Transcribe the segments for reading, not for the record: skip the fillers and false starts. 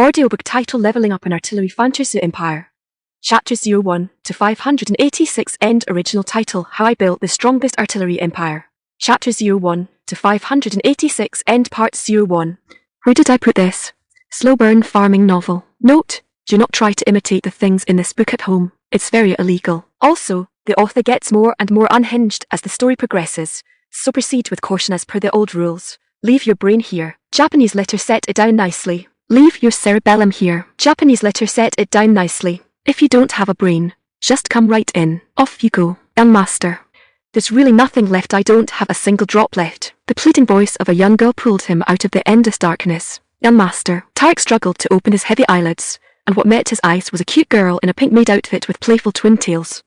Audiobook title Leveling Up an Artillery Fantasy Empire. Chapters 01 to 586 End Original title How I Built the Strongest Artillery Empire. Chapters 01 to 586 End Part 01. Where did I put this? Slow burn farming novel. Note: do not try to imitate the things in this book at home. It's very illegal. Also, the author gets more and more unhinged as the story progresses, so proceed with caution as per the old rules. Leave your brain here. Japanese letter set it down nicely. Leave your cerebellum here. Japanese letter set it down nicely. If you don't have a brain, just come right in. Off you go, young master. There's really nothing left. I don't have a single drop left. The pleading voice of a young girl pulled him out of the endless darkness. Young master. Tarek struggled to open his heavy eyelids, and what met his eyes was a cute girl in a pink maid outfit with playful twin tails.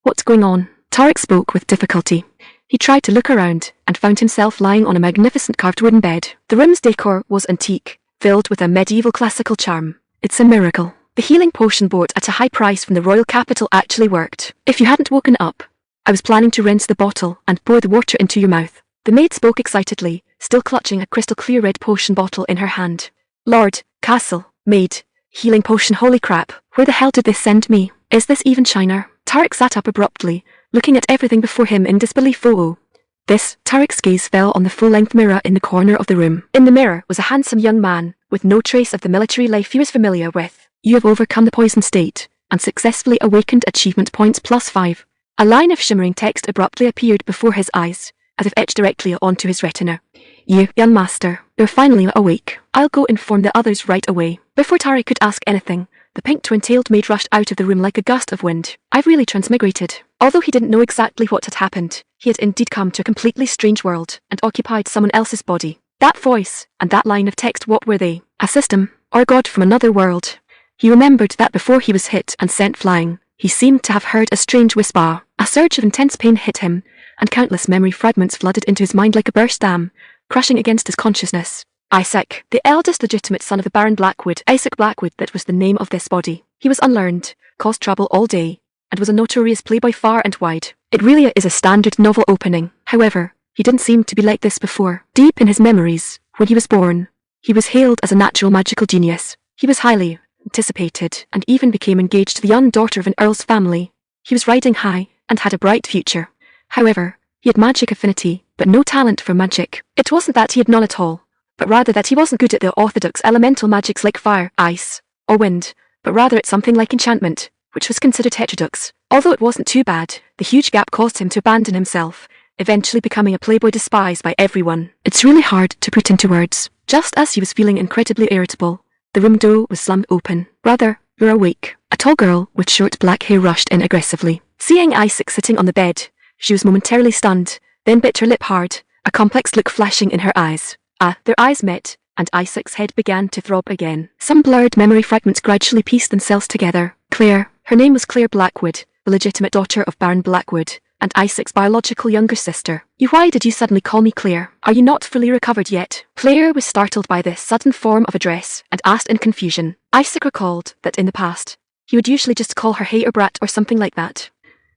What's going on? Tarek spoke with difficulty. He tried to look around and found himself lying on a magnificent carved wooden bed. The room's decor was antique, filled with a medieval classical charm. It's a miracle. The healing potion bought at a high price from the royal capital actually worked. If you hadn't woken up, I was planning to rinse the bottle and pour the water into your mouth. The maid spoke excitedly, still clutching a crystal clear red potion bottle in her hand. Lord, castle, maid, healing potion, holy crap, where the hell did this send me? Is this even China? Tarek sat up abruptly, looking at everything before him in disbelief. Tarek's gaze fell on the full-length mirror in the corner of the room. In the mirror was a handsome young man, with no trace of the military life he was familiar with. You have overcome the poison state, and successfully awakened achievement points +5. A line of shimmering text abruptly appeared before his eyes, as if etched directly onto his retina. You, young master, you're finally awake. I'll go inform the others right away. Before Tarek could ask anything, the pink twin-tailed maid rushed out of the room like a gust of wind. I've really transmigrated. Although he didn't know exactly what had happened, he had indeed come to a completely strange world and occupied someone else's body. That voice and that line of text, what were they? A system, or a god from another world? He remembered that before he was hit and sent flying, he seemed to have heard a strange whisper. A surge of intense pain hit him, and countless memory fragments flooded into his mind like a burst dam, crashing against his consciousness. Isaac, the eldest legitimate son of the Baron Blackwood. Isaac Blackwood, that was the name of this body. He was unlearned, caused trouble all day, and was a notorious playboy far and wide. It really is a standard novel opening. However, he didn't seem to be like this before. Deep in his memories, when he was born, he was hailed as a natural magical genius. He was highly anticipated, and even became engaged to the young daughter of an earl's family. He was riding high, and had a bright future. However, he had magic affinity, but no talent for magic. It wasn't that he had none at all, but rather that he wasn't good at the orthodox elemental magics like fire, ice, or wind, but rather at something like enchantment, which was considered heterodox. Although it wasn't too bad, the huge gap caused him to abandon himself, eventually becoming a playboy despised by everyone. It's really hard to put into words. Just as he was feeling incredibly irritable, the room door was slammed open. Brother, you're awake. A tall girl with short black hair rushed in aggressively. Seeing Isaac sitting on the bed, she was momentarily stunned, then bit her lip hard, a complex look flashing in her eyes. Their eyes met, and Isaac's head began to throb again. Some blurred memory fragments gradually pieced themselves together. Claire. Her name was Claire Blackwood, the legitimate daughter of Baron Blackwood, and Isaac's biological younger sister. Why did you suddenly call me Claire? Are you not fully recovered yet? Claire was startled by this sudden form of address, and asked in confusion. Isaac recalled that in the past, he would usually just call her hey or brat or something like that.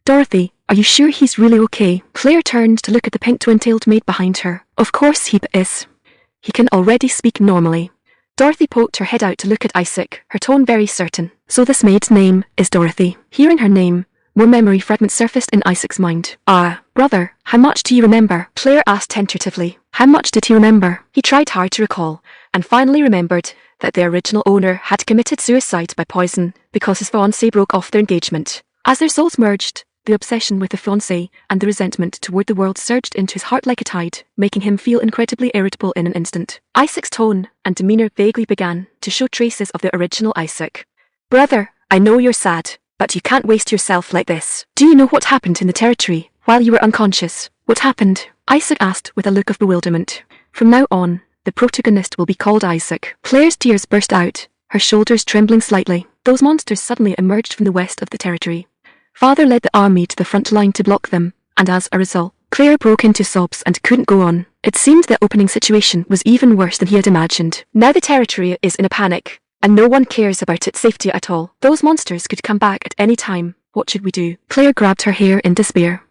Dorothy, are you sure he's really okay? Claire turned to look at the pink twin-tailed maid behind her. Of course he is. He can already speak normally. Dorothy poked her head out to look at Isaac, her tone very certain. So this maid's name is Dorothy. Hearing her name, more memory fragments surfaced in Isaac's mind. Brother, how much do you remember? Claire asked tentatively. How much did he remember? He tried hard to recall, and finally remembered that the original owner had committed suicide by poison because his fiancée broke off their engagement. As their souls merged, the obsession with the fiancé and the resentment toward the world surged into his heart like a tide, making him feel incredibly irritable in an instant. Isaac's tone and demeanor vaguely began to show traces of the original Isaac. Brother, I know you're sad, but you can't waste yourself like this. Do you know what happened in the territory while you were unconscious? What happened? Isaac asked with a look of bewilderment. From now on, the protagonist will be called Isaac. Claire's tears burst out, her shoulders trembling slightly. Those monsters suddenly emerged from the west of the territory. Father led the army to the front line to block them, and as a result, Claire broke into sobs and couldn't go on. It seemed the opening situation was even worse than he had imagined. Now the territory is in a panic, and no one cares about its safety at all. Those monsters could come back at any time. What should we do? Claire grabbed her hair in despair.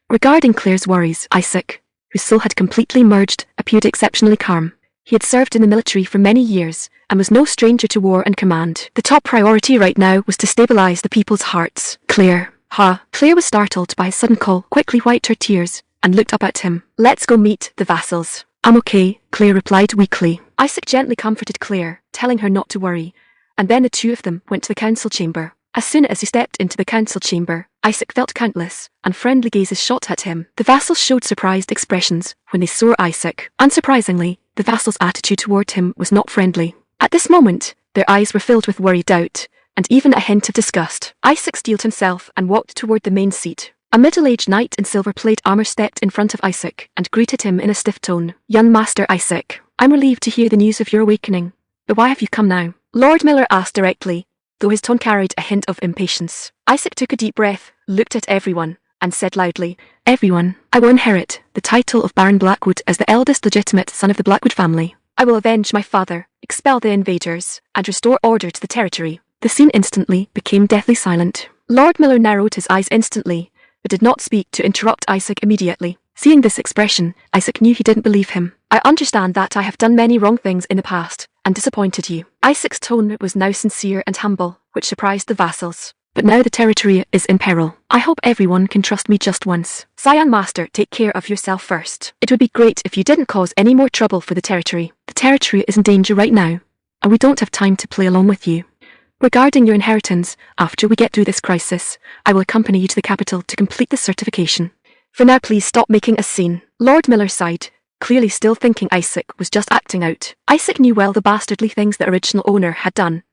Regarding Claire's worries, Isaac, whose soul had completely merged, appeared exceptionally calm. He had served in the military for many years and was no stranger to war and command. The top priority right now was to stabilize the people's hearts. Claire. Claire was startled by his sudden call, quickly wiped her tears, and looked up at him. Let's go meet the vassals. I'm okay, Claire replied weakly. Isaac gently comforted Claire, telling her not to worry, and then the two of them went to the council chamber. As soon as he stepped into the council chamber, Isaac felt countless and friendly gazes shot at him. The vassals showed surprised expressions when they saw Isaac. Unsurprisingly, the vassals' attitude toward him was not friendly. At this moment, their eyes were filled with worried doubt, and even a hint of disgust. Isaac steeled himself and walked toward the main seat. A middle-aged knight in silver-plate armor stepped in front of Isaac and greeted him in a stiff tone. Young Master Isaac, I'm relieved to hear the news of your awakening. But why have you come now? Lord Miller asked directly, though his tone carried a hint of impatience. Isaac took a deep breath, looked at everyone, and said loudly, Everyone, I will inherit the title of Baron Blackwood as the eldest legitimate son of the Blackwood family. I will avenge my father, expel the invaders, and restore order to the territory. The scene instantly became deathly silent. Lord Miller narrowed his eyes instantly, but did not speak to interrupt Isaac immediately. Seeing this expression, Isaac knew he didn't believe him. I understand that I have done many wrong things in the past, and disappointed you. Isaac's tone was now sincere and humble, which surprised the vassals. But now the territory is in peril. I hope everyone can trust me just once. Young Master, take care of yourself first. It would be great if you didn't cause any more trouble for the territory. The territory is in danger right now, and we don't have time to play along with you. Regarding your inheritance, after we get through this crisis, I will accompany you to the capital to complete the certification. For now, please stop making a scene. Lord Miller sighed, clearly still thinking Isaac was just acting out. Isaac knew well the bastardly things the original owner had done,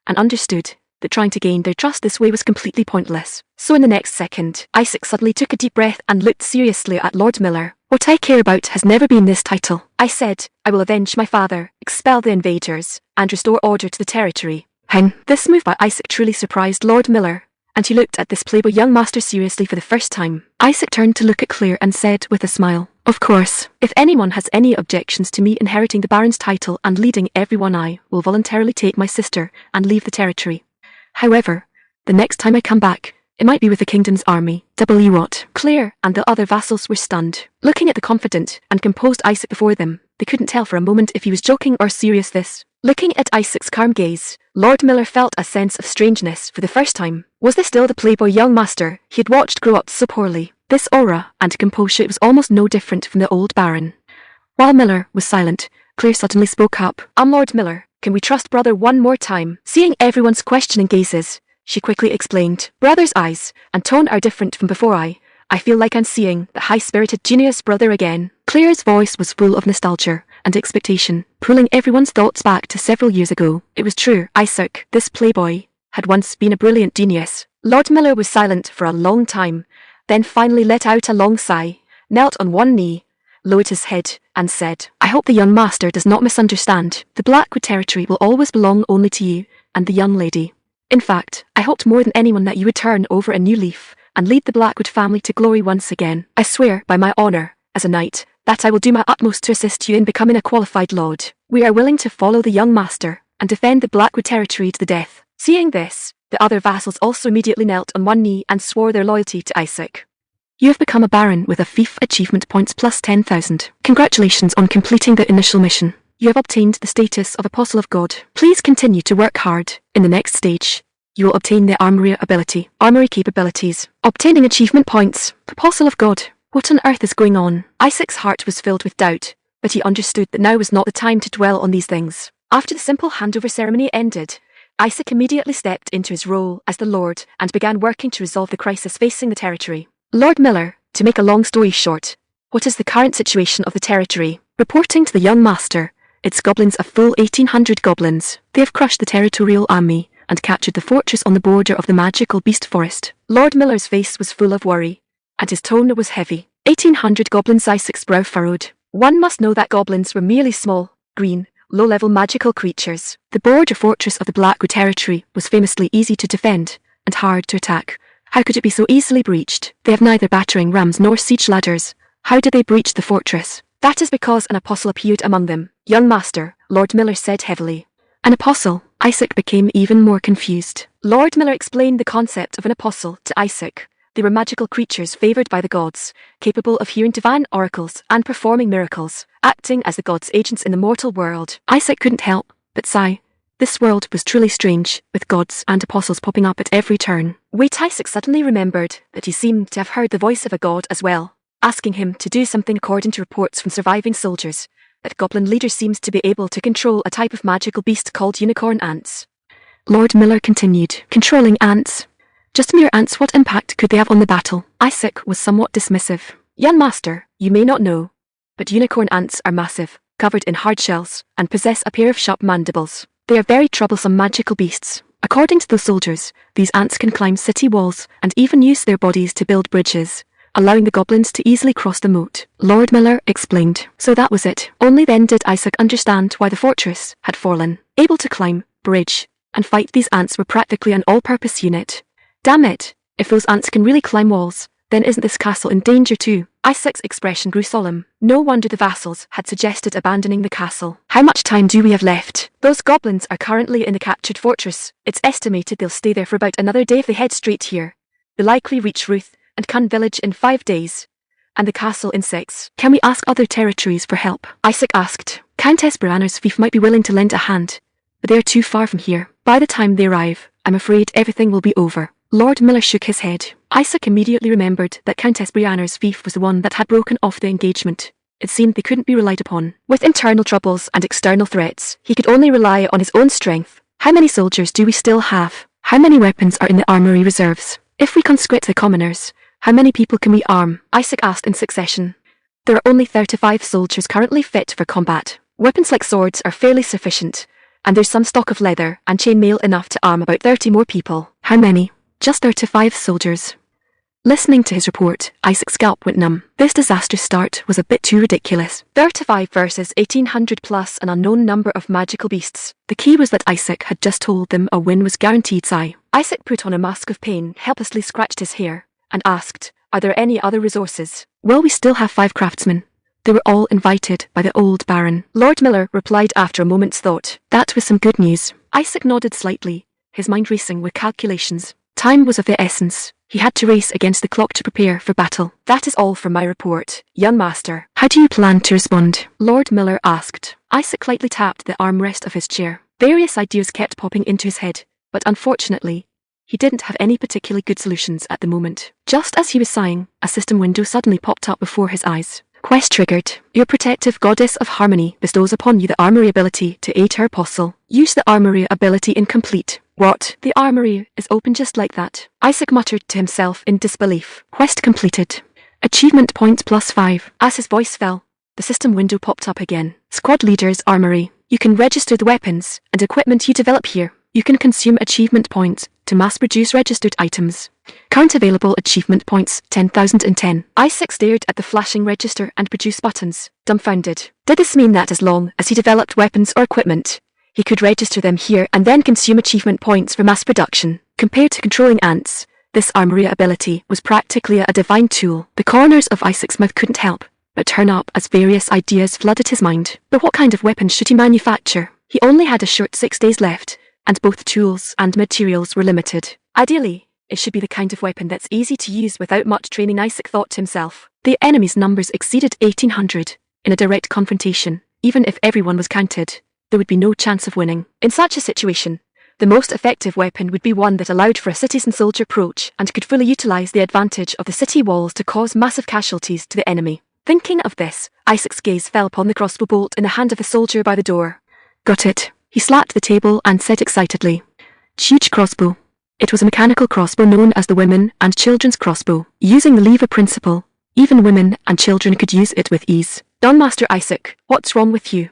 and understood that trying to gain their trust this way was completely pointless. So in the next second, Isaac suddenly took a deep breath and looked seriously at Lord Miller. What I care about has never been this title. I said, I will avenge my father, expel the invaders, and restore order to the territory. This move by Isaac truly surprised Lord Miller, and he looked at this playboy young master seriously for the first time. Isaac turned to look at Claire and said with a smile, Of course, if anyone has any objections to me inheriting the Baron's title and leading everyone, I will voluntarily take my sister and leave the territory. However, the next time I come back, it might be with the kingdom's army. What? Claire and the other vassals were stunned. Looking at the confident and composed Isaac before them, they couldn't tell for a moment if he was joking or serious. Looking at Isaac's calm gaze, Lord Miller felt a sense of strangeness for the first time. Was this still the playboy young master he had watched grow up so poorly? This aura and composure was almost no different from the old Baron. While Miller was silent, Claire suddenly spoke up. Lord Miller, can we trust brother one more time? Seeing everyone's questioning gazes, she quickly explained. Brother's eyes and tone are different from before. I feel like I'm seeing the high-spirited genius brother again. Claire's voice was full of nostalgia and expectation, pulling everyone's thoughts back to several years ago. It was true, Isaac, this playboy, had once been a brilliant genius. Lord Miller was silent for a long time, then finally let out a long sigh, knelt on one knee, lowered his head, and said, I hope the young master does not misunderstand. The Blackwood territory will always belong only to you and the young lady. In fact, I hoped more than anyone that you would turn over a new leaf and lead the Blackwood family to glory once again. I swear by my honour, as a knight, that I will do my utmost to assist you in becoming a qualified lord. We are willing to follow the young master and defend the Blackwood territory to the death. Seeing this, the other vassals also immediately knelt on one knee and swore their loyalty to Isaac. You have become a baron with a fief achievement points plus 10,000. Congratulations on completing the initial mission. You have obtained the status of Apostle of God. Please continue to work hard. In the next stage, you will obtain the armory capabilities. Obtaining achievement points. Apostle of God. What on earth is going on? Isaac's heart was filled with doubt, but he understood that now was not the time to dwell on these things. After the simple handover ceremony ended, Isaac immediately stepped into his role as the Lord and began working to resolve the crisis facing the territory. Lord Miller, to make a long story short, what is the current situation of the territory? Reporting to the young master, its goblins a full 1,800 goblins. They have crushed the territorial army and captured the fortress on the border of the magical beast forest. Lord Miller's face was full of worry, and his tone was heavy. 1,800 goblins. Isaac's brow furrowed. One must know that goblins were merely small, green, low-level magical creatures. The border fortress of the Blackwood territory was famously easy to defend and hard to attack. How could it be so easily breached? They have neither battering rams nor siege ladders. How did they breach the fortress? That is because an apostle appeared among them. Young master, Lord Miller said heavily. An apostle? Isaac became even more confused. Lord Miller explained the concept of an apostle to Isaac. They were magical creatures favoured by the gods, capable of hearing divine oracles and performing miracles. acting as the gods' agents in the mortal world. Isaac couldn't help but sigh. This world was truly strange, with gods and apostles popping up at every turn. Wait, Isaac suddenly remembered that he seemed to have heard the voice of a god as well, asking him to do something. According to reports from surviving soldiers, that goblin leader seems to be able to control a type of magical beast called unicorn ants. Lord Miller continued, controlling ants? Just mere ants, what impact could they have on the battle? Isaac was somewhat dismissive. Young master, you may not know, but unicorn ants are massive, covered in hard shells, and possess a pair of sharp mandibles. They are very troublesome magical beasts. According to those soldiers, these ants can climb city walls and even use their bodies to build bridges, allowing the goblins to easily cross the moat. Lord Miller explained. So that was it. Only then did Isaac understand why the fortress had fallen. Able to climb, bridge, and fight, these ants were practically an all-purpose unit. Damn it, if those ants can really climb walls, then isn't this castle in danger too? Isaac's expression grew solemn. No wonder the vassals had suggested abandoning the castle. How much time do we have left? Those goblins are currently in the captured fortress. It's estimated they'll stay there for about another day if they head straight here. They'll likely reach Ruth and Kun village in 5 days, and the castle in 6. Can we ask other territories for help? Isaac asked. Countess Brianna's fief might be willing to lend a hand, but they are too far from here. By the time they arrive, I'm afraid everything will be over. Lord Miller shook his head. Isaac immediately remembered that Countess Brianna's fief was the one that had broken off the engagement. It seemed they couldn't be relied upon. With internal troubles and external threats, he could only rely on his own strength. How many soldiers do we still have? How many weapons are in the armory reserves? If we conscript the commoners, how many people can we arm? Isaac asked in succession. There are only 35 soldiers currently fit for combat. Weapons like swords are fairly sufficient, and there's some stock of leather and chainmail enough to arm about 30 more people. How many? Just 35 soldiers. Listening to his report, Isaac's scalp went numb. This disastrous start was a bit too ridiculous. 35 versus 1800 plus an unknown number of magical beasts. The key was that Isaac had just told them a win was guaranteed. Sigh. Isaac put on a mask of pain, helplessly scratched his hair, and asked, are there any other resources? Well, we still have 5 craftsmen. They were all invited by the old Baron. Lord Miller replied after a moment's thought. That was some good news. Isaac nodded slightly, his mind racing with calculations. Time was of the essence. He had to race against the clock to prepare for battle. That is all from my report, young master. How do you plan to respond? Lord Miller asked. Isaac lightly tapped the armrest of his chair. Various ideas kept popping into his head, but unfortunately, he didn't have any particularly good solutions at the moment. Just as he was sighing, a system window suddenly popped up before his eyes. Quest triggered. Your protective goddess of harmony bestows upon you the armory ability to aid her apostle. Use the armory ability incomplete. What? The armory is open just like that? Isaac muttered to himself in disbelief. Quest completed. Achievement points +5. As his voice fell, the system window popped up again. Squad Leader's Armory. You can register the weapons and equipment you develop here. You can consume achievement points to mass-produce registered items. Current available achievement points, 10,010. Isaac stared at the flashing register and produce buttons, dumbfounded. Did this mean that as long as he developed weapons or equipment, he could register them here and then consume achievement points for mass production? Compared to controlling ants, this armory ability was practically a divine tool. The corners of Isaac's mouth couldn't help but turn up as various ideas flooded his mind. But what kind of weapons should he manufacture? He only had a short 6 days left, and both tools and materials were limited. Ideally, it should be the kind of weapon that's easy to use without much training, Isaac thought to himself. The enemy's numbers exceeded 1800. In a direct confrontation, even if everyone was counted, there would be no chance of winning. In such a situation, the most effective weapon would be one that allowed for a citizen-soldier approach and could fully utilize the advantage of the city walls to cause massive casualties to the enemy. Thinking of this, Isaac's gaze fell upon the crossbow bolt in the hand of a soldier by the door. Got it. He slapped the table and said excitedly. Huge crossbow. It was a mechanical crossbow known as the women and children's crossbow. Using the lever principle, even women and children could use it with ease. Don Master Isaac, what's wrong with you?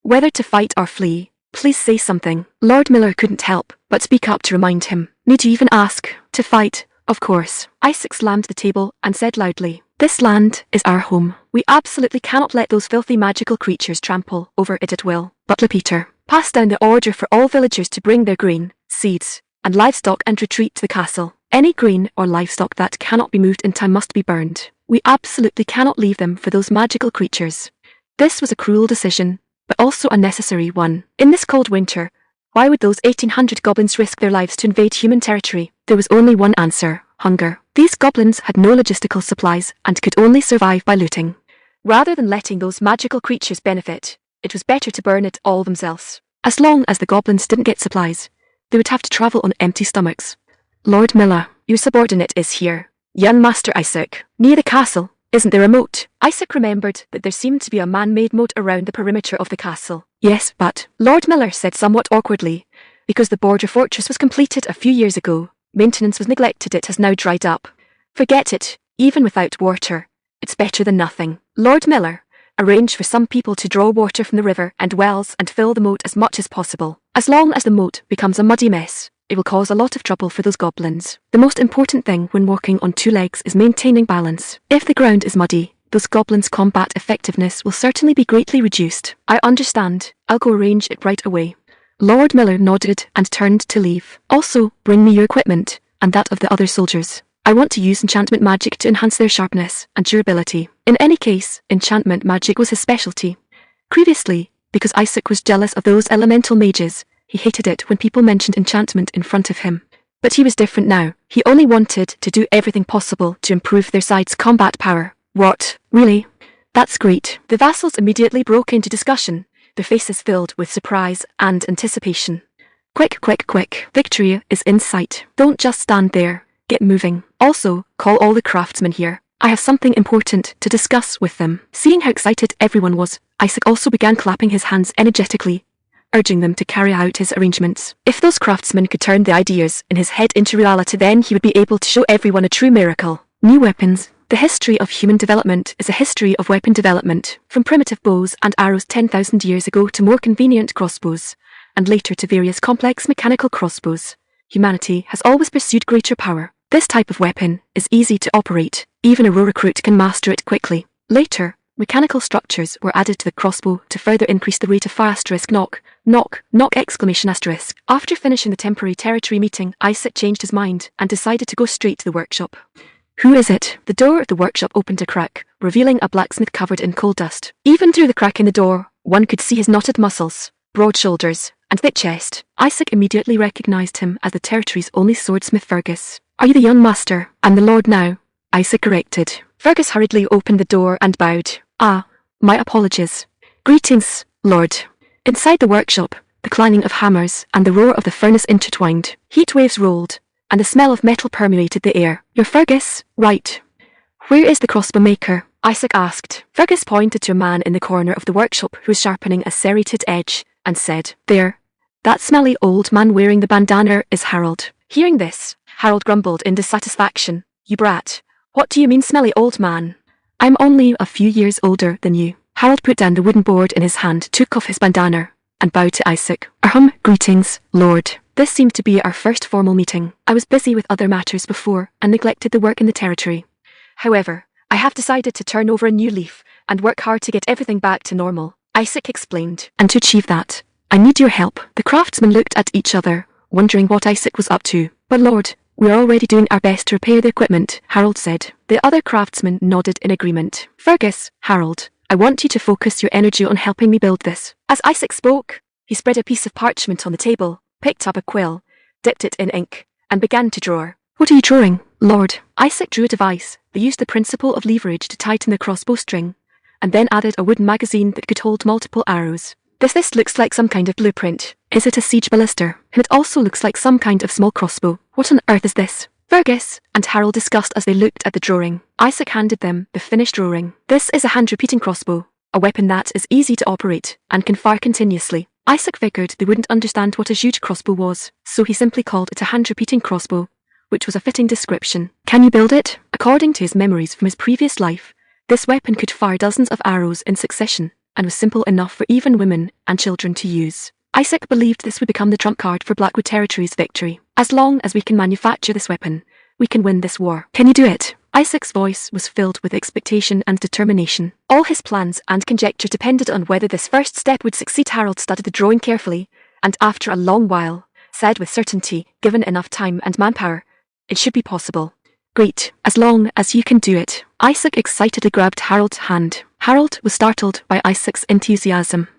Whether to fight or flee, please say something. Lord Miller couldn't help but speak up to remind him. Need you even ask? To fight, of course. Isaac slammed the table and said loudly. This land is our home. We absolutely cannot let those filthy magical creatures trample over it at will. Butler Peter, pass down the order for all villagers to bring their grain, seeds, and livestock and retreat to the castle. Any grain or livestock that cannot be moved in time must be burned. We absolutely cannot leave them for those magical creatures. This was a cruel decision, but also a necessary one. In this cold winter, why would those 1800 goblins risk their lives to invade human territory? There was only one answer: hunger. These goblins had no logistical supplies and could only survive by looting. Rather than letting those magical creatures benefit, it was better to burn it all themselves. As long as the goblins didn't get supplies, they would have to travel on empty stomachs. Lord Miller, your subordinate is here. Young Master Isaac, near the castle. Isn't there a moat? Isaac remembered that there seemed to be a man-made moat around the perimeter of the castle. Yes, but Lord Miller said somewhat awkwardly, because the border fortress was completed a few years ago. Maintenance was neglected. It has now dried up. Forget it, even without water. It's better than nothing. Lord Miller, arrange for some people to draw water from the river and wells and fill the moat as much as possible. As long as the moat becomes a muddy mess, it will cause a lot of trouble for those goblins. The most important thing when walking on two legs is maintaining balance. If the ground is muddy, those goblins' combat effectiveness will certainly be greatly reduced. I understand. I'll go arrange it right away. Lord Miller nodded and turned to leave. Also, bring me your equipment, and that of the other soldiers. I want to use enchantment magic to enhance their sharpness and durability. In any case, enchantment magic was his specialty. Previously, because Isaac was jealous of those elemental mages, he hated it when people mentioned enchantment in front of him. But he was different now. He only wanted to do everything possible to improve their side's combat power. What? Really? That's great. The vassals immediately broke into discussion, their faces filled with surprise and anticipation. Quick, quick, quick. Victory is in sight. Don't just stand there. Get moving. Also, call all the craftsmen here. I have something important to discuss with them. Seeing how excited everyone was, Isaac also began clapping his hands energetically, urging them to carry out his arrangements. If those craftsmen could turn the ideas in his head into reality, then he would be able to show everyone a true miracle. New weapons. The history of human development is a history of weapon development, from primitive bows and arrows 10,000 years ago to more convenient crossbows, and later to various complex mechanical crossbows. Humanity has always pursued greater power. This type of weapon is easy to operate. Even a raw recruit can master it quickly. Later, mechanical structures were added to the crossbow to further increase the rate of fire. Knock exclamation asterisk. After finishing the temporary territory meeting, Isaac changed his mind and decided to go straight to the workshop. Who is it? The door of the workshop opened a crack, revealing a blacksmith covered in coal dust. Even through the crack in the door, one could see his knotted muscles, broad shoulders, and thick chest. Isaac immediately recognized him as the territory's only swordsmith. Fergus. Are you the young master? I'm the lord now, Isaac corrected. Fergus hurriedly opened the door and bowed. Ah, my apologies. Greetings, lord. Inside the workshop, the clanging of hammers and the roar of the furnace intertwined. Heat waves rolled, and the smell of metal permeated the air. You're Fergus, right? Where is the crossbow maker? Isaac asked. Fergus pointed to a man in the corner of the workshop who was sharpening a serrated edge, and said, There. That smelly old man wearing the bandana is Harold. Hearing this, Harold grumbled in dissatisfaction. You brat. What do you mean, smelly old man? I'm only a few years older than you. Harold put down the wooden board in his hand, took off his bandana, and bowed to Isaac. Greetings, lord. This seemed to be our first formal meeting. I was busy with other matters before and neglected the work in the territory. However, I have decided to turn over a new leaf and work hard to get everything back to normal, Isaac explained. And to achieve that, I need your help. The craftsmen looked at each other, wondering what Isaac was up to. But lord, we're already doing our best to repair the equipment, Harold said. The other craftsmen nodded in agreement. Fergus, Harold, I want you to focus your energy on helping me build this. As Isaac spoke, he spread a piece of parchment on the table, picked up a quill, dipped it in ink, and began to draw. What are you drawing, lord? Isaac drew a device that used the principle of leverage to tighten the crossbow string, and then added a wooden magazine that could hold multiple arrows. This looks like some kind of blueprint. Is it a siege ballista? And it also looks like some kind of small crossbow. What on earth is this? Fergus and Harold discussed as they looked at the drawing. Isaac handed them the finished drawing. This is a hand-repeating crossbow, a weapon that is easy to operate and can fire continuously. Isaac figured they wouldn't understand what a huge crossbow was, so he simply called it a hand-repeating crossbow, which was a fitting description. Can you build it? According to his memories from his previous life, this weapon could fire dozens of arrows in succession, and was simple enough for even women and children to use. Isaac believed this would become the trump card for Blackwood Territory's victory. As long as we can manufacture this weapon, we can win this war. Can you do it? Isaac's voice was filled with expectation and determination. All his plans and conjecture depended on whether this first step would succeed. Harold studied the drawing carefully, and after a long while, said with certainty, given enough time and manpower, it should be possible. Great, as long as you can do it. Isaac excitedly grabbed Harold's hand. Harold was startled by Isaac's enthusiasm.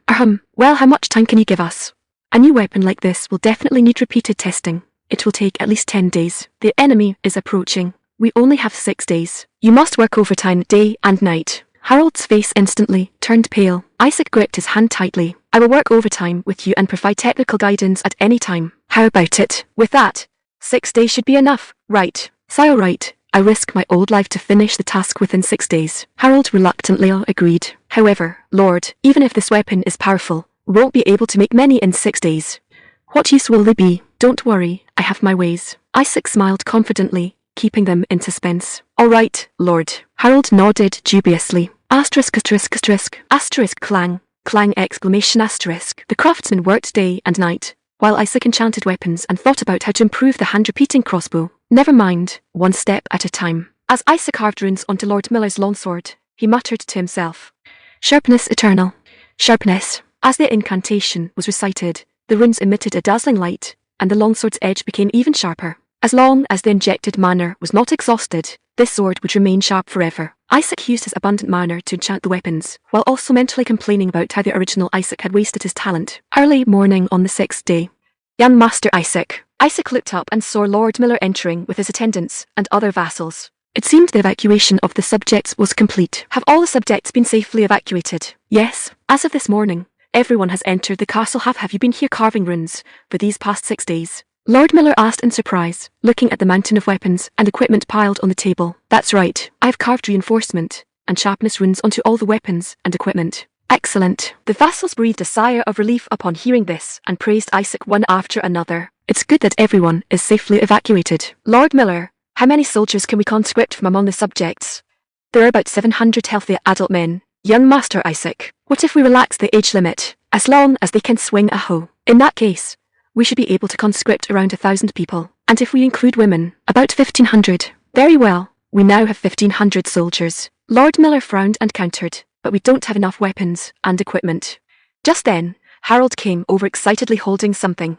Well, how much time can you give us? A new weapon like this will definitely need repeated testing. It will take at least 10 days. The enemy is approaching. We only have 6 days. You must work overtime day and night. Harold's face instantly turned pale. Isaac gripped his hand tightly. I will work overtime with you and provide technical guidance at any time. How about it? With that, 6 days should be enough, right? Sire, right. I risk my old life to finish the task within 6 days. Harold reluctantly agreed. However, Lord, even if this weapon is powerful, we won't be able to make many in 6 days. What use will they be? Don't worry, I have my ways. Isaac smiled confidently, keeping them in suspense. All right, Lord. Harold nodded dubiously. Asterisk, asterisk, asterisk, asterisk, clang, clang, exclamation, asterisk. The craftsman worked day and night, while Isaac enchanted weapons and thought about how to improve the hand-repeating crossbow. Never mind, one step at a time. As Isaac carved runes onto Lord Miller's longsword, he muttered to himself, Sharpness eternal. Sharpness. As the incantation was recited, the runes emitted a dazzling light, and the longsword's edge became even sharper. As long as the injected mana was not exhausted, this sword would remain sharp forever. Isaac used his abundant mana to enchant the weapons, while also mentally complaining about how the original Isaac had wasted his talent. Early morning on the 6th day. Young Master Isaac. Isaac looked up and saw Lord Miller entering with his attendants and other vassals. It seemed the evacuation of the subjects was complete. Have all the subjects been safely evacuated? Yes. As of this morning, everyone has entered the castle. Have you been here carving runes for these past 6 days? Lord Miller asked in surprise, looking at the mountain of weapons and equipment piled on the table. That's right, I have carved reinforcement and sharpness runes onto all the weapons and equipment. Excellent. The vassals breathed a sigh of relief upon hearing this and praised Isaac one after another. It's good that everyone is safely evacuated. Lord Miller, how many soldiers can we conscript from among the subjects? There are about 700 healthy adult men. Young Master Isaac, what if we relax the age limit, as long as they can swing a hoe? In that case, we should be able to conscript around 1,000 people. And if we include women, about 1,500. Very well, we now have 1,500 soldiers. Lord Miller frowned and countered, but we don't have enough weapons and equipment. Just then, Harold came over excitedly holding something.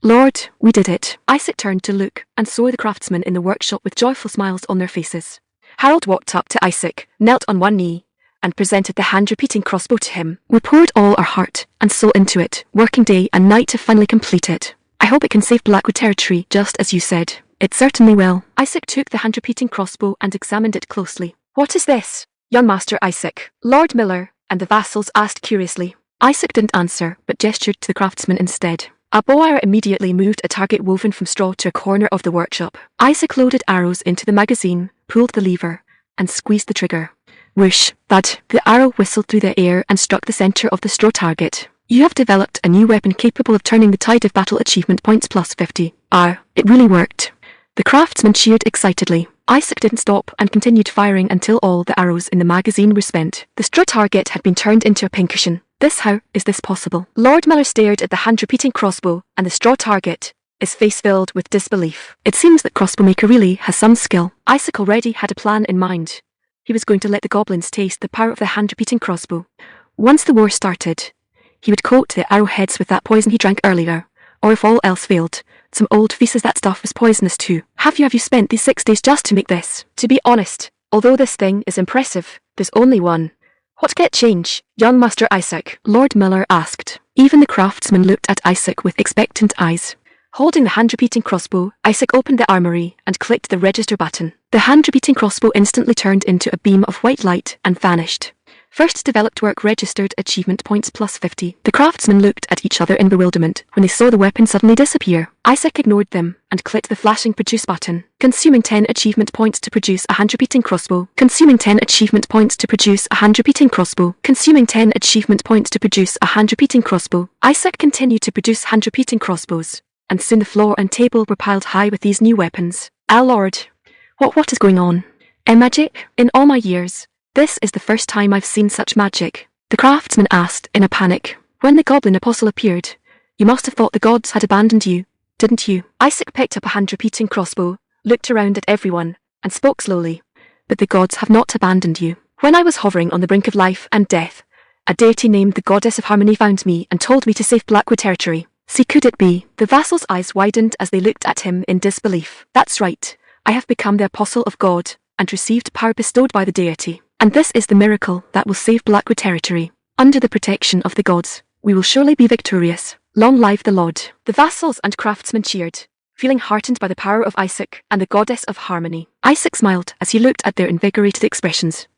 Lord, we did it. Isaac turned to look and saw the craftsmen in the workshop with joyful smiles on their faces. Harold walked up to Isaac, knelt on one knee, and presented the hand-repeating crossbow to him. We poured all our heart and soul into it, working day and night to finally complete it. I hope it can save Blackwood territory, just as you said. It certainly will. Isaac took the hand-repeating crossbow and examined it closely. What is this, young Master Isaac? Lord Miller and the vassals asked curiously. Isaac didn't answer, but gestured to the craftsman instead. A bow arrow immediately moved a target woven from straw to a corner of the workshop. Isaac loaded arrows into the magazine, pulled the lever, and squeezed the trigger. Whoosh, thud, the arrow whistled through the air and struck the center of the straw target. You have developed a new weapon capable of turning the tide of battle. Achievement points plus 50. It really worked. The craftsman cheered excitedly. Isaac didn't stop and continued firing until all the arrows in the magazine were spent. The straw target had been turned into a pincushion. How is this possible? Lord Miller stared at the hand-repeating crossbow and the straw target, his face filled with disbelief. It seems that crossbowmaker really has some skill. Isaac already had a plan in mind. He was going to let the goblins taste the power of the hand-repeating crossbow. Once the war started, he would coat the arrowheads with that poison he drank earlier, or if all else failed, some old feces. That stuff was poisonous too. Have you spent these 6 days just to make this? To be honest, although this thing is impressive, there's only one. What can it change, young Master Isaac? Lord Miller asked. Even the craftsman looked at Isaac with expectant eyes. Holding the hand-repeating crossbow, Isaac opened the armory and clicked the register button. The hand-repeating crossbow instantly turned into a beam of white light and vanished. First developed work registered achievement points plus 50. The craftsmen looked at each other in bewilderment when they saw the weapon suddenly disappear. Isaac ignored them and clicked the flashing produce button, consuming 10 achievement points to produce a hand-repeating crossbow. Consuming 10 achievement points to produce a hand-repeating crossbow. Consuming 10 achievement points to produce a hand-repeating crossbow. Isaac continued to produce hand-repeating crossbows, and soon the floor and table were piled high with these new weapons. Our Lord, what is going on? Magic? In all my years, this is the first time I've seen such magic, the craftsman asked in a panic. When the goblin apostle appeared, you must have thought the gods had abandoned you, didn't you? Isaac picked up a hand-repeating crossbow, looked around at everyone, and spoke slowly. But the gods have not abandoned you. When I was hovering on the brink of life and death, a deity named the Goddess of Harmony found me and told me to save Blackwood territory. See, could it be? The vassals' eyes widened as they looked at him in disbelief. That's right. I have become the apostle of God and received power bestowed by the deity. And this is the miracle that will save Blackwood territory. Under the protection of the gods, we will surely be victorious. Long live the Lord. The vassals and craftsmen cheered, feeling heartened by the power of Isaac and the Goddess of Harmony. Isaac smiled as he looked at their invigorated expressions.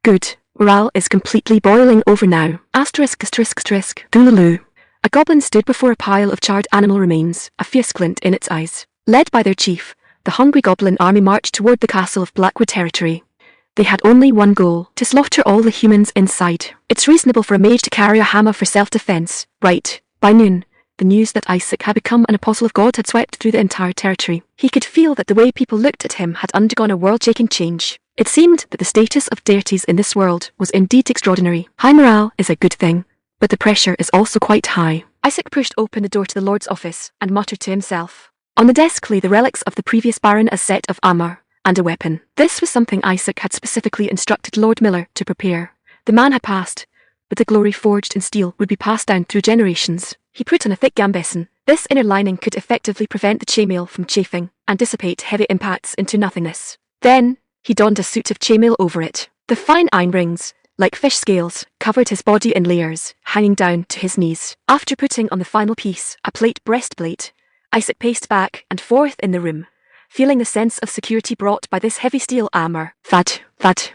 Good, Morale is completely boiling over now. Asterisk asterisk asterisk. Dooluloo. A goblin stood before a pile of charred animal remains, a fierce glint in its eyes. Led by their chief, the hungry goblin army marched toward the castle of Blackwood territory. They had only one goal, to slaughter all the humans inside. It's reasonable for a mage to carry a hammer for self-defense, right? By noon, the news that Isaac had become an apostle of God had swept through the entire territory. He could feel that the way people looked at him had undergone a world-shaking change. It seemed that the status of deities in this world was indeed extraordinary. High morale is a good thing, but the pressure is also quite high. Isaac pushed open the door to the Lord's office and muttered to himself. On the desk lay the relics of the previous Baron, a set of armor and a weapon. This was something Isaac had specifically instructed Lord Miller to prepare. The man had passed, but the glory forged in steel would be passed down through generations. He put on a thick gambeson. This inner lining could effectively prevent the chainmail from chafing and dissipate heavy impacts into nothingness. Then, he donned a suit of chainmail over it. The fine iron rings, like fish scales, covered his body in layers, hanging down to his knees. After putting on the final piece, a plate breastplate, Isaac paced back and forth in the room, feeling the sense of security brought by this heavy steel armor. Thud, thud.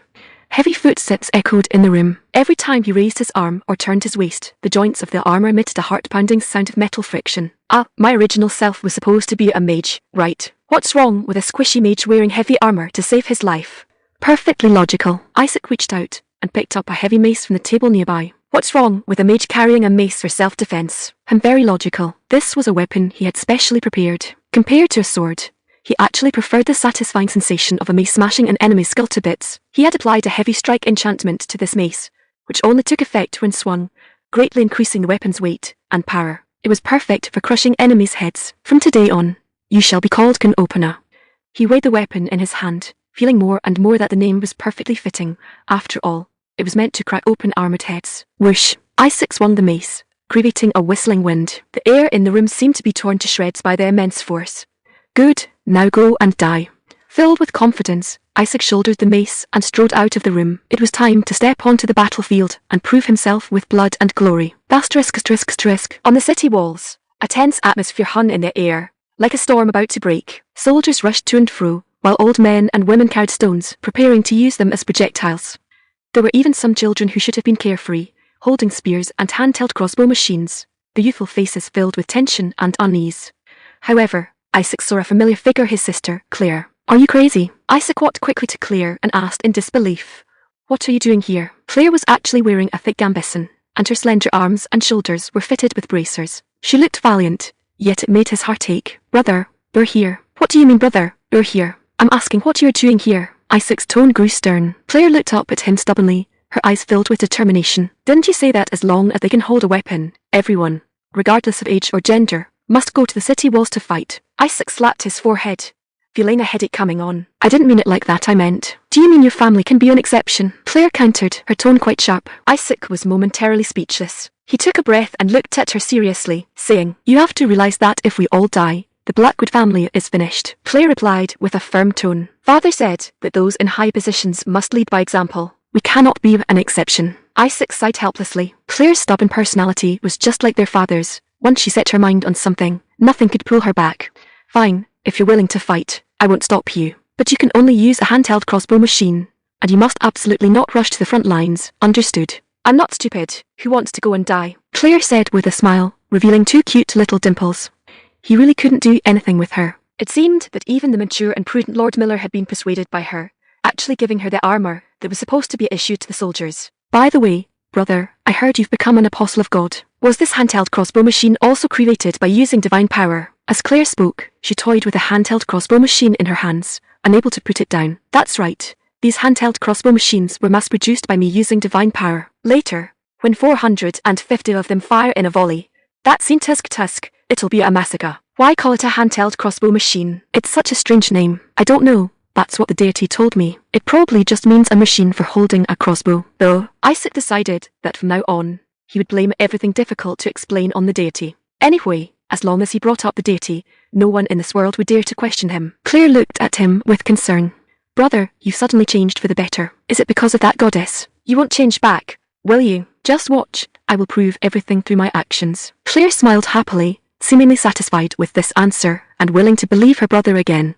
Heavy footsteps echoed in the room. Every time he raised his arm or turned his waist, the joints of the armor emitted a heart-pounding sound of metal friction. Ah, my original self was supposed to be a mage, right? What's wrong with a squishy mage wearing heavy armor to save his life? Perfectly logical. Isaac reached out and picked up a heavy mace from the table nearby. What's wrong with a mage carrying a mace for self-defense? And very logical. This was a weapon he had specially prepared. Compared to a sword, he actually preferred the satisfying sensation of a mace smashing an enemy's skull to bits. He had applied a heavy strike enchantment to this mace, which only took effect when swung, greatly increasing the weapon's weight and power. It was perfect for crushing enemies' heads. From today on, you shall be called Can Opener. He weighed the weapon in his hand, feeling more and more that the name was perfectly fitting. After all, it was meant to crack open armoured heads. Whoosh! Isaac swung the mace, creating a whistling wind. The air in the room seemed to be torn to shreds by the immense force. Good, now go and die. Filled with confidence, Isaac shouldered the mace and strode out of the room. It was time to step onto the battlefield and prove himself with blood and glory. Asterisk asterisk asterisk. On the city walls, a tense atmosphere hung in the air, like a storm about to break. Soldiers rushed to and fro, while old men and women carried stones, preparing to use them as projectiles. There were even some children who should have been carefree, holding spears and handheld crossbow machines, the youthful faces filled with tension and unease. However, Isaac saw a familiar figure, his sister, Claire. Are you crazy? Isaac walked quickly to Claire and asked in disbelief. What are you doing here? Claire was actually wearing a thick gambeson, and her slender arms and shoulders were fitted with bracers. She looked valiant, yet it made his heart ache. Brother, you're here. What do you mean, brother? You're here. I'm asking what you're doing here. Isaac's tone grew stern. Claire looked up at him stubbornly, her eyes filled with determination. Didn't you say that as long as they can hold a weapon, everyone, regardless of age or gender, must go to the city walls to fight? Isaac slapped his forehead, feeling a headache coming on. I didn't mean it like that, I meant. Do you mean your family can be an exception? Claire countered, her tone quite sharp. Isaac was momentarily speechless. He took a breath and looked at her seriously, saying, You have to realize that if we all die, the Blackwood family is finished. Claire replied with a firm tone. Father said that those in high positions must lead by example. We cannot be an exception. Isaac sighed helplessly. Claire's stubborn personality was just like their father's. Once she set her mind on something, nothing could pull her back. Fine, if you're willing to fight, I won't stop you. But you can only use a handheld crossbow machine, and you must absolutely not rush to the front lines, understood? I'm not stupid. Who wants to go and die? Claire said with a smile, revealing two cute little dimples. He really couldn't do anything with her. It seemed that even the mature and prudent Lord Miller had been persuaded by her, actually giving her the armour that was supposed to be issued to the soldiers. By the way, brother, I heard you've become an apostle of God. Was this handheld crossbow machine also created by using divine power? As Claire spoke, she toyed with a handheld crossbow machine in her hands, unable to put it down. That's right. These handheld crossbow machines were mass-produced by me using divine power. Later, when 450 of them fire in a volley, that scene tusk, it'll be a massacre. Why call it a handheld crossbow machine? It's such a strange name. I don't know. That's what the deity told me. It probably just means a machine for holding a crossbow. Though, Isaac decided that from now on, he would blame everything difficult to explain on the deity. Anyway, as long as he brought up the deity, no one in this world would dare to question him. Claire looked at him with concern. Brother, you suddenly changed for the better. Is it because of that goddess? You won't change back, will you? Just watch. I will prove everything through my actions. Claire smiled happily, seemingly satisfied with this answer, and willing to believe her brother again.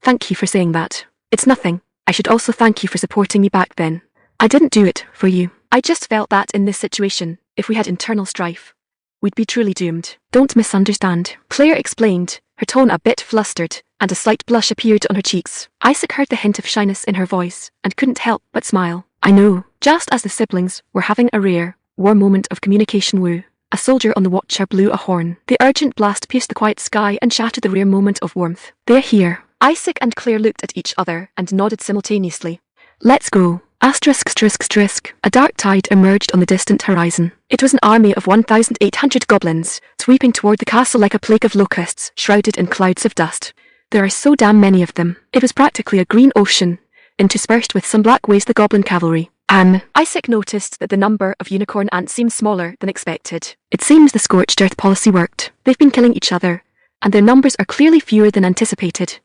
Thank you for saying that. It's nothing. I should also thank you for supporting me back then. I didn't do it for you. I just felt that in this situation, if we had internal strife, we'd be truly doomed. Don't misunderstand, Claire explained, her tone a bit flustered, and a slight blush appeared on her cheeks. Isaac heard the hint of shyness in her voice, and couldn't help but smile. I know. Just as the siblings were having a rare, warm moment of communication woo, a soldier on the watcher blew a horn. The urgent blast pierced the quiet sky and shattered the rare moment of warmth. They're here. Isaac and Claire looked at each other and nodded simultaneously. Let's go. ****. A dark tide emerged on the distant horizon. It was an army of 1,800 goblins, sweeping toward the castle like a plague of locusts, shrouded in clouds of dust. There are so damn many of them. It was practically a green ocean, interspersed with some black waves the goblin cavalry. Isaac noticed that the number of unicorn ants seemed smaller than expected. It seems the scorched earth policy worked. They've been killing each other, and their numbers are clearly fewer than anticipated.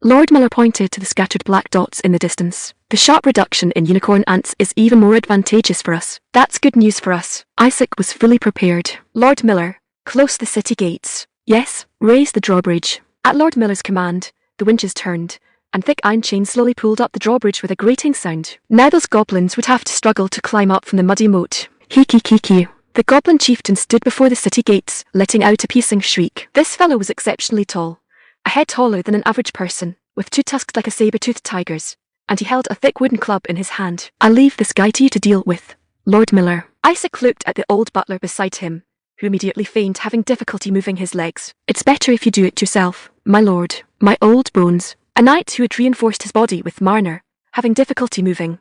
Lord Miller pointed to the scattered black dots in the distance. The sharp reduction in unicorn ants is even more advantageous for us. That's good news for us. Isaac was fully prepared. Lord Miller, close the city gates. Yes, raise the drawbridge. At Lord Miller's command, the winches turned, and thick iron chains slowly pulled up the drawbridge with a grating sound. Now those goblins would have to struggle to climb up from the muddy moat. Hee. The goblin chieftain stood before the city gates, letting out a piercing shriek. This fellow was exceptionally tall, a head taller than an average person, with two tusks like a saber-toothed tiger's, and he held a thick wooden club in his hand. I'll leave this guy to you to deal with, Lord Miller. Isaac looked at the old butler beside him, who immediately feigned having difficulty moving his legs. It's better if you do it yourself, my lord. My old bones. A knight who had reinforced his body with Marner, having difficulty moving.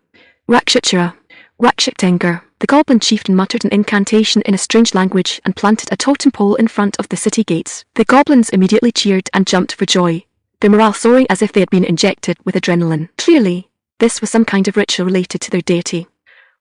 Rakshachara. Rakshaktenger. The goblin chieftain muttered an incantation in a strange language and planted a totem pole in front of the city gates. The goblins immediately cheered and jumped for joy, their morale soaring as if they had been injected with adrenaline. Clearly, this was some kind of ritual related to their deity.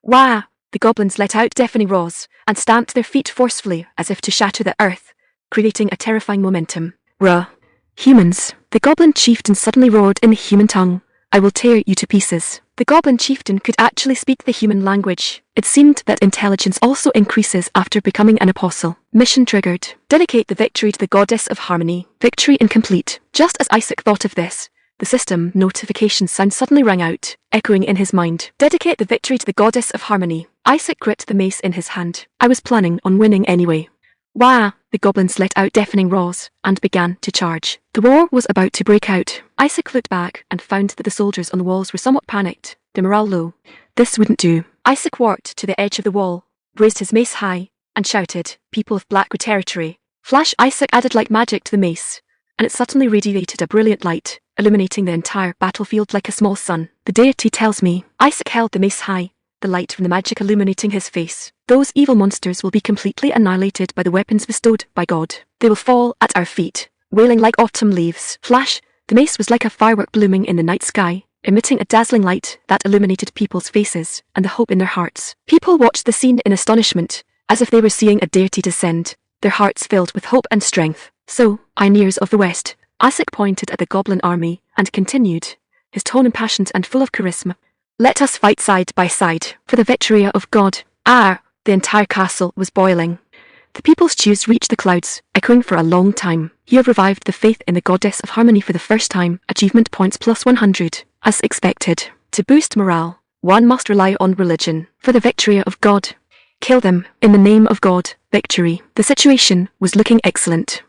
Wah! The goblins let out deafening roars and stamped their feet forcefully as if to shatter the earth, creating a terrifying momentum. Ruh! Humans! The goblin chieftain suddenly roared in the human tongue. I will tear you to pieces. The goblin chieftain could actually speak the human language. It seemed that intelligence also increases after becoming an apostle. Mission triggered. Dedicate the victory to the goddess of harmony. Victory incomplete. Just as Isaac thought of this, the system notification sound suddenly rang out, echoing in his mind. Dedicate the victory to the goddess of harmony. Isaac gripped the mace in his hand. I was planning on winning anyway. Wah! The goblins let out deafening roars and began to charge. The war was about to break out. Isaac looked back and found that the soldiers on the walls were somewhat panicked, their morale low. This wouldn't do. Isaac walked to the edge of the wall, raised his mace high, and shouted, People of Blackwood territory. Flash! Isaac added like magic to the mace, and it suddenly radiated a brilliant light, illuminating the entire battlefield like a small sun. The deity tells me. Isaac held the mace high, the light from the magic illuminating his face. Those evil monsters will be completely annihilated by the weapons bestowed by God. They will fall at our feet, wailing like autumn leaves. Flash! The mace was like a firework blooming in the night sky, emitting a dazzling light that illuminated people's faces and the hope in their hearts. People watched the scene in astonishment, as if they were seeing a deity descend, their hearts filled with hope and strength. So, Pioneers of the West, Isaac pointed at the goblin army and continued, his tone impassioned and full of charisma. Let us fight side by side for the victory of God. The entire castle was boiling. The people's cheers reached the clouds, echoing for a long time. You have revived the faith in the goddess of harmony for the first time. Achievement points plus 100. As expected. To boost morale, one must rely on religion. For the victory of God. Kill them, in the name of God. Victory. The situation was looking excellent.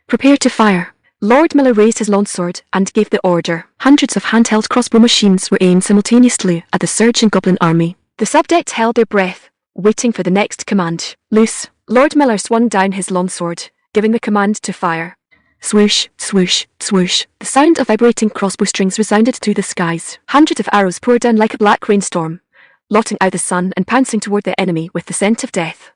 Prepare to fire. Lord Miller raised his longsword and gave the order. Hundreds of handheld crossbow machines were aimed simultaneously at the surging goblin army. The subjects held their breath, waiting for the next command. Loose. Lord Miller swung down his longsword, giving the command to fire. Swoosh, swoosh, swoosh. The sound of vibrating crossbow strings resounded through the skies. Hundreds of arrows poured down like a black rainstorm, blotting out the sun and pouncing toward the enemy with the scent of death.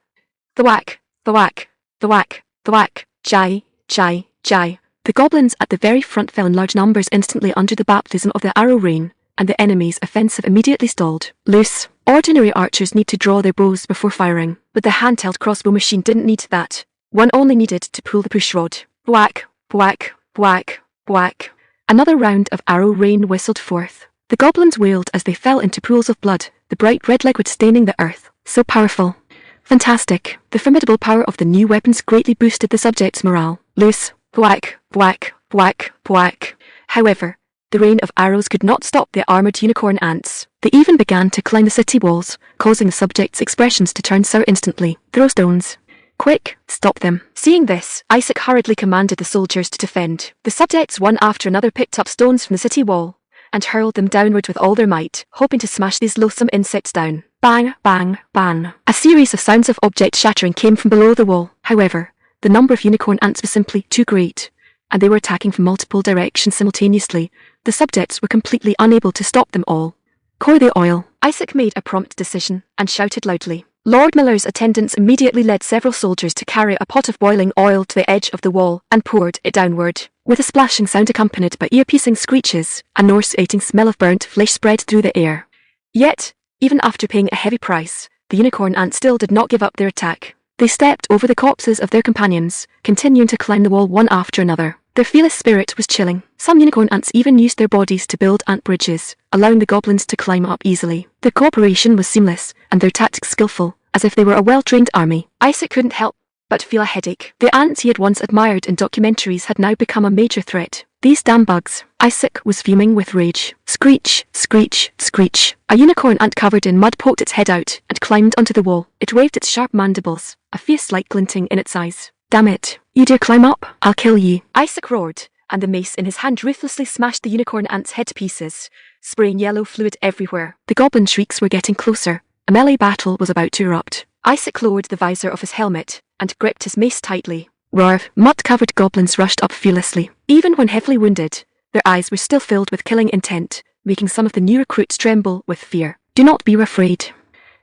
The whack, the whack, the whack, the whack. Jai, jai, jai. The goblins at the very front fell in large numbers instantly under the baptism of the arrow rain, and the enemy's offensive immediately stalled. Loose. Ordinary archers need to draw their bows before firing, but the handheld crossbow machine didn't need that. One only needed to pull the push rod. Whack, whack, whack, whack. Another round of arrow rain whistled forth. The goblins wailed as they fell into pools of blood, the bright red liquid staining the earth. So powerful. Fantastic. The formidable power of the new weapons greatly boosted the subjects' morale. Loose. Whack, whack, whack, whack. However, The rain of arrows could not stop the armored unicorn ants. They even began to climb the city walls, causing the subjects' expressions to turn sour instantly. Throw stones. Quick, stop them. Seeing this, Isaac hurriedly commanded the soldiers to defend. The subjects one after another picked up stones from the city wall and hurled them downward with all their might, hoping to smash these loathsome insects down. Bang, bang, bang. A series of sounds of object shattering came from below the wall. However, the number of unicorn ants was simply too great, and they were attacking from multiple directions simultaneously. The subjects were completely unable to stop them all. Pour the oil. Isaac made a prompt decision and shouted loudly. Lord Miller's attendants immediately led several soldiers to carry a pot of boiling oil to the edge of the wall and poured it downward. With a splashing sound accompanied by ear-piercing screeches, a nauseating smell of burnt flesh spread through the air. Yet, even after paying a heavy price, the unicorn ants still did not give up their attack. They stepped over the corpses of their companions, continuing to climb the wall one after another. Their fearless spirit was chilling. Some unicorn ants even used their bodies to build ant bridges, allowing the goblins to climb up easily. Their cooperation was seamless, and their tactics skillful, as if they were a well-trained army. Isaac couldn't help but feel a headache. The ants he had once admired in documentaries had now become a major threat. These damn bugs. Isaac was fuming with rage. Screech, screech, screech. A unicorn ant covered in mud poked its head out and climbed onto the wall. It waved its sharp mandibles, a fierce light glinting in its eyes. Damn it. You dare climb up? I'll kill you. Isaac roared, and the mace in his hand ruthlessly smashed the unicorn ant's head to pieces, spraying yellow fluid everywhere. The goblin shrieks were getting closer. A melee battle was about to erupt. Isaac lowered the visor of his helmet and gripped his mace tightly. Roar! Mud-covered goblins rushed up fearlessly. Even when heavily wounded, their eyes were still filled with killing intent, making some of the new recruits tremble with fear. Do not be afraid.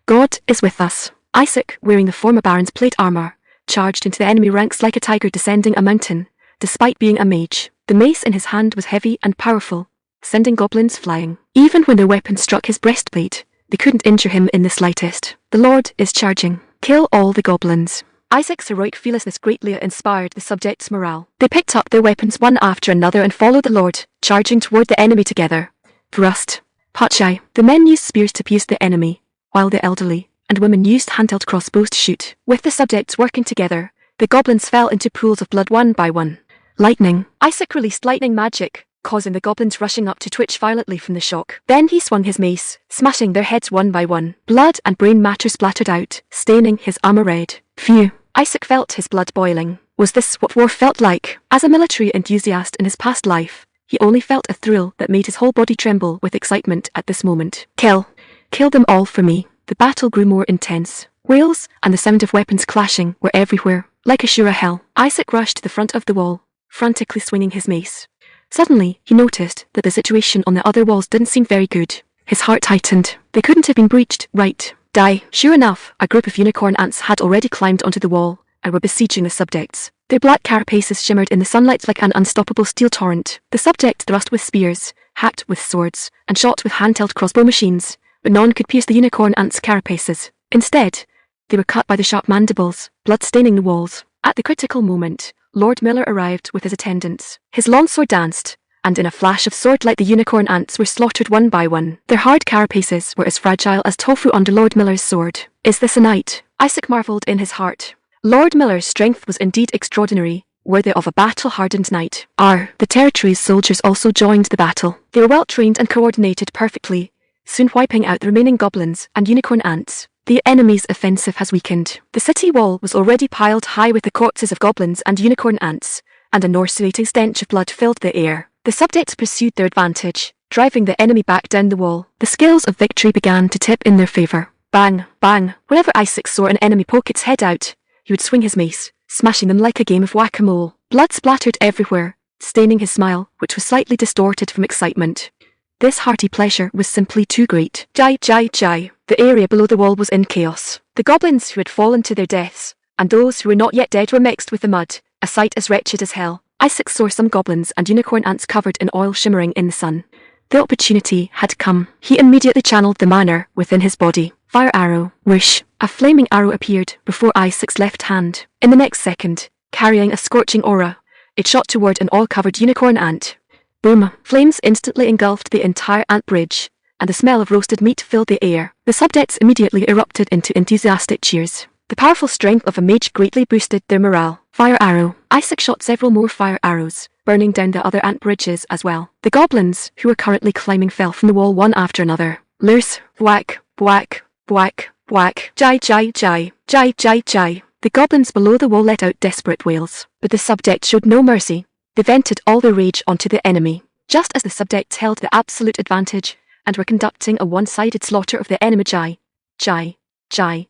God is with us. Isaac, wearing the former baron's plate armor, charged into the enemy ranks like a tiger descending a mountain. Despite being a mage, the mace in his hand was heavy and powerful, sending goblins flying. Even when their weapon struck his breastplate, they couldn't injure him in the slightest. The Lord is charging. Kill all the goblins. Isaac's heroic fearlessness greatly inspired the subjects' morale. They picked up their weapons one after another and followed the Lord, charging toward the enemy together. Thrust. Pachai. The men used spears to pierce the enemy, while the elderly and women used handheld crossbows to shoot. With the subjects working together, the goblins fell into pools of blood one by one. Lightning. Isaac released lightning magic, causing the goblins rushing up to twitch violently from the shock. Then he swung his mace, smashing their heads one by one. Blood and brain matter splattered out, staining his armor red. Phew. Isaac felt his blood boiling. Was this what war felt like? As a military enthusiast in his past life, he only felt a thrill that made his whole body tremble with excitement at this moment. Kill. Kill them all for me. The battle grew more intense. Wails and the sound of weapons clashing were everywhere, like a sure hell. Isaac rushed to the front of the wall, frantically swinging his mace. Suddenly, he noticed that the situation on the other walls didn't seem very good. His heart tightened. They couldn't have been breached, right? Die. Sure enough, a group of unicorn ants had already climbed onto the wall and were besieging the subjects. Their black carapaces shimmered in the sunlight like an unstoppable steel torrent. The subjects thrust with spears, hacked with swords, and shot with handheld crossbow machines, but none could pierce the unicorn ants' carapaces. Instead, they were cut by the sharp mandibles, blood staining the walls. At the critical moment, Lord Miller arrived with his attendants. His long sword danced, and in a flash of swordlight the unicorn ants were slaughtered one by one. Their hard carapaces were as fragile as tofu under Lord Miller's sword. Is this a knight? Isaac marveled in his heart. Lord Miller's strength was indeed extraordinary, worthy of a battle-hardened knight. The territory's soldiers also joined the battle. They were well-trained and coordinated perfectly, soon wiping out the remaining goblins and unicorn ants. The enemy's offensive has weakened. The city wall was already piled high with the corpses of goblins and unicorn ants, and a nauseating stench of blood filled the air. The subjects pursued their advantage, driving the enemy back down the wall. The scales of victory began to tip in their favor. Bang, bang. Whenever Isaac saw an enemy poke its head out, he would swing his mace, smashing them like a game of whack-a-mole. Blood splattered everywhere, staining his smile, which was slightly distorted from excitement. This hearty pleasure was simply too great. Jai, jai, jai. The area below the wall was in chaos. The goblins who had fallen to their deaths, and those who were not yet dead were mixed with the mud, a sight as wretched as hell. Isaac saw some goblins and unicorn ants covered in oil shimmering in the sun. The opportunity had come. He immediately channeled the mana within his body. Fire arrow. Whoosh. A flaming arrow appeared before Isaac's left hand. In the next second, carrying a scorching aura, it shot toward an oil-covered unicorn ant. Boom. Flames instantly engulfed the entire ant bridge, and the smell of roasted meat filled the air. The subjects immediately erupted into enthusiastic cheers. The powerful strength of a mage greatly boosted their morale. Fire arrow. Isaac shot several more fire arrows, burning down the other ant bridges as well. The goblins, who were currently climbing, fell from the wall one after another. Loose, whack, whack, whack, whack, jai jai jai, jai jai jai. The goblins below the wall let out desperate wails, but the subject showed no mercy. They vented all their rage onto the enemy. Just as the subjects held the absolute advantage and were conducting a one-sided slaughter of the enemy, jai, jai, jai,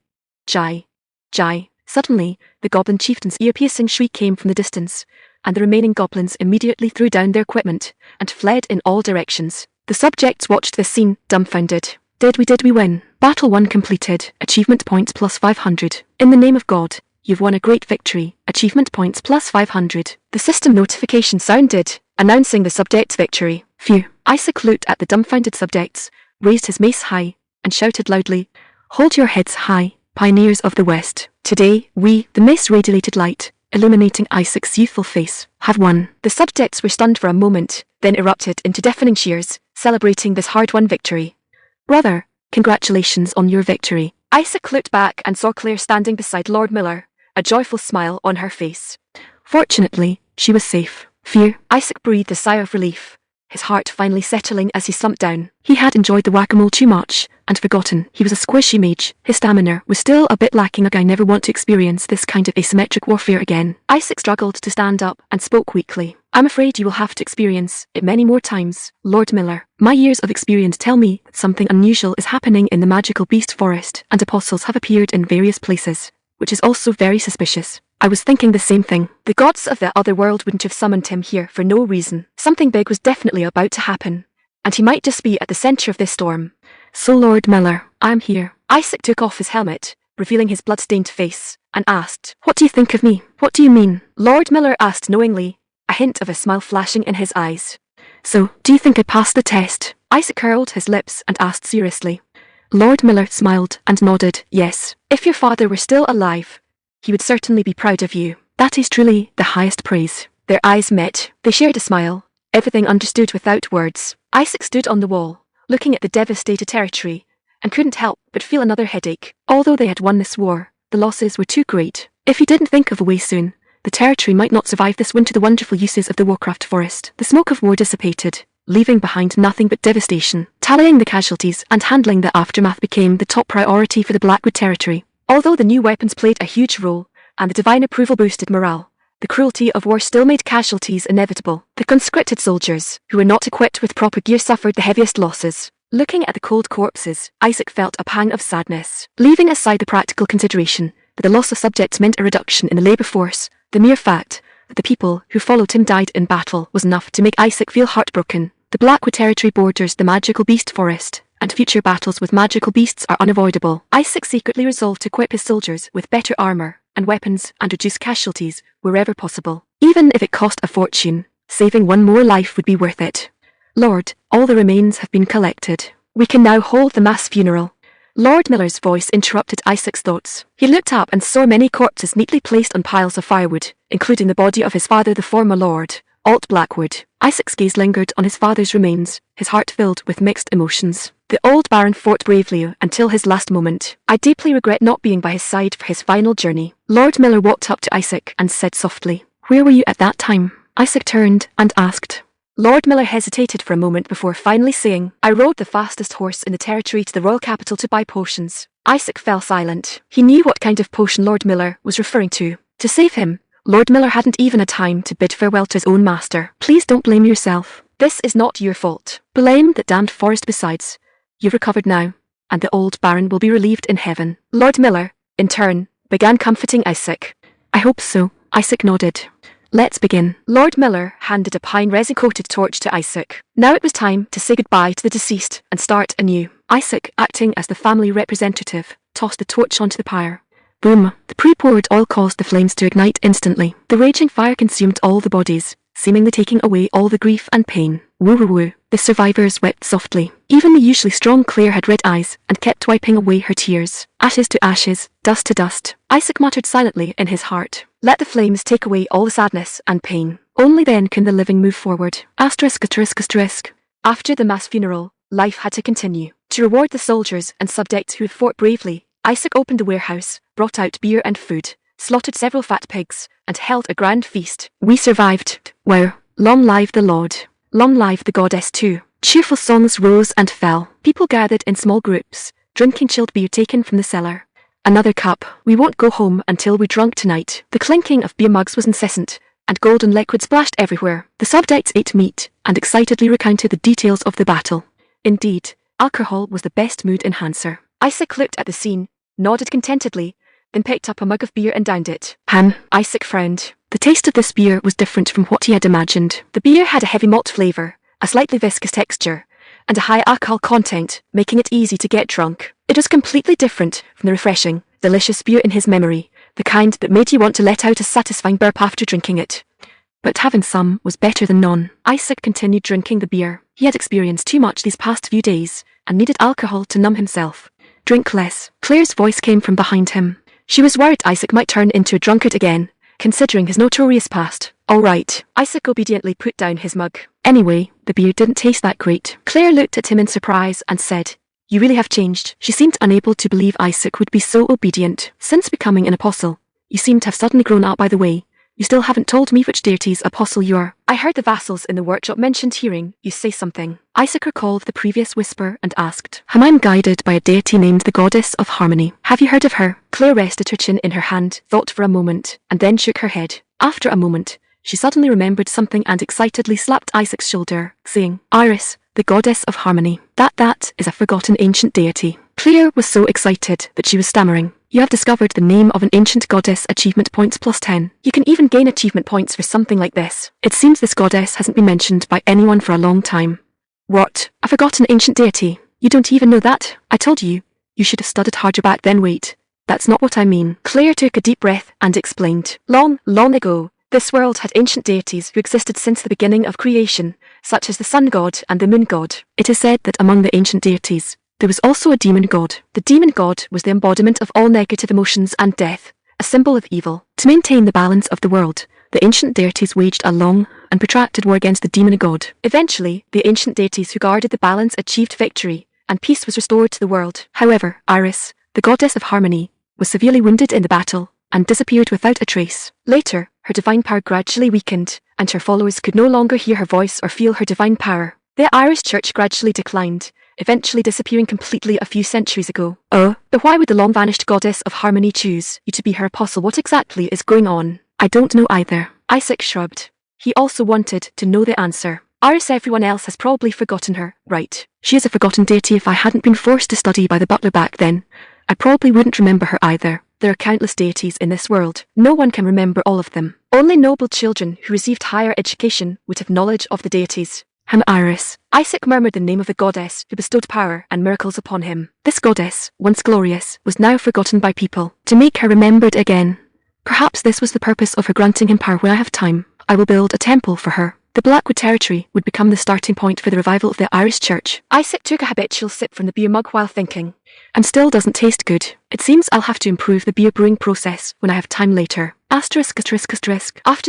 jai, jai. Suddenly, the goblin chieftain's ear-piercing shriek came from the distance, and the remaining goblins immediately threw down their equipment and fled in all directions. The subjects watched this scene, dumbfounded. Did we win? Battle 1 completed. Achievement points plus 500. In the name of God, you've won a great victory. Achievement points plus 500. The system notification sounded, announcing the subject's victory. Phew. Isaac looked at the dumbfounded subjects, raised his mace high, and shouted loudly, "Hold your heads high, pioneers of the West. Today, we," the mace radiated light, illuminating Isaac's youthful face, "have won." The subjects were stunned for a moment, then erupted into deafening cheers, celebrating this hard-won victory. "Brother, congratulations on your victory." Isaac looked back and saw Claire standing beside Lord Miller, a joyful smile on her face. Fortunately, she was safe. Phew. Isaac breathed a sigh of relief, his heart finally settling as he slumped down. He had enjoyed the whack-a-mole too much, and forgotten he was a squishy mage. His stamina was still a bit lacking. A guy never want to experience this kind of asymmetric warfare again. Isaac struggled to stand up and spoke weakly. "I'm afraid you will have to experience it many more times, Lord Miller. My years of experience tell me that something unusual is happening in the magical beast forest, and apostles have appeared in various places, which is also very suspicious." I was thinking the same thing. The gods of the other world wouldn't have summoned him here for no reason. Something big was definitely about to happen, and he might just be at the center of this storm. "So Lord Miller, I'm here." Isaac took off his helmet, revealing his blood-stained face, and asked, "What do you think of me?" "What do you mean?" Lord Miller asked knowingly, a hint of a smile flashing in his eyes. "So, do you think I passed the test?" Isaac curled his lips and asked seriously. Lord Miller smiled and nodded, "Yes. If your father were still alive, he would certainly be proud of you. That is truly the highest praise." Their eyes met. They shared a smile, everything understood without words. Isaac stood on the wall, looking at the devastated territory, and couldn't help but feel another headache. Although they had won this war, the losses were too great. If he didn't think of a way soon, the territory might not survive this winter. The wonderful uses of the Warcraft forest. The smoke of war dissipated, leaving behind nothing but devastation. Tallying the casualties and handling the aftermath became the top priority for the Blackwood territory. Although the new weapons played a huge role, and the divine approval boosted morale, the cruelty of war still made casualties inevitable. The conscripted soldiers, who were not equipped with proper gear, suffered the heaviest losses. Looking at the cold corpses, Isaac felt a pang of sadness. Leaving aside the practical consideration that the loss of subjects meant a reduction in the labour force, the mere fact that the people who followed him died in battle was enough to make Isaac feel heartbroken. The Blackwood territory borders the magical beast forest, and future battles with magical beasts are unavoidable. Isaac secretly resolved to equip his soldiers with better armour and weapons and reduce casualties wherever possible. Even if it cost a fortune, saving one more life would be worth it. "Lord, all the remains have been collected. We can now hold the mass funeral." Lord Miller's voice interrupted Isaac's thoughts. He looked up and saw many corpses neatly placed on piles of firewood, including the body of his father, the former Lord Alt Blackwood. Isaac's gaze lingered on his father's remains, his heart filled with mixed emotions. The old Baron fought bravely until his last moment. "I deeply regret not being by his side for his final journey." Lord Miller walked up to Isaac and said softly, "Where were you at that time?" Isaac turned and asked. Lord Miller hesitated for a moment before finally saying, "I rode the fastest horse in the territory to the royal capital to buy potions." Isaac fell silent. He knew what kind of potion Lord Miller was referring to. To save him, Lord Miller hadn't even a time to bid farewell to his own master. "Please don't blame yourself. This is not your fault. Blame that damned forest. Besides, you've recovered now, and the old Baron will be relieved in heaven." Lord Miller, in turn, began comforting Isaac. "I hope so." Isaac nodded. "Let's begin." Lord Miller handed a pine resin-coated torch to Isaac. Now it was time to say goodbye to the deceased and start anew. Isaac, acting as the family representative, tossed the torch onto the pyre. Boom! The pre-poured oil caused the flames to ignite instantly. The raging fire consumed all the bodies, seemingly taking away all the grief and pain. Woo woo woo. The survivors wept softly. Even the usually strong Claire had red eyes and kept wiping away her tears. Ashes to ashes, dust to dust. Isaac muttered silently in his heart. Let the flames take away all the sadness and pain. Only then can the living move forward. Asterisk asterisk asterisk. After the mass funeral, life had to continue. To reward the soldiers and subjects who had fought bravely, Isaac opened the warehouse, brought out beer and food, slaughtered several fat pigs, and held a grand feast. We survived. Wow. Long live the Lord. Long live the goddess too. Cheerful songs rose and fell. People gathered in small groups, drinking chilled beer taken from the cellar. Another cup. We won't go home until we drunk tonight. The clinking of beer mugs was incessant, and golden liquid splashed everywhere. The subjects ate meat, and excitedly recounted the details of the battle. Indeed, alcohol was the best mood enhancer. Isaac looked at the scene, nodded contentedly, then picked up a mug of beer and downed it. Isaac frowned. The taste of this beer was different from what he had imagined. The beer had a heavy malt flavour, a slightly viscous texture, and a high alcohol content, making it easy to get drunk. It was completely different from the refreshing, delicious beer in his memory, the kind that made you want to let out a satisfying burp after drinking it. But having some was better than none. Isaac continued drinking the beer. He had experienced too much these past few days, and needed alcohol to numb himself. Drink less. Claire's voice came from behind him. She was worried Isaac might turn into a drunkard again, considering his notorious past. All right. Isaac obediently put down his mug. Anyway, the beer didn't taste that great. Claire looked at him in surprise and said, "You really have changed." She seemed unable to believe Isaac would be so obedient. Since becoming an apostle, you seem to have suddenly grown up. By the way, you still haven't told me which deity's apostle you are. I heard the vassals in the workshop mentioned hearing you say something. Isaac recalled the previous whisper and asked, I'm guided by a deity named the Goddess of Harmony. Have you heard of her? Claire rested her chin in her hand, thought for a moment, and then shook her head. After a moment, she suddenly remembered something and excitedly slapped Isaac's shoulder, saying, Iris, the Goddess of Harmony. That is a forgotten ancient deity. Claire was so excited that she was stammering. You have discovered the name of an ancient goddess. Achievement points plus 10. You can even gain achievement points for something like this. It seems this goddess hasn't been mentioned by anyone for a long time. What? A forgotten ancient deity? You don't even know that? I told you. You should have studied harder back then. Wait. That's not what I mean. Claire took a deep breath and explained. Long ago, this world had ancient deities who existed since the beginning of creation, such as the sun god and the moon god. It is said that among the ancient deities, there was also a demon god. The demon god was the embodiment of all negative emotions and death, a symbol of evil. To maintain the balance of the world, the ancient deities waged a long and protracted war against the demon god. Eventually, the ancient deities who guarded the balance achieved victory, and peace was restored to the world. However, Iris, the goddess of harmony, was severely wounded in the battle and disappeared without a trace. Later, her divine power gradually weakened, and her followers could no longer hear her voice or feel her divine power. The Irish church gradually declined, eventually disappearing completely a few centuries ago. Oh, but why would the long-vanished goddess of harmony choose you to be her apostle? What exactly is going on? I don't know either. Isaac shrugged. He also wanted to know the answer. Iris, everyone else has probably forgotten her, right? She is a forgotten deity. If I hadn't been forced to study by the butler back then, I probably wouldn't remember her either. There are countless deities in this world. No one can remember all of them. Only noble children who received higher education would have knowledge of the deities. Iris. Isaac murmured the name of the goddess who bestowed power and miracles upon him. This goddess, once glorious, was now forgotten by people. To make her remembered again. Perhaps this was the purpose of her granting him power. When I have time, I will build a temple for her. The Blackwood territory would become the starting point for the revival of the Irish church. Isaac took a habitual sip from the beer mug while thinking. And still doesn't taste good. It seems I'll have to improve the beer brewing process when I have time later. After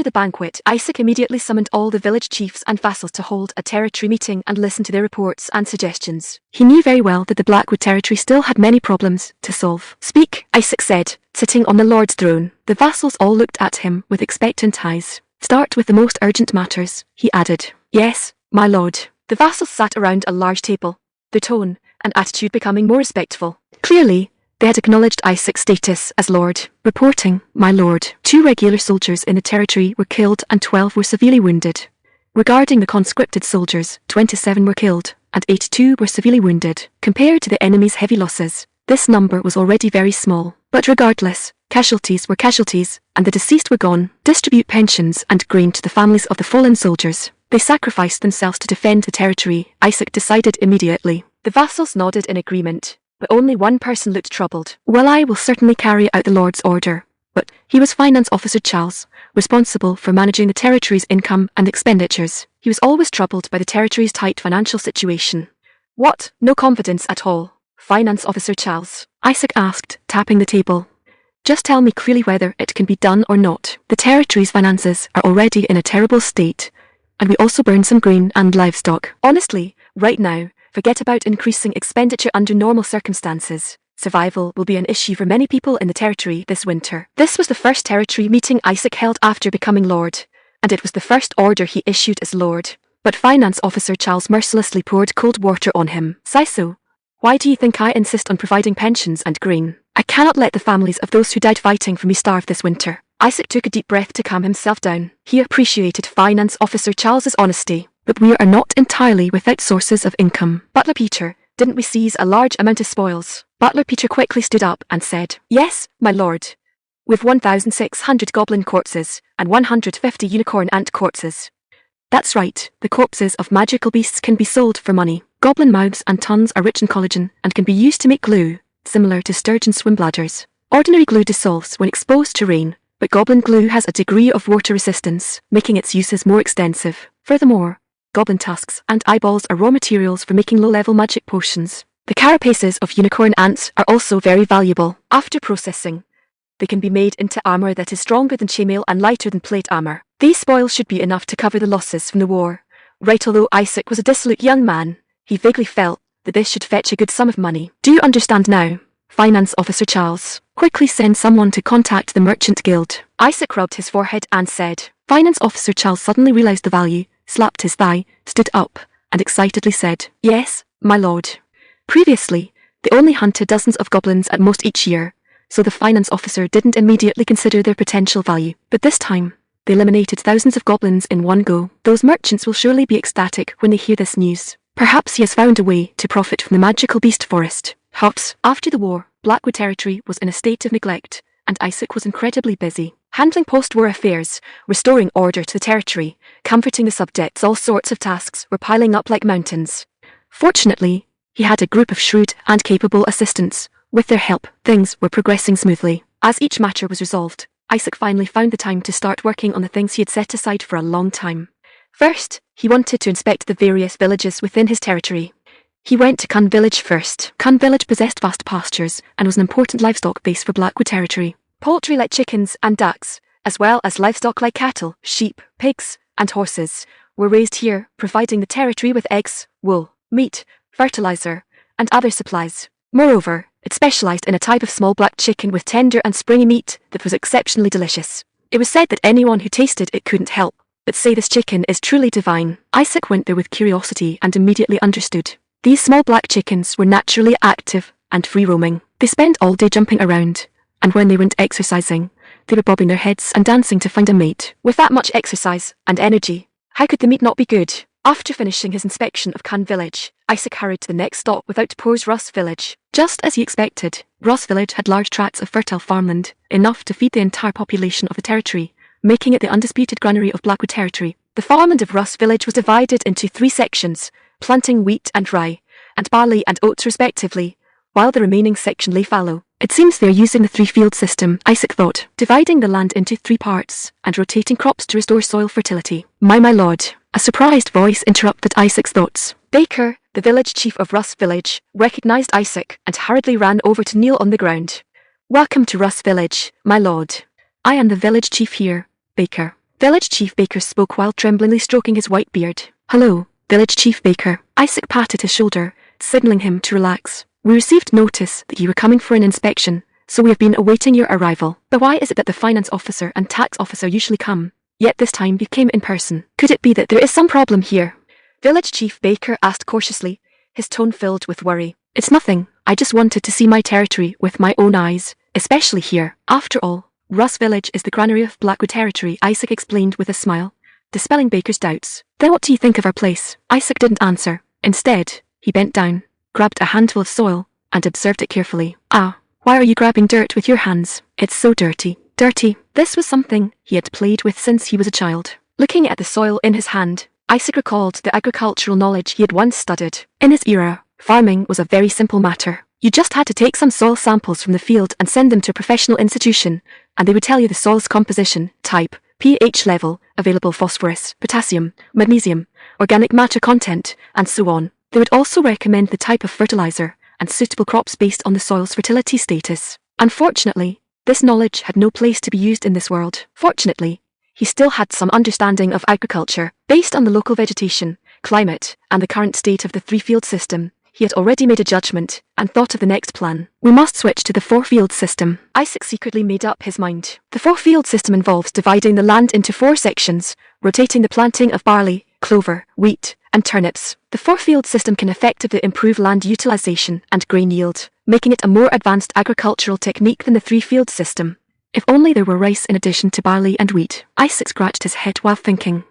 the banquet, Isaac immediately summoned all the village chiefs and vassals to hold a territory meeting and listen to their reports and suggestions. He knew very well that the Blackwood territory still had many problems to solve. Speak, Isaac said, sitting on the Lord's throne. The vassals all looked at him with expectant eyes. Start with the most urgent matters, he added. Yes, my lord. The vassals sat around a large table, their tone and attitude becoming more respectful. Clearly, they had acknowledged Isaac's status as lord. Reporting, my lord. 2 regular soldiers in the territory were killed and 12 were severely wounded. Regarding the conscripted soldiers, 27 were killed and 82 were severely wounded. Compared to the enemy's heavy losses, this number was already very small. But regardless, casualties were casualties, and the deceased were gone. Distribute pensions and grain to the families of the fallen soldiers. They sacrificed themselves to defend the territory, Isaac decided immediately. The vassals nodded in agreement, but only one person looked troubled. Well, I will certainly carry out the Lord's order. But he was Finance Officer Charles, responsible for managing the territory's income and expenditures. He was always troubled by the territory's tight financial situation. What? No confidence at all? Finance Officer Charles? Isaac asked, tapping the table. Just tell me clearly whether it can be done or not. The territory's finances are already in a terrible state, and we also burn some grain and livestock. Honestly, right now, forget about increasing expenditure under normal circumstances. Survival will be an issue for many people in the territory this winter. This was the first territory meeting Isaac held after becoming Lord, and it was the first order he issued as Lord. But Finance Officer Charles mercilessly poured cold water on him. "Siso, why do you think I insist on providing pensions and grain? I cannot let the families of those who died fighting for me starve this winter." Isaac took a deep breath to calm himself down. He appreciated Finance Officer Charles's honesty. "But we are not entirely without sources of income. Butler Peter, didn't we seize a large amount of spoils?" Butler Peter quickly stood up and said, "Yes, my lord. With 1,600 goblin corpses and 150 unicorn ant corpses." "That's right, the corpses of magical beasts can be sold for money. Goblin mouths and tongues are rich in collagen and can be used to make glue, similar to sturgeon swim bladders. Ordinary glue dissolves when exposed to rain, but goblin glue has a degree of water resistance, making its uses more extensive. Furthermore, goblin tusks and eyeballs are raw materials for making low-level magic potions. The carapaces of unicorn ants are also very valuable. After processing, they can be made into armor that is stronger than chainmail and lighter than plate armor. These spoils should be enough to cover the losses from the war." Right, although Isaac was a dissolute young man, he vaguely felt that this should fetch a good sum of money. "Do you understand now, Finance Officer Charles? Quickly send someone to contact the Merchant Guild." Isaac rubbed his forehead and said. Finance Officer Charles suddenly realized the value, slapped his thigh, stood up, and excitedly said, "Yes, my lord." Previously, they only hunted dozens of goblins at most each year, so the finance officer didn't immediately consider their potential value. But this time, they eliminated thousands of goblins in one go. Those merchants will surely be ecstatic when they hear this news. Perhaps he has found a way to profit from the magical beast forest. Hops. After the war, Blackwood Territory was in a state of neglect, and Isaac was incredibly busy, handling post-war affairs, restoring order to the territory, comforting the subjects. All sorts of tasks were piling up like mountains. Fortunately, he had a group of shrewd and capable assistants. With their help, things were progressing smoothly. As each matter was resolved, Isaac finally found the time to start working on the things he had set aside for a long time. First, he wanted to inspect the various villages within his territory. He went to Kun Village first. Kun Village possessed vast pastures and was an important livestock base for Blackwood Territory. Poultry like chickens and ducks, as well as livestock like cattle, sheep, pigs, and horses, were raised here, providing the territory with eggs, wool, meat, fertilizer, and other supplies. Moreover, it specialized in a type of small black chicken with tender and springy meat that was exceptionally delicious. It was said that anyone who tasted it couldn't help but say this chicken is truly divine. Isaac went there with curiosity and immediately understood. These small black chickens were naturally active and free-roaming. They spent all day jumping around, and when they weren't exercising, they were bobbing their heads and dancing to find a mate. With that much exercise and energy, how could the meat not be good? After finishing his inspection of Kun Village, Isaac hurried to the next stop without pause. Ross Village. Just as he expected, Ross Village had large tracts of fertile farmland, enough to feed the entire population of the territory, making it the undisputed granary of Blackwood Territory. The farmland of Ross Village was divided into 3 sections, planting wheat and rye, and barley and oats respectively, while the remaining section lay fallow. It seems they are using the 3-field system, Isaac thought, dividing the land into 3 parts and rotating crops to restore soil fertility. My lord. A surprised voice interrupted Isaac's thoughts. Baker, the village chief of Russ Village, recognized Isaac and hurriedly ran over to kneel on the ground. Welcome to Russ Village, my lord. I am the village chief here, Baker. Village Chief Baker spoke while tremblingly stroking his white beard. Hello, Village Chief Baker. Isaac patted his shoulder, signaling him to relax. We received notice that you were coming for an inspection, so we have been awaiting your arrival. But why is it that the finance officer and tax officer usually come, yet this time you came in person? Could it be that there is some problem here? Village Chief Baker asked cautiously, his tone filled with worry. It's nothing. I just wanted to see my territory with my own eyes, especially here. After all, Russ Village is the granary of Blackwood Territory, Isaac explained with a smile, dispelling Baker's doubts. Then what do you think of our place? Isaac didn't answer. Instead, he bent down, grabbed a handful of soil, and observed it carefully. Ah, why are you grabbing dirt with your hands? It's so dirty. Dirty. This was something he had played with since he was a child. Looking at the soil in his hand, Isaac recalled the agricultural knowledge he had once studied. In his era, farming was a very simple matter. You just had to take some soil samples from the field and send them to a professional institution, and they would tell you the soil's composition, type, pH level, available phosphorus, potassium, magnesium, organic matter content, and so on. They would also recommend the type of fertilizer and suitable crops based on the soil's fertility status. Unfortunately, this knowledge had no place to be used in this world. Fortunately, he still had some understanding of agriculture. Based on the local vegetation, climate, and the current state of the 3-field system, He had already made a judgment and thought of the next plan. We must switch to the four-field system. Isaac secretly made up his mind. The four-field system involves dividing the land into 4 sections, rotating the planting of barley, clover, wheat, and turnips. The four-field system can effectively improve land utilization and grain yield, making it a more advanced agricultural technique than the three-field system. If only there were rice in addition to barley and wheat. Isaac scratched his head while thinking.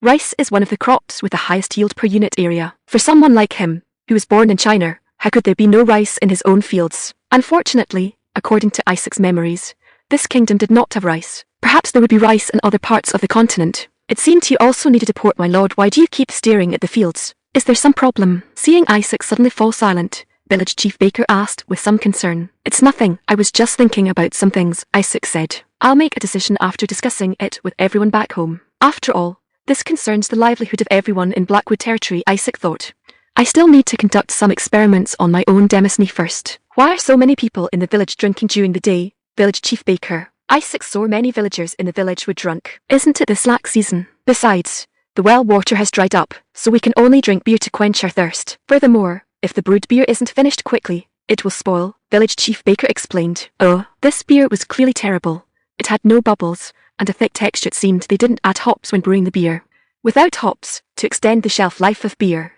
Rice is one of the crops with the highest yield per unit area. For someone like him, who was born in China, how could there be no rice in his own fields? Unfortunately, according to Isaac's memories, this kingdom did not have rice. Perhaps there would be rice in other parts of the continent. It seemed he also needed a port. My lord, why do you keep staring at the fields? Is there some problem? Seeing Isaac suddenly fall silent, village chief baker asked with some concern. It's nothing, I was just thinking about some things, Isaac said. I'll make a decision after discussing it with everyone back home. After all, this concerns the livelihood of everyone in Blackwood territory, Isaac thought. I still need to conduct some experiments on my own destiny first. Why are so many people in the village drinking during the day? Village chief baker. Isaac saw many villagers in the village were drunk. Isn't it the slack season? Besides, the well water has dried up, so we can only drink beer to quench our thirst. Furthermore, if the brewed beer isn't finished quickly, it will spoil, village chief baker explained. Oh, this beer was clearly terrible. It had no bubbles, and a thick texture. It seemed they didn't add hops when brewing the beer. Without hops, to extend the shelf life of beer,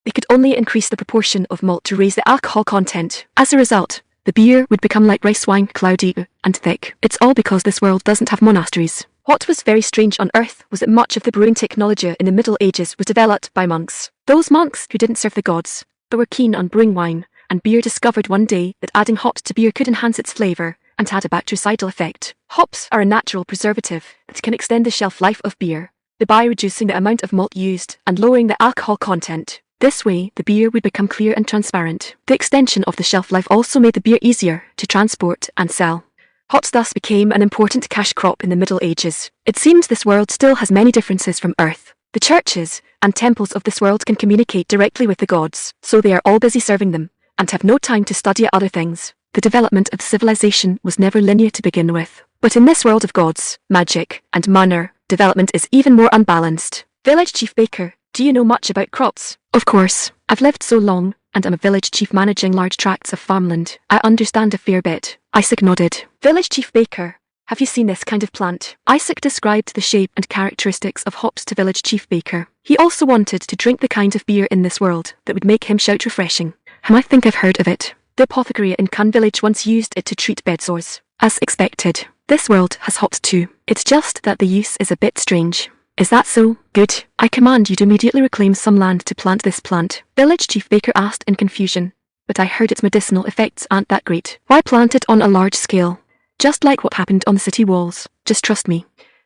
they could only increase the proportion of malt to raise the alcohol content. As a result, the beer would become like rice wine, cloudy and thick. It's all because this world doesn't have monasteries. What was very strange on earth was that much of the brewing technology in the Middle Ages was developed by monks. Those monks who didn't serve the gods, but were keen on brewing wine and beer, discovered one day that adding hops to beer could enhance its flavour and had a bactericidal effect. Hops are a natural preservative that can extend the shelf life of beer, thereby reducing the amount of malt used and lowering the alcohol content. This way, the beer would become clear and transparent. The extension of the shelf life also made the beer easier to transport and sell. Hops thus became an important cash crop in the Middle Ages. It seems this world still has many differences from Earth. The churches and temples of this world can communicate directly with the gods, so they are all busy serving them, and have no time to study other things. The development of civilization was never linear to begin with. But in this world of gods, magic, and manner, development is even more unbalanced. Village chief baker, do you know much about crops? Of course. I've lived so long, and I'm a village chief managing large tracts of farmland. I understand a fair bit. Isaac nodded. Village chief baker, have you seen this kind of plant? Isaac described the shape and characteristics of hops to village chief baker. He also wanted to drink the kind of beer in this world that would make him shout refreshing. I think I've heard of it. The apothecary in Kun village once used it to treat bed sores. As expected, this world has hops too. It's just that the use is a bit strange. Is that so? Good. I command you to immediately reclaim some land to plant this plant. Village chief baker asked in confusion. But I heard its medicinal effects aren't that great. Why plant it on a large scale? Just like what happened on the city walls. Just trust me.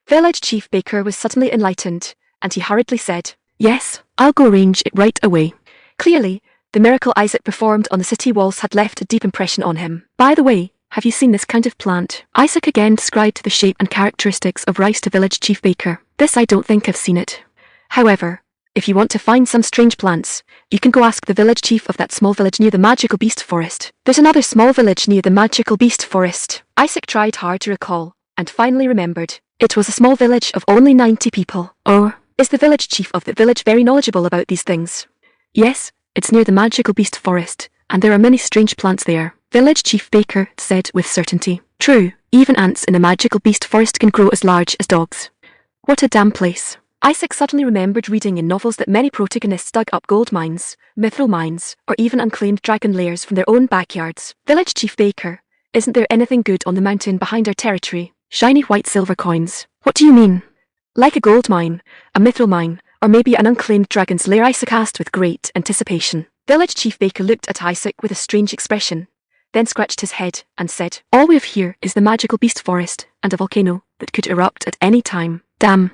Village chief baker was suddenly enlightened, and he hurriedly said, Yes, I'll go arrange it right away. Clearly, the miracle Isaac performed on the city walls had left a deep impression on him. By the way, have you seen this kind of plant? Isaac again described the shape and characteristics of rice to village chief baker. This I don't think I've seen it. However, if you want to find some strange plants, you can go ask the village chief of that small village near the magical beast forest. There's another small village near the magical beast forest. Isaac tried hard to recall, and finally remembered. It was a small village of only 90 people. Oh, is the village chief of that village very knowledgeable about these things? Yes, it's near the magical beast forest, and there are many strange plants there. Village chief baker said with certainty. True, even ants in the magical beast forest can grow as large as dogs. What a damn place. Isaac suddenly remembered reading in novels that many protagonists dug up gold mines, mithril mines, or even unclaimed dragon lairs from their own backyards. Village chief baker, isn't there anything good on the mountain behind our territory? Shiny white silver coins. What do you mean? Like a gold mine, a mithril mine, or maybe an unclaimed dragon's lair? Isaac asked with great anticipation. Village chief baker looked at Isaac with a strange expression, then scratched his head and said, All we have here is the magical beast forest and a volcano that could erupt at any time. Damn.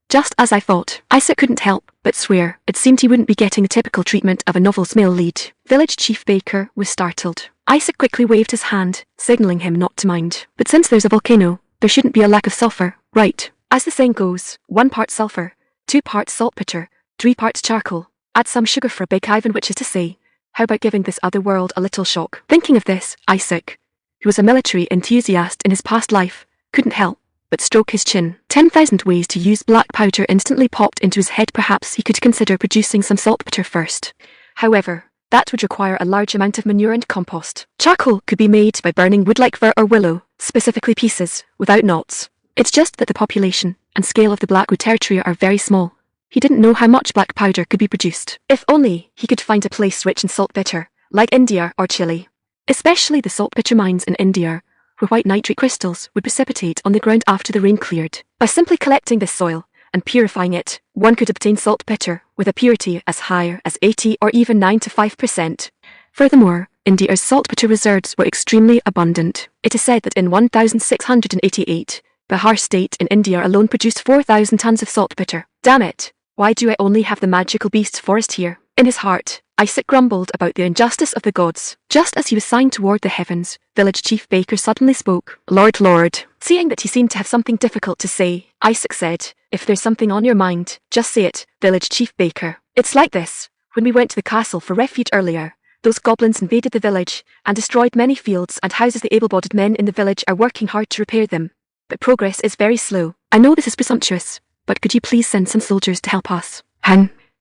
Just as I thought. Isaac couldn't help but swear. It seemed he wouldn't be getting the typical treatment of a novel's male lead. Village chief baker was startled. Isaac quickly waved his hand, signalling him not to mind. But since there's a volcano, there shouldn't be a lack of sulfur, right? As the saying goes, 1 part sulfur, 2 parts saltpeter, 3 parts charcoal. Add some sugar for a big Ivan, which is to say, how about giving this other world a little shock? Thinking of this, Isaac, who was a military enthusiast in his past life, couldn't help but stroke his chin. 10,000 ways to use black powder instantly popped into his head. Perhaps he could consider producing some saltpeter first. However, That would require a large amount of manure and compost. Charcoal could be made by burning wood like fir or willow, specifically pieces, without knots. It's just that the population and scale of the Blackwood territory are very small. He didn't know how much black powder could be produced. If only he could find a place rich in saltpeter, like India or Chile. Especially the saltpeter mines in India, where white nitrate crystals would precipitate on the ground after the rain cleared. By simply collecting this soil and purifying it, one could obtain saltpeter with a purity as high as 80 or even 95%. Furthermore, India's saltpeter reserves were extremely abundant. It is said that in 1688, Bihar state in India alone produced 4,000 tons of saltpeter. Damn it! Why do I only have the magical beast forest here? In his heart, Isaac grumbled about the injustice of the gods. Just as he was sighing toward the heavens, village chief baker suddenly spoke. Lord. Seeing that he seemed to have something difficult to say, Isaac said, "If there's something on your mind, just say it, village chief baker. It's like this. When we went to the castle for refuge earlier, those goblins invaded the village and destroyed many fields and houses. The able-bodied men in the village are working hard to repair them, but progress is very slow. I know this is presumptuous, but could you please send some soldiers to help us?"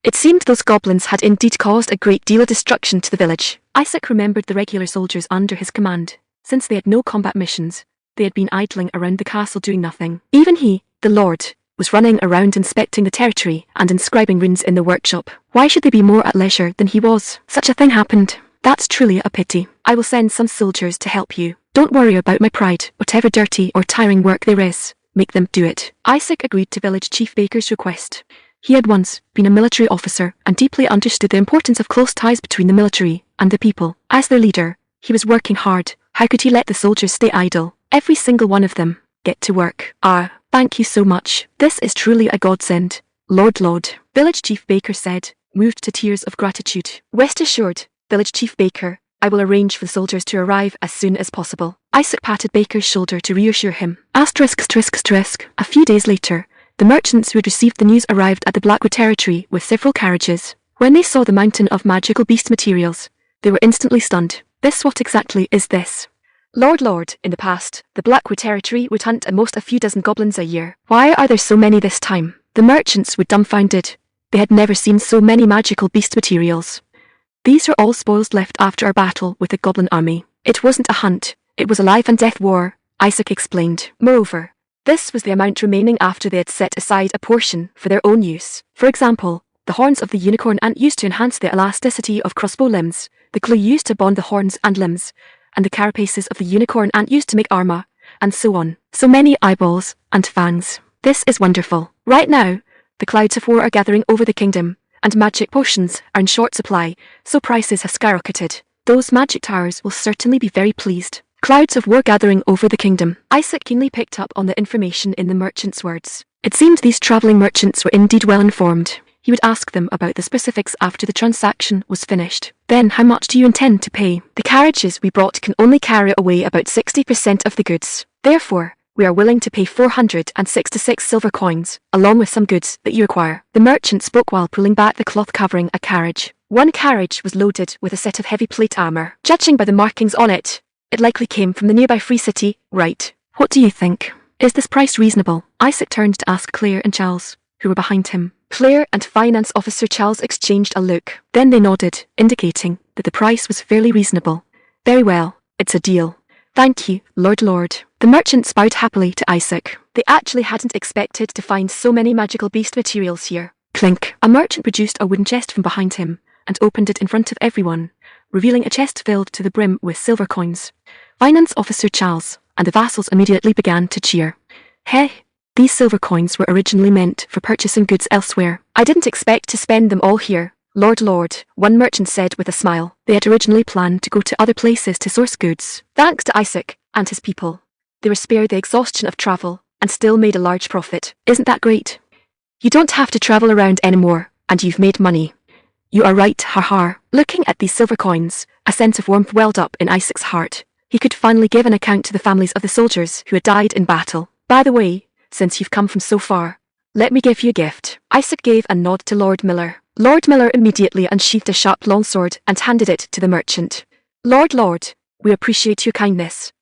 It seemed those goblins had indeed caused a great deal of destruction to the village. Isaac remembered the regular soldiers under his command. Since they had no combat missions, they had been idling around the castle doing nothing. Even he, the Lord, was running around inspecting the territory and inscribing runes in the workshop. Why should they be more at leisure than he was? Such a thing happened. That's truly a pity. I will send some soldiers to help you. Don't worry about my pride. Whatever dirty or tiring work there is, make them do it. Isaac agreed to village chief baker's request. He had once been a military officer and deeply understood the importance of close ties between the military and the people. As their leader, he was working hard. How could he let the soldiers stay idle? Every single one of them. Get to work. Thank you so much. This is truly a godsend. Lord, village chief baker said, moved to tears of gratitude. Rest assured, village chief baker, I will arrange for the soldiers to arrive as soon as possible. Isaac patted Baker's shoulder to reassure him. A few days later, the merchants who had received the news arrived at the Blackwood territory with several carriages. When they saw the mountain of magical beast materials, they were instantly stunned. What exactly is this? Lord, in the past, the Blackwood territory would hunt at most a few dozen goblins a year. Why are there so many this time? The merchants were dumbfounded. They had never seen so many magical beast materials. These are all spoils left after our battle with the goblin army. It wasn't a hunt, it was a life and death war, Isaac explained. Moreover, this was the amount remaining after they had set aside a portion for their own use. For example, the horns of the unicorn ant used to enhance the elasticity of crossbow limbs, the glue used to bond the horns and limbs, and the carapaces of the unicorn ant used to make armor, and so on. So many eyeballs and fangs. This is wonderful. Right now, the clouds of war are gathering over the kingdom, and magic potions are in short supply, so prices have skyrocketed. Those magic towers will certainly be very pleased. Clouds of war gathering over the kingdom. Isaac keenly picked up on the information in the merchants' words. It seemed these travelling merchants were indeed well informed. He would ask them about the specifics after the transaction was finished. Then, how much do you intend to pay? The carriages we brought can only carry away about 60% of the goods. Therefore, we are willing to pay 466 silver coins, along with some goods that you require. The merchant spoke while pulling back the cloth covering a carriage. One carriage was loaded with a set of heavy plate armor. Judging by the markings on it, it likely came from the nearby Free City, right? What do you think? Is this price reasonable? Isaac turned to ask Claire and Charles, who were behind him. Claire and Finance Officer Charles exchanged a look. Then they nodded, indicating that the price was fairly reasonable. Very well, it's a deal. Thank you, Lord. The merchants bowed happily to Isaac. They actually hadn't expected to find so many magical beast materials here. Clink. A merchant produced a wooden chest from behind him and opened it in front of everyone, revealing a chest filled to the brim with silver coins. Finance Officer Charles and the vassals immediately began to cheer. Hey, these silver coins were originally meant for purchasing goods elsewhere. I didn't expect to spend them all here, Lord, one merchant said with a smile. They had originally planned to go to other places to source goods. Thanks to Isaac and his people, they were spared the exhaustion of travel and still made a large profit. Isn't that great? You don't have to travel around anymore, and you've made money. You are right, ha. Looking at these silver coins, a sense of warmth welled up in Isaac's heart. He could finally give an account to the families of the soldiers who had died in battle. By the way, since you've come from so far, let me give you a gift. Isaac gave a nod to Lord Miller. Lord Miller immediately unsheathed a sharp longsword and handed it to the merchant. Lord, we appreciate your kindness,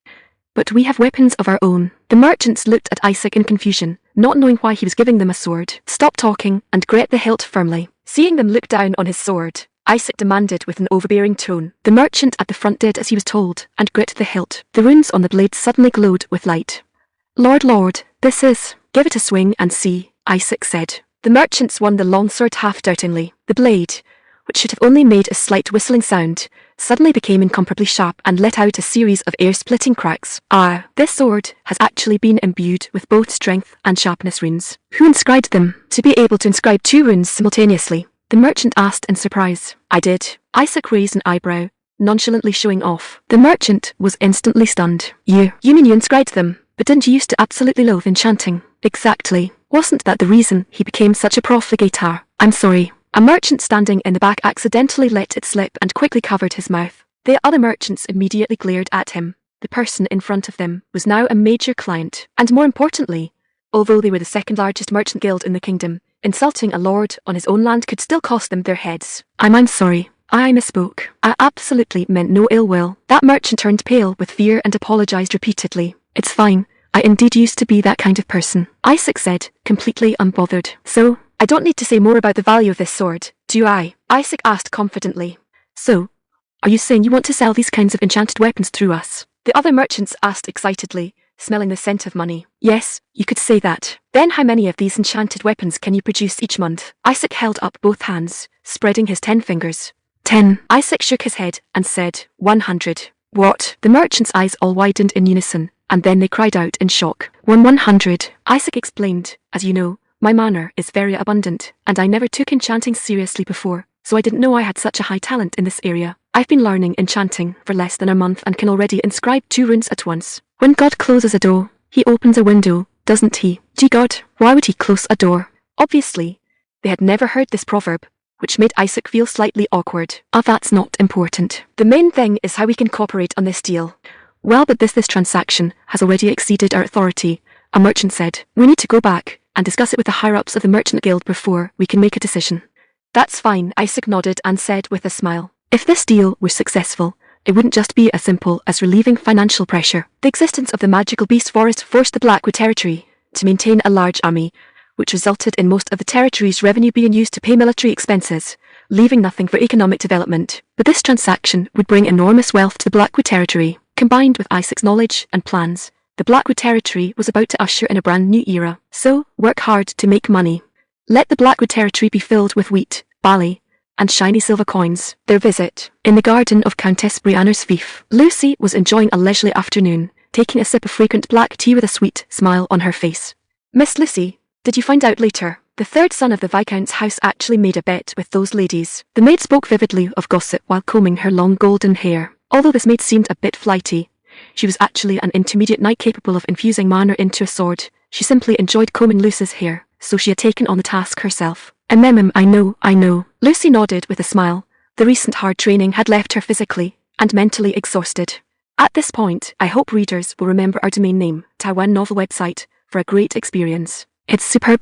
but we have weapons of our own. The merchants looked at Isaac in confusion, not knowing why he was giving them a sword. Stop talking and grip the hilt firmly. Seeing them look down on his sword, Isaac demanded with an overbearing tone. The merchant at the front did as he was told, and gripped the hilt. The runes on the blade suddenly glowed with light. Lord, this is... Give it a swing and see, Isaac said. The merchant swung the longsword half-doubtingly. The blade, which should have only made a slight whistling sound, suddenly became incomparably sharp and let out a series of ear-splitting cracks. Ah, this sword has actually been imbued with both strength and sharpness runes. Who inscribed them? To be able to inscribe 2 runes simultaneously, the merchant asked in surprise. I did. Isaac raised an eyebrow, nonchalantly showing off. The merchant was instantly stunned. You mean you inscribed them? But didn't you used to absolutely loathe enchanting? Exactly. Wasn't that the reason he became such a profligator? I'm sorry. A merchant standing in the back accidentally let it slip and quickly covered his mouth. The other merchants immediately glared at him. The person in front of them was now a major client, and more importantly, although they were the second largest merchant guild in the kingdom, insulting a lord on his own land could still cost them their heads. I'm sorry. I misspoke. I absolutely meant no ill will. That merchant turned pale with fear and apologized repeatedly. It's fine. I indeed used to be that kind of person, Isaac said, completely unbothered. So, I don't need to say more about the value of this sword, do I? Isaac asked confidently. So, are you saying you want to sell these kinds of enchanted weapons through us? The other merchants asked excitedly, smelling the scent of money. Yes, you could say that. Then how many of these enchanted weapons can you produce each month? Isaac held up both hands, spreading his 10 fingers. 10. Isaac shook his head and said, 100. What? The merchants' eyes all widened in unison, and then they cried out in shock. 100. Isaac explained, as you know, my manner is very abundant, and I never took enchanting seriously before, so I didn't know I had such a high talent in this area. I've been learning enchanting for less than a month and can already inscribe 2 runes at once. When God closes a door, he opens a window, doesn't he? Gee God, why would he close a door? Obviously, they had never heard this proverb, which made Isaac feel slightly awkward. That's not important. The main thing is how we can cooperate on this deal. Well, but this transaction has already exceeded our authority, a merchant said. We need to go back and discuss it with the higher-ups of the merchant guild before we can make a decision. That's fine, Isaac nodded and said with a smile. If this deal were successful, it wouldn't just be as simple as relieving financial pressure. The existence of the magical beast forest forced the Blackwood territory to maintain a large army, which resulted in most of the territory's revenue being used to pay military expenses, leaving nothing for economic development. But this transaction would bring enormous wealth to the Blackwood territory. Combined with Isaac's knowledge and plans, the Blackwood territory was about to usher in a brand new era. So, work hard to make money. Let the Blackwood territory be filled with wheat, barley, and shiny silver coins. Their visit. In the garden of Countess Brianna's fief, Lucy was enjoying a leisurely afternoon, taking a sip of fragrant black tea with a sweet smile on her face. Miss Lucy, did you find out later? The 3rd son of the Viscount's house actually made a bet with those ladies. The maid spoke vividly of gossip while combing her long golden hair. Although this maid seemed a bit flighty, she was actually an intermediate knight capable of infusing mana into a sword. She simply enjoyed combing Lucy's hair, so she had taken on the task herself. I know. Lucy nodded with a smile. The recent hard training had left her physically and mentally exhausted. At this point, I hope readers will remember our domain name, Taiwan Novel Website, for a great experience. It's superb.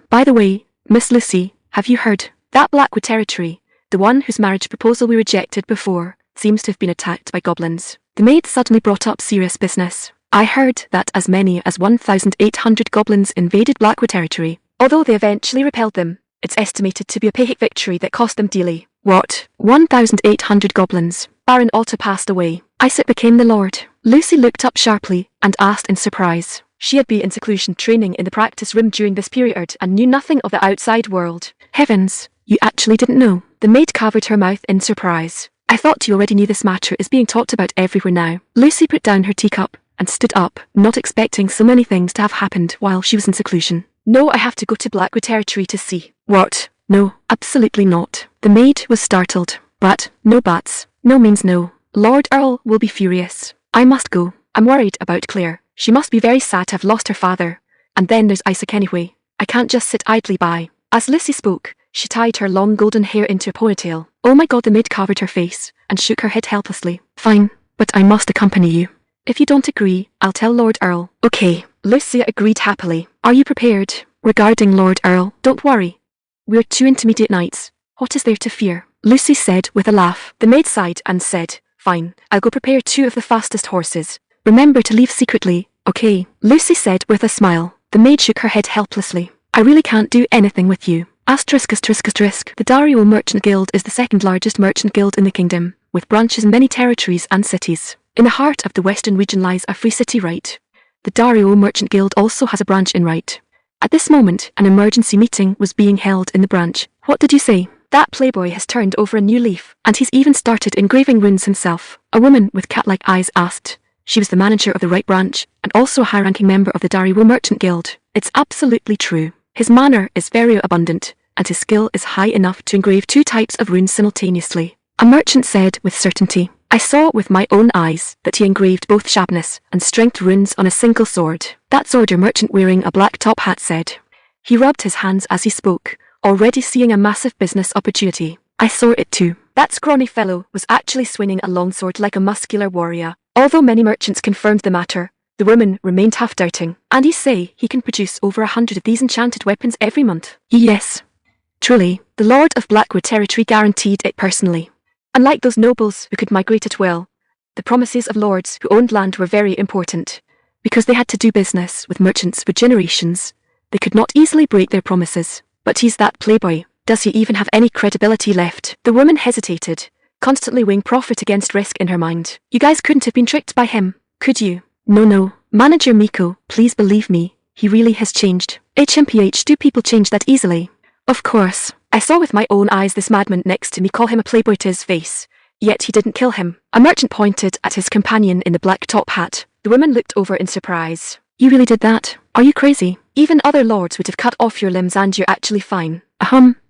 By the way, Miss Lucy, have you heard? That Blackwood territory, the one whose marriage proposal we rejected before, seems to have been attacked by goblins. The maid suddenly brought up serious business. I heard that as many as 1,800 goblins invaded Blackwood territory. Although they eventually repelled them, it's estimated to be a pyrrhic victory that cost them dearly. What? 1,800 goblins? Baron Alta passed away. Isaac became the lord. Lucy looked up sharply and asked in surprise. She had been in seclusion training in the practice room during this period and knew nothing of the outside world. Heavens, you actually didn't know? The maid covered her mouth in surprise. I thought you already knew this matter is being talked about everywhere now. Lucy put down her teacup and stood up, not expecting so many things to have happened while she was in seclusion. No, I have to go to Blackwood territory to see. What? No, absolutely not. The maid was startled. But, no buts. No means no. Lord Earl will be furious. I must go. I'm worried about Claire. She must be very sad to have lost her father. And then there's Isaac anyway. I can't just sit idly by. As Lucy spoke, she tied her long golden hair into a ponytail. Oh my God, the maid covered her face and shook her head helplessly. Fine, but I must accompany you. If you don't agree, I'll tell Lord Earl. Okay. Lucy agreed happily. Are you prepared? Regarding Lord Earl, don't worry. We're 2 intermediate knights. What is there to fear? Lucy said with a laugh. The maid sighed and said, Fine, I'll go prepare 2 of the fastest horses. Remember to leave secretly, okay? Lucy said with a smile. The maid shook her head helplessly. I really can't do anything with you. The Dario Merchant Guild is the second largest merchant guild in the kingdom, with branches in many territories and cities. In the heart of the western region lies a free city, Wright. The Dario Merchant Guild also has a branch in Wright. At this moment, an emergency meeting was being held in the branch. What did you say? That playboy has turned over a new leaf, and he's even started engraving runes himself, a woman with cat-like eyes asked. She was the manager of the Wright branch, and also a high-ranking member of the Dario Merchant Guild. It's absolutely true. His manner is very abundant, and his skill is high enough to engrave 2 types of runes simultaneously. A merchant said with certainty. I saw with my own eyes that he engraved both sharpness and strength runes on a single sword. That soldier merchant wearing a black top hat said. He rubbed his hands as he spoke, already seeing a massive business opportunity. I saw it too. That scrawny fellow was actually swinging a longsword like a muscular warrior. Although many merchants confirmed the matter, the woman remained half-doubting. And he say he can produce over 100 of these enchanted weapons every month. Yes. Truly, the Lord of Blackwood Territory guaranteed it personally. Unlike those nobles who could migrate at will, the promises of lords who owned land were very important. Because they had to do business with merchants for generations, they could not easily break their promises. But he's that playboy. Does he even have any credibility left? The woman hesitated, constantly weighing profit against risk in her mind. You guys couldn't have been tricked by him, could you? No. Manager Miko, please believe me, he really has changed. HMPH, do people change that easily? Of course. I saw with my own eyes this madman next to me call him a playboy to his face. Yet he didn't kill him. A merchant pointed at his companion in the black top hat. The woman looked over in surprise. You really did that? Are you crazy? Even other lords would have cut off your limbs and you're actually fine.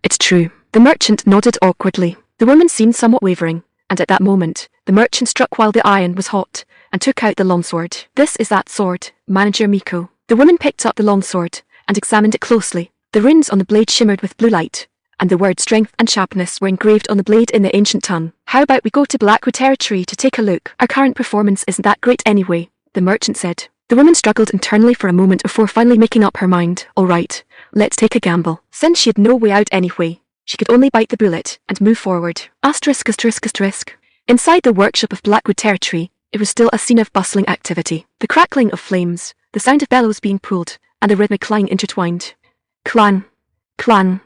It's true. The merchant nodded awkwardly. The woman seemed somewhat wavering, and at that moment, the merchant struck while the iron was hot, and took out the longsword. This is that sword, Manager Miko. The woman picked up the longsword, and examined it closely. The runes on the blade shimmered with blue light, and the words strength and sharpness were engraved on the blade in the ancient tongue. How about we go to Blackwood Territory to take a look? Our current performance isn't that great anyway, the merchant said. The woman struggled internally for a moment before finally making up her mind. All right, let's take a gamble. Since she had no way out anyway, she could only bite the bullet and move forward. Inside the workshop of Blackwood Territory, it was still a scene of bustling activity. The crackling of flames, the sound of bellows being pulled, and the rhythmic clang intertwined. Clang.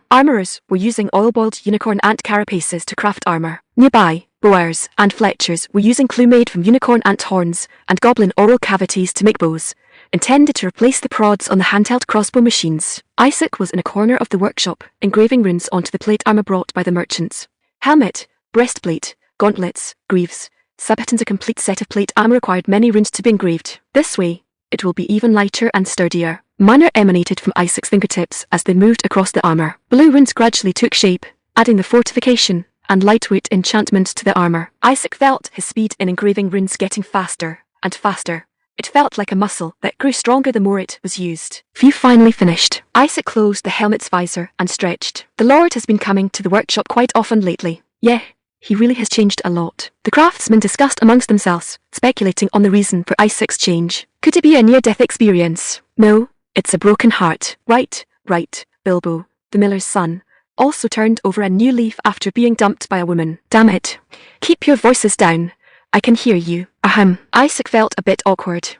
Armourers were using oil-boiled unicorn ant carapaces to craft armour. Nearby, bowers and fletchers were using clue made from unicorn ant horns and goblin oral cavities to make bows, intended to replace the prods on the handheld crossbow machines. Isaac was in a corner of the workshop, engraving runes onto the plate armour brought by the merchants. Helmet, breastplate, gauntlets, greaves, sabatons. A complete set of plate armour required many runes to be engraved. This way, it will be even lighter and sturdier. Manner emanated from Isaac's fingertips as they moved across the armour. Blue runes gradually took shape, adding the fortification and lightweight enchantment to the armour. Isaac felt his speed in engraving runes getting faster and faster. It felt like a muscle that grew stronger the more it was used. Few finally finished. Isaac closed the helmet's visor and stretched. The Lord has been coming to the workshop quite often lately. Yeah, he really has changed a lot. The craftsmen discussed amongst themselves, speculating on the reason for Isaac's change. Could it be a near-death experience? No, it's a broken heart. Right. Bilbo, the miller's son, also turned over a new leaf after being dumped by a woman. Damn it. Keep your voices down. I can hear you. Isaac felt a bit awkward.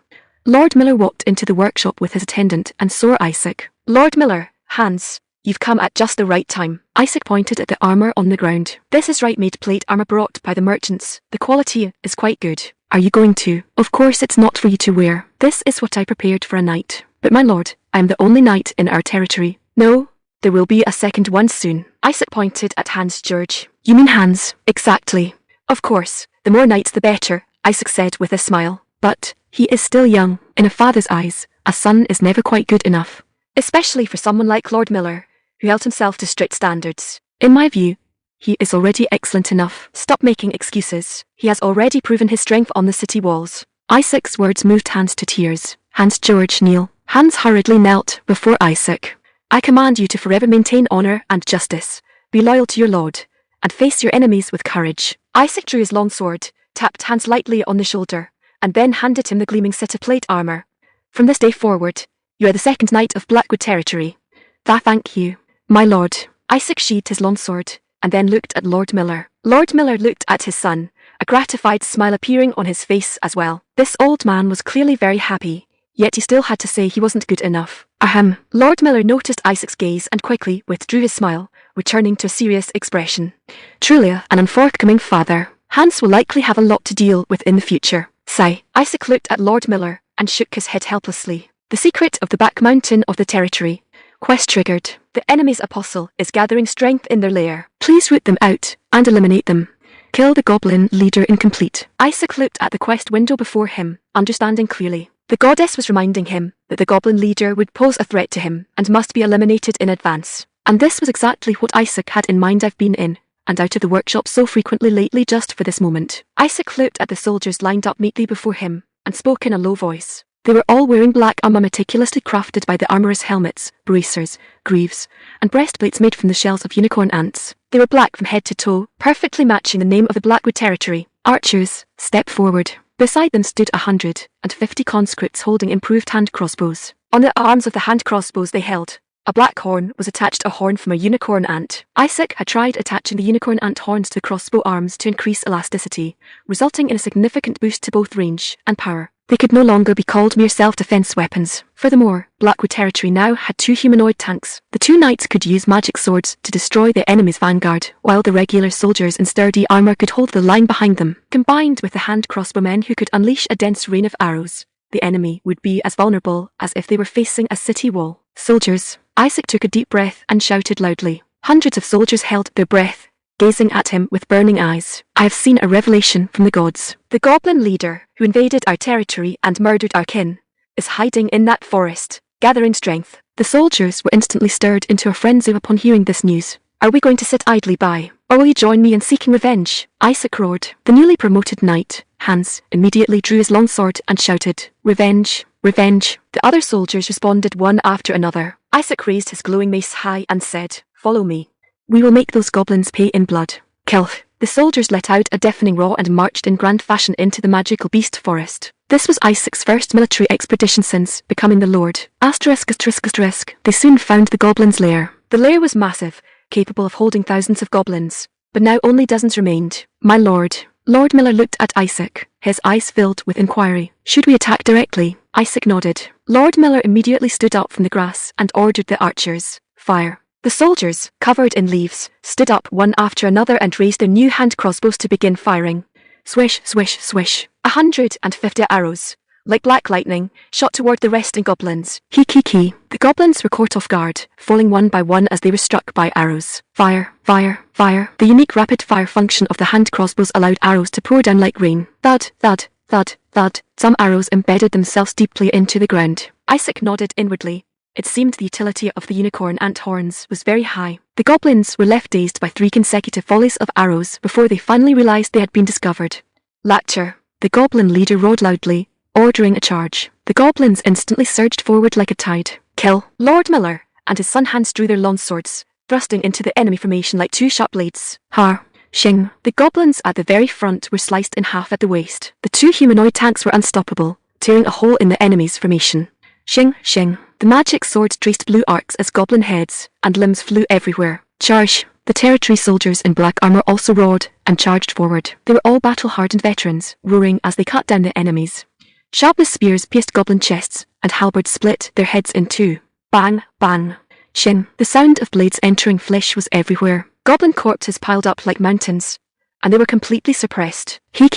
Lord Miller walked into the workshop with his attendant and saw Isaac. Lord Miller, Hans, you've come at just the right time. Isaac pointed at the armour on the ground. This is right-made plate armour brought by the merchants. The quality is quite good. Are you going to? Of course it's not for you to wear. This is what I prepared for a knight. But my lord, I am the only knight in our territory. No, there will be a second one soon. Isaac pointed at Hans George. You mean Hans? Exactly. Of course, the more knights the better, Isaac said with a smile. But he is still young. In a father's eyes, a son is never quite good enough. Especially for someone like Lord Miller, who held himself to strict standards. In my view, he is already excellent enough. Stop making excuses. He has already proven his strength on the city walls. Isaac's words moved Hans to tears. Hans George, kneel. Hans hurriedly knelt before Isaac. I command you to forever maintain honour and justice, be loyal to your lord, and face your enemies with courage. Isaac drew his long sword, tapped Hans lightly on the shoulder, and then handed him the gleaming set of plate armour. From this day forward, you are the second knight of Blackwood Territory. Thank you, my lord. Isaac sheathed his long sword, and then looked at Lord Miller. Lord Miller looked at his son, a gratified smile appearing on his face as well. This old man was clearly very happy. yet he still had to say he wasn't good enough. Ahem. Lord Miller noticed Isaac's gaze and quickly withdrew his smile, returning to a serious expression. Truly an unforthcoming father. Hans will likely have a lot to deal with in the future. Sigh. Isaac looked at Lord Miller and shook his head helplessly. The secret of the back mountain of the territory. Quest triggered. The enemy's apostle is gathering strength in their lair. Please root them out and eliminate them. Kill the goblin leader incomplete. Isaac looked at the quest window before him, understanding clearly. The goddess was reminding him that the goblin leader would pose a threat to him and must be eliminated in advance. And this was exactly what Isaac had in mind. I've been in and out of the workshop so frequently lately just for this moment. Isaac looked at the soldiers lined up neatly before him and spoke in a low voice. They were all wearing black armor meticulously crafted by the armorer's helmets, bracers, greaves, and breastplates made from the shells of unicorn ants. They were black from head to toe, perfectly matching the name of the Blackwood territory. Archers, step forward. Beside them stood 150 conscripts holding improved hand crossbows. On the arms of the hand crossbows they held a black horn was attached, a horn from a unicorn ant. Isaac had tried attaching the unicorn ant horns to the crossbow arms to increase elasticity, resulting in a significant boost to both range and power. They could no longer be called mere self-defense weapons. Furthermore, Blackwood territory now had 2 humanoid tanks. The 2 knights could use magic swords to destroy the enemy's vanguard, while the regular soldiers in sturdy armor could hold the line behind them. Combined with the hand crossbowmen who could unleash a dense rain of arrows, the enemy would be as vulnerable as if they were facing a city wall. Soldiers. Isaac took a deep breath and shouted loudly. Hundreds of soldiers held their breath, gazing at him with burning eyes. I have seen a revelation from the gods. The goblin leader, who invaded our territory and murdered our kin, is hiding in that forest, gathering strength. The soldiers were instantly stirred into a frenzy upon hearing this news. Are we going to sit idly by, or will you join me in seeking revenge? Isaac roared. The newly promoted knight, Hans, immediately drew his long sword and shouted, Revenge! Revenge! The other soldiers responded one after another. Isaac raised his glowing mace high and said, Follow me. We will make those goblins pay in blood. Kill. The soldiers let out a deafening roar and marched in grand fashion into the magical beast forest. This was Isaac's first military expedition since becoming the Lord. They soon found the goblins' lair. The lair was massive, capable of holding thousands of goblins. But now only dozens remained. My lord. Lord Miller looked at Isaac, his eyes filled with inquiry. Should we attack directly? Isaac nodded. Lord Miller immediately stood up from the grass and ordered the archers, fire. The soldiers, covered in leaves, stood up one after another and raised their new hand crossbows to begin firing. Swish, swish, swish. 150 arrows, like black lightning, shot toward the resting goblins. He. The goblins were caught off guard, falling one by one as they were struck by arrows. Fire, fire, fire. The unique rapid-fire function of the hand crossbows allowed arrows to pour down like rain. Thud, thud, thud, thud. Some arrows embedded themselves deeply into the ground. Isaac nodded inwardly. It seemed the utility of the unicorn ant horns was very high. The goblins were left dazed by 3 consecutive volleys of arrows before they finally realized they had been discovered. Lecture. The goblin leader roared loudly, ordering a charge. The goblins instantly surged forward like a tide. Kill. Lord Miller and his son Hans drew their long swords, thrusting into the enemy formation like 2 sharp blades. Har. Shing. The goblins at the very front were sliced in half at the waist. The 2 humanoid tanks were unstoppable, tearing a hole in the enemy's formation. Shing, shing. The magic swords traced blue arcs as goblin heads and limbs flew everywhere. Charge. The territory soldiers in black armor also roared and charged forward. They were all battle-hardened veterans, roaring as they cut down the enemies. Sharpless spears pierced goblin chests, and halberds split their heads in 2. Bang, bang. Shing. The sound of blades entering flesh was everywhere. Goblin corpses piled up like mountains, and they were completely suppressed. He.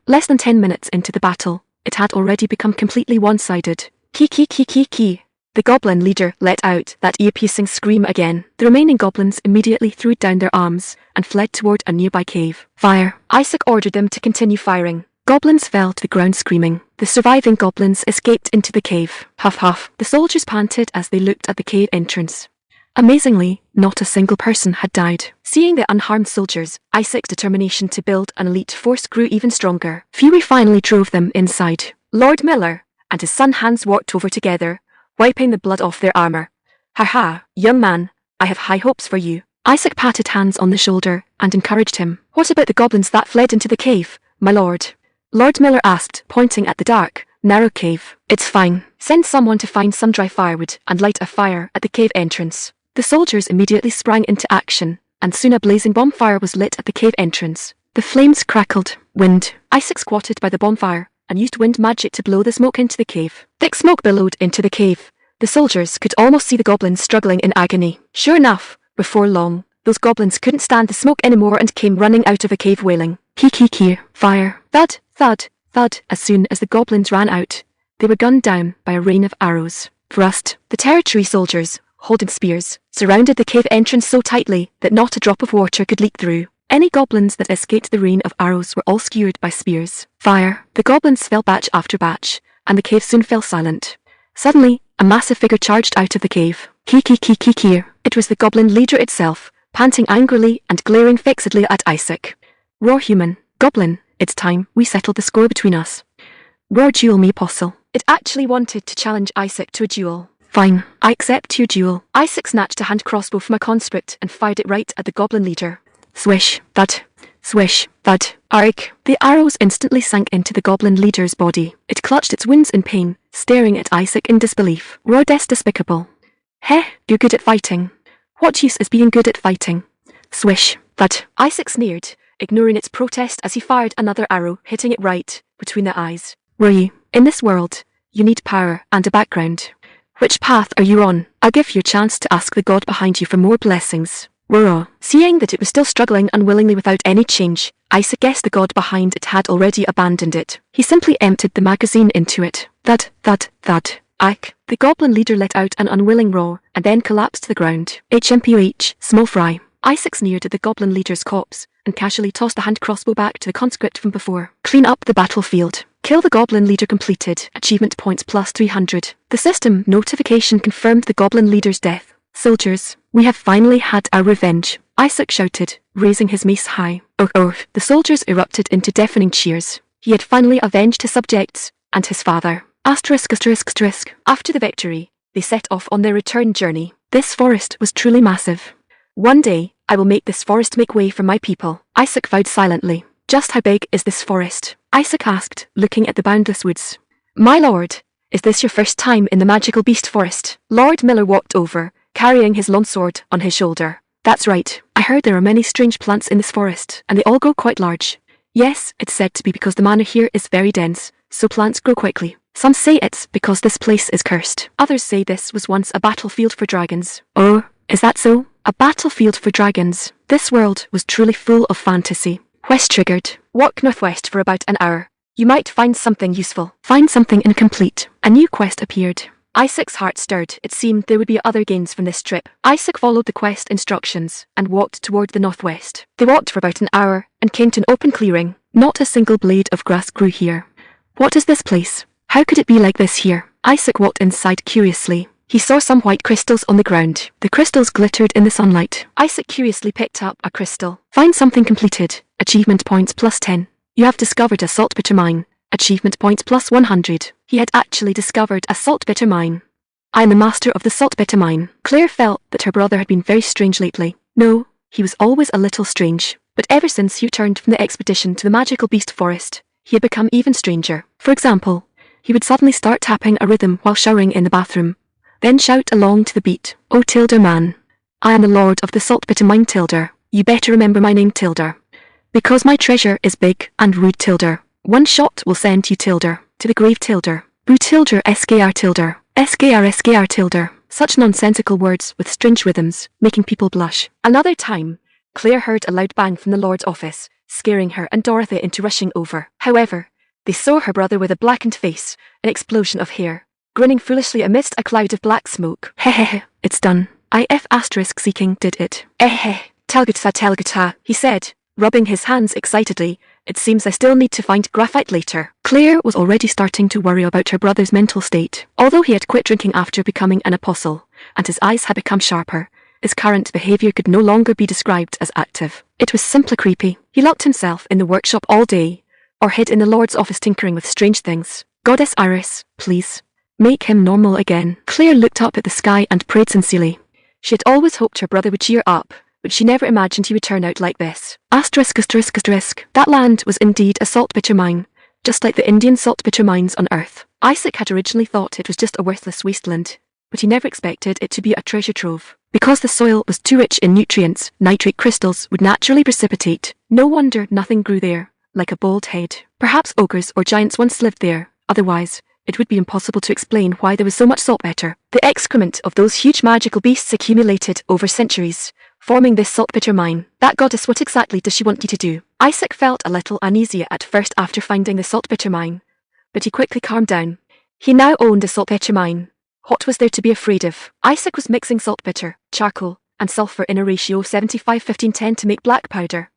Less than 10 minutes into the battle, it had already become completely one-sided. He. The goblin leader let out that ear-piercing scream again. The remaining goblins immediately threw down their arms and fled toward a nearby cave. Fire. Isaac ordered them to continue firing. Goblins fell to the ground screaming. The surviving goblins escaped into the cave. Huff huff. The soldiers panted as they looked at the cave entrance. Amazingly, not a single person had died. Seeing the unharmed soldiers, Isaac's determination to build an elite force grew even stronger. Fury finally drove them inside. Lord Miller and his son Hans walked over together, wiping the blood off their armor. Ha, young man, I have high hopes for you. Isaac patted Hans on the shoulder and encouraged him. What about the goblins that fled into the cave, my lord? Lord Miller asked, pointing at the dark, narrow cave. It's fine. Send someone to find some dry firewood and light a fire at the cave entrance. The soldiers immediately sprang into action, and soon a blazing bonfire was lit at the cave entrance. The flames crackled. Wind. Isaac squatted by the bonfire, and used wind magic to blow the smoke into the cave. Thick smoke billowed into the cave. The soldiers could almost see the goblins struggling in agony. Sure enough, before long, those goblins couldn't stand the smoke anymore and came running out of the cave wailing. Kee, fire. Thud, thud, thud. As soon as the goblins ran out, they were gunned down by a rain of arrows. Thrust. The territory soldiers, holding spears, surrounded the cave entrance so tightly that not a drop of water could leak through. Any goblins that escaped the rain of arrows were all skewered by spears. Fire. The goblins fell batch after batch, and the cave soon fell silent. Suddenly, a massive figure charged out of the cave. Kee. It was the goblin leader itself, panting angrily and glaring fixedly at Isaac. Roar human. Goblin, it's time we settled the score between us. Roar duel me apostle. It actually wanted to challenge Isaac to a duel. Fine, I accept your duel. Isaac snatched a hand crossbow from a conscript and fired it right at the goblin leader. Swish, thud, swish, thud. Arg. The arrows instantly sank into the goblin leader's body. It clutched its wounds in pain, staring at Isaac in disbelief. Roar des despicable. Heh, you're good at fighting. What use is being good at fighting? Swish, thud. Isaac sneered, ignoring its protest as he fired another arrow, hitting it right between the eyes. Were you? In this world, you need power and a background. Which path are you on? I'll give you a chance to ask the god behind you for more blessings. Roar. Seeing that it was still struggling unwillingly without any change, Isaac guessed the god behind it had already abandoned it. He simply emptied the magazine into it. Thud, thud, thud. Ike. The goblin leader let out an unwilling roar and then collapsed to the ground. HMPOH, small fry. Isaac sneered at the goblin leader's corpse and casually tossed the hand crossbow back to the conscript from before. Clean up the battlefield. Kill the goblin leader completed. Achievement points plus 300. The system notification confirmed the goblin leader's death. Soldiers, we have finally had our revenge, Isaac shouted, raising his mace high. Oh. The soldiers erupted into deafening cheers. He had finally avenged his subjects and his father. After the victory, they set off on their return journey. This forest was truly massive. One day, I will make this forest make way for my people, Isaac vowed silently. Just how big is this forest? Isaac asked, looking at the boundless woods. My lord, is this your first time in the magical beast forest? Lord Miller walked over, carrying his longsword on his shoulder. That's right. I heard there are many strange plants in this forest, and they all grow quite large. Yes, it's said to be because the manor here is very dense, so plants grow quickly. Some say it's because this place is cursed. Others say this was once a battlefield for dragons. Oh, is that so? A battlefield for dragons. This world was truly full of fantasy. Quest triggered. Walk northwest for about an hour. You might find something useful. Find something incomplete. A new quest appeared. Isaac's heart stirred. It seemed there would be other gains from this trip. Isaac followed the quest instructions and walked toward the northwest. They walked for about an hour and came to an open clearing. Not a single blade of grass grew here. What is this place? How could it be like this here? Isaac walked inside curiously. He saw some white crystals on the ground. The crystals glittered in the sunlight. Isaac curiously picked up a crystal. Find something completed. Achievement points plus 10. You have discovered a saltpeter mine. Achievement points plus 100. He had actually discovered a saltpeter mine. I am the master of the saltpeter mine. Claire felt that her brother had been very strange lately. No, he was always a little strange. But ever since he returned from the expedition to the magical beast forest, he had become even stranger. For example, he would suddenly start tapping a rhythm while showering in the bathroom, then shout along to the beat. Oh Tilda man, I am the lord of the saltpeter mine Tilda. You better remember my name Tilda. Because my treasure is big and rude Tilda. One shot will send you Tilda to the grave Tilda. Boo Tilda skr Tilda. skr Tilda. Such nonsensical words with strange rhythms, making people blush. Another time, Claire heard a loud bang from the Lord's office, scaring her and Dorothy into rushing over. However, they saw her brother with a blackened face, an explosion of hair, grinning foolishly amidst a cloud of black smoke. Hehehe, it's done. If asterisk seeking did it. Telgata, he said, rubbing his hands excitedly. It seems I still need to find graphite later. Claire was already starting to worry about her brother's mental state. Although he had quit drinking after becoming an apostle, and his eyes had become sharper, his current behaviour could no longer be described as active. It was simply creepy. He locked himself in the workshop all day, or hid in the Lord's office tinkering with strange things. Goddess Iris, please, make him normal again. Claire looked up at the sky and prayed sincerely. She had always hoped her brother would cheer up, but she never imagined he would turn out like this. Asterisk. That land was indeed a saltpeter mine, just like the Indian saltpeter mines on Earth. Isaac had originally thought it was just a worthless wasteland, but he never expected it to be a treasure trove. Because the soil was too rich in nutrients, nitrate crystals would naturally precipitate. No wonder nothing grew there. like a bald head. Perhaps ogres or giants once lived there, otherwise, it would be impossible to explain why there was so much saltpeter. The excrement of those huge magical beasts accumulated over centuries, forming this saltpeter mine. That goddess, what exactly does she want you to do? Isaac felt a little uneasy at first after finding the saltpeter mine, but he quickly calmed down. He now owned a saltpeter mine. What was there to be afraid of? Isaac was mixing saltpeter, charcoal, and sulfur in a ratio of 75-15-10 to make black powder.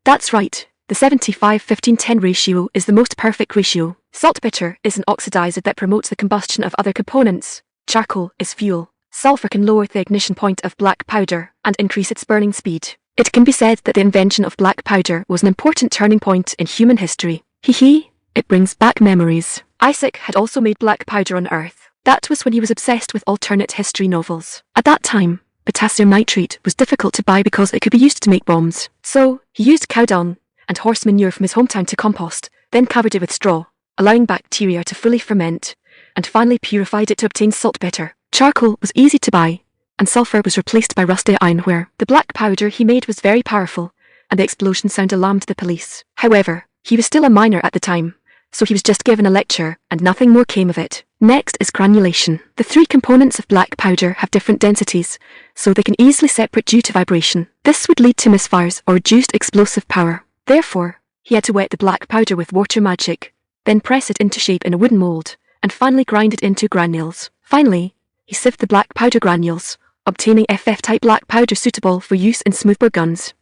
That's right, the 75-15-10 ratio is the most perfect ratio. Saltpeter is an oxidizer that promotes the combustion of other components. Charcoal is fuel. Sulfur can lower the ignition point of black powder and increase its burning speed. It can be said that the invention of black powder was an important turning point in human history. It brings back memories. Isaac had also made black powder on Earth. That was when he was obsessed with alternate history novels. At that time, potassium nitrate was difficult to buy because it could be used to make bombs. So, he used cow dung and horse manure from his hometown to compost, then covered it with straw, allowing bacteria to fully ferment, and finally purified it to obtain saltpeter. Charcoal was easy to buy, and sulfur was replaced by rusty ironware. The black powder he made was very powerful, and the explosion sound alarmed the police. However, he was still a minor at the time, so he was just given a lecture, and nothing more came of it. Next is granulation. The three components of black powder have different densities, so they can easily separate due to vibration. This would lead to misfires or reduced explosive power. Therefore, he had to wet the black powder with water magic, then press it into shape in a wooden mold, and finally grind it into granules. Finally, he sieved the black powder granules, obtaining FF-type black powder suitable for use in smoothbore guns.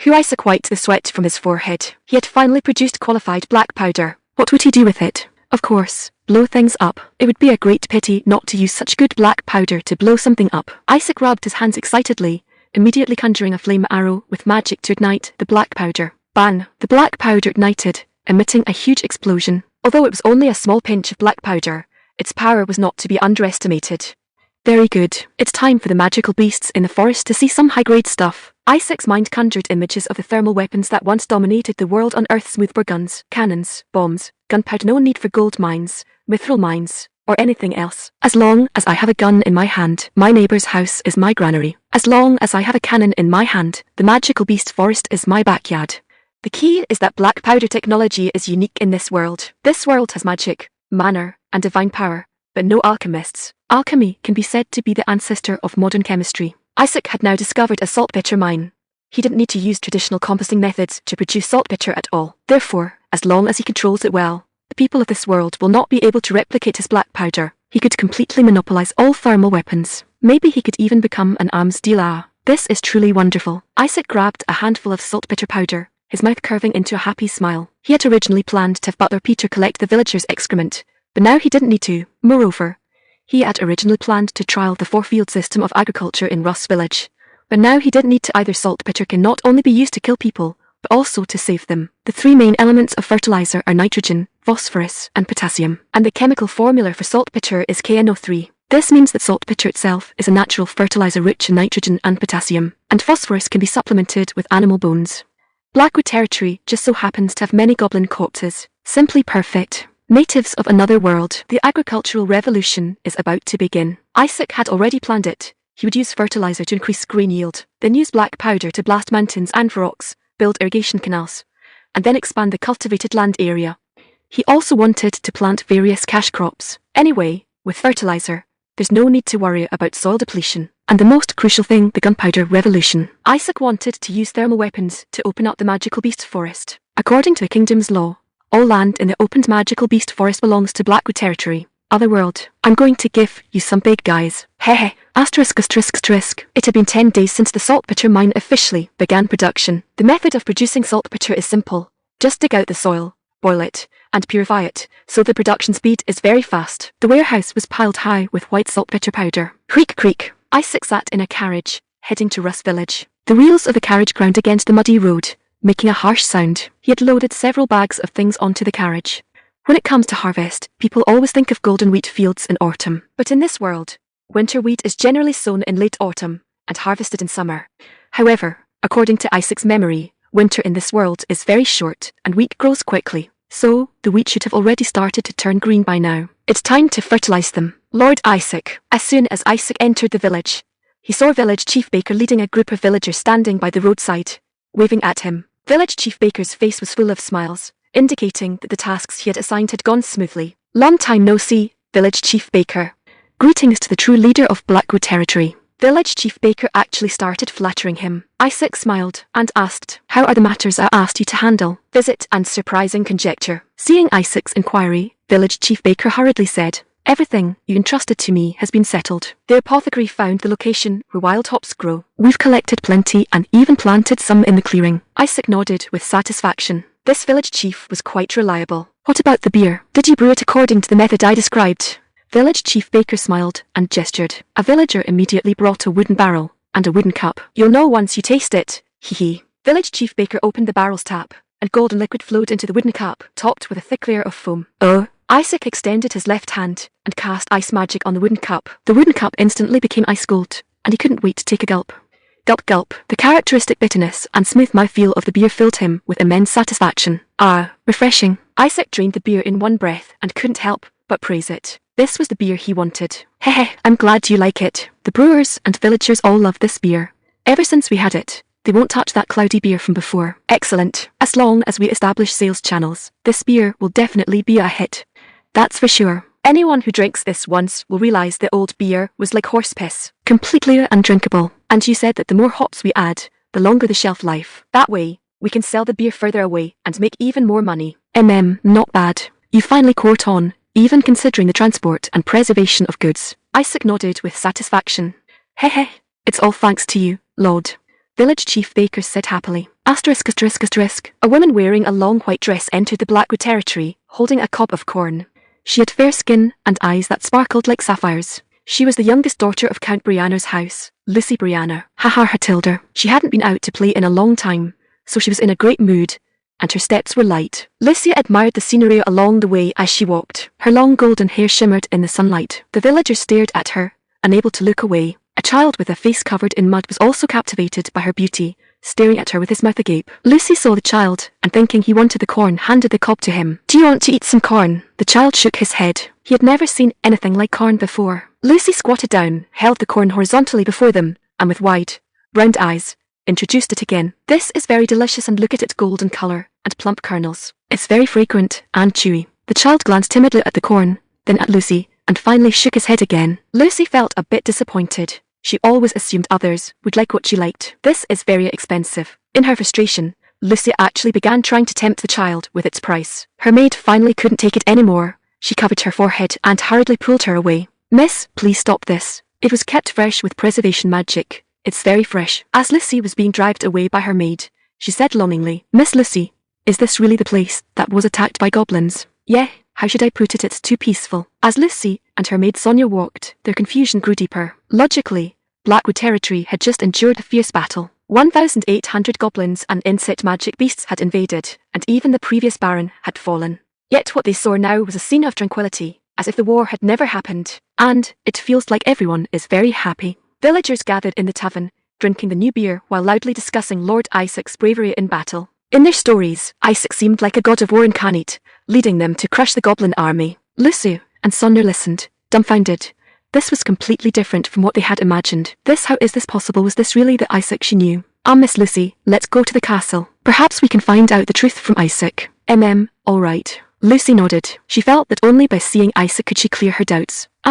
Isaac wiped the sweat from his forehead. He had finally produced qualified black powder. What would he do with it? Of course, blow things up. It would be a great pity not to use such good black powder to blow something up. Isaac rubbed his hands excitedly, immediately conjuring a flame arrow with magic to ignite the black powder. Bang! The black powder ignited, emitting a huge explosion. Although it was only a small pinch of black powder, its power was not to be underestimated. Very good. It's time for the magical beasts in the forest to see some high-grade stuff. Isaac's mind conjured images of the thermal weapons that once dominated the world on Earth: smoothbore guns, cannons, bombs, gunpowder. No need for gold mines, mithril mines, or anything else. As long as I have a gun in my hand, my neighbor's house is my granary. As long as I have a cannon in my hand, the magical beast forest is my backyard. The key is that black powder technology is unique in this world. This world has magic, manner, and divine power, but no alchemists. Alchemy can be said to be the ancestor of modern chemistry. Isaac had now discovered a saltpeter mine. He didn't need to use traditional composting methods to produce saltpeter at all. Therefore, as long as he controls it well, the people of this world will not be able to replicate his black powder. He could completely monopolize all thermal weapons. Maybe he could even become an arms dealer. This is truly wonderful. Isaac grabbed a handful of saltpeter powder, his mouth curving into a happy smile. He had originally planned to have Butler Peter collect the villagers' excrement, but now he didn't need to. Moreover, he had originally planned to trial the 4-field system of agriculture in Russ Village, but now he didn't need to either. Saltpeter can not only be used to kill people, but also to save them. The three main elements of fertilizer are nitrogen, phosphorus, and potassium, and the chemical formula for saltpeter is KNO3. This means that saltpeter itself is a natural fertilizer rich in nitrogen and potassium, and phosphorus can be supplemented with animal bones. Blackwood territory just so happens to have many goblin corpses. Simply perfect. Natives of another world. The agricultural revolution is about to begin. Isaac had already planned it. He would use fertilizer to increase grain yield, then use black powder to blast mountains and rocks, build irrigation canals, and then expand the cultivated land area. He also wanted to plant various cash crops. Anyway, with fertilizer, there's no need to worry about soil depletion. And the most crucial thing, the gunpowder revolution. Isaac wanted to use thermal weapons to open up the magical beast forest. According to a kingdom's law, all land in the opened magical beast forest belongs to Blackwood territory. Otherworld, I'm going to give you some big guys. Hehe. ****. It had been 10 days since the saltpeter mine officially began production. The method of producing saltpeter is simple. Just dig out the soil, boil it, and purify it, so the production speed is very fast. The warehouse was piled high with white saltpeter powder. Creak, creak. Isaac sat in a carriage, heading to Russ Village. The wheels of the carriage ground against the muddy road, making a harsh sound. He had loaded several bags of things onto the carriage. When it comes to harvest, people always think of golden wheat fields in autumn. But in this world, winter wheat is generally sown in late autumn and harvested in summer. However, according to Isaac's memory, winter in this world is very short and wheat grows quickly. So, the wheat should have already started to turn green by now. It's time to fertilize them. Lord Isaac. As soon as Isaac entered the village, he saw village chief baker leading a group of villagers standing by the roadside, waving at him. Village Chief Baker's face was full of smiles, indicating that the tasks he had assigned had gone smoothly. Long time no see, Village Chief Baker. Greetings to the true leader of Blackwood Territory. Village Chief Baker actually started flattering him. Isaac smiled and asked, "How are the matters I asked you to handle?" Visit and surprising conjecture. Seeing Isaac's inquiry, Village Chief Baker hurriedly said, "Everything you entrusted to me has been settled. The apothecary found the location where wild hops grow. We've collected plenty and even planted some in the clearing." Isaac nodded with satisfaction. This village chief was quite reliable. "What about the beer? Did you brew it according to the method I described?" Village Chief Baker smiled and gestured. A villager immediately brought a wooden barrel and a wooden cup. "You'll know once you taste it, hee. Village Chief Baker opened the barrel's tap, and golden liquid flowed into the wooden cup, topped with a thick layer of foam. "Oh." Isaac extended his left hand and cast ice magic on the wooden cup. The wooden cup instantly became ice cold, and he couldn't wait to take a gulp. Gulp gulp. The characteristic bitterness and smooth mouthfeel of the beer filled him with immense satisfaction. "Ah, refreshing." Isaac drained the beer in one breath and couldn't help but praise it. This was the beer he wanted. "Hehe, I'm glad you like it. The brewers and villagers all love this beer. Ever since we had it, they won't touch that cloudy beer from before." "Excellent. As long as we establish sales channels, this beer will definitely be a hit. That's for sure. Anyone who drinks this once will realize the old beer was like horse piss, completely undrinkable. And you said that the more hops we add, the longer the shelf life. That way, we can sell the beer further away and make even more money." Not bad. You finally caught on, even considering the transport and preservation of goods." Isaac nodded with satisfaction. "Hehe, it's all thanks to you, Lord," Village Chief Baker said happily. ****. A woman wearing a long white dress entered the Blackwood Territory, holding a cob of corn. She had fair skin and eyes that sparkled like sapphires. She was the youngest daughter of Count Brianna's house, Lucy Brianna. Hatilda. She hadn't been out to play in a long time, so she was in a great mood, and her steps were light. Lucy admired the scenery along the way as she walked. Her long golden hair shimmered in the sunlight. The villagers stared at her, unable to look away. A child with a face covered in mud was also captivated by her beauty, staring at her with his mouth agape. Lucy saw the child, and thinking he wanted the corn, handed the cob to him. "Do you want to eat some corn?" The child shook his head. He had never seen anything like corn before. Lucy squatted down, held the corn horizontally before them, and with wide, round eyes, introduced it again. "This is very delicious, and look at its golden colour and plump kernels. It's very fragrant and chewy." The child glanced timidly at the corn, then at Lucy, and finally shook his head again. Lucy felt a bit disappointed. She always assumed others would like what she liked. "This is very expensive." In her frustration, Lucy actually began trying to tempt the child with its price. Her maid finally couldn't take it anymore. She covered her forehead and hurriedly pulled her away. "Miss, please stop this. It was kept fresh with preservation magic. It's very fresh." As Lucy was being dragged away by her maid, she said longingly, "Miss Lucy, is this really the place that was attacked by goblins?" "Yeah, how should I put it? It's too peaceful." As Lucy and her maid Sonia walked, their confusion grew deeper. Logically, Blackwood Territory had just endured a fierce battle. 1,800 goblins and insect magic beasts had invaded, and even the previous baron had fallen. Yet what they saw now was a scene of tranquility, as if the war had never happened, and it feels like everyone is very happy. Villagers gathered in the tavern, drinking the new beer while loudly discussing Lord Isaac's bravery in battle. In their stories, Isaac seemed like a god of war incarnate, leading them to crush the goblin army. Lucy and Sonia listened, dumbfounded. This was completely different from what they had imagined. How is this possible? Was this really the Isaac she knew? Miss Lucy, let's go to the castle. Perhaps we can find out the truth from Isaac." All right. Lucy nodded. She felt that only by seeing Isaac could she clear her doubts. ****.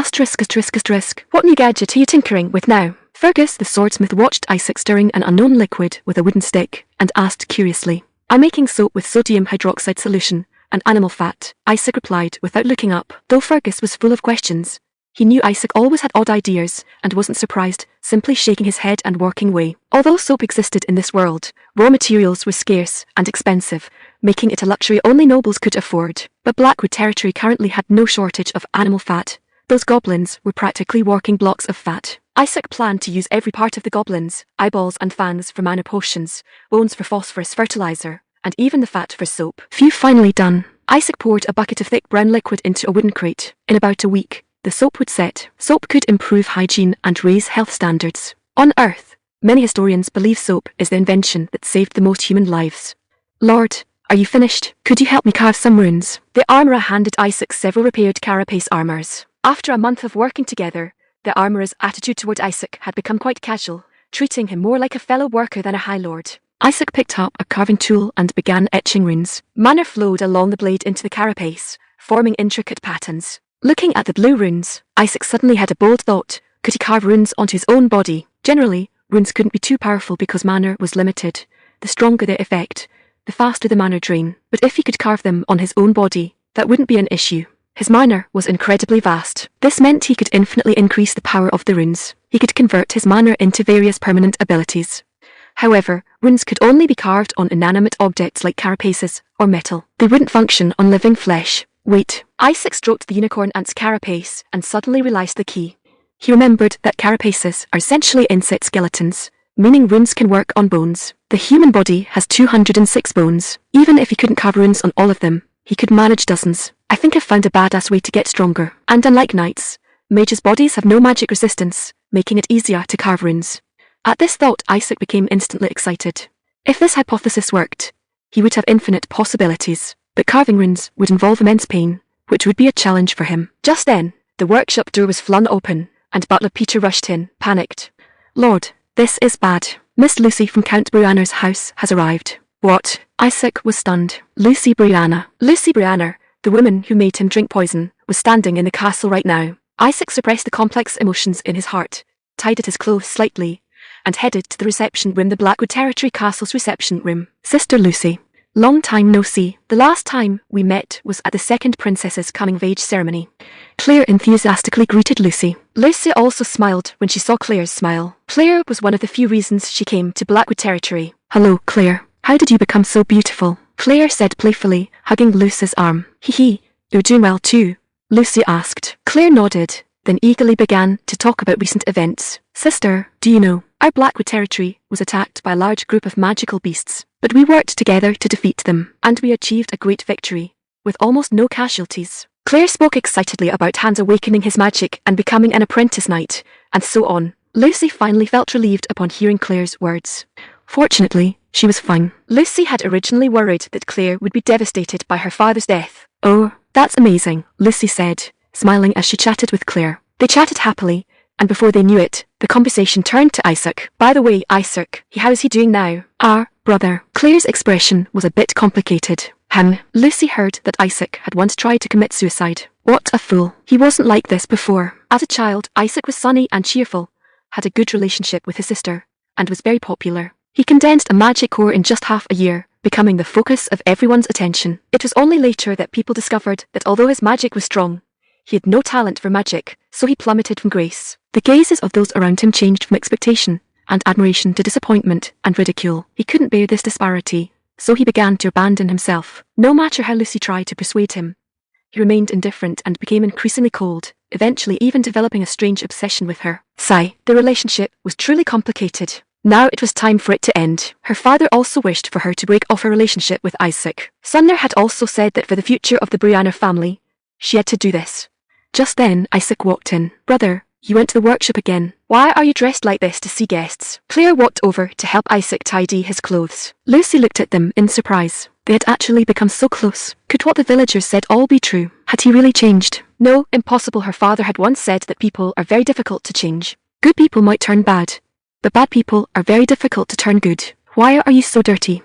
What new gadget are you tinkering with now?" Fergus the swordsmith watched Isaac stirring an unknown liquid with a wooden stick, and asked curiously. "I'm making soap with sodium hydroxide solution and animal fat," Isaac replied without looking up. Though Fergus was full of questions, he knew Isaac always had odd ideas and wasn't surprised, simply shaking his head and working away. Although soap existed in this world, raw materials were scarce and expensive, making it a luxury only nobles could afford. But Blackwood Territory currently had no shortage of animal fat. Those goblins were practically walking blocks of fat. Isaac planned to use every part of the goblins, eyeballs and fangs for mana potions, bones for phosphorus fertilizer, and even the fat for soap. Phew, finally done. Isaac poured a bucket of thick brown liquid into a wooden crate. In about a week, the soap would set. Soap could improve hygiene and raise health standards. On Earth, many historians believe soap is the invention that saved the most human lives. "Lord, are you finished? Could you help me carve some runes?" The armourer handed Isaac several repaired carapace armours. After a month of working together, the armourer's attitude toward Isaac had become quite casual, treating him more like a fellow worker than a high lord. Isaac picked up a carving tool and began etching runes. Mana flowed along the blade into the carapace, forming intricate patterns. Looking at the blue runes, Isaac suddenly had a bold thought. Could he carve runes onto his own body? Generally, runes couldn't be too powerful because mana was limited. The stronger their effect, the faster the mana drain. But if he could carve them on his own body, that wouldn't be an issue. His mana was incredibly vast. This meant he could infinitely increase the power of the runes. He could convert his mana into various permanent abilities. However, runes could only be carved on inanimate objects like carapaces or metal. They wouldn't function on living flesh. Wait. Isaac stroked the unicorn ant's carapace and suddenly realized the key. He remembered that carapaces are essentially insect skeletons, meaning runes can work on bones. The human body has 206 bones. Even if he couldn't carve runes on all of them, he could manage dozens. I think I've found a badass way to get stronger. And unlike knights, mages' bodies have no magic resistance, making it easier to carve runes. At this thought, Isaac became instantly excited. If this hypothesis worked, he would have infinite possibilities. But carving runes would involve immense pain, which would be a challenge for him. Just then, the workshop door was flung open, and butler Peter rushed in, panicked. Lord, this is bad. Miss Lucy from Count Brianna's house has arrived. What? Isaac was stunned. Lucy Brianna. Lucy Brianna, the woman who made him drink poison, was standing in the castle right now. Isaac suppressed the complex emotions in his heart, tidied his clothes slightly, and headed to the reception room, the Blackwood Territory Castle's reception room. Sister Lucy. Long time no see. The last time we met was at the second princess's coming-of-age ceremony. Claire enthusiastically greeted Lucy. Lucy also smiled when she saw Claire's smile. Claire was one of the few reasons she came to Blackwood Territory. Hello, Claire. How did you become so beautiful? Claire said playfully, hugging Lucy's arm. Hee, you're doing well too, Lucy asked. Claire nodded, then eagerly began to talk about recent events. Sister, do you know, our Blackwood Territory was attacked by a large group of magical beasts, but we worked together to defeat them, and we achieved a great victory, with almost no casualties. Claire spoke excitedly about Hans awakening his magic and becoming an apprentice knight, and so on. Lucy finally felt relieved upon hearing Claire's words. Fortunately, she was fine. Lucy had originally worried that Claire would be devastated by her father's death. Oh, that's amazing, Lucy said, smiling as she chatted with Claire. They chatted happily, and before they knew it, the conversation turned to Isaac. By the way, Isaac, how is he doing now? Brother. Claire's expression was a bit complicated. Lucy heard that Isaac had once tried to commit suicide. What a fool. He wasn't like this before. As a child, Isaac was sunny and cheerful, had a good relationship with his sister, and was very popular. He condensed a magic core in just half a year, becoming the focus of everyone's attention. It was only later that people discovered that although his magic was strong, he had no talent for magic, so he plummeted from grace. The gazes of those around him changed from expectation and admiration to disappointment and ridicule. He couldn't bear this disparity, so he began to abandon himself. No matter how Lucy tried to persuade him, he remained indifferent and became increasingly cold, eventually even developing a strange obsession with her. The relationship was truly complicated. Now it was time for it to end. Her father also wished for her to break off her relationship with Isaac. Sumner had also said that for the future of the Brianna family, she had to do this. Just then, Isaac walked in. Brother, you went to the workshop again. Why are you dressed like this to see guests? Claire walked over to help Isaac tidy his clothes. Lucy looked at them in surprise. They had actually become so close. Could what the villagers said all be true? Had he really changed? No, impossible. Her father had once said that people are very difficult to change. Good people might turn bad, but bad people are very difficult to turn good. Why are you so dirty?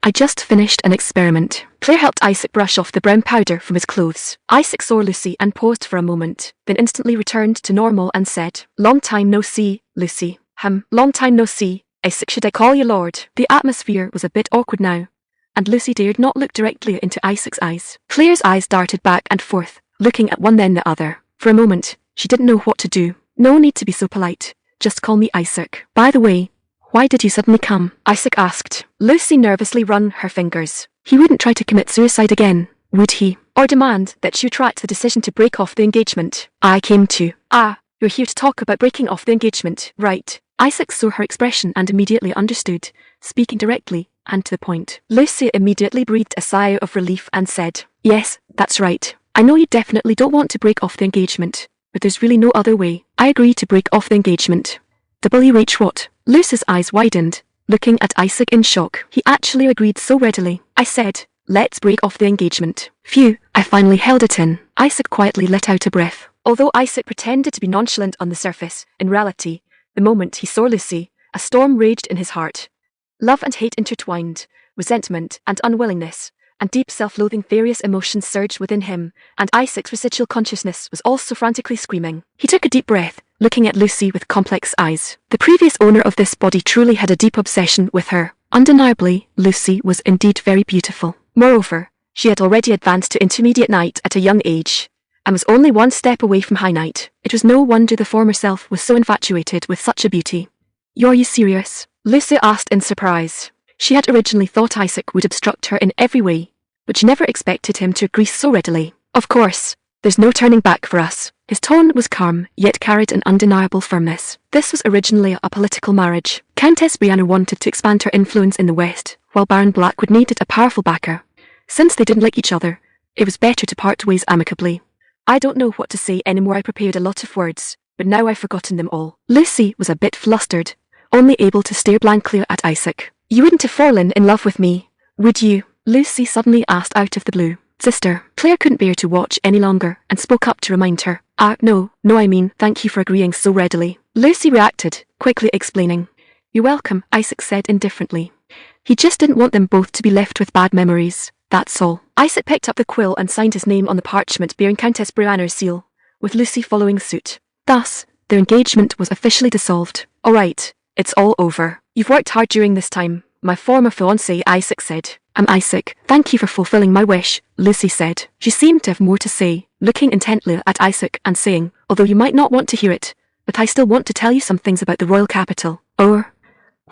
I just finished an experiment. Claire helped Isaac brush off the brown powder from his clothes. Isaac saw Lucy and paused for a moment, then instantly returned to normal and said, Long time no see, Lucy. Long time no see. Isaac, should I call you Lord? The atmosphere was a bit awkward now, and Lucy dared not look directly into Isaac's eyes. Claire's eyes darted back and forth, looking at one then the other. For a moment, she didn't know what to do. No need to be so polite. Just call me Isaac. By the way, why did you suddenly come? Isaac asked. Lucy nervously wrung her fingers. He wouldn't try to commit suicide again, would he? Or demand that she retract the decision to break off the engagement. I came to. You're here to talk about breaking off the engagement, right? Isaac saw her expression and immediately understood, speaking directly and to the point. Lucy immediately breathed a sigh of relief and said, Yes, that's right. I know you definitely don't want to break off the engagement, but there's really no other way. I agree to break off the engagement. What? Lucy's eyes widened, looking at Isaac in shock. He actually agreed so readily. I said, let's break off the engagement. Phew, I finally held it in. Isaac quietly let out a breath. Although Isaac pretended to be nonchalant on the surface, in reality, the moment he saw Lucy, a storm raged in his heart. Love and hate intertwined, resentment and unwillingness, and deep self-loathing. Various emotions surged within him, and Isaac's residual consciousness was also frantically screaming. He took a deep breath, looking at Lucy with complex eyes. The previous owner of this body truly had a deep obsession with her. Undeniably, Lucy was indeed very beautiful. Moreover, she had already advanced to intermediate knight at a young age, and was only one step away from high knight. It was no wonder the former self was so infatuated with such a beauty. "Are you serious?" Lucy asked in surprise. She had originally thought Isaac would obstruct her in every way, but she never expected him to agree so readily. "Of course, there's no turning back for us." His tone was calm, yet carried an undeniable firmness. This was originally a political marriage. Countess Brianna wanted to expand her influence in the West, while Baron Blackwood needed a powerful backer. Since they didn't like each other, it was better to part ways amicably. "I don't know what to say anymore. I prepared a lot of words, but now I've forgotten them all." Lucy was a bit flustered, only able to stare blankly at Isaac. "You wouldn't have fallen in love with me, would you?" Lucy suddenly asked out of the blue. "Sister." Claire couldn't bear to watch any longer and spoke up to remind her. No, I mean, thank you for agreeing so readily." Lucy reacted, quickly explaining. "You're welcome," Isaac said indifferently. He just didn't want them both to be left with bad memories, that's all. Isaac picked up the quill and signed his name on the parchment bearing Countess Brianna's seal, with Lucy following suit. Thus, their engagement was officially dissolved. "All right, it's all over. You've worked hard during this time, my former fiancé," Isaac said. "I'm Isaac. Thank you for fulfilling my wish," Lucy said. She seemed to have more to say, looking intently at Isaac and saying, "Although you might not want to hear it, but I still want to tell you some things about the royal capital." "Or,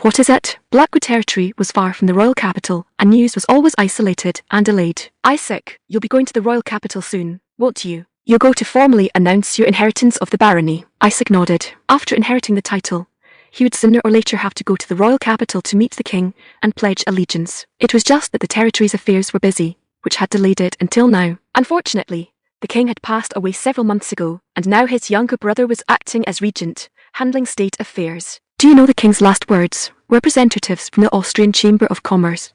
what is it?" Blackwood territory was far from the royal capital, and news was always isolated and delayed. "Isaac, you'll be going to the royal capital soon, won't you? You'll go to formally announce your inheritance of the barony." Isaac nodded. After inheriting the title, he would sooner or later have to go to the royal capital to meet the king and pledge allegiance. It was just that the territory's affairs were busy, which had delayed it until now. Unfortunately, the king had passed away several months ago, and now his younger brother was acting as regent, handling state affairs. "Do you know the king's last words?" Representatives from the Austrian Chamber of Commerce.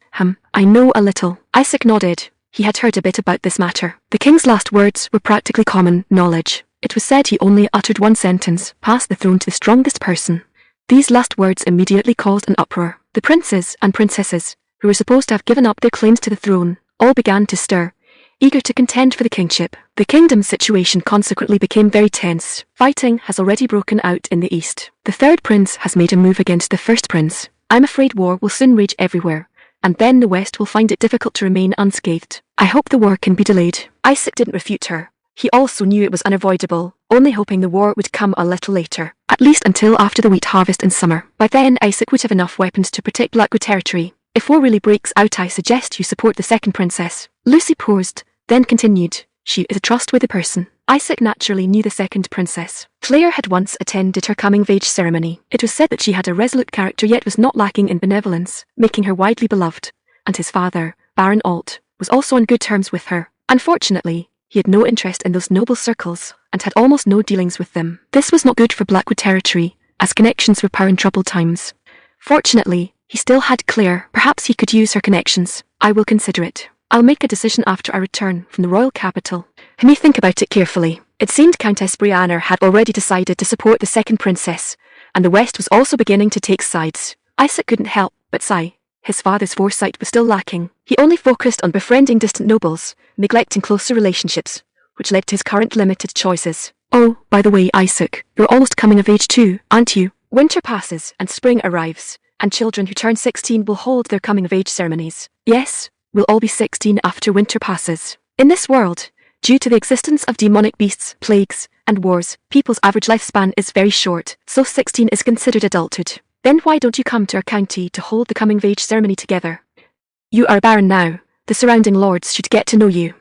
I know a little." Isaac nodded. He had heard a bit about this matter. The king's last words were practically common knowledge. It was said he only uttered one sentence: "Pass the throne to the strongest person." These last words immediately caused an uproar. The princes and princesses, who were supposed to have given up their claims to the throne, all began to stir, eager to contend for the kingship. The kingdom's situation consequently became very tense. Fighting has already broken out in the east. The third prince has made a move against the first prince. I'm afraid war will soon rage everywhere, and then the West will find it difficult to remain unscathed. I hope the war can be delayed." Isaac didn't refute her. He also knew it was unavoidable, only hoping the war would come a little later, at least until after the wheat harvest in summer. By then Isaac would have enough weapons to protect Blackwood territory. "If war really breaks out, I suggest you support the second princess." Lucy paused, then continued. "She is a trustworthy person." Isaac naturally knew the second princess. Claire had once attended her coming-of-age ceremony. It was said that she had a resolute character yet was not lacking in benevolence, making her widely beloved, and his father, Baron Alt, was also on good terms with her. Unfortunately, he had no interest in those noble circles, and had almost no dealings with them. This was not good for Blackwood territory, as connections were power in troubled times. Fortunately, he still had Claire. Perhaps he could use her connections. "I will consider it. I'll make a decision after I return from the royal capital." He may think about it carefully. It seemed Countess Brianna had already decided to support the second princess, and the West was also beginning to take sides. Isaac couldn't help but sigh. His father's foresight was still lacking. He only focused on befriending distant nobles, neglecting closer relationships, which led to his current limited choices. "Oh, by the way, Isaac, you're almost coming of age too, aren't you?" Winter passes and spring arrives, and children who turn 16 will hold their coming-of-age ceremonies. Yes, we'll all be 16 after winter passes. In this world, due to the existence of demonic beasts, plagues, and wars, people's average lifespan is very short, so 16 is considered adulthood. Then why don't you come to our county to hold the coming-of-age ceremony together? You are a baron now. The surrounding lords should get to know you.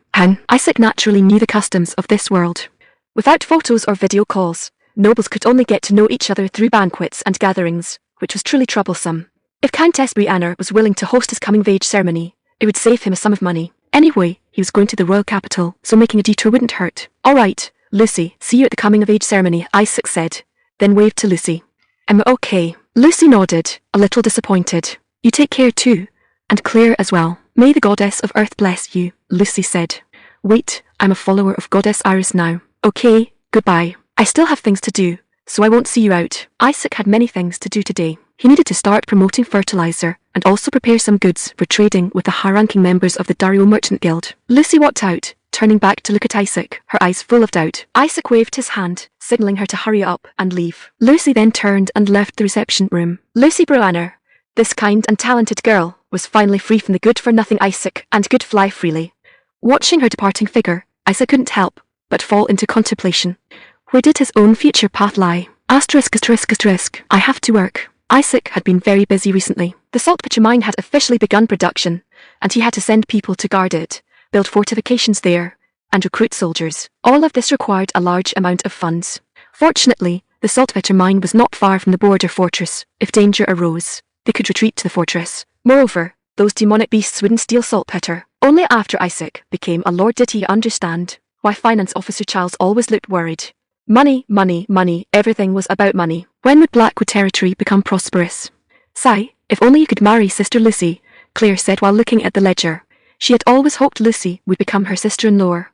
Isaac naturally knew the customs of this world. Without photos or video calls, nobles could only get to know each other through banquets and gatherings, which was truly troublesome. If Countess Brianna was willing to host his coming-of-age ceremony, it would save him a sum of money. Anyway, he was going to the royal capital, so making a detour wouldn't hurt. "All right, Lucy, see you at the coming-of-age ceremony," Isaac said, then waved to Lucy. Okay." Lucy nodded, a little disappointed. "You take care too, and Claire as well." "May the goddess of earth bless you," Lucy said. "Wait, I'm a follower of goddess Iris now." "Okay, goodbye. I still have things to do, so I won't see you out." Isaac had many things to do today. He needed to start promoting fertilizer and also prepare some goods for trading with the high-ranking members of the Dario Merchant Guild. Lucy walked out, turning back to look at Isaac, her eyes full of doubt. Isaac waved his hand, signaling her to hurry up and leave. Lucy then turned and left the reception room. Lucy Broanner, this kind and talented girl, was finally free from the good-for-nothing Isaac and could fly freely. Watching her departing figure, Isaac couldn't help but fall into contemplation. Where did his own future path lie? I have to work. Isaac had been very busy recently. The saltpeter mine had officially begun production, and he had to send people to guard it, build fortifications there, and recruit soldiers. All of this required a large amount of funds. Fortunately, the saltpeter mine was not far from the border fortress. If danger arose, they could retreat to the fortress. Moreover, those demonic beasts wouldn't steal saltpeter. Only after Isaac became a lord did he understand why Finance Officer Charles always looked worried. Money, money, money, everything was about money. When would Blackwood territory become prosperous? Sigh, if only you could marry Sister Lucy, Claire said while looking at the ledger. She had always hoped Lucy would become her sister-in-law.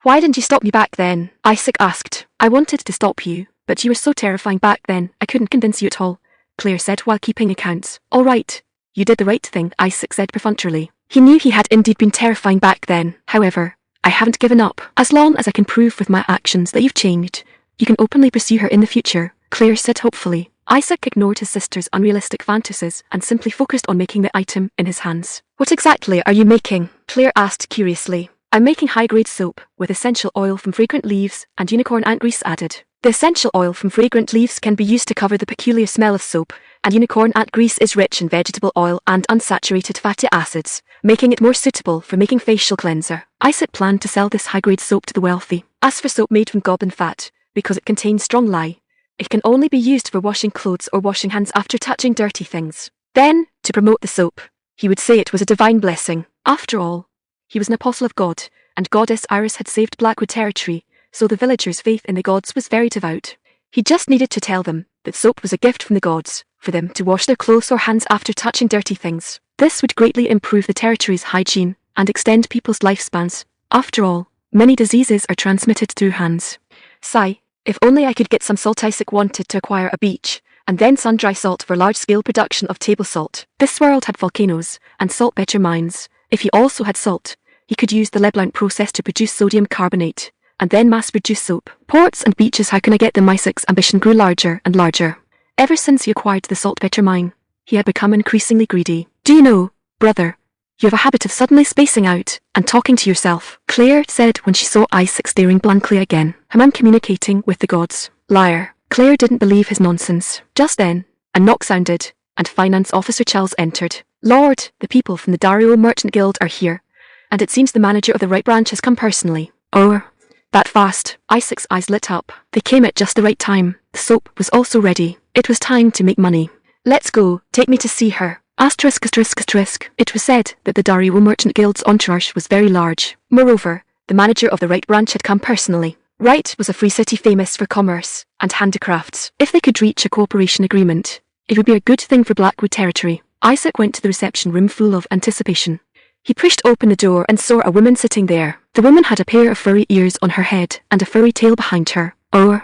Why didn't you stop me back then? Isaac asked. I wanted to stop you, but you were so terrifying back then, I couldn't convince you at all, Claire said while keeping accounts. All right, you did the right thing, Isaac said perfunctorily. He knew he had indeed been terrifying back then. However, I haven't given up. As long as I can prove with my actions that you've changed, you can openly pursue her in the future, Claire said hopefully. Isaac ignored his sister's unrealistic fantasies and simply focused on making the item in his hands. What exactly are you making? Claire asked curiously. I'm making high-grade soap with essential oil from fragrant leaves and unicorn ant grease added. The essential oil from fragrant leaves can be used to cover the peculiar smell of soap, and unicorn ant grease is rich in vegetable oil and unsaturated fatty acids, making it more suitable for making facial cleanser. Isaac planned to sell this high-grade soap to the wealthy. As for soap made from goblin fat, because it contains strong lye, it can only be used for washing clothes or washing hands after touching dirty things. Then, to promote the soap, he would say it was a divine blessing. After all, he was an apostle of God, and Goddess Iris had saved Blackwood territory, so the villagers' faith in the gods was very devout. He just needed to tell them that soap was a gift from the gods, for them to wash their clothes or hands after touching dirty things. This would greatly improve the territory's hygiene and extend people's lifespans. After all, many diseases are transmitted through hands. Sigh, if only I could get some salt. Isaac wanted to acquire a beach, and then sun-dry salt for large-scale production of table salt. This world had volcanoes and saltpeter mines. If he also had salt, he could use the Leblanc process to produce sodium carbonate, and then mass-produce soap. Ports and beaches, how can I get them? Isaac's ambition grew larger and larger. Ever since he acquired the saltpeter mine, he had become increasingly greedy. Do you know, brother, you have a habit of suddenly spacing out and talking to yourself, Claire said when she saw Isaac staring blankly again. I'm communicating with the gods. Liar. Claire didn't believe his nonsense. Just then, a knock sounded, and Finance Officer Charles entered. Lord, the people from the Dario Merchant Guild are here, and it seems the manager of the right branch has come personally. Oh, that fast. Isaac's eyes lit up. They came at just the right time. The soap was also ready. It was time to make money. Let's go. Take me to see her. It was said that the Dario Merchant Guild's entourage was very large. Moreover, the manager of the Wright branch had come personally. Wright was a free city famous for commerce and handicrafts. If they could reach a cooperation agreement, it would be a good thing for Blackwood territory. Isaac went to the reception room full of anticipation. He pushed open the door and saw a woman sitting there. The woman had a pair of furry ears on her head and a furry tail behind her. Oh,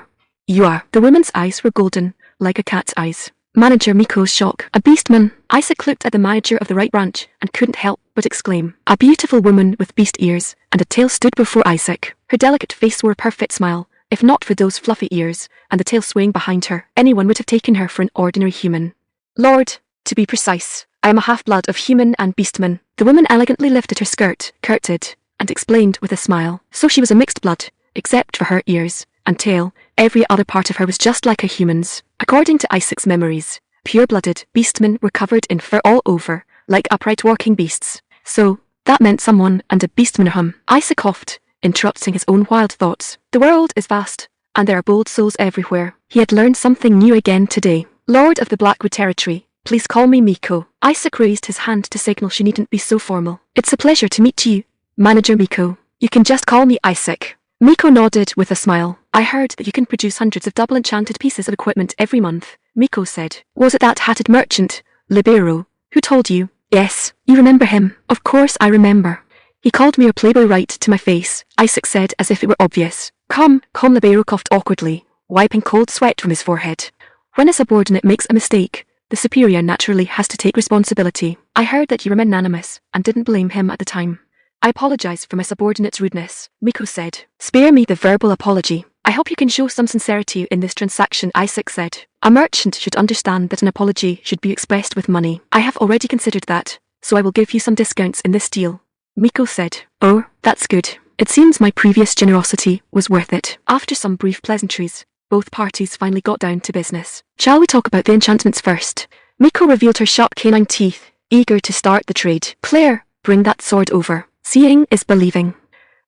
you are. The woman's eyes were golden, like a cat's eyes. Manager Miko's shock. A beastman. Isaac looked at the manager of the right branch and couldn't help but exclaim. A beautiful woman with beast ears and a tail stood before Isaac. Her delicate face wore a perfect smile. If not for those fluffy ears and the tail swaying behind her, anyone would have taken her for an ordinary human. Lord, to be precise, I am a half-blood of human and beastman. The woman elegantly lifted her skirt, curtsied, and explained with a smile. So she was a mixed blood, except for her ears and tail. Every other part of her was just like a human's. According to Isaac's memories, pure-blooded beastmen were covered in fur all over, like upright walking beasts. So, that meant someone and a beastman. Isaac coughed, interrupting his own wild thoughts. The world is vast, and there are bold souls everywhere. He had learned something new again today. Lord of the Blackwood territory, please call me Miko. Isaac raised his hand to signal she needn't be so formal. It's a pleasure to meet you, Manager Miko. You can just call me Isaac. Miko nodded with a smile. I heard that you can produce hundreds of double-enchanted pieces of equipment every month, Miko said. Was it that hatted merchant, Libero, who told you? Yes, you remember him. Of course I remember. He called me a playboy right to my face, Isaac said as if it were obvious. Come, Libero coughed awkwardly, wiping cold sweat from his forehead. When a subordinate makes a mistake, The superior naturally has to take responsibility. I heard that you were magnanimous and didn't blame him at the time. I apologize for my subordinate's rudeness, Miko said. Spare me the verbal apology. I hope you can show some sincerity in this transaction, Isaac said. A merchant should understand that an apology should be expressed with money. I have already considered that, so I will give you some discounts in this deal, Miko said. Oh, that's good. It seems my previous generosity was worth it. After some brief pleasantries, both parties finally got down to business. Shall we talk about the enchantments first? Miko revealed her sharp canine teeth, eager to start the trade. Claire, bring that sword over. Seeing is believing.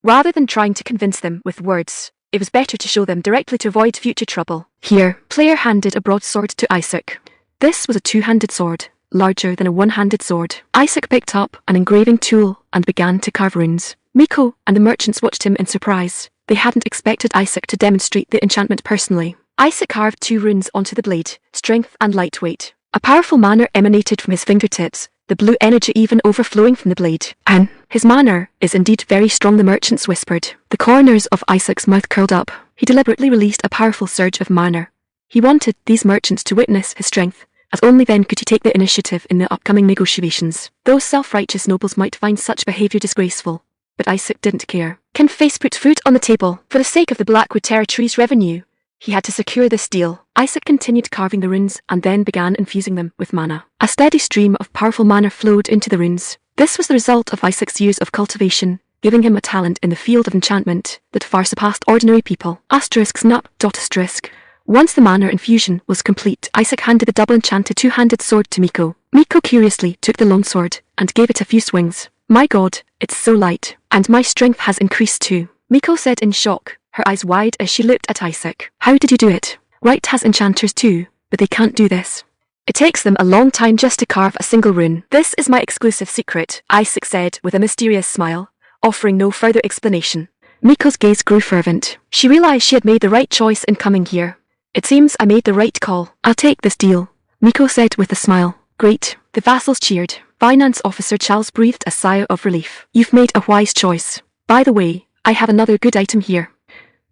Rather than trying to convince them with words, it was better to show them directly to avoid future trouble. Here, Claire handed a broadsword to Isaac. This was a two-handed sword, larger than a one-handed sword. Isaac picked up an engraving tool and began to carve runes. Miko and the merchants watched him in surprise. They hadn't expected Isaac to demonstrate the enchantment personally. Isaac carved 2 runes onto the blade, strength and lightweight. A powerful manner emanated from his fingertips, the blue energy even overflowing from the blade. And his manner is indeed very strong, the merchants whispered. The corners of Isaac's mouth curled up. He deliberately released a powerful surge of manner. He wanted these merchants to witness his strength, as only then could he take the initiative in the upcoming negotiations. Those self-righteous nobles might find such behavior disgraceful, but Isaac didn't care. Can Face put food on the table? For the sake of the Blackwood Territory's revenue, he had to secure this deal. Isaac continued carving the runes and then began infusing them with mana. A steady stream of powerful mana flowed into the runes. This was the result of Isaac's years of cultivation, giving him a talent in the field of enchantment that far surpassed ordinary people. Snap. Once the mana infusion was complete, Isaac handed the double enchanted two-handed sword to Miko. Miko curiously took the longsword and gave it a few swings. My god, it's so light, and my strength has increased too, Miko said in shock, her eyes wide as she looked at Isaac. How did you do it? Wright has enchanters too, but they can't do this. It takes them a long time just to carve a single rune. This is my exclusive secret, Isaac said with a mysterious smile, offering no further explanation. Miko's gaze grew fervent. She realized she had made the right choice in coming here. It seems I made the right call. I'll take this deal, Miko said with a smile. Great, the vassals cheered. Finance Officer Charles breathed a sigh of relief. You've made a wise choice. By the way, I have another good item here.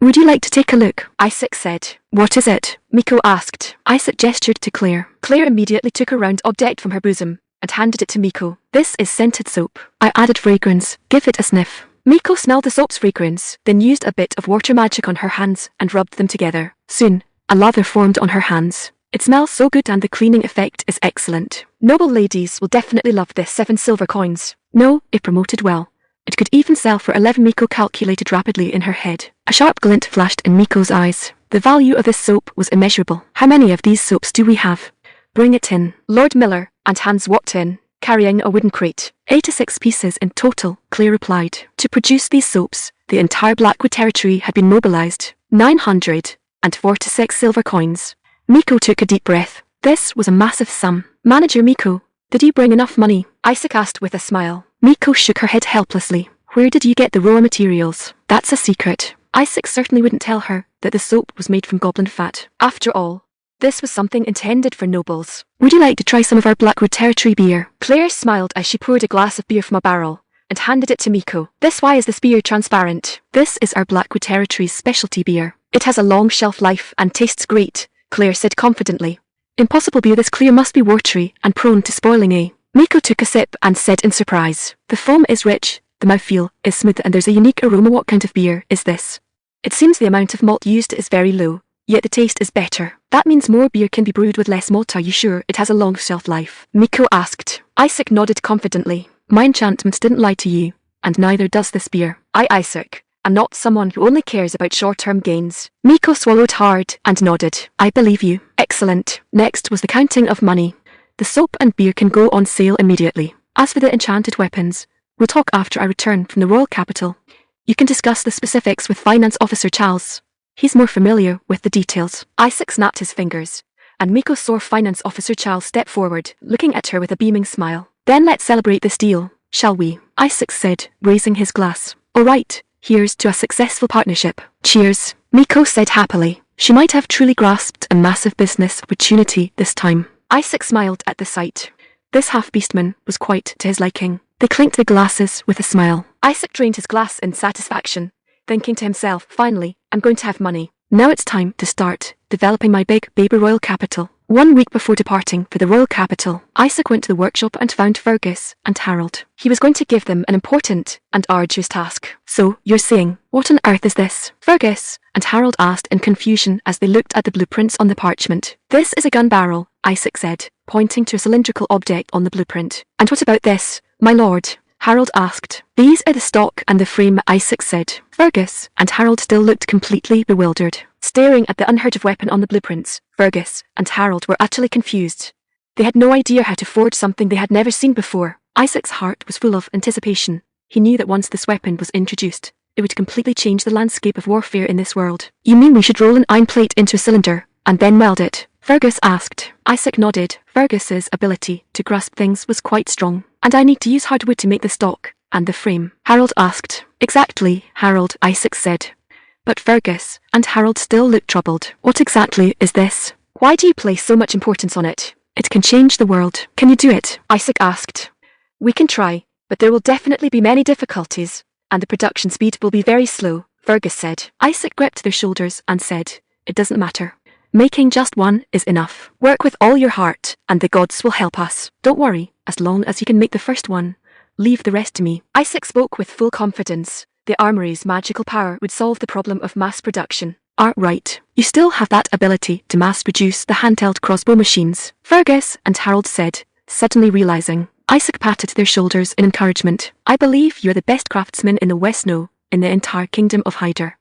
Would you like to take a look? Isaac said. What is it? Miko asked. Isaac gestured to Claire. Claire immediately took a round object from her bosom and handed it to Miko. This is scented soap. I added fragrance. Give it a sniff. Miko smelled the soap's fragrance, then used a bit of water magic on her hands and rubbed them together. Soon, a lather formed on her hands. It smells so good and the cleaning effect is excellent. Noble ladies will definitely love this. 7 silver coins. No, it promoted well. It could even sell for 11. Miko calculated rapidly in her head. A sharp glint flashed in Miko's eyes. The value of this soap was immeasurable. How many of these soaps do we have? Bring it in. Lord Miller and Hans walked in, carrying a wooden crate. 86 pieces in total, Claire replied. To produce these soaps, the entire Blackwood Territory had been mobilized. 946 silver coins. Miko took a deep breath. This was a massive sum. Manager Miko, did you bring enough money? Isaac asked with a smile. Miko shook her head helplessly. Where did you get the raw materials? That's a secret. Isaac certainly wouldn't tell her that the soap was made from goblin fat. After all, this was something intended for nobles. Would you like to try some of our Blackwood Territory beer? Claire smiled as she poured a glass of beer from a barrel and handed it to Miko. Why is this beer transparent? This is our Blackwood Territory's specialty beer. It has a long shelf life and tastes great, Claire said confidently. Impossible beer this clear must be watery and prone to spoiling, eh? Miko took a sip and said in surprise. The foam is rich, the mouthfeel is smooth and there's a unique aroma. What kind of beer is this? It seems the amount of malt used is very low, yet the taste is better. That means more beer can be brewed with less malt. Are you sure it has a long shelf life? Miko asked. Isaac nodded confidently. My enchantments didn't lie to you, and neither does this beer. Isaac, I'm not someone who only cares about short-term gains. Miko swallowed hard and nodded. I believe you. Excellent. Next was the counting of money. The soap and beer can go on sale immediately. As for the enchanted weapons, we'll talk after I return from the royal capital. You can discuss the specifics with Finance Officer Charles. He's more familiar with the details. Isaac snapped his fingers, and Miko saw Finance Officer Charles step forward, looking at her with a beaming smile. Then let's celebrate this deal, shall we? Isaac said, raising his glass. All right, here's to a successful partnership. Cheers, Miko said happily. She might have truly grasped a massive business opportunity this time. Isaac smiled at the sight. This half-beastman was quite to his liking. They clinked their glasses with a smile. Isaac drained his glass in satisfaction, thinking to himself, finally, I'm going to have money. Now it's time to start developing my big baby royal capital. 1 week before departing for the royal capital, Isaac went to the workshop and found Fergus and Harold. He was going to give them an important and arduous task. "So, you're saying, what on earth is this?" Fergus and Harold asked in confusion as they looked at the blueprints on the parchment. "This is a gun barrel," Isaac said, pointing to a cylindrical object on the blueprint. "And what about this, my lord?" Harold asked. "These are the stock and the frame," Isaac said. Fergus and Harold still looked completely bewildered. Staring at the unheard of weapon on the blueprints, Fergus and Harold were utterly confused. They had no idea how to forge something they had never seen before. Isaac's heart was full of anticipation. He knew that once this weapon was introduced, it would completely change the landscape of warfare in this world. "You mean we should roll an iron plate into a cylinder and then weld it?" Fergus asked. Isaac nodded. Fergus's ability to grasp things was quite strong. "And I need to use hardwood to make the stock and the frame?" Harold asked. "Exactly, Harold," Isaac said. But Fergus and Harold still looked troubled. "What exactly is this? Why do you place so much importance on it? It can change the world. Can you do it?" Isaac asked. "We can try, but there will definitely be many difficulties, and the production speed will be very slow," Fergus said. Isaac gripped their shoulders and said, "It doesn't matter. Making just one is enough. Work with all your heart, and the gods will help us. Don't worry, as long as you can make the first one. Leave the rest to me." Isaac spoke with full confidence. The armory's magical power would solve the problem of mass production. Right. You still have that ability to mass produce the handheld crossbow machines," Fergus and Harold said, suddenly realizing. Isaac patted their shoulders in encouragement. "I believe you're the best craftsman in the West Snow, in the entire kingdom of Hyder."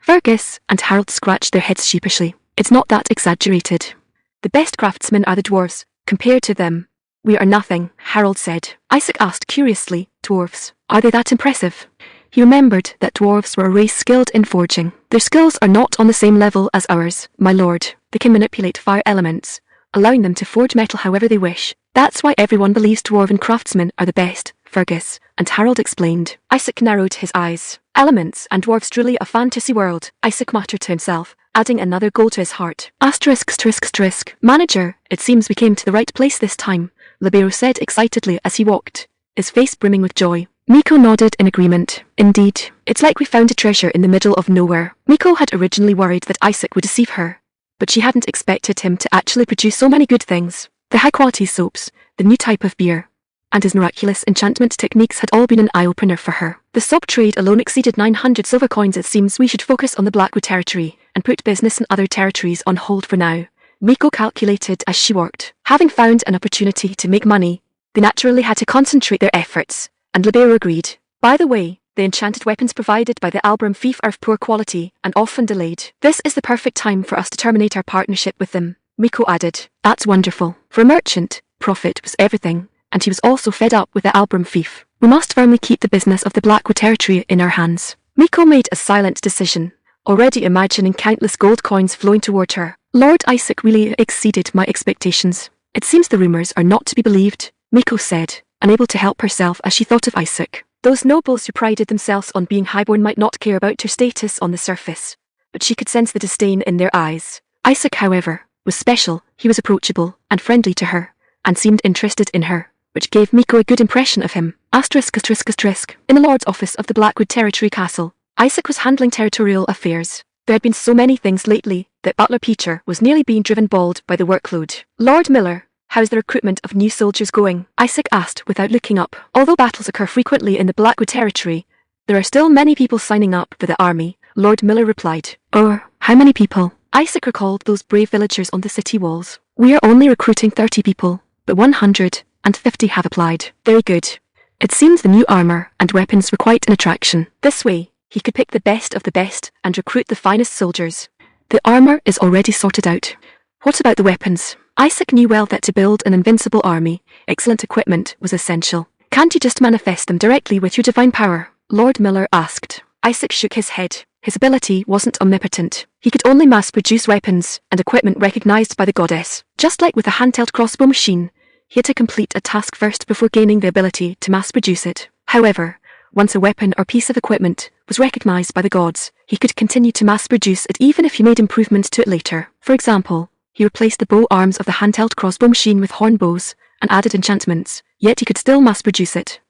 Fergus and Harold scratched their heads sheepishly. "It's not that exaggerated. The best craftsmen are the dwarves. Compared to them, we are nothing," Harold said. Isaac asked curiously, "Dwarves, are they that impressive?" He remembered that dwarves were a race skilled in forging. "Their skills are not on the same level as ours, my lord. They can manipulate fire elements, allowing them to forge metal however they wish. That's why everyone believes dwarven craftsmen are the best," Fergus and Harold explained. Isaac narrowed his eyes. "Elements and dwarves, truly a fantasy world," Isaac muttered to himself, adding another goal to his heart. ****. Manager, it seems we came to the right place this time," Libero said excitedly as he walked, his face brimming with joy. Miko nodded in agreement. "Indeed, it's like we found a treasure in the middle of nowhere." Miko had originally worried that Isaac would deceive her, but she hadn't expected him to actually produce so many good things. The high-quality soaps, the new type of beer, and his miraculous enchantment techniques had all been an eye-opener for her. The soap trade alone exceeded 900 silver coins. "It seems we should focus on the Blackwood territory and put business in other territories on hold for now," Miko calculated as she worked. Having found an opportunity to make money, they naturally had to concentrate their efforts, and Libero agreed. "By the way, the enchanted weapons provided by the Albram Fief are of poor quality and often delayed. This is the perfect time for us to terminate our partnership with them," Miko added. "That's wonderful. For a merchant, profit was everything, and he was also fed up with the Albram Fief. We must firmly keep the business of the Blackwood territory in our hands." Miko made a silent decision, already imagining countless gold coins flowing toward her. "Lord Isaac really exceeded my expectations. It seems the rumors are not to be believed," Miko said, unable to help herself as she thought of Isaac. Those nobles who prided themselves on being highborn might not care about her status on the surface, but she could sense the disdain in their eyes. Isaac, however, was special. He was approachable and friendly to her, and seemed interested in her, which gave Miko a good impression of him. In the Lord's office of the Blackwood Territory Castle, Isaac was handling territorial affairs. There had been so many things lately that Butler Peter was nearly being driven bald by the workload. "Lord Miller, how's the recruitment of new soldiers going?" Isaac asked without looking up. Although battles occur frequently in the Blackwood territory, there are still many people signing up for the army, Lord Miller replied. How many people?" Isaac recalled those brave villagers on the city walls. "We are only recruiting 30 people, but 150 have applied." "Very good. It seems the new armor and weapons were quite an attraction. This way, he could pick the best of the best and recruit the finest soldiers." "The armor is already sorted out. What about the weapons?" Isaac knew well that to build an invincible army, excellent equipment was essential. "Can't you just manifest them directly with your divine power?" Lord Miller asked. Isaac shook his head. His ability wasn't omnipotent. He could only mass-produce weapons and equipment recognized by the goddess. Just like with a handheld crossbow machine, he had to complete a task first before gaining the ability to mass-produce it. However, once a weapon or piece of equipment was recognized by the gods, he could continue to mass-produce it even if he made improvements to it later. For example, he replaced the bow arms of the handheld crossbow machine with horn bows and added enchantments, yet he could still mass-produce it.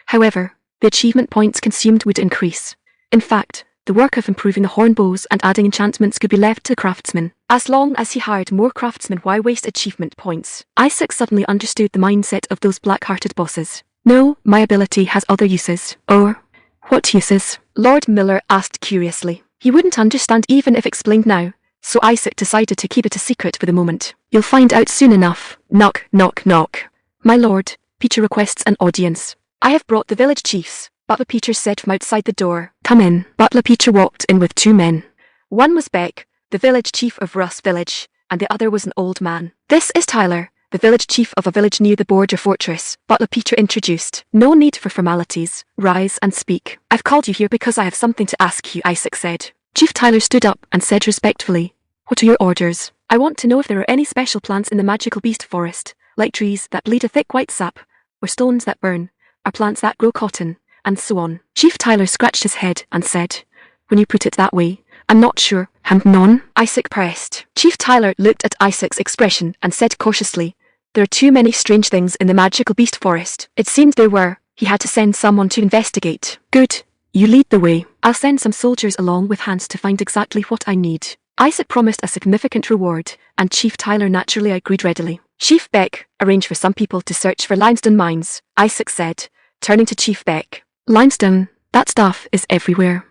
However, the achievement points consumed would increase. In fact, The work of improving the horn bows and adding enchantments could be left to the craftsmen. As long as he hired more craftsmen, why waste achievement points? Isaac suddenly understood the mindset of those black-hearted bosses. No, my ability has other uses. Or, what uses? Lord Miller asked curiously. He wouldn't understand even if explained now, so Isaac decided to keep it a secret for the moment. You'll find out soon enough. Knock, knock, knock. My lord, Peter requests an audience. I have brought the village chiefs, Butler Peter said from outside the door. Come in. Butler Peter walked in with two men. One was Beck, the village chief of Russ Village, and the other was an old man. This is Tyler, the village chief of a village near the border fortress, Butler Peter introduced. No need for formalities. Rise and speak. I've called you here because I have something to ask you, Isaac said. Chief Tyler stood up and said respectfully, What are your orders? I want to know if there are any special plants in the magical beast forest, like trees that bleed a thick white sap, or stones that burn, or plants that grow cotton, and so on. Chief Tyler scratched his head and said, When you put it that way, I'm not sure. None? Isaac pressed. Chief Tyler looked at Isaac's expression and said cautiously, There are too many strange things in the magical beast forest. It seemed there were. He had to send someone to investigate. Good. You lead the way. I'll send some soldiers along with hands to find exactly what I need. Isaac promised a significant reward, and Chief Tyler naturally agreed readily. Chief Beck, arrange for some people to search for limestone mines, Isaac said, turning to Chief Beck. Limestone? That stuff is everywhere.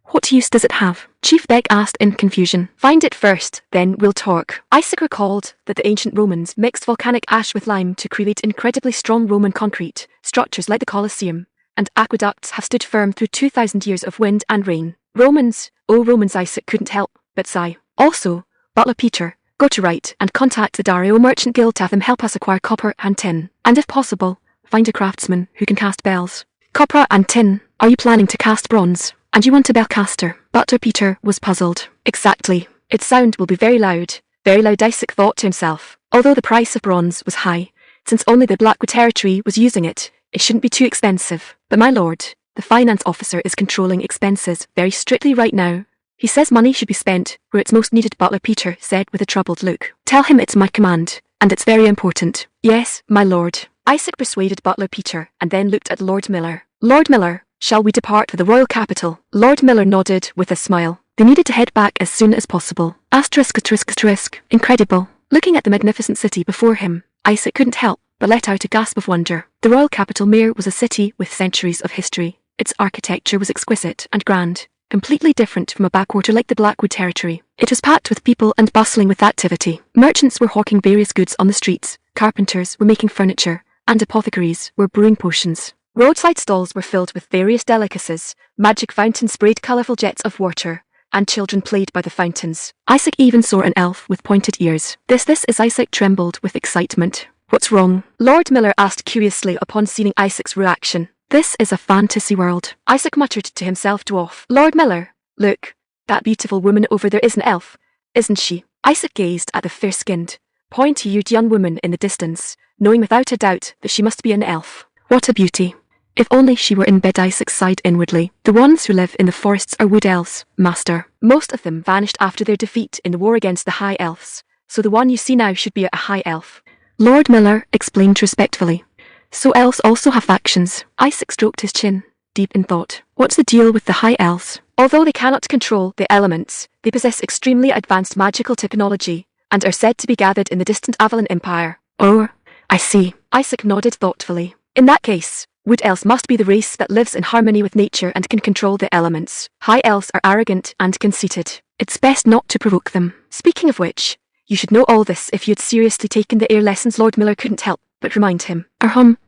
What use does it have? Chief Beck asked in confusion. Find it first, then we'll talk. Isaac recalled that the ancient Romans mixed volcanic ash with lime to create incredibly strong Roman concrete. Structures like the Colosseum and aqueducts have stood firm through 2,000 years of wind and rain. Romans, oh Romans, Isaac couldn't help but sigh. Also, Butler Peter, go to right and contact the Dario Merchant Guild to have them help us acquire copper and tin. And if possible, find a craftsman who can cast bells. Copper and tin. Are you planning to cast bronze? And you want a bellcaster? Butler Peter was puzzled. Exactly. Its sound will be very loud, Isaac thought to himself. Although the price of bronze was high, since only the Blackwood territory was using it, it shouldn't be too expensive. But my lord, the finance officer is controlling expenses very strictly right now. He says money should be spent where it's most needed, Butler Peter said with a troubled look. Tell him it's my command, and it's very important. Yes, my lord. Isaac persuaded Butler Peter and then looked at Lord Miller. Lord Miller, shall we depart for the royal capital? Lord Miller nodded with a smile. They needed to head back as soon as possible. Asterisk. Incredible. Looking at the magnificent city before him, Isaac couldn't help but let out a gasp of wonder. The royal capital Mere was a city with centuries of history. Its architecture was exquisite and grand, completely different from a backwater like the Blackwood territory. It was packed with people and bustling with activity. Merchants were hawking various goods on the streets, carpenters were making furniture, and apothecaries were brewing potions. Roadside stalls were filled with various delicacies, magic fountains sprayed colourful jets of water, and children played by the fountains. Isaac even saw an elf with pointed ears. This is Isaac trembled with excitement. What's wrong? Lord Miller asked curiously upon seeing Isaac's reaction. This is a fantasy world. Isaac muttered to himself, dwarf. Lord Miller, look, that beautiful woman over there is an elf, isn't she? Isaac gazed at the fair-skinned, pointy-eared young woman in the distance, knowing without a doubt that she must be an elf. What a beauty. If only she were in bed, Isaac sighed inwardly. The ones who live in the forests are wood elves, master. Most of them vanished after their defeat in the war against the high elves, so the one you see now should be a high elf. Lord Miller explained respectfully. So elves also have factions. Isaac stroked his chin, deep in thought. What's the deal with the high elves? Although they cannot control the elements, they possess extremely advanced magical technology, and are said to be gathered in the distant Avalon Empire. Oh, I see. Isaac nodded thoughtfully. In that case, wood elves must be the race that lives in harmony with nature and can control the elements. High elves are arrogant and conceited. It's best not to provoke them. Speaking of which, you should know all this if you'd seriously taken the air lessons. Lord Miller couldn't help but remind him.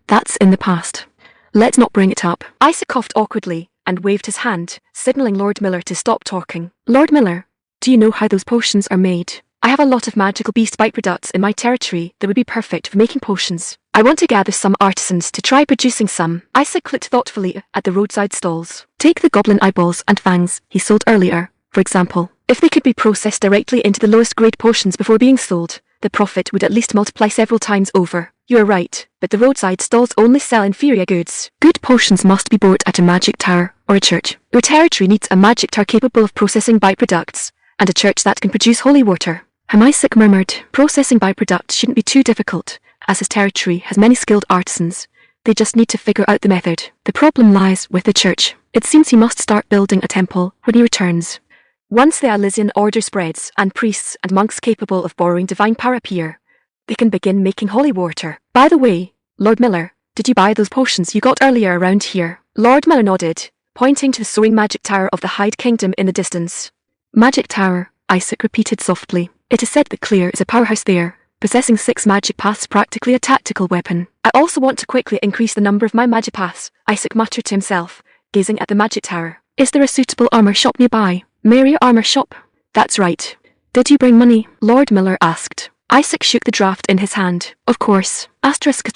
That's in the past. Let's not bring it up. Isaac coughed awkwardly and waved his hand, signalling Lord Miller to stop talking. Lord Miller, do you know how those potions are made? I have a lot of magical beast byproducts in my territory that would be perfect for making potions. I want to gather some artisans to try producing some. Isaac looked thoughtfully at the roadside stalls. Take the goblin eyeballs and fangs he sold earlier, for example. If they could be processed directly into the lowest grade potions before being sold, the profit would at least multiply several times over. You are right, but the roadside stalls only sell inferior goods. Good potions must be bought at a magic tower or a church. Your territory needs a magic tower capable of processing byproducts, and a church that can produce holy water. Isaac murmured. Processing byproducts shouldn't be too difficult, as his territory has many skilled artisans. They just need to figure out the method. The problem lies with the church. It seems he must start building a temple when he returns. Once the Elysian order spreads and priests and monks capable of borrowing divine power appear, they can begin making holy water. By the way, Lord Miller, did you buy those potions you got earlier around here? Lord Miller nodded, pointing to the soaring magic tower of the Hyde Kingdom in the distance. Magic tower, Isaac repeated softly. It is said that Claire is a powerhouse there, possessing 6 magic paths, practically a tactical weapon. I also want to quickly increase the number of my magic paths, Isaac muttered to himself, gazing at the magic tower. Is there a suitable armor shop nearby? Mary Armor Shop? That's right. Did you bring money? Lord Miller asked. Isaac shook the draft in his hand. Of course. Asterisk.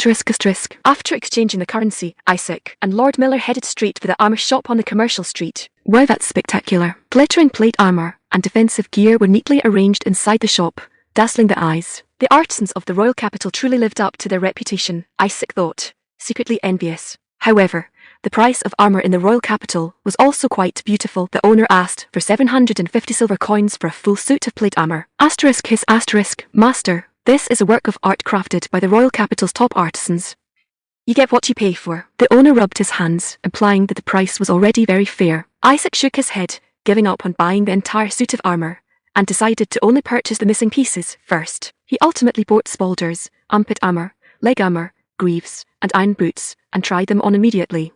After exchanging the currency, Isaac and Lord Miller headed straight for the armor shop on the commercial street. Wow, that's spectacular. Glittering plate armor and defensive gear were neatly arranged inside the shop, dazzling the eyes. The artisans of the royal capital truly lived up to their reputation, Isaac thought, secretly envious. However, the price of armor in the royal capital was also quite beautiful. The owner asked for 750 silver coins for a full suit of plate armor. Master, this is a work of art crafted by the royal capital's top artisans. You get what you pay for. The owner rubbed his hands, implying that the price was already very fair. Isaac shook his head, giving up on buying the entire suit of armor, and decided to only purchase the missing pieces first. He ultimately bought spalders, armpit armor, leg armor, greaves, and iron boots, and tried them on immediately.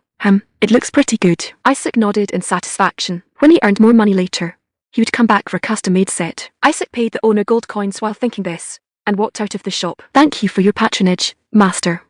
It looks pretty good. Isaac nodded in satisfaction. When he earned more money later, he would come back for a custom-made set. Isaac paid the owner gold coins while thinking this, and walked out of the shop. Thank you for your patronage, master.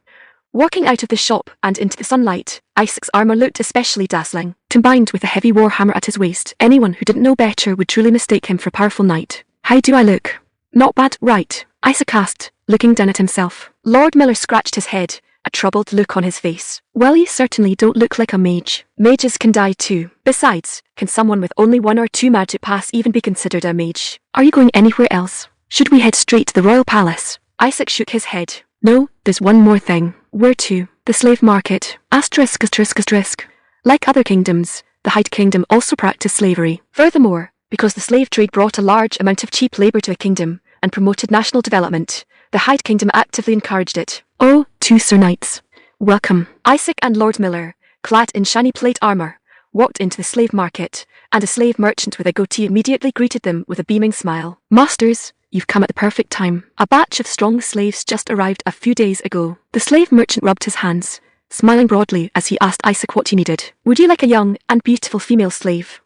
Walking out of the shop and into the sunlight, Isaac's armor looked especially dazzling. Combined with a heavy war hammer at his waist, anyone who didn't know better would truly mistake him for a powerful knight. How do I look? Not bad, right? Isaac asked, looking down at himself. Lord Miller scratched his head, a troubled look on his face. Well, you certainly don't look like a mage. Mages can die too. Besides, can someone with only 1 or 2 magic paths even be considered a mage? Are you going anywhere else? Should we head straight to the royal palace? Isaac shook his head. No, there's one more thing. Where to? The slave market. Asterisk. Like other kingdoms, the Hyde Kingdom also practiced slavery. Furthermore, because the slave trade brought a large amount of cheap labor to a kingdom and promoted national development, the Hyde Kingdom actively encouraged it. Oh, 2 Sir Knights. Welcome. Isaac and Lord Miller, clad in shiny plate armor, walked into the slave market, and a slave merchant with a goatee immediately greeted them with a beaming smile. Masters, you've come at the perfect time. A batch of strong slaves just arrived a few days ago. The slave merchant rubbed his hands, smiling broadly as he asked Isaac what he needed. Would you like a young and beautiful female slave?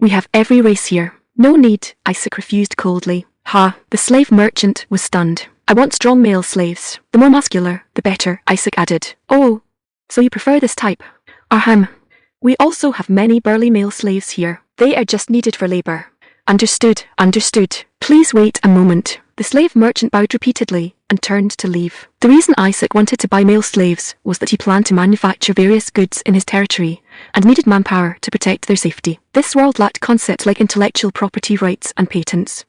We have every race here. No need, Isaac refused coldly. The slave merchant was stunned. I want strong male slaves. The more muscular, the better, Isaac added. Oh, so you prefer this type? We also have many burly male slaves here. They are just needed for labor. Understood. Please wait a moment. The slave merchant bowed repeatedly and turned to leave. The reason Isaac wanted to buy male slaves was that he planned to manufacture various goods in his territory and needed manpower to protect their safety. This world lacked concepts like intellectual property rights and patents.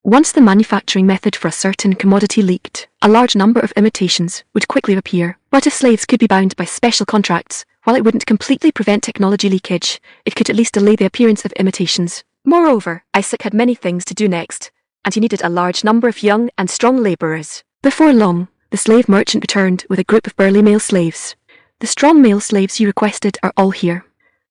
Once the manufacturing method for a certain commodity leaked, a large number of imitations would quickly appear. But if slaves could be bound by special contracts, while it wouldn't completely prevent technology leakage, it could at least delay the appearance of imitations. Moreover, Isaac had many things to do next, and he needed a large number of young and strong labourers. Before long, the slave merchant returned with a group of burly male slaves. The strong male slaves you requested are all here.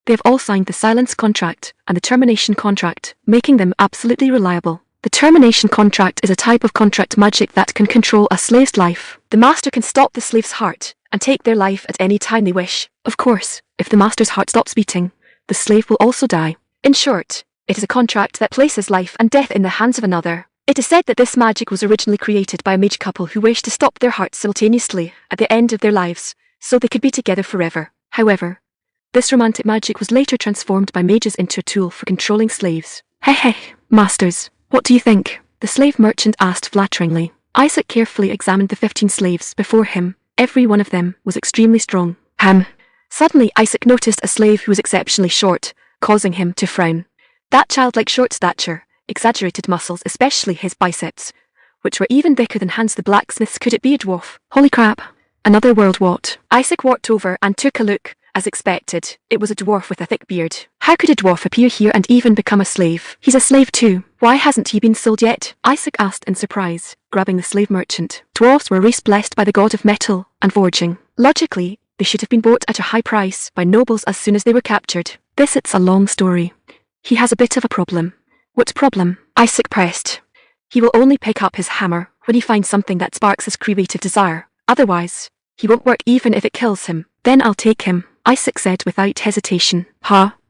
They have all signed the silence contract and the termination contract, making them absolutely reliable. The termination contract is a type of contract magic that can control a slave's life. The master can stop the slave's heart and take their life at any time they wish. Of course, if the master's heart stops beating, the slave will also die. In short, it is a contract that places life and death in the hands of another. It is said that this magic was originally created by a mage couple who wished to stop their hearts simultaneously at the end of their lives, so they could be together forever. However, this romantic magic was later transformed by mages into a tool for controlling slaves. Hey, masters. What do you think? The slave merchant asked flatteringly. Isaac carefully examined the 15 slaves before him. Every one of them was extremely strong. Suddenly Isaac noticed a slave who was exceptionally short, causing him to frown. That childlike short stature, exaggerated muscles, especially his biceps, which were even thicker than Hans the blacksmith's. Could it be a dwarf? Holy crap. Another world what? Isaac walked over and took a look. As expected, it was a dwarf with a thick beard. How could a dwarf appear here and even become a slave? He's a slave too. Why hasn't he been sold yet? Isaac asked in surprise, grabbing the slave merchant. Dwarfs were a race blessed by the god of metal and forging. Logically, they should have been bought at a high price by nobles as soon as they were captured. It's a long story. He has a bit of a problem. What problem? Isaac pressed. He will only pick up his hammer when he finds something that sparks his creative desire. Otherwise, he won't work even if it kills him. Then I'll take him, Isaac said without hesitation.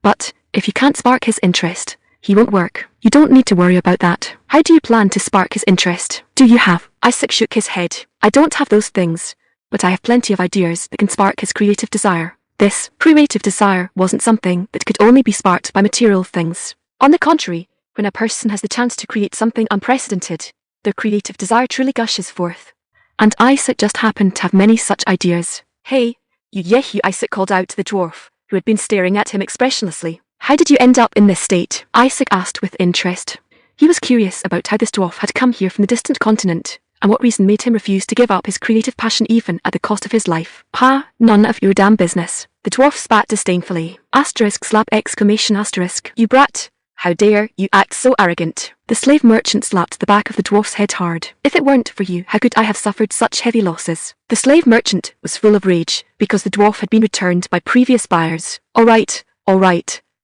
But if you can't spark his interest, he won't work. You don't need to worry about that. How do you plan to spark his interest? Do you have? Isaac shook his head. I don't have those things, but I have plenty of ideas that can spark his creative desire. This creative desire wasn't something that could only be sparked by material things. On the contrary, when a person has the chance to create something unprecedented, their creative desire truly gushes forth. And Isaac just happened to have many such ideas. Hey, you Yehu, Isaac called out to the dwarf, who had been staring at him expressionlessly. How did you end up in this state? Isaac asked with interest. He was curious about how this dwarf had come here from the distant continent, and what reason made him refuse to give up his creative passion even at the cost of his life. None of your damn business. The dwarf spat disdainfully. !! You brat! How dare you act so arrogant? The slave merchant slapped the back of the dwarf's head hard. If it weren't for you, how could I have suffered such heavy losses? The slave merchant was full of rage because the dwarf had been returned by previous buyers. All right,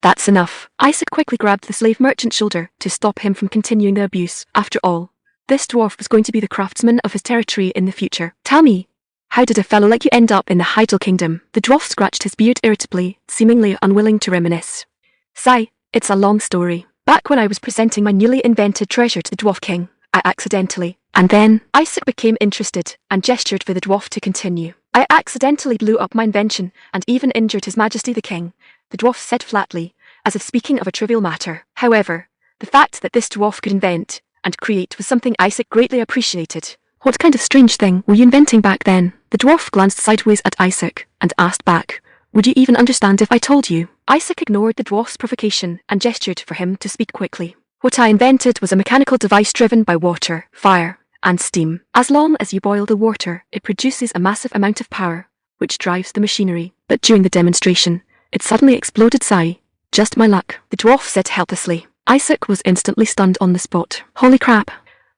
that's enough. Isaac quickly grabbed the slave merchant's shoulder to stop him from continuing the abuse. After all, this dwarf was going to be the craftsman of his territory in the future. Tell me, how did a fellow like you end up in the Hydal Kingdom? The dwarf scratched his beard irritably, seemingly unwilling to reminisce. Sigh. It's a long story. Back when I was presenting my newly invented treasure to the Dwarf King, I accidentally. And then Isaac became interested and gestured for the dwarf to continue. I accidentally blew up my invention and even injured His Majesty the King, the dwarf said flatly, as if speaking of a trivial matter. However, the fact that this dwarf could invent and create was something Isaac greatly appreciated. What kind of strange thing were you inventing back then? The dwarf glanced sideways at Isaac and asked back. Would you even understand if I told you? Isaac ignored the dwarf's provocation and gestured for him to speak quickly. What I invented was a mechanical device driven by water, fire, and steam. As long as you boil the water, it produces a massive amount of power, which drives the machinery. But during the demonstration, it suddenly exploded. Sigh. Just my luck, the dwarf said helplessly. Isaac was instantly stunned on the spot. Holy crap.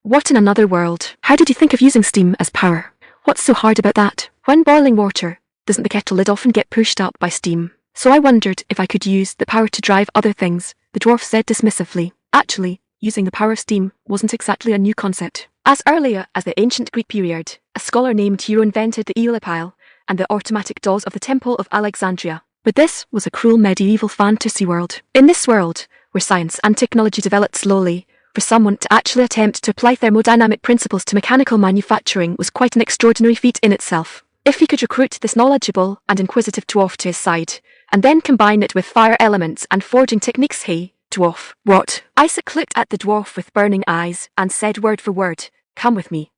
What in another world? How did you think of using steam as power? What's so hard about that? When boiling water, doesn't the kettle lid often get pushed up by steam? So I wondered if I could use the power to drive other things, the dwarf said dismissively. Actually, using the power of steam wasn't exactly a new concept. As early as the ancient Greek period, a scholar named Hero invented the eolipile and the automatic doors of the Temple of Alexandria. But this was a cruel medieval fantasy world. In this world, where science and technology developed slowly, for someone to actually attempt to apply thermodynamic principles to mechanical manufacturing was quite an extraordinary feat in itself. If he could recruit this knowledgeable and inquisitive dwarf to his side, and then combine it with fire elements and forging techniques, hey, dwarf. What? Isaac looked at the dwarf with burning eyes and said word for word, come with me.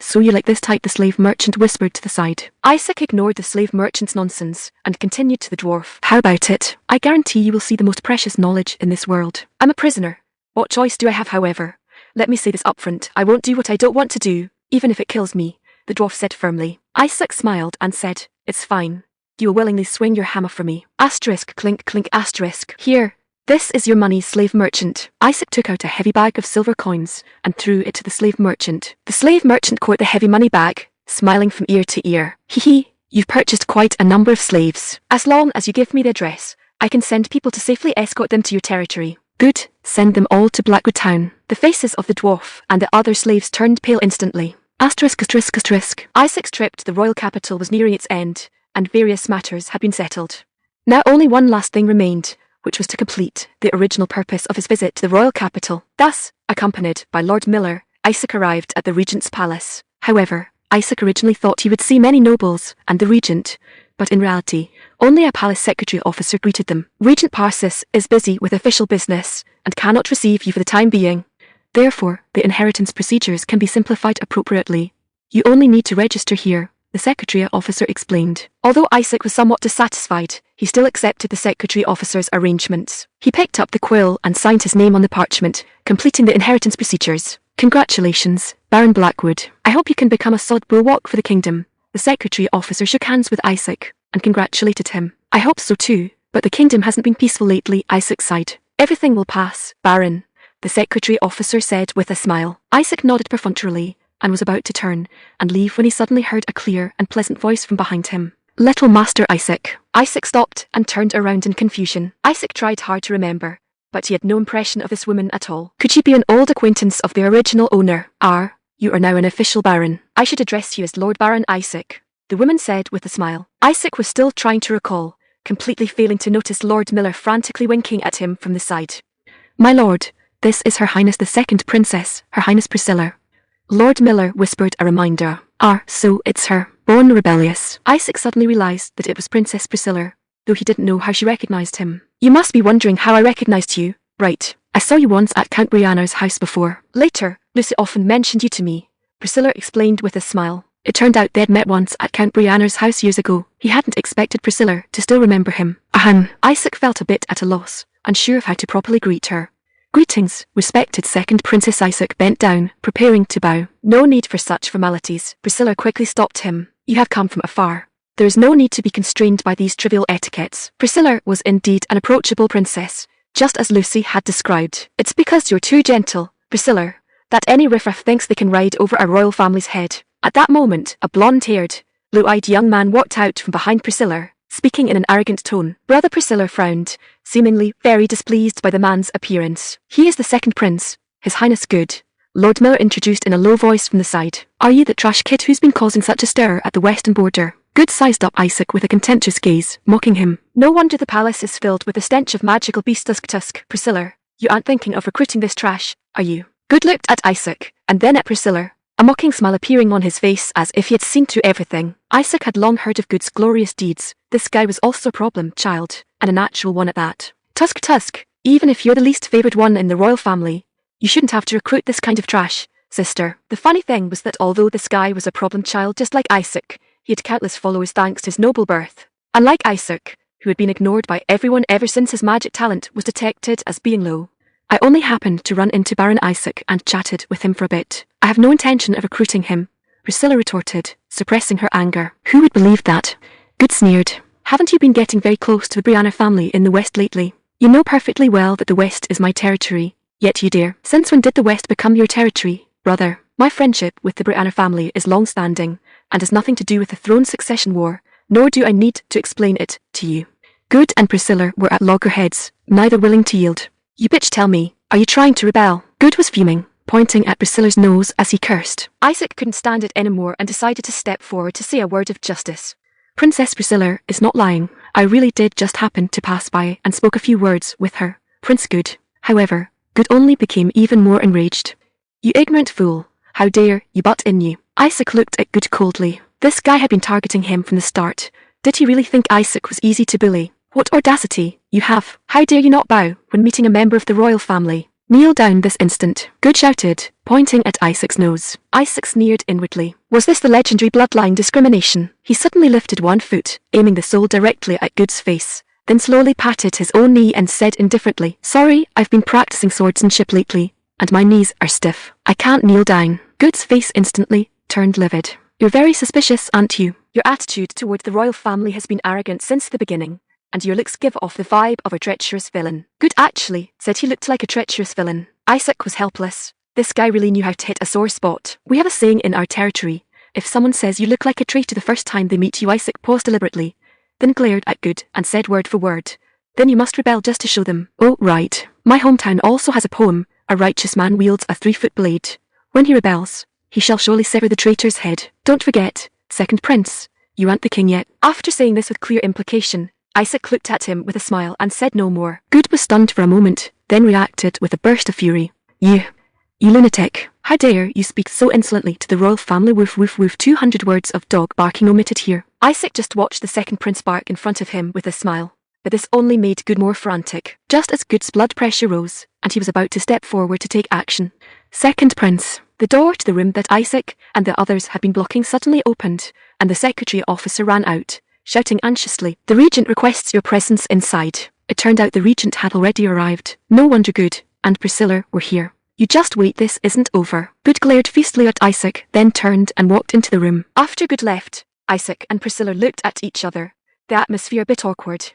So you like this type? The slave merchant whispered to the side. Isaac ignored the slave merchant's nonsense and continued to the dwarf. How about it? I guarantee you will see the most precious knowledge in this world. I'm a prisoner. What choice do I have, however? Let me say this upfront. I won't do what I don't want to do, even if it kills me, the dwarf said firmly. Isaac smiled and said, it's fine. You will willingly swing your hammer for me. Asterisk clink clink asterisk. Here. This is your money, slave merchant. Isaac took out a heavy bag of silver coins and threw it to the slave merchant. The slave merchant caught the heavy money bag, smiling from ear to ear. Hee, you've purchased quite a number of slaves. As long as you give me the address, I can send people to safely escort them to your territory. Good, send them all to Blackwood Town. The faces of the dwarf and the other slaves turned pale instantly. Asterisk. Isaac's trip to the royal capital was nearing its end, and various matters had been settled. Now only one last thing remained, which was to complete the original purpose of his visit to the royal capital. Thus, accompanied by Lord Miller, Isaac arrived at the regent's palace. However, Isaac originally thought he would see many nobles and the regent, but in reality, only a palace secretary officer greeted them. Regent Parsis is busy with official business and cannot receive you for the time being. Therefore, the inheritance procedures can be simplified appropriately. You only need to register here, the secretary officer explained. Although Isaac was somewhat dissatisfied, he still accepted the secretary officer's arrangements. He picked up the quill and signed his name on the parchment, completing the inheritance procedures. Congratulations, Baron Blackwood. I hope you can become a solid bulwark for the kingdom. The secretary officer shook hands with Isaac and congratulated him. I hope so too, but the kingdom hasn't been peaceful lately, Isaac sighed. Everything will pass, Baron, the secretary officer said with a smile. Isaac nodded perfunctorily and was about to turn and leave when he suddenly heard a clear and pleasant voice from behind him. Little Master Isaac. Isaac stopped and turned around in confusion. Isaac tried hard to remember, but he had no impression of this woman at all. Could she be an old acquaintance of the original owner? You are now an official Baron. I should address you as Lord Baron Isaac, the woman said with a smile. Isaac was still trying to recall, completely failing to notice Lord Miller frantically winking at him from the side. My lord, this is Her Highness the Second Princess, Her Highness Priscilla. Lord Miller whispered a reminder. So it's her, born rebellious. Isaac suddenly realized that it was Princess Priscilla, though he didn't know how she recognized him. You must be wondering how I recognized you, right? I saw you once at Count Brianna's house before. Later, Lucy often mentioned you to me, Priscilla explained with a smile. It turned out they'd met once at Count Brianna's house years ago. He hadn't expected Priscilla to still remember him. Isaac felt a bit at a loss, unsure of how to properly greet her. Greetings, respected Second Princess. Isaac bent down, preparing to bow. No need for such formalities. Priscilla quickly stopped him. You have come from afar. There is no need to be constrained by these trivial etiquettes. Priscilla was indeed an approachable princess, just as Lucy had described. It's because you're too gentle, Priscilla, that any riffraff thinks they can ride over a royal family's head. At that moment, a blonde-haired, blue-eyed young man walked out from behind Priscilla, speaking in an arrogant tone. Brother Priscilla frowned, seemingly very displeased by the man's appearance. He is the second prince, His Highness Good, Lord Miller introduced in a low voice from the side. Are you that trash kid who's been causing such a stir at the western border? Good sized up Isaac with a contemptuous gaze, mocking him. No wonder the palace is filled with the stench of magical beast tusk. Priscilla, you aren't thinking of recruiting this trash, are you? Good looked at Isaac, and then at Priscilla, a mocking smile appearing on his face as if he had seen to everything. Isaac had long heard of Good's glorious deeds. This guy was also a problem child, and a natural one at that. Tusk, even if you're the least favoured one in the royal family, you shouldn't have to recruit this kind of trash, sister. The funny thing was that although this guy was a problem child just like Isaac, he had countless followers thanks to his noble birth. Unlike Isaac, who had been ignored by everyone ever since his magic talent was detected as being low. I only happened to run into Baron Isaac and chatted with him for a bit. I have no intention of recruiting him, Priscilla retorted, suppressing her anger. Who would believe that? Good sneered. Haven't you been getting very close to the Brianna family in the West lately? You know perfectly well that the West is my territory, yet you dare. Since when did the West become your territory, brother? My friendship with the Brianna family is long-standing, and has nothing to do with the throne succession war, nor do I need to explain it to you. Good and Priscilla were at loggerheads, neither willing to yield. You bitch, tell me, are you trying to rebel? Good was fuming, pointing at Priscilla's nose as he cursed. Isaac couldn't stand it anymore and decided to step forward to say a word of justice. Princess Priscilla is not lying. I really did just happen to pass by and spoke a few words with her, Prince Good. However, Good only became even more enraged. You ignorant fool, how dare you butt in you? Isaac looked at Good coldly. This guy had been targeting him from the start. Did he really think Isaac was easy to bully? What audacity you have! How dare you not bow when meeting a member of the royal family? Kneel down this instant, Good shouted, pointing at Isaac's nose. Isaac sneered inwardly. Was this the legendary bloodline discrimination? He suddenly lifted one foot, aiming the sole directly at Good's face, then slowly patted his own knee and said indifferently, Sorry, I've been practicing swordsmanship lately, and my knees are stiff. I can't kneel down. Good's face instantly turned livid. You're very suspicious, aren't you? Your attitude toward the royal family has been arrogant since the beginning, and your looks give off the vibe of a treacherous villain. Good actually said he looked like a treacherous villain. Isaac was helpless. This guy really knew how to hit a sore spot. We have a saying in our territory, if someone says you look like a traitor the first time they meet you, Isaac paused deliberately, then glared at Good and said word for word, then you must rebel just to show them. Oh, right. My hometown also has a poem, a righteous man wields a 3-foot blade. When he rebels, he shall surely sever the traitor's head. Don't forget, second prince, you aren't the king yet. After saying this with clear implication, Isaac looked at him with a smile and said no more. Good was stunned for a moment, then reacted with a burst of fury. You lunatic. How dare you speak so insolently to the royal family? Woof woof woof. 200 words of dog barking omitted here. Isaac just watched the second prince bark in front of him with a smile, but this only made Good more frantic. Just as Good's blood pressure rose, and he was about to step forward to take action. Second prince. The door to the room that Isaac and the others had been blocking suddenly opened, and the secretary officer ran out, shouting anxiously, The regent requests your presence inside. It turned out the regent had already arrived. No wonder Good and Priscilla were here. You just wait, this isn't over. Good glared fiercely at Isaac, then turned and walked into the room. After Good left, Isaac and Priscilla looked at each other, the atmosphere a bit awkward.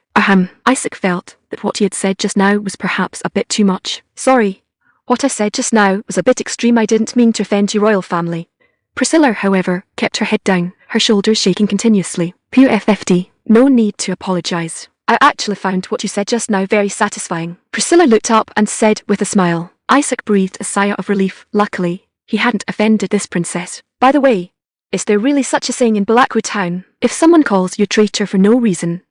Isaac felt that what he had said just now was perhaps a bit too much. Sorry, what I said just now was a bit extreme. I didn't mean to offend your royal family. Priscilla, however, kept her head down, her shoulders shaking continuously. Pure FFD, no need to apologize. I actually found what you said just now very satisfying. Priscilla looked up and said with a smile. Isaac breathed a sigh of relief. Luckily, he hadn't offended this princess. By the way, is there really such a saying in Blackwood Town? If someone calls you a traitor for no reason,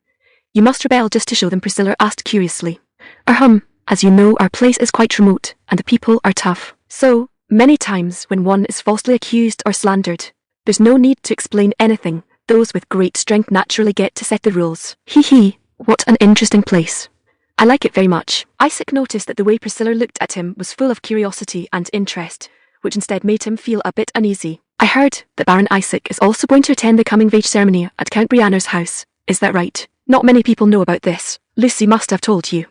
you must rebel just to show them, Priscilla asked curiously. As you know, our place is quite remote, and the people are tough. So, many times when one is falsely accused or slandered, there's no need to explain anything. Those with great strength naturally get to set the rules. Hee, what an interesting place. I like it very much. Isaac noticed that the way Priscilla looked at him was full of curiosity and interest, which instead made him feel a bit uneasy. I heard that Baron Isaac is also going to attend the coming-of-age ceremony at Count Brianna's house. Is that right? Not many people know about this. Lucy must have told you.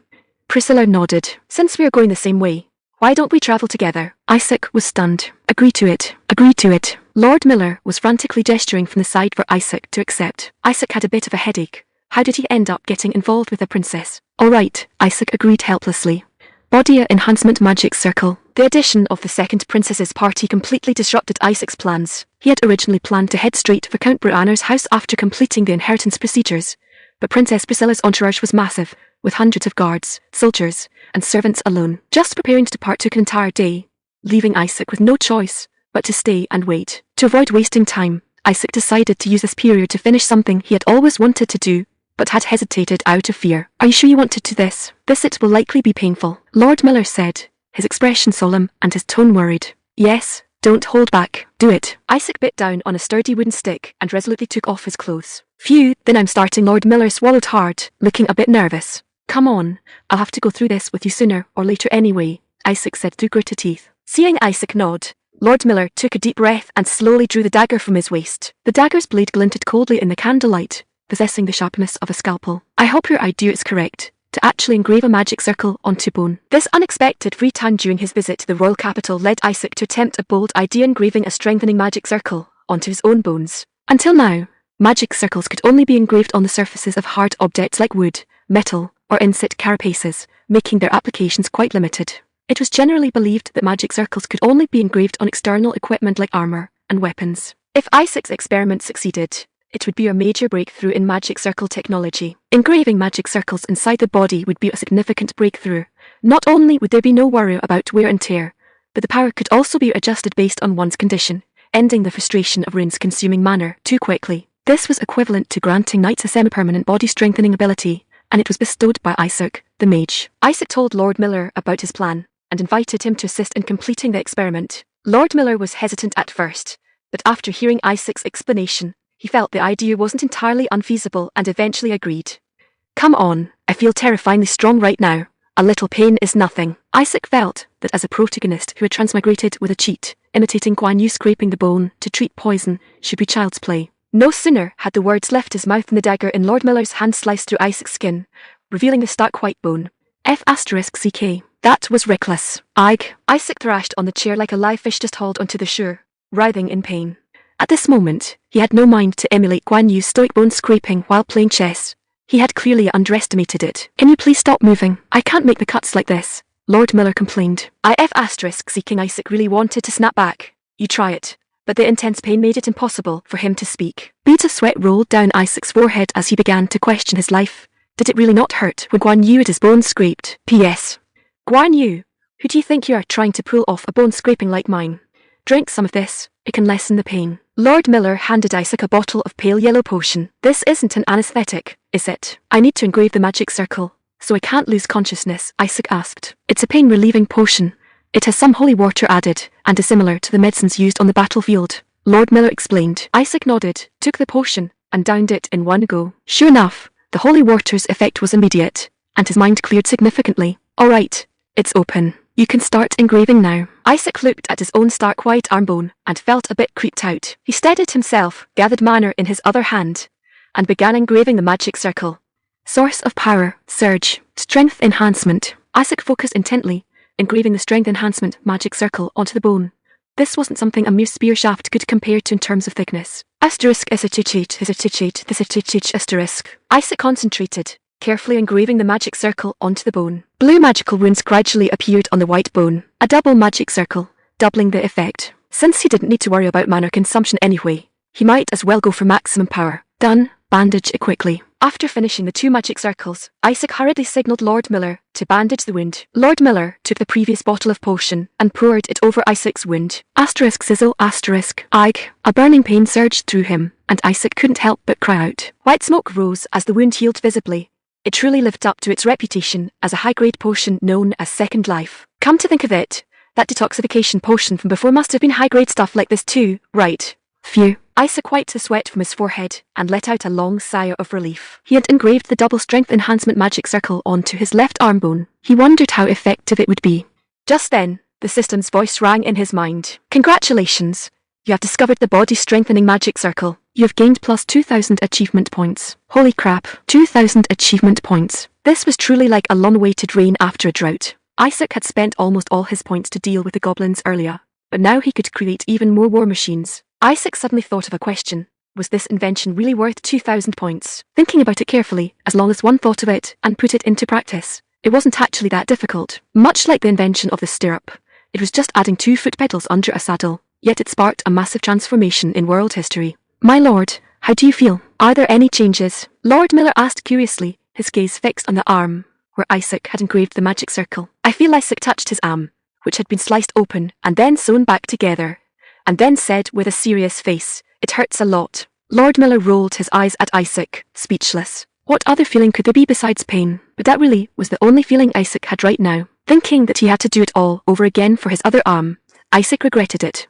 Priscilla nodded. Since we are going the same way, why don't we travel together? Isaac was stunned. Agree to it. Agree to it. Lord Miller was frantically gesturing from the side for Isaac to accept. Isaac had a bit of a headache. How did he end up getting involved with a princess? All right, Isaac agreed helplessly. Body Enhancement Magic Circle. The addition of the second princess's party completely disrupted Isaac's plans. He had originally planned to head straight for Count Brianna's house after completing the inheritance procedures, but Princess Priscilla's entourage was massive, with hundreds of guards, soldiers, and servants alone. Just preparing to depart took an entire day, leaving Isaac with no choice but to stay and wait. To avoid wasting time, Isaac decided to use this period to finish something he had always wanted to do, but had hesitated out of fear. Are you sure you want to do this? It will likely be painful, Lord Miller said, his expression solemn and his tone worried. Yes, don't hold back. Do it. Isaac bit down on a sturdy wooden stick and resolutely took off his clothes. Phew, then I'm starting. Lord Miller swallowed hard, looking a bit nervous. Come on, I'll have to go through this with you sooner or later anyway, Isaac said through gritted teeth. Seeing Isaac nod, Lord Miller took a deep breath and slowly drew the dagger from his waist. The dagger's blade glinted coldly in the candlelight, possessing the sharpness of a scalpel. I hope your idea is correct, to actually engrave a magic circle onto bone. This unexpected free time during his visit to the royal capital led Isaac to attempt a bold idea, engraving a strengthening magic circle onto his own bones. Until now, magic circles could only be engraved on the surfaces of hard objects like wood, metal, or insect carapaces, making their applications quite limited. It was generally believed that magic circles could only be engraved on external equipment like armor and weapons. If Isaac's experiment succeeded, it would be a major breakthrough in magic circle technology. Engraving magic circles inside the body would be a significant breakthrough. Not only would there be no worry about wear and tear, but the power could also be adjusted based on one's condition, ending the frustration of runes consuming mana too quickly. This was equivalent to granting knights a semi-permanent body strengthening ability, and it was bestowed by Isaac, the mage. Isaac told Lord Miller about his plan, and invited him to assist in completing the experiment. Lord Miller was hesitant at first, but after hearing Isaac's explanation, he felt the idea wasn't entirely unfeasible and eventually agreed. Come on, I feel terrifyingly strong right now. A little pain is nothing. Isaac felt that as a protagonist who had transmigrated with a cheat, imitating Guan Yu scraping the bone to treat poison should be child's play. No sooner had the words left his mouth than the dagger in Lord Miller's hand sliced through Isaac's skin, revealing the stark white bone. F***CK. That was reckless. Isaac thrashed on the chair like a live fish just hauled onto the shore, writhing in pain. At this moment, he had no mind to emulate Guan Yu's stoic bone scraping while playing chess. He had clearly underestimated it. Can you please stop moving? I can't make the cuts like this, Lord Miller complained. Seeking Isaac really wanted to snap back. You try it. But the intense pain made it impossible for him to speak. Beads of sweat rolled down Isaac's forehead as he began to question his life. Did it really not hurt when Guan Yu had his bones scraped? P.S. Guan Yu, who do you think you are trying to pull off a bone scraping like mine? Drink some of this. It can lessen the pain. Lord Miller handed Isaac a bottle of pale yellow potion. This isn't an anesthetic, is it? I need to engrave the magic circle, so I can't lose consciousness, Isaac asked. It's a pain-relieving potion. It has some holy water added, and is similar to the medicines used on the battlefield, Lord Miller explained. Isaac nodded, took the potion, and downed it in one go. Sure enough, the holy water's effect was immediate, and his mind cleared significantly. All right, it's open. You can start engraving now. Isaac looked at his own stark white arm bone and felt a bit creeped out. He steadied himself, gathered mana in his other hand, and began engraving the magic circle. Source of power, surge, strength enhancement. Isaac focused intently, engraving the strength enhancement magic circle onto the bone. This wasn't something a mere spear shaft could compare to in terms of thickness. Isaac concentrated, carefully engraving the magic circle onto the bone. Blue magical runes gradually appeared on the white bone. A double magic circle, doubling the effect. Since he didn't need to worry about mana consumption anyway, he might as well go for maximum power. Done. bandage it quickly. After finishing the 2 magic circles, Isaac hurriedly signalled Lord Miller to bandage the wound. Lord Miller took the previous bottle of potion and poured it over Isaac's wound. Asterisk sizzle asterisk. Ike. A burning pain surged through him, and Isaac couldn't help but cry out. White smoke rose as the wound healed visibly. It truly lived up to its reputation as a high-grade potion known as Second Life. Come to think of it, that detoxification potion from before must have been high-grade stuff like this too, right? Phew. Isaac wiped the sweat from his forehead and let out a long sigh of relief. He had engraved the double strength enhancement magic circle onto his left arm bone. He wondered how effective it would be. Just then, the system's voice rang in his mind. Congratulations! You have discovered the body strengthening magic circle. You have gained plus 2,000 achievement points. Holy crap, 2,000 achievement points. This was truly like a long-awaited rain after a drought. Isaac had spent almost all his points to deal with the goblins earlier, but now he could create even more war machines. Isaac suddenly thought of a question. Was this invention really worth 2,000 points? Thinking about it carefully, as long as one thought of it and put it into practice, it wasn't actually that difficult. Much like the invention of the stirrup, it was just adding 2 foot pedals under a saddle, yet it sparked a massive transformation in world history. My lord, how do you feel? Are there any changes? Lord Miller asked curiously, his gaze fixed on the arm where Isaac had engraved the magic circle. I feel Isaac touched his arm, which had been sliced open and then sewn back together, and then said with a serious face, "It hurts a lot." Lord Miller rolled his eyes at Isaac, speechless. What other feeling could there be besides pain? But that really was the only feeling Isaac had right now. Thinking that he had to do it all over again for his other arm, Isaac regretted it.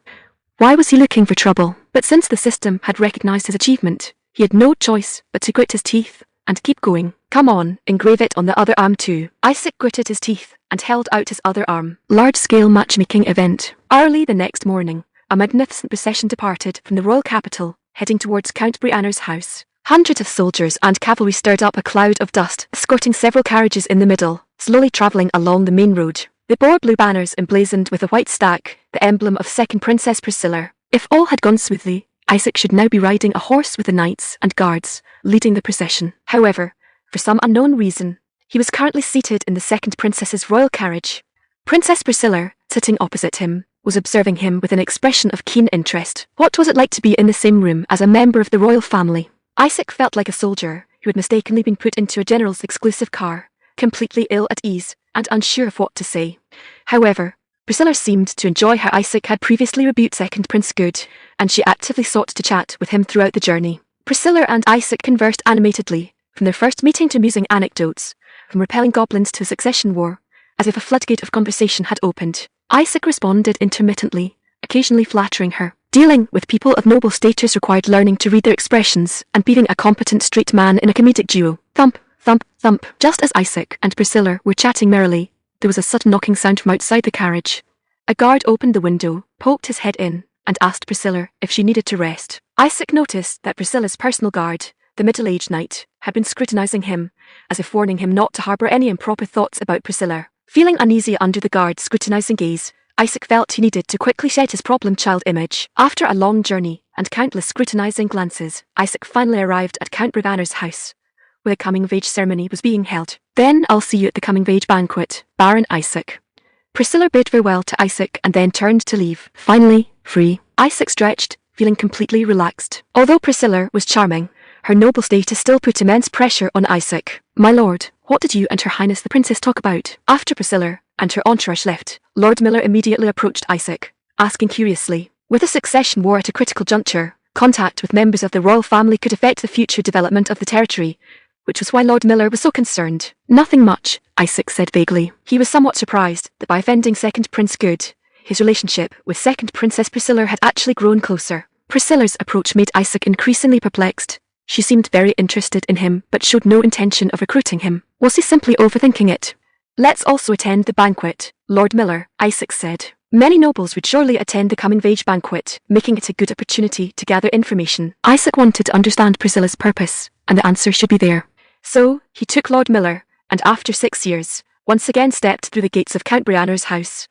Why was he looking for trouble? But since the system had recognized his achievement, he had no choice but to grit his teeth and keep going. Come on, engrave it on the other arm too. Isaac gritted his teeth and held out his other arm. Large-scale matchmaking event. Early the next morning, a magnificent procession departed from the royal capital, heading towards Count Brianna's house. Hundreds of soldiers and cavalry stirred up a cloud of dust, escorting several carriages in the middle, slowly travelling along the main road. They bore blue banners emblazoned with a white stack, the emblem of second Princess Priscilla. If all had gone smoothly, Isaac should now be riding a horse with the knights and guards, leading the procession. However, for some unknown reason, he was currently seated in the second princess's royal carriage. Princess Priscilla, sitting opposite him, was observing him with an expression of keen interest. What was it like to be in the same room as a member of the royal family? Isaac felt like a soldier who had mistakenly been put into a general's exclusive car, completely ill at ease and unsure of what to say. However, Priscilla seemed to enjoy how Isaac had previously rebuked Second Prince Good, and she actively sought to chat with him throughout the journey. Priscilla and Isaac conversed animatedly, from their first meeting to amusing anecdotes, from repelling goblins to a succession war, as if a floodgate of conversation had opened. Isaac responded intermittently, occasionally flattering her. Dealing with people of noble status required learning to read their expressions and being a competent straight man in a comedic duo. Thump, thump, thump. Just as Isaac and Priscilla were chatting merrily, there was a sudden knocking sound from outside the carriage. A guard opened the window, poked his head in, and asked Priscilla if she needed to rest. Isaac noticed that Priscilla's personal guard, the middle-aged knight, had been scrutinizing him, as if warning him not to harbor any improper thoughts about Priscilla. Feeling uneasy under the guard's scrutinizing gaze, Isaac felt he needed to quickly shed his problem child image. After a long journey and countless scrutinizing glances, Isaac finally arrived at Count Brianna's house, where the coming-of-age ceremony was being held. Then I'll see you at the coming-of-age banquet, Baron Isaac. Priscilla bid farewell to Isaac and then turned to leave. Finally, free. Isaac stretched, feeling completely relaxed. Although Priscilla was charming, her noble status still put immense pressure on Isaac. My lord, what did you and Her Highness the Princess talk about? After Priscilla and her entourage left, Lord Miller immediately approached Isaac, asking curiously, with a succession war at a critical juncture, contact with members of the royal family could affect the future development of the territory, which was why Lord Miller was so concerned. Nothing much, Isaac said vaguely. He was somewhat surprised that by offending Second Prince Good, his relationship with Second Princess Priscilla had actually grown closer. Priscilla's approach made Isaac increasingly perplexed. She seemed very interested in him but showed no intention of recruiting him. Was he simply overthinking it? Let's also attend the banquet, Lord Miller, Isaac said. Many nobles would surely attend the coming-of-age banquet, making it a good opportunity to gather information. Isaac wanted to understand Priscilla's purpose, and the answer should be there. So, he took Lord Miller, and after 6 years, once again stepped through the gates of Count Brianna's house.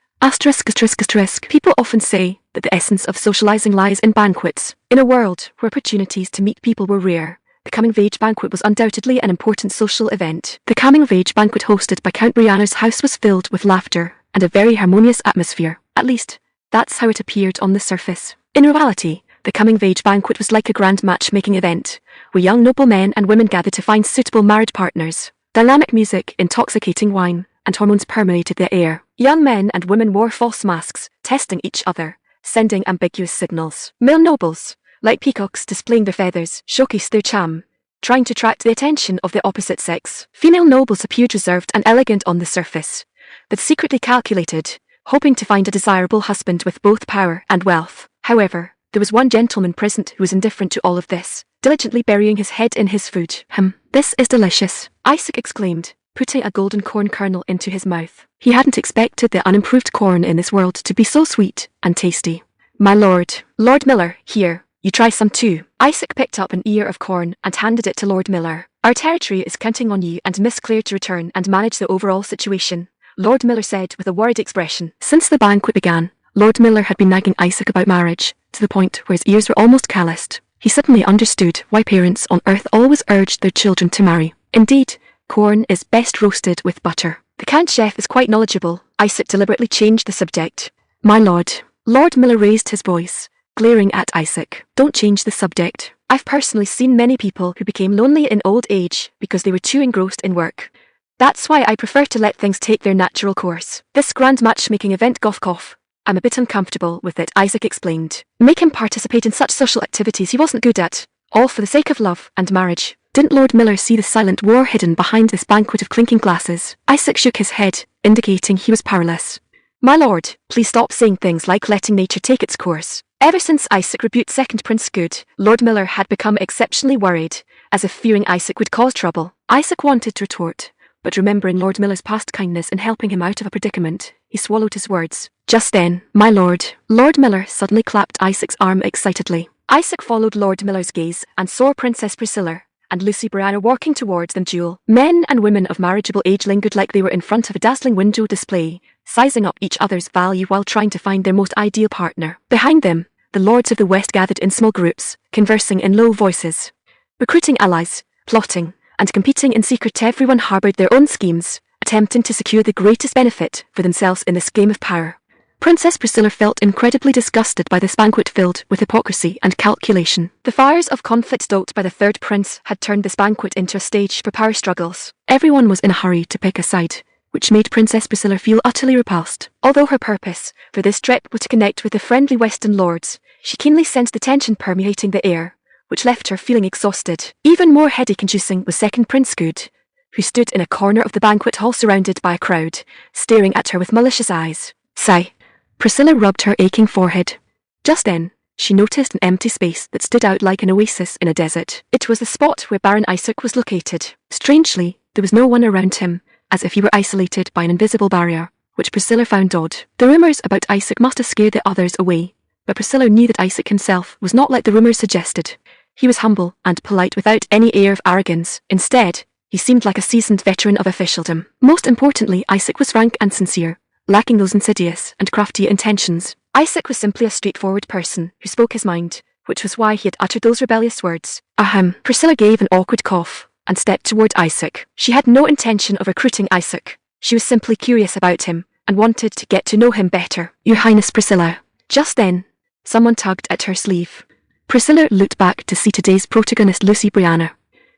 People often say that the essence of socializing lies in banquets. In a world where opportunities to meet people were rare, the coming-of-age banquet was undoubtedly an important social event. The coming-of-age banquet hosted by Count Brianna's house was filled with laughter and a very harmonious atmosphere. At least, that's how it appeared on the surface. In reality, The coming-of-age banquet was like a grand matchmaking event, where young noble men and women gathered to find suitable marriage partners. Dynamic music, intoxicating wine, and hormones permeated the air. Young men and women wore false masks, testing each other, sending ambiguous signals. Male nobles, like peacocks displaying their feathers, showcased their charm, trying to attract the attention of the opposite sex. Female nobles appeared reserved and elegant on the surface, but secretly calculated, hoping to find a desirable husband with both power and wealth. However, there was one gentleman present who was indifferent to all of this, diligently burying his head in his food. This is delicious, Isaac exclaimed, putting a golden corn kernel into his mouth. He hadn't expected the unimproved corn in this world to be so sweet and tasty. My lord, Lord Miller, here, you try some too. Isaac picked up an ear of corn and handed it to Lord Miller. Our territory is counting on you and Miss Clare to return and manage the overall situation, Lord Miller said with a worried expression. Since the banquet began, Lord Miller had been nagging Isaac about marriage, to the point where his ears were almost calloused. He suddenly understood why parents on earth always urged their children to marry. Indeed, corn is best roasted with butter. The Count Chef is quite knowledgeable. Isaac deliberately changed the subject. My lord. Lord Miller raised his voice, glaring at Isaac. Don't change the subject. I've personally seen many people who became lonely in old age because they were too engrossed in work. That's why I prefer to let things take their natural course. This grand matchmaking event cough. I'm a bit uncomfortable with it, Isaac explained. Make him participate in such social activities he wasn't good at, all for the sake of love and marriage. Didn't Lord Miller see the silent war hidden behind this banquet of clinking glasses? Isaac shook his head, indicating he was powerless. My lord, please stop saying things like letting nature take its course. Ever since Isaac rebuked second Prince Good, Lord Miller had become exceptionally worried, as if fearing Isaac would cause trouble. Isaac wanted to retort, but remembering Lord Miller's past kindness in helping him out of a predicament, he swallowed his words. Just then, my lord, Lord Miller suddenly clapped Isaac's arm excitedly. Isaac followed Lord Miller's gaze and saw Princess Priscilla and Lucy Brianna walking towards them duel. Men and women of marriageable age lingered like they were in front of a dazzling window display, sizing up each other's value while trying to find their most ideal partner. Behind them, the lords of the West gathered in small groups, conversing in low voices. Recruiting allies, plotting, and competing in secret. Everyone harbored their own schemes, attempting to secure the greatest benefit for themselves in this game of power. Princess Priscilla felt incredibly disgusted by this banquet filled with hypocrisy and calculation. The fires of conflict stoked by the third prince had turned this banquet into a stage for power struggles. Everyone was in a hurry to pick a side, which made Princess Priscilla feel utterly repulsed. Although her purpose for this trip was to connect with the friendly Western lords, she keenly sensed the tension permeating the air, which left her feeling exhausted. Even more headache-inducing was second Prince Good, who stood in a corner of the banquet hall surrounded by a crowd, staring at her with malicious eyes. Sigh. Priscilla rubbed her aching forehead. Just then, she noticed an empty space that stood out like an oasis in a desert. It was the spot where Baron Isaac was located. Strangely, there was no one around him, as if he were isolated by an invisible barrier, which Priscilla found odd. The rumours about Isaac must have scared the others away, but Priscilla knew that Isaac himself was not like the rumours suggested. He was humble and polite without any air of arrogance. Instead, he seemed like a seasoned veteran of officialdom. Most importantly, Isaac was frank and sincere, lacking those insidious and crafty intentions. Isaac was simply a straightforward person who spoke his mind, which was why he had uttered those rebellious words. Ahem. Priscilla gave an awkward cough and stepped toward Isaac. She had no intention of recruiting Isaac. She was simply curious about him and wanted to get to know him better. Your Highness Priscilla. Just then, someone tugged at her sleeve. Priscilla looked back to see today's protagonist Lucy Brianna.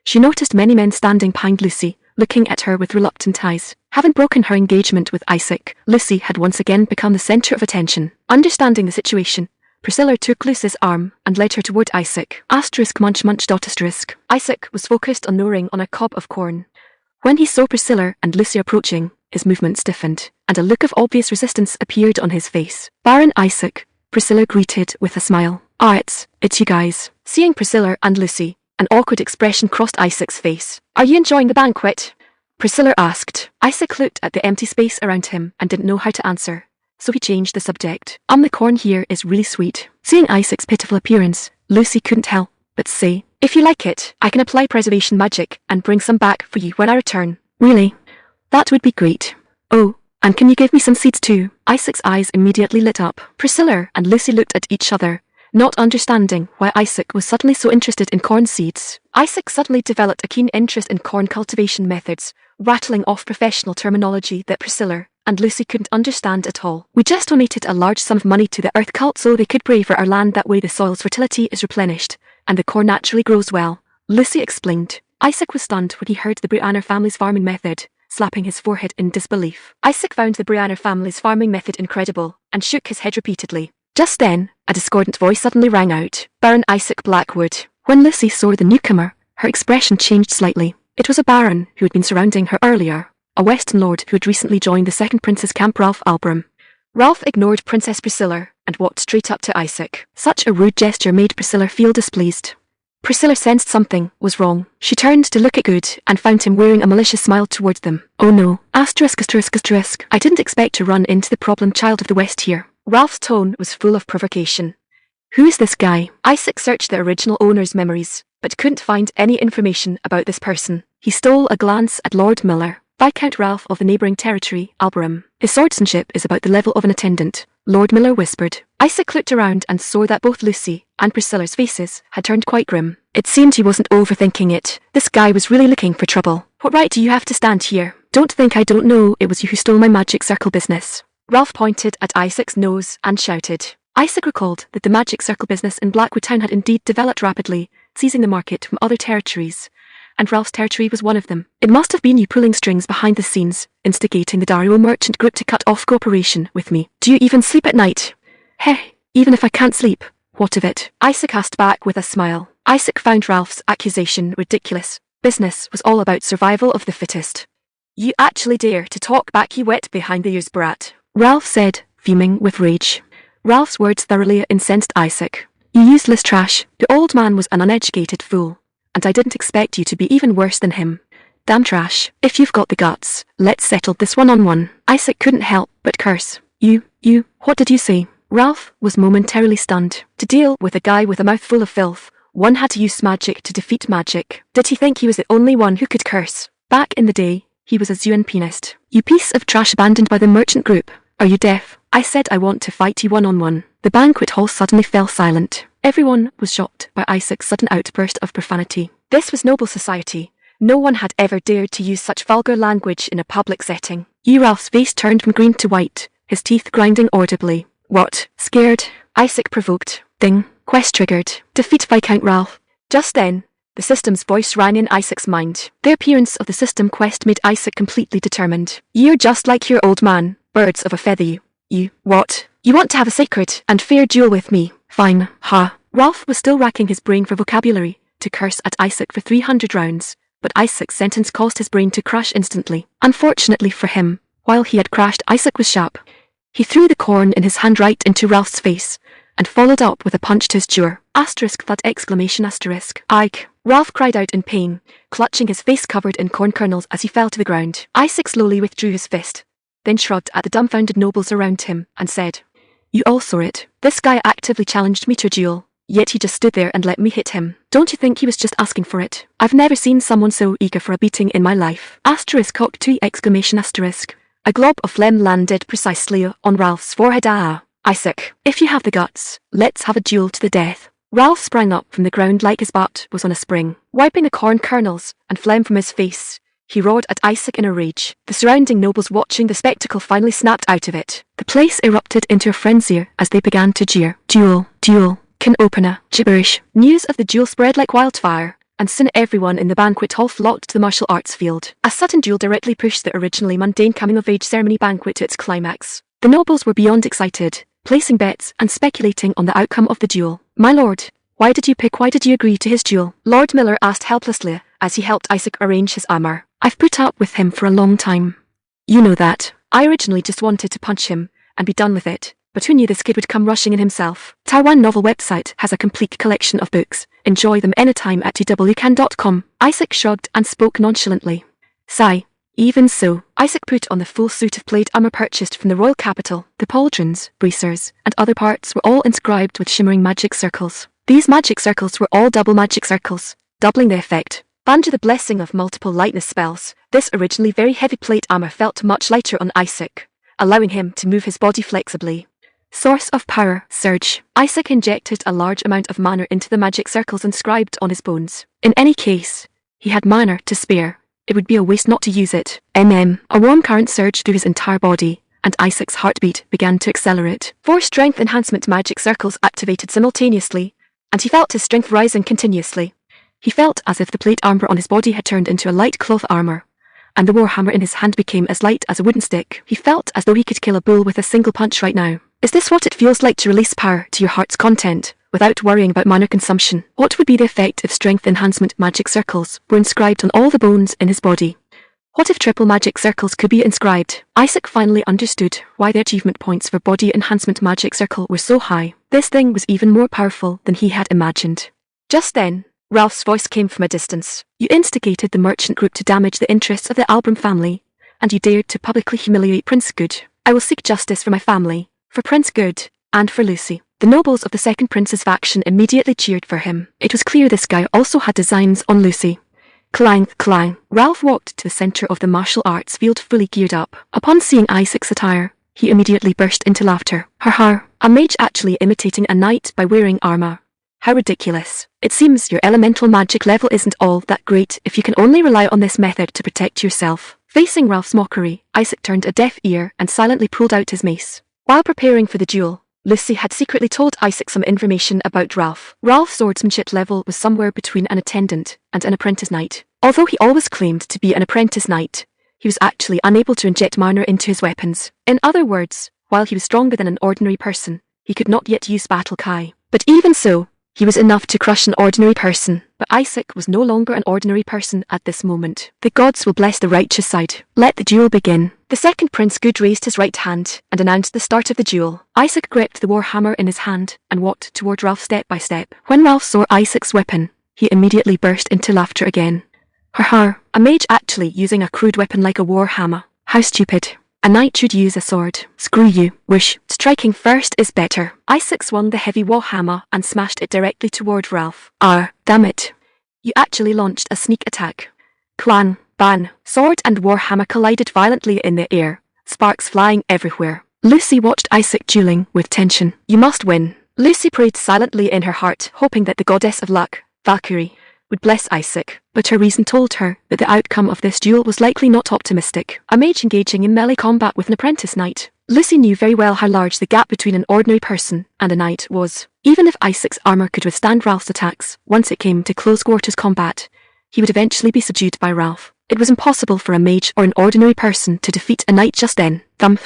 She noticed many men standing behind Lucy, looking at her with reluctant eyes. Having broken her engagement with Isaac, Lucy had once again become the centre of attention. Understanding the situation, Priscilla took Lucy's arm and led her toward Isaac. Munch munch . Isaac was focused on gnawing on a cob of corn. When he saw Priscilla and Lucy approaching, his movement stiffened, and a look of obvious resistance appeared on his face. Baron Isaac, Priscilla greeted with a smile. It's you guys. Seeing Priscilla and Lucy, an awkward expression crossed Isaac's face. Are you enjoying the banquet? Priscilla asked. Isaac looked at the empty space around him and didn't know how to answer, so he changed the subject. The corn here is really sweet. Seeing Isaac's pitiful appearance, Lucy couldn't help but say, if you like it, I can apply preservation magic and bring some back for you when I return. Really? That would be great. Oh, and can you give me some seeds too? Isaac's eyes immediately lit up. Priscilla and Lucy looked at each other, not understanding why Isaac was suddenly so interested in corn seeds. Isaac suddenly developed a keen interest in corn cultivation methods, rattling off professional terminology that Priscilla and Lucy couldn't understand at all. We just donated a large sum of money to the Earth Cult so they could pray for our land. That way the soil's fertility is replenished, and the corn naturally grows well, Lucy explained. Isaac was stunned when he heard the Brianner family's farming method, slapping his forehead in disbelief. Isaac found the Brianner family's farming method incredible, and shook his head repeatedly. Just then, a discordant voice suddenly rang out, "Baron Isaac Blackwood." When Lucy saw the newcomer, her expression changed slightly. It was a baron who had been surrounding her earlier, a Western lord who had recently joined the second prince's camp, Ralph Albram. Ralph ignored Princess Priscilla and walked straight up to Isaac. Such a rude gesture made Priscilla feel displeased. Priscilla sensed something was wrong. She turned to look at Good and found him wearing a malicious smile towards them. "Oh no, asterisk asterisk asterisk. I didn't expect to run into the problem child of the West here." Ralph's tone was full of provocation. "Who is this guy?" Isaac searched the original owner's memories, but couldn't find any information about this person. He stole a glance at Lord Miller, Viscount Ralph of the neighbouring territory, Albram. "His swordsmanship is about the level of an attendant," Lord Miller whispered. Isaac looked around and saw that both Lucy and Priscilla's faces had turned quite grim. It seemed he wasn't overthinking it. This guy was really looking for trouble. "What right do you have to stand here? Don't think I don't know it was you who stole my magic circle business." Ralph pointed at Isaac's nose and shouted. Isaac recalled that the magic circle business in Blackwood Town had indeed developed rapidly, seizing the market from other territories, and Ralph's territory was one of them. It must have been you pulling strings behind the scenes, instigating the Dario merchant group to cut off cooperation with me. "Do you even sleep at night?" "Heh, even if I can't sleep, what of it?" Isaac asked back with a smile. Isaac found Ralph's accusation ridiculous. Business was all about survival of the fittest. "You actually dare to talk back, you wet behind the ears brat," Ralph said, fuming with rage. Ralph's words thoroughly incensed Isaac. "You useless trash. The old man was an uneducated fool, and I didn't expect you to be even worse than him. Damn trash. If you've got the guts, let's settle this one-on-one." Isaac couldn't help but curse. You, what did you say?" Ralph was momentarily stunned. To deal with a guy with a mouthful of filth, one had to use magic to defeat magic. Did he think he was the only one who could curse? Back in the day, he was a Zuan pianist. "You piece of trash abandoned by the merchant group. Are you deaf? I said I want to fight you one-on-one." The banquet hall suddenly fell silent. Everyone was shocked by Isaac's sudden outburst of profanity. This was noble society. No one had ever dared to use such vulgar language in a public setting. Ralph's face turned from green to white, his teeth grinding audibly. "What? Scared?" Isaac provoked. Ding. Quest triggered. Defeat Viscount Ralph. Just then, the system's voice rang in Isaac's mind. The appearance of the system quest made Isaac completely determined. "You're just like your old man. Birds of a feather you. What? You want to have a sacred and fair duel with me? Fine, ha." Ralph was still racking his brain for vocabulary to curse at Isaac for 300 rounds, but Isaac's sentence caused his brain to crash instantly. Unfortunately for him, while he had crashed, Isaac was sharp. He threw the corn in his hand right into Ralph's face, and followed up with a punch to his jaw. Asterisk thud exclamation asterisk. "Ike!" Ralph cried out in pain, clutching his face covered in corn kernels as he fell to the ground. Isaac slowly withdrew his fist, then shrugged at the dumbfounded nobles around him and said, "You all saw it. This guy actively challenged me to a duel, yet he just stood there and let me hit him. Don't you think he was just asking for it? I've never seen someone so eager for a beating in my life." Asterisk cockatoo exclamation asterisk. A glob of phlegm landed precisely on Ralph's forehead. "Ah, Isaac, if you have the guts, let's have a duel to the death." Ralph sprang up from the ground like his butt was on a spring. Wiping the corn kernels and phlegm from his face, he roared at Isaac in a rage. The surrounding nobles watching the spectacle finally snapped out of it. The place erupted into a frenzy as they began to jeer. Duel, can opener, gibberish. News of the duel spread like wildfire, and soon everyone in the banquet hall flocked to the martial arts field. A sudden duel directly pushed the originally mundane coming-of-age ceremony banquet to its climax. The nobles were beyond excited, placing bets and speculating on the outcome of the duel. "My lord, why did you agree to his duel?" Lord Miller asked helplessly as he helped Isaac arrange his armor. "I've put up with him for a long time. You know that. I originally just wanted to punch him and be done with it, but who knew this kid would come rushing in himself?" Taiwan Novel website has a complete collection of books. Enjoy them anytime at twcan.com. Isaac shrugged and spoke nonchalantly. Sigh. Even so, Isaac put on the full suit of plate armor purchased from the royal capital. The pauldrons, bracers, and other parts were all inscribed with shimmering magic circles. These magic circles were all double magic circles, doubling the effect. Under the blessing of multiple lightness spells, this originally very heavy plate armor felt much lighter on Isaac, allowing him to move his body flexibly. Source of power, surge. Isaac injected a large amount of mana into the magic circles inscribed on his bones. In any case, he had mana to spare, It would be a waste not to use it. A warm current surged through his entire body, and Isaac's heartbeat began to accelerate. 4 strength enhancement magic circles activated simultaneously, and he felt his strength rising continuously. He felt as if the plate armor on his body had turned into a light cloth armor, and the warhammer in his hand became as light as a wooden stick. He felt as though he could kill a bull with a single punch right now. Is this what it feels like to release power to your heart's content, without worrying about mana consumption? What would be the effect if strength enhancement magic circles were inscribed on all the bones in his body? What if triple magic circles could be inscribed? Isaac finally understood why the achievement points for body enhancement magic circle were so high. This thing was even more powerful than he had imagined. Just then, Ralph's voice came from a distance. You instigated the merchant group to damage the interests of the Albram family, and you dared to publicly humiliate Prince Good. I will seek justice for my family, for Prince Good, and for Lucy. The nobles of the second prince's faction immediately cheered for him. It was clear this guy also had designs on Lucy. Clang, clang. Ralph walked to the center of the martial arts field fully geared up. Upon seeing Isaac's attire, he immediately burst into laughter. A mage actually imitating a knight by wearing armor. How ridiculous. It seems your elemental magic level isn't all that great if you can only rely on this method to protect yourself. Facing Ralph's mockery, Isaac turned a deaf ear and silently pulled out his mace. While preparing for the duel, Lucy had secretly told Isaac some information about Ralph. Ralph's swordsmanship level was somewhere between an attendant and an apprentice knight. Although he always claimed to be an apprentice knight, he was actually unable to inject mana into his weapons. In other words, while he was stronger than an ordinary person, he could not yet use battle kai. But even so, he was enough to crush an ordinary person. But Isaac was no longer an ordinary person at this moment. The gods will bless the righteous side. Let the duel begin. The second Prince Good raised his right hand and announced the start of the duel. Isaac gripped the warhammer in his hand and walked toward Ralph step by step. When Ralph saw Isaac's weapon, he immediately burst into laughter again. A mage actually using a crude weapon like a warhammer. How stupid. A knight should use a sword. Screw you. Whoosh. Striking first is better. Isaac swung the heavy warhammer and smashed it directly toward Ralph. Damn it. You actually launched a sneak attack. Clang, bang. Sword and warhammer collided violently in the air, sparks flying everywhere. Lucy watched Isaac dueling with tension. You must win. Lucy prayed silently in her heart, hoping that the goddess of luck, Valkyrie, would bless Isaac, but her reason told her that the outcome of this duel was likely not optimistic. A mage engaging in melee combat with an apprentice knight. Lucy knew very well how large the gap between an ordinary person and a knight was. Even if Isaac's armor could withstand Ralph's attacks, once it came to close quarters combat, he would eventually be subdued by Ralph. It was impossible for a mage or an ordinary person to defeat a knight just then. Thump.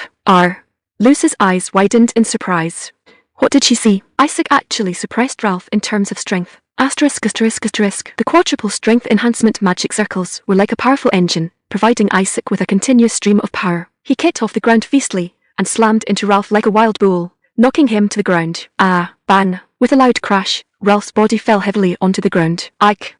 Lucy's eyes widened in surprise. What did she see? Isaac actually suppressed Ralph in terms of strength. The quadruple strength enhancement magic circles were like a powerful engine, providing Isaac with a continuous stream of power. He kicked off the ground feastly and slammed into Ralph like a wild bull, knocking him to the ground. Bang. With a loud crash, Ralph's body fell heavily onto the ground.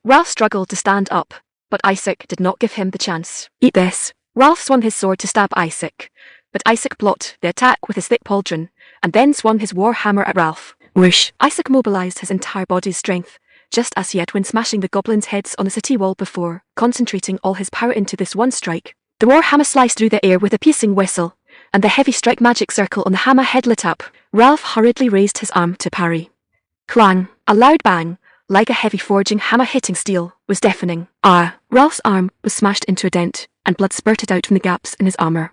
Ralph struggled to stand up, but Isaac did not give him the chance. Eat this. Ralph swung his sword to stab Isaac, but Isaac blocked the attack with his thick pauldron, and then swung his warhammer at Ralph. Whoosh. Isaac mobilized his entire body's strength, just as he had when smashing the goblins' heads on the city wall before, concentrating all his power into this one strike. The warhammer sliced through the air with a piercing whistle, and the heavy strike magic circle on the hammer head lit up. Ralph hurriedly raised his arm to parry. Clang. A loud bang, like a heavy forging hammer hitting steel, was deafening. Ralph's arm was smashed into a dent, and blood spurted out from the gaps in his armor.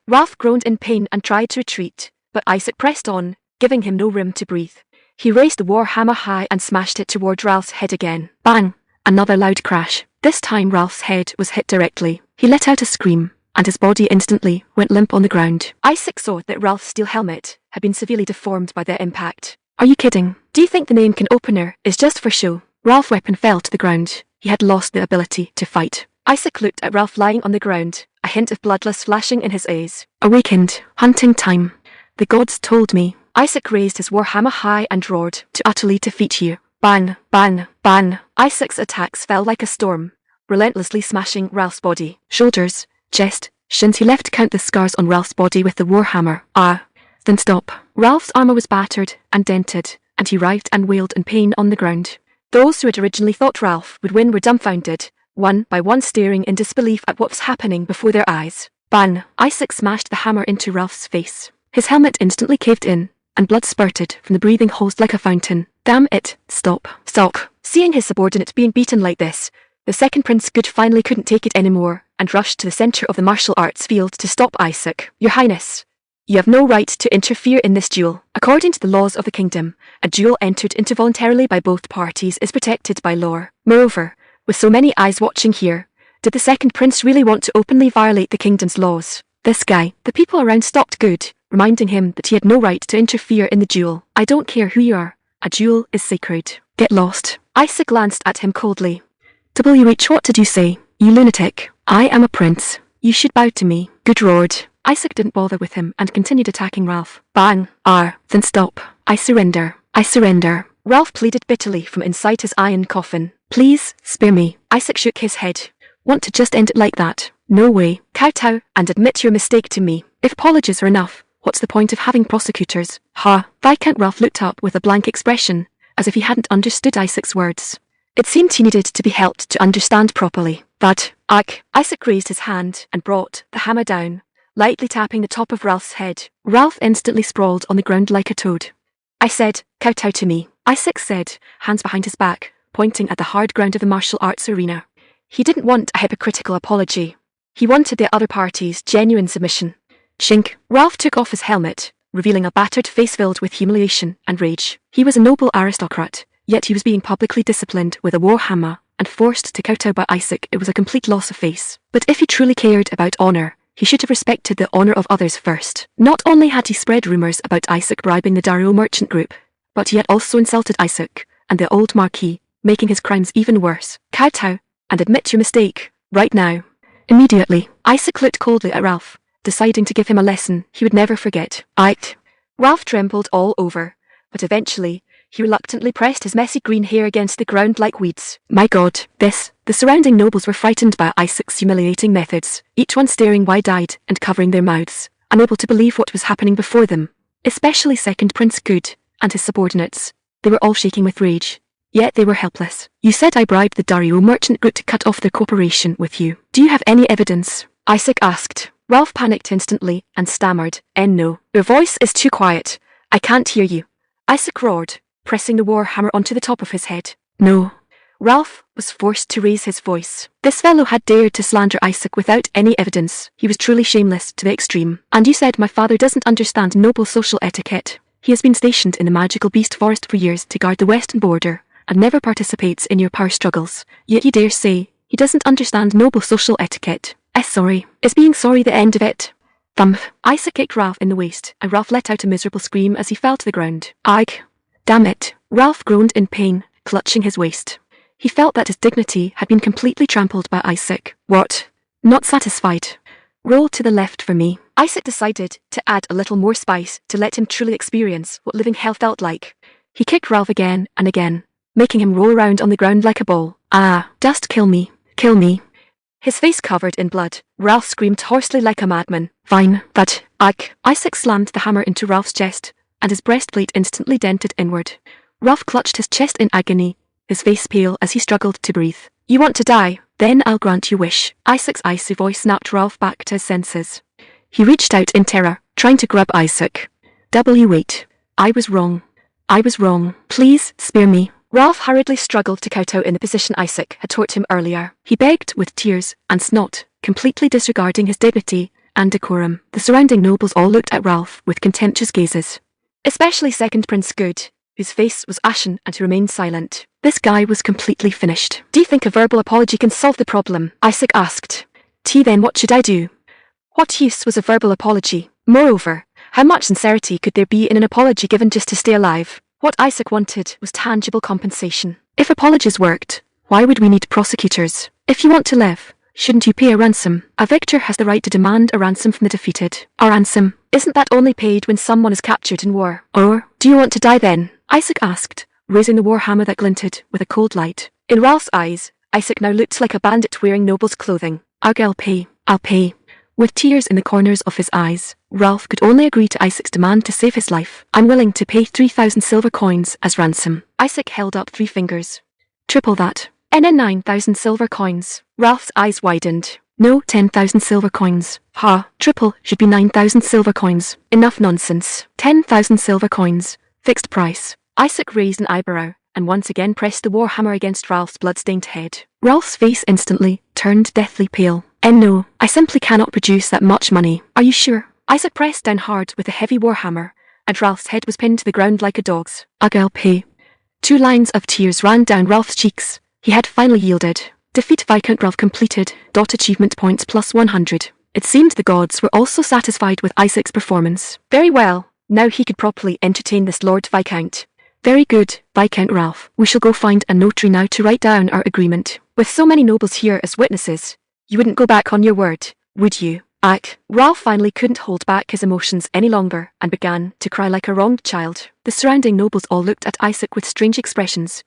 Ralph groaned in pain and tried to retreat, but Isaac pressed on, giving him no room to breathe. He raised the warhammer high and smashed it toward Ralph's head again. Bang! Another loud crash. This time Ralph's head was hit directly. He let out a scream, and his body instantly went limp on the ground. Isaac saw that Ralph's steel helmet had been severely deformed by the impact. Are you kidding? Do you think the name can opener is just for show? Ralph's weapon fell to the ground. He had lost the ability to fight. Isaac looked at Ralph lying on the ground, a hint of bloodlust flashing in his eyes. Awakened. Hunting time. The gods told me. Isaac raised his warhammer high and roared, to utterly defeat you. Bang, bang, bang. Isaac's attacks fell like a storm, relentlessly smashing Ralph's body, shoulders, chest, shins. He left count the scars on Ralph's body with the warhammer. Then stop. Ralph's armor was battered and dented, and he writhed and wailed in pain on the ground. Those who had originally thought Ralph would win were dumbfounded, one by one staring in disbelief at what was happening before their eyes. Bang! Isaac smashed the hammer into Ralph's face. His helmet instantly caved in, and blood spurted from the breathing holes like a fountain. Damn it, stop. Seeing his subordinate being beaten like this, The second Prince Good finally couldn't take it anymore and rushed to the center of the martial arts field to stop Isaac. Your Highness, you have no right to interfere in this duel. According to the laws of the kingdom, a duel entered into voluntarily by both parties is protected by law. Moreover, with so many eyes watching here, did the second prince really want to openly violate the kingdom's laws? This guy, the people around stopped Good, reminding him that he had no right to interfere in the duel. I don't care who you are. A duel is sacred. Get lost. Isaac glanced at him coldly. WH, what did you say? You lunatic. I am a prince. You should bow to me. Good roared. Isaac didn't bother with him and continued attacking Ralph. Bang. Then stop. I surrender. I surrender. Ralph pleaded bitterly from inside his iron coffin. Please, spare me. Isaac shook his head. Want to just end it like that? No way. Kowtow and admit your mistake to me. If apologies are enough, what's the point of having prosecutors? Viscount Ralph looked up with a blank expression, as if he hadn't understood Isaac's words. It seemed he needed to be helped to understand properly. Isaac raised his hand and brought the hammer down, lightly tapping the top of Ralph's head. Ralph instantly sprawled on the ground like a toad. I said, kowtow to me, Isaac said, hands behind his back, pointing at the hard ground of the martial arts arena. He didn't want a hypocritical apology. He wanted the other party's genuine submission. Shink. Ralph took off his helmet, revealing a battered face filled with humiliation and rage. He was a noble aristocrat, yet he was being publicly disciplined with a warhammer and forced to kowtow by Isaac. It was a complete loss of face. But if he truly cared about honor, he should have respected the honor of others first. Not only had he spread rumors about Isaac bribing the Dario merchant group, but he had also insulted Isaac and the old Marquis, making his crimes even worse. Kowtow and admit your mistake, right now. Immediately, Isaac looked coldly at Ralph, deciding to give him a lesson he would never forget. Ralph trembled all over, but eventually, he reluctantly pressed his messy green hair against the ground like weeds. My God, the surrounding nobles were frightened by Isaac's humiliating methods, each one staring wide-eyed and covering their mouths, unable to believe what was happening before them, especially second Prince Good and his subordinates. They were all shaking with rage. Yet they were helpless. You said I bribed the Dario merchant group to cut off their cooperation with you. Do you have any evidence? Isaac asked. Ralph panicked instantly and stammered. No. Your voice is too quiet. I can't hear you. Isaac roared, pressing the war hammer onto the top of his head. No. Ralph was forced to raise his voice. This fellow had dared to slander Isaac without any evidence. He was truly shameless to the extreme. And you said my father doesn't understand noble social etiquette. He has been stationed in the magical beast forest for years to guard the western border, and never participates in your power struggles. Yet you dare say he doesn't understand noble social etiquette. Sorry. Is being sorry the end of it? Thump. Isaac kicked Ralph in the waist, and Ralph let out a miserable scream as he fell to the ground. Damn it. Ralph groaned in pain, clutching his waist. He felt that his dignity had been completely trampled by Isaac. What? Not satisfied. Roll to the left for me. Isaac decided to add a little more spice to let him truly experience what living hell felt like. He kicked Ralph again and again, making him roll around on the ground like a ball. Just kill me. Kill me. His face covered in blood, Ralph screamed hoarsely like a madman. Fine, that. Isaac slammed the hammer into Ralph's chest, and his breastplate instantly dented inward. Ralph clutched his chest in agony, his face pale as he struggled to breathe. You want to die? Then I'll grant your wish. Isaac's icy voice snapped Ralph back to his senses. He reached out in terror, trying to grab Isaac. Wait. I was wrong. Please, spare me. Ralph hurriedly struggled to kowtow in the position Isaac had taught him earlier. He begged with tears and snot, completely disregarding his dignity and decorum. The surrounding nobles all looked at Ralph with contemptuous gazes. Especially second Prince Good, whose face was ashen and who remained silent. This guy was completely finished. Do you think a verbal apology can solve the problem? Isaac asked. Then what should I do? What use was a verbal apology? Moreover, how much sincerity could there be in an apology given just to stay alive? What Isaac wanted was tangible compensation. If apologies worked, why would we need prosecutors? If you want to live, shouldn't you pay a ransom? A victor has the right to demand a ransom from the defeated. A ransom? Isn't that only paid when someone is captured in war? Or, do you want to die then? Isaac asked, raising the war hammer that glinted with a cold light. In Ralph's eyes, Isaac now looked like a bandit wearing noble's clothing. I'll pay. With tears in the corners of his eyes, Ralph could only agree to Isaac's demand to save his life. I'm willing to pay 3,000 silver coins as ransom. Isaac held up 3 fingers. Triple that. 9,000 silver coins. Ralph's eyes widened. No, 10,000 silver coins. Triple should be 9,000 silver coins. Enough nonsense. 10,000 silver coins. Fixed price. Isaac raised an eyebrow, and once again pressed the warhammer against Ralph's blood-stained head. Ralph's face instantly turned deathly pale. No, I simply cannot produce that much money. Are you sure? Isaac pressed down hard with a heavy warhammer, and Ralph's head was pinned to the ground like a dog's. I'll pay. 2 lines of tears ran down Ralph's cheeks. He had finally yielded. Defeat Viscount Ralph completed. Achievement points plus 100. It seemed the gods were also satisfied with Isaac's performance. Very well. Now he could properly entertain this Lord Viscount. Very good, Viscount Ralph. We shall go find a notary now to write down our agreement. With so many nobles here as witnesses, you wouldn't go back on your word, would you? Ralph finally couldn't hold back his emotions any longer and began to cry like a wronged child. The surrounding nobles all looked at Isaac with strange expressions,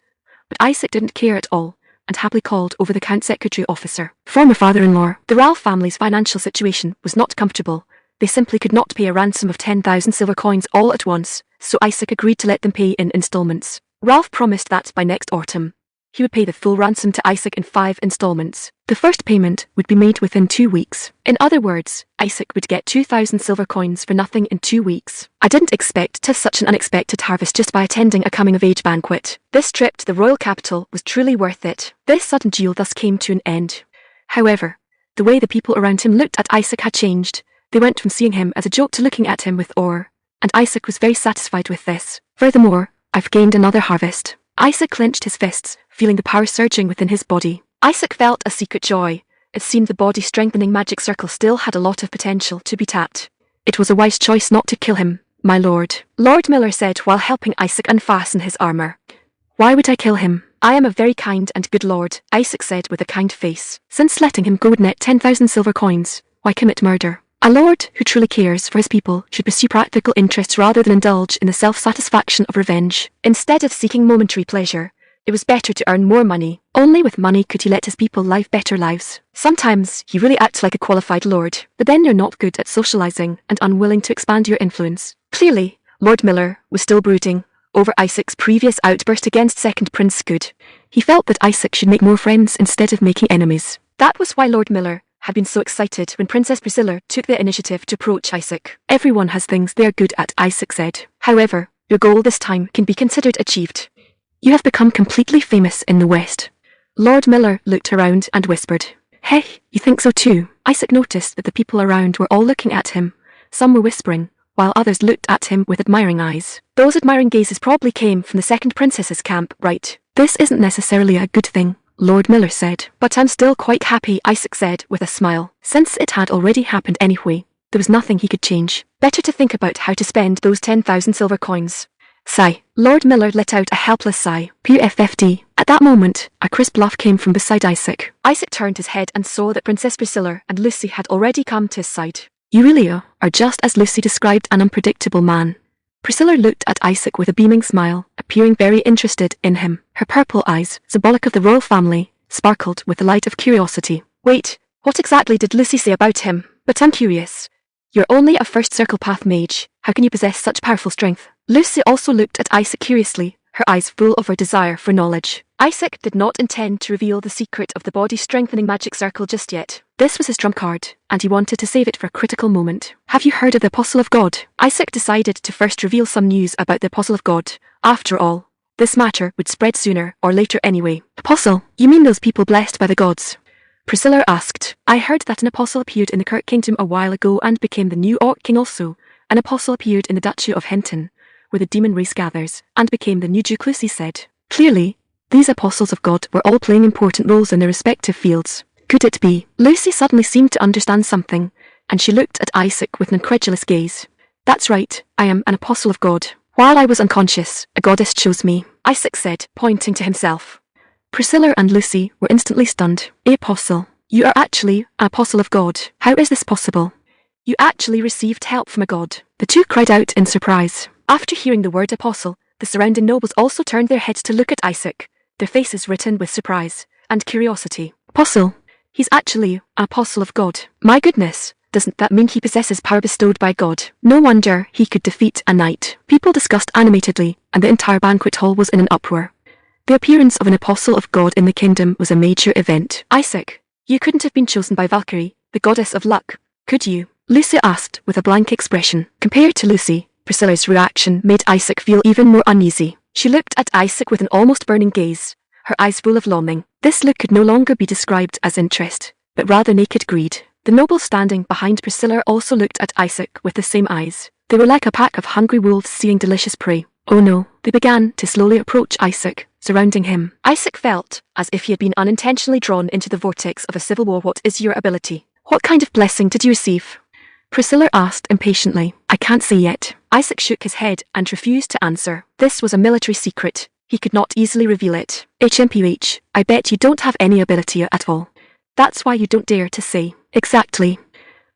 but Isaac didn't care at all and happily called over the Count Secretary officer. Former father-in-law. The Ralph family's financial situation was not comfortable. They simply could not pay a ransom of 10,000 silver coins all at once, so Isaac agreed to let them pay in installments. Ralph promised that by next autumn, he would pay the full ransom to Isaac in 5 installments. The first payment would be made within 2 weeks. In other words, Isaac would get 2,000 silver coins for nothing in 2 weeks. I didn't expect to have such an unexpected harvest just by attending a coming-of-age banquet. This trip to the royal capital was truly worth it. This sudden duel thus came to an end. However, the way the people around him looked at Isaac had changed. They went from seeing him as a joke to looking at him with awe, and Isaac was very satisfied with this. Furthermore, I've gained another harvest. Isaac clenched his fists, feeling the power surging within his body. Isaac felt a secret joy. It seemed the body-strengthening magic circle still had a lot of potential to be tapped. It was a wise choice not to kill him, my lord, Lord Miller said while helping Isaac unfasten his armor. Why would I kill him? I am a very kind and good lord, Isaac said with a kind face. Since letting him go would net 10,000 silver coins, why commit murder? A lord who truly cares for his people should pursue practical interests rather than indulge in the self-satisfaction of revenge. Instead of seeking momentary pleasure, it was better to earn more money. Only with money could he let his people live better lives. Sometimes you really act like a qualified lord, but then you're not good at socializing and unwilling to expand your influence. Clearly, Lord Miller was still brooding over Isaac's previous outburst against Second Prince Scoot. He felt that Isaac should make more friends instead of making enemies. That was why Lord Miller had been so excited when Princess Priscilla took the initiative to approach Isaac. Everyone has things they are good at, Isaac said. However, your goal this time can be considered achieved. You have become completely famous in the West. Lord Miller looked around and whispered. Hey, you think so too? Isaac noticed that the people around were all looking at him. Some were whispering, while others looked at him with admiring eyes. Those admiring gazes probably came from the second princess's camp, right? This isn't necessarily a good thing, Lord Miller said. But I'm still quite happy, Isaac said with a smile. Since it had already happened anyway, there was nothing he could change. Better to think about how to spend those 10,000 silver coins. Sigh. Lord Miller let out a helpless sigh. PFFD. At that moment, a crisp laugh came from beside Isaac. Isaac turned his head and saw that Princess Priscilla and Lucy had already come to his side. You really are just as Lucy described an unpredictable man. Priscilla looked at Isaac with a beaming smile, appearing very interested in him. Her purple eyes, symbolic of the royal family, sparkled with the light of curiosity. Wait, what exactly did Lucy say about him? But I'm curious. You're only a first circle path mage. How can you possess such powerful strength? Lucy also looked at Isaac curiously, her eyes full of her desire for knowledge. Isaac did not intend to reveal the secret of the body-strengthening magic circle just yet. This was his trump card, and he wanted to save it for a critical moment. Have you heard of the Apostle of God? Isaac decided to first reveal some news about the Apostle of God. After all, this matter would spread sooner or later anyway. Apostle? You mean those people blessed by the gods? Priscilla asked. I heard that an apostle appeared in the Kirk Kingdom a while ago and became the new Orc King also. An apostle appeared in the Duchy of Hinton, where the demon race gathers, and became the new Duke, Lucy said. Clearly, these apostles of God were all playing important roles in their respective fields. Could it be? Lucy suddenly seemed to understand something, and she looked at Isaac with an incredulous gaze. That's right, I am an apostle of God. While I was unconscious, a goddess chose me, Isaac said, pointing to himself. Priscilla and Lucy were instantly stunned. Apostle, you are actually an apostle of God. How is this possible? You actually received help from a god. The two cried out in surprise. After hearing the word apostle, the surrounding nobles also turned their heads to look at Isaac, their faces written with surprise and curiosity. Apostle? He's actually an apostle of God. My goodness, doesn't that mean he possesses power bestowed by God? No wonder he could defeat a knight. People discussed animatedly, and the entire banquet hall was in an uproar. The appearance of an apostle of God in the kingdom was a major event. Isaac, you couldn't have been chosen by Valkyrie, the goddess of luck, could you? Lucy asked with a blank expression. Compared to Lucy, Priscilla's reaction made Isaac feel even more uneasy. She looked at Isaac with an almost burning gaze, her eyes full of longing. This look could no longer be described as interest, but rather naked greed. The nobles standing behind Priscilla also looked at Isaac with the same eyes. They were like a pack of hungry wolves seeing delicious prey. Oh no, they began to slowly approach Isaac, surrounding him. Isaac felt as if he had been unintentionally drawn into the vortex of a civil war. What is your ability? What kind of blessing did you receive? Priscilla asked impatiently. I can't say yet. Isaac shook his head and refused to answer. This was a military secret. He could not easily reveal it. HMPH, I bet you don't have any ability at all. That's why you don't dare to say. Exactly.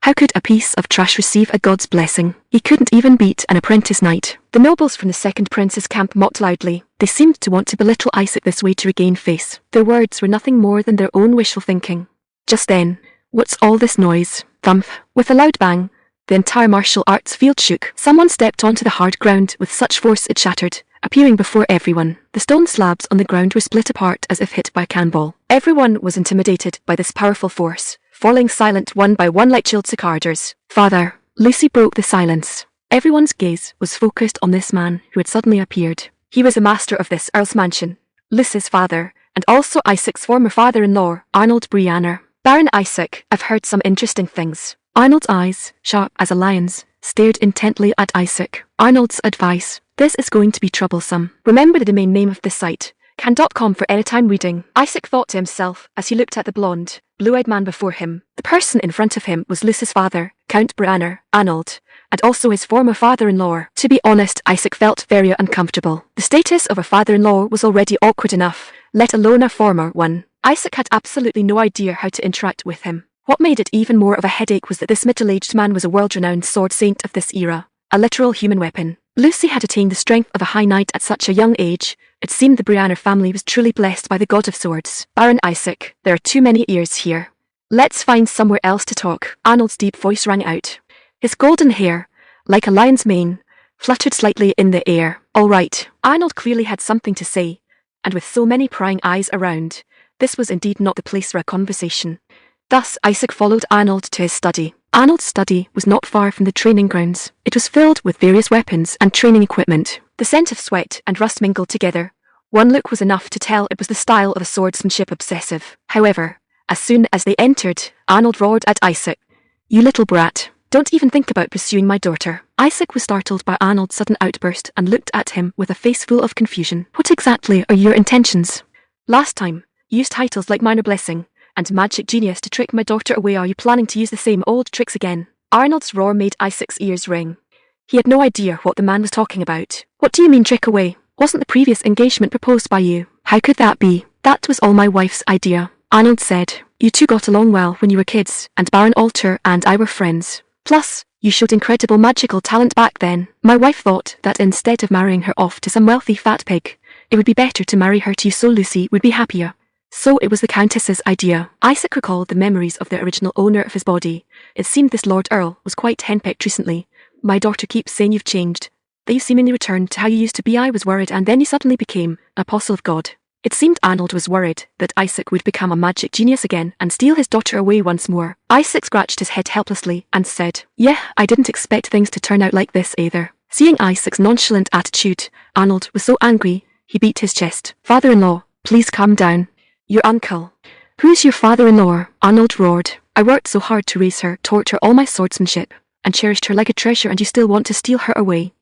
How could a piece of trash receive a god's blessing? He couldn't even beat an apprentice knight. The nobles from the second prince's camp mocked loudly. They seemed to want to belittle Isaac this way to regain face. Their words were nothing more than their own wishful thinking. Just then, what's all this noise? Thump. With a loud bang, the entire martial arts field shook. Someone stepped onto the hard ground with such force it shattered, appearing before everyone. The stone slabs on the ground were split apart as if hit by a cannonball. Everyone was intimidated by this powerful force, falling silent one by one like chilled cicadas. Father, Lucy broke the silence. Everyone's gaze was focused on this man who had suddenly appeared. He was a master of this Earl's mansion, Lucy's father, and also Isaac's former father-in-law, Arnold Brianner. Baron Isaac, I've heard some interesting things. Arnold's eyes, sharp as a lion's, stared intently at Isaac. Arnold's advice. This is going to be troublesome. Remember the domain name of this site, can.com, for anytime reading. Isaac thought to himself as he looked at the blonde, blue-eyed man before him. The person in front of him was Lucy's father, Count Brianner, Arnold, and also his former father-in-law. To be honest, Isaac felt very uncomfortable. The status of a father-in-law was already awkward enough, let alone a former one. Isaac had absolutely no idea how to interact with him. What made it even more of a headache was that this middle-aged man was a world-renowned sword saint of this era, a literal human weapon. Lucy had attained the strength of a high knight at such a young age. It seemed the Brianner family was truly blessed by the god of swords. Baron Isaac, there are too many ears here. Let's find somewhere else to talk. Arnold's deep voice rang out. His golden hair, like a lion's mane, fluttered slightly in the air. All right. Arnold clearly had something to say, and with so many prying eyes around, this was indeed not the place for a conversation. Thus, Isaac followed Arnold to his study. Arnold's study was not far from the training grounds. It was filled with various weapons and training equipment. The scent of sweat and rust mingled together. One look was enough to tell it was the style of a swordsmanship obsessive. However, as soon as they entered, Arnold roared at Isaac. You little brat, don't even think about pursuing my daughter. Isaac was startled by Arnold's sudden outburst and looked at him with a face full of confusion. What exactly are your intentions? Last time, you used titles like Minor Blessing and Magic Genius to trick my daughter away. Are you planning to use the same old tricks again? Arnold's roar made Isaac's ears ring. He had no idea what the man was talking about. What do you mean trick away? Wasn't the previous engagement proposed by you? How could that be? That was all my wife's idea, Arnold said. You two got along well when you were kids, and Baron Alter and I were friends. Plus, you showed incredible magical talent back then. My wife thought that instead of marrying her off to some wealthy fat pig, it would be better to marry her to you so Lucy would be happier. So it was the Countess's idea. Isaac recalled the memories of the original owner of his body. It seemed this Lord Earl was quite henpecked recently. My daughter keeps saying you've changed, that you seemingly returned to how you used to be. I was worried, and then you suddenly became an apostle of God. It seemed Arnold was worried that Isaac would become a magic genius again and steal his daughter away once more. Isaac scratched his head helplessly and said, Yeah, I didn't expect things to turn out like this either. Seeing Isaac's nonchalant attitude, Arnold was so angry, he beat his chest. Father-in-law, please calm down. Your uncle. Who's your father-in-law? Arnold roared. I worked so hard to raise her, taught her all my swordsmanship, and cherished her like a treasure, and you still want to steal her away.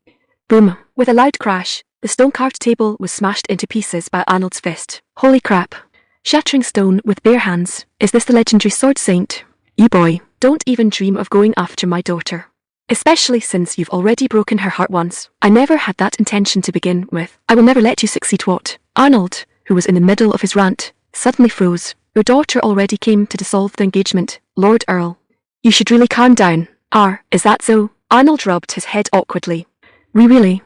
Boom. With a loud crash, the stone-carved table was smashed into pieces by Arnold's fist. Holy crap. Shattering stone with bare hands. Is this the legendary sword saint? You boy, don't even dream of going after my daughter. Especially since you've already broken her heart once. I never had that intention to begin with. I will never let you succeed. What? Arnold, who was in the middle of his rant, suddenly froze. Your daughter already came to dissolve the engagement, Lord Earl. You should really calm down. Is that so? Arnold rubbed his head awkwardly. Really?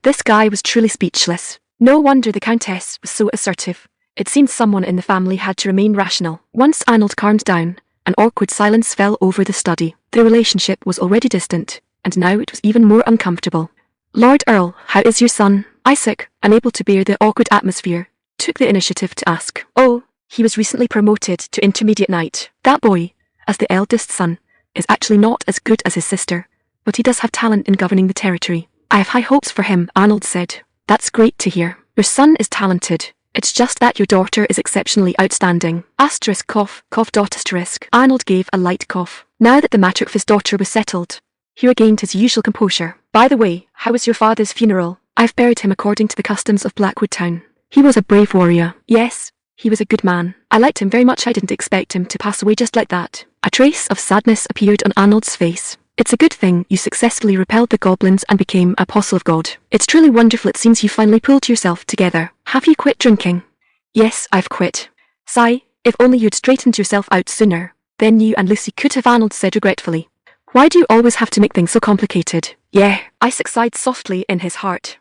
This guy was truly speechless. No wonder the Countess was so assertive. It seemed someone in the family had to remain rational. Once Arnold calmed down, an awkward silence fell over the study. Their relationship was already distant, and now it was even more uncomfortable. Lord Earl, how is your son? Isaac, unable to bear the awkward atmosphere, took the initiative to ask. Oh, he was recently promoted to intermediate knight. That boy, as the eldest son, is actually not as good as his sister, but he does have talent in governing the territory. I have high hopes for him, Arnold said. That's great to hear. Your son is talented. It's just that your daughter is exceptionally outstanding. Asterisk cough, cough dot asterisk. Arnold gave a light cough. Now that the matter of his daughter was settled, he regained his usual composure. By the way, how was your father's funeral? I've buried him according to the customs of Blackwood Town. He was a brave warrior. Yes, he was a good man. I liked him very much. I didn't expect him to pass away just like that. A trace of sadness appeared on Arnold's face. It's a good thing you successfully repelled the goblins and became Apostle of God. It's truly wonderful. It seems you finally pulled yourself together. Have you quit drinking? Yes, I've quit. Sigh, if only you'd straightened yourself out sooner. Then you and Lucy could have, Arnold said regretfully. Why do you always have to make things so complicated? Yeah, Isaac sighed softly in his heart.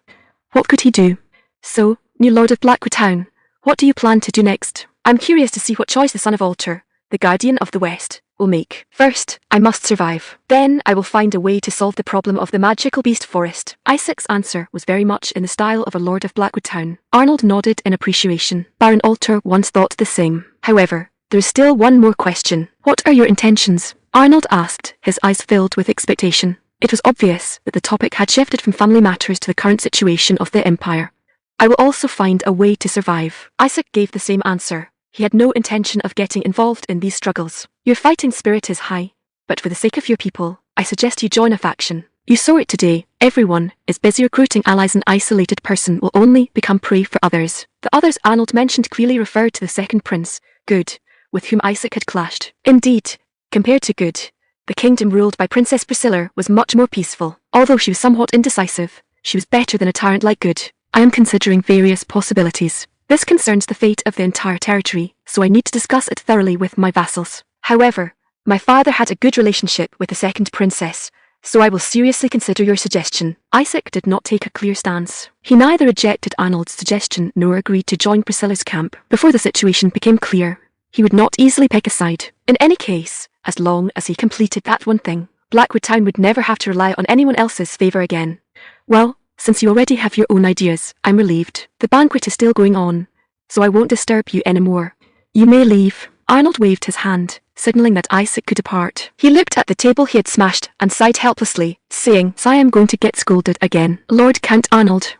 What could he do? So, new Lord of Blackwood Town, what do you plan to do next? I'm curious to see what choice the son of Alter, the Guardian of the West, will make. First, I must survive. Then I will find a way to solve the problem of the magical beast forest. Isaac's answer was very much in the style of a Lord of Blackwood Town. Arnold nodded in appreciation. Baron Alter once thought the same. However, there is still one more question. What are your intentions? Arnold asked, his eyes filled with expectation. It was obvious that the topic had shifted from family matters to the current situation of the Empire. I will also find a way to survive. Isaac gave the same answer. He had no intention of getting involved in these struggles. Your fighting spirit is high, but for the sake of your people, I suggest you join a faction. You saw it today. Everyone is busy recruiting allies. An isolated person will only become prey for others. The others Arnold mentioned clearly referred to the second prince, Good, with whom Isaac had clashed. Indeed, compared to Good, the kingdom ruled by Princess Priscilla was much more peaceful. Although she was somewhat indecisive, she was better than a tyrant like Good. I am considering various possibilities. This concerns the fate of the entire territory, so I need to discuss it thoroughly with my vassals. However, my father had a good relationship with the second princess, so I will seriously consider your suggestion. Isaac did not take a clear stance. He neither rejected Arnold's suggestion nor agreed to join Priscilla's camp. Before the situation became clear, he would not easily pick a side. In any case, as long as he completed that one thing, Blackwood Town would never have to rely on anyone else's favour again. Well, since you already have your own ideas, I'm relieved. The banquet is still going on, so I won't disturb you anymore. You may leave. Arnold waved his hand, signalling that Isaac could depart. He looked at the table he had smashed and sighed helplessly, saying, I am going to get scolded again. Lord Count Arnold.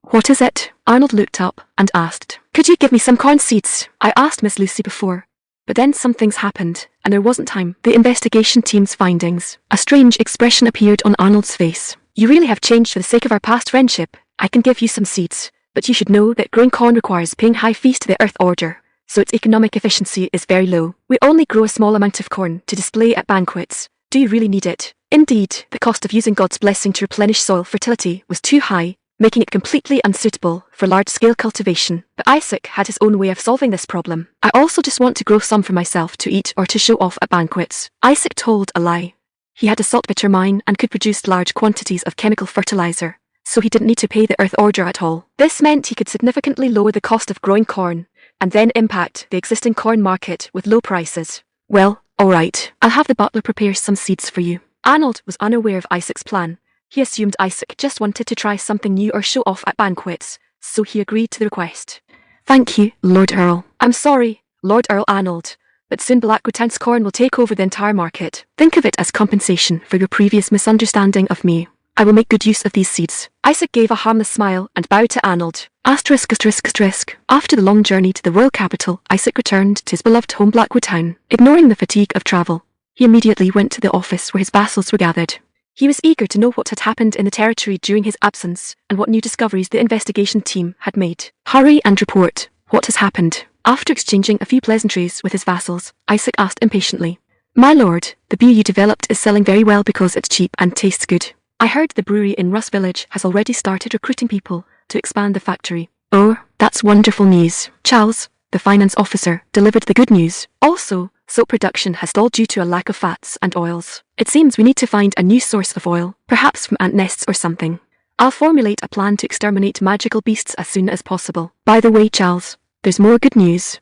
What is it? Arnold looked up and asked. Could you give me some corn seeds? I asked Miss Lucy before, but then some things happened, and there wasn't time. The investigation team's findings. A strange expression appeared on Arnold's face. You really have changed for the sake of our past friendship. I can give you some seeds, but you should know that growing corn requires paying high fees to the Earth Order, so its economic efficiency is very low. We only grow a small amount of corn to display at banquets. Do you really need it? Indeed, the cost of using God's blessing to replenish soil fertility was too high, making it completely unsuitable for large-scale cultivation. But Isaac had his own way of solving this problem. I also just want to grow some for myself to eat or to show off at banquets. Isaac told a lie. He had a saltpeter mine and could produce large quantities of chemical fertilizer, so he didn't need to pay the Earth Order at all. This meant he could significantly lower the cost of growing corn, and then impact the existing corn market with low prices. Well, alright, I'll have the butler prepare some seeds for you. Arnold was unaware of Isaac's plan. He assumed Isaac just wanted to try something new or show off at banquets, so he agreed to the request. Thank you, Lord Earl. I'm sorry, Lord Earl Arnold, but soon Blackwood Town's corn will take over the entire market. Think of it as compensation for your previous misunderstanding of me. I will make good use of these seeds. Isaac gave a harmless smile and bowed to Arnold. After the long journey to the royal capital, Isaac returned to his beloved home Blackwood Town. Ignoring the fatigue of travel, he immediately went to the office where his vassals were gathered. He was eager to know what had happened in the territory during his absence and what new discoveries the investigation team had made. Hurry and report what has happened. After exchanging a few pleasantries with his vassals, Isaac asked impatiently, My lord, the beer you developed is selling very well because it's cheap and tastes good. I heard the brewery in Russ Village has already started recruiting people to expand the factory. Oh, that's wonderful news. Charles, the finance officer, delivered the good news. Also, soap production has stalled due to a lack of fats and oils. It seems we need to find a new source of oil, perhaps from ant nests or something. I'll formulate a plan to exterminate magical beasts as soon as possible. By the way, Charles, there's more good news.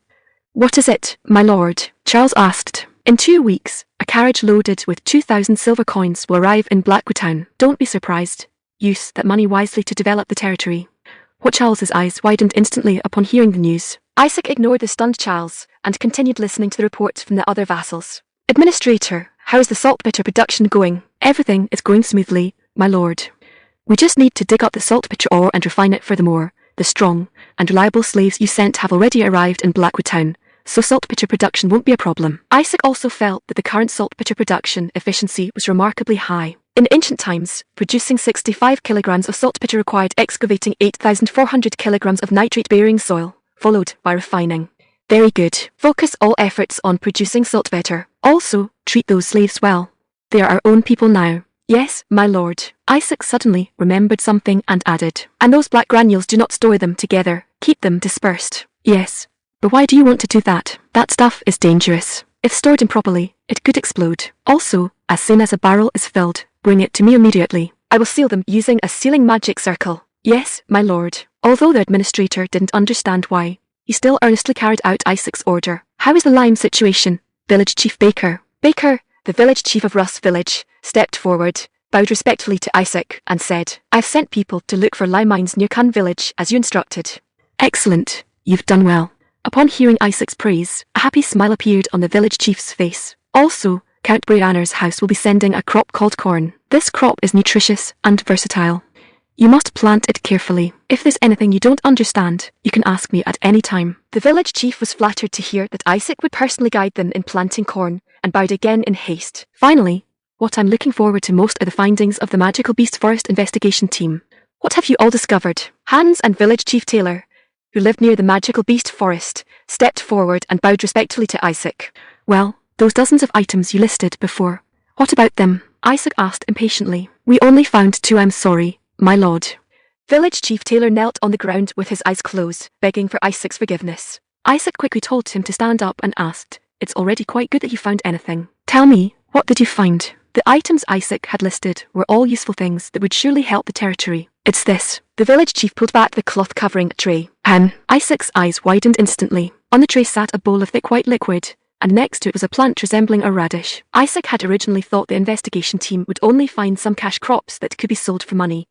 What is it, my lord? Charles asked. In 2 weeks, a carriage loaded with 2,000 silver coins will arrive in Blackwood Town. Don't be surprised. Use that money wisely to develop the territory. What Charles's eyes widened instantly upon hearing the news. Isaac ignored the stunned Charles and continued listening to the reports from the other vassals. Administrator, how is the saltpeter production going? Everything is going smoothly, my lord. We just need to dig up the saltpeter ore and refine it furthermore. The strong and reliable slaves you sent have already arrived in Blackwood Town, so saltpeter production won't be a problem. Isaac also felt that the current saltpeter production efficiency was remarkably high. In ancient times, producing 65 kilograms of saltpeter required excavating 8,400 kilograms of nitrate-bearing soil, followed by refining. Very good. Focus all efforts on producing saltpeter. Also, treat those slaves well. They are our own people now. Yes, my lord. Isaac suddenly remembered something and added, and those black granules, do not store them together. Keep them dispersed. Yes. But why do you want to do that? That stuff is dangerous. If stored improperly, it could explode. Also, as soon as a barrel is filled, bring it to me immediately. I will seal them using a sealing magic circle. Yes, my lord. Although the administrator didn't understand why, he still earnestly carried out Isaac's order. How is the lime situation? Village Chief Baker. Baker, the village chief of Russ Village, stepped forward, bowed respectfully to Isaac, and said, I've sent people to look for lime mines near Kun Village as you instructed. Excellent. You've done well. Upon hearing Isaac's praise, a happy smile appeared on the village chief's face. Also, Count Brianner's house will be sending a crop called corn. This crop is nutritious and versatile. You must plant it carefully. If there's anything you don't understand, you can ask me at any time. The village chief was flattered to hear that Isaac would personally guide them in planting corn, and bowed again in haste. Finally, what I'm looking forward to most are the findings of the Magical Beast Forest investigation team. What have you all discovered? Hans and village chief Taylor, who lived near the Magical Beast Forest, stepped forward and bowed respectfully to Isaac. Well, those dozens of items you listed before. What about them? Isaac asked impatiently. We only found 2, I'm sorry, my lord. Village Chief Taylor knelt on the ground with his eyes closed, begging for Isaac's forgiveness. Isaac quickly told him to stand up and asked, It's already quite good that you found anything. Tell me, what did you find? The items Isaac had listed were all useful things that would surely help the territory. It's this. The village chief pulled back the cloth covering tray. Isaac's eyes widened instantly. On the tray sat a bowl of thick white liquid, and next to it was a plant resembling a radish. Isaac had originally thought the investigation team would only find some cash crops that could be sold for money,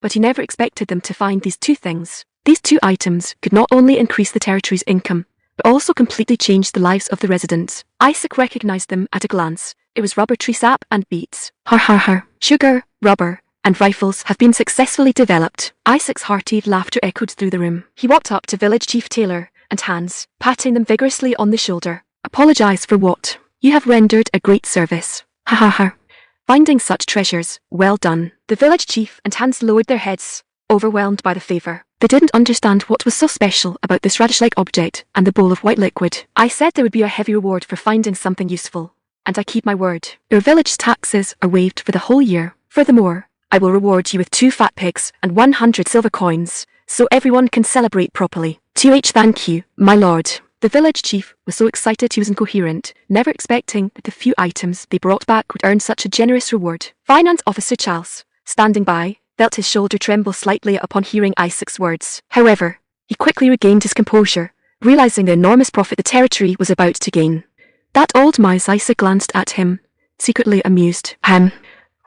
but he never expected them to find these 2 things. These 2 items could not only increase the territory's income, but also completely change the lives of the residents. Isaac recognized them at a glance. It was rubber tree sap and beets. Sugar, rubber, and rifles have been successfully developed. Isaac's hearty laughter echoed through the room. He walked up to Village Chief Taylor and Hans, patting them vigorously on the shoulder. Apologize for what? You have rendered a great service. Finding such treasures, well done. The village chief and Hans lowered their heads, overwhelmed by the favor. They didn't understand what was so special about this radish-like object and the bowl of white liquid. I said there would be a heavy reward for finding something useful, and I keep my word. Your village taxes are waived for the whole year. Furthermore, I will reward you with 2 fat pigs and 100 silver coins, so everyone can celebrate properly. Thank you, my lord. The village chief was so excited he was incoherent, never expecting that the few items they brought back would earn such a generous reward. Finance Officer Charles, standing by, felt his shoulder tremble slightly upon hearing Isaac's words. However, he quickly regained his composure, realizing the enormous profit the territory was about to gain. That old mouse. Isaac glanced at him, secretly amused.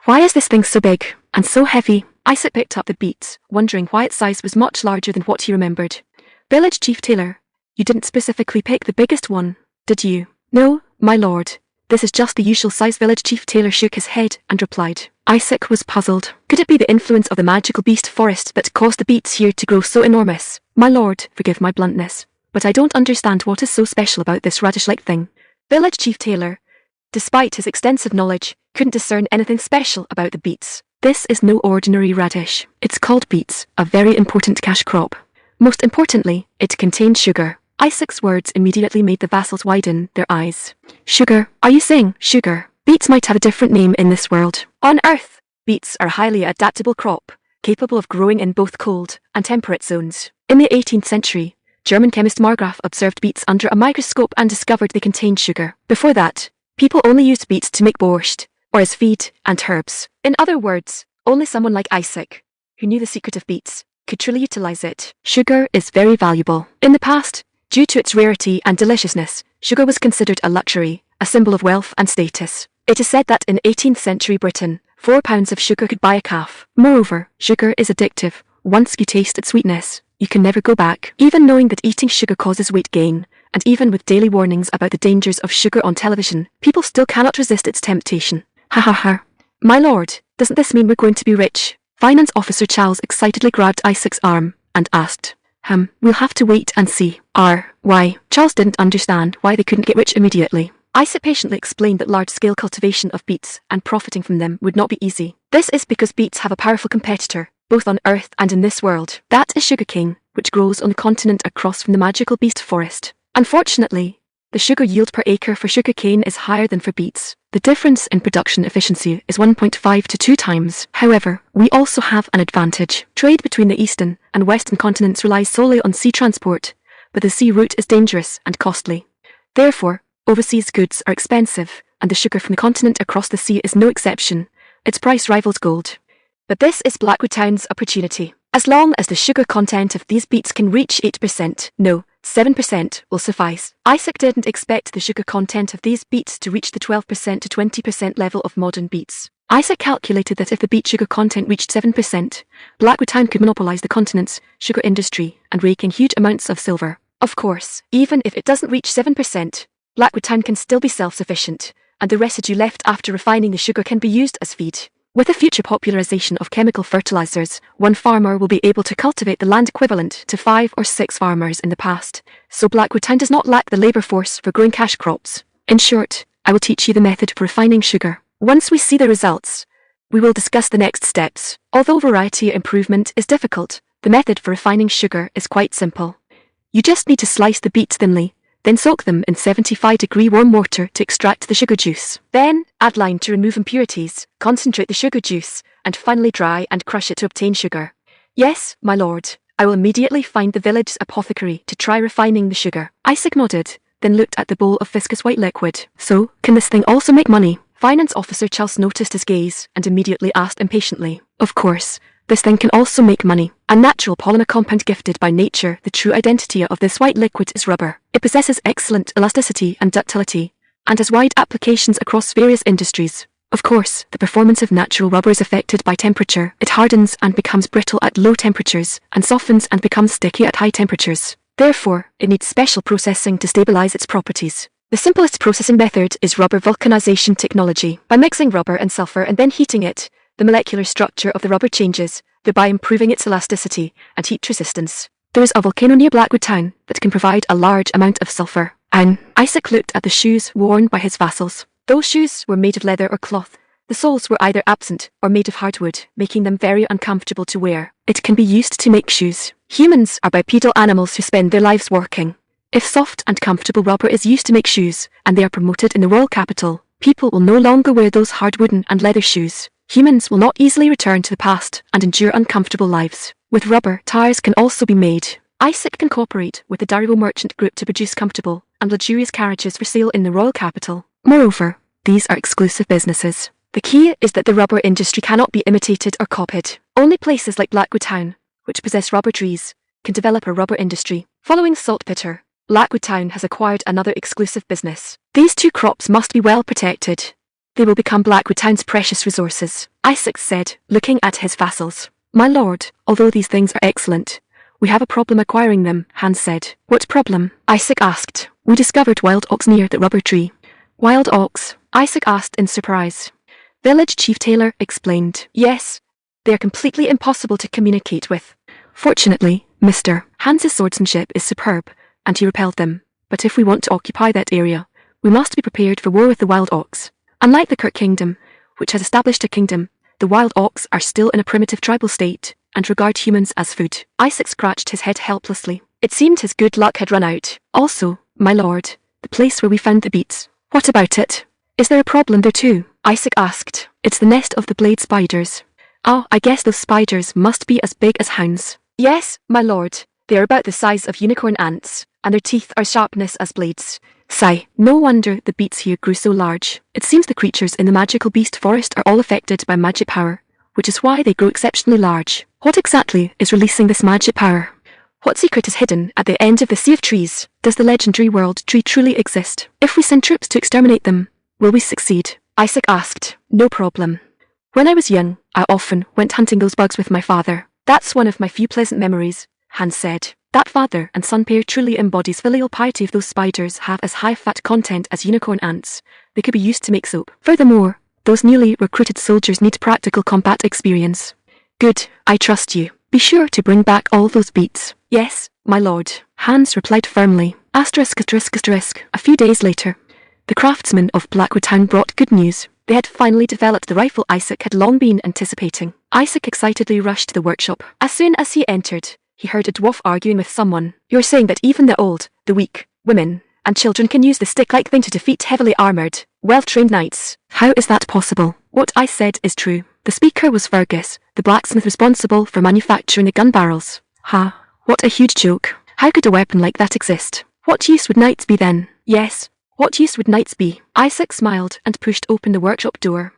Why is this thing so big and so heavy? Isaac picked up the beets, wondering why its size was much larger than what he remembered. Village Chief Taylor, you didn't specifically pick the biggest one, did you? No, my lord. This is just the usual size. Village Chief Taylor shook his head and replied. Isaac was puzzled. Could it be the influence of the Magical Beast Forest that caused the beets here to grow so enormous? My lord, forgive my bluntness, but I don't understand what is so special about this radish-like thing. Village Chief Taylor, despite his extensive knowledge, couldn't discern anything special about the beets. This is no ordinary radish. It's called beets, a very important cash crop. Most importantly, it contained sugar. Isaac's words immediately made the vassals widen their eyes. Sugar? Are you saying sugar? Beets might have a different name in this world. On Earth, beets are a highly adaptable crop, capable of growing in both cold and temperate zones. In the 18th century, German chemist Margraf observed beets under a microscope and discovered they contained sugar. Before that, people only used beets to make borscht, or as feed and herbs. In other words, only someone like Isaac, who knew the secret of beets, could truly utilize it. Sugar is very valuable. In the past, due to its rarity and deliciousness, sugar was considered a luxury, a symbol of wealth and status. It is said that in 18th century Britain, 4 pounds of sugar could buy a calf. Moreover, sugar is addictive. Once you taste its sweetness, you can never go back. Even knowing that eating sugar causes weight gain, and even with daily warnings about the dangers of sugar on television, people still cannot resist its temptation. My lord, doesn't this mean we're going to be rich? Finance Officer Charles excitedly grabbed Isaac's arm and asked, we'll have to wait and see. Why? Charles didn't understand why they couldn't get rich immediately. Isaac patiently explained that large-scale cultivation of beets and profiting from them would not be easy. This is because beets have a powerful competitor, both on Earth and in this world. That is sugarcane, which grows on the continent across from the magical beast forest. Unfortunately, the sugar yield per acre for sugarcane is higher than for beets. The difference in production efficiency is 1.5 to 2 times. However, we also have an advantage. Trade between the eastern and western continents relies solely on sea transport, but the sea route is dangerous and costly. Therefore, overseas goods are expensive, and the sugar from the continent across the sea is no exception. Its price rivals gold. But this is Blackwood Town's opportunity. As long as the sugar content of these beets can reach 8%, no, 7% will suffice. Isaac didn't expect the sugar content of these beets to reach the 12% to 20% level of modern beets. Isaac calculated that if the beet sugar content reached 7%, Blackwood Town could monopolize the continent's sugar industry and rake in huge amounts of silver. Of course, even if it doesn't reach 7%, Blackwood Town can still be self-sufficient, and the residue left after refining the sugar can be used as feed. With the future popularization of chemical fertilizers, one farmer will be able to cultivate the land equivalent to 5 or 6 farmers in the past, so Blackwood Town does not lack the labor force for growing cash crops. In short, I will teach you the method for refining sugar. Once we see the results, we will discuss the next steps. Although variety improvement is difficult, the method for refining sugar is quite simple. You just need to slice the beets thinly, then soak them in 75-degree warm water to extract the sugar juice. Then, add lime to remove impurities, concentrate the sugar juice, and finally dry and crush it to obtain sugar. Yes, my lord, I will immediately find the village's apothecary to try refining the sugar. Isaac nodded, then looked at the bowl of viscous white liquid. So, can this thing also make money? Finance Officer Charles noticed his gaze and immediately asked impatiently. Of course. This thing can also make money. A natural polymer compound gifted by nature, the true identity of this white liquid is rubber. It possesses excellent elasticity and ductility, and has wide applications across various industries. Of course, the performance of natural rubber is affected by temperature. It hardens and becomes brittle at low temperatures, and softens and becomes sticky at high temperatures. Therefore, it needs special processing to stabilize its properties. The simplest processing method is rubber vulcanization technology. By mixing rubber and sulfur and then heating it, the molecular structure of the rubber changes, thereby improving its elasticity and heat resistance. There is a volcano near Blackwood Town that can provide a large amount of sulfur. Isaac looked at the shoes worn by his vassals. Those shoes were made of leather or cloth. The soles were either absent or made of hardwood, making them very uncomfortable to wear. It can be used to make shoes. Humans are bipedal animals who spend their lives working. If soft and comfortable rubber is used to make shoes, and they are promoted in the royal capital, people will no longer wear those hard wooden and leather shoes. Humans will not easily return to the past and endure uncomfortable lives. With rubber, tires can also be made. Isaac can cooperate with the Dario Merchant Group to produce comfortable and luxurious carriages for sale in the royal capital. Moreover, these are exclusive businesses. The key is that the rubber industry cannot be imitated or copied. Only places like Blackwood Town, which possess rubber trees, can develop a rubber industry. Following saltpeter, Blackwood Town has acquired another exclusive business. These 2 crops must be well protected. They will become Blackwood Town's precious resources, Isaac said, looking at his vassals. My lord, although these things are excellent, we have a problem acquiring them, Hans said. What problem? Isaac asked. We discovered wild oaks near the rubber tree. Wild oaks? Isaac asked in surprise. Village Chief Taylor explained. Yes, they are completely impossible to communicate with. Fortunately, Mr. Hans's swordsmanship is superb, and he repelled them. But if we want to occupy that area, we must be prepared for war with the wild oaks. Unlike the Kirk Kingdom, which has established a kingdom, the wild oaks are still in a primitive tribal state and regard humans as food. Isaac scratched his head helplessly. It seemed his good luck had run out. Also, my lord, the place where we found the beets. What about it? Is there a problem there too? Isaac asked. It's the nest of the blade spiders. Oh, I guess those spiders must be as big as hounds. Yes, my lord. They are about the size of unicorn ants, and their teeth are sharpness as blades. Sigh, no wonder the beets here grew so large. It seems the creatures in the magical beast forest are all affected by magic power, which is why they grow exceptionally large. What exactly is releasing this magic power? What secret is hidden at the end of the sea of trees? Does the legendary world tree truly exist? If we send troops to exterminate them, will we succeed? Isaac asked. No problem. When I was young, I often went hunting those bugs with my father. That's one of my few pleasant memories, Hans said. That father and son pair truly embodies filial piety. If those spiders have as high fat content as unicorn ants, they could be used to make soap. Furthermore, those newly recruited soldiers need practical combat experience. Good, I trust you. Be sure to bring back all those beads. Yes, my lord, Hans replied firmly. Asterisk. A few days later, the craftsmen of Blackwood Town brought good news. They had finally developed the rifle Isaac had long been anticipating. Isaac excitedly rushed to the workshop. As soon as he entered, he heard a dwarf arguing with someone. You're saying that even the old, the weak, women, and children can use the stick-like thing to defeat heavily armoured, well-trained knights. How is that possible? What I said is true. The speaker was Fergus, the blacksmith responsible for manufacturing the gun barrels. Ha, what a huge joke. How could a weapon like that exist? What use would knights be then? Yes, what use would knights be? Isaac smiled and pushed open the workshop door.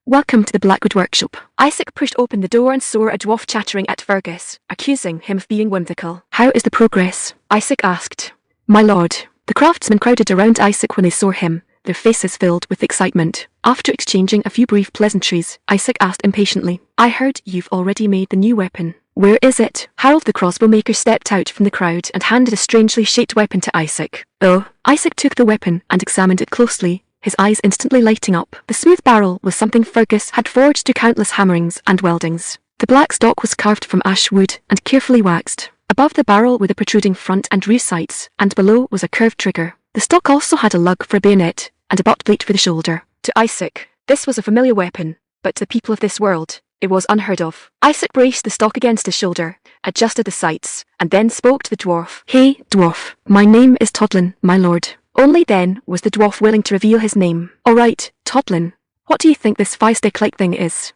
Welcome to the Blackwood Workshop. Isaac pushed open the door and saw a dwarf chattering at Fergus, accusing him of being whimsical. How is the progress? Isaac asked. My lord. The craftsmen crowded around Isaac when they saw him, their faces filled with excitement. After exchanging a few brief pleasantries, Isaac asked impatiently, I heard you've already made the new weapon. Where is it? Harold the crossbow maker stepped out from the crowd and handed a strangely shaped weapon to Isaac. Oh, Isaac took the weapon and examined it closely, his eyes instantly lighting up. The smooth barrel was something Fergus had forged through countless hammerings and weldings. The black stock was carved from ash wood and carefully waxed. Above the barrel were the protruding front and rear sights, and below was a curved trigger. The stock also had a lug for a bayonet, and a butt plate for the shoulder. To Isaac, this was a familiar weapon, but to the people of this world, it was unheard of. Isaac braced the stock against his shoulder, adjusted the sights, and then spoke to the dwarf. Hey, dwarf, my name is Todlin, my lord. Only then was the dwarf willing to reveal his name. All right, Todlin, what do you think this fire-stick-like thing is?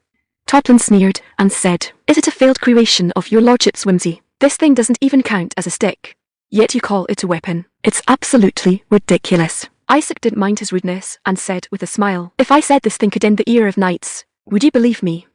Todlin sneered and said, Is it a failed creation of your lordship's whimsy? This thing doesn't even count as a stick. Yet you call it a weapon. It's absolutely ridiculous. Isaac didn't mind his rudeness and said with a smile, If I said this thing could end the era of knights, would you believe me?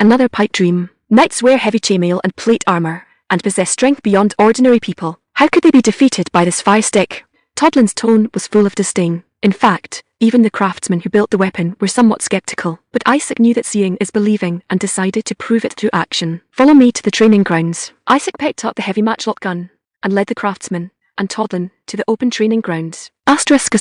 Another pipe dream. Knights wear heavy chainmail and plate armour, and possess strength beyond ordinary people. How could they be defeated by this fire stick? Todlin's tone was full of disdain. In fact, even the craftsmen who built the weapon were somewhat skeptical, but Isaac knew that seeing is believing and decided to prove it through action. Follow me to the training grounds. Isaac picked up the heavy matchlock gun and led the craftsmen and Todlin to the open training grounds. Asterisk.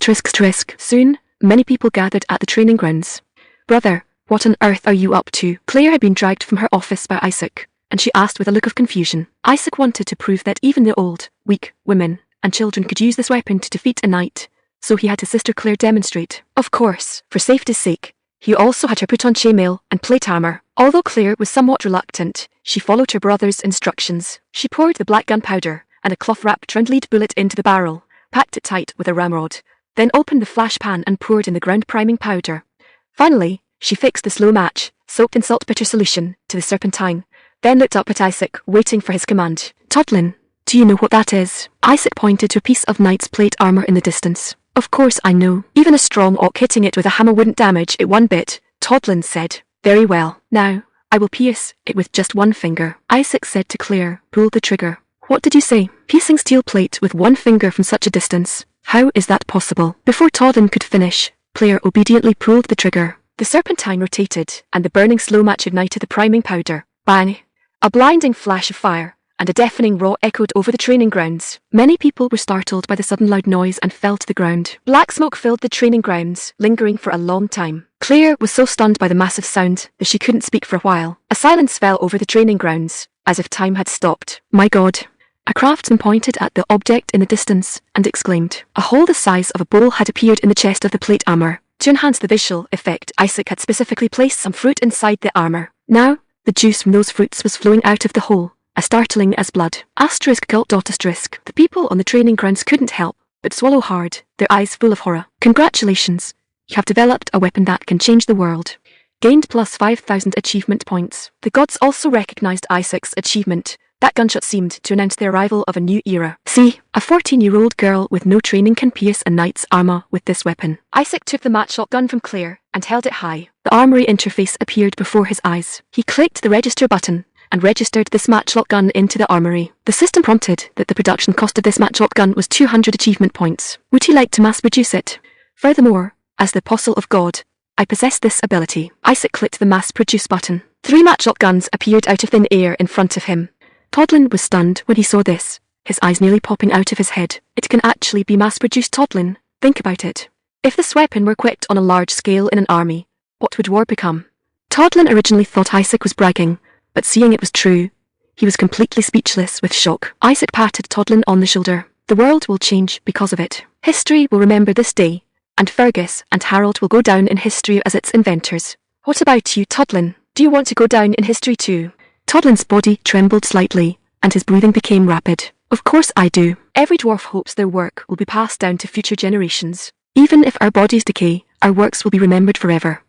Soon, many people gathered at the training grounds. Brother, what on earth are you up to? Claire had been dragged from her office by Isaac, and she asked with a look of confusion. Isaac wanted to prove that even the old, weak, women, and children could use this weapon to defeat a knight, so he had his sister Claire demonstrate. Of course, for safety's sake, he also had her put on chainmail and plate armour. Although Claire was somewhat reluctant, she followed her brother's instructions. She poured the black gunpowder and a cloth-wrapped round lead bullet into the barrel, packed it tight with a ramrod, then opened the flash pan and poured in the ground priming powder. Finally, she fixed the slow match, soaked in saltpeter solution, to the serpentine, then looked up at Isaac, waiting for his command. Todlin, do you know what that is? Isaac pointed to a piece of knight's plate armour in the distance. Of course I know. Even a strong oak hitting it with a hammer wouldn't damage it one bit, Todlin said. Very well. Now, I will pierce it with just one finger. Isaac said to Claire, pulled the trigger. What did you say? Piercing steel plate with one finger from such a distance. How is that possible? Before Todlin could finish, Claire obediently pulled the trigger. The serpentine rotated, and the burning slow match ignited the priming powder. Bang! A blinding flash of fire, and a deafening roar echoed over the training grounds. Many people were startled by the sudden loud noise and fell to the ground. Black smoke filled the training grounds, lingering for a long time. Claire was so stunned by the massive sound that she couldn't speak for a while. A silence fell over the training grounds, as if time had stopped. My God! A craftsman pointed at the object in the distance and exclaimed. A hole the size of a bowl had appeared in the chest of the plate armour. To enhance the visual effect, Isaac had specifically placed some fruit inside the armour. Now, the juice from those fruits was flowing out of the hole, as startling as blood. Asterisk. The people on the training grounds couldn't help but swallow hard, their eyes full of horror. Congratulations! You have developed a weapon that can change the world. Gained plus 5,000 achievement points. The gods also recognized Isaac's achievement. That gunshot seemed to announce the arrival of a new era. See, a 14-year-old girl with no training can pierce a knight's armour with this weapon. Isaac took the matchlock gun from Claire and held it high. The armoury interface appeared before his eyes. He clicked the register button and registered this matchlock gun into the armoury. The system prompted that the production cost of this matchlock gun was 200 achievement points. Would he like to mass produce it? Furthermore, as the apostle of God, I possess this ability. Isaac clicked the mass produce button. 3 matchlock guns appeared out of thin air in front of him. Todlin was stunned when he saw this, his eyes nearly popping out of his head. It can actually be mass-produced, Todlin. Think about it. If this weapon were equipped on a large scale in an army, what would war become? Todlin originally thought Isaac was bragging, but seeing it was true, he was completely speechless with shock. Isaac patted Toddlin on the shoulder. The world will change because of it. History will remember this day, and Fergus and Harold will go down in history as its inventors. What about you, Toddlin? Do you want to go down in history too? Toddlin's body trembled slightly, and his breathing became rapid. Of course I do. Every dwarf hopes their work will be passed down to future generations. Even if our bodies decay, our works will be remembered forever.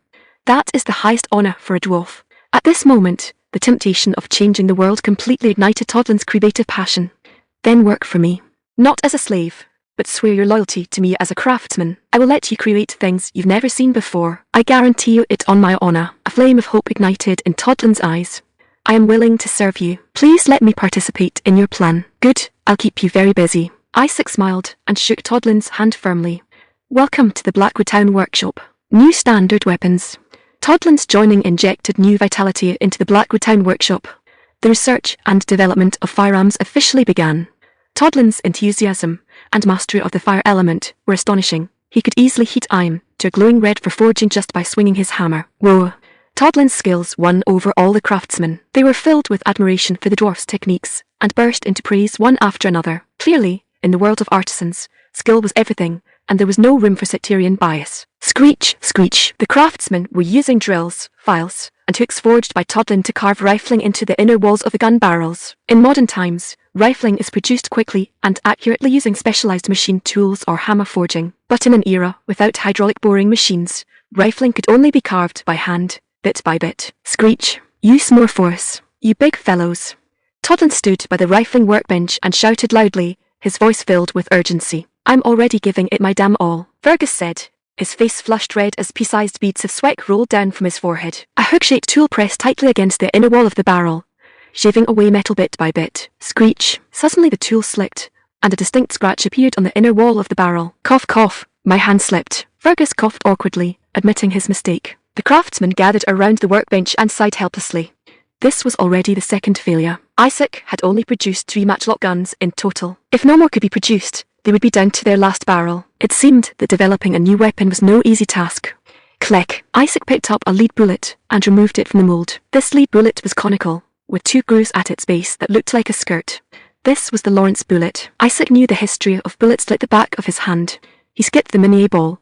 That is the highest honour for a dwarf. At this moment, the temptation of changing the world completely ignited Toddlin's creative passion. Then work for me. Not as a slave, but swear your loyalty to me as a craftsman. I will let you create things you've never seen before. I guarantee you it on my honour. A flame of hope ignited in Toddlin's eyes. I am willing to serve you. Please let me participate in your plan. Good, I'll keep you very busy. Isaac smiled and shook Toddlin's hand firmly. Welcome to the Blackwood Town Workshop. New standard weapons. Toddlin's joining injected new vitality into the Blackwood Town Workshop. The research and development of firearms officially began. Toddlin's enthusiasm and mastery of the fire element were astonishing. He could easily heat iron to a glowing red for forging just by swinging his hammer. Whoa! Toddlin's skills won over all the craftsmen. They were filled with admiration for the dwarf's techniques and burst into praise one after another. Clearly, in the world of artisans, skill was everything, and there was no room for sectarian bias. Screech, screech. The craftsmen were using drills, files, and hooks forged by Toddlin to carve rifling into the inner walls of the gun barrels. In modern times, rifling is produced quickly and accurately using specialized machine tools or hammer forging. But in an era without hydraulic boring machines, rifling could only be carved by hand, bit by bit. Screech. Use more force, you big fellows. Toddlin stood by the rifling workbench and shouted loudly, his voice filled with urgency. I'm already giving it my damn all, Fergus said. His face flushed red as pea-sized beads of sweat rolled down from his forehead. A hook-shaped tool pressed tightly against the inner wall of the barrel, shaving away metal bit by bit. Screech. Suddenly the tool slipped, and a distinct scratch appeared on the inner wall of the barrel. Cough, cough. My hand slipped. Fergus coughed awkwardly, admitting his mistake. The craftsmen gathered around the workbench and sighed helplessly. This was already the second failure. Isaac had only produced 3 matchlock guns in total. If no more could be produced, they would be down to their last barrel. It seemed that developing a new weapon was no easy task. Click. Isaac picked up a lead bullet and removed it from the mold. This lead bullet was conical, with 2 grooves at its base that looked like a skirt. This was the Lawrence bullet. Isaac knew the history of bullets like the back of his hand. He skipped the mini A-ball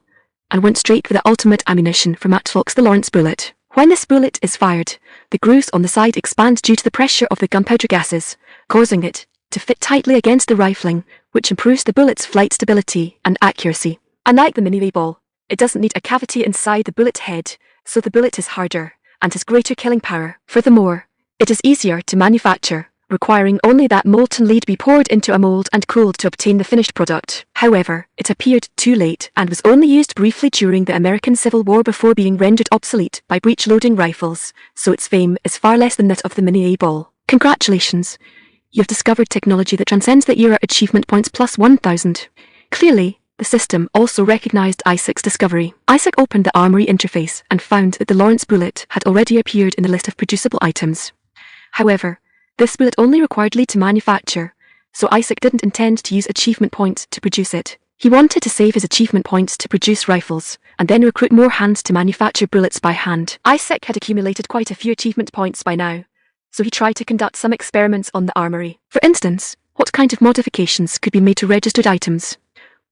and went straight for the ultimate ammunition for matchlocks, the Lawrence bullet. When this bullet is fired, the grooves on the side expand due to the pressure of the gunpowder gases, causing it to fit tightly against the rifling, which improves the bullet's flight stability and accuracy. Unlike the mini A-ball, it doesn't need a cavity inside the bullet head, so the bullet is harder and has greater killing power. Furthermore, it is easier to manufacture, requiring only that molten lead be poured into a mold and cooled to obtain the finished product. However, it appeared too late and was only used briefly during the American Civil War before being rendered obsolete by breech-loading rifles, so its fame is far less than that of the mini A-ball. Congratulations! You've discovered technology that transcends the era. Achievement points plus 1,000. Clearly, the system also recognized Isaac's discovery. Isaac opened the armory interface and found that the Lawrence bullet had already appeared in the list of producible items. However, this bullet only required lead to manufacture, so Isaac didn't intend to use achievement points to produce it. He wanted to save his achievement points to produce rifles, and then recruit more hands to manufacture bullets by hand. Isaac had accumulated quite a few achievement points by now, so he tried to conduct some experiments on the armory. For instance, what kind of modifications could be made to registered items?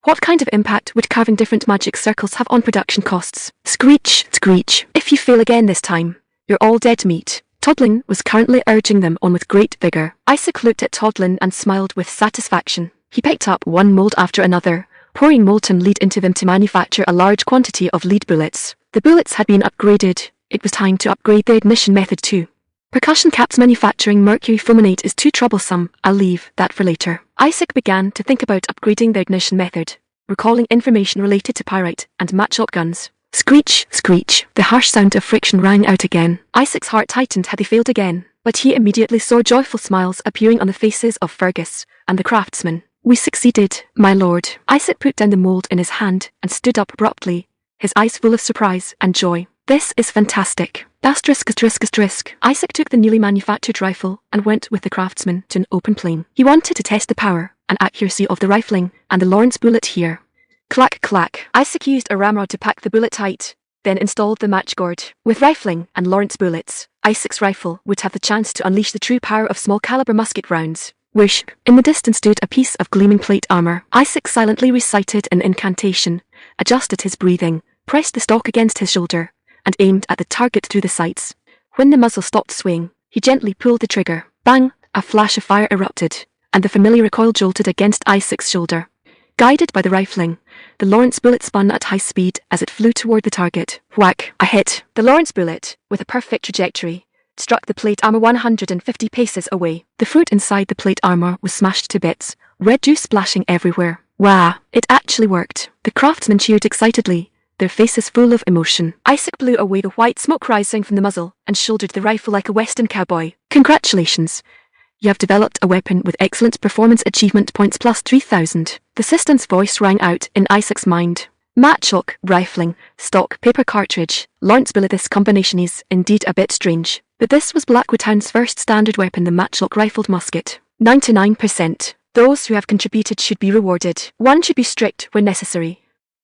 What kind of impact would carving different magic circles have on production costs? Screech, screech. If you fail again this time, you're all dead meat. Toddlin was currently urging them on with great vigor. Isaac looked at Toddlin and smiled with satisfaction. He picked up one mold after another, pouring molten lead into them to manufacture a large quantity of lead bullets. The bullets had been upgraded. It was time to upgrade the ignition method too. Percussion caps manufacturing mercury fulminate is too troublesome. I'll leave that for later. Isaac began to think about upgrading the ignition method, recalling information related to pyrite and matchlock guns. Screech, screech. The harsh sound of friction rang out again. Isaac's heart tightened had he failed again, but he immediately saw joyful smiles appearing on the faces of Fergus and the craftsmen. We succeeded, my lord. Isaac put down the mold in his hand and stood up abruptly, his eyes full of surprise and joy. This is fantastic. Asterisk, asterisk, asterisk. Isaac took the newly manufactured rifle and went with the craftsman to an open plain. He wanted to test the power and accuracy of the rifling and the Lawrence bullet here. Clack, clack. Isaac used a ramrod to pack the bullet tight, then installed the match gourd. With rifling and Lawrence bullets, Isaac's rifle would have the chance to unleash the true power of small-caliber musket rounds. Whoosh! In the distance stood a piece of gleaming plate armor. Isaac silently recited an incantation, adjusted his breathing, pressed the stock against his shoulder, and aimed at the target through the sights. When the muzzle stopped swaying, he gently pulled the trigger. Bang! A flash of fire erupted, and the familiar recoil jolted against Isaac's shoulder. Guided by the rifling, the Lawrence bullet spun at high speed as it flew toward the target. Whack! A hit. The Lawrence bullet, with a perfect trajectory, struck the plate armor 150 paces away. The fruit inside the plate armor was smashed to bits, red juice splashing everywhere. Wow! It actually worked. The craftsmen cheered excitedly, their faces full of emotion. Isaac blew away the white smoke rising from the muzzle and shouldered the rifle like a western cowboy. Congratulations! You have developed a weapon with excellent performance achievement points plus 3,000. The assistant's voice rang out in Isaac's mind. Matchlock, rifling, stock, paper cartridge, Lawrence bullet. This combination is indeed a bit strange, but this was Blackwood Town's first standard weapon, the matchlock rifled musket. 99%. Those who have contributed should be rewarded. One should be strict when necessary,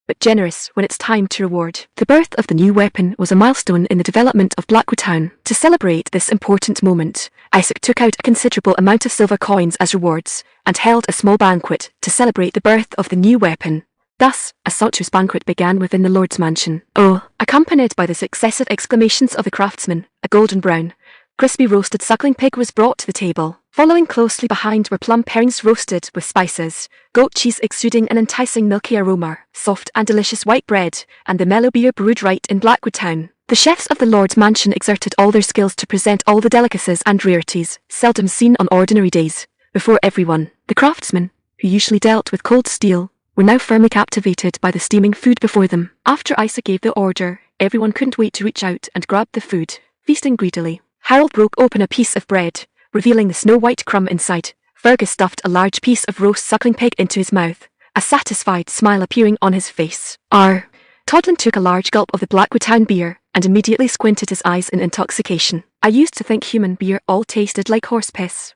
but generous when it's time to reward. The birth of the new weapon was a milestone in the development of Blackwood Town. To celebrate this important moment, Isaac took out a considerable amount of silver coins as rewards, and held a small banquet to celebrate the birth of the new weapon. Thus, a sumptuous banquet began within the Lord's mansion. Oh, accompanied by the successive exclamations of the craftsmen, a golden brown, crispy roasted suckling pig was brought to the table. Following closely behind were plump herrings roasted with spices, goat cheese exuding an enticing milky aroma, soft and delicious white bread, and the mellow beer brewed right in Blackwood Town. The chefs of the Lord's mansion exerted all their skills to present all the delicacies and rarities, seldom seen on ordinary days, before everyone. The craftsmen, who usually dealt with cold steel, were now firmly captivated by the steaming food before them. After Isaac gave the order, everyone couldn't wait to reach out and grab the food, feasting greedily. Harold broke open a piece of bread, revealing the snow-white crumb inside. Fergus stuffed a large piece of roast suckling pig into his mouth, a satisfied smile appearing on his face. Todlin took a large gulp of the Blackwood Town beer, and immediately squinted his eyes in intoxication. I used to think human beer all tasted like horse piss.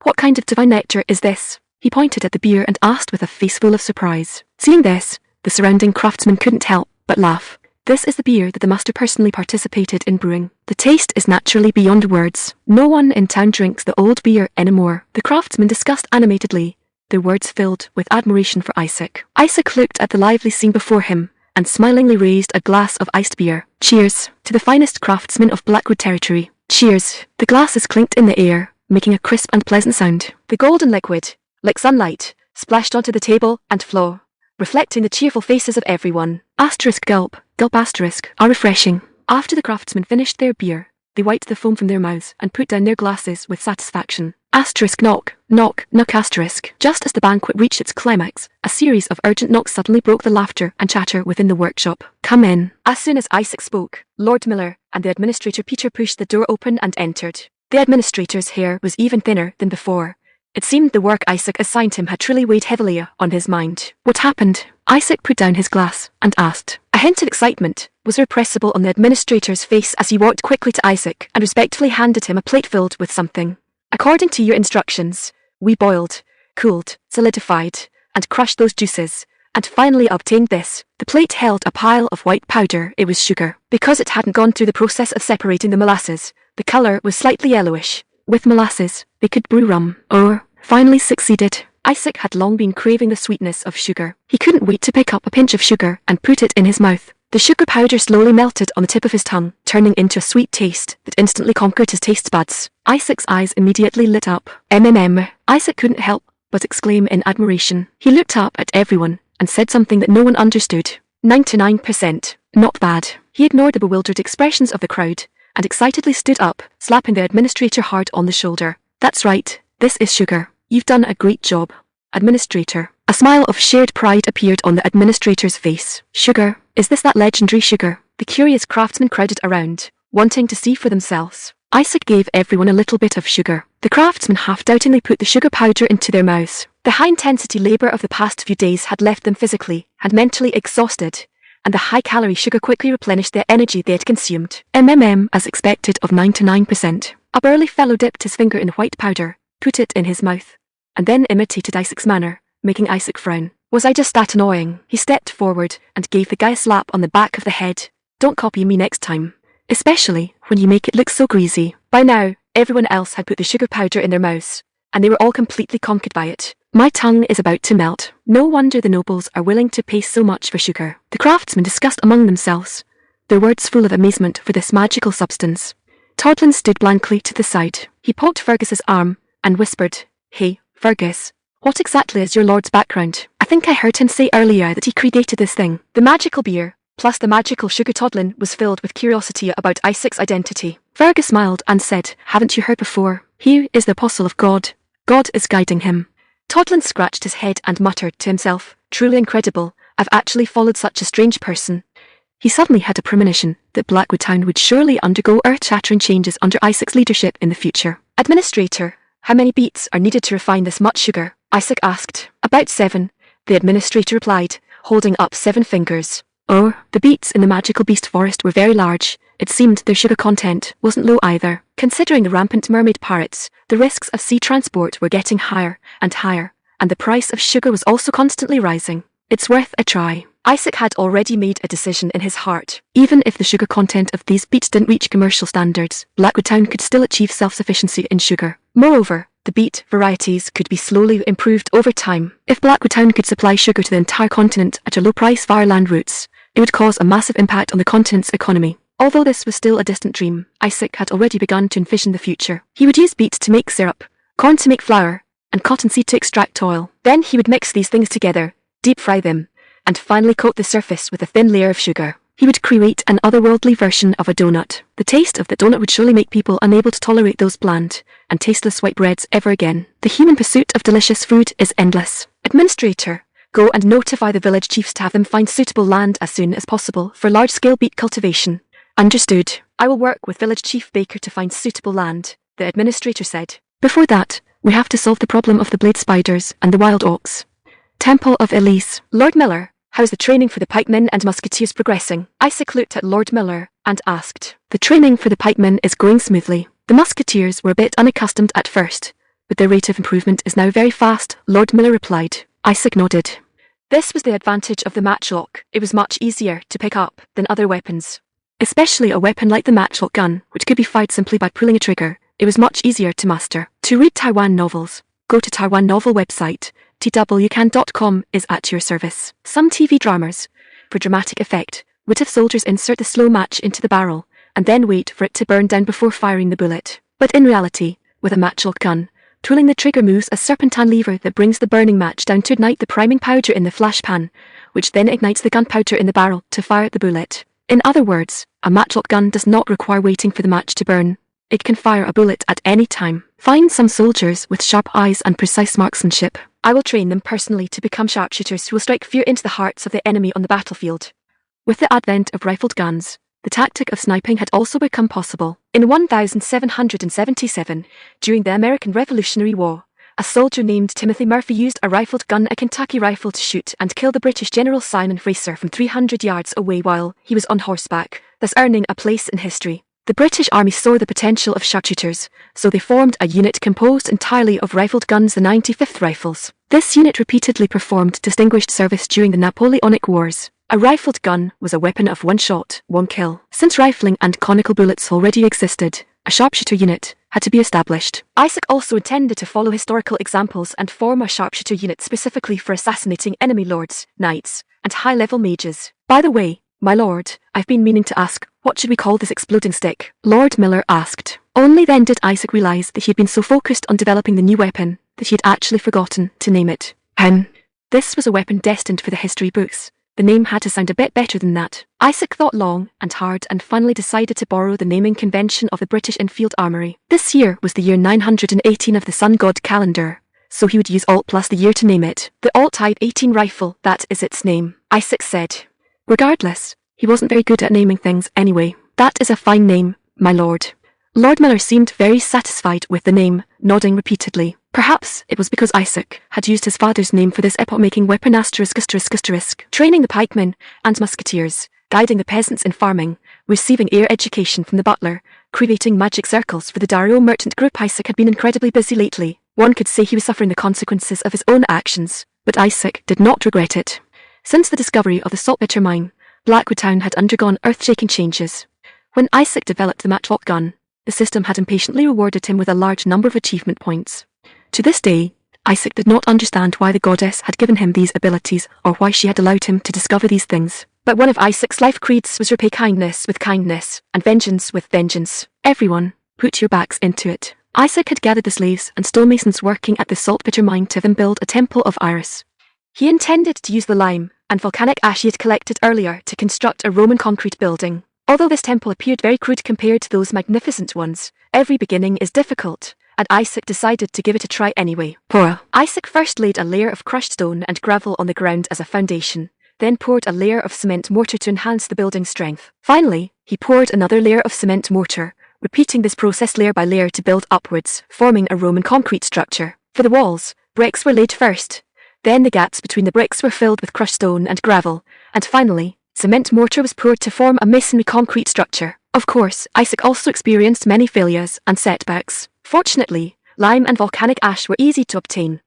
What kind of divine nectar is this? He pointed at the beer and asked with a face full of surprise. Seeing this, the surrounding craftsmen couldn't help but laugh. This is the beer that the master personally participated in brewing. The taste is naturally beyond words. No one in town drinks the old beer anymore. The craftsmen discussed animatedly, their words filled with admiration for Isaac. Isaac looked at the lively scene before him, and smilingly raised a glass of iced beer. Cheers to the finest craftsmen of Blackwood territory. Cheers. The glasses clinked in the air, making a crisp and pleasant sound. The golden liquid, like sunlight, splashed onto the table and floor, reflecting the cheerful faces of everyone. Gulp, are refreshing. After the craftsmen finished their beer, they wiped the foam from their mouths and put down their glasses with satisfaction. Knock. Just as the banquet reached its climax, a series of urgent knocks suddenly broke the laughter and chatter within the workshop. Come in. As soon as Isaac spoke, Lord Miller and the administrator Peter pushed the door open and entered. The administrator's hair was even thinner than before. It seemed the work Isaac assigned him had truly weighed heavily on his mind. What happened? Isaac put down his glass and asked. A hint of excitement was irrepressible on the administrator's face as he walked quickly to Isaac and respectfully handed him a plate filled with something. According to your instructions, we boiled, cooled, solidified, and crushed those juices, and finally obtained this. The plate held a pile of white powder. It was sugar. Because it hadn't gone through the process of separating the molasses, the colour was slightly yellowish. With molasses, they could brew rum. Finally succeeded. Isaac had long been craving the sweetness of sugar. He couldn't wait to pick up a pinch of sugar and put it in his mouth. The sugar powder slowly melted on the tip of his tongue, turning into a sweet taste that instantly conquered his taste buds. Isaac's eyes immediately lit up. Isaac couldn't help but exclaim in admiration. He looked up at everyone and said something that no one understood. 99%. Not bad. He ignored the bewildered expressions of the crowd and excitedly stood up, slapping the administrator hard on the shoulder. That's right. This is sugar. You've done a great job, administrator. A smile of shared pride appeared on the administrator's face. Sugar? Is this that legendary sugar? The curious craftsmen crowded around, wanting to see for themselves. Isaac gave everyone a little bit of sugar. The craftsmen half-doubtingly put the sugar powder into their mouths. The high-intensity labour of the past few days had left them physically and mentally exhausted, and the high-calorie sugar quickly replenished the energy they had consumed. As expected of 99%. A burly fellow dipped his finger in white powder, put it in his mouth, and then imitated Isaac's manner, making Isaac frown. Was I just that annoying? He stepped forward and gave the guy a slap on the back of the head. Don't copy me next time. especially when you make it look so greasy. By now, everyone else had put the sugar powder in their mouths, and they were all completely conquered by it. My tongue is about to melt. No wonder the nobles are willing to pay so much for sugar. The craftsmen discussed among themselves, their words full of amazement for this magical substance. Toddlin stood blankly to the side. He poked Fergus's arm and whispered, "Hey, Fergus, what exactly is your lord's background? I think I heard him say earlier that he created this thing." The magical beer, plus the magical sugar. Toddlin was filled with curiosity about Isaac's identity. Fergus smiled and said, "Haven't you heard before? He is the apostle of God. God is guiding him." Toddlin scratched his head and muttered to himself, "Truly incredible, I've actually followed such a strange person." He suddenly had a premonition that Blackwood Town would surely undergo earth-shattering changes under Isaac's leadership in the future. "Administrator, how many beets are needed to refine this much sugar?" Isaac asked. "About 7, the administrator replied, holding up 7 fingers. Oh, the beets in the magical beast forest were very large. It seemed their sugar content wasn't low either. Considering the rampant mermaid pirates, the risks of sea transport were getting higher, and the price of sugar was also constantly rising. It's worth a try." Isaac had already made a decision in his heart. Even if the sugar content of these beets didn't reach commercial standards, Blackwood Town could still achieve self-sufficiency in sugar. Moreover, the beet varieties could be slowly improved over time. If Blackwood Town could supply sugar to the entire continent at a low price via land routes, it would cause a massive impact on the continent's economy. Although this was still a distant dream, Isaac had already begun to envision the future. He would use beet to make syrup, corn to make flour, and cottonseed to extract oil. Then he would mix these things together, deep fry them, and finally coat the surface with a thin layer of sugar. He would create an otherworldly version of a donut. The taste of the donut would surely make people unable to tolerate those bland and tasteless white breads ever again. The human pursuit of delicious food is endless. "Administrator, go and notify the village chiefs to have them find suitable land as soon as possible for large-scale beet cultivation." "Understood. I will work with village chief Baker to find suitable land," the administrator said. "Before that, we have to solve the problem of the blade spiders and the wild oaks." Temple of Elise. "Lord Miller, how's the training for the pikemen and musketeers progressing?" Isaac looked at Lord Miller and asked. "The training for the pikemen is going smoothly. The musketeers were a bit unaccustomed at first, but their rate of improvement is now very fast," Lord Miller replied. Isaac nodded. This was the advantage of the matchlock. It was much easier to pick up than other weapons. Especially a weapon like the matchlock gun, which could be fired simply by pulling a trigger. It was much easier to master. To read Taiwan novels, go to Taiwan novel website. twcan.com is at your service. Some TV dramas, for dramatic effect, would have soldiers insert the slow match into the barrel and then wait for it to burn down before firing the bullet. But in reality, with a matchlock gun, pulling the trigger moves a serpentine lever that brings the burning match down to ignite the priming powder in the flash pan, which then ignites the gunpowder in the barrel to fire the bullet. In other words, a matchlock gun does not require waiting for the match to burn. It can fire a bullet at any time. Find some soldiers with sharp eyes and precise marksmanship. I will train them personally to become sharpshooters who will strike fear into the hearts of the enemy on the battlefield. With the advent of rifled guns, the tactic of sniping had also become possible. In 1777, during the American Revolutionary War, a soldier named Timothy Murphy used a rifled gun, a Kentucky rifle, to shoot and kill the British General Simon Fraser from 300 yards away while he was on horseback, thus earning a place in history. The British Army saw the potential of sharpshooters, so they formed a unit composed entirely of rifled guns, the 95th Rifles. This unit repeatedly performed distinguished service during the Napoleonic Wars. A rifled gun was a weapon of one shot, one kill. Since rifling and conical bullets already existed, a sharpshooter unit had to be established. Isaac also intended to follow historical examples and form a sharpshooter unit specifically for assassinating enemy lords, knights, and high-level mages. "By the way, my lord, I've been meaning to ask, what should we call this exploding stick?" Lord Miller asked. Only then did Isaac realize that he had been so focused on developing the new weapon that he had actually forgotten to name it. This was a weapon destined for the history books. The name had to sound a bit better than that. Isaac thought long and hard and finally decided to borrow the naming convention of the British Enfield Armoury. This year was the year 918 of the Sun God calendar, so he would use Alt plus the year to name it. "The Alt Type 18 rifle, that is its name," Isaac said. Regardless, he wasn't very good at naming things anyway. "That is a fine name, my lord." Lord Miller seemed very satisfied with the name, nodding repeatedly. Perhaps it was because Isaac had used his father's name for this epoch-making weapon ****. Training the pikemen and musketeers, guiding the peasants in farming, receiving air education from the butler, creating magic circles for the Dario merchant group. Isaac had been incredibly busy lately. One could say he was suffering the consequences of his own actions, but Isaac did not regret it. Since the discovery of the saltpeter mine, Blackwood Town had undergone earth-shaking changes. When Isaac developed the matchlock gun, the system had impatiently rewarded him with a large number of achievement points. To this day, Isaac did not understand why the goddess had given him these abilities or why she had allowed him to discover these things. But one of Isaac's life creeds was repay kindness with kindness and vengeance with vengeance. Everyone, put your backs into it. Isaac had gathered the slaves and stonemasons working at the saltpeter mine to have him build a temple of Iris. He intended to use the lime and volcanic ash he had collected earlier to construct a Roman concrete building. Although this temple appeared very crude compared to those magnificent ones, every beginning is difficult, and Isaac decided to give it a try anyway. Isaac first laid a layer of crushed stone and gravel on the ground as a foundation, then poured a layer of cement mortar to enhance the building's strength. Finally, he poured another layer of cement mortar, repeating this process layer by layer to build upwards, forming a Roman concrete structure. For the walls, bricks were laid first. Then the gaps between the bricks were filled with crushed stone and gravel, and finally, cement mortar was poured to form a masonry concrete structure. Of course, Isaac also experienced many failures and setbacks. Fortunately, lime and volcanic ash were easy to obtain,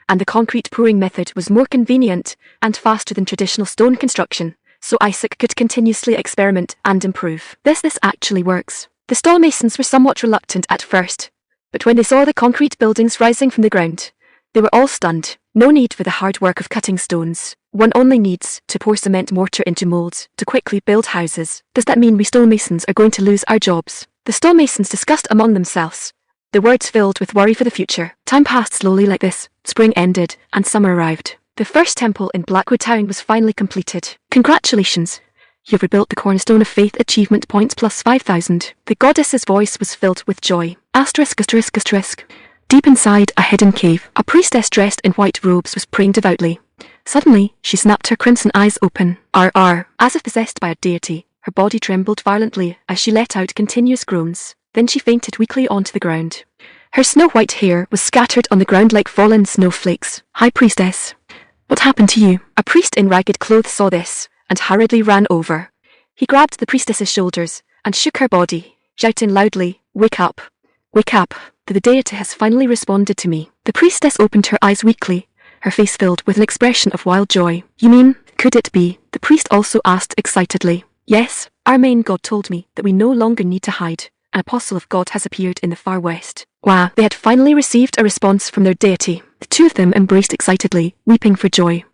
and the concrete pouring method was more convenient and faster than traditional stone construction, so Isaac could continuously experiment and improve. This actually works. The stonemasons were somewhat reluctant at first, but when they saw the concrete buildings rising from the ground, they were all stunned. No need for the hard work of cutting stones. One only needs to pour cement mortar into molds to quickly build houses. Does that mean we stonemasons are going to lose our jobs? The stonemasons discussed among themselves, their words filled with worry for the future. Time passed slowly like this. Spring ended, and summer arrived. The first temple in Blackwood Town was finally completed. Congratulations! You've rebuilt the cornerstone of faith achievement points plus 5,000. The goddess's voice was filled with joy. Asterisk, asterisk, asterisk. Deep inside a hidden cave, a priestess dressed in white robes was praying devoutly. Suddenly, she snapped her crimson eyes open. As if possessed by a deity, her body trembled violently as she let out continuous groans. Then she fainted weakly onto the ground. Her snow-white hair was scattered on the ground like fallen snowflakes. High priestess, what happened to you? A priest in ragged clothes saw this and hurriedly ran over. He grabbed the priestess's shoulders and shook her body, shouting loudly, "Wake up! Wake up! The deity has finally responded to me." The priestess opened her eyes weakly, her face filled with an expression of wild joy. You mean, could it be? The priest also asked excitedly. Yes, our main god told me that we no longer need to hide. An apostle of God has appeared in the far west. Wow, they had finally received a response from their deity. The two of them embraced excitedly, weeping for joy.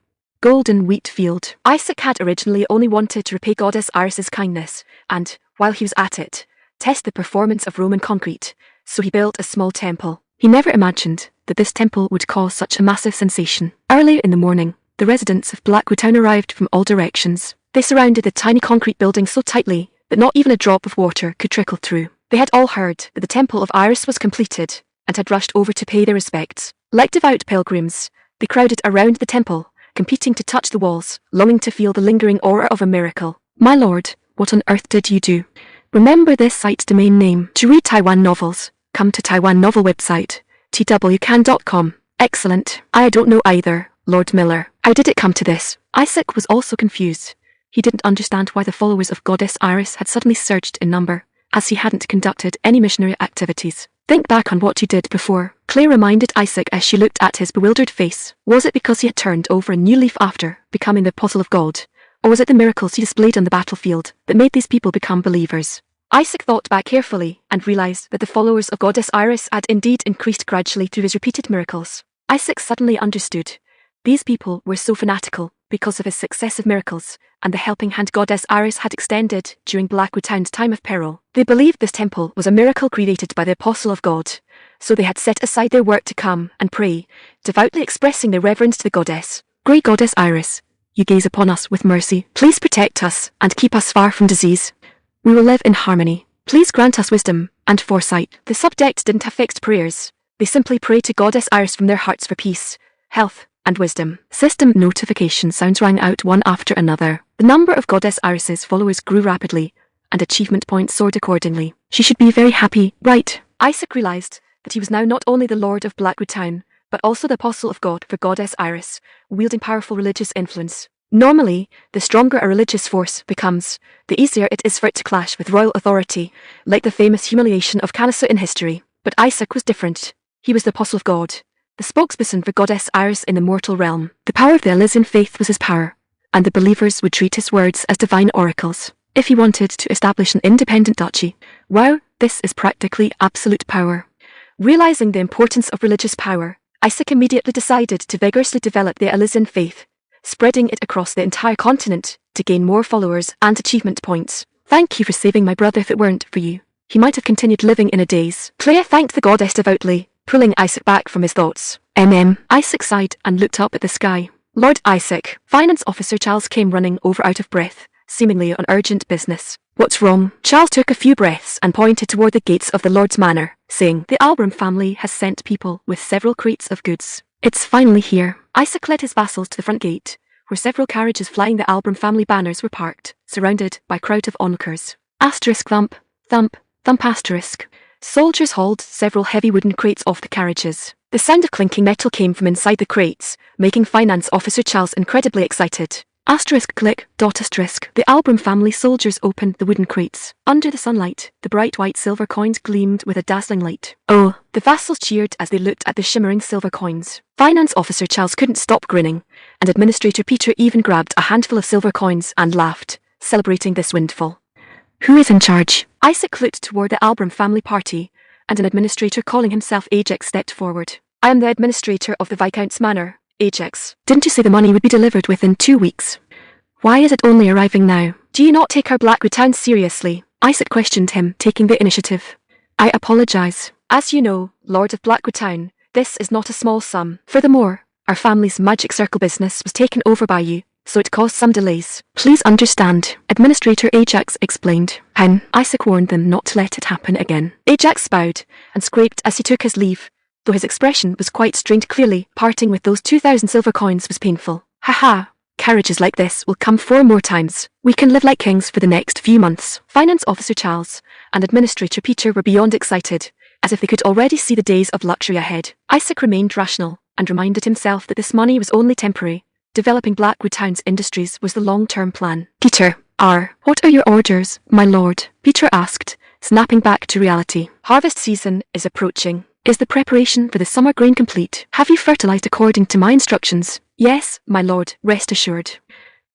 Golden wheat field. Isaac had originally only wanted to repay goddess Iris's kindness, and, while he was at it, test the performance of Roman concrete, so he built a small temple. He never imagined that this temple would cause such a massive sensation. Early in the morning, the residents of Blackwood Town arrived from all directions. They surrounded the tiny concrete building so tightly that not even a drop of water could trickle through. They had all heard that the Temple of Iris was completed and had rushed over to pay their respects. Like devout pilgrims, they crowded around the temple, competing to touch the walls, longing to feel the lingering aura of a miracle. My lord, what on earth did you do? Remember this site's domain name. To read Taiwan novels, come to Taiwan novel website, twcan.com. Excellent. I don't know either, Lord Miller. How did it come to this? Isaac was also confused. He didn't understand why the followers of Goddess Iris had suddenly surged in number, as he hadn't conducted any missionary activities. Think back on what you did before, Claire reminded Isaac as she looked at his bewildered face. Was it because he had turned over a new leaf after becoming the apostle of God? Or was it the miracles he displayed on the battlefield that made these people become believers? Isaac thought back carefully and realized that the followers of Goddess Iris had indeed increased gradually through his repeated miracles. Isaac suddenly understood. These people were so fanatical because of his successive miracles and the helping hand Goddess Iris had extended during Blackwood Town's time of peril. They believed this temple was a miracle created by the apostle of God, so they had set aside their work to come and pray, devoutly expressing their reverence to the goddess. Great Goddess Iris, you gaze upon us with mercy. Please protect us and keep us far from disease. We will live in harmony. Please grant us wisdom and foresight. The subjects didn't have fixed prayers. They simply prayed to Goddess Iris from their hearts for peace, health, and wisdom. System notification sounds rang out one after another. The number of Goddess Iris's followers grew rapidly, and achievement points soared accordingly. She should be very happy, right? Isaac realized that he was now not only the Lord of Blackwood Town, but also the Apostle of God for Goddess Iris, wielding powerful religious influence. Normally, the stronger a religious force becomes, the easier it is for it to clash with royal authority, like the famous humiliation of Cannasu in history. But Isaac was different. He was the Apostle of God, the spokesperson for Goddess Iris in the mortal realm. The power of the Elysian faith was his power, and the believers would treat his words as divine oracles. if he wanted to establish an independent duchy. Wow, this is practically absolute power. Realizing the importance of religious power, Isaac immediately decided to vigorously develop the Elysian faith, spreading it across the entire continent to gain more followers and achievement points. Thank you for saving my brother. If it weren't for you, he might have continued living in a daze. Clea thanked the goddess devoutly, pulling Isaac back from his thoughts. Isaac sighed and looked up at the sky. Lord Isaac, Finance Officer Charles came running over out of breath, seemingly on urgent business. What's wrong? Charles took a few breaths and pointed toward the gates of the Lord's Manor, saying, the Albram family has sent people with several crates of goods. It's finally here. Isaac led his vassals to the front gate, where several carriages flying the Albram family banners were parked, surrounded by a crowd of onlookers. Asterisk thump, thump, thump asterisk. Soldiers hauled several heavy wooden crates off the carriages. The sound of clinking metal came from inside the crates, making Finance Officer Charles incredibly excited. Asterisk click, dot asterisk. The Albram family soldiers opened the wooden crates. Under the sunlight, the bright white silver coins gleamed with a dazzling light. Oh, the vassals cheered as they looked at the shimmering silver coins. Finance Officer Charles couldn't stop grinning, and Administrator Peter even grabbed a handful of silver coins and laughed, celebrating this windfall. Who is in charge? Isaac looked toward the Albram family party, and an administrator calling himself Ajax stepped forward. I am the administrator of the Viscount's Manor, Ajax. Didn't you say the money would be delivered within 2 weeks? Why is it only arriving now? Do you not take our Blackwood town seriously? Isaac questioned him, taking the initiative. I apologize. As you know, Lord of Blackwood Town, this is not a small sum. Furthermore, our family's magic circle business was taken over by you, so it caused some delays. Please understand, Administrator Ajax explained. Isaac warned them not to let it happen again. Ajax bowed and scraped as he took his leave, though his expression was quite strained. Clearly, parting with those 2,000 silver coins was painful. Haha, carriages like this will come 4 more times. We can live like kings for the next few months. Finance Officer Charles and Administrator Peter were beyond excited, as if they could already see the days of luxury ahead. Isaac remained rational and reminded himself that this money was only temporary. Developing Blackwood Town's industries was the long-term plan. Peter, what are your orders, my lord? Peter asked, snapping back to reality. Harvest season is approaching. Is the preparation for the summer grain complete? Have you fertilized according to my instructions? Yes, my lord, rest assured.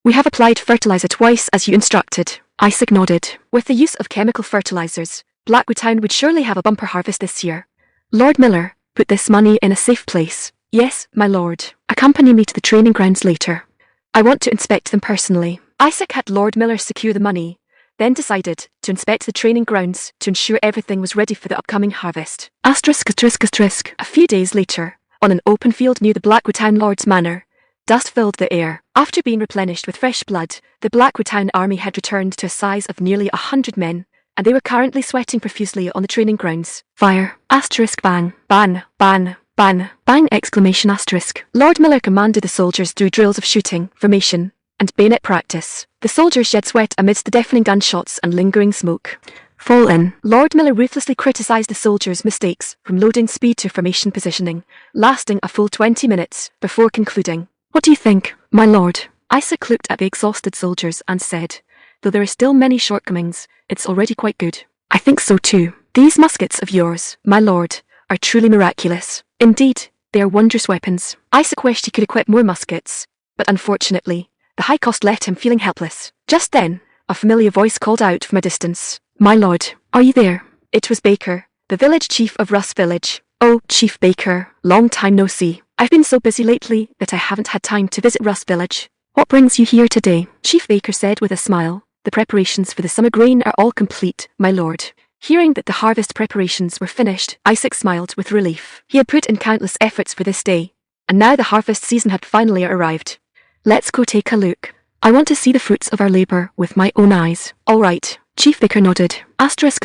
We have applied fertilizer twice as you instructed. Isaac nodded. With the use of chemical fertilizers, Blackwood Town would surely have a bumper harvest this year. Lord Miller, put this money in a safe place. Yes, my lord. Accompany me to the training grounds later. I want to inspect them personally. Isaac had Lord Miller secure the money, then decided to inspect the training grounds to ensure everything was ready for the upcoming harvest. Asterisk. A few days later, on an open field near the Blackwood Town Lord's Manor, dust filled the air. After being replenished with fresh blood, the Blackwood Town army had returned to a size of nearly 100 men, and they were currently sweating profusely on the training grounds. Fire. Asterisk bang. Ban. Ban. Ban. Bang exclamation asterisk. Lord Miller commanded the soldiers through drills of shooting, formation, and bayonet practice. The soldiers shed sweat amidst the deafening gunshots and lingering smoke. Fall in. Lord Miller ruthlessly criticized the soldiers' mistakes from loading speed to formation positioning, lasting a full 20 minutes before concluding. What do you think, my lord? Isaac looked at the exhausted soldiers and said, though there are still many shortcomings, it's already quite good. I think so too. These muskets of yours, my lord, are truly miraculous. Indeed, they are wondrous weapons. Isaac wished he could equip more muskets, but unfortunately, the high cost left him feeling helpless. Just then, a familiar voice called out from a distance. My lord, are you there? It was Baker, the village chief of Russ Village. Oh, Chief Baker, long time no see. I've been so busy lately that I haven't had time to visit Russ Village. What brings you here today? Chief Baker said with a smile. The preparations for the summer grain are all complete, my lord. Hearing that the harvest preparations were finished, Isaac smiled with relief. He had put in countless efforts for this day, and now the harvest season had finally arrived. Let's go take a look. I want to see the fruits of our labor with my own eyes. All right. Chief Baker nodded. Asterisk.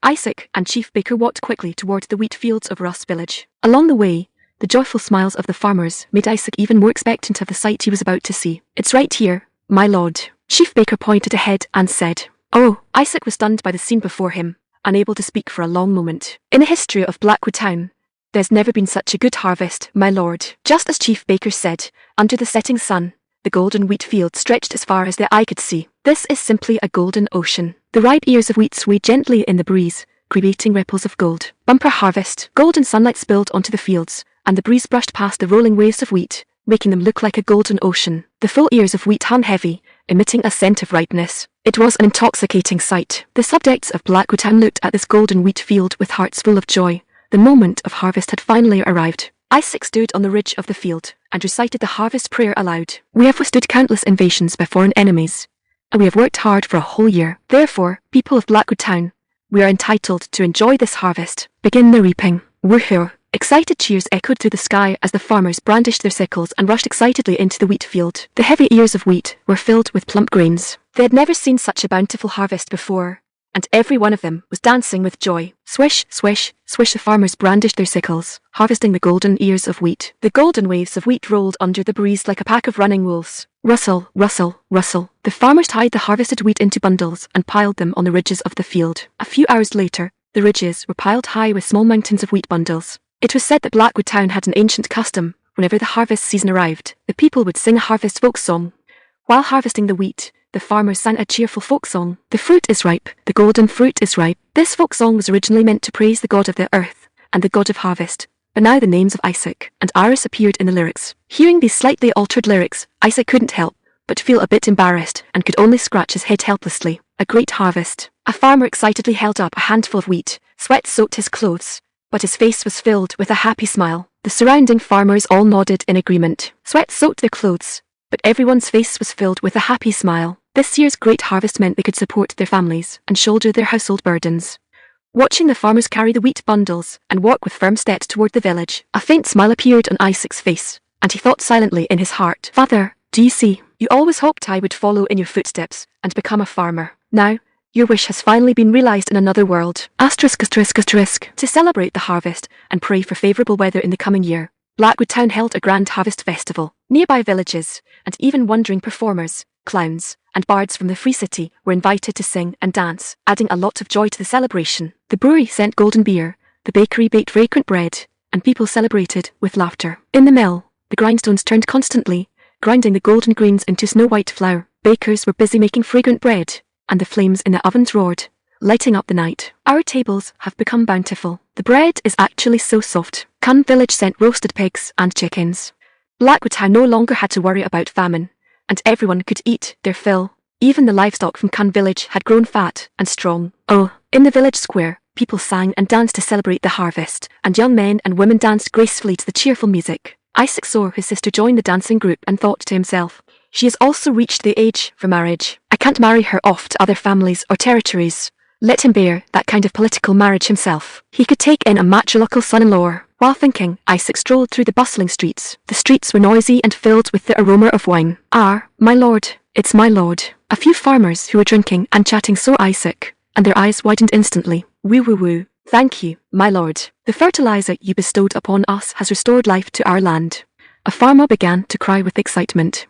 Isaac and Chief Baker walked quickly towards the wheat fields of Russ Village. Along the way, the joyful smiles of the farmers made Isaac even more expectant of the sight he was about to see. It's right here, my lord. Chief Baker pointed ahead and said. Oh, Isaac was stunned by the scene before him, unable to speak for a long moment. In the history of Blackwood Town, there's never been such a good harvest, my lord. Just as Chief Baker said, under the setting sun, the golden wheat field stretched as far as the eye could see. This is simply a golden ocean. The ripe ears of wheat swayed gently in the breeze, creating ripples of gold. Bumper harvest. Golden sunlight spilled onto the fields, and the breeze brushed past the rolling waves of wheat, making them look like a golden ocean. The full ears of wheat hung heavy, emitting a scent of ripeness. It was an intoxicating sight. The subjects of Blackwood Town looked at this golden wheat field with hearts full of joy. The moment of harvest had finally arrived. Isaac stood on the ridge of the field and recited the harvest prayer aloud. "We have withstood countless invasions by foreign enemies, and we have worked hard for a whole year. Therefore, people of Blackwood Town, we are entitled to enjoy this harvest. Begin the reaping. Woohoo!" Excited cheers echoed through the sky as the farmers brandished their sickles and rushed excitedly into the wheat field. The heavy ears of wheat were filled with plump grains. They had never seen such a bountiful harvest before, and every one of them was dancing with joy. Swish, swish, swish, the farmers brandished their sickles, harvesting the golden ears of wheat. The golden waves of wheat rolled under the breeze like a pack of running wolves. Rustle, rustle, rustle. The farmers tied the harvested wheat into bundles and piled them on the ridges of the field. A few hours later, the ridges were piled high with small mountains of wheat bundles. It was said that Blackwood Town had an ancient custom. Whenever the harvest season arrived, the people would sing a harvest folk song. While harvesting the wheat, the farmers sang a cheerful folk song. "The fruit is ripe, the golden fruit is ripe." This folk song was originally meant to praise the god of the earth and the god of harvest, but now the names of Isaac and Iris appeared in the lyrics. Hearing these slightly altered lyrics, Isaac couldn't help but feel a bit embarrassed and could only scratch his head helplessly. A great harvest. A farmer excitedly held up a handful of wheat. Sweat soaked his clothes, but his face was filled with a happy smile. The surrounding farmers all nodded in agreement. Sweat soaked their clothes, but everyone's face was filled with a happy smile. This year's great harvest meant they could support their families and shoulder their household burdens. Watching the farmers carry the wheat bundles and walk with firm steps toward the village, a faint smile appeared on Isaac's face, and he thought silently in his heart, "Father, do you see? You always hoped I would follow in your footsteps and become a farmer. Now, your wish has finally been realized in another world." Asterisk, asterisk, asterisk. To celebrate the harvest and pray for favorable weather in the coming year, Blackwood Town held a grand harvest festival. Nearby villages, and even wandering performers, clowns, and bards from the Free City were invited to sing and dance, adding a lot of joy to the celebration. The brewery sent golden beer, the bakery baked fragrant bread, and people celebrated with laughter. In the mill, the grindstones turned constantly, grinding the golden grains into snow-white flour. Bakers were busy making fragrant bread, and the flames in the ovens roared, lighting up the night. Our tables have become bountiful. The bread is actually so soft. Cun Village sent roasted pigs and chickens. Blackwood Town no longer had to worry about famine, and everyone could eat their fill. Even the livestock from Cun Village had grown fat and strong. Oh, in the village square, people sang and danced to celebrate the harvest, and young men and women danced gracefully to the cheerful music. Isaac saw his sister join the dancing group and thought to himself, "She has also reached the age for marriage. I can't marry her off to other families or territories. Let him bear that kind of political marriage himself. He could take in a matrilocal son-in-law." While thinking, Isaac strolled through the bustling streets. The streets were noisy and filled with the aroma of wine. "Ah, my lord, it's my lord." A few farmers who were drinking and chatting saw Isaac, and their eyes widened instantly. "Woo woo woo. Thank you, my lord. The fertilizer you bestowed upon us has restored life to our land." A farmer began to cry with excitement.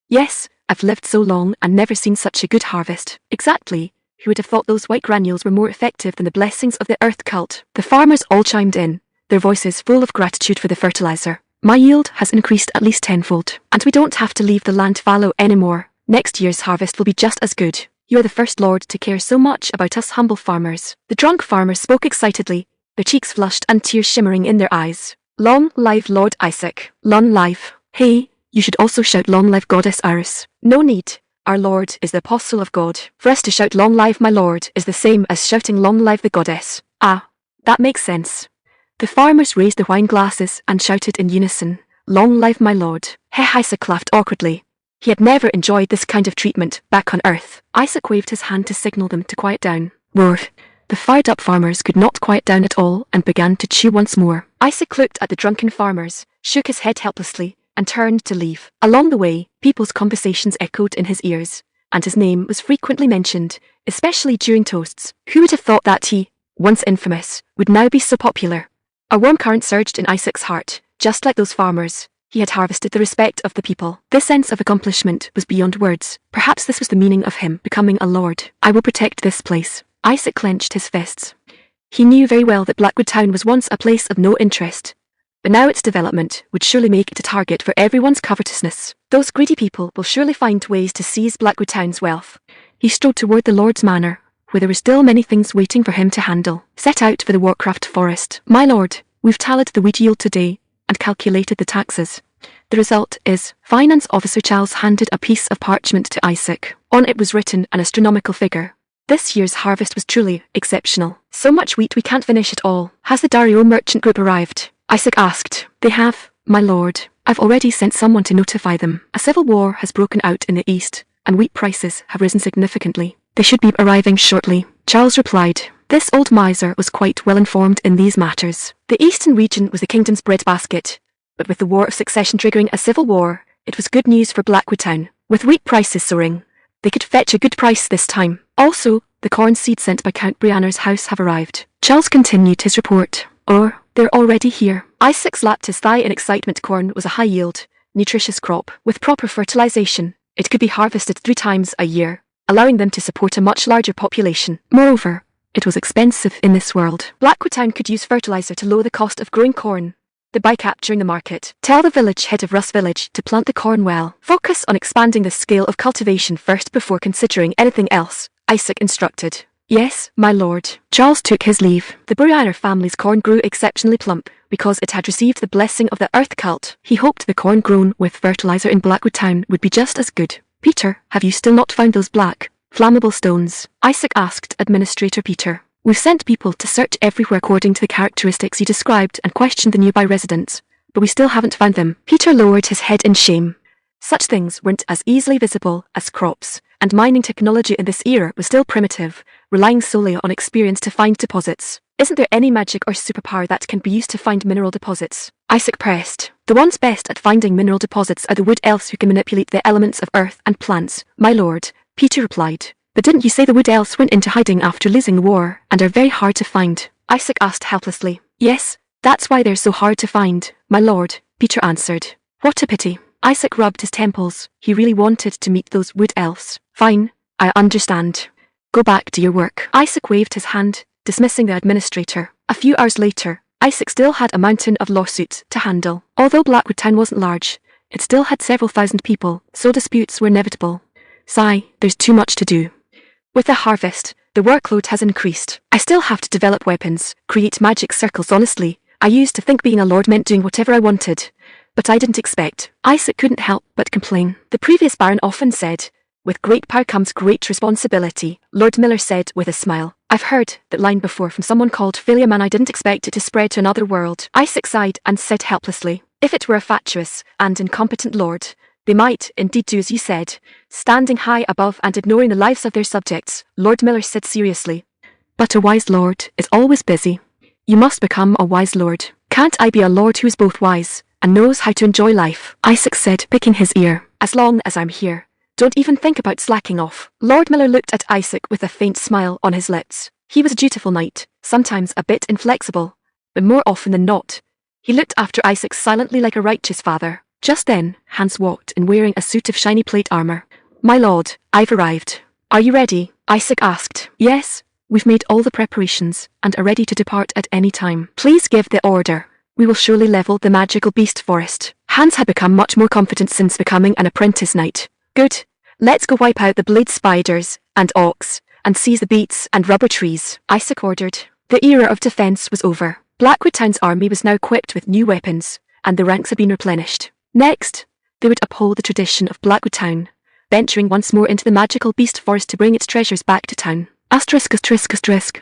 "Yes, I've lived so long and never seen such a good harvest." "Exactly. Who would have thought those white granules were more effective than the blessings of the earth cult?" The farmers all chimed in, their voices full of gratitude for the fertilizer. "My yield has increased at least tenfold, and we don't have to leave the land fallow anymore. Next year's harvest will be just as good. You are the first lord to care so much about us humble farmers." The drunk farmers spoke excitedly, their cheeks flushed and tears shimmering in their eyes. "Long live Lord Isaac. Long live." "Hey, you should also shout long live Goddess Iris." "No need. Our Lord is the apostle of God. For us to shout long live my Lord is the same as shouting long live the goddess." "Ah, that makes sense." The farmers raised their wine glasses and shouted in unison, "Long live my lord." Isaac laughed awkwardly. He had never enjoyed this kind of treatment back on Earth. Isaac waved his hand to signal them to quiet down. Roar. The fired-up farmers could not quiet down at all and began to chew once more. Isaac looked at the drunken farmers, shook his head helplessly, and turned to leave. Along the way, people's conversations echoed in his ears, and his name was frequently mentioned, especially during toasts. Who would have thought that he, once infamous, would now be so popular? A warm current surged in Isaac's heart. Just like those farmers, he had harvested the respect of the people. This sense of accomplishment was beyond words. Perhaps this was the meaning of him becoming a lord. "I will protect this place." Isaac clenched his fists. He knew very well that Blackwood Town was once a place of no interest, but now its development would surely make it a target for everyone's covetousness. Those greedy people will surely find ways to seize Blackwood Town's wealth. He strode toward the Lord's manor, where there were still many things waiting for him to handle. Set out for the Warcraft Forest. "My lord, we've tallied the wheat yield today and calculated the taxes. The result is, Finance Officer Charles handed a piece of parchment to Isaac. On it was written an astronomical figure. This year's harvest was truly exceptional. So much wheat we can't finish it all. Has the Dario merchant group arrived? Isaac asked. They have, my lord. I've already sent someone to notify them. A civil war has broken out in the east, and wheat prices have risen significantly. They should be arriving shortly, Charles replied. This old miser was quite well informed in these matters. The eastern region was the kingdom's breadbasket, but with the War of Succession triggering a civil war, it was good news for Blackwood Town. With wheat prices soaring, they could fetch a good price this time. Also, the corn seeds sent by Count Brianner's house have arrived. Charles continued his report. They're already here. Isaac slapped his thigh in excitement. Corn was a high-yield, nutritious crop. With proper fertilization, it could be harvested 3 times a year, allowing them to support a much larger population. Moreover, it was expensive in this world. Blackwood Town could use fertilizer to lower the cost of growing corn, thereby capturing the market. Tell the village head of Russ Village to plant the corn well. Focus on expanding the scale of cultivation first before considering anything else, Isaac instructed. Yes, my lord. Charles took his leave. The Brianner family's corn grew exceptionally plump because it had received the blessing of the earth cult. He hoped the corn grown with fertilizer in Blackwood Town would be just as good. Peter, have you still not found those black, flammable stones? Isaac asked Administrator Peter. We've sent people to search everywhere according to the characteristics you described and questioned the nearby residents, but we still haven't found them. Peter lowered his head in shame. Such things weren't as easily visible as crops, and mining technology in this era was still primitive, relying solely on experience to find deposits. Isn't there any magic or superpower that can be used to find mineral deposits? Isaac pressed. The ones best at finding mineral deposits are the wood elves who can manipulate the elements of earth and plants, my lord, Peter replied. But didn't you say the wood elves went into hiding after losing the war, and are very hard to find? Isaac asked helplessly. Yes, that's why they're so hard to find, my lord, Peter answered. What a pity. Isaac rubbed his temples. He really wanted to meet those wood elves. Fine, I understand. Go back to your work. Isaac waved his hand, dismissing the administrator. A few hours later, Isaac still had a mountain of lawsuits to handle. Although Blackwood Town wasn't large, it still had several thousand people, so disputes were inevitable. Sigh, there's too much to do. With the harvest, the workload has increased. I still have to develop weapons, create magic circles. Honestly, I used to think being a lord meant doing whatever I wanted. But I didn't expect. Isaac couldn't help but complain. The previous Baron often said, with great power comes great responsibility, Lord Miller said with a smile. I've heard that line before from someone called Failure Man. I didn't expect it to spread to another world. Isaac sighed and said helplessly, if it were a fatuous and incompetent lord, they might indeed do as you said, standing high above and ignoring the lives of their subjects, Lord Miller said seriously. But a wise lord is always busy. You must become a wise lord. Can't I be a lord who is both wise and knows how to enjoy life? Isaac said, picking his ear. As long as I'm here, don't even think about slacking off. Lord Miller looked at Isaac with a faint smile on his lips. He was a dutiful knight, sometimes a bit inflexible, but more often than not, he looked after Isaac silently like a righteous father. Just then, Hans walked in wearing a suit of shiny plate armor. My lord, I've arrived. Are you ready? Isaac asked. Yes, we've made all the preparations and are ready to depart at any time. Please give the order. We will surely level the magical beast forest. Hans had become much more confident since becoming an apprentice knight. Good. Let's go wipe out the blade spiders and orcs and seize the beets and rubber trees, Isaac ordered. The era of defense was over. Blackwood Town's army was now equipped with new weapons, and the ranks had been replenished. Next, they would uphold the tradition of Blackwood Town, venturing once more into the magical beast forest to bring its treasures back to town. Asterisk.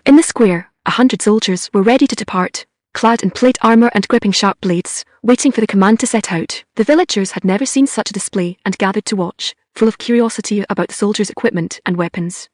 In the square, 100 soldiers were ready to depart, clad in plate armor and gripping sharp blades, waiting for the command to set out. The villagers had never seen such a display and gathered to watch, full of curiosity about the soldiers' equipment and weapons.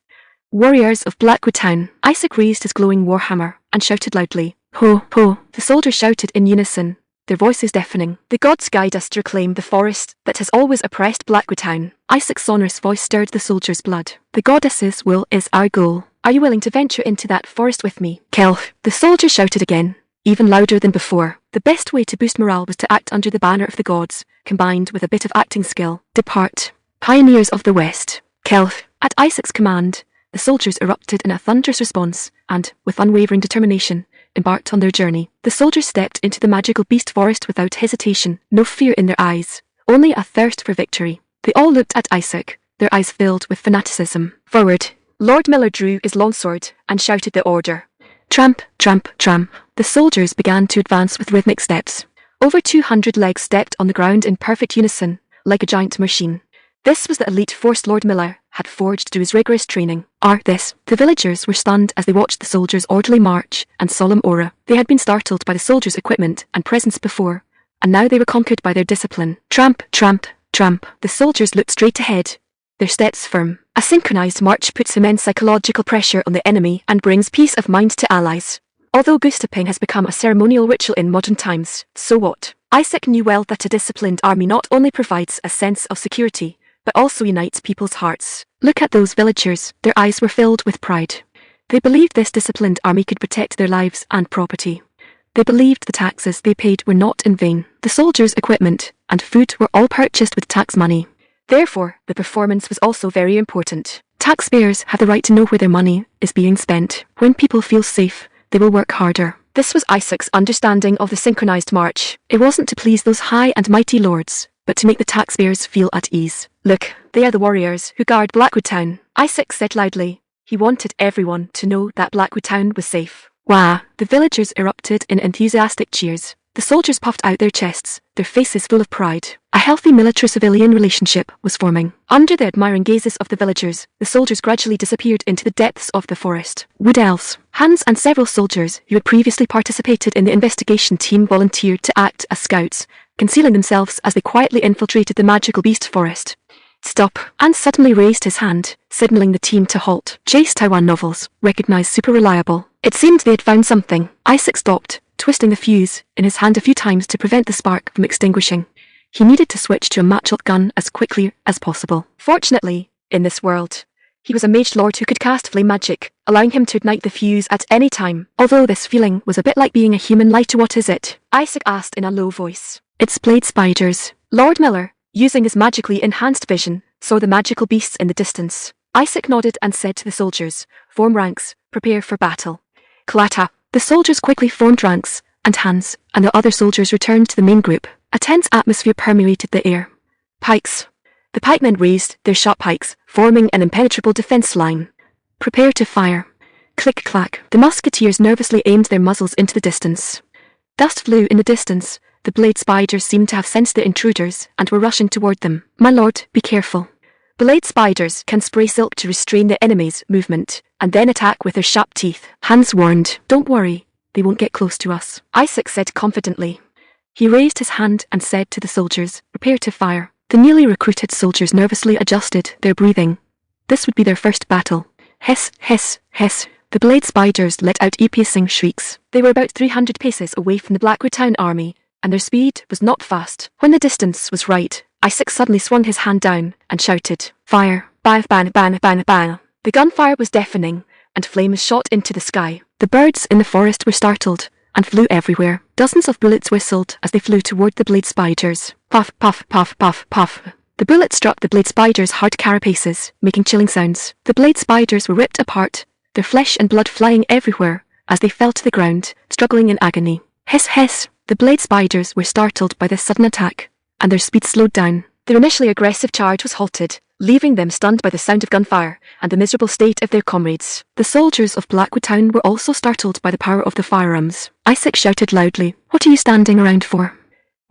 Warriors of Blackwood Town. Isaac raised his glowing warhammer and shouted loudly. Ho, ho. The soldiers shouted in unison, their voices deafening. The gods guide us to reclaim the forest that has always oppressed Blackwood Town. Isaac's sonorous voice stirred the soldiers' blood. The goddess's will is our goal. Are you willing to venture into that forest with me? Kelf. The soldiers shouted again, even louder than before. The best way to boost morale was to act under the banner of the gods, combined with a bit of acting skill. Depart. Pioneers of the West. Kelf. At Isaac's command, the soldiers erupted in a thunderous response, and, with unwavering determination, embarked on their journey. The soldiers stepped into the magical beast forest without hesitation, no fear in their eyes, only a thirst for victory. They all looked at Isaac, their eyes filled with fanaticism. Forward. Lord Miller drew his longsword and shouted the order. Tramp, tramp, tramp. The soldiers began to advance with rhythmic steps, Over 200 legs stepped on the ground in perfect unison, like a giant machine. This was the elite force Lord Miller had forged through his rigorous training. The villagers were stunned as they watched the soldiers' orderly march and solemn aura. They had been startled by the soldiers' equipment and presence before, and now they were conquered by their discipline. Tramp, tramp, tramp. The soldiers looked straight ahead, their steps firm. A synchronized march puts immense psychological pressure on the enemy and brings peace of mind to allies. Although goose-stepping has become a ceremonial ritual in modern times, so what? Isaac knew well that a disciplined army not only provides a sense of security, but also unites people's hearts. Look at those villagers, their eyes were filled with pride. They believed this disciplined army could protect their lives and property. They believed the taxes they paid were not in vain. The soldiers' equipment and food were all purchased with tax money. Therefore, the performance was also very important. Taxpayers have the right to know where their money is being spent. When people feel safe, they will work harder. This was Isaac's understanding of the synchronized march. It wasn't to please those high and mighty lords, but to make the taxpayers feel at ease. Look, they are the warriors who guard Blackwood Town, Isaac said loudly. He wanted everyone to know that Blackwood Town was safe. Wah! The villagers erupted in enthusiastic cheers. The soldiers puffed out their chests, their faces full of pride. A healthy military-civilian relationship was forming. Under the admiring gazes of the villagers, the soldiers gradually disappeared into the depths of the forest. Wood elves, Hans and several soldiers who had previously participated in the investigation team volunteered to act as scouts, concealing themselves as they quietly infiltrated the magical beast forest. Stop! Hans suddenly raised his hand, signaling the team to halt. Chase Taiwan novels, recognized super reliable. It seemed they had found something. Isaac stopped, twisting the fuse in his hand a few times to prevent the spark from extinguishing. He needed to switch to a matchlock gun as quickly as possible. Fortunately, in this world, he was a mage lord who could cast flame magic, allowing him to ignite the fuse at any time. Although this feeling was a bit like being a human lighter. What is it? Isaac asked in a low voice. It's blade spiders. Lord Miller, using his magically enhanced vision, saw the magical beasts in the distance. Isaac nodded and said to the soldiers, "Form ranks, prepare for battle." Clatter! The soldiers quickly formed ranks, and Hans and the other soldiers returned to the main group. A tense atmosphere permeated the air. Pikes. The pikemen raised their sharp pikes, forming an impenetrable defense line. Prepare to fire. Click-clack. The musketeers nervously aimed their muzzles into the distance. Dust flew in the distance. The blade spiders seemed to have sensed the intruders and were rushing toward them. My lord, be careful. Blade spiders can spray silk to restrain the enemy's movement, and then attack with their sharp teeth. Hans warned. Don't worry, they won't get close to us, Isaac said confidently. He raised his hand and said to the soldiers, "Prepare to fire." The newly recruited soldiers nervously adjusted their breathing. This would be their first battle. Hiss, hiss, hiss. The blade spiders let out ear-piercing shrieks. They were about 300 paces away from the Blackwood Town army, and their speed was not fast. When the distance was right, Isaac suddenly swung his hand down and shouted, "Fire!" Bang, bang, bang, bang, bang. The gunfire was deafening, and flames shot into the sky. The birds in the forest were startled and flew everywhere. Dozens of bullets whistled as they flew toward the blade spiders. Puff, puff, puff, puff, puff. The bullets struck the blade spiders' hard carapaces, making chilling sounds. The blade spiders were ripped apart, their flesh and blood flying everywhere as they fell to the ground, struggling in agony. Hiss, hiss. The blade spiders were startled by this sudden attack, and their speed slowed down. Their initially aggressive charge was halted, leaving them stunned by the sound of gunfire and the miserable state of their comrades. The soldiers of Blackwood Town were also startled by the power of the firearms. Isaac shouted loudly, "What are you standing around for?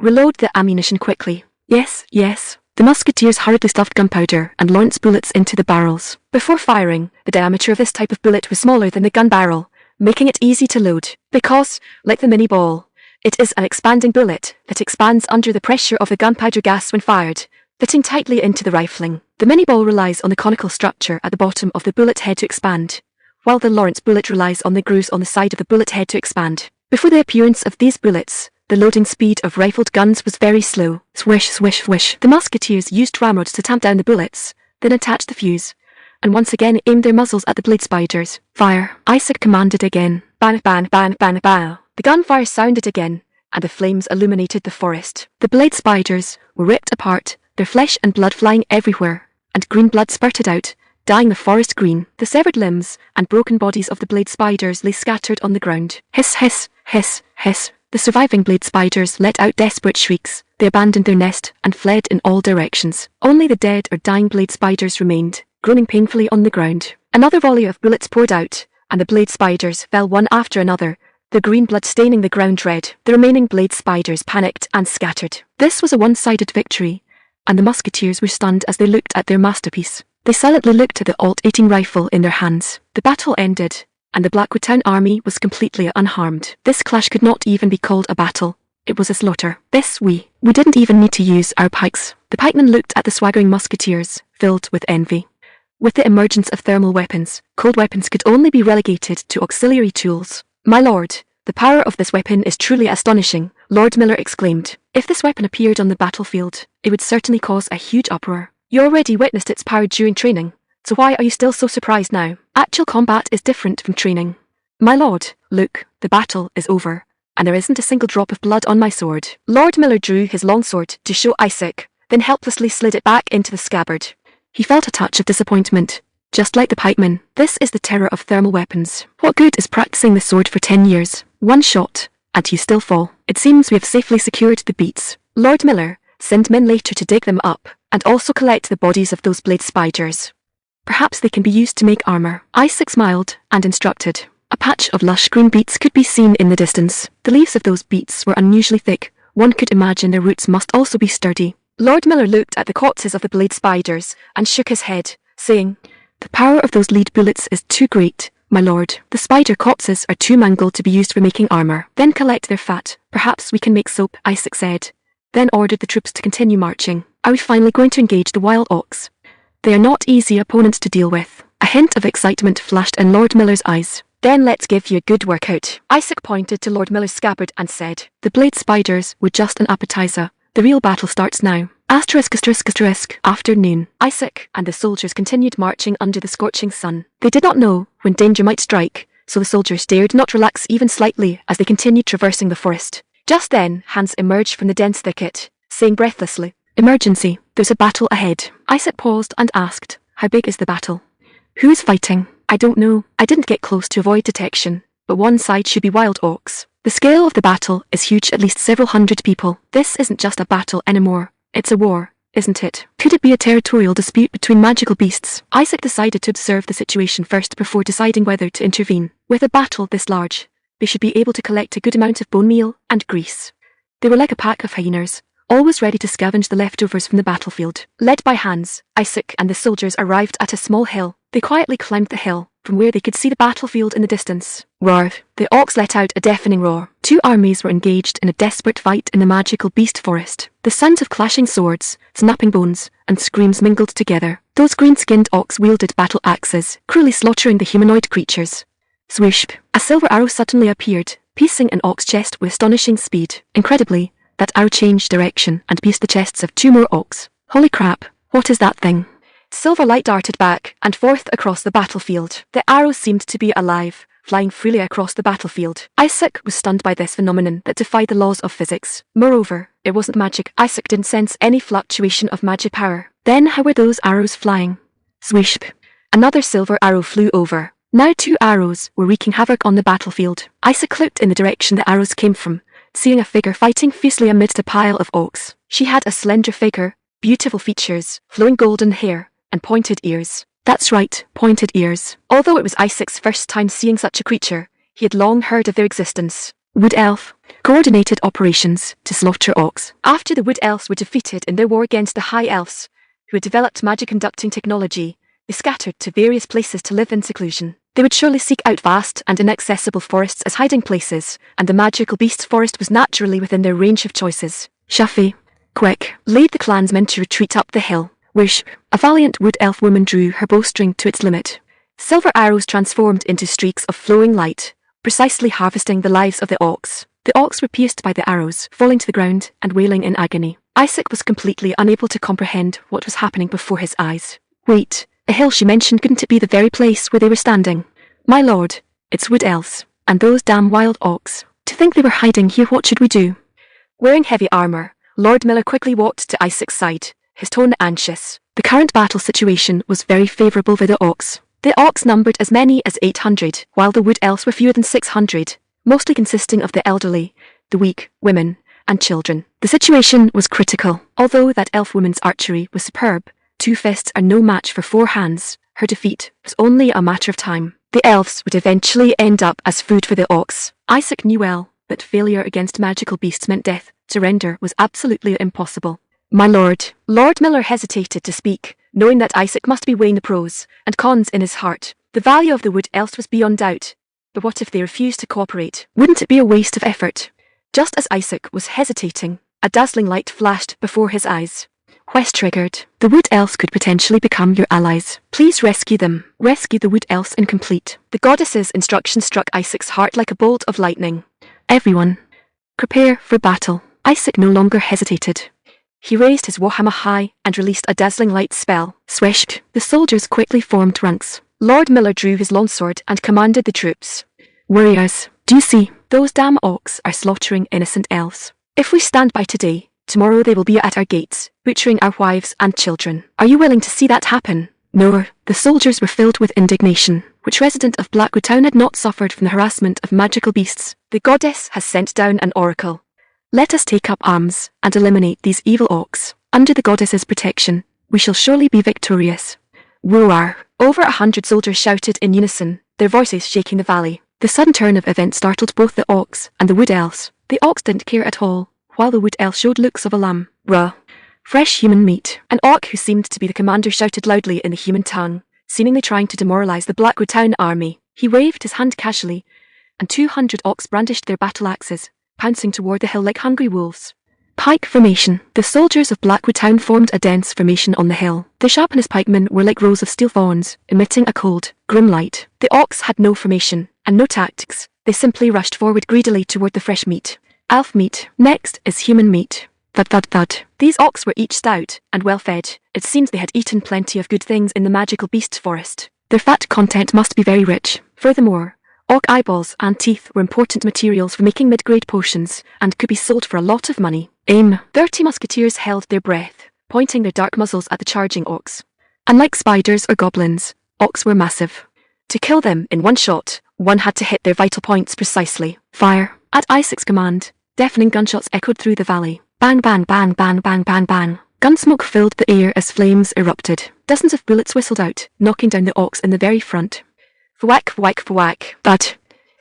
Reload the ammunition quickly." Yes, yes. The musketeers hurriedly stuffed gunpowder and launched bullets into the barrels. Before firing, the diameter of this type of bullet was smaller than the gun barrel, making it easy to load. Because, like the mini ball, it is an expanding bullet that expands under the pressure of the gunpowder gas when fired, fitting tightly into the rifling. The mini ball relies on the conical structure at the bottom of the bullet head to expand, while the Lawrence bullet relies on the grooves on the side of the bullet head to expand. Before the appearance of these bullets, the loading speed of rifled guns was very slow. Swish, swish, swish. The musketeers used ramrods to tamp down the bullets, then attached the fuse, and once again aimed their muzzles at the blade spiders. Fire! Isaac commanded again. Bang, bang, bang, bang, bang. The gunfire sounded again, and the flames illuminated the forest. The blade spiders were ripped apart, their flesh and blood flying everywhere, and green blood spurted out, dyeing the forest green. The severed limbs and broken bodies of the blade spiders lay scattered on the ground. Hiss, hiss, hiss, hiss. The surviving blade spiders let out desperate shrieks. They abandoned their nest and fled in all directions. Only the dead or dying blade spiders remained, groaning painfully on the ground. Another volley of bullets poured out, and the blade spiders fell one after another, the green blood staining the ground red. The remaining blade spiders panicked and scattered. This was a one-sided victory, and the musketeers were stunned as they looked at their masterpiece. They silently looked at the alt-18 rifle in their hands. The battle ended, and the Blackwood Town army was completely unharmed. This clash could not even be called a battle. It was a slaughter. We didn't even need to use our pikes. The pikemen looked at the swaggering musketeers, filled with envy. With the emergence of thermal weapons, cold weapons could only be relegated to auxiliary tools. My lord, the power of this weapon is truly astonishing, Lord Miller exclaimed. If this weapon appeared on the battlefield, it would certainly cause a huge uproar. You already witnessed its power during training, so why are you still so surprised now? Actual combat is different from training. My lord, look, the battle is over, and there isn't a single drop of blood on my sword. Lord Miller drew his longsword to show Isaac, then helplessly slid it back into the scabbard. He felt a touch of disappointment. Just like the pikemen, this is the terror of thermal weapons. What good is practicing the sword for 10 years? One shot, and you still fall. It seems we have safely secured the beats. Lord Miller, send men later to dig them up, and also collect the bodies of those blade spiders. Perhaps they can be used to make armor. Isaac smiled and instructed. A patch of lush green beets could be seen in the distance. The leaves of those beets were unusually thick. One could imagine their roots must also be sturdy. Lord Miller looked at the corpses of the blade spiders and shook his head, saying, "The power of those lead bullets is too great, my lord. The spider corpses are too mangled to be used for making armor. Then collect their fat. Perhaps we can make soap," Isaac said, then ordered the troops to continue marching. Are we finally going to engage the wild ox? They are not easy opponents to deal with. A hint of excitement flashed in Lord Miller's eyes. Then let's give you a good workout. Isaac pointed to Lord Miller's scabbard and said, "The blade spiders were just an appetizer. The real battle starts now." Afternoon. Isaac and the soldiers continued marching under the scorching sun. They did not know when danger might strike, so the soldiers dared not relax even slightly as they continued traversing the forest. Just then, Hans emerged from the dense thicket, saying breathlessly, "Emergency, there's a battle ahead." Isaac paused and asked, "How big is the battle? Who is fighting?" "I don't know. I didn't get close to avoid detection, but one side should be wild oaks. The scale of the battle is huge, at least several hundred people. This isn't just a battle anymore. It's a war, isn't it? Could it be a territorial dispute between magical beasts?" Isaac decided to observe the situation first before deciding whether to intervene. With a battle this large, they should be able to collect a good amount of bone meal and grease. They were like a pack of hyenas, always ready to scavenge the leftovers from the battlefield. Led by Hans, Isaac and the soldiers arrived at a small hill. They quietly climbed the hill, from where they could see the battlefield in the distance. Roar! The ox let out a deafening roar. Two armies were engaged in a desperate fight in the magical beast forest. The sounds of clashing swords, snapping bones, and screams mingled together. Those green-skinned ox wielded battle axes, cruelly slaughtering the humanoid creatures. Swoosh! A silver arrow suddenly appeared, piercing an ox chest with astonishing speed. Incredibly, that arrow changed direction and pierced the chests of two more ox. Holy crap, what is that thing? Silver light darted back and forth across the battlefield. The arrow seemed to be alive, flying freely across the battlefield. Isaac was stunned by this phenomenon that defied the laws of physics. Moreover, it wasn't magic. Isaac didn't sense any fluctuation of magic power. Then how were those arrows flying? Swoosh! Another silver arrow flew over. Now two arrows were wreaking havoc on the battlefield. Isaac looked in the direction the arrows came from, seeing a figure fighting fiercely amidst a pile of oaks. She had a slender figure, beautiful features, flowing golden hair, and pointed ears. That's right, pointed ears. Although it was Isaac's first time seeing such a creature, he had long heard of their existence. Wood Elf coordinated operations to slaughter ox. After the Wood Elves were defeated in their war against the High Elves, who had developed magic conducting technology, they scattered to various places to live in seclusion. They would surely seek out vast and inaccessible forests as hiding places, and the magical beast forest was naturally within their range of choices. Shuffy, quick, lead the clansmen to retreat up the hill. Whoosh! A valiant wood elf woman drew her bowstring to its limit. Silver arrows transformed into streaks of flowing light, precisely harvesting the lives of the ox. The ox were pierced by the arrows, falling to the ground and wailing in agony. Isaac was completely unable to comprehend what was happening before his eyes. Wait, the hill she mentioned, couldn't it be the very place where they were standing? My lord, it's wood elves, and those damn wild ox. To think they were hiding here. What should we do? Wearing heavy armor, Lord Miller quickly walked to Isaac's side, his tone anxious. The current battle situation was very favourable for the ox. The ox numbered as many as 800, while the wood elves were fewer than 600, mostly consisting of the elderly, the weak, women, and children. The situation was critical. Although that elf woman's archery was superb, 2 fists are no match for 4 hands. Her defeat was only a matter of time. The elves would eventually end up as food for the ox. Isaac knew well that failure against magical beasts meant death. Surrender was absolutely impossible. My lord. Lord Miller hesitated to speak, knowing that Isaac must be weighing the pros and cons in his heart. The value of the wood elves was beyond doubt. But what if they refused to cooperate? Wouldn't it be a waste of effort? Just as Isaac was hesitating, a dazzling light flashed before his eyes. Quest triggered. The wood elves could potentially become your allies. Please rescue them. Rescue the wood elves incomplete. The goddess's instruction struck Isaac's heart like a bolt of lightning. Everyone, prepare for battle. Isaac no longer hesitated. He raised his warhammer high and released a dazzling light spell. Swish! The soldiers quickly formed ranks. Lord Miller drew his longsword and commanded the troops. Warriors, do you see? Those damn orcs are slaughtering innocent elves. If we stand by today, tomorrow they will be at our gates, butchering our wives and children. Are you willing to see that happen? No. The soldiers were filled with indignation. Which resident of Blackwood Town had not suffered from the harassment of magical beasts? The goddess has sent down an oracle. Let us take up arms and eliminate these evil orcs. Under the goddess's protection, we shall surely be victorious. Roar! Over 100 soldiers shouted in unison, their voices shaking the valley. The sudden turn of events startled both the orcs and the wood elves. The orcs didn't care at all, while the wood elf showed looks of alarm. Ruh! Fresh human meat. An orc who seemed to be the commander shouted loudly in the human tongue, seemingly trying to demoralize the Blackwood Town army. He waved his hand casually, and 200 orcs brandished their battle axes, pouncing toward the hill like hungry wolves. Pike formation. The soldiers of Blackwood Town formed a dense formation on the hill. The sharpened pikemen were like rows of steel fawns, emitting a cold, grim light. The orcs had no formation, and no tactics. They simply rushed forward greedily toward the fresh meat. Elf meat. Next is human meat. Thud thud thud. These orcs were each stout and well fed. It seems they had eaten plenty of good things in the magical beast forest. Their fat content must be very rich. Furthermore, orc eyeballs and teeth were important materials for making mid-grade potions, and could be sold for a lot of money. Aim. 30 musketeers held their breath, pointing their dark muzzles at the charging orcs. Unlike spiders or goblins, orcs were massive. To kill them in one shot, one had to hit their vital points precisely. Fire. At Isaac's command, deafening gunshots echoed through the valley. Bang bang bang bang bang bang bang. Gunsmoke filled the air as flames erupted. Dozens of bullets whistled out, knocking down the orcs in the very front. Thwack, thwack, thwack. Thud.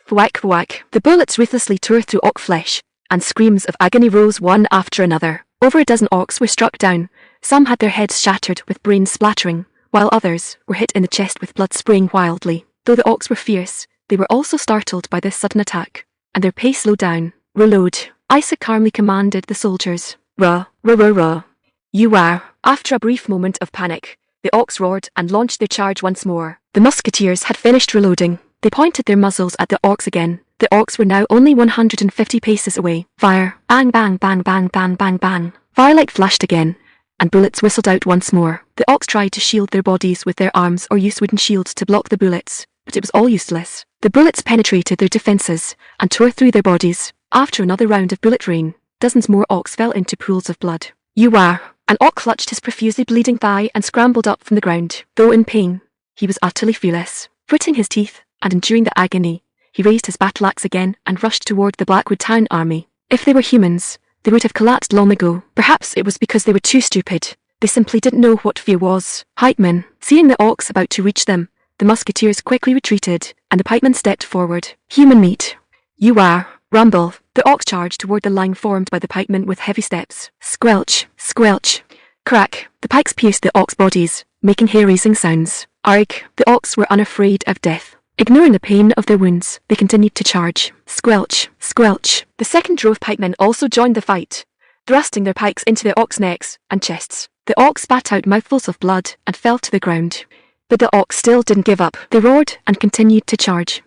Thwack, thwack. The bullets ruthlessly tore through orc flesh, and screams of agony rose one after another. Over a dozen orcs were struck down. Some had their heads shattered with brains splattering, while others were hit in the chest with blood spraying wildly. Though the orcs were fierce, they were also startled by this sudden attack, and their pace slowed down. Reload. Isaac calmly commanded the soldiers. Ruh, ruh, ruh, ruh. You are. After a brief moment of panic, the orcs roared and launched their charge once more. The musketeers had finished reloading. They pointed their muzzles at the orcs again. The orcs were now only 150 paces away. Fire. Bang bang bang bang bang bang bang. Firelight flashed again, and bullets whistled out once more. The orcs tried to shield their bodies with their arms or use wooden shields to block the bullets, but it was all useless. The bullets penetrated their defenses and tore through their bodies. After another round of bullet rain, dozens more orcs fell into pools of blood. You are. An orc clutched his profusely bleeding thigh and scrambled up from the ground. Though in pain, he was utterly fearless. Gritting his teeth and enduring the agony, he raised his battle axe again and rushed toward the Blackwood Town army. If they were humans, they would have collapsed long ago. Perhaps it was because they were too stupid. They simply didn't know what fear was. Pikemen. Seeing the orcs about to reach them, the musketeers quickly retreated, and the pikemen stepped forward. Human meat. You are. Rumble. The orcs charged toward the line formed by the pikemen with heavy steps. Squelch. Squelch. Crack. The pikes pierced the orcs' bodies, making hair-raising sounds. Arg. The orcs were unafraid of death. Ignoring the pain of their wounds, they continued to charge. Squelch. Squelch. The second row of pikemen also joined the fight, thrusting their pikes into the orcs' necks and chests. The orcs spat out mouthfuls of blood and fell to the ground. But the orcs still didn't give up. They roared and continued to charge.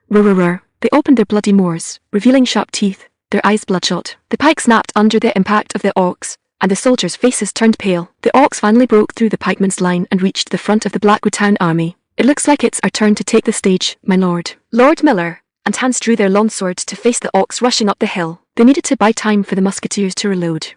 Roar, roar, roar. They opened their bloody maws, revealing sharp teeth, their eyes bloodshot. The pike snapped under the impact of the orcs, and the soldiers' faces turned pale. The orcs finally broke through the pikemen's line and reached the front of the Blackwood Town army. It looks like it's our turn to take the stage, my lord. Lord Miller and Hans drew their longswords to face the orcs rushing up the hill. They needed to buy time for the musketeers to reload.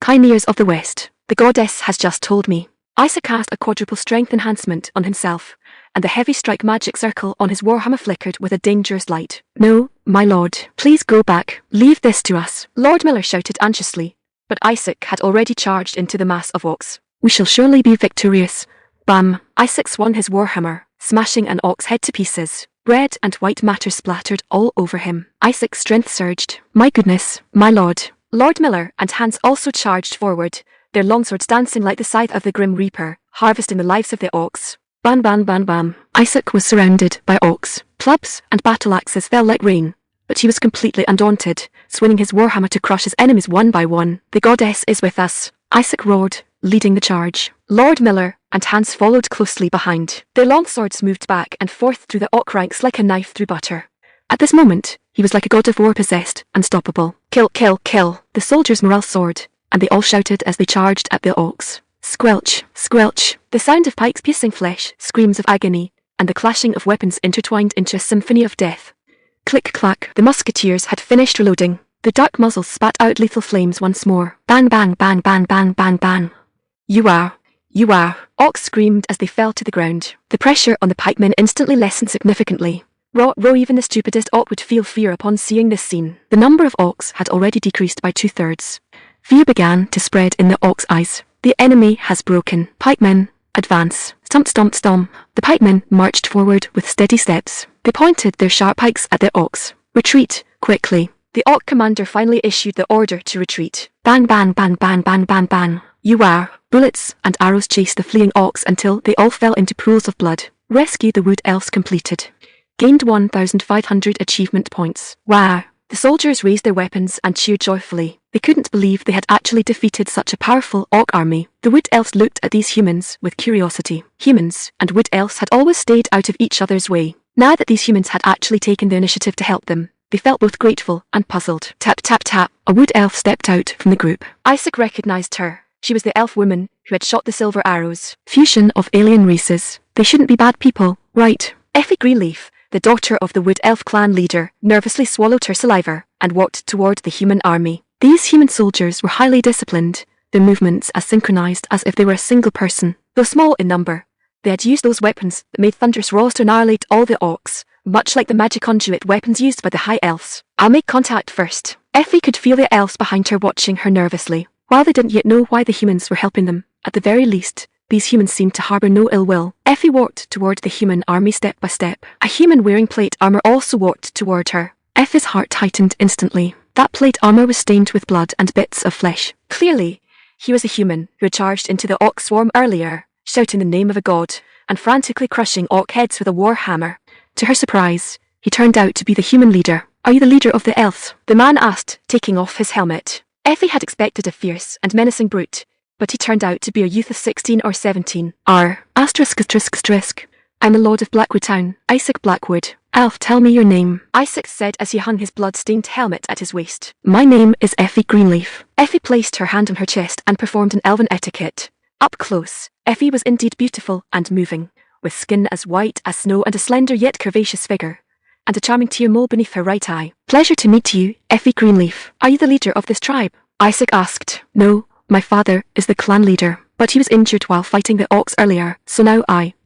Chimeras of the West. The goddess has just told me. Isaac cast a quadruple strength enhancement on himself, and the heavy strike magic circle on his warhammer flickered with a dangerous light. No, my lord. Please go back. Leave this to us. Lord Miller shouted anxiously, but Isaac had already charged into the mass of orcs. We shall surely be victorious. Bam! Isaac swung his warhammer, smashing an orc's head to pieces. Red and white matter splattered all over him. Isaac's strength surged. My goodness, my lord. Lord Miller and Hans also charged forward, their longswords dancing like the scythe of the Grim Reaper, harvesting the lives of the orcs. Bam bam bam bam. Isaac was surrounded by orcs. Clubs and battle axes fell like rain, but he was completely undaunted, swinging his warhammer to crush his enemies one by one. The goddess is with us, Isaac roared, leading the charge. Lord Miller and Hans followed closely behind. Their longswords moved back and forth through the orc ranks like a knife through butter. At this moment, he was like a god of war possessed, unstoppable. Kill, kill, kill. The soldiers' morale soared, and they all shouted as they charged at the orcs. Squelch, squelch. The sound of pikes piercing flesh, screams of agony, and the clashing of weapons intertwined into a symphony of death. Click clack. The musketeers had finished reloading. The dark muzzles spat out lethal flames once more. Bang bang bang bang bang bang bang. You are. Orcs screamed as they fell to the ground. The pressure on the pikemen instantly lessened significantly. Row, even the stupidest orc would feel fear upon seeing this scene. The number of orcs had already decreased by 2/3. Fear began to spread in the orcs' eyes. The enemy has broken. Pikemen, advance. Stomp, stomp, stomp. The pikemen marched forward with steady steps. They pointed their sharp pikes at the orcs. Retreat, quickly. The orc commander finally issued the order to retreat. Bang, bang, bang, bang, bang, bang, bang. Bullets and arrows chased the fleeing orcs until they all fell into pools of blood. Rescue the wood elves completed. Gained 1,500 achievement points. Wow. The soldiers raised their weapons and cheered joyfully. They couldn't believe they had actually defeated such a powerful orc army. The wood elves looked at these humans with curiosity. Humans and wood elves had always stayed out of each other's way. Now that these humans had actually taken the initiative to help them, they felt both grateful and puzzled. Tap, tap, tap. A wood elf stepped out from the group. Isaac recognized her. She was the elf woman who had shot the silver arrows. Fusion of alien races. They shouldn't be bad people, right? Effie Greenleaf, the daughter of the wood elf clan leader, nervously swallowed her saliva and walked toward the human army. These human soldiers were highly disciplined, their movements as synchronized as if they were a single person. Though small in number, they had used those weapons that made thunderous roars to annihilate all the orcs, much like the magic conduit weapons used by the high elves. I'll make contact first. Effie could feel the elves behind her watching her nervously. While they didn't yet know why the humans were helping them, at the very least, these humans seemed to harbor no ill will. Effie walked toward the human army step by step. A human wearing plate armor also walked toward her. Effie's heart tightened instantly. That plate armor was stained with blood and bits of flesh. Clearly, he was a human who had charged into the orc swarm earlier, shouting the name of a god, and frantically crushing orc heads with a war hammer. To her surprise, he turned out to be the human leader. Are you the leader of the elves? The man asked, taking off his helmet. Effie had expected a fierce and menacing brute, but he turned out to be a youth of 16 or 17. ****. I'm the Lord of Blackwood Town, Isaac Blackwood. Elf, tell me your name, Isaac said as he hung his blood-stained helmet at his waist. My name is Effie Greenleaf. Effie placed her hand on her chest and performed an elven etiquette. Up close, Effie was indeed beautiful and moving, with skin as white as snow and a slender yet curvaceous figure, and a charming tear mole beneath her right eye. Pleasure to meet you, Effie Greenleaf. Are you the leader of this tribe? Isaac asked. No, my father is the clan leader, but he was injured while fighting the orcs earlier, so now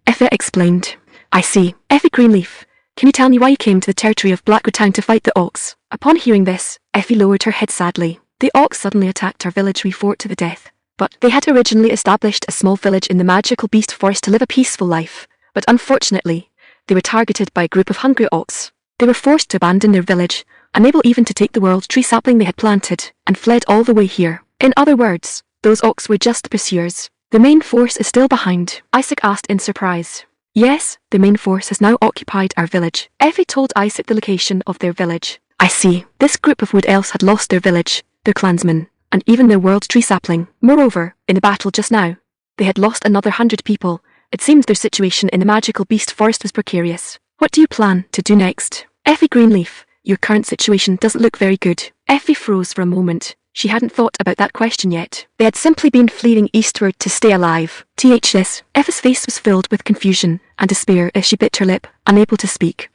Effie explained. I see. Effie Greenleaf, can you tell me why you came to the territory of Blackwood Town to fight the orcs? Upon hearing this, Effie lowered her head sadly. The orcs suddenly attacked our village. We fought to the death. But they had originally established a small village in the magical beast forest to live a peaceful life. But unfortunately, they were targeted by a group of hungry orcs. They were forced to abandon their village, unable even to take the world tree sapling they had planted, and fled all the way here. In other words, those orcs were just the pursuers. The main force is still behind, Isaac asked in surprise. Yes, the main force has now occupied our village. Effie told Isaac the location of their village. I see. This group of wood elves had lost their village, their clansmen, and even their world tree sapling. Moreover, in the battle just now, they had lost another 100 people. It seemed their situation in the magical beast forest was precarious. What do you plan to do next? Effie Greenleaf, your current situation doesn't look very good. Effie froze for a moment. She hadn't thought about that question yet. They had simply been fleeing eastward to stay alive. This. Effie's face was filled with confusion and despair as she bit her lip, unable to speak.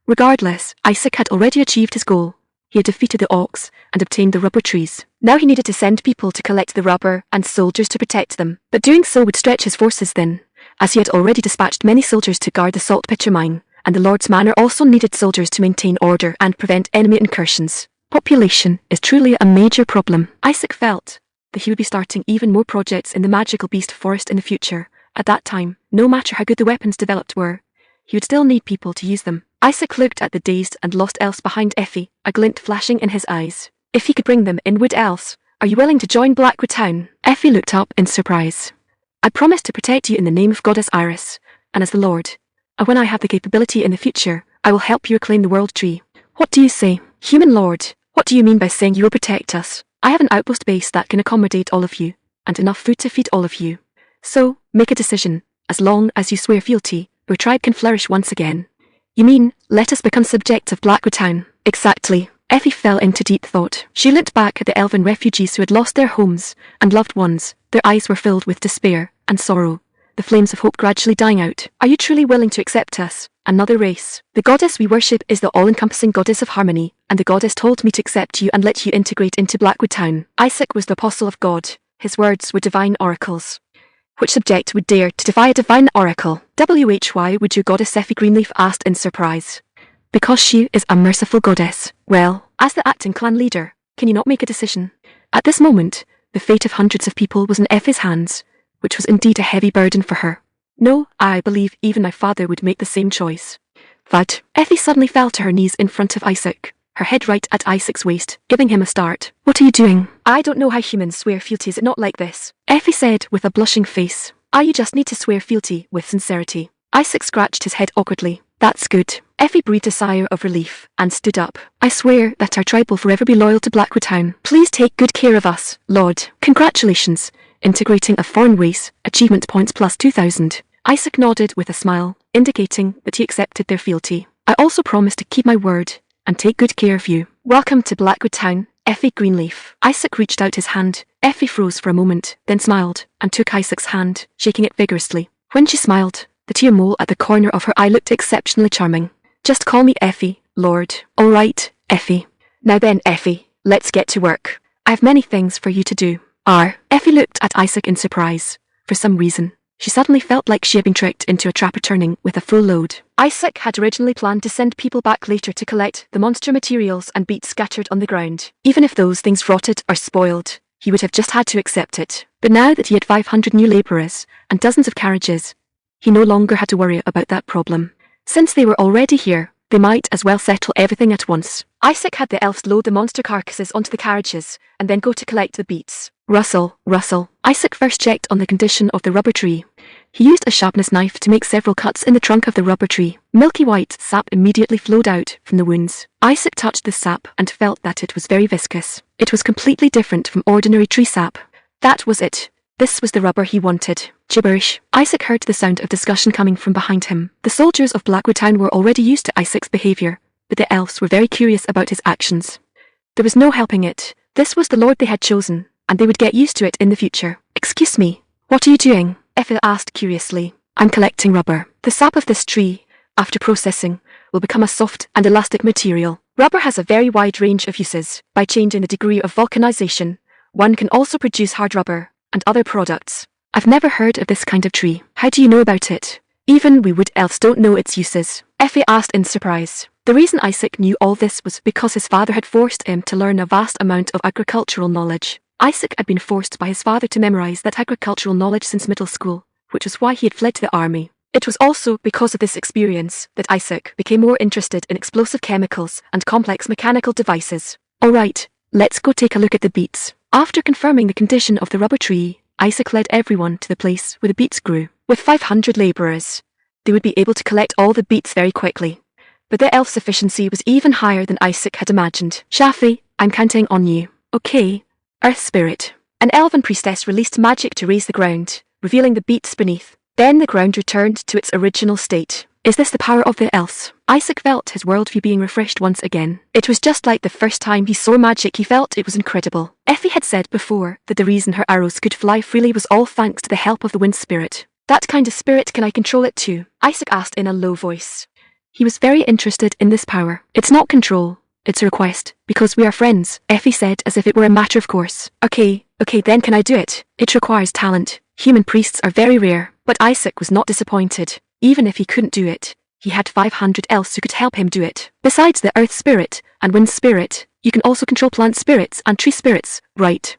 Regardless, Isaac had already achieved his goal. He had defeated the orcs and obtained the rubber trees. Now he needed to send people to collect the rubber and soldiers to protect them. But doing so would stretch his forces thin, as he had already dispatched many soldiers to guard the saltpitcher mine, and the Lord's Manor also needed soldiers to maintain order and prevent enemy incursions. Population is truly a major problem. Isaac felt that he would be starting even more projects in the magical beast forest in the future. At that time, no matter how good the weapons developed were, he would still need people to use them. Isaac looked at the dazed and lost elves behind Effie, a glint flashing in his eyes. If he could bring them in, would elves? Are you willing to join Blackwood Town? Effie looked up in surprise. I promise to protect you in the name of Goddess Iris, and as the Lord. And when I have the capability in the future, I will help you reclaim the World Tree. What do you say? Human Lord, what do you mean by saying you will protect us? I have an outpost base that can accommodate all of you, and enough food to feed all of you. So, make a decision. As long as you swear fealty, your tribe can flourish once again. You mean, let us become subjects of Blackwood Town? Exactly. Effie fell into deep thought. She looked back at the elven refugees who had lost their homes and loved ones. Their eyes were filled with despair and sorrow, the flames of hope gradually dying out. Are you truly willing to accept us, another race? The goddess we worship is the all-encompassing goddess of harmony, and the goddess told me to accept you and let you integrate into Blackwood Town. Isaac was the apostle of God. His words were divine oracles. Which subject would dare to defy a divine oracle? Why would your goddess Effie Greenleaf asked in surprise? Because she is a merciful goddess. Well, as the acting clan leader, can you not make a decision? At this moment, the fate of hundreds of people was in Effie's hands, which was indeed a heavy burden for her. No, I believe even my father would make the same choice. Thud. Effie suddenly fell to her knees in front of Isaac, her head right at Isaac's waist, giving him a start. What are you doing? I don't know how humans swear fealty. Is it not like this? Effie said with a blushing face. You just need to swear fealty with sincerity. Isaac scratched his head awkwardly. That's good. Effie breathed a sigh of relief and stood up. I swear that our tribe will forever be loyal to Blackwood Town. Please take good care of us, Lord. Congratulations. Integrating a foreign race, achievement points plus 2,000. Isaac nodded with a smile, indicating that he accepted their fealty. I also promise to keep my word and take good care of you. Welcome to Blackwood Town, Effie Greenleaf. Isaac reached out his hand. Effie froze for a moment, then smiled and took Isaac's hand, shaking it vigorously. When she smiled, the tear mole at the corner of her eye looked exceptionally charming. Just call me Effie, Lord. All right, Effie. Now then, Effie, let's get to work. I have many things for you to do. Effie looked at Isaac in surprise. For some reason, she suddenly felt like she had been tricked into a trap returning with a full load. Isaac had originally planned to send people back later to collect the monster materials and beets scattered on the ground. Even if those things rotted or spoiled, he would have just had to accept it. But now that he had 500 new labourers and dozens of carriages, he no longer had to worry about that problem. Since they were already here, they might as well settle everything at once. Isaac had the elves load the monster carcasses onto the carriages and then go to collect the beets. Rustle, rustle. Isaac first checked on the condition of the rubber tree. He used a sharpness knife to make several cuts in the trunk of the rubber tree. Milky white sap immediately flowed out from the wounds. Isaac touched the sap and felt that it was very viscous. It was completely different from ordinary tree sap. That was it. This was the rubber he wanted. Gibberish. Isaac heard the sound of discussion coming from behind him. The soldiers of Blackwood Town were already used to Isaac's behaviour, but the elves were very curious about his actions. There was no helping it. This was the lord they had chosen, and they would get used to it in the future. Excuse me, what are you doing? Effie asked curiously. I'm collecting rubber. The sap of this tree, after processing, will become a soft and elastic material. Rubber has a very wide range of uses. By changing the degree of vulcanization, one can also produce hard rubber and other products. I've never heard of this kind of tree. How do you know about it? Even we wood elves don't know its uses. Effie asked in surprise. The reason Isaac knew all this was because his father had forced him to learn a vast amount of agricultural knowledge. Isaac had been forced by his father to memorize that agricultural knowledge since middle school, which was why he had fled to the army. It was also because of this experience that Isaac became more interested in explosive chemicals and complex mechanical devices. Alright, let's go take a look at the beets. After confirming the condition of the rubber tree, Isaac led everyone to the place where the beets grew. With 500 labourers, they would be able to collect all the beets very quickly. But their elf sufficiency was even higher than Isaac had imagined. Shafi, I'm counting on you. Okay. Earth Spirit. An elven priestess released magic to raise the ground, revealing the beets beneath. Then the ground returned to its original state. Is this the power of the elves? Isaac felt his worldview being refreshed once again. It was just like the first time he saw magic. He felt it was incredible. Effie had said before that the reason her arrows could fly freely was all thanks to the help of the wind spirit. That kind of spirit, can I control it too? Isaac asked in a low voice. He was very interested in this power. It's not control, it's a request, because we are friends, Effie said as if it were a matter of course. Okay, then can I do it? It requires talent. Human priests are very rare, but Isaac was not disappointed. Even if he couldn't do it, he had 500 elves who could help him do it. Besides the earth spirit and wind spirit, you can also control plant spirits and tree spirits, right?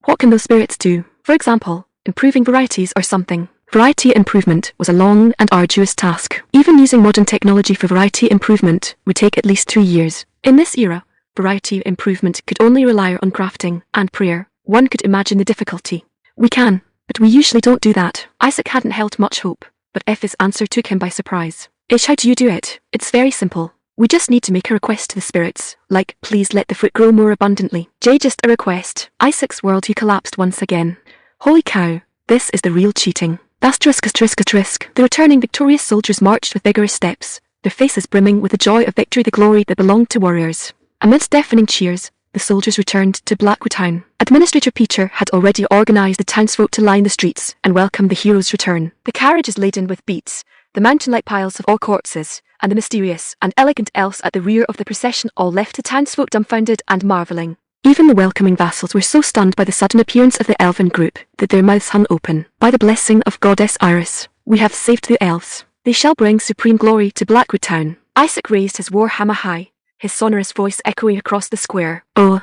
What can those spirits do? For example, improving varieties or something. Variety improvement was a long and arduous task. Even using modern technology for variety improvement would take at least 2 years. In this era, variety improvement could only rely on crafting and prayer. One could imagine the difficulty. We can, but we usually don't do that. Isaac hadn't held much hope, but Effie's answer took him by surprise. Ish, how do you do it? It's very simple. We just need to make a request to the spirits, like, please let the fruit grow more abundantly. Just a request. Isaac's worldview collapsed once again. Holy cow, this is the real cheating. Trisk. The returning victorious soldiers marched with vigorous steps, their faces brimming with the joy of victory, the glory that belonged to warriors. Amidst deafening cheers, the soldiers returned to Blackwood Town. Administrator Peter had already organised the townsfolk to line the streets and welcome the hero's return. The carriage is laden with beats, the mountain-like piles of all corpses, and the mysterious and elegant elves at the rear of the procession all left the townsfolk dumbfounded and marvelling. Even the welcoming vassals were so stunned by the sudden appearance of the elven group that their mouths hung open. By the blessing of Goddess Iris, we have saved the elves. They shall bring supreme glory to Blackwood Town. Isaac raised his war hammer high, his sonorous voice echoing across the square. Oh,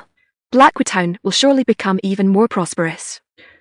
Blackwood Town will surely become even more prosperous.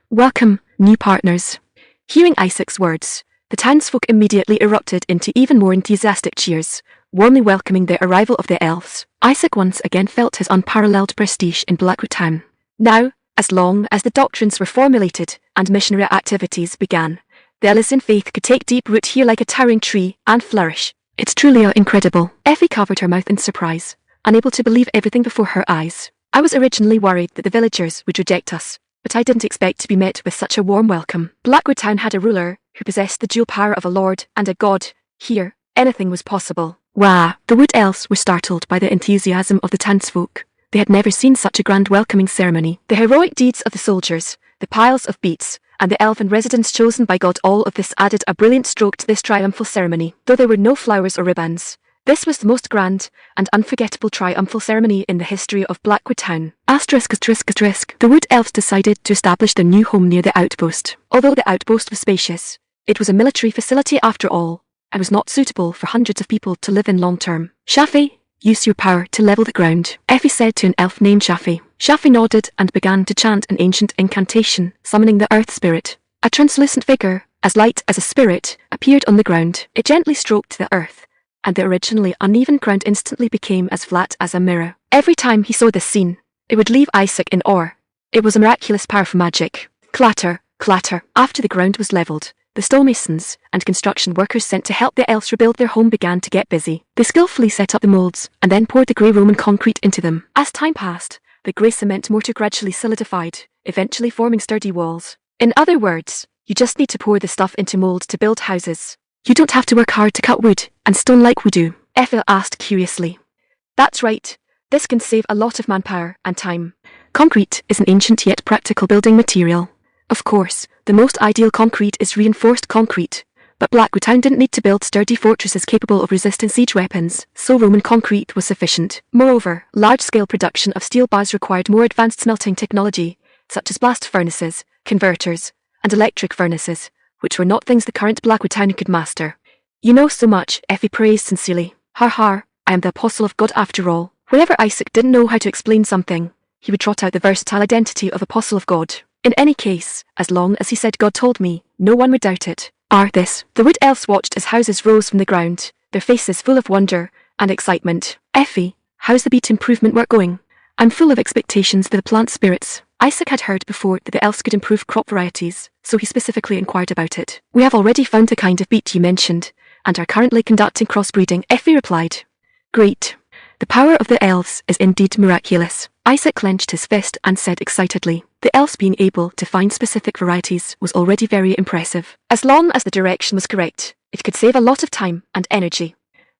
Welcome, new partners. Hearing Isaac's words, the townsfolk immediately erupted into even more enthusiastic cheers, warmly welcoming the arrival of the elves. Isaac once again felt his unparalleled prestige in Blackwood Town. Now, as long as the doctrines were formulated and missionary activities began, the Elysian faith could take deep root here like a towering tree and flourish. It's truly incredible. Effie covered her mouth in surprise, unable to believe everything before her eyes. I was originally worried that the villagers would reject us, but I didn't expect to be met with such a warm welcome. Blackwood Town had a ruler who possessed the dual power of a lord and a god. Here, anything was possible. Wah! The wood elves were startled by the enthusiasm of the townsfolk. They had never seen such a grand welcoming ceremony. The heroic deeds of the soldiers, the piles of beets, and the elven residents chosen by God, all of this added a brilliant stroke to this triumphal ceremony. Though there were no flowers or ribbons, this was the most grand and unforgettable triumphal ceremony in the history of Blackwood Town. The wood elves decided to establish their new home near the outpost. Although the outpost was spacious, it was a military facility after all, and was not suitable for hundreds of people to live in long term. Shafi, use your power to level the ground, Effie said to an elf named Shafi. Shafi nodded and began to chant an ancient incantation, summoning the earth spirit. A translucent figure, as light as a spirit, appeared on the ground. It gently stroked the earth, and the originally uneven ground instantly became as flat as a mirror. Every time he saw this scene, it would leave Isaac in awe. It was a miraculous power for magic. Clatter, clatter. After the ground was leveled, the stonemasons and construction workers sent to help the elves rebuild their home began to get busy. They skillfully set up the molds and then poured the grey Roman concrete into them. As time passed, the grey cement mortar gradually solidified, eventually forming sturdy walls. In other words, you just need to pour the stuff into mold to build houses. You don't have to work hard to cut wood and stone like we do, Effie asked curiously. That's right. This can save a lot of manpower and time. Concrete is an ancient yet practical building material. Of course, the most ideal concrete is reinforced concrete, but Blackwood Town didn't need to build sturdy fortresses capable of resisting siege weapons, so Roman concrete was sufficient. Moreover, large-scale production of steel bars required more advanced smelting technology, such as blast furnaces, converters, and electric furnaces, which were not things the current Blackwood Town could master. You know so much, Effie praised sincerely. Har har, I am the apostle of God after all. Whenever Isaac didn't know how to explain something, he would trot out the versatile identity of apostle of God. In any case, as long as he said God told me, no one would doubt it. The wood elves watched as houses rose from the ground, their faces full of wonder and excitement. Effie, how's the beet improvement work going? I'm full of expectations for the plant spirits. Isaac had heard before that the elves could improve crop varieties, so he specifically inquired about it. We have already found the kind of beet you mentioned, and are currently conducting crossbreeding, Effie replied. Great. The power of the elves is indeed miraculous. Isaac clenched his fist and said excitedly. The elves being able to find specific varieties was already very impressive. As long as the direction was correct, it could save a lot of time and energy.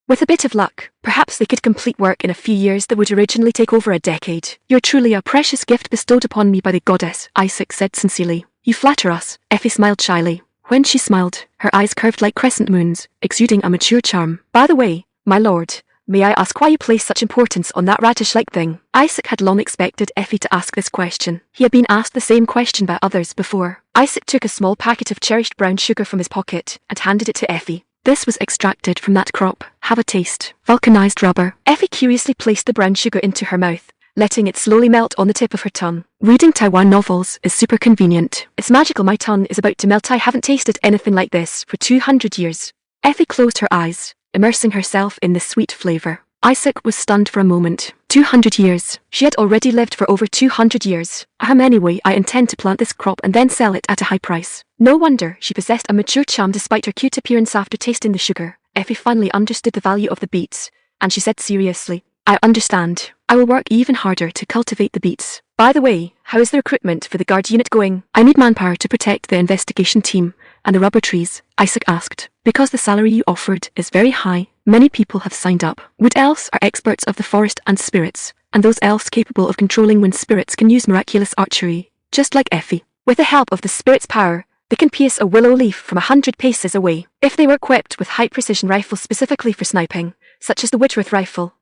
With a bit of luck, perhaps they could complete work in a few years that would originally take over a decade. You're truly a precious gift bestowed upon me by the goddess, Isaac said sincerely. You flatter us, Effie smiled shyly. When she smiled, her eyes curved like crescent moons, exuding a mature charm. By the way, my lord, may I ask why you place such importance on that radish-like thing? Isaac had long expected Effie to ask this question. He had been asked the same question by others before. Isaac took a small packet of cherished brown sugar from his pocket and handed it to Effie. This was extracted from that crop. Have a taste. Vulcanized rubber. Effie curiously placed the brown sugar into her mouth, letting it slowly melt on the tip of her tongue. Reading Taiwan novels is super convenient. It's magical, my tongue is about to melt. I haven't tasted anything like this for 200 years. Effie closed her eyes, immersing herself in the sweet flavor. Isaac was stunned for a moment. 200 years. She had already lived for over 200 years. Anyway, I intend to plant this crop and then sell it at a high price. No wonder she possessed a mature charm despite her cute appearance after tasting the sugar. Effie finally understood the value of the beets, and she said seriously, I understand. I will work even harder to cultivate the beets. By the way, how is the recruitment for the guard unit going? I need manpower to protect the investigation team and the rubber trees, Isaac asked. Because the salary you offered is very high, many people have signed up. Wood elves are experts of the forest and spirits, and those elves capable of controlling wind spirits can use miraculous archery, just like Effie. With the help of the spirit's power, they can pierce a willow leaf from 100 paces away. If they were equipped with high-precision rifles specifically for sniping, such as the Whitworth rifle,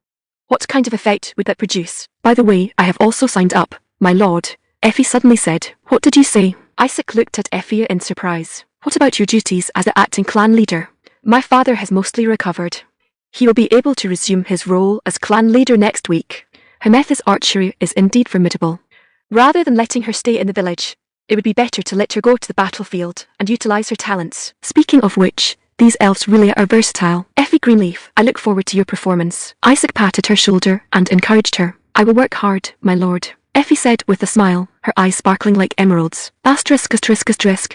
what kind of effect would that produce? By the way, I have also signed up, my lord, Effie suddenly said. What did you say? Isaac looked at Effie in surprise. What about your duties as the acting clan leader? My father has mostly recovered. He will be able to resume his role as clan leader next week. Hermetha's archery is indeed formidable. Rather than letting her stay in the village, it would be better to let her go to the battlefield and utilize her talents. Speaking of which, these elves really are versatile. Effie Greenleaf, I look forward to your performance. Isaac patted her shoulder and encouraged her. I will work hard, my lord, Effie said with a smile, her eyes sparkling like emeralds. Asterisk.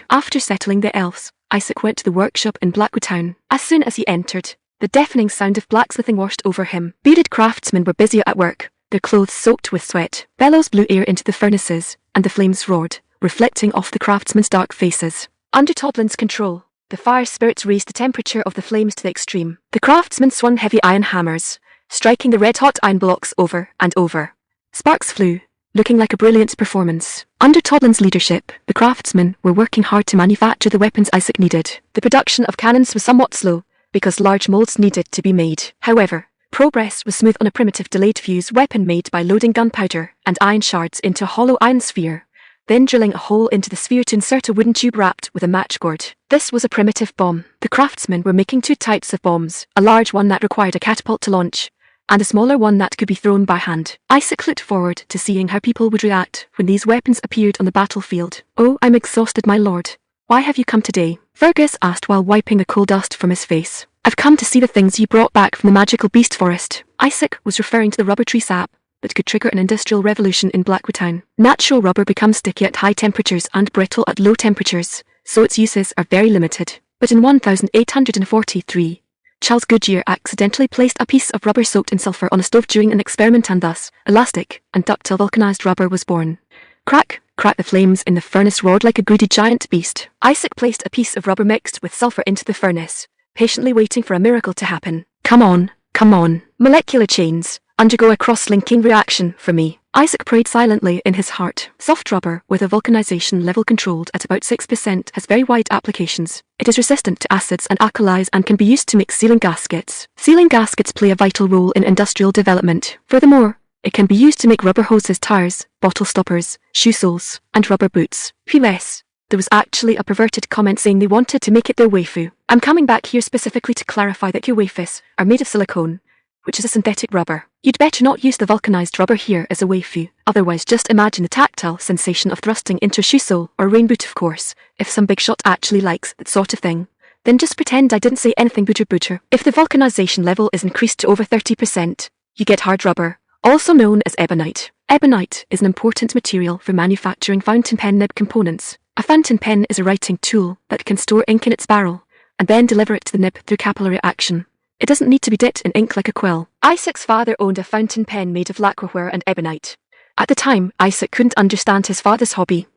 After settling the elves, Isaac went to the workshop in Blackwood Town. As soon as he entered, the deafening sound of blacksmithing washed over him. Bearded craftsmen were busy at work, their clothes soaked with sweat. Bellows blew air into the furnaces, and the flames roared, reflecting off the craftsmen's dark faces. Under Toblin's control, the fire spirits raised the temperature of the flames to the extreme. The craftsmen swung heavy iron hammers, striking the red-hot iron blocks over and over. Sparks flew, looking like a brilliant performance. Under Toblin's leadership, the craftsmen were working hard to manufacture the weapons Isaac needed. The production of cannons was somewhat slow, because large molds needed to be made. However, progress was smooth on a primitive delayed fuse weapon made by loading gunpowder and iron shards into a hollow iron sphere, then drilling a hole into the sphere to insert a wooden tube wrapped with a matchcord. This was a primitive bomb. The craftsmen were making two types of bombs, a large one that required a catapult to launch, and a smaller one that could be thrown by hand. Isaac looked forward to seeing how people would react when these weapons appeared on the battlefield. Oh, I'm exhausted, my lord. Why have you come today? Fergus asked while wiping the coal dust from his face. I've come to see the things you brought back from the magical beast forest. Isaac was referring to the rubber tree sap that could trigger an industrial revolution in Blackwood Town. Natural rubber becomes sticky at high temperatures and brittle at low temperatures, so its uses are very limited. But in 1843, Charles Goodyear accidentally placed a piece of rubber soaked in sulfur on a stove during an experiment, and thus, elastic and ductile vulcanized rubber was born. Crack, crack, the flames in the furnace roared like a greedy giant beast. Isaac placed a piece of rubber mixed with sulfur into the furnace, patiently waiting for a miracle to happen. Come on. Molecular chains, undergo a cross-linking reaction for me. Isaac prayed silently in his heart. Soft rubber, with a vulcanization level controlled at about 6%, has very wide applications. It is resistant to acids and alkalis and can be used to make sealing gaskets. Sealing gaskets play a vital role in industrial development. Furthermore, it can be used to make rubber hoses, tires, bottle stoppers, shoe soles, and rubber boots. P.S. There was actually a perverted comment saying they wanted to make it their waifu. I'm coming back here specifically to clarify that your waifus are made of silicone, which is a synthetic rubber. You'd better not use the vulcanized rubber here as a waifu, otherwise just imagine the tactile sensation of thrusting into a shoe sole or a rain boot. Of course, if some big shot actually likes that sort of thing, then just pretend I didn't say anything. Booter. If the vulcanization level is increased to over 30%, you get hard rubber, also known as ebonite. Ebonite is an important material for manufacturing fountain pen nib components. A fountain pen is a writing tool that can store ink in its barrel and then deliver it to the nib through capillary action. It doesn't need to be dipped in ink like a quill. Isaac's father owned a fountain pen made of lacquerware and ebonite. At the time, Isaac couldn't understand his father's hobby.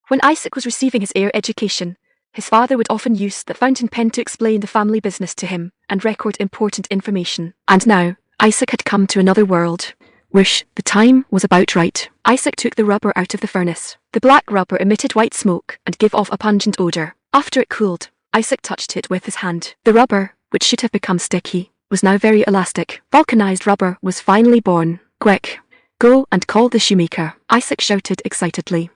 When Isaac was receiving his air education, his father would often use the fountain pen to explain the family business to him and record important information. And now, Isaac had come to another world. Wish the time was about right. Isaac took the rubber out of the furnace. The black rubber emitted white smoke and gave off a pungent odor. After it cooled, Isaac touched it with his hand. The rubber, which should have become sticky, was now very elastic. Vulcanized rubber was finally born. Quick, go and call the shoemaker, Isaac shouted excitedly.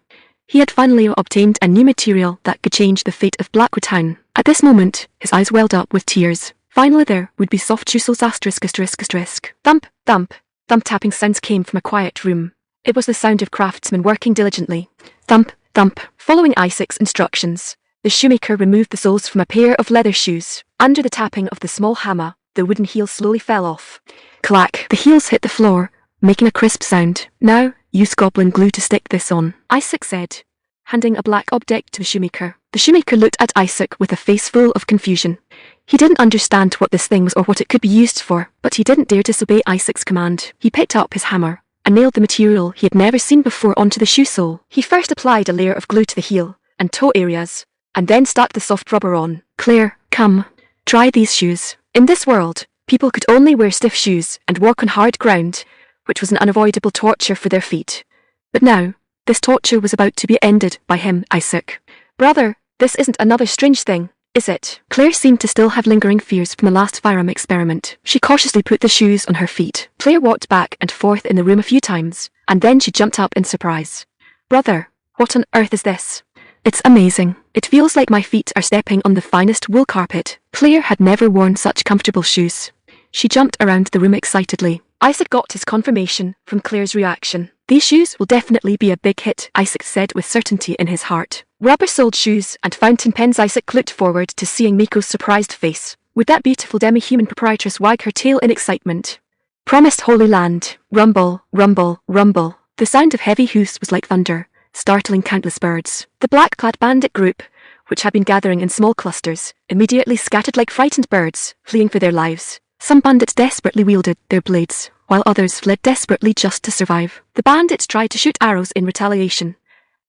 He had finally obtained a new material that could change the fate of Blackwood Town. At this moment, his eyes welled up with tears. Finally there would be soft shoe soles. Thump, thump. Thump tapping sounds came from a quiet room. It was the sound of craftsmen working diligently. Thump, thump, following Isaac's instructions. The shoemaker removed the soles from a pair of leather shoes. Under the tapping of the small hammer, the wooden heel slowly fell off. Clack, the heels hit the floor, making a crisp sound. Now, use goblin glue to stick this on, Isaac said, handing a black object to the shoemaker. The shoemaker looked at Isaac with a face full of confusion. He didn't understand what this thing was or what it could be used for, but he didn't dare disobey Isaac's command. He picked up his hammer and nailed the material he had never seen before onto the shoe sole. He first applied a layer of glue to the heel and toe areas, and then stuck the soft rubber on. Claire, come, try these shoes. In this world, people could only wear stiff shoes and walk on hard ground, which was an unavoidable torture for their feet. But now, this torture was about to be ended by him, Isaac. Brother, this isn't another strange thing, is it? Claire seemed to still have lingering fears from the last firearm experiment. She cautiously put the shoes on her feet. Claire walked back and forth in the room a few times, and then she jumped up in surprise. Brother, what on earth is this? It's amazing. It feels like my feet are stepping on the finest wool carpet. Claire had never worn such comfortable shoes. She jumped around the room excitedly. Isaac got his confirmation from Claire's reaction. These shoes will definitely be a big hit, Isaac said with certainty in his heart. Rubber-soled shoes and fountain pens. Isaac looked forward to seeing Miko's surprised face. Would that beautiful demi-human proprietress wag her tail in excitement? Promised Holy Land. Rumble, rumble, rumble. The sound of heavy hoofs was like thunder, startling countless birds. The black-clad bandit group, which had been gathering in small clusters, immediately scattered like frightened birds, fleeing for their lives. Some bandits desperately wielded their blades, while others fled desperately just to survive. The bandits tried to shoot arrows in retaliation,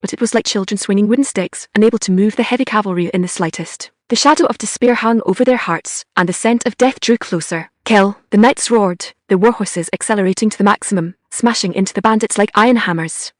but it was like children swinging wooden sticks, unable to move the heavy cavalry in the slightest. The shadow of despair hung over their hearts, and the scent of death drew closer. Kill! The knights roared, the warhorses accelerating to the maximum, smashing into the bandits like iron hammers.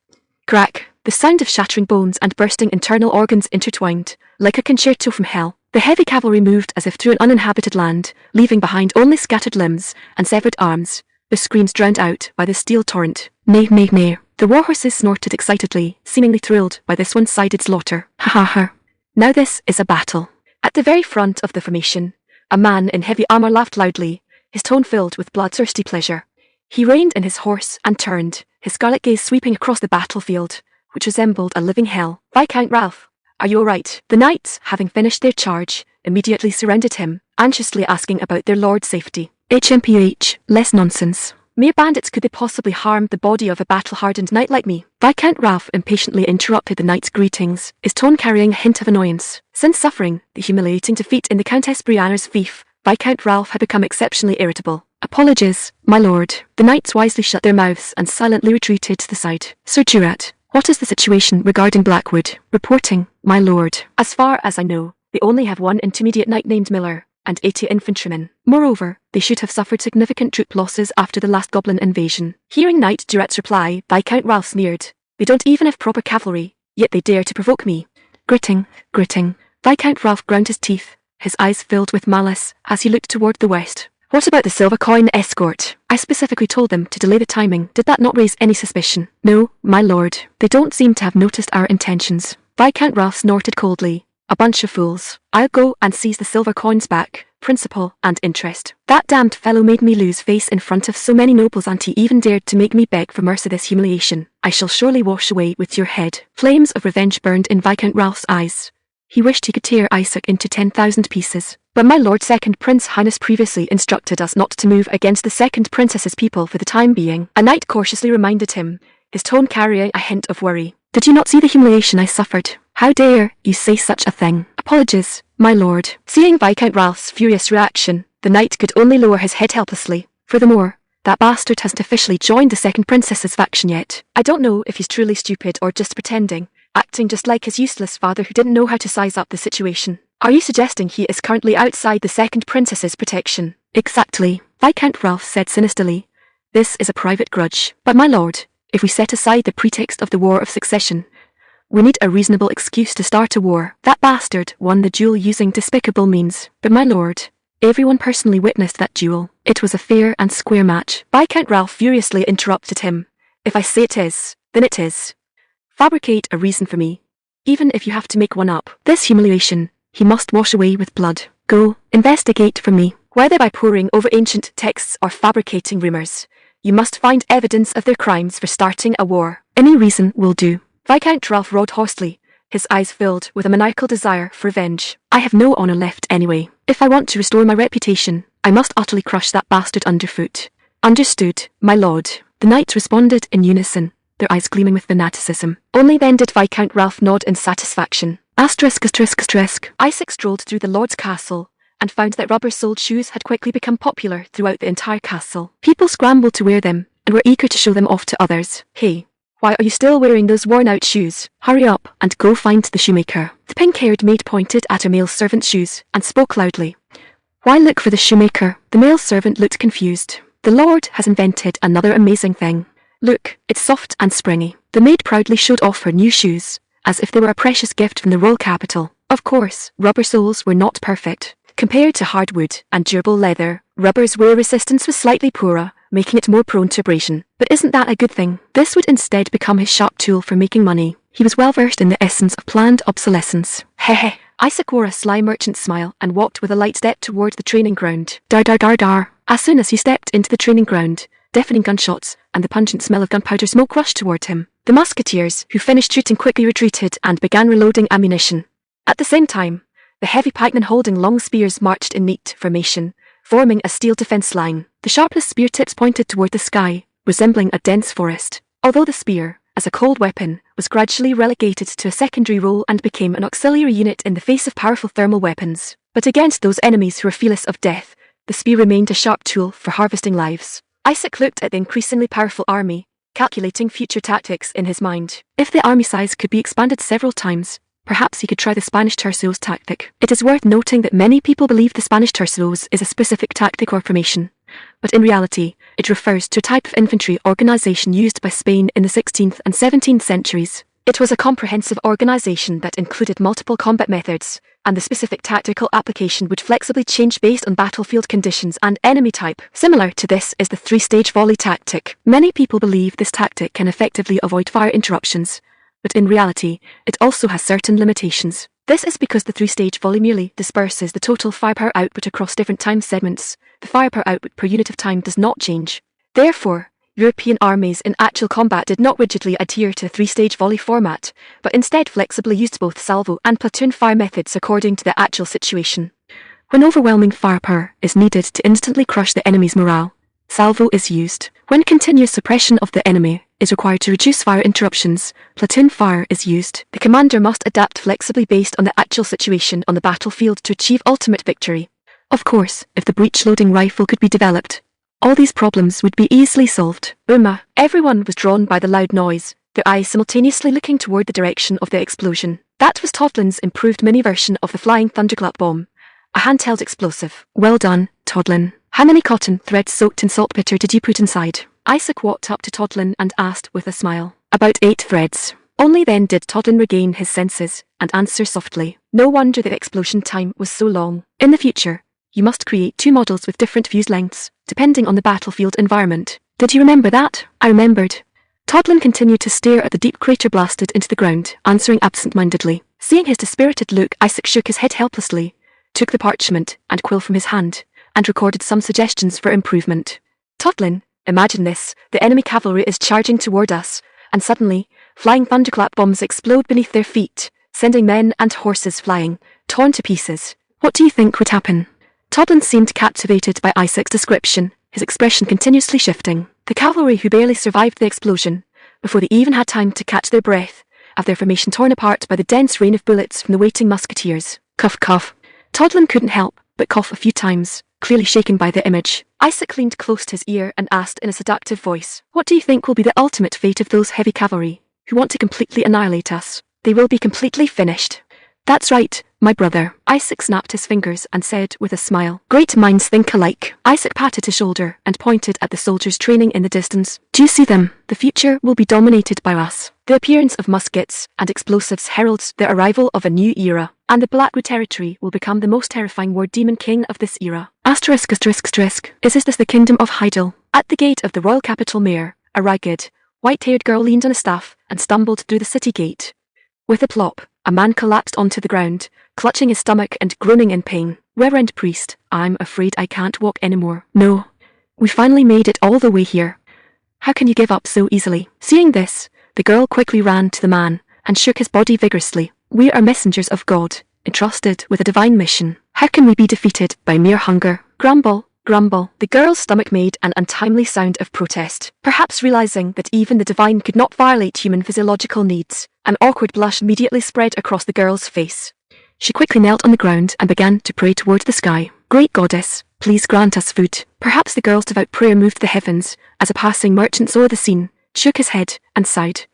Crack! The sound of shattering bones and bursting internal organs intertwined, like a concerto from hell. The heavy cavalry moved as if through an uninhabited land, leaving behind only scattered limbs and severed arms, the screams drowned out by the steel torrent. Neigh, neigh, neigh. The warhorses snorted excitedly, seemingly thrilled by this one-sided slaughter. Ha ha ha. Now this is a battle. At the very front of the formation, a man in heavy armor laughed loudly, his tone filled with bloodthirsty pleasure. He reined in his horse and turned, his scarlet gaze sweeping across the battlefield, which resembled a living hell. Viscount Ralph, are you all right? The knights, having finished their charge, immediately surrounded him, anxiously asking about their lord's safety. HMPH, less nonsense. Mere bandits could they possibly harm the body of a battle-hardened knight like me? Viscount Ralph impatiently interrupted the knight's greetings, his tone carrying a hint of annoyance. Since suffering the humiliating defeat in the Countess Brianna's fief, Viscount Ralph had become exceptionally irritable. Apologies, my lord. The knights wisely shut their mouths and silently retreated to the side. Sir Durat, what is the situation regarding Blackwood? Reporting, my lord. As far as I know, they only have one intermediate knight named Miller, and 80 infantrymen. Moreover, they should have suffered significant troop losses after the last goblin invasion. Hearing Knight Durat's reply, Viscount Ralph sneered. They don't even have proper cavalry, yet they dare to provoke me. Gritting, gritting. Viscount Ralph ground his teeth, his eyes filled with malice, as he looked toward the west. What about the silver coin escort? I specifically told them to delay the timing. Did that not raise any suspicion? No, my lord. They don't seem to have noticed our intentions. Viscount Ralph snorted coldly. A bunch of fools. I'll go and seize the silver coins back, principal and interest. That damned fellow made me lose face in front of so many nobles, and he even dared to make me beg for mercy. This humiliation I shall surely wash away with your head. Flames of revenge burned in Viscount Ralph's eyes. He wished he could tear Isaac into 10,000 pieces. But my lord second Prince Highness previously instructed us not to move against the second princess's people for the time being. A knight cautiously reminded him, his tone carrying a hint of worry. Did you not see the humiliation I suffered? How dare you say such a thing? Apologies, my lord. Seeing Viscount Ralph's furious reaction, the knight could only lower his head helplessly. Furthermore, that bastard hasn't officially joined the second princess's faction yet. I don't know if he's truly stupid or just pretending, acting just like his useless father who didn't know how to size up the situation. Are you suggesting he is currently outside the second princess's protection? Exactly, Viscount Ralph said sinisterly. This is a private grudge. But my lord, if we set aside the pretext of the War of Succession, we need a reasonable excuse to start a war. That bastard won the duel using despicable means. But my lord, everyone personally witnessed that duel. It was a fair and square match. Viscount Ralph furiously interrupted him. If I say it is, then it is. Fabricate a reason for me, even if you have to make one up. This humiliation he must wash away with blood. Go, investigate for me, whether by poring over ancient texts or fabricating rumors. You must find evidence of their crimes for starting a war. Any reason will do. Viscount Ralph roared hoarsely, his eyes filled with a maniacal desire for revenge. I have no honor left anyway. If I want to restore my reputation, I must utterly crush that bastard underfoot. Understood, my lord. The knights responded in unison, their eyes gleaming with fanaticism. Only then did Viscount Ralph nod in satisfaction. Asterisk. Isaac strolled through the lord's castle and found that rubber-soled shoes had quickly become popular throughout the entire castle. People scrambled to wear them and were eager to show them off to others. Hey, why are you still wearing those worn-out shoes? Hurry up and go find the shoemaker. The pink-haired maid pointed at her male servant's shoes and spoke loudly. Why look for the shoemaker? The male servant looked confused. The lord has invented another amazing thing. Look, it's soft and springy. The maid proudly showed off her new shoes, as if they were a precious gift from the royal capital. Of course, rubber soles were not perfect. Compared to hardwood and durable leather, rubber's wear resistance was slightly poorer, making it more prone to abrasion. But isn't that a good thing? This would instead become his sharp tool for making money. He was well versed in the essence of planned obsolescence. Hehe. Isaac wore a sly merchant smile and walked with a light step toward the training ground. Dar. As soon as he stepped into the training ground, deafening gunshots and the pungent smell of gunpowder smoke rushed toward him. The musketeers, who finished shooting, quickly retreated and began reloading ammunition. At the same time, the heavy pikemen holding long spears marched in neat formation, forming a steel defense line. The sharpest spear tips pointed toward the sky, resembling a dense forest. Although the spear, as a cold weapon, was gradually relegated to a secondary role and became an auxiliary unit in the face of powerful thermal weapons. But against those enemies who were fearless of death, the spear remained a sharp tool for harvesting lives. Isaac looked at the increasingly powerful army, calculating future tactics in his mind. If the army size could be expanded several times, perhaps he could try the Spanish tercios tactic. It is worth noting that many people believe the Spanish tercios is a specific tactic or formation, but in reality, it refers to a type of infantry organization used by Spain in the 16th and 17th centuries. It was a comprehensive organization that included multiple combat methods, and the specific tactical application would flexibly change based on battlefield conditions and enemy type. Similar to this is the three-stage volley tactic. Many people believe this tactic can effectively avoid fire interruptions, but in reality, it also has certain limitations. This is because the three-stage volley merely disperses the total firepower output across different time segments. The firepower output per unit of time does not change. Therefore, European armies in actual combat did not rigidly adhere to the three-stage volley format, but instead flexibly used both salvo and platoon fire methods according to the actual situation. When overwhelming firepower is needed to instantly crush the enemy's morale, salvo is used. When continuous suppression of the enemy is required to reduce fire interruptions, platoon fire is used. The commander must adapt flexibly based on the actual situation on the battlefield to achieve ultimate victory. Of course, if the breech-loading rifle could be developed, all these problems would be easily solved. Boom! Everyone was drawn by the loud noise, their eyes simultaneously looking toward the direction of the explosion. That was Todlin's improved mini-version of the flying thunderclap bomb, a handheld explosive. Well done, Todlin. How many cotton threads soaked in saltpeter did you put inside? Isaac walked up to Todlin and asked with a smile. About 8 threads. Only then did Todlin regain his senses and answer softly. No wonder the explosion time was so long. In the future, you must create 2 models with different fuse lengths, depending on the battlefield environment. Did you remember that? I remembered. Todlin continued to stare at the deep crater blasted into the ground, answering absent-mindedly. Seeing his dispirited look, Isaac shook his head helplessly, took the parchment and quill from his hand, and recorded some suggestions for improvement. Todlin, imagine this, the enemy cavalry is charging toward us, and suddenly, flying thunderclap bombs explode beneath their feet, sending men and horses flying, torn to pieces. What do you think would happen? Todlin seemed captivated by Isaac's description, his expression continuously shifting. The cavalry, who barely survived the explosion, before they even had time to catch their breath, have their formation torn apart by the dense rain of bullets from the waiting musketeers. Cough, cough. Todlin couldn't help but cough a few times, clearly shaken by the image. Isaac leaned close to his ear and asked in a seductive voice, "What do you think will be the ultimate fate of those heavy cavalry, who want to completely annihilate us? They will be completely finished." "That's right, my brother." Isaac snapped his fingers and said with a smile, "Great minds think alike." Isaac patted his shoulder and pointed at the soldiers training in the distance. "Do you see them? The future will be dominated by us." The appearance of muskets and explosives heralds the arrival of a new era, and the Blackwood territory will become the most terrifying war demon king of this era. Asterisk. Is this the kingdom of Hydel? At the gate of the royal capital, Mayor, a ragged, white-haired girl leaned on a staff and stumbled through the city gate. With a plop, a man collapsed onto the ground, clutching his stomach and groaning in pain. "Reverend priest, I'm afraid I can't walk anymore." "No. We finally made it all the way here." How can you give up so easily? Seeing this, the girl quickly ran to the man and shook his body vigorously. We are messengers of God, entrusted with a divine mission. How can we be defeated by mere hunger? Grumble, grumble. The girl's stomach made an untimely sound of protest. Perhaps realizing that even the divine could not violate human physiological needs, an awkward blush immediately spread across the girl's face. She quickly knelt on the ground and began to pray towards the sky. Great goddess, please grant us food. Perhaps the girl's devout prayer moved the heavens, as a passing merchant saw the scene, shook his head, and sighed.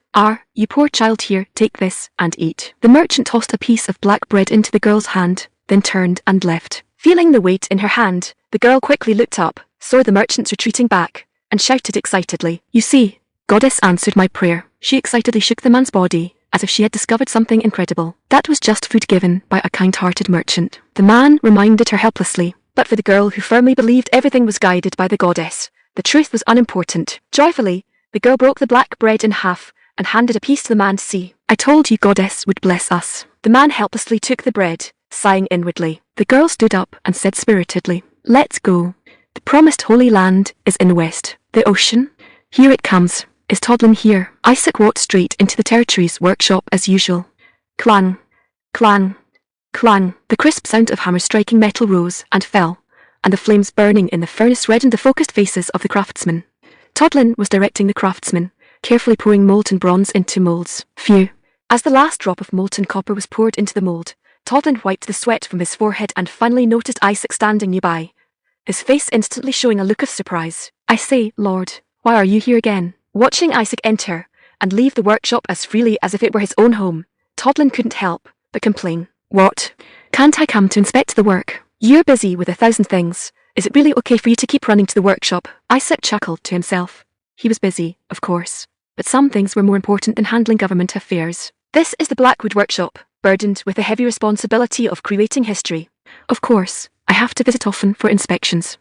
You poor child, here, take this, and eat. The merchant tossed a piece of black bread into the girl's hand, then turned and left. Feeling the weight in her hand, the girl quickly looked up, saw the merchants retreating back, and shouted excitedly, "You see, Goddess answered my prayer." She excitedly shook the man's body, as if she had discovered something incredible. That was just food given by a kind-hearted merchant. The man reminded her helplessly, but for the girl who firmly believed everything was guided by the goddess, the truth was unimportant. Joyfully, the girl broke the black bread in half and handed a piece to the man to see. "I told you goddess would bless us." The man helplessly took the bread, sighing inwardly. The girl stood up and said spiritedly, "Let's go. The promised holy land is in the west. The ocean? Here it comes. Is Todlin here?" Isaac walked straight into the territory's workshop as usual. Clang, clang, clang. The crisp sound of hammers striking metal rose and fell, and the flames burning in the furnace reddened the focused faces of the craftsmen. Todlin was directing the craftsmen, carefully pouring molten bronze into molds. Phew. As the last drop of molten copper was poured into the mold, Todlin wiped the sweat from his forehead and finally noticed Isaac standing nearby, his face instantly showing a look of surprise. "I say, Lord, why are you here again?" Watching Isaac enter and leave the workshop as freely as if it were his own home, Todlin couldn't help but complain. "What? Can't I come to inspect the work? You're busy with 1,000 things. Is it really okay for you to keep running to the workshop?" Isaac chuckled to himself. He was busy, of course, but some things were more important than handling government affairs. This is the Blackwood workshop, burdened with the heavy responsibility of creating history. Of course, I have to visit often for inspections.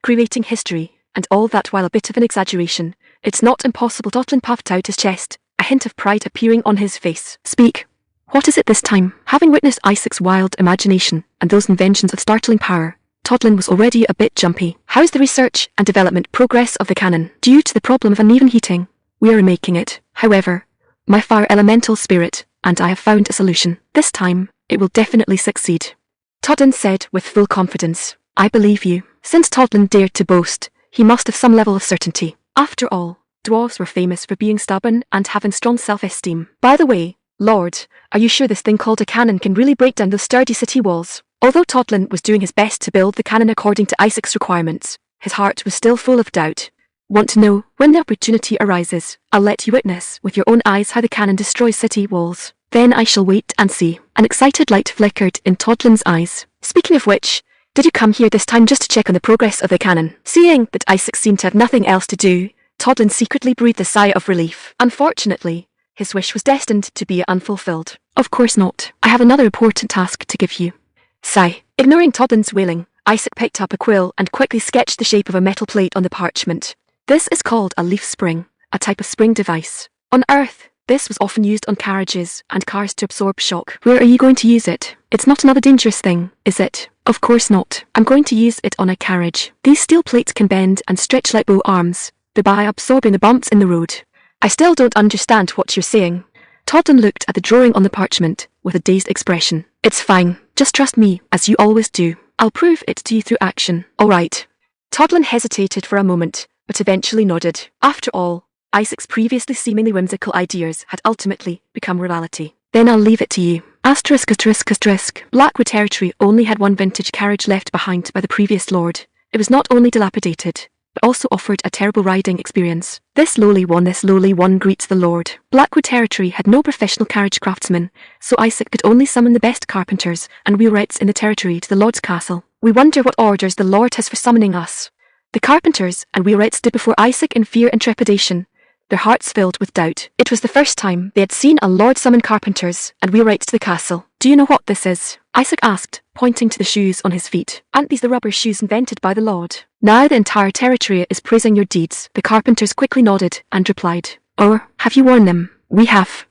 Creating history, and all that while a bit of an exaggeration. It's not impossible. Todlin puffed out his chest, a hint of pride appearing on his face. "Speak. What is it this time?" Having witnessed Isaac's wild imagination and those inventions of startling power, Todlin was already a bit jumpy. "How's the research and development progress of the cannon? Due to the problem of uneven heating, we are remaking it. However, my fire elemental spirit and I have found a solution. This time, it will definitely succeed," Todlin said with full confidence. "I believe you." Since Todlin dared to boast, he must have some level of certainty. After all, dwarves were famous for being stubborn and having strong self-esteem. "By the way, Lord, are you sure this thing called a cannon can really break down those sturdy city walls?" Although Todlin was doing his best to build the cannon according to Isaac's requirements, his heart was still full of doubt. "Want to know? When the opportunity arises, I'll let you witness with your own eyes how the cannon destroys city walls. Then I shall wait and see." An excited light flickered in Todlin's eyes. "Speaking of which, did you come here this time just to check on the progress of the cannon?" Seeing that Isaac seemed to have nothing else to do, Todlin secretly breathed a sigh of relief. Unfortunately, his wish was destined to be unfulfilled. "Of course not. I have another important task to give you." Sigh. Ignoring Todlin's wailing, Isaac picked up a quill and quickly sketched the shape of a metal plate on the parchment. This is called a leaf spring, a type of spring device. On Earth, this was often used on carriages and cars to absorb shock. "Where are you going to use it? It's not another dangerous thing, is it?" "Of course not. I'm going to use it on a carriage. These steel plates can bend and stretch like bow arms, thereby absorbing the bumps in the road." "I still don't understand what you're saying." Todlin looked at the drawing on the parchment with a dazed expression. "It's fine. Just trust me, as you always do. I'll prove it to you through action." "All right." Todlin hesitated for a moment, but eventually nodded. After all, Isaac's previously seemingly whimsical ideas had ultimately become reality. "Then I'll leave it to you." ****. Blackwood territory only had one vintage carriage left behind by the previous lord. It was not only dilapidated, but also offered a terrible riding experience. This lowly one greets the lord. Blackwood territory had no professional carriage craftsmen, so Isaac could only summon the best carpenters and wheelwrights in the territory to the lord's castle. "We wonder what orders the lord has for summoning us." The carpenters and wheelwrights stood before Isaac in fear and trepidation, their hearts filled with doubt. It was the first time they had seen a lord summon carpenters and wheelwrights to the castle. "Do you know what this is?" Isaac asked, pointing to the shoes on his feet. "Aren't these the rubber shoes invented by the lord? Now the entire territory is praising your deeds." The carpenters quickly nodded and replied, "Or, have you worn them?" "We have.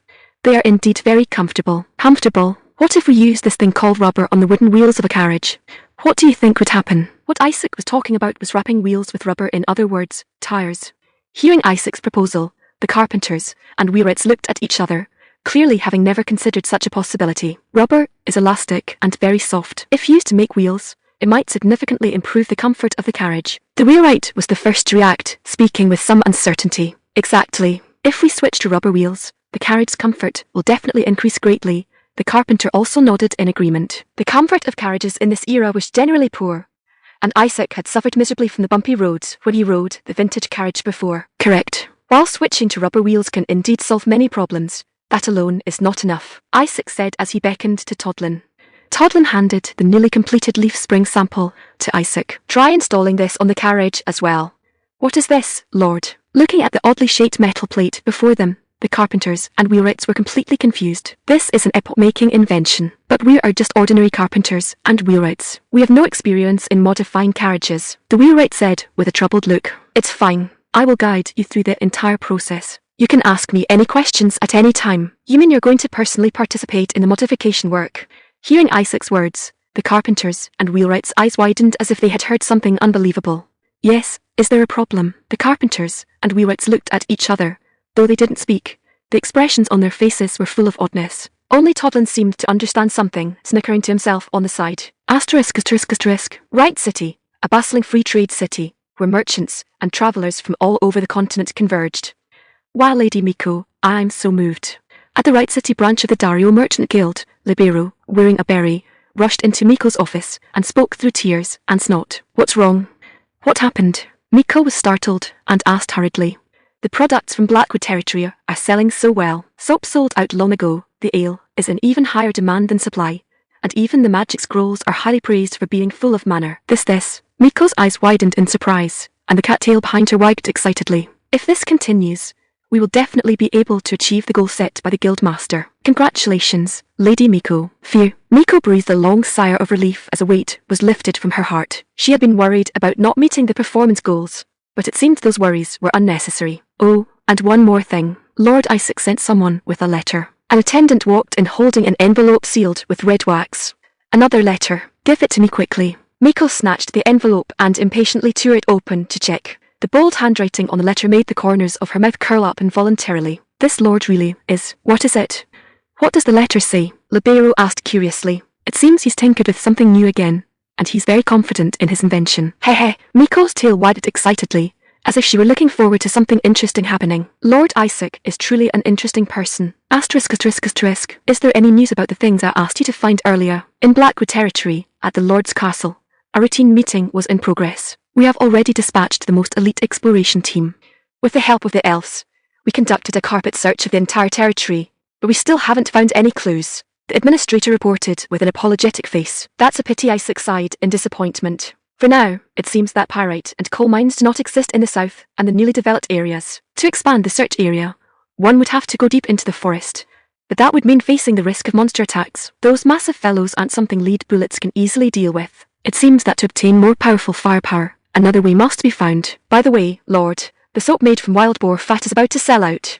They are indeed very comfortable." "Comfortable? What if we use this thing called rubber on the wooden wheels of a carriage? What do you think would happen?" What Isaac was talking about was wrapping wheels with rubber, in other words, tires. Hearing Isaac's proposal, the carpenters and wheelwrights looked at each other, clearly having never considered such a possibility. Rubber is elastic and very soft. If used to make wheels, it might significantly improve the comfort of the carriage. The wheelwright was the first to react, speaking with some uncertainty. Exactly. If we switch to rubber wheels, the carriage's comfort will definitely increase greatly. The carpenter also nodded in agreement. The comfort of carriages in this era was generally poor, and Isaac had suffered miserably from the bumpy roads when he rode the vintage carriage before. Correct. While switching to rubber wheels can indeed solve many problems, that alone is not enough, Isaac said as he beckoned to Todlin. Todlin handed the newly completed leaf spring sample to Isaac. Try installing this on the carriage as well. What is this, Lord? Looking at the oddly shaped metal plate before them, the carpenters and wheelwrights were completely confused. This is an epoch-making invention, but we are just ordinary carpenters and wheelwrights. We have no experience in modifying carriages, the wheelwright said with a troubled look. It's fine. I will guide you through the entire process. You can ask me any questions at any time. You mean you're going to personally participate in the modification work? Hearing Isaac's words, the carpenters and wheelwrights' eyes widened as if they had heard something unbelievable. Yes, is there a problem? The carpenters and wheelwrights looked at each other. Though they didn't speak, the expressions on their faces were full of oddness. Only Todlin seemed to understand something, snickering to himself on the side. Right City, a bustling free trade city, where merchants and travellers from all over the continent converged. Wow, Lady Miko, I'm so moved. At the Right City branch of the Dario Merchant Guild, Libero, wearing a berry, rushed into Miko's office and spoke through tears and snot. What's wrong? What happened? Miko was startled and asked hurriedly. The products from Blackwood Territory are selling so well. Soap sold out long ago, the ale is in even higher demand than supply, and even the magic scrolls are highly praised for being full of mana. This. Miko's eyes widened in surprise, and the cattail behind her wagged excitedly. If this continues, we will definitely be able to achieve the goal set by the Guildmaster. Congratulations, Lady Miko. Phew. Miko breathed a long sigh of relief as a weight was lifted from her heart. She had been worried about not meeting the performance goals, but it seemed those worries were unnecessary. Oh, and one more thing. Lord Isaac sent someone with a letter. An attendant walked in holding an envelope sealed with red wax. Another letter. Give it to me quickly. Miko snatched the envelope and impatiently tore it open to check. The bold handwriting on the letter made the corners of her mouth curl up involuntarily. This lord really is. What is it? What does the letter say? Libero asked curiously. It seems he's tinkered with something new again, and he's very confident in his invention. Heh. Miko's tail widened excitedly, as if she were looking forward to something interesting happening. Lord Isaac is truly an interesting person. Is there any news about the things I asked you to find earlier? In Blackwood Territory, at the Lord's Castle, a routine meeting was in progress. We have already dispatched the most elite exploration team. With the help of the elves, we conducted a carpet search of the entire territory, but we still haven't found any clues. The administrator reported with an apologetic face. That's a pity, Isaac sighed in disappointment. For now, it seems that pyrite and coal mines do not exist in the south and the newly developed areas. To expand the search area, one would have to go deep into the forest, but that would mean facing the risk of monster attacks. Those massive fellows aren't something lead bullets can easily deal with. It seems that to obtain more powerful firepower, another way must be found. By the way, Lord, the soap made from wild boar fat is about to sell out.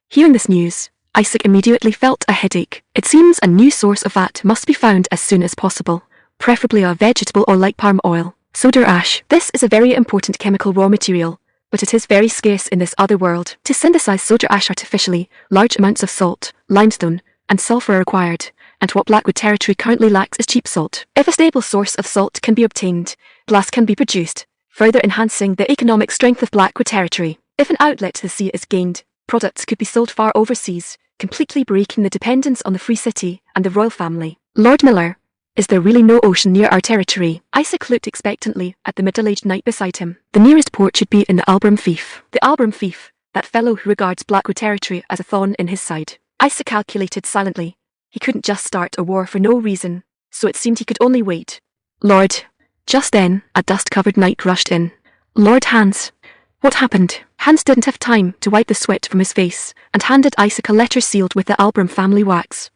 Hearing this news, Isaac immediately felt a headache. It seems a new source of fat must be found as soon as possible, preferably a vegetable oil like palm oil. Soda ash. This is a very important chemical raw material, but it is very scarce in this other world. To synthesize soda ash artificially, large amounts of salt, limestone, and sulfur are required, and what Blackwood Territory currently lacks is cheap salt. If a stable source of salt can be obtained, glass can be produced, further enhancing the economic strength of Blackwood Territory. If an outlet to the sea is gained, products could be sold far overseas, completely breaking the dependence on the Free City and the royal family. Lord Miller, is there really no ocean near our territory? Isaac looked expectantly at the middle-aged knight beside him. The nearest port should be in the Albram Fief. The Albram Fief, that fellow who regards Blackwood Territory as a thorn in his side. Isaac calculated silently. He couldn't just start a war for no reason, so it seemed he could only wait. Lord. Just then, a dust-covered knight rushed in. Lord Hans. What happened? Hans didn't have time to wipe the sweat from his face, and handed Isaac a letter sealed with the Albram family wax.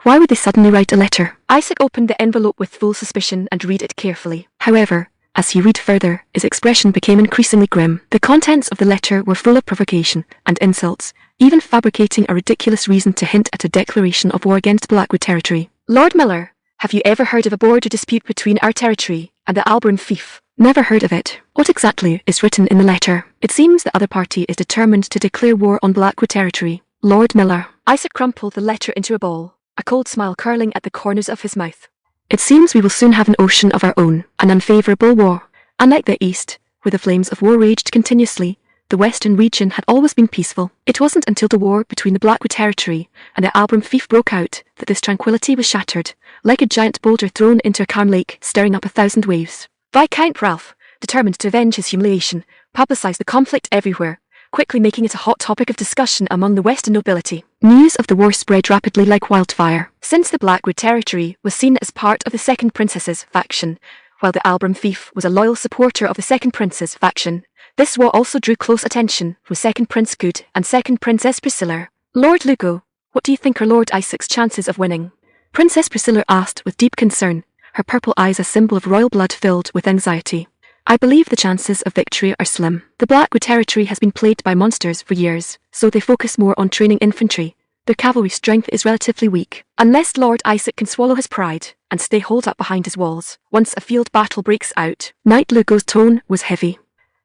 Why would they suddenly write a letter? Isaac opened the envelope with full suspicion and read it carefully. However, as he read further, his expression became increasingly grim. The contents of the letter were full of provocation and insults, even fabricating a ridiculous reason to hint at a declaration of war against Blackwood Territory. Lord Miller, have you ever heard of a border dispute between our territory and the Albram Fief? Never heard of it. What exactly is written in the letter? It seems the other party is determined to declare war on Blackwood territory. Lord Miller. Isaac crumpled the letter into a ball, a cold smile curling at the corners of his mouth. It seems we will soon have an ocean of our own, an unfavourable war. Unlike the East, where the flames of war raged continuously, the Western region had always been peaceful. It wasn't until the war between the Blackwood territory and the Albram fief broke out that this tranquility was shattered, like a giant boulder thrown into a calm lake stirring up 1,000 waves. Viscount Ralph, determined to avenge his humiliation, publicised the conflict everywhere, quickly making it a hot topic of discussion among the Western nobility. News of the war spread rapidly like wildfire. Since the Blackwood territory was seen as part of the Second Princess's faction, while the Albram fief was a loyal supporter of the Second Prince's faction, this war also drew close attention from Second Prince Good and Second Princess Priscilla. Lord Lugo, what do you think are Lord Isaac's chances of winning? Princess Priscilla asked with deep concern, her purple eyes a symbol of royal blood filled with anxiety. I believe the chances of victory are slim. The Blackwood territory has been plagued by monsters for years, so they focus more on training infantry. Their cavalry strength is relatively weak. Unless Lord Isaac can swallow his pride and stay holed up behind his walls, once a field battle breaks out. Knight Lugo's tone was heavy.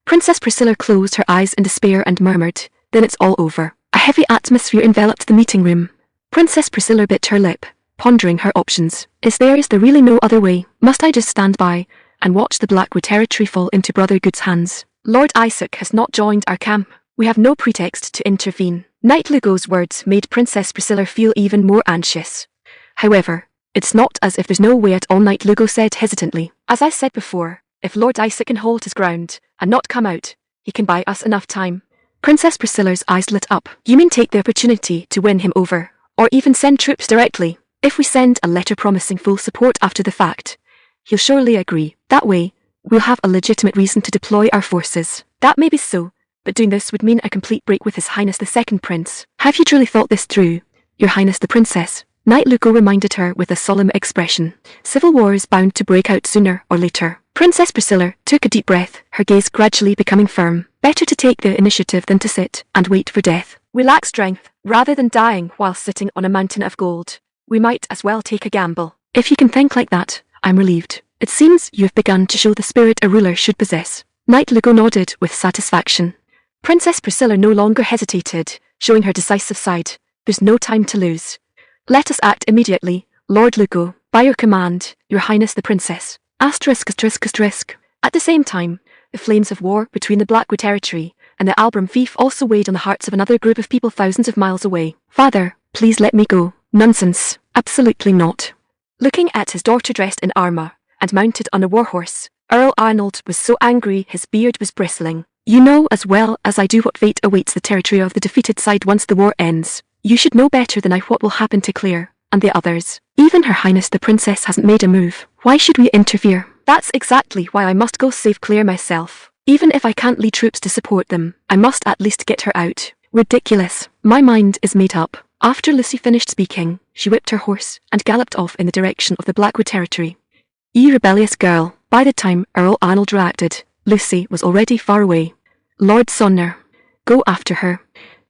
Princess Priscilla closed her eyes in despair and murmured, "Then it's all over." A heavy atmosphere enveloped the meeting room. Princess Priscilla bit her lip, pondering her options. Is there really no other way? Must I just stand by and watch the Blackwood territory fall into Brother Good's hands? Lord Isaac has not joined our camp. We have no pretext to intervene. Knight Lugo's words made Princess Priscilla feel even more anxious. However, it's not as if there's no way at all, Knight Lugo said hesitantly. As I said before, if Lord Isaac can hold his ground and not come out, he can buy us enough time. Princess Priscilla's eyes lit up. You mean take the opportunity to win him over, or even send troops directly? If we send a letter promising full support after the fact, he'll surely agree. That way, we'll have a legitimate reason to deploy our forces. That may be so, but doing this would mean a complete break with His Highness the Second Prince. Have you truly thought this through, Your Highness the Princess? Knight Lugo reminded her with a solemn expression. Civil war is bound to break out sooner or later. Princess Priscilla took a deep breath, her gaze gradually becoming firm. Better to take the initiative than to sit and wait for death. We lack strength. Rather than dying while sitting on a mountain of gold, we might as well take a gamble. If you can think like that, I'm relieved. It seems you have begun to show the spirit a ruler should possess. Knight Lugo nodded with satisfaction. Princess Priscilla no longer hesitated, showing her decisive side. There's no time to lose. Let us act immediately, Lord Lugo. By your command, Your Highness the Princess. At the same time, the flames of war between the Blackwood territory and the Albram fief also weighed on the hearts of another group of people thousands of miles away. Father, please let me go. Nonsense. Absolutely not. Looking at his daughter dressed in armour and mounted on a warhorse, Earl Arnold was so angry his beard was bristling. You know as well as I do what fate awaits the territory of the defeated side once the war ends. You should know better than I what will happen to Claire and the others. Even Her Highness the Princess hasn't made a move. Why should we interfere? That's exactly why I must go save Claire myself. Even if I can't lead troops to support them, I must at least get her out. Ridiculous. My mind is made up. After Lucy finished speaking, she whipped her horse and galloped off in the direction of the Blackwood territory. You rebellious girl. By the time Earl Arnold reacted, Lucy was already far away. Lord Sonner, go after her.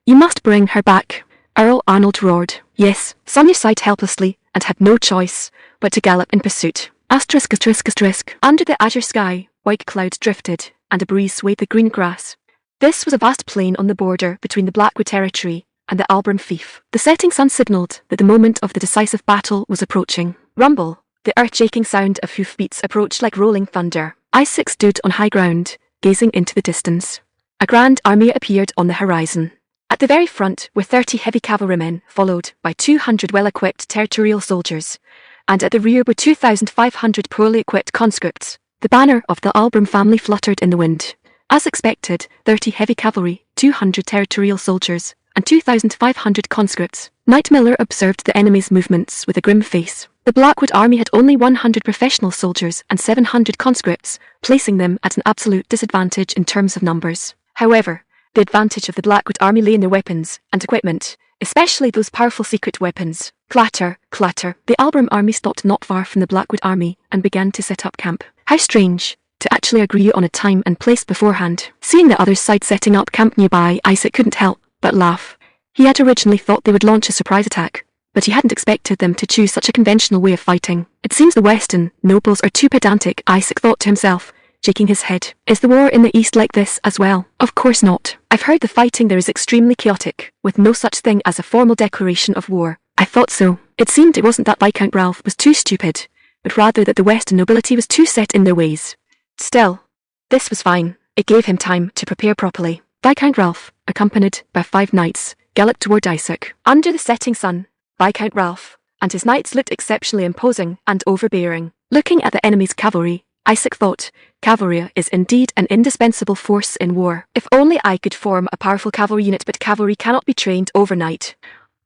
You must bring her back. Earl Arnold roared. Yes, Sonia sighed helplessly and had no choice but to gallop in pursuit. Under the azure sky, white clouds drifted and a breeze swayed the green grass. This was a vast plain on the border between the Blackwood territory and the Albram fief. The setting sun signalled that the moment of the decisive battle was approaching. Rumble, the earth-shaking sound of hoofbeats approached like rolling thunder. Isaac stood on high ground, gazing into the distance. A grand army appeared on the horizon. At the very front were 30 heavy cavalrymen, followed by 200 well-equipped territorial soldiers, and at the rear were 2,500 poorly equipped conscripts. The banner of the Albram family fluttered in the wind. As expected, 30 heavy cavalry, 200 territorial soldiers, and 2,500 conscripts. Knight Miller observed the enemy's movements with a grim face. The Blackwood army had only 100 professional soldiers and 700 conscripts, placing them at an absolute disadvantage in terms of numbers. However, the advantage of the Blackwood army lay in their weapons and equipment, especially those powerful secret weapons. Clatter, clatter. The Albram army stopped not far from the Blackwood army and began to set up camp. How strange, to actually agree on a time and place beforehand. Seeing the other side setting up camp nearby, Isaac couldn't help but laugh. He had originally thought they would launch a surprise attack, but he hadn't expected them to choose such a conventional way of fighting. It seems the Western nobles are too pedantic, Isaac thought to himself, shaking his head. Is the war in the east like this as well? Of course not. I've heard the fighting there is extremely chaotic, with no such thing as a formal declaration of war. I thought so. It seemed it wasn't that Viscount Ralph was too stupid, but rather that the Western nobility was too set in their ways. Still, this was fine. It gave him time to prepare properly. Viscount Ralph, accompanied by 5 knights, galloped toward Isaac. Under the setting sun, Viscount Ralph and his knights looked exceptionally imposing and overbearing. Looking at the enemy's cavalry, Isaac thought, cavalry is indeed an indispensable force in war. If only I could form a powerful cavalry unit, but cavalry cannot be trained overnight.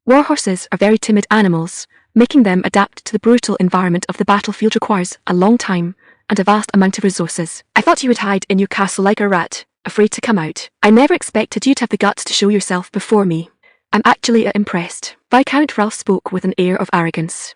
War horses are very timid animals. Making them adapt to the brutal environment of the battlefield requires a long time and a vast amount of resources. I thought you would hide in your castle like a rat, afraid to come out. I never expected you to have the guts to show yourself before me. I'm actually impressed. Viscount Ralph spoke with an air of arrogance.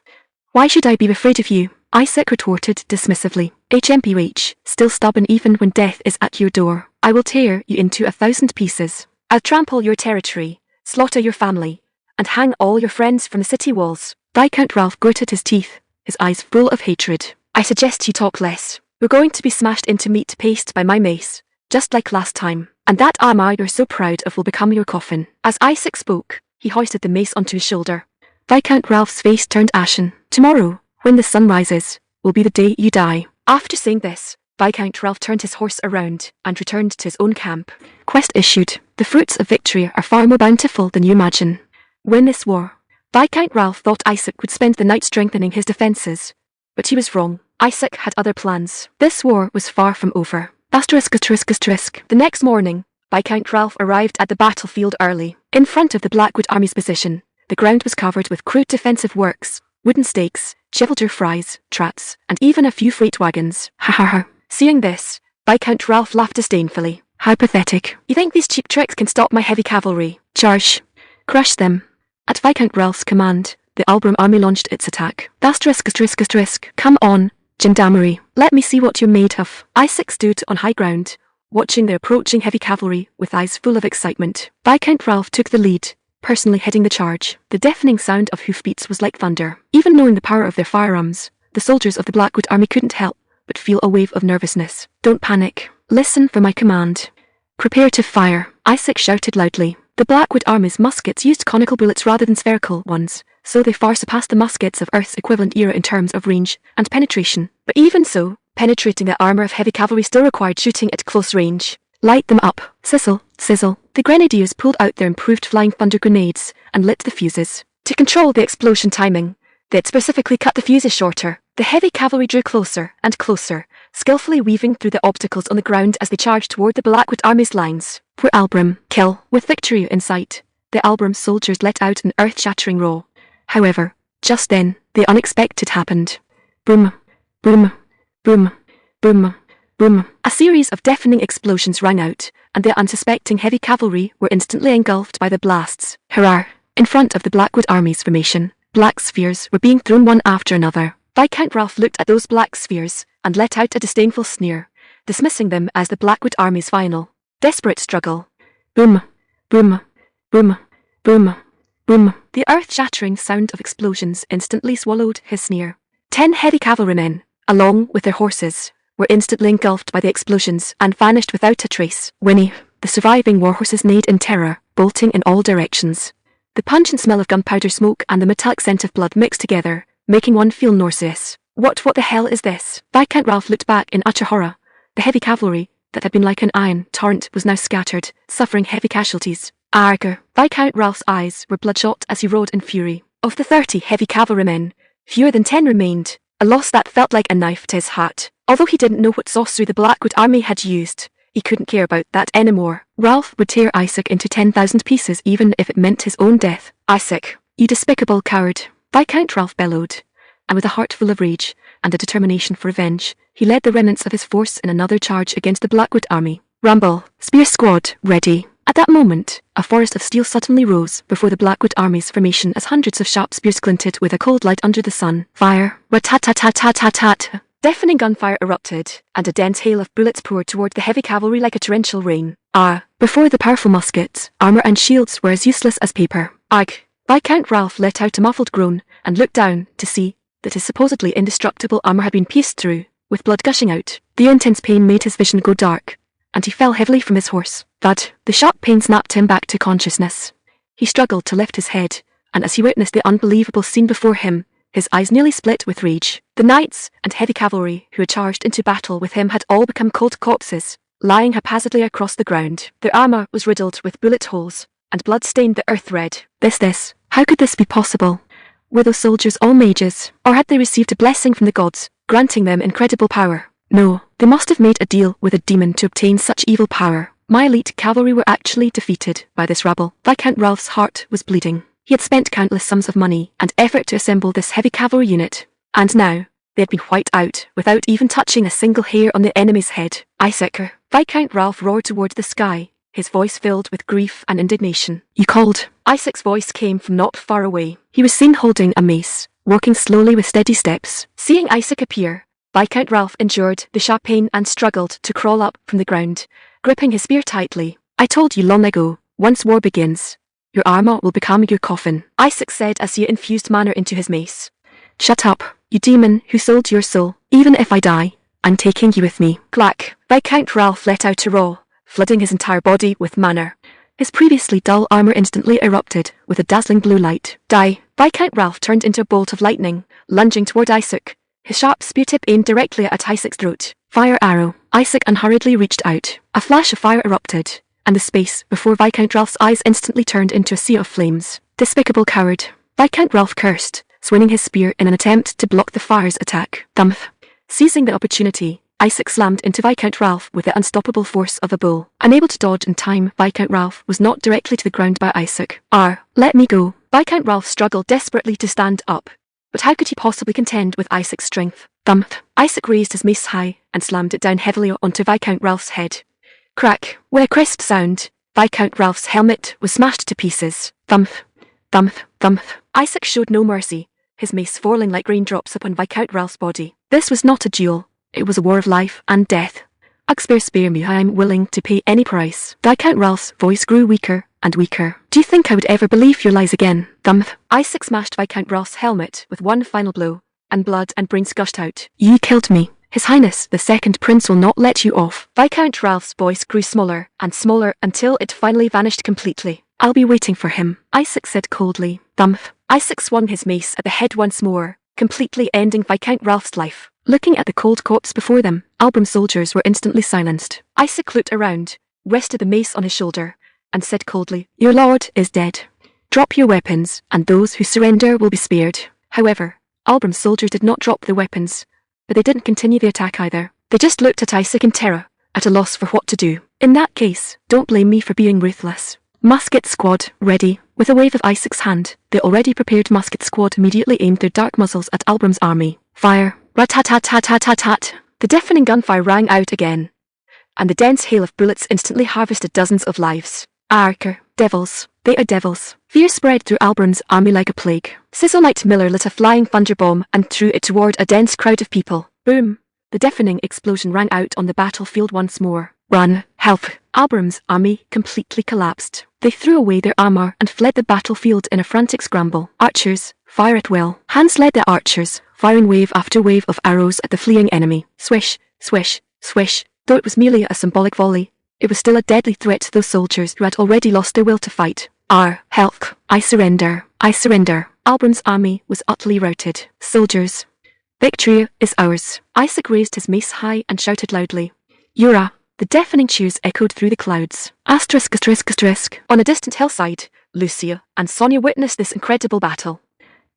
Why should I be afraid of you? Isaac retorted dismissively. HMPH, still stubborn even when death is at your door. I will tear you into 1,000 pieces. I'll trample your territory, slaughter your family, and hang all your friends from the city walls. Viscount Ralph gritted his teeth, his eyes full of hatred. I suggest you talk less. We're going to be smashed into meat paste by my mace, just like last time, and that armor you're so proud of will become your coffin. As Isaac spoke, he hoisted the mace onto his shoulder. Viscount Ralph's face turned ashen. Tomorrow, when the sun rises, will be the day you die. After saying this, Viscount Ralph turned his horse around and returned to his own camp. Quest issued. The fruits of victory are far more bountiful than you imagine. Win this war. Viscount Ralph thought Isaac would spend the night strengthening his defences, but he was wrong. Isaac had other plans. This war was far from over. The next morning, Viscount Ralph arrived at the battlefield early. In front of the Blackwood Army's position, the ground was covered with crude defensive works, wooden stakes, chivalry fries, traps, and even a few freight wagons. Ha ha ha. Seeing this, Viscount Ralph laughed disdainfully. How pathetic. You think these cheap tricks can stop my heavy cavalry? Charge. Crush them. At Viscount Ralph's command, the Albram army launched its attack. Come on, gendarmerie. Let me see what you're made of. Isaac stood on high ground, watching the approaching heavy cavalry with eyes full of excitement. Viscount Ralph took the lead, personally heading the charge. The deafening sound of hoofbeats was like thunder. Even knowing the power of their firearms, the soldiers of the Blackwood army couldn't help but feel a wave of nervousness. Don't panic. Listen for my command. Prepare to fire. Isaac shouted loudly. The Blackwood army's muskets used conical bullets rather than spherical ones, so they far surpassed the muskets of Earth's equivalent era in terms of range and penetration. But even so, penetrating the armour of heavy cavalry still required shooting at close range. Light them up. Sizzle, sizzle. The grenadiers pulled out their improved flying thunder grenades and lit the fuses. To control the explosion timing, they had specifically cut the fuses shorter. The heavy cavalry drew closer and closer, skillfully weaving through the obstacles on the ground as they charged toward the Blackwood army's lines. For Albram, kill. With victory in sight, the Albram soldiers let out an earth-shattering roar. However, just then, the unexpected happened. Boom, boom, boom, boom, boom. A series of deafening explosions rang out, and the unsuspecting heavy cavalry were instantly engulfed by the blasts. Hurrah! In front of the Blackwood army's formation, black spheres were being thrown one after another. Viscount Ralph looked at those black spheres and let out a disdainful sneer, dismissing them as the Blackwood army's final, desperate struggle. Boom, boom, boom, boom, boom. The earth-shattering sound of explosions instantly swallowed his sneer. 10 heavy cavalrymen, along with their horses, were instantly engulfed by the explosions and vanished without a trace. Whinny. The surviving warhorses neighed in terror, bolting in all directions. The pungent smell of gunpowder smoke and the metallic scent of blood mixed together, making one feel nauseous. What the hell is this? Viscount Ralph looked back in utter horror. The heavy cavalry, that had been like an iron torrent, was now scattered, suffering heavy casualties. Arg! Viscount Ralph's eyes were bloodshot as he rode in fury. Of the 30 heavy cavalrymen, fewer than 10 remained, a loss that felt like a knife to his heart. Although he didn't know what sorcery the Blackwood army had used, he couldn't care about that anymore. Ralph would tear Isaac into 10,000 pieces even if it meant his own death. Isaac, you despicable coward! Viscount Ralph bellowed, and with a heart full of rage and a determination for revenge, he led the remnants of his force in another charge against the Blackwood army. Rumble, spear squad, ready. At that moment, a forest of steel suddenly rose before the Blackwood army's formation as hundreds of sharp spears glinted with a cold light under the sun. Fire! Rat-tat-tat-tat-tat-tat! Deafening gunfire erupted, and a dense hail of bullets poured toward the heavy cavalry like a torrential rain. Before the powerful muskets, armour and shields were as useless as paper. Ugh! Viscount Ralph let out a muffled groan and looked down to see that his supposedly indestructible armour had been pierced through. with blood gushing out. The intense pain made his vision go dark, and he fell heavily from his horse. Thud! The sharp pain snapped him back to consciousness. He struggled to lift his head, and as he witnessed the unbelievable scene before him, his eyes nearly split with rage. The knights and heavy cavalry who had charged into battle with him had all become cold corpses, lying haphazardly across the ground. Their armor was riddled with bullet holes, and blood stained the earth red. How could this be possible? Were those soldiers all mages, or had they received a blessing from the gods, granting them incredible power? No, they must have made a deal with a demon to obtain such evil power. My elite cavalry were actually defeated by this rabble. Viscount Ralph's heart was bleeding. He had spent countless sums of money and effort to assemble this heavy cavalry unit, and now they had been wiped out without even touching a single hair on the enemy's head. Isaac! Viscount Ralph roared towards the sky, his voice filled with grief and indignation. You called? Isaac's voice came from not far away. He was seen holding a mace, walking slowly with steady steps. Seeing Isaac appear, Viscount Ralph endured the sharp pain and struggled to crawl up from the ground, gripping his spear tightly. I told you long ago, once war begins, your armor will become your coffin, Isaac said as he infused mana into his mace. Shut up, you demon who sold your soul. Even if I die, I'm taking you with me. Clack! Viscount Ralph let out a roar, flooding his entire body with mana. His previously dull armor instantly erupted with a dazzling blue light. Die! Viscount Ralph turned into a bolt of lightning, lunging toward Isaac, his sharp spear tip aimed directly at Isaac's throat. Fire arrow! Isaac unhurriedly reached out. A flash of fire erupted, and the space before Viscount Ralph's eyes instantly turned into a sea of flames. Despicable coward! Viscount Ralph cursed, swinging his spear in an attempt to block the fire's attack. Thump! Seizing the opportunity, Isaac slammed into Viscount Ralph with the unstoppable force of a bull. Unable to dodge in time, Viscount Ralph was knocked directly to the ground by Isaac. Let me go. Viscount Ralph struggled desperately to stand up, but how could he possibly contend with Isaac's strength? Thump! Isaac raised his mace high and slammed it down heavily onto Viscount Ralph's head. Crack! With a crisp sound, Viscount Ralph's helmet was smashed to pieces. Thump! Thump! Thump! Isaac showed no mercy, his mace falling like raindrops upon Viscount Ralph's body. This was not a duel. It was a war of life and death. Spare me, I am willing to pay any price. Viscount Ralph's voice grew weaker and weaker. Do you think I would ever believe your lies again? Thump! Isaac smashed Viscount Ralph's helmet with one final blow, and blood and brains gushed out. You killed me. His Highness, the second prince, will not let you off. Viscount Ralph's voice grew smaller and smaller until it finally vanished completely. I'll be waiting for him, Isaac said coldly. Thump! Isaac swung his mace at the head once more, completely ending Viscount Ralph's life. Looking at the cold corpse before them, Albram's soldiers were instantly silenced. Isaac looked around, rested the mace on his shoulder, and said coldly, Your lord is dead. Drop your weapons, and those who surrender will be spared. However, Albram's soldiers did not drop their weapons, but they didn't continue the attack either. They just looked at Isaac in terror, at a loss for what to do. In that case, don't blame me for being ruthless. Musket squad, ready. With a wave of Isaac's hand, the already prepared musket squad immediately aimed their dark muzzles at Albram's army. Fire! Rat-tat-tat-tat-tat-tat! The deafening gunfire rang out again, and the dense hail of bullets instantly harvested dozens of lives. Arker, devils, they are devils. Fear spread through Albram's army like a plague. Sizzle Knight Miller lit a flying thunder bomb and threw it toward a dense crowd of people. Boom! The deafening explosion rang out on the battlefield once more. Run! Help! Albram's army completely collapsed. They threw away their armor and fled the battlefield in a frantic scramble. Archers, fire at will. Hans led the archers, firing wave after wave of arrows at the fleeing enemy. Swish, swish, swish. Though it was merely a symbolic volley, it was still a deadly threat to those soldiers who had already lost their will to fight. Help! I surrender! I surrender! Albram's army was utterly routed. Soldiers, victory is ours. Isaac raised his mace high and shouted loudly. Yura! The deafening cheers echoed through the clouds. Asterisk, asterisk, asterisk. On a distant hillside, Lucia and Sonia witnessed this incredible battle.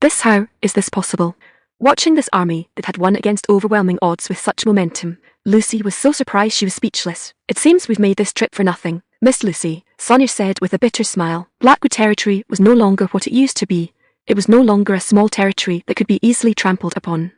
How is this possible? Watching this army that had won against overwhelming odds with such momentum, Lucy was so surprised she was speechless. It seems we've made this trip for nothing, Miss Lucy, Sonia said with a bitter smile. Blackwood territory was no longer what it used to be. It was no longer a small territory that could be easily trampled upon.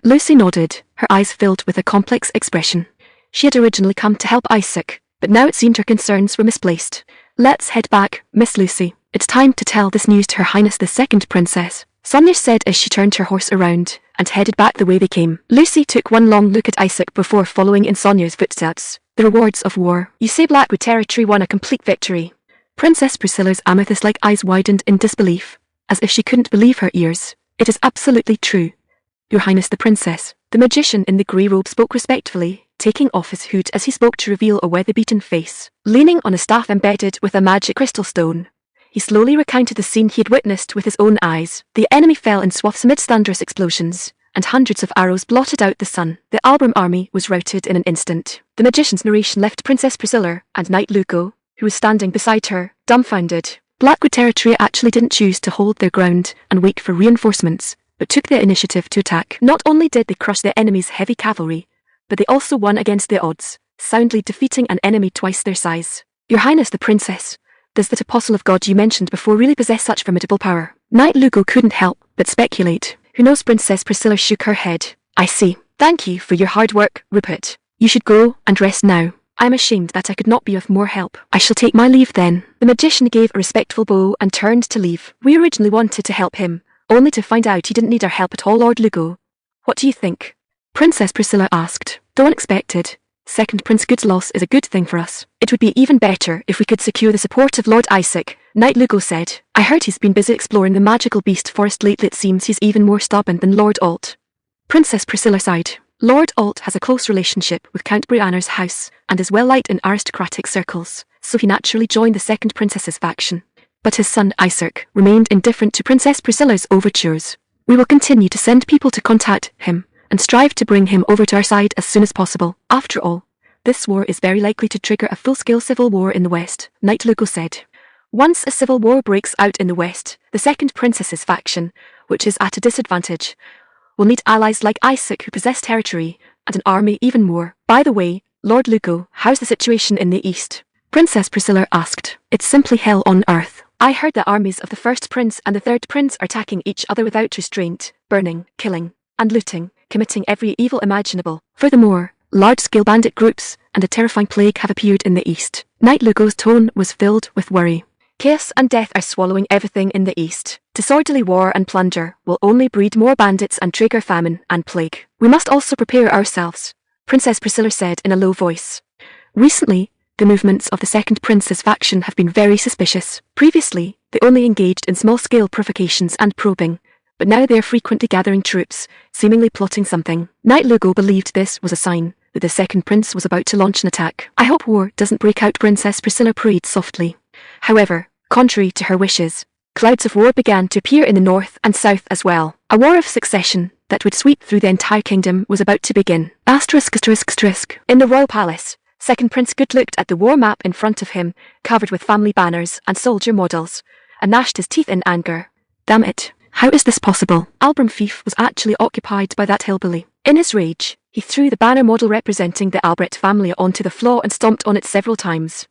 Lucy nodded, her eyes filled with a complex expression. She had originally come to help Isaac, but now it seemed her concerns were misplaced. Let's head back, Miss Lucy. It's time to tell this news to Her Highness the Second Princess, Sonia said as she turned her horse around and headed back the way they came. Lucy took one long look at Isaac before following in Sonia's footsteps. The rewards of war. You say Blackwood territory won a complete victory. Princess Priscilla's amethyst-like eyes widened in disbelief, as if she couldn't believe her ears. It is absolutely true, Your Highness the Princess. The magician in the grey robe spoke respectfully, taking off his hood as he spoke to reveal a weather-beaten face. Leaning on a staff embedded with a magic crystal stone, he slowly recounted the scene he had witnessed with his own eyes. The enemy fell in swaths amidst thunderous explosions, and hundreds of arrows blotted out the sun. The Albram army was routed in an instant. The magician's narration left Princess Priscilla and Knight Lugo, who was standing beside her, dumbfounded. Blackwood territory actually didn't choose to hold their ground and wait for reinforcements, but took the initiative to attack. Not only did they crush their enemy's heavy cavalry, but they also won against the odds, soundly defeating an enemy twice their size. Your Highness the Princess, does that apostle of God you mentioned before really possess such formidable power? Knight Lugo couldn't help but speculate. Who knows? Princess Priscilla shook her head. I see. Thank you for your hard work, Rupert. You should go and rest now. I am ashamed that I could not be of more help. I shall take my leave then. The magician gave a respectful bow and turned to leave. We originally wanted to help him, only to find out he didn't need our help at all, Lord Lugo. What do you think? Princess Priscilla asked. Though unexpected, second Prince Good's loss is a good thing for us. It would be even better if we could secure the support of Lord Isaac, Knight Lugo said. I heard he's been busy exploring the magical beast forest lately. It seems he's even more stubborn than Lord Alt. Princess Priscilla sighed. Lord Alt has a close relationship with Count Brianna's house and is well liked in aristocratic circles, so he naturally joined the second princess's faction. But his son Isaac remained indifferent to Princess Priscilla's overtures. We will continue to send people to contact him and strive to bring him over to our side as soon as possible. After all, this war is very likely to trigger a full-scale civil war in the West, Knight Lugo said. Once a civil war breaks out in the West, the second princess's faction, which is at a disadvantage, will need allies like Isaac who possess territory and an army even more. By the way, Lord Lugo, how's the situation in the East? Princess Priscilla asked. It's simply hell on earth. I heard the armies of the first prince and the third prince are attacking each other without restraint, burning, killing, and looting, committing every evil imaginable. Furthermore, large-scale bandit groups and a terrifying plague have appeared in the East. Knight Lugo's tone was filled with worry. Chaos and death are swallowing everything in the East. Disorderly war and plunder will only breed more bandits and trigger famine and plague. We must also prepare ourselves, Princess Priscilla said in a low voice. Recently, the movements of the second prince's faction have been very suspicious. Previously, they only engaged in small-scale provocations and probing, but now they are frequently gathering troops, seemingly plotting something. Knight Lugo believed this was a sign that the second prince was about to launch an attack. I hope war doesn't break out, Princess Priscilla prayed softly. However, contrary to her wishes, clouds of war began to appear in the north and south as well. A war of succession that would sweep through the entire kingdom was about to begin. In the royal palace, second Prince Good looked at the war map in front of him, covered with family banners and soldier models, and gnashed his teeth in anger. Damn it. How is this possible? Albram Fief was actually occupied by that hillbilly. In his rage, he threw the banner model representing the Albrecht family onto the floor and stomped on it several times.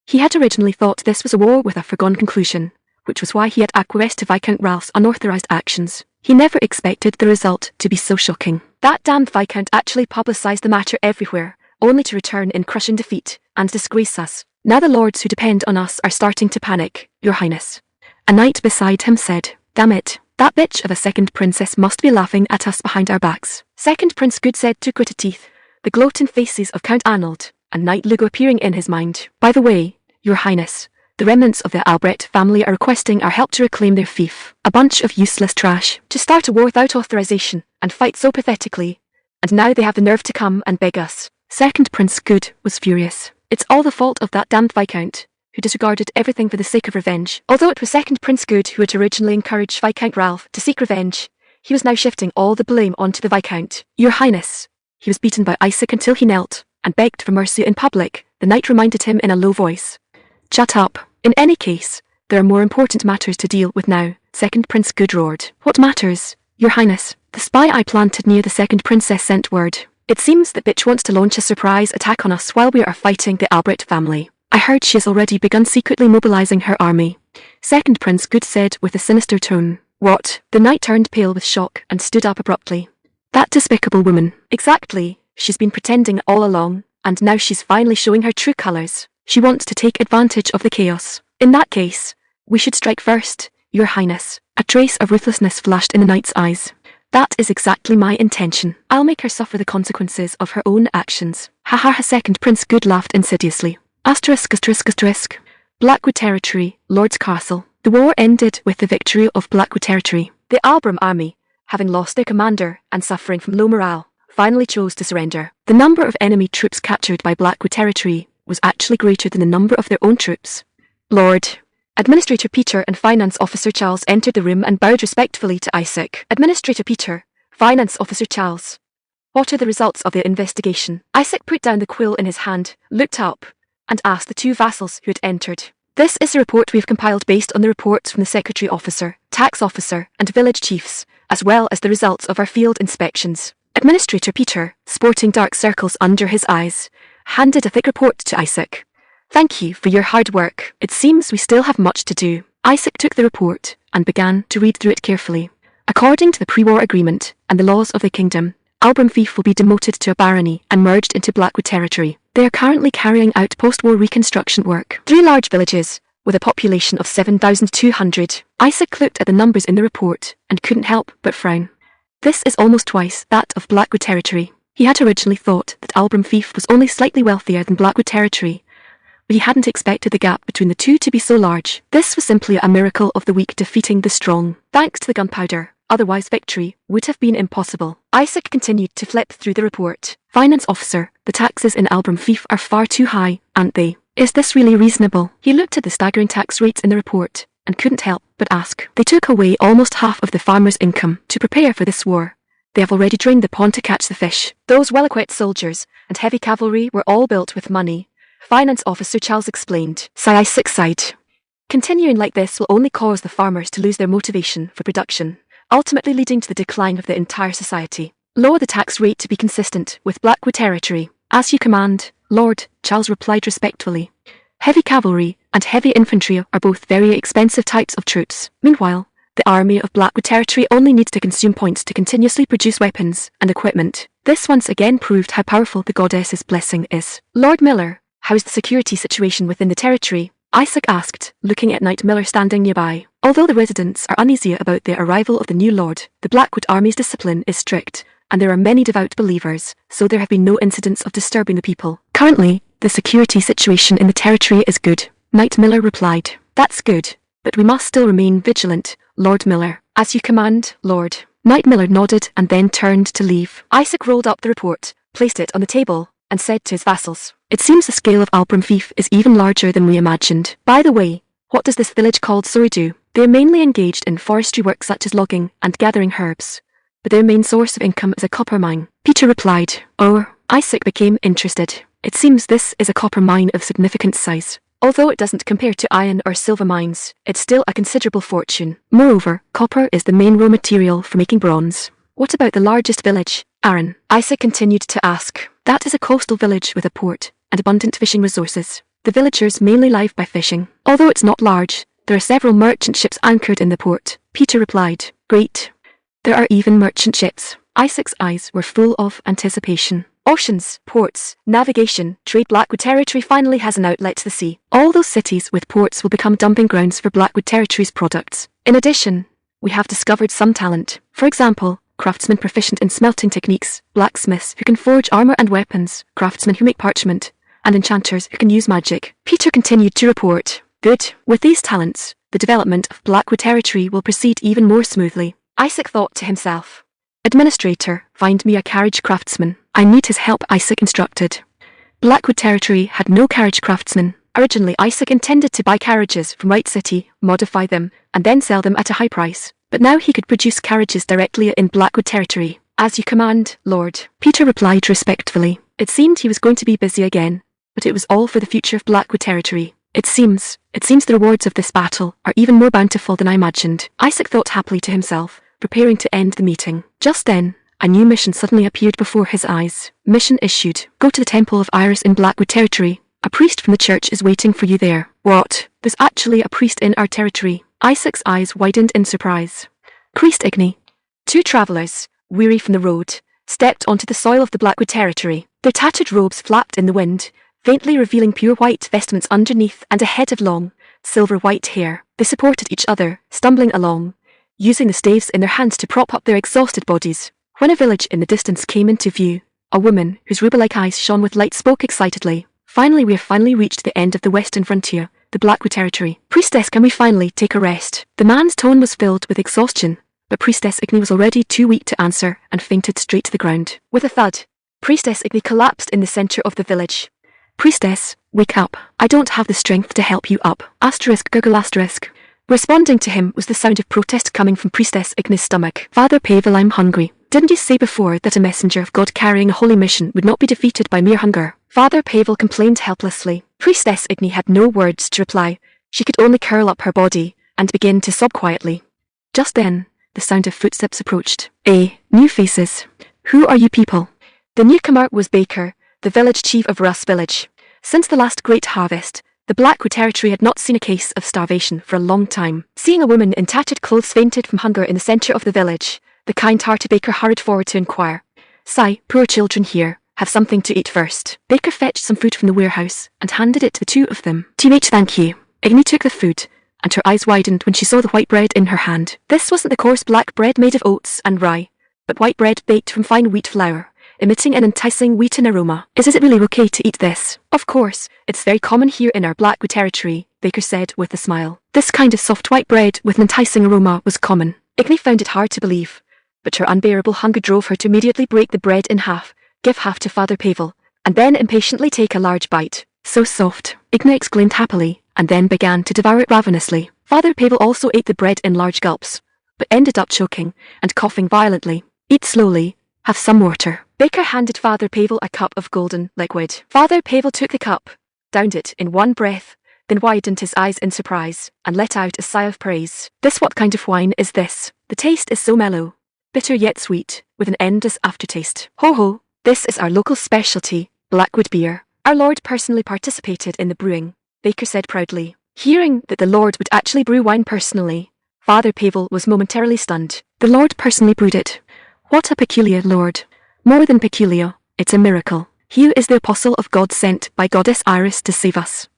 He had originally thought this was a war with a foregone conclusion, which was why he had acquiesced to Viscount Ralph's unauthorized actions. He never expected the result to be so shocking. That damned Viscount actually publicized the matter everywhere, only to return in crushing defeat and disgrace us. Now the lords who depend on us are starting to panic, Your Highness. A knight beside him said, Damn it, that bitch of a second princess must be laughing at us behind our backs. Second Prince Good said to gritted teeth, the gloating faces of Count Arnold and Knight Lugo appearing in his mind. By the way, Your Highness, the remnants of the Albrecht family are requesting our help to reclaim their fief. A bunch of useless trash. To start a war without authorization and fight so pathetically. And now they have the nerve to come and beg us. Second Prince Good was furious. It's all the fault of that damned Viscount, who disregarded everything for the sake of revenge. Although it was second Prince Good who had originally encouraged Viscount Ralph to seek revenge, he was now shifting all the blame onto the Viscount. Your Highness, he was beaten by Isaac until he knelt and begged for mercy in public, the knight reminded him in a low voice. Shut up. In any case, there are more important matters to deal with now, second Prince Good roared. What matters, Your Highness? The spy I planted near the second princess sent word. It seems that bitch wants to launch a surprise attack on us while we are fighting the Albrecht family. I heard she has already begun secretly mobilizing her army. Second Prince Good said with a sinister tone. What? The knight turned pale with shock and stood up abruptly. That despicable woman. Exactly. She's been pretending all along, and now she's finally showing her true colors. She wants to take advantage of the chaos. In that case, we should strike first, Your Highness. A trace of ruthlessness flashed in the knight's eyes. That is exactly my intention. I'll make her suffer the consequences of her own actions. Ha ha ha. Second Prince Good laughed insidiously. Blackwood Territory, Lord's Castle. The war ended with the victory of Blackwood Territory. The Albram army, having lost their commander and suffering from low morale, finally chose to surrender. The number of enemy troops captured by Blackwood territory was actually greater than the number of their own troops. Lord. Administrator Peter and Finance Officer Charles entered the room and bowed respectfully to Isaac. Administrator Peter, Finance Officer Charles. What are the results of the investigation? Isaac put down the quill in his hand, looked up, and asked the two vassals who had entered. This is a report we have compiled based on the reports from the Secretary Officer, Tax Officer, and Village Chiefs, as well as the results of our field inspections. Administrator Peter, sporting dark circles under his eyes, handed a thick report to Isaac. Thank you for your hard work. It seems we still have much to do. Isaac took the report and began to read through it carefully. According to the pre-war agreement and the laws of the kingdom, Albramfief will be demoted to a barony and merged into Blackwood territory. They are currently carrying out post-war reconstruction work. 3 large villages, with a population of 7,200. Isaac looked at the numbers in the report and couldn't help but frown. This is almost twice that of Blackwood territory. He had originally thought that Albramfief was only slightly wealthier than Blackwood territory, but he hadn't expected the gap between the two to be so large. This was simply a miracle of the weak defeating the strong. Thanks to the gunpowder, otherwise victory would have been impossible. Isaac continued to flip through the report. Finance Officer, the taxes in Albramfief are far too high, aren't they? Is this really reasonable? He looked at the staggering tax rates in the report and couldn't help but ask. They took away almost half of the farmers' income to prepare for this war. They have already drained the pond to catch the fish. Those well-equipped soldiers and heavy cavalry were all built with money. Finance Officer Charles explained. Isaac sighed. Continuing like this will only cause the farmers to lose their motivation for production, ultimately leading to the decline of the entire society. Lower the tax rate to be consistent with Blackwood territory. As you command, Lord, Charles replied respectfully. Heavy cavalry and heavy infantry are both very expensive types of troops. Meanwhile, the army of Blackwood territory only needs to consume points to continuously produce weapons and equipment. This once again proved how powerful the goddess's blessing is. Lord Miller, how is the security situation within the territory? Isaac asked, looking at Knight Miller standing nearby. Although the residents are uneasy about the arrival of the new lord, the Blackwood army's discipline is strict, and there are many devout believers, so there have been no incidents of disturbing the people. Currently, the security situation in the territory is good, Knight Miller replied. That's good, but we must still remain vigilant, Lord Miller. As you command, Lord. Knight Miller nodded and then turned to leave. Isaac rolled up the report, placed it on the table, and said to his vassals, It seems the scale of Albramfief is even larger than we imagined. By the way, what does this village called Surrey do? They are mainly engaged in forestry work such as logging and gathering herbs, but their main source of income is a copper mine. Peter replied. Oh, Isaac became interested. It seems this is a copper mine of significant size. Although it doesn't compare to iron or silver mines, it's still a considerable fortune. Moreover, copper is the main raw material for making bronze. What about the largest village, Aaron? Isaac continued to ask. That is a coastal village with a port and abundant fishing resources. The villagers mainly live by fishing. Although it's not large, there are several merchant ships anchored in the port. Peter replied. Great. There are even merchant ships. Isaac's eyes were full of anticipation. Oceans, ports, navigation, trade. Blackwood territory finally has an outlet to the sea. All those cities with ports will become dumping grounds for Blackwood territory's products. In addition, we have discovered some talent. For example, craftsmen proficient in smelting techniques, blacksmiths who can forge armor and weapons, craftsmen who make parchment, and enchanters who can use magic. Peter continued to report. Good. With these talents, the development of Blackwood territory will proceed even more smoothly. Isaac thought to himself. Administrator, find me a carriage craftsman. I need his help, Isaac instructed. Blackwood territory had no carriage craftsmen. Originally, Isaac intended to buy carriages from White City, modify them, and then sell them at a high price. But now he could produce carriages directly in Blackwood territory. As you command, Lord. Peter replied respectfully. It seemed he was going to be busy again, but it was all for the future of Blackwood territory. It seems the rewards of this battle are even more bountiful than I imagined. Isaac thought happily to himself, preparing to end the meeting. Just then, a new mission suddenly appeared before his eyes. Mission issued. Go to the Temple of Iris in Blackwood territory. A priest from the church is waiting for you there. What? There's actually a priest in our territory. Isaac's eyes widened in surprise. Priest Igni. 2 travellers, weary from the road, stepped onto the soil of the Blackwood territory. Their tattered robes flapped in the wind, faintly revealing pure white vestments underneath and a head of long, silver-white hair. They supported each other, stumbling along, using the staves in their hands to prop up their exhausted bodies. When a village in the distance came into view, a woman whose ruby-like eyes shone with light spoke excitedly. We have finally reached the end of the western frontier, the Blackwood territory. Priestess, can we finally take a rest? The man's tone was filled with exhaustion, But Priestess Igni was already too weak to answer and fainted straight to the ground. With a thud, Priestess Igni collapsed in the center of the village. Priestess, wake up. I don't have the strength to help you up. Asterisk gurgle asterisk. Responding to him was the sound of protest coming from Priestess Igni's stomach. Father Pavel, I'm hungry. Didn't you say before that a messenger of God carrying a holy mission would not be defeated by mere hunger? Father Pavel complained helplessly. Priestess Igni had no words to reply. She could only curl up her body and begin to sob quietly. Just then, the sound of footsteps approached. New faces. Who are you people? The newcomer was Baker, the village chief of Rus village. Since the last great harvest, the Blackwood territory had not seen a case of starvation for a long time. Seeing a woman in tattered clothes fainted from hunger in the center of the village, the kind-hearted Baker hurried forward to inquire. Sigh, poor children here, have something to eat first. Baker fetched some food from the warehouse and handed it to the two of them. Thank you. Igni took the food, and her eyes widened when she saw the white bread in her hand. This wasn't the coarse black bread made of oats and rye, but white bread baked from fine wheat flour, emitting an enticing wheaten aroma. Is it really okay to eat this? Of course, it's very common here in our Blackwood territory, Baker said with a smile. This kind of soft white bread with an enticing aroma was common. Igni found it hard to believe, but her unbearable hunger drove her to immediately break the bread in half, give half to Father Pavel, and then impatiently take a large bite. So soft, Igni exclaimed happily, and then began to devour it ravenously. Father Pavel also ate the bread in large gulps, but ended up choking and coughing violently. Eat slowly. Have some water. Baker handed Father Pavel a cup of golden liquid. Father Pavel took the cup, downed it in one breath, then widened his eyes in surprise, and let out a sigh of praise. What kind of wine is this? The taste is so mellow, bitter yet sweet, with an endless aftertaste. Ho ho, this is our local specialty, Blackwood beer. Our Lord personally participated in the brewing, Baker said proudly. Hearing that the Lord would actually brew wine personally, Father Pavel was momentarily stunned. The Lord personally brewed it. What a peculiar Lord. More than peculiar, it's a miracle. He is the apostle of God sent by Goddess Iris to save us.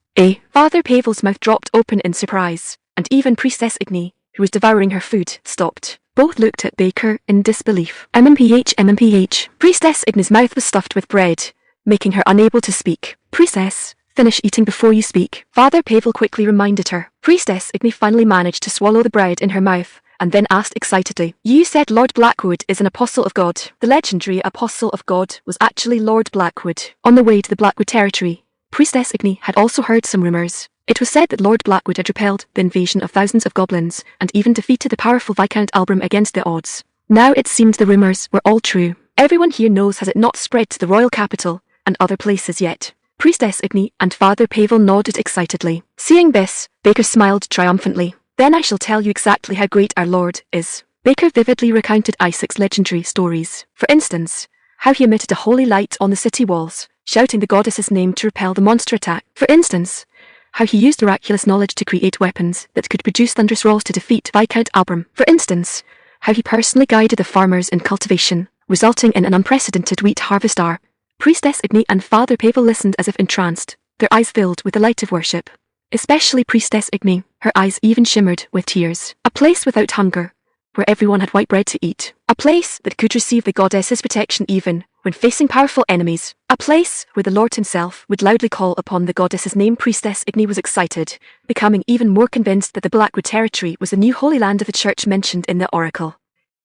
Father Pavel's mouth dropped open in surprise, and even Priestess Igni, who was devouring her food, stopped. Both looked at Baker in disbelief. MMPH. Priestess Igni's mouth was stuffed with bread, making her unable to speak. Priestess, finish eating before you speak, Father Pavel quickly reminded her. Priestess Igni finally managed to swallow the bread in her mouth, and then asked excitedly, You said Lord Blackwood is an apostle of God. The legendary apostle of God was actually Lord Blackwood. On the way to the Blackwood territory, Priestess Igni had also heard some rumors. It was said that Lord Blackwood had repelled the invasion of thousands of goblins, and even defeated the powerful Viscount Albram against the odds. Now it seemed the rumors were all true. Everyone here knows has it not spread to the royal capital and other places yet. Priestess Igni and Father Pavel nodded excitedly. Seeing this, Baker smiled triumphantly. Then I shall tell you exactly how great our Lord is. Baker vividly recounted Isaac's legendary stories. For instance, how he emitted a holy light on the city walls, shouting the goddess's name to repel the monster attack. For instance, how he used miraculous knowledge to create weapons that could produce thunderous rolls to defeat Viscount Albram. For instance, how he personally guided the farmers in cultivation, resulting in an unprecedented wheat harvest. Priestess Igni and Father Pavel listened as if entranced, their eyes filled with the light of worship. Especially Priestess Igni, her eyes even shimmered with tears. A place without hunger, where everyone had white bread to eat. A place that could receive the goddess's protection even when facing powerful enemies. A place where the Lord himself would loudly call upon the goddess's name. Priestess Igni was excited, becoming even more convinced that the Blackwood territory was the new holy land of the church mentioned in the oracle.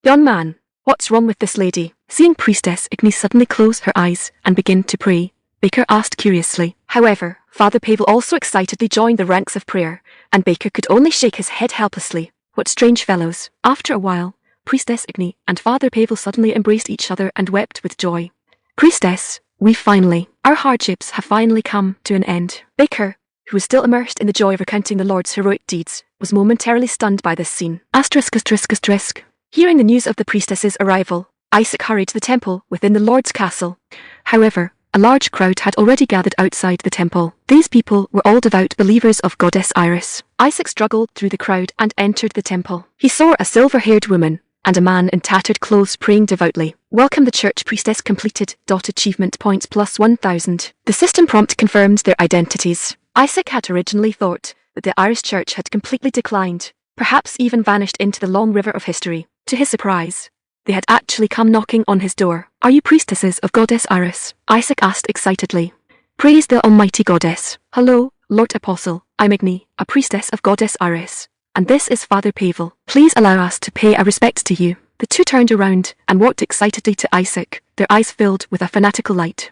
Young man, what's wrong with this lady? Seeing Priestess Igni suddenly close her eyes and begin to pray, Baker asked curiously. However, Father Pavel also excitedly joined the ranks of prayer, and Baker could only shake his head helplessly. What strange fellows. After a while, Priestess Igni and Father Pavel suddenly embraced each other and wept with joy. Priestess, our hardships have finally come to an end. Baker, who was still immersed in the joy of recounting the Lord's heroic deeds, was momentarily stunned by this scene. ****. Hearing the news of the priestess's arrival, Isaac hurried to the temple within the Lord's castle. However, a large crowd had already gathered outside the temple. These people were all devout believers of Goddess Iris. Isaac struggled through the crowd and entered the temple. He saw a silver-haired woman and a man in tattered clothes praying devoutly. Welcome the church priestess completed. Achievement points plus 1,000. The system prompt confirmed their identities. Isaac had originally thought that the Iris church had completely declined, perhaps even vanished into the long river of history. To his surprise, they had actually come knocking on his door. Are you priestesses of Goddess Iris? Isaac asked excitedly. Praise the Almighty Goddess. Hello, Lord Apostle. I'm Igni, a priestess of Goddess Iris. And this is Father Pavel. Please allow us to pay our respects to you. The two turned around and walked excitedly to Isaac, their eyes filled with a fanatical light.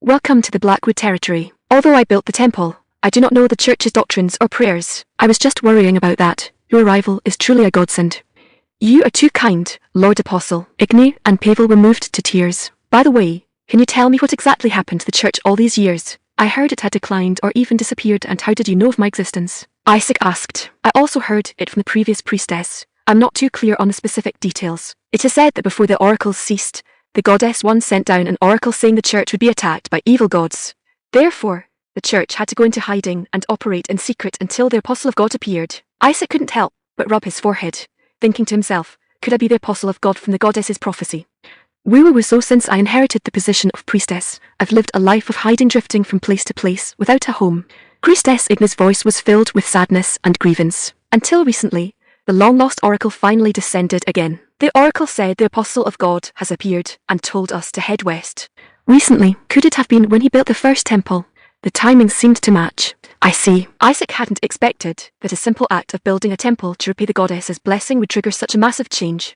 Welcome to the Blackwood territory. Although I built the temple, I do not know the church's doctrines or prayers. I was just worrying about that. Your arrival is truly a godsend. You are too kind, Lord Apostle. Igny and Pavel were moved to tears. By the way, can you tell me what exactly happened to the church all these years? I heard it had declined or even disappeared, and how did you know of my existence? Isaac asked. I also heard it from the previous priestess. I'm not too clear on the specific details. It is said that before the oracles ceased, the goddess once sent down an oracle saying the church would be attacked by evil gods. Therefore, the church had to go into hiding and operate in secret until the apostle of God appeared. Isaac couldn't help but rub his forehead, thinking to himself, could I be the apostle of God from the goddess's prophecy? Woo so since I inherited the position of priestess, I've lived a life of hiding, drifting from place to place without a home. Priestess Igny's voice was filled with sadness and grievance. Until recently, the long-lost oracle finally descended again. The oracle said the apostle of God has appeared and told us to head west. Recently, could it have been when he built the first temple? The timing seemed to match. I see. Isaac hadn't expected that a simple act of building a temple to repay the goddess's blessing would trigger such a massive change.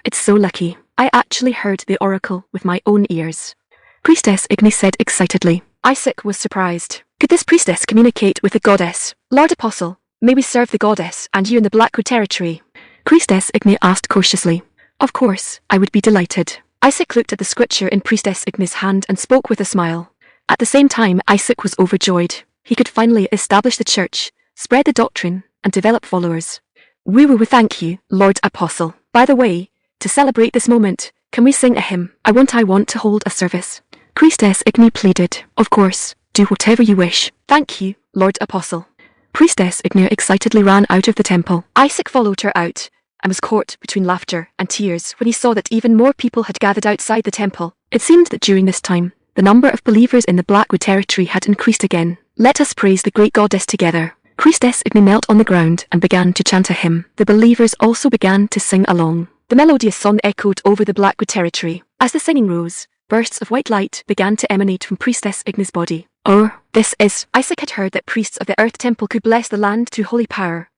It's so lucky. I actually heard the oracle with my own ears. Priestess Igny said excitedly. Isaac was surprised. Could this priestess communicate with the goddess? Lord Apostle, may we serve the goddess and you in the Blackwood territory? Priestess Igny asked cautiously. Of course, I would be delighted. Isaac looked at the scripture in Priestess Igny's hand and spoke with a smile. At the same time, Isaac was overjoyed. He could finally establish the church, spread the doctrine, and develop followers. We thank you, Lord Apostle. By the way, to celebrate this moment, can we sing a hymn? I want to hold a service. Priestess Igny pleaded. Of course, do whatever you wish. Thank you, Lord Apostle. Priestess Igny excitedly ran out of the temple. Isaac followed her out, and was caught between laughter and tears when he saw that even more people had gathered outside the temple. It seemed that during this time, the number of believers in the Blackwood territory had increased again. Let us praise the great goddess together. Priestess Igny knelt on the ground and began to chant a hymn. The believers also began to sing along. The melodious song echoed over the Blackwood territory. As the singing rose, bursts of white light began to emanate from Priestess Igny's body. Isaac had heard that priests of the Earth Temple could bless the land through holy power,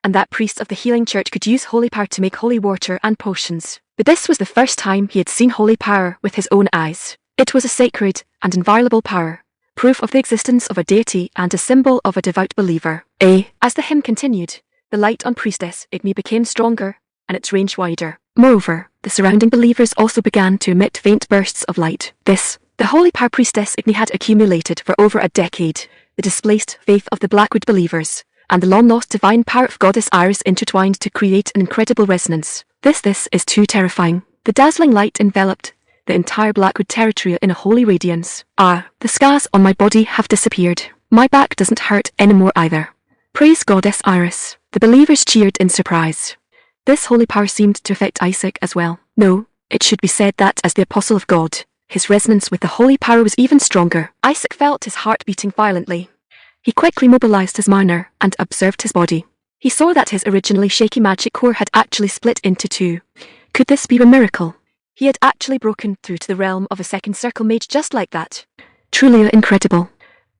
and that priests of the Healing Church could use holy power to make holy water and potions. But this was the first time he had seen holy power with his own eyes. It was a sacred and inviolable power, proof of the existence of a deity and a symbol of a devout believer. As the hymn continued, the light on Priestess Igny became stronger, and its range wider. Moreover, the surrounding believers also began to emit faint bursts of light. The holy power Priestess Igny had accumulated for over a decade, the displaced faith of the Blackwood believers, and the long-lost divine power of Goddess Iris intertwined to create an incredible resonance. This is too terrifying. The dazzling light enveloped the entire Blackwood territory in a holy radiance. The scars on my body have disappeared. My back doesn't hurt anymore either. Praise Goddess Iris. The believers cheered in surprise. This holy power seemed to affect Isaac as well. No, it should be said that as the apostle of God, his resonance with the holy power was even stronger. Isaac felt his heart beating violently. He quickly mobilized his mana and observed his body. He saw that his originally shaky magic core had actually split into two. Could this be a miracle? He had actually broken through to the realm of a second circle mage just like that. Truly incredible.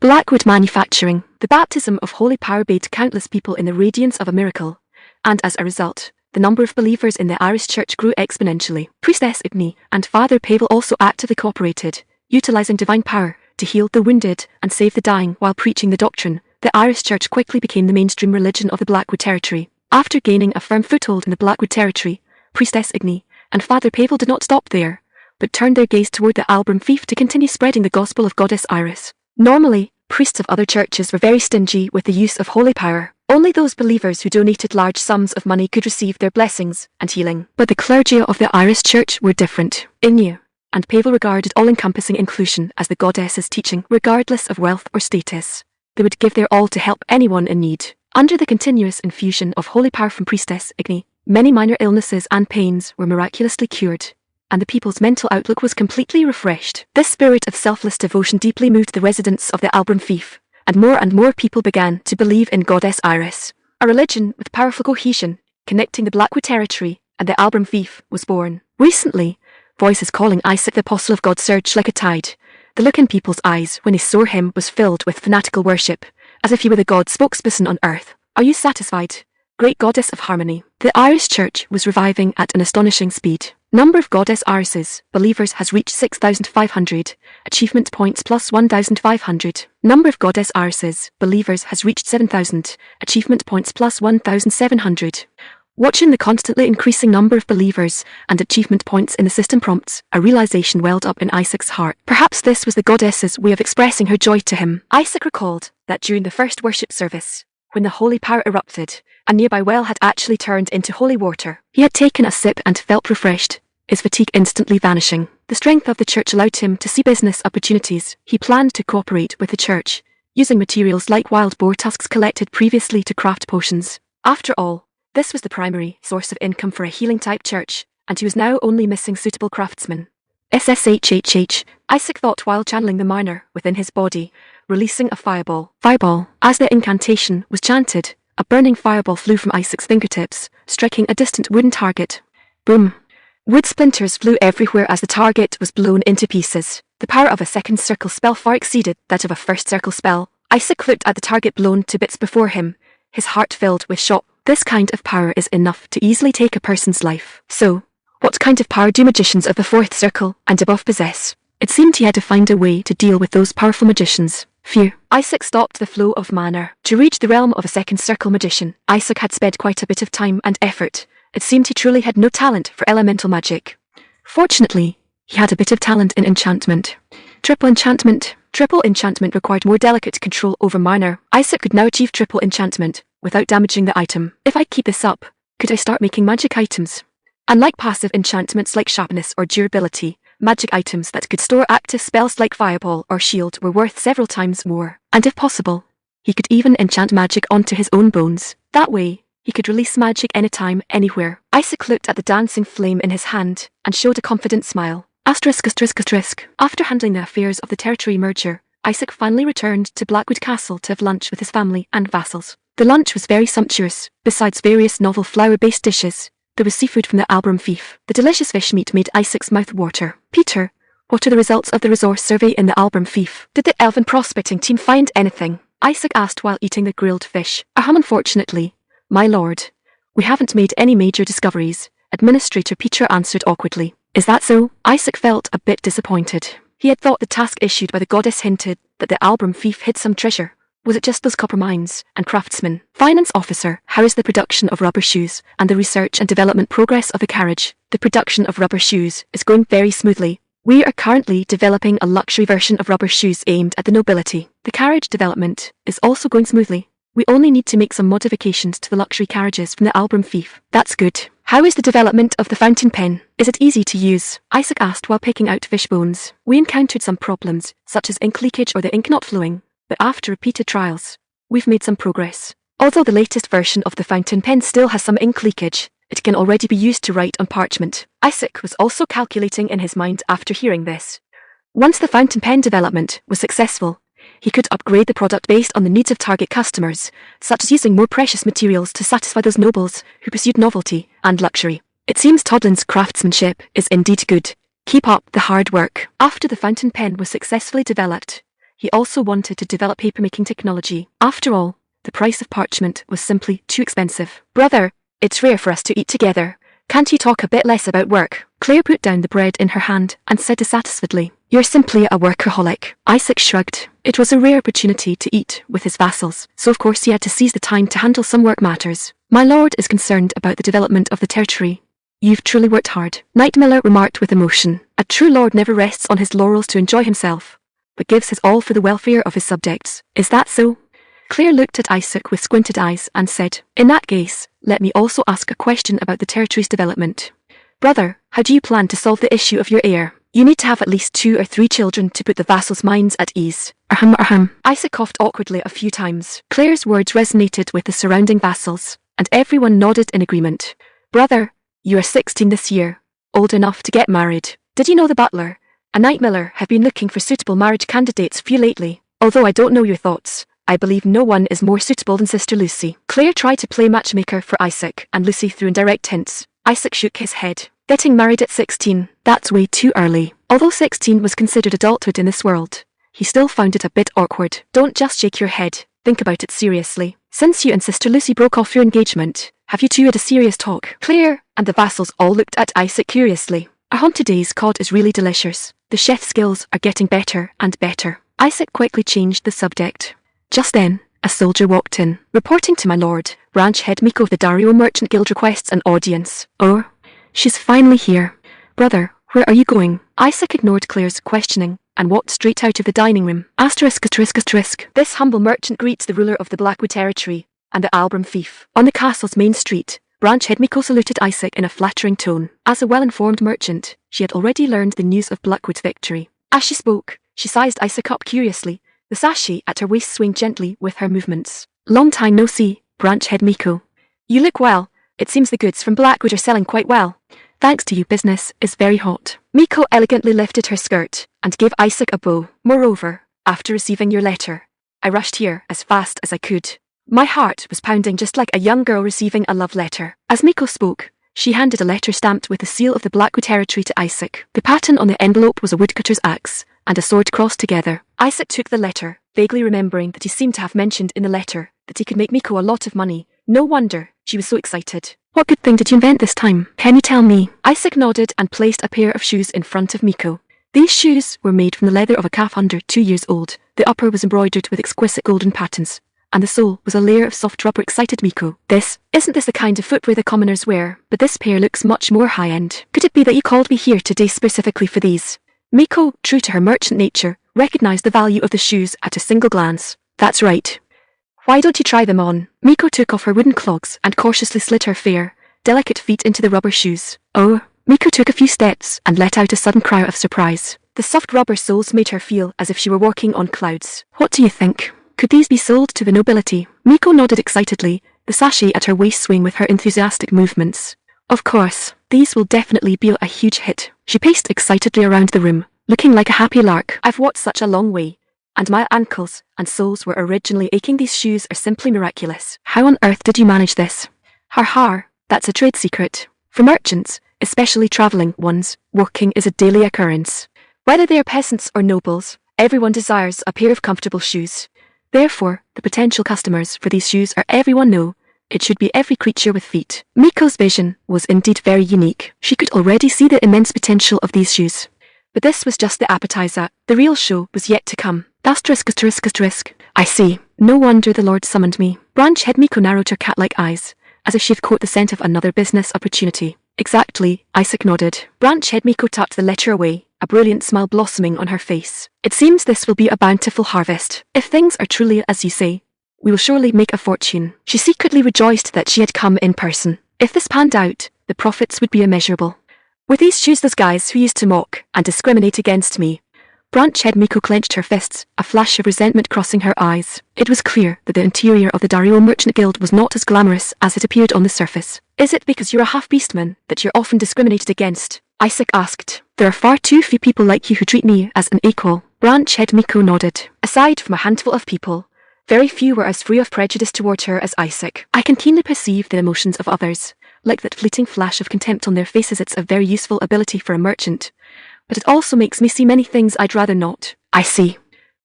Blackwood manufacturing. The baptism of holy power bathed countless people in the radiance of a miracle, and as a result, the number of believers in the Irish Church grew exponentially. Priestess Igny and Father Pavel also actively cooperated, utilizing divine power to heal the wounded and save the dying while preaching the doctrine. The Irish Church quickly became the mainstream religion of the Blackwood territory. After gaining a firm foothold in the Blackwood territory, Priestess Igny and Father Pavel did not stop there, but turned their gaze toward the Albram fief to continue spreading the gospel of Goddess Iris. Normally, priests of other churches were very stingy with the use of holy power. Only those believers who donated large sums of money could receive their blessings and healing. But the clergy of the Irish Church were different. Igny and Pavel regarded all-encompassing inclusion as the goddess's teaching, regardless of wealth or status. They would give their all to help anyone in need. Under the continuous infusion of holy power from Priestess Igny, many minor illnesses and pains were miraculously cured, and the people's mental outlook was completely refreshed. This spirit of selfless devotion deeply moved the residents of the Albram fief, and more people began to believe in Goddess Iris. A religion with powerful cohesion, connecting the Blackwood territory and the Albram fief, was born. Recently, voices calling Isaac the apostle of God surged like a tide. The look in people's eyes when they saw him was filled with fanatical worship, as if he were the God spokesperson on earth. Are you satisfied? Great Goddess of Harmony. The Irish Church was reviving at an astonishing speed. Number of Goddess Irises, believers has reached 6,500, achievement points plus 1,500. Number of Goddess Irises, believers has reached 7,000, achievement points plus 1,700. Watching the constantly increasing number of believers and achievement points in the system prompts, a realization welled up in Isaac's heart. Perhaps this was the goddess's way of expressing her joy to him. Isaac recalled that during the first worship service, when the holy power erupted, a nearby well had actually turned into holy water. He had taken a sip and felt refreshed, his fatigue instantly vanishing. The strength of the church allowed him to see business opportunities. He planned to cooperate with the church, using materials like wild boar tusks collected previously to craft potions. After all, this was the primary source of income for a healing-type church, and he was now only missing suitable craftsmen. SSHHH, Isaac thought while channeling the minor within his body, releasing a fireball. Fireball. As the incantation was chanted, a burning fireball flew from Isaac's fingertips, striking a distant wooden target. Boom. Wood splinters flew everywhere as the target was blown into pieces. The power of a second circle spell far exceeded that of a first circle spell. Isaac looked at the target blown to bits before him, his heart filled with shock. This kind of power is enough to easily take a person's life. So, what kind of power do magicians of the fourth circle and above possess? It seemed he had to find a way to deal with those powerful magicians. Phew. Isaac stopped the flow of mana. To reach the realm of a second circle magician, Isaac had spent quite a bit of time and effort. It seemed he truly had no talent for elemental magic. Fortunately, he had a bit of talent in enchantment. Triple enchantment. Triple enchantment required more delicate control over mana. Isaac could now achieve triple enchantment without damaging the item. If I keep this up, could I start making magic items? Unlike passive enchantments like sharpness or durability, magic items that could store active spells like fireball or shield were worth several times more. And if possible, he could even enchant magic onto his own bones. That way, he could release magic anytime, anywhere. Isaac looked at the dancing flame in his hand and showed a confident smile. Asterisk. After handling the affairs of the territory merger, Isaac finally returned to Blackwood Castle to have lunch with his family and vassals. The lunch was very sumptuous. Besides various novel flour-based dishes, there was seafood from the Albram Fief. The delicious fish meat made Isaac's mouth water. Peter, what are the results of the resource survey in the Albram Fief? Did the elven prospecting team find anything? Isaac asked while eating the grilled fish. Unfortunately, my lord, we haven't made any major discoveries, Administrator Peter answered awkwardly. Is that so? Isaac felt a bit disappointed. He had thought the task issued by the goddess hinted that the Albram Fief hid some treasure. Was it just those copper mines and craftsmen? Finance officer, how is the production of rubber shoes and the research and development progress of the carriage? The production of rubber shoes is going very smoothly. We are currently developing a luxury version of rubber shoes aimed at the nobility. The carriage development is also going smoothly. We only need to make some modifications to the luxury carriages from the Albram Fief. That's good. How is the development of the fountain pen? Is it easy to use? Isaac asked while picking out fish bones. We encountered some problems, such as ink leakage or the ink not flowing. But after repeated trials, we've made some progress. Although the latest version of the fountain pen still has some ink leakage, it can already be used to write on parchment. Isaac was also calculating in his mind after hearing this. Once the fountain pen development was successful, he could upgrade the product based on the needs of target customers, such as using more precious materials to satisfy those nobles who pursued novelty and luxury. It seems Todlin's craftsmanship is indeed good. Keep up the hard work. After the fountain pen was successfully developed, he also wanted to develop papermaking technology. After all, the price of parchment was simply too expensive. Brother, it's rare for us to eat together. Can't you talk a bit less about work? Claire put down the bread in her hand and said dissatisfiedly, You're simply a workaholic. Isaac shrugged. It was a rare opportunity to eat with his vassals, so of course he had to seize the time to handle some work matters. My lord is concerned about the development of the territory. You've truly worked hard, Knight Miller remarked with emotion. A true lord never rests on his laurels to enjoy himself, but gives his all for the welfare of his subjects. Is that so? Claire looked at Isaac with squinted eyes and said, In that case, let me also ask a question about the territory's development. Brother, how do you plan to solve the issue of your heir? You need to have at least 2 or 3 children to put the vassals' minds at ease. Isaac coughed awkwardly a few times. Claire's words resonated with the surrounding vassals, and everyone nodded in agreement. Brother, you are 16 this year, old enough to get married. Did you know the butler and Knight Miller have been looking for suitable marriage candidates for you lately? Although I don't know your thoughts, I believe no one is more suitable than Sister Lucy. Claire tried to play matchmaker for Isaac and Lucy threw indirect hints. Isaac shook his head. Getting married at 16, that's way too early. Although 16 was considered adulthood in this world, he still found it a bit awkward. Don't just shake your head, think about it seriously. Since you and Sister Lucy broke off your engagement, have you two had a serious talk? Claire and the vassals all looked at Isaac curiously. Our haunted day's cod is really delicious. The chef's skills are getting better and better. Isaac quickly changed the subject. Just then, a soldier walked in, reporting to my lord. Branch head Miko of the Dario Merchant Guild requests an audience. Oh, she's finally here. Brother, where are you going? Isaac ignored Claire's questioning and walked straight out of the dining room. Asterisk. This humble merchant greets the ruler of the Blackwood territory and the Albram fief. On the castle's main street, Branch head Miko saluted Isaac in a flattering tone. As a well-informed merchant, she had already learned the news of Blackwood's victory. As she spoke, she sized Isaac up curiously, the sachet at her waist swaying gently with her movements. Long time no see, Branch head Miko. You look well. It seems the goods from Blackwood are selling quite well. Thanks to you, business is very hot. Miko elegantly lifted her skirt and gave Isaac a bow. Moreover, after receiving your letter, I rushed here as fast as I could. My heart was pounding just like a young girl receiving a love letter. As Miko spoke, she handed a letter stamped with the seal of the Blackwood territory to Isaac. The pattern on the envelope was a woodcutter's axe and a sword crossed together. Isaac took the letter, vaguely remembering that he seemed to have mentioned in the letter that he could make Miko a lot of money. No wonder she was so excited. What good thing did you invent this time? Can you tell me? Isaac nodded and placed a pair of shoes in front of Miko. These shoes were made from the leather of a calf under 2 years old. The upper was embroidered with exquisite golden patterns, and the sole was a layer of soft rubber. Excited Miko. Isn't this the kind of footwear the commoners wear? But this pair looks much more high-end. Could it be that you called me here today specifically for these? Miko, true to her merchant nature, recognized the value of the shoes at a single glance. That's right. Why don't you try them on? Miko took off her wooden clogs and cautiously slid her fair, delicate feet into the rubber shoes. Oh, Miko took a few steps and let out a sudden cry of surprise. The soft rubber soles made her feel as if she were walking on clouds. What do you think? Could these be sold to the nobility? Miko nodded excitedly, the sachet at her waist swaying with her enthusiastic movements. Of course, these will definitely be a huge hit. She paced excitedly around the room, looking like a happy lark. I've walked such a long way, and my ankles and soles were originally aching. These shoes are simply miraculous. How on earth did you manage this? Har, that's a trade secret. For merchants, especially travelling ones, working is a daily occurrence. Whether they are peasants or nobles, everyone desires a pair of comfortable shoes. Therefore, the potential customers for these shoes are everyone know. It should be every creature with feet. Miko's vision was indeed very unique. She could already see the immense potential of these shoes. But this was just the appetizer. The real show was yet to come. Asterisk. I see. No wonder the Lord summoned me. Branch head Miko narrowed her cat-like eyes, as if she had caught the scent of another business opportunity. Exactly, Isaac nodded. Branch head Miko tucked the letter away, a brilliant smile blossoming on her face. It seems this will be a bountiful harvest. If things are truly as you say, we will surely make a fortune. She secretly rejoiced that she had come in person. If this panned out, the profits would be immeasurable. With these shoes, those guys who used to mock and discriminate against me. Branch head Miko clenched her fists, a flash of resentment crossing her eyes. It was clear that the interior of the Dario Merchant Guild was not as glamorous as it appeared on the surface. Is it because you're a half-beastman that you're often discriminated against? Isaac asked. There are far too few people like you who treat me as an equal. Branch head Miko nodded. Aside from a handful of people, very few were as free of prejudice toward her as Isaac. I can keenly perceive the emotions of others, like that fleeting flash of contempt on their faces. It's a very useful ability for a merchant. But it also makes me see many things I'd rather not. I see.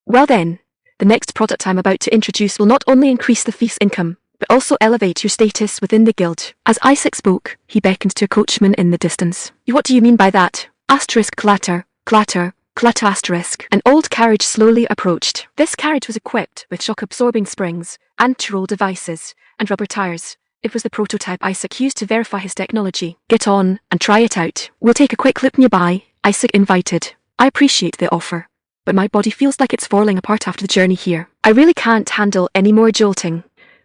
Well then, the next product I'm about to introduce will not only increase the thief's income, but also elevate your status within the guild. As Isaac spoke, he beckoned to a coachman in the distance. What do you mean by that? Asterisk clatter. Asterisk. An old carriage slowly approached. This carriage was equipped with shock-absorbing springs, anti-roll devices, and rubber tires. It was the prototype Isaac used to verify his technology. Get on and try it out. We'll take a quick look nearby, Isaac invited. I appreciate the offer, but my body feels like it's falling apart after the journey here. I really can't handle any more jolting.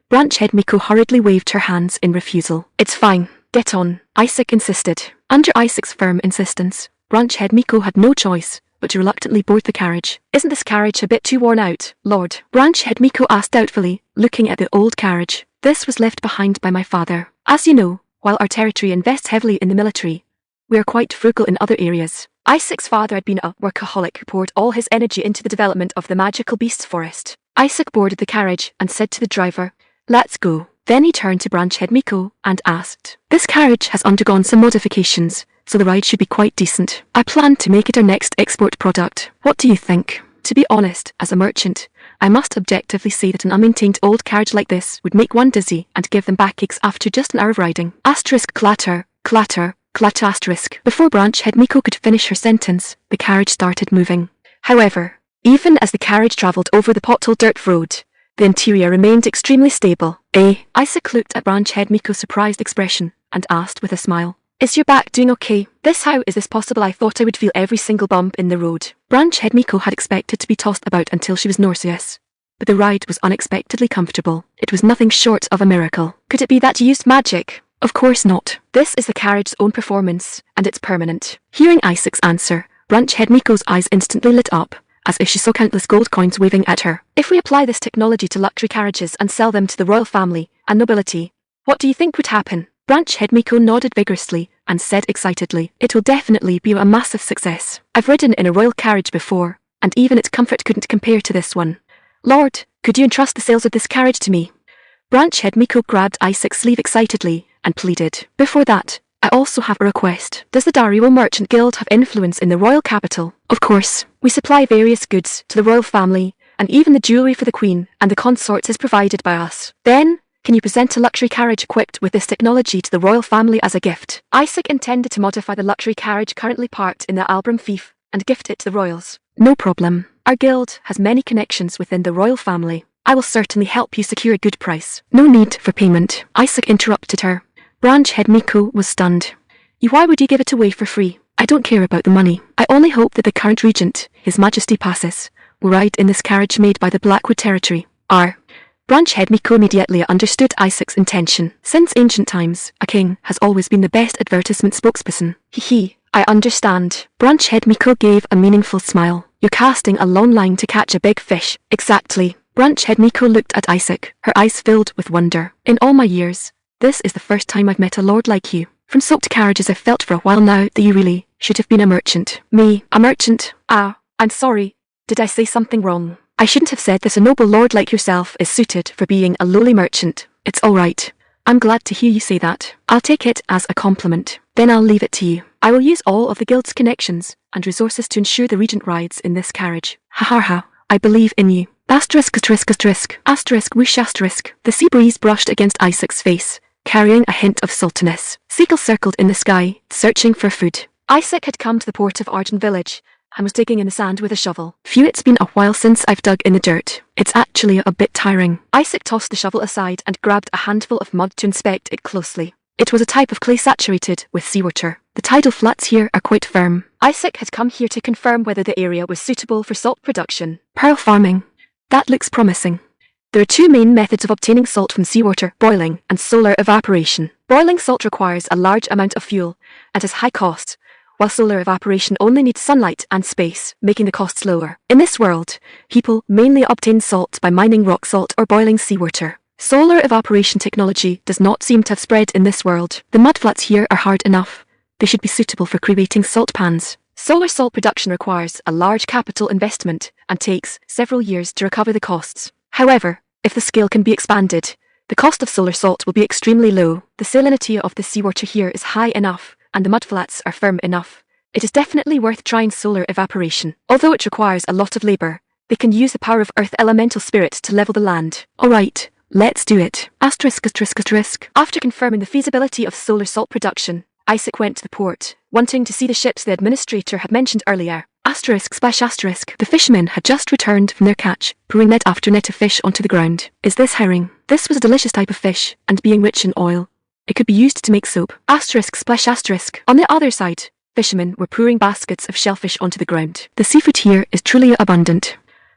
Branch head Miko hurriedly waved her hands in refusal. It's fine. Get on, Isaac insisted. Under Isaac's firm insistence, Branch head Miko had no choice but to reluctantly board the carriage. Isn't this carriage a bit too worn out, Lord? Branch head Miko asked doubtfully, looking at the old carriage. This was left behind by my father. As you know, while our territory invests heavily in the military, we are quite frugal in other areas. Isaac's father had been a workaholic who poured all his energy into the development of the magical beasts forest. Isaac boarded the carriage and said to the driver, "Let's go." Then he turned to Branch head Miko and asked, "This carriage has undergone some modifications, so the ride should be quite decent. I plan to make it our next export product. What do you think?" To be honest, as a merchant, I must objectively say that an unmaintained old carriage like this would make one dizzy and give them backaches after just an hour of riding. Asterisk clatter, clatter, clatter asterisk. Before Branch Head Miko could finish her sentence, the carriage started moving. However, even as the carriage travelled over the potholed dirt road, the interior remained extremely stable. Isaac looked at Branch Head Miko's surprised expression and asked with a smile, "Is your back doing okay?" How is this possible? I thought I would feel every single bump in the road. Branch Head Miko had expected to be tossed about until she was nauseous, but the ride was unexpectedly comfortable. It was nothing short of a miracle. Could it be that you used magic? Of course not. This is the carriage's own performance, and it's permanent. Hearing Isaac's answer, Branch Head Miko's eyes instantly lit up, as if she saw countless gold coins waving at her. If we apply this technology to luxury carriages and sell them to the royal family and nobility, what do you think would happen? Branch Head Miko nodded vigorously and said excitedly, "It will definitely be a massive success. I've ridden in a royal carriage before, and even its comfort couldn't compare to this one. Lord, could you entrust the sales of this carriage to me?" Branch Head Miko grabbed Isaac's sleeve excitedly and pleaded, "Before that, I also have a request. Does the Dario Merchant Guild have influence in the royal capital?" "Of course. We supply various goods to the royal family, and even the jewellery for the queen and the consorts is provided by us. Then, can you present a luxury carriage equipped with this technology to the royal family as a gift?" Isaac intended to modify the luxury carriage currently parked in the Albram Fief and gift it to the royals. "No problem. Our guild has many connections within the royal family. I will certainly help you secure a good price." "No need for payment," Isaac interrupted her. Branch Head Miko was stunned. Why would you give it away for free?" "I don't care about the money. I only hope that the current regent, His Majesty Passes, will ride in this carriage made by the Blackwood Territory." Branch Head Miko immediately understood Isaac's intention. Since ancient times, a king has always been the best advertisement spokesperson. I understand." Branch Head Miko gave a meaningful smile. "You're casting a long line to catch a big fish." "Exactly." Branch Head Miko looked at Isaac, her eyes filled with wonder. "In all my years, this is the first time I've met a lord like you. From soaked carriages I've felt for a while now that you really should have been a merchant." "Me, a merchant? I'm sorry. Did I say something wrong? I shouldn't have said this. A noble lord like yourself is suited for being a lowly merchant." "It's all right. I'm glad to hear you say that. I'll take it as a compliment. Then I'll leave it to you. I will use all of the guild's connections and resources to ensure the regent rides in this carriage. Ha ha ha. I believe in you." Asterisk asterisk asterisk asterisk whoosh asterisk. The sea breeze brushed against Isaac's face, carrying a hint of saltiness. Seagulls circled in the sky, searching for food. Isaac had come to the port of Arden village and was digging in the sand with a shovel. "Phew, it's been a while since I've dug in the dirt. It's actually a bit tiring." Isaac tossed the shovel aside and grabbed a handful of mud to inspect it closely. It was a type of clay saturated with seawater. The tidal flats here are quite firm. Isaac had come here to confirm whether the area was suitable for salt production. "Pearl farming. That looks promising." There are two main methods of obtaining salt from seawater: boiling and solar evaporation. Boiling salt requires a large amount of fuel and has high cost, while solar evaporation only needs sunlight and space, making the costs lower. In this world, people mainly obtain salt by mining rock salt or boiling seawater. Solar evaporation technology does not seem to have spread in this world. The mudflats here are hard enough. They should be suitable for creating salt pans. Solar salt production requires a large capital investment and takes several years to recover the costs. However, if the scale can be expanded, the cost of solar salt will be extremely low. The salinity of the seawater here is high enough, and the mudflats are firm enough. It is definitely worth trying solar evaporation. Although it requires a lot of labor, they can use the power of earth elemental spirit to level the land. "All right, let's do it." Asterisk asterisk asterisk. After confirming the feasibility of solar salt production, Isaac went to the port, wanting to see the ships the administrator had mentioned earlier. Asterisk splash asterisk. The fishermen had just returned from their catch, pouring net after net of fish onto the ground. "Is this herring?" This was a delicious type of fish, and being rich in oil, it could be used to make soap. Asterisk splash asterisk. On the other side, fishermen were pouring baskets of shellfish onto the ground. The seafood here is truly abundant.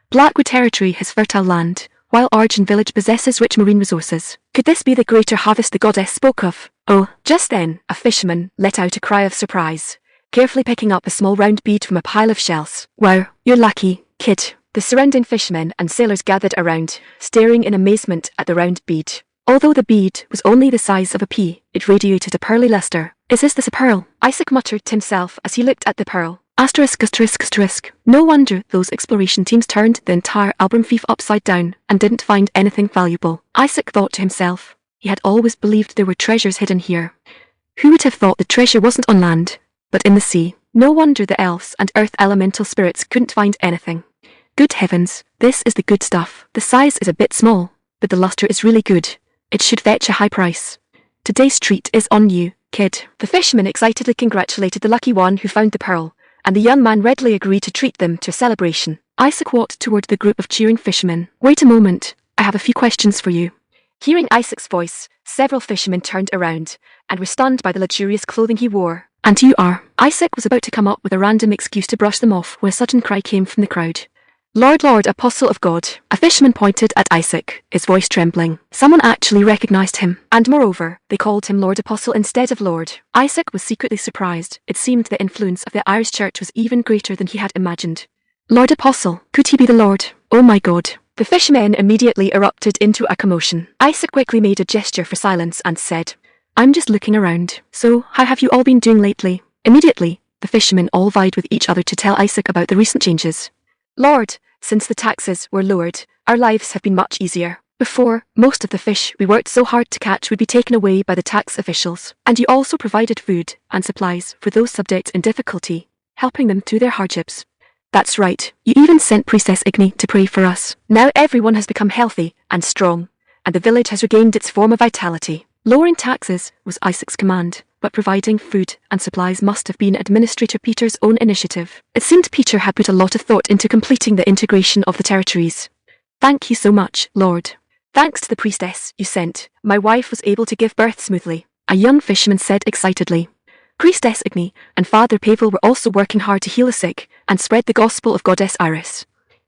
Blackwood Territory has fertile land, while Arden village possesses rich marine resources. Could this be the greater harvest the goddess spoke of? Oh, just then, a fisherman let out a cry of surprise, carefully picking up a small round bead from a pile of shells. "Wow, you're lucky, kid." The surrounding fishermen and sailors gathered around, staring in amazement at the round bead. Although the bead was only the size of a pea, it radiated a pearly luster. Is this a pearl?" Isaac muttered to himself as he looked at the pearl. Asterisk asterisk asterisk. No wonder those exploration teams turned the entire Albram Fief upside down and didn't find anything valuable. Isaac thought to himself. He had always believed there were treasures hidden here. Who would have thought the treasure wasn't on land, but in the sea? No wonder the elves and earth elemental spirits couldn't find anything. Good heavens, this is the good stuff. The size is a bit small, but the luster is really good. It should fetch a high price. Today's treat is on you, kid. The fisherman excitedly congratulated the lucky one who found the pearl, and the young man readily agreed to treat them to a celebration. Isaac walked toward the group of cheering fishermen. Wait a moment, I have a few questions for you. Hearing Isaac's voice, several fishermen turned around and were stunned by the luxurious clothing he wore. And you are? Isaac was about to come up with a random excuse to brush them off when a sudden cry came from the crowd. Lord, Lord, Apostle of God. A fisherman pointed at Isaac, his voice trembling. Someone actually recognized him, and moreover, they called him Lord Apostle instead of Lord. Isaac was secretly surprised. It seemed the influence of the Irish church was even greater than he had imagined. Lord Apostle, could he be the Lord? Oh my God. The fishermen immediately erupted into a commotion. Isaac quickly made a gesture for silence and said, I'm just looking around. So, how have you all been doing lately? Immediately, the fishermen all vied with each other to tell Isaac about the recent changes. Lord, since the taxes were lowered, our lives have been much easier. Before, most of the fish we worked so hard to catch would be taken away by the tax officials. And you also provided food and supplies for those subjects in difficulty, helping them through their hardships. That's right, you even sent Priestess Igni to pray for us. Now everyone has become healthy and strong, and the village has regained its former vitality. Lowering taxes was Isaac's command, but providing food and supplies must have been Administrator Peter's own initiative. It seemed Peter had put a lot of thought into completing the integration of the territories. Thank you so much, Lord. Thanks to the priestess you sent, my wife was able to give birth smoothly, a young fisherman said excitedly. Priestess Igni and Father Pavel were also working hard to heal the sick and spread the gospel of Goddess Iris.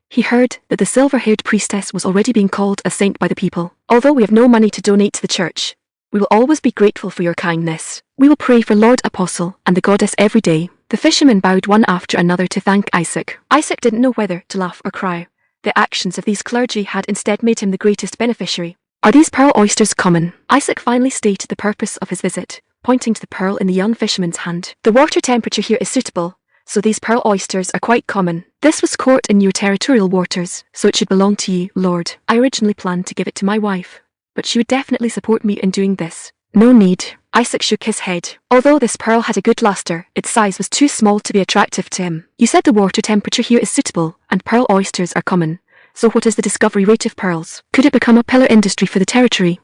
He heard that the silver-haired priestess was already being called a saint by the people. Although we have no money to donate to the church, we will always be grateful for your kindness. We will pray for Lord Apostle and the goddess every day. The fishermen bowed one after another to thank Isaac. Isaac didn't know whether to laugh or cry. The actions of these clergy had instead made him the greatest beneficiary. Are these pearl oysters common? Isaac finally stated the purpose of his visit, pointing to the pearl in the young fisherman's hand. The water temperature here is suitable, so these pearl oysters are quite common. This was caught in your territorial waters, so it should belong to you, Lord. I originally planned to give it to my wife, but she would definitely support me in doing this. No need. Isaac shook his head. Although this pearl had a good luster, its size was too small to be attractive to him. You said the water temperature here is suitable, and pearl oysters are common. So what is the discovery rate of pearls? Could it become a pillar industry for the territory?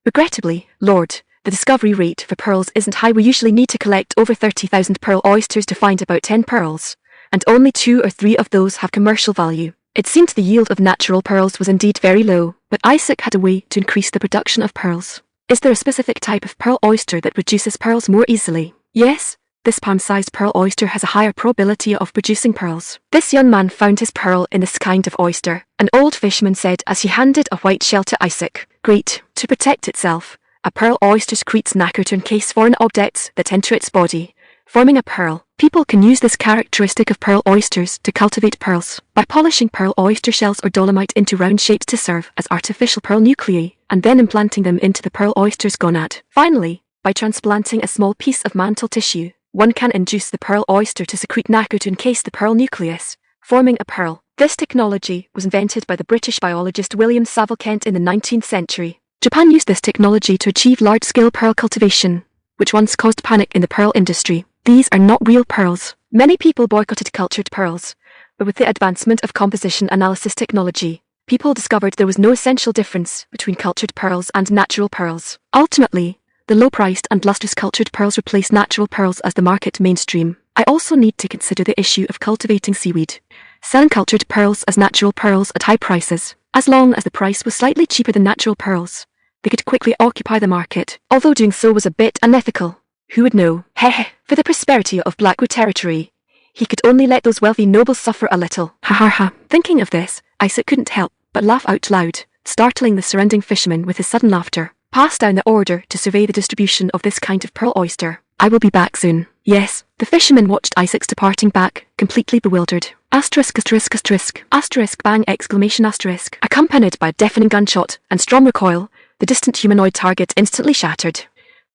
Regrettably, Lord, the discovery rate for pearls isn't high. We usually need to collect over 30,000 pearl oysters to find about 10 pearls, and only 2 or 3 of those have commercial value. It seemed the yield of natural pearls was indeed very low, but Isaac had a way to increase the production of pearls. Is there a specific type of pearl oyster that produces pearls more easily? Yes, this palm-sized pearl oyster has a higher probability of producing pearls. This young man found his pearl in this kind of oyster, an old fisherman said as he handed a white shell to Isaac. Great. To protect itself, a pearl oyster secretes nacre to encase foreign objects that enter its body, forming a pearl. People can use this characteristic of pearl oysters to cultivate pearls by polishing pearl oyster shells or dolomite into round shapes to serve as artificial pearl nuclei, and then implanting them into the pearl oyster's gonad. Finally, by transplanting a small piece of mantle tissue, one can induce the pearl oyster to secrete nacre to encase the pearl nucleus, forming a pearl. This technology was invented by the British biologist William Saville Kent in the 19th century. Japan used this technology to achieve large-scale pearl cultivation, which once caused panic in the pearl industry. These are not real pearls. Many people boycotted cultured pearls, but with the advancement of composition analysis technology, people discovered there was no essential difference between cultured pearls and natural pearls. Ultimately, the low-priced and lustrous cultured pearls replaced natural pearls as the market mainstream. I also need to consider the issue of cultivating seaweed, selling cultured pearls as natural pearls at high prices. As long as the price was slightly cheaper than natural pearls, they could quickly occupy the market, although doing so was a bit unethical. Who would know? Heh. For the prosperity of Blackwood territory, he could only let those wealthy nobles suffer a little. Ha ha ha. Thinking of this, Isaac couldn't help but laugh out loud, startling the surrounding fishermen with his sudden laughter. Pass down the order to survey the distribution of this kind of pearl oyster. I will be back soon. Yes. The fisherman watched Isaac's departing back, completely bewildered. Asterisk, asterisk, asterisk, asterisk, bang, exclamation, asterisk. Accompanied by a deafening gunshot and strong recoil, the distant humanoid target instantly shattered.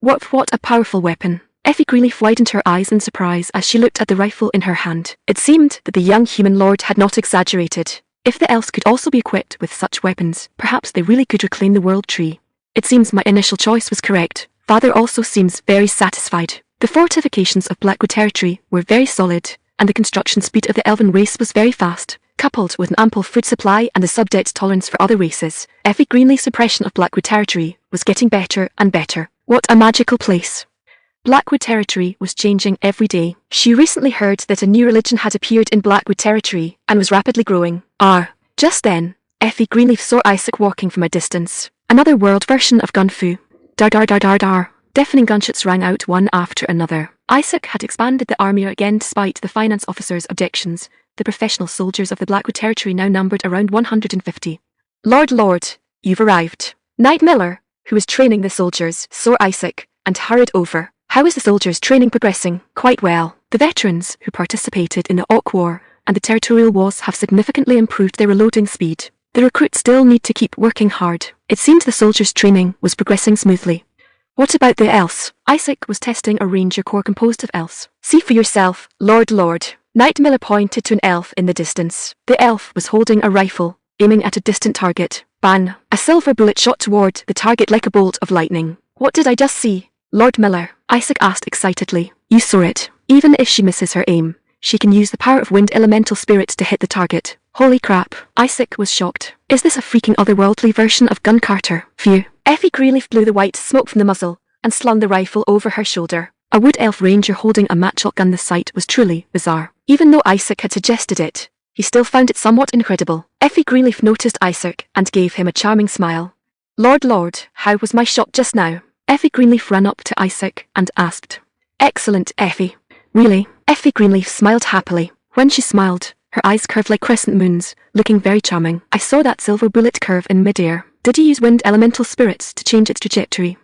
What a powerful weapon. Effie Greenleaf widened her eyes in surprise as she looked at the rifle in her hand. It seemed that the young human lord had not exaggerated. If the elves could also be equipped with such weapons, perhaps they really could reclaim the world tree. It seems my initial choice was correct. Father also seems very satisfied. The fortifications of Blackwood territory were very solid, and the construction speed of the elven race was very fast. Coupled with an ample food supply and a sub-debt tolerance for other races, Effie Greenleaf's impression of Blackwood Territory was getting better and better. What a magical place. Blackwood Territory was changing every day. She recently heard that a new religion had appeared in Blackwood Territory and was rapidly growing. Just then, Effie Greenleaf saw Isaac walking from a distance. Another world version of gun fu. Dar dar dar dar dar. Deafening gunshots rang out one after another. Isaac had expanded the army again despite the finance officer's objections. The professional soldiers of the Blackwood Territory now numbered around 150. Lord, you've arrived. Knight Miller, who was training the soldiers, saw Isaac and hurried over. How is the soldiers' training progressing? Quite well. The veterans who participated in the Ock War and the territorial wars have significantly improved their reloading speed. The recruits still need to keep working hard. It seemed the soldiers' training was progressing smoothly. What about the elves? Isaac was testing a ranger corps composed of elves. See for yourself, Lord. Knight Miller pointed to an elf in the distance. The elf was holding a rifle, aiming at a distant target. Bang! A silver bullet shot toward the target like a bolt of lightning. What did I just see? Lord Miller, Isaac asked excitedly. You saw it. Even if she misses her aim, she can use the power of wind elemental spirits to hit the target. Holy crap. Isaac was shocked. Is this a freaking otherworldly version of Gun Carter? Phew. Effie Greenleaf blew the white smoke from the muzzle and slung the rifle over her shoulder. A wood elf ranger holding a matchlock gun. The sight was truly bizarre. Even though Isaac had suggested it, he still found it somewhat incredible. Effie Greenleaf noticed Isaac and gave him a charming smile. Lord, how was my shot just now? Effie Greenleaf ran up to Isaac and asked. Excellent, Effie. Really? Effie Greenleaf smiled happily. When she smiled, her eyes curved like crescent moons, looking very charming. I saw that silver bullet curve in midair. Did you use wind elemental spirits to change its trajectory?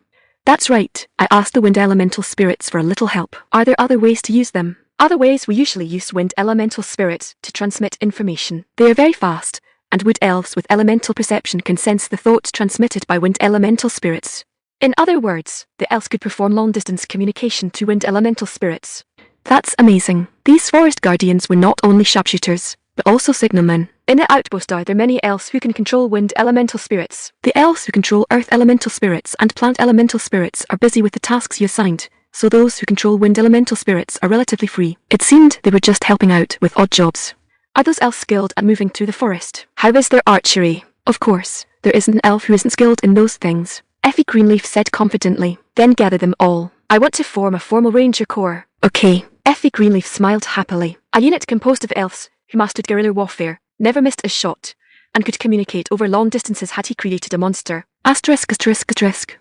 That's right. I asked the wind elemental spirits for a little help. Are there other ways to use them? Other ways we usually use wind elemental spirits to transmit information. They are very fast, and wood elves with elemental perception can sense the thoughts transmitted by wind elemental spirits. In other words, the elves could perform long-distance communication to wind elemental spirits. That's amazing. These forest guardians were not only sharpshooters, but also signalmen. In the outpost are there many elves who can control wind elemental spirits. The elves who control earth elemental spirits and plant elemental spirits are busy with the tasks you assigned, so those who control wind elemental spirits are relatively free. It seemed they were just helping out with odd jobs. Are those elves skilled at moving through the forest? How is their archery? Of course, there isn't an elf who isn't skilled in those things. Effie Greenleaf said confidently. Then gather them all. I want to form a formal ranger corps. Okay. Effie Greenleaf smiled happily. A unit composed of elves who mastered guerrilla warfare, never missed a shot, and could communicate over long distances had he created a monster. Asterisk.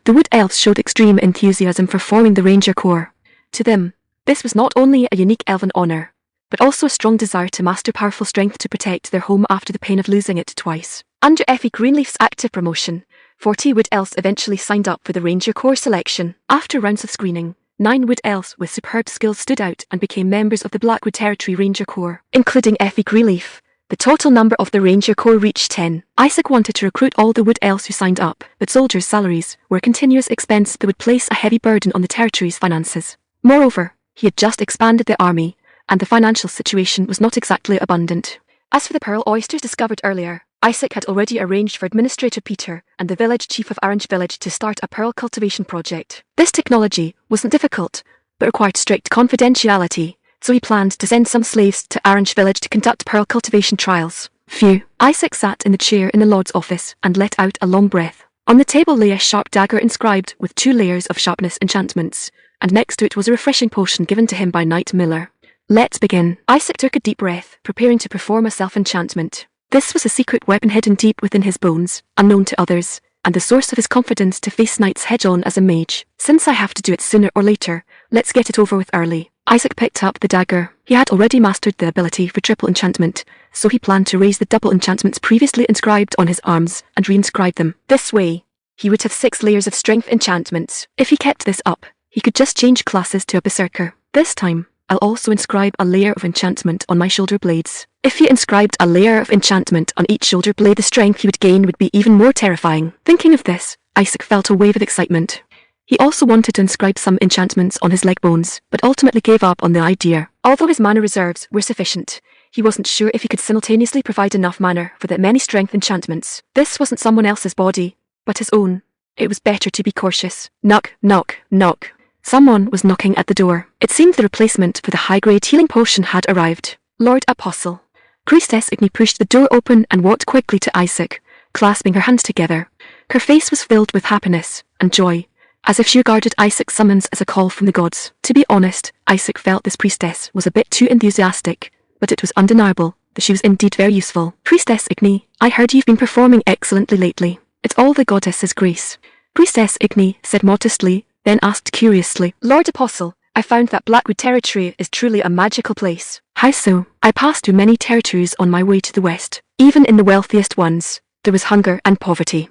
The wood elves showed extreme enthusiasm for forming the ranger corps. To them, this was not only a unique elven honor, but also a strong desire to master powerful strength to protect their home after the pain of losing it twice. Under Effie Greenleaf's active promotion, 40 wood elves eventually signed up for the ranger corps selection. After rounds of screening, 9 wood elves with superb skills stood out and became members of the Blackwood Territory Ranger Corps, including Effie Greenleaf. The total number of the Ranger Corps reached 10. Isaac wanted to recruit all the wood elves who signed up, but soldiers' salaries were a continuous expense that would place a heavy burden on the territory's finances. Moreover, he had just expanded the army, and the financial situation was not exactly abundant. As for the pearl oysters discovered earlier, Isaac had already arranged for Administrator Peter and the village chief of Orange Village to start a pearl cultivation project. This technology wasn't difficult, but required strict confidentiality, so he planned to send some slaves to Orange Village to conduct pearl cultivation trials. Phew. Isaac sat in the chair in the Lord's office and let out a long breath. On the table lay a sharp dagger inscribed with 2 layers of sharpness enchantments, and next to it was a refreshing potion given to him by Knight Miller. Let's begin. Isaac took a deep breath, preparing to perform a self-enchantment. This was a secret weapon hidden deep within his bones, unknown to others, and the source of his confidence to face Knight's head-on as a mage. Since I have to do it sooner or later, let's get it over with early. Isaac picked up the dagger. He had already mastered the ability for triple enchantment, so he planned to raise the double enchantments previously inscribed on his arms and reinscribe them. This way, he would have 6 layers of strength enchantments. If he kept this up, he could just change classes to a berserker. This time, I'll also inscribe a layer of enchantment on my shoulder blades. If he inscribed a layer of enchantment on each shoulder blade, the strength he would gain would be even more terrifying. Thinking of this, Isaac felt a wave of excitement. He also wanted to inscribe some enchantments on his leg bones, but ultimately gave up on the idea. Although his mana reserves were sufficient, he wasn't sure if he could simultaneously provide enough mana for the many strength enchantments. This wasn't someone else's body, but his own. It was better to be cautious. Knock, knock, knock. Someone was knocking at the door. It seemed the replacement for the high-grade healing potion had arrived. Lord Apostle. Priestess Igni pushed the door open and walked quickly to Isaac, clasping her hands together. Her face was filled with happiness and joy, as if she regarded Isaac's summons as a call from the gods. To be honest, Isaac felt this priestess was a bit too enthusiastic, but it was undeniable that she was indeed very useful. Priestess Igni, I heard you've been performing excellently lately. It's all the goddess's grace. Priestess Igni said modestly, then asked curiously, Lord Apostle, I found that Blackwood territory is truly a magical place. How so? I passed through many territories on my way to the west. Even in the wealthiest ones, there was hunger and poverty.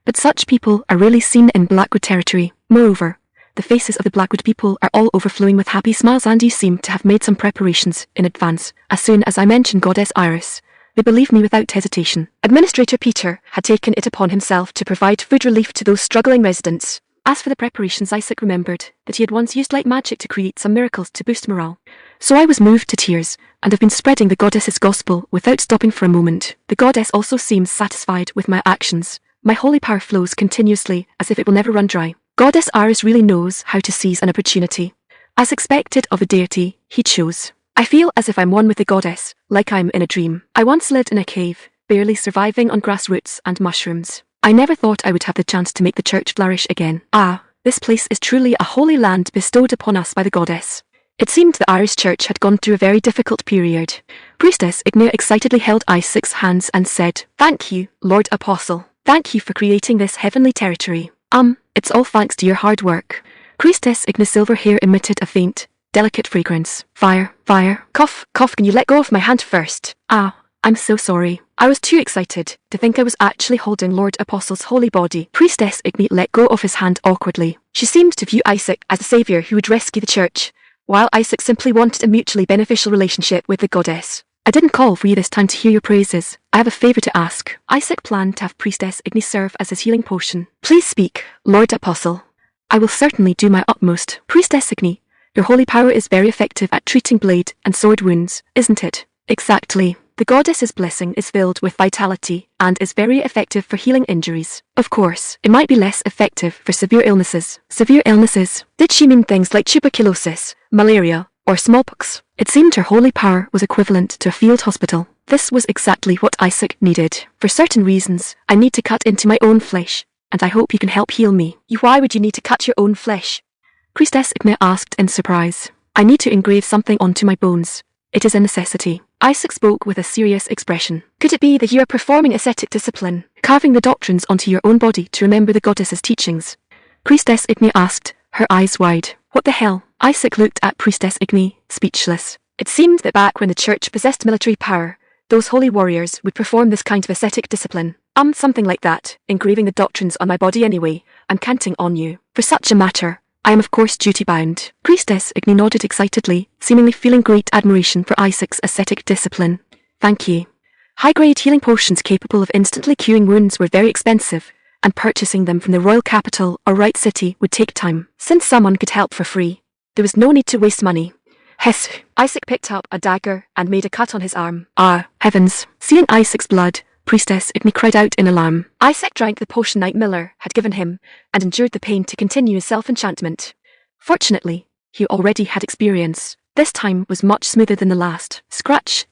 But such people are rarely seen in Blackwood territory. Moreover, the faces of the Blackwood people are all overflowing with happy smiles, and you seem to have made some preparations in advance. As soon as I mentioned Goddess Iris, they believed me without hesitation. Administrator Peter had taken it upon himself to provide food relief to those struggling residents. As for the preparations, Isaac remembered that he had once used light magic to create some miracles to boost morale. So I was moved to tears, and have been spreading the goddess's gospel without stopping for a moment. The goddess also seems satisfied with my actions. My holy power flows continuously, as if it will never run dry. Goddess Iris really knows how to seize an opportunity. As expected of a deity, he chose. I feel as if I'm one with the goddess, like I'm in a dream. I once lived in a cave, barely surviving on grass roots and mushrooms. I never thought I would have the chance to make the church flourish again. Ah, this place is truly a holy land bestowed upon us by the goddess. It seemed the Irish church had gone through a very difficult period. Priestess Ignia excitedly held Isaac's hands and said, Thank you, Lord Apostle. Thank you for creating this heavenly territory. It's all thanks to your hard work. Priestess Igni's silver hair emitted a faint, delicate fragrance. Fire. Cough, can you let go of my hand first? I'm so sorry. I was too excited to think I was actually holding Lord Apostle's holy body. Priestess Igni let go of his hand awkwardly. She seemed to view Isaac as a savior who would rescue the church, while Isaac simply wanted a mutually beneficial relationship with the goddess. I didn't call for you this time to hear your praises. I have a favor to ask. Isaac planned to have Priestess Igni serve as his healing potion. Please speak, Lord Apostle. I will certainly do my utmost. Priestess Igni, your holy power is very effective at treating blade and sword wounds, isn't it? Exactly. The goddess's blessing is filled with vitality and is very effective for healing injuries. Of course, it might be less effective for severe illnesses. Severe illnesses? Did she mean things like tuberculosis, malaria, or smallpox? It seemed her holy power was equivalent to a field hospital. This was exactly what Isaac needed. For certain reasons, I need to cut into my own flesh, and I hope you can help heal me. Why would you need to cut your own flesh? Priestess Ignia asked in surprise. I need to engrave something onto my bones. It is a necessity. Isaac spoke with a serious expression. Could it be that you are performing ascetic discipline, carving the doctrines onto your own body to remember the goddess's teachings? Priestess Igni asked, her eyes wide. What the hell? Isaac looked at Priestess Igni, speechless. It seemed that back when the church possessed military power, those holy warriors would perform this kind of ascetic discipline. Something like that, engraving the doctrines on my body anyway. I'm counting on you. For such a matter, I am of course duty-bound. Priestess Igni nodded excitedly, seemingly feeling great admiration for Isaac's ascetic discipline. Thank you. High-grade healing potions capable of instantly curing wounds were very expensive, and purchasing them from the royal capital or right city would take time. Since someone could help for free, there was no need to waste money. Hiss. Isaac picked up a dagger and made a cut on his arm. Ah, heavens. Seeing Isaac's blood, Priestess Igni cried out in alarm. Isaac drank the potion Knight Miller had given him, and endured the pain to continue his self-enchantment. Fortunately, he already had experience. This time was much smoother than the last. Scratch.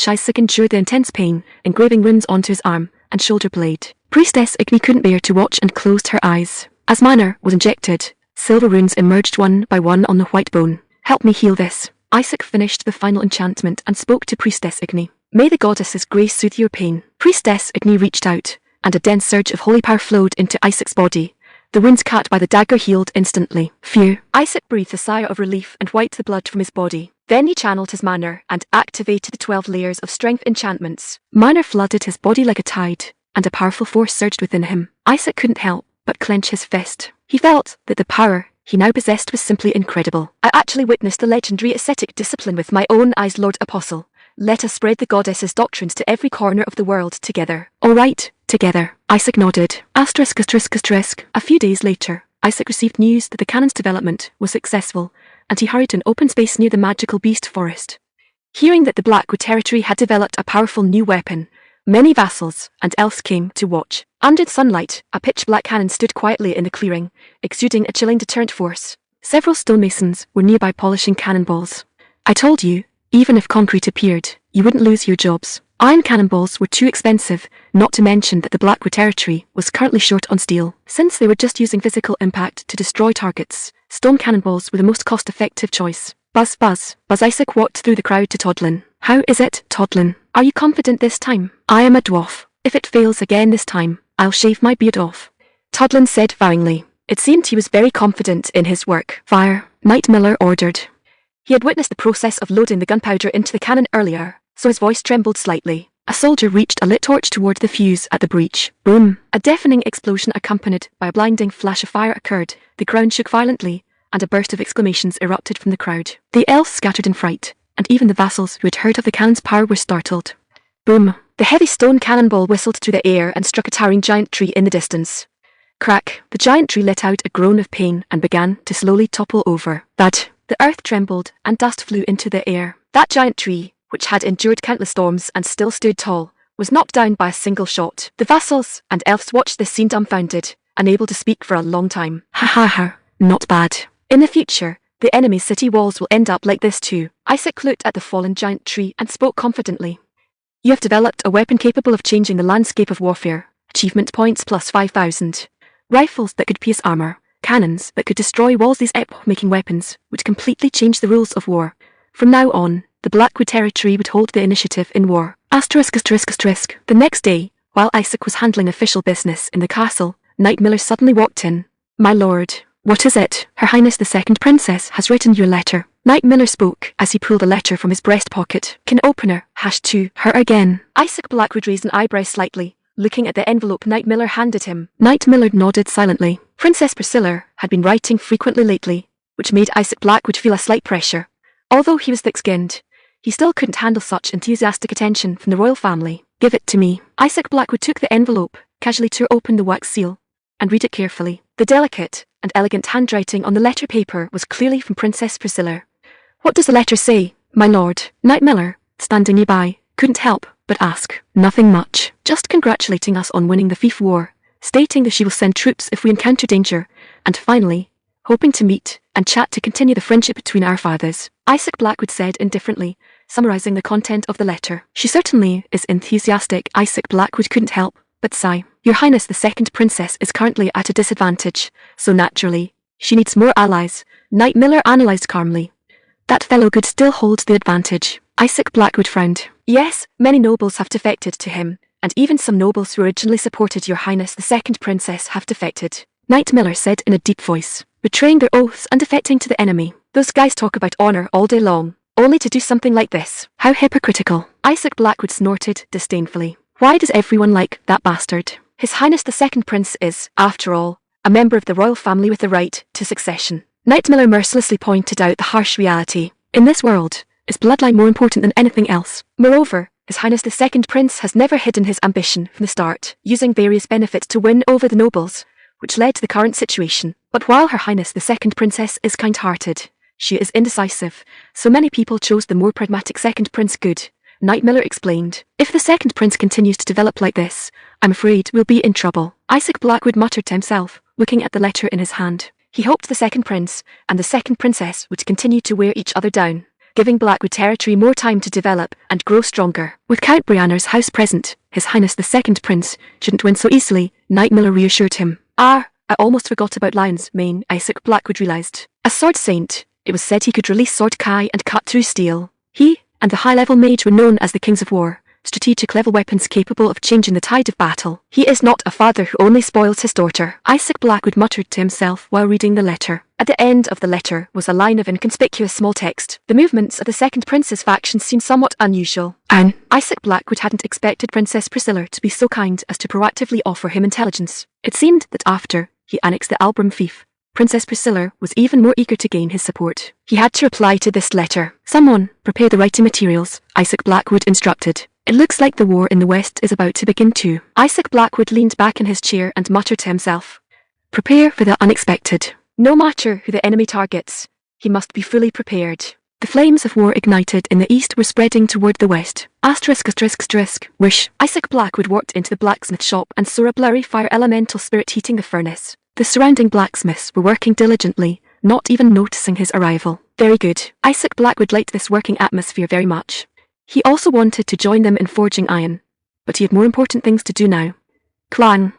Isaac endured the intense pain, engraving runes onto his arm and shoulder blade. Priestess Igni couldn't bear to watch and closed her eyes. As mana was injected, silver runes emerged one by one on the white bone. Help me heal this. Isaac finished the final enchantment and spoke to Priestess Igni. May the goddess's grace soothe your pain. Priestess Igni reached out, and a dense surge of holy power flowed into Isaac's body. The wounds cut by the dagger healed instantly. Phew. Isaac breathed a sigh of relief and wiped the blood from his body. Then he channeled his mana and activated the 12 layers of strength enchantments. Mana flooded his body like a tide, and a powerful force surged within him. Isaac couldn't help but clench his fist. He felt that the power he now possessed was simply incredible. I actually witnessed the legendary ascetic discipline with my own eyes, Lord Apostle. Let us spread the goddess's doctrines to every corner of the world together. All right, together. Isaac nodded. Asterisk. A few days later, Isaac received news that the cannon's development was successful, and he hurried to an open space near the magical beast forest. Hearing that the Blackwood territory had developed a powerful new weapon, many vassals and elves came to watch. Under the sunlight, a pitch-black cannon stood quietly in the clearing, exuding a chilling deterrent force. Several stonemasons were nearby polishing cannonballs. I told you, Even if concrete appeared, you wouldn't lose your jobs. Iron cannonballs were too expensive, not to mention that the Blackwood territory was currently short on steel. Since they were just using physical impact to destroy targets, stone cannonballs were the most cost-effective choice. Buzz, buzz, Buzz Isaac walked through the crowd to Toddlin. How is it, Toddlin? Are you confident this time? I am a dwarf. If it fails again this time, I'll shave my beard off. Toddlin said vowingly. It seemed he was very confident in his work. Fire, Knight Miller ordered. He had witnessed the process of loading the gunpowder into the cannon earlier, so his voice trembled slightly. A soldier reached a lit torch toward the fuse at the breech. Boom! A deafening explosion accompanied by a blinding flash of fire occurred. The ground shook violently, and a burst of exclamations erupted from the crowd. The elves scattered in fright, and even the vassals who had heard of the cannon's power were startled. Boom! The heavy stone cannonball whistled through the air and struck a towering giant tree in the distance. Crack! The giant tree let out a groan of pain and began to slowly topple over. Thud! The earth trembled and dust flew into the air. That giant tree, which had endured countless storms and still stood tall, was knocked down by a single shot. The vassals and elves watched this scene dumbfounded, unable to speak for a long time. Ha ha ha, not bad. In the future, the enemy's city walls will end up like this too. Isaac looked at the fallen giant tree and spoke confidently. You have developed a weapon capable of changing the landscape of warfare. Achievement points plus 5,000. Rifles that could pierce armor. Cannons that could destroy walls. These epoch-making weapons would completely change the rules of war. From now on, the Blackwood territory would hold the initiative in war. The next day, while Isaac was handling official business in the castle, Knight Miller suddenly walked in. My lord, what is it? Her Highness the Second Princess has written your letter. Knight Miller spoke as he pulled a letter from his breast pocket. Can opener, #2, her again. Isaac Blackwood raised an eyebrow slightly, looking at the envelope Knight Miller handed him. Knight Miller nodded silently. Princess Priscilla had been writing frequently lately, which made Isaac Blackwood feel a slight pressure. Although he was thick-skinned, he still couldn't handle such enthusiastic attention from the royal family. Give it to me. Isaac Blackwood took the envelope, casually tore open the wax seal, and read it carefully. The delicate and elegant handwriting on the letter paper was clearly from Princess Priscilla. What does the letter say, my lord? Knight Miller, standing nearby, couldn't help but ask. Nothing much. Just congratulating us on winning the Fief War, stating that she will send troops if we encounter danger, and finally, hoping to meet and chat to continue the friendship between our fathers. Isaac Blackwood said indifferently, summarizing the content of the letter. She certainly is enthusiastic. Isaac Blackwood couldn't help but sigh. Your Highness the Second Princess is currently at a disadvantage, so naturally, she needs more allies. Knight Miller analyzed calmly. That fellow could still hold the advantage. Isaac Blackwood frowned. Yes, many nobles have defected to him, and even some nobles who originally supported your Highness the Second Princess have defected. Knight Miller said in a deep voice, betraying their oaths and defecting to the enemy. Those guys talk about honor all day long, only to do something like this. How hypocritical. Isaac Blackwood snorted disdainfully. Why does everyone like that bastard? His Highness the Second Prince is, after all, a member of the royal family with the right to succession. Knight Miller mercilessly pointed out the harsh reality. In this world, is bloodline more important than anything else? Moreover, His Highness the Second Prince has never hidden his ambition from the start, using various benefits to win over the nobles, which led to the current situation. But while Her Highness the Second Princess is kind-hearted, she is indecisive, so many people chose the more pragmatic Second Prince. Good, Knight Miller explained. If the Second Prince continues to develop like this, I'm afraid we'll be in trouble. Isaac Blackwood muttered to himself, looking at the letter in his hand. He hoped the Second Prince and the Second Princess would continue to wear each other down, giving Blackwood territory more time to develop and grow stronger. With Count Brianna's house present, His Highness the Second Prince shouldn't win so easily, Knight Miller reassured him. I almost forgot about Lion's Mane, Isaac Blackwood realized. A sword saint, it was said he could release sword kai and cut through steel. He and the high-level mage were known as the Kings of War, strategic-level weapons capable of changing the tide of battle. He is not a father who only spoils his daughter, Isaac Blackwood muttered to himself while reading the letter. At the end of the letter was a line of inconspicuous small text. The movements of the Second Prince's faction seemed somewhat unusual. Isaac Blackwood hadn't expected Princess Priscilla to be so kind as to proactively offer him intelligence. It seemed that after he annexed the Albram fief, Princess Priscilla was even more eager to gain his support. He had to reply to this letter. Someone, prepare the writing materials, Isaac Blackwood instructed. It looks like the war in the West is about to begin too. Isaac Blackwood leaned back in his chair and muttered to himself. Prepare for the unexpected. No matter who the enemy targets, he must be fully prepared. The flames of war ignited in the east were spreading toward the west. Wish. Isaac Blackwood walked into the blacksmith shop and saw a blurry fire elemental spirit heating the furnace. The surrounding blacksmiths were working diligently, not even noticing his arrival. Very good. Isaac Blackwood liked this working atmosphere very much. He also wanted to join them in forging iron, but he had more important things to do now. Clang.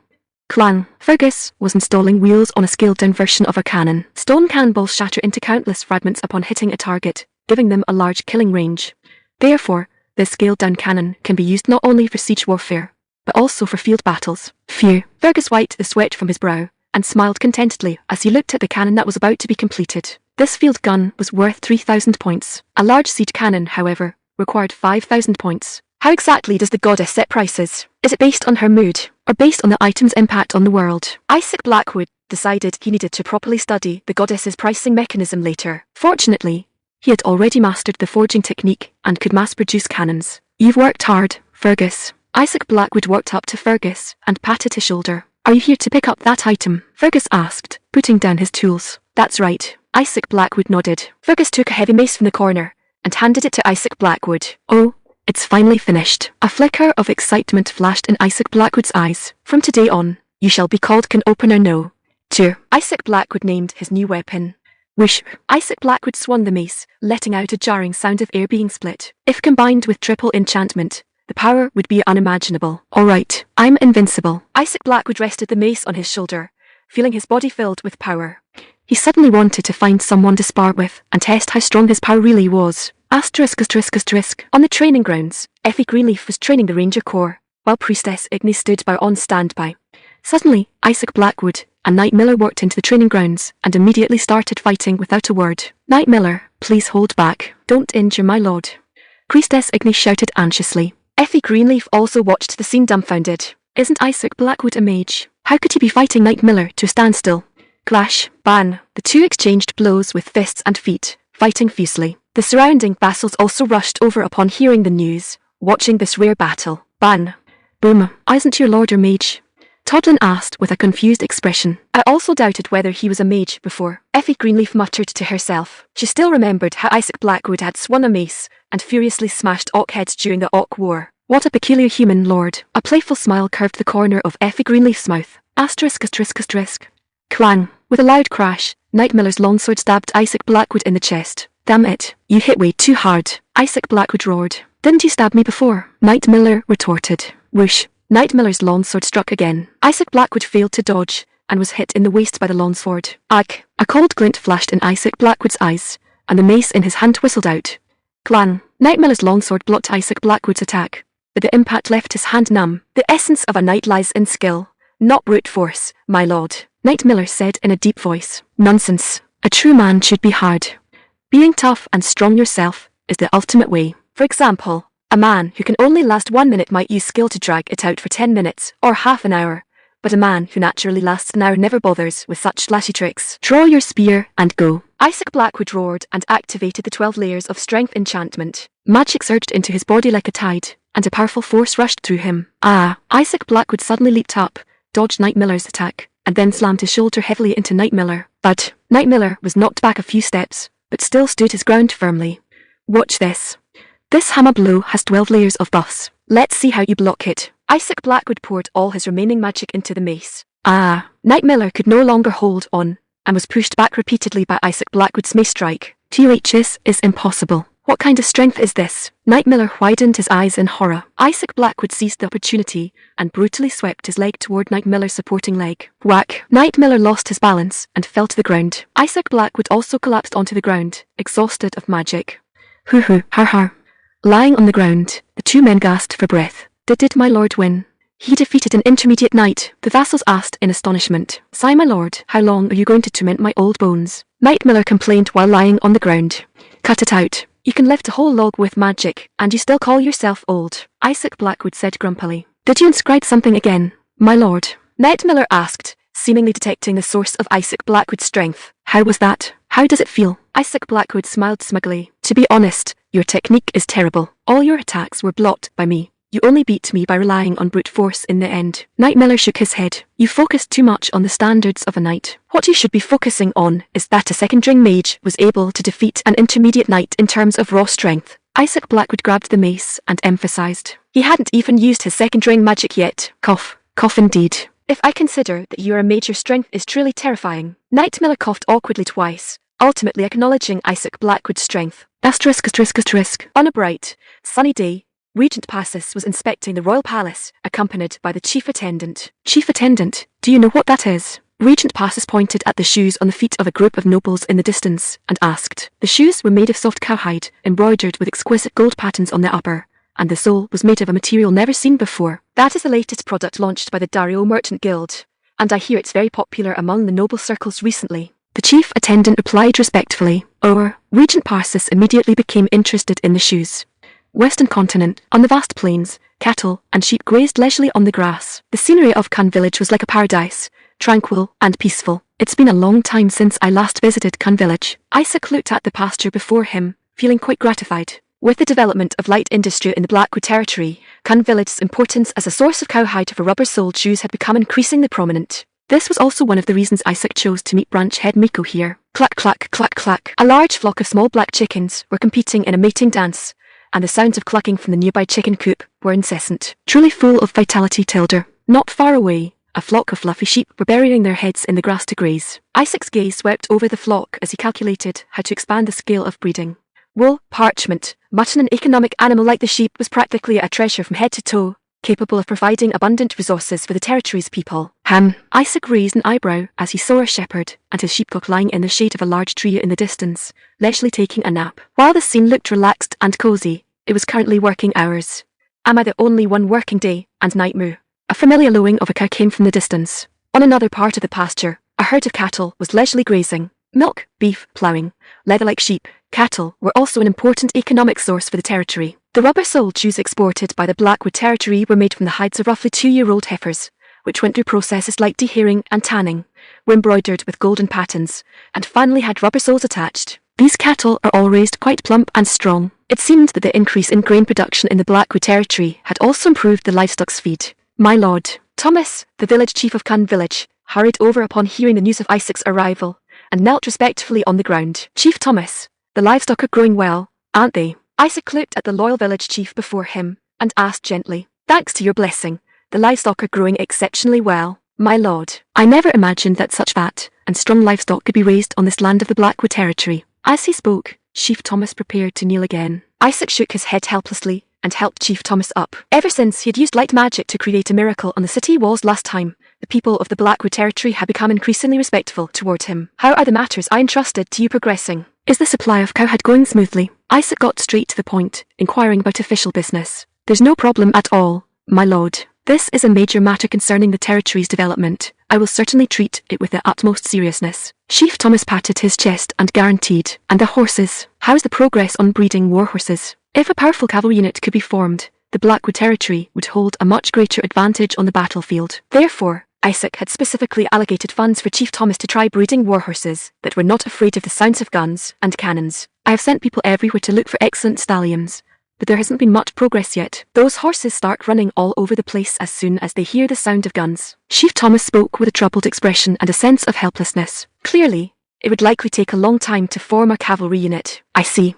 Clang. Fergus was installing wheels on a scaled-down version of a cannon. Stone cannonballs shatter into countless fragments upon hitting a target, giving them a large killing range. Therefore, this scaled-down cannon can be used not only for siege warfare, but also for field battles. Phew. Fergus wiped the sweat from his brow and smiled contentedly as he looked at the cannon that was about to be completed. This field gun was worth 3,000 points. A large siege cannon, however, required 5,000 points. How exactly does the goddess set prices? Is it based on her mood, or based on the item's impact on the world? Isaac Blackwood decided he needed to properly study the goddess's pricing mechanism later. Fortunately, he had already mastered the forging technique and could mass-produce cannons. You've worked hard, Fergus. Isaac Blackwood walked up to Fergus and patted his shoulder. Are you here to pick up that item? Fergus asked, putting down his tools. That's right. Isaac Blackwood nodded. Fergus took a heavy mace from the corner and handed it to Isaac Blackwood. Oh, it's finally finished. A flicker of excitement flashed in Isaac Blackwood's eyes. From today on, you shall be called Can Opener No. 2. Isaac Blackwood named his new weapon. Whoosh. Isaac Blackwood swung the mace, letting out a jarring sound of air being split. If combined with triple enchantment, the power would be unimaginable. All right, I'm invincible. Isaac Blackwood rested the mace on his shoulder, feeling his body filled with power. He suddenly wanted to find someone to spar with and test how strong his power really was. On the training grounds, Effie Greenleaf was training the Ranger Corps, while Priestess Ignis stood by on standby. Suddenly, Isaac Blackwood and Knight Miller walked into the training grounds and immediately started fighting without a word. Knight Miller, please hold back. Don't injure my lord. Priestess Ignis shouted anxiously. Effie Greenleaf also watched the scene dumbfounded. Isn't Isaac Blackwood a mage? How could he be fighting Knight Miller to a standstill? Clash, bang. The two exchanged blows with fists and feet, fighting fiercely. The surrounding vassals also rushed over upon hearing the news, watching this rare battle. Bang. Boom. Isn't your lord a mage? Todlin asked with a confused expression. I also doubted whether he was a mage before. Effie Greenleaf muttered to herself. She still remembered how Isaac Blackwood had swung a mace and furiously smashed orc heads during the Orc War. What a peculiar human lord. A playful smile curved the corner of Effie Greenleaf's mouth. ****. Clang. With a loud crash, Knight Miller's longsword stabbed Isaac Blackwood in the chest. Damn it, you hit way too hard. Isaac Blackwood roared. Didn't you stab me before? Knight Miller retorted. Whoosh. Knight Miller's longsword struck again. Isaac Blackwood failed to dodge and was hit in the waist by the longsword. Ugh. A cold glint flashed in Isaac Blackwood's eyes, and the mace in his hand whistled out. Clang. Knight Miller's longsword blocked Isaac Blackwood's attack, but the impact left his hand numb. The essence of a knight lies in skill, not brute force, my lord. Knight Miller said in a deep voice. Nonsense. A true man should be hard. Being tough and strong yourself is the ultimate way. For example, a man who can only last 1 minute might use skill to drag it out for 10 minutes or half an hour, but a man who naturally lasts an hour never bothers with such flashy tricks. Draw your spear and go. Isaac Blackwood roared and activated the 12 layers of strength enchantment. Magic surged into his body like a tide, and a powerful force rushed through him. Isaac Blackwood suddenly leaped up, dodged Knight Miller's attack, and then slammed his shoulder heavily into Knight Miller. But Knight Miller was knocked back a few steps, but still stood his ground firmly. Watch this. This hammer blow has 12 layers of buffs. Let's see how you block it. Isaac Blackwood poured all his remaining magic into the mace. Knight Miller could no longer hold on, and was pushed back repeatedly by Isaac Blackwood's mace strike. 2Hs is impossible. What kind of strength is this? Knight Miller widened his eyes in horror. Isaac Blackwood seized the opportunity and brutally swept his leg toward Knight Miller's supporting leg. Whack! Knight Miller lost his balance and fell to the ground. Isaac Blackwood also collapsed onto the ground, exhausted of magic. Hoo-hoo, har-har. Lying on the ground, the two men gasped for breath. Did my lord win? He defeated an intermediate knight, the vassals asked in astonishment. Sigh, my lord, how long are you going to torment my old bones? Knight Miller complained while lying on the ground. Cut it out. You can lift a whole log with magic, and you still call yourself old, Isaac Blackwood said grumpily. Did you inscribe something again, my lord? Knight Miller asked, seemingly detecting the source of Isaac Blackwood's strength. How was that? How does it feel? Isaac Blackwood smiled smugly. To be honest, your technique is terrible. All your attacks were blocked by me. You only beat me by relying on brute force in the end. Knight Miller shook his head. You focused too much on the standards of a knight. What you should be focusing on is that a second-ring mage was able to defeat an intermediate knight in terms of raw strength. Isaac Blackwood grabbed the mace and emphasized. He hadn't even used his second-ring magic yet. Cough. Cough indeed. If I consider that you are a mage, your strength is truly terrifying. Knight Miller coughed awkwardly twice, ultimately acknowledging Isaac Blackwood's strength. On a bright, sunny day, Regent Passes was inspecting the royal palace, accompanied by the chief attendant. Chief attendant, do you know what that is? Regent Passes pointed at the shoes on the feet of a group of nobles in the distance, and asked. The shoes were made of soft cowhide, embroidered with exquisite gold patterns on the upper, and the sole was made of a material never seen before. That is the latest product launched by the Dario Merchant Guild, and I hear it's very popular among the noble circles recently. The chief attendant replied respectfully. Regent Passes immediately became interested in the shoes. Western continent, on the vast plains, cattle and sheep grazed leisurely on the grass. The scenery of Kun village was like a paradise, tranquil and peaceful. It's been a long time since I last visited Kun village. Isaac looked at the pasture before him, feeling quite gratified. With the development of light industry in the Blackwood territory, Kun village's importance as a source of cowhide for rubber-soled shoes had become increasingly prominent. This was also one of the reasons Isaac chose to meet branch head Miko here. Clack clack clack clack. A large flock of small black chickens were competing in a mating dance, and the sounds of clucking from the nearby chicken coop were incessant. Truly full of vitality, Tilda. Not far away, a flock of fluffy sheep were burying their heads in the grass to graze. Isaac's gaze swept over the flock as he calculated how to expand the scale of breeding. Wool, parchment, mutton, an economic animal like the sheep was practically a treasure from head to toe, capable of providing abundant resources for the territory's people. Isaac raised an eyebrow as he saw a shepherd and his sheepcock lying in the shade of a large tree in the distance, leisurely taking a nap. While the scene looked relaxed and cozy, it was currently working hours. Am I the only one working day and night moo? A familiar lowing of a cow came from the distance. On another part of the pasture, a herd of cattle was leisurely grazing. Milk, beef, ploughing, leather-like sheep, cattle were also an important economic source for the territory. The rubber-soled shoes exported by the Blackwood territory were made from the hides of roughly 2-year-old heifers, which went through processes like dehairing and tanning, were embroidered with golden patterns, and finally had rubber soles attached. These cattle are all raised quite plump and strong. It seemed that the increase in grain production in the Blackwood territory had also improved the livestock's feed. My lord, Thomas, the village chief of Kun village, hurried over upon hearing the news of Isaac's arrival, and knelt respectfully on the ground. Chief Thomas, the livestock are growing well, aren't they? Isaac looked at the loyal village chief before him, and asked gently. Thanks to your blessing, the livestock are growing exceptionally well, my lord. I never imagined that such fat and strong livestock could be raised on this land of the Blackwood territory. As he spoke, Chief Thomas prepared to kneel again. Isaac shook his head helplessly and helped Chief Thomas up. Ever since he had used light magic to create a miracle on the city walls last time, the people of the Blackwood territory had become increasingly respectful toward him. How are the matters I entrusted to you progressing? Is the supply of cowhide going smoothly? Isaac got straight to the point, inquiring about official business. There's no problem at all, my lord. This is a major matter concerning the territory's development. I will certainly treat it with the utmost seriousness. Chief Thomas patted his chest and guaranteed. And the horses? How's the progress on breeding war horses? If a powerful cavalry unit could be formed, the Blackwood territory would hold a much greater advantage on the battlefield. Therefore, Isaac had specifically allocated funds for Chief Thomas to try breeding war horses that were not afraid of the sounds of guns and cannons. I have sent people everywhere to look for excellent stallions, but there hasn't been much progress yet. Those horses start running all over the place as soon as they hear the sound of guns. Chief Thomas spoke with a troubled expression and a sense of helplessness. Clearly, it would likely take a long time to form a cavalry unit. I see.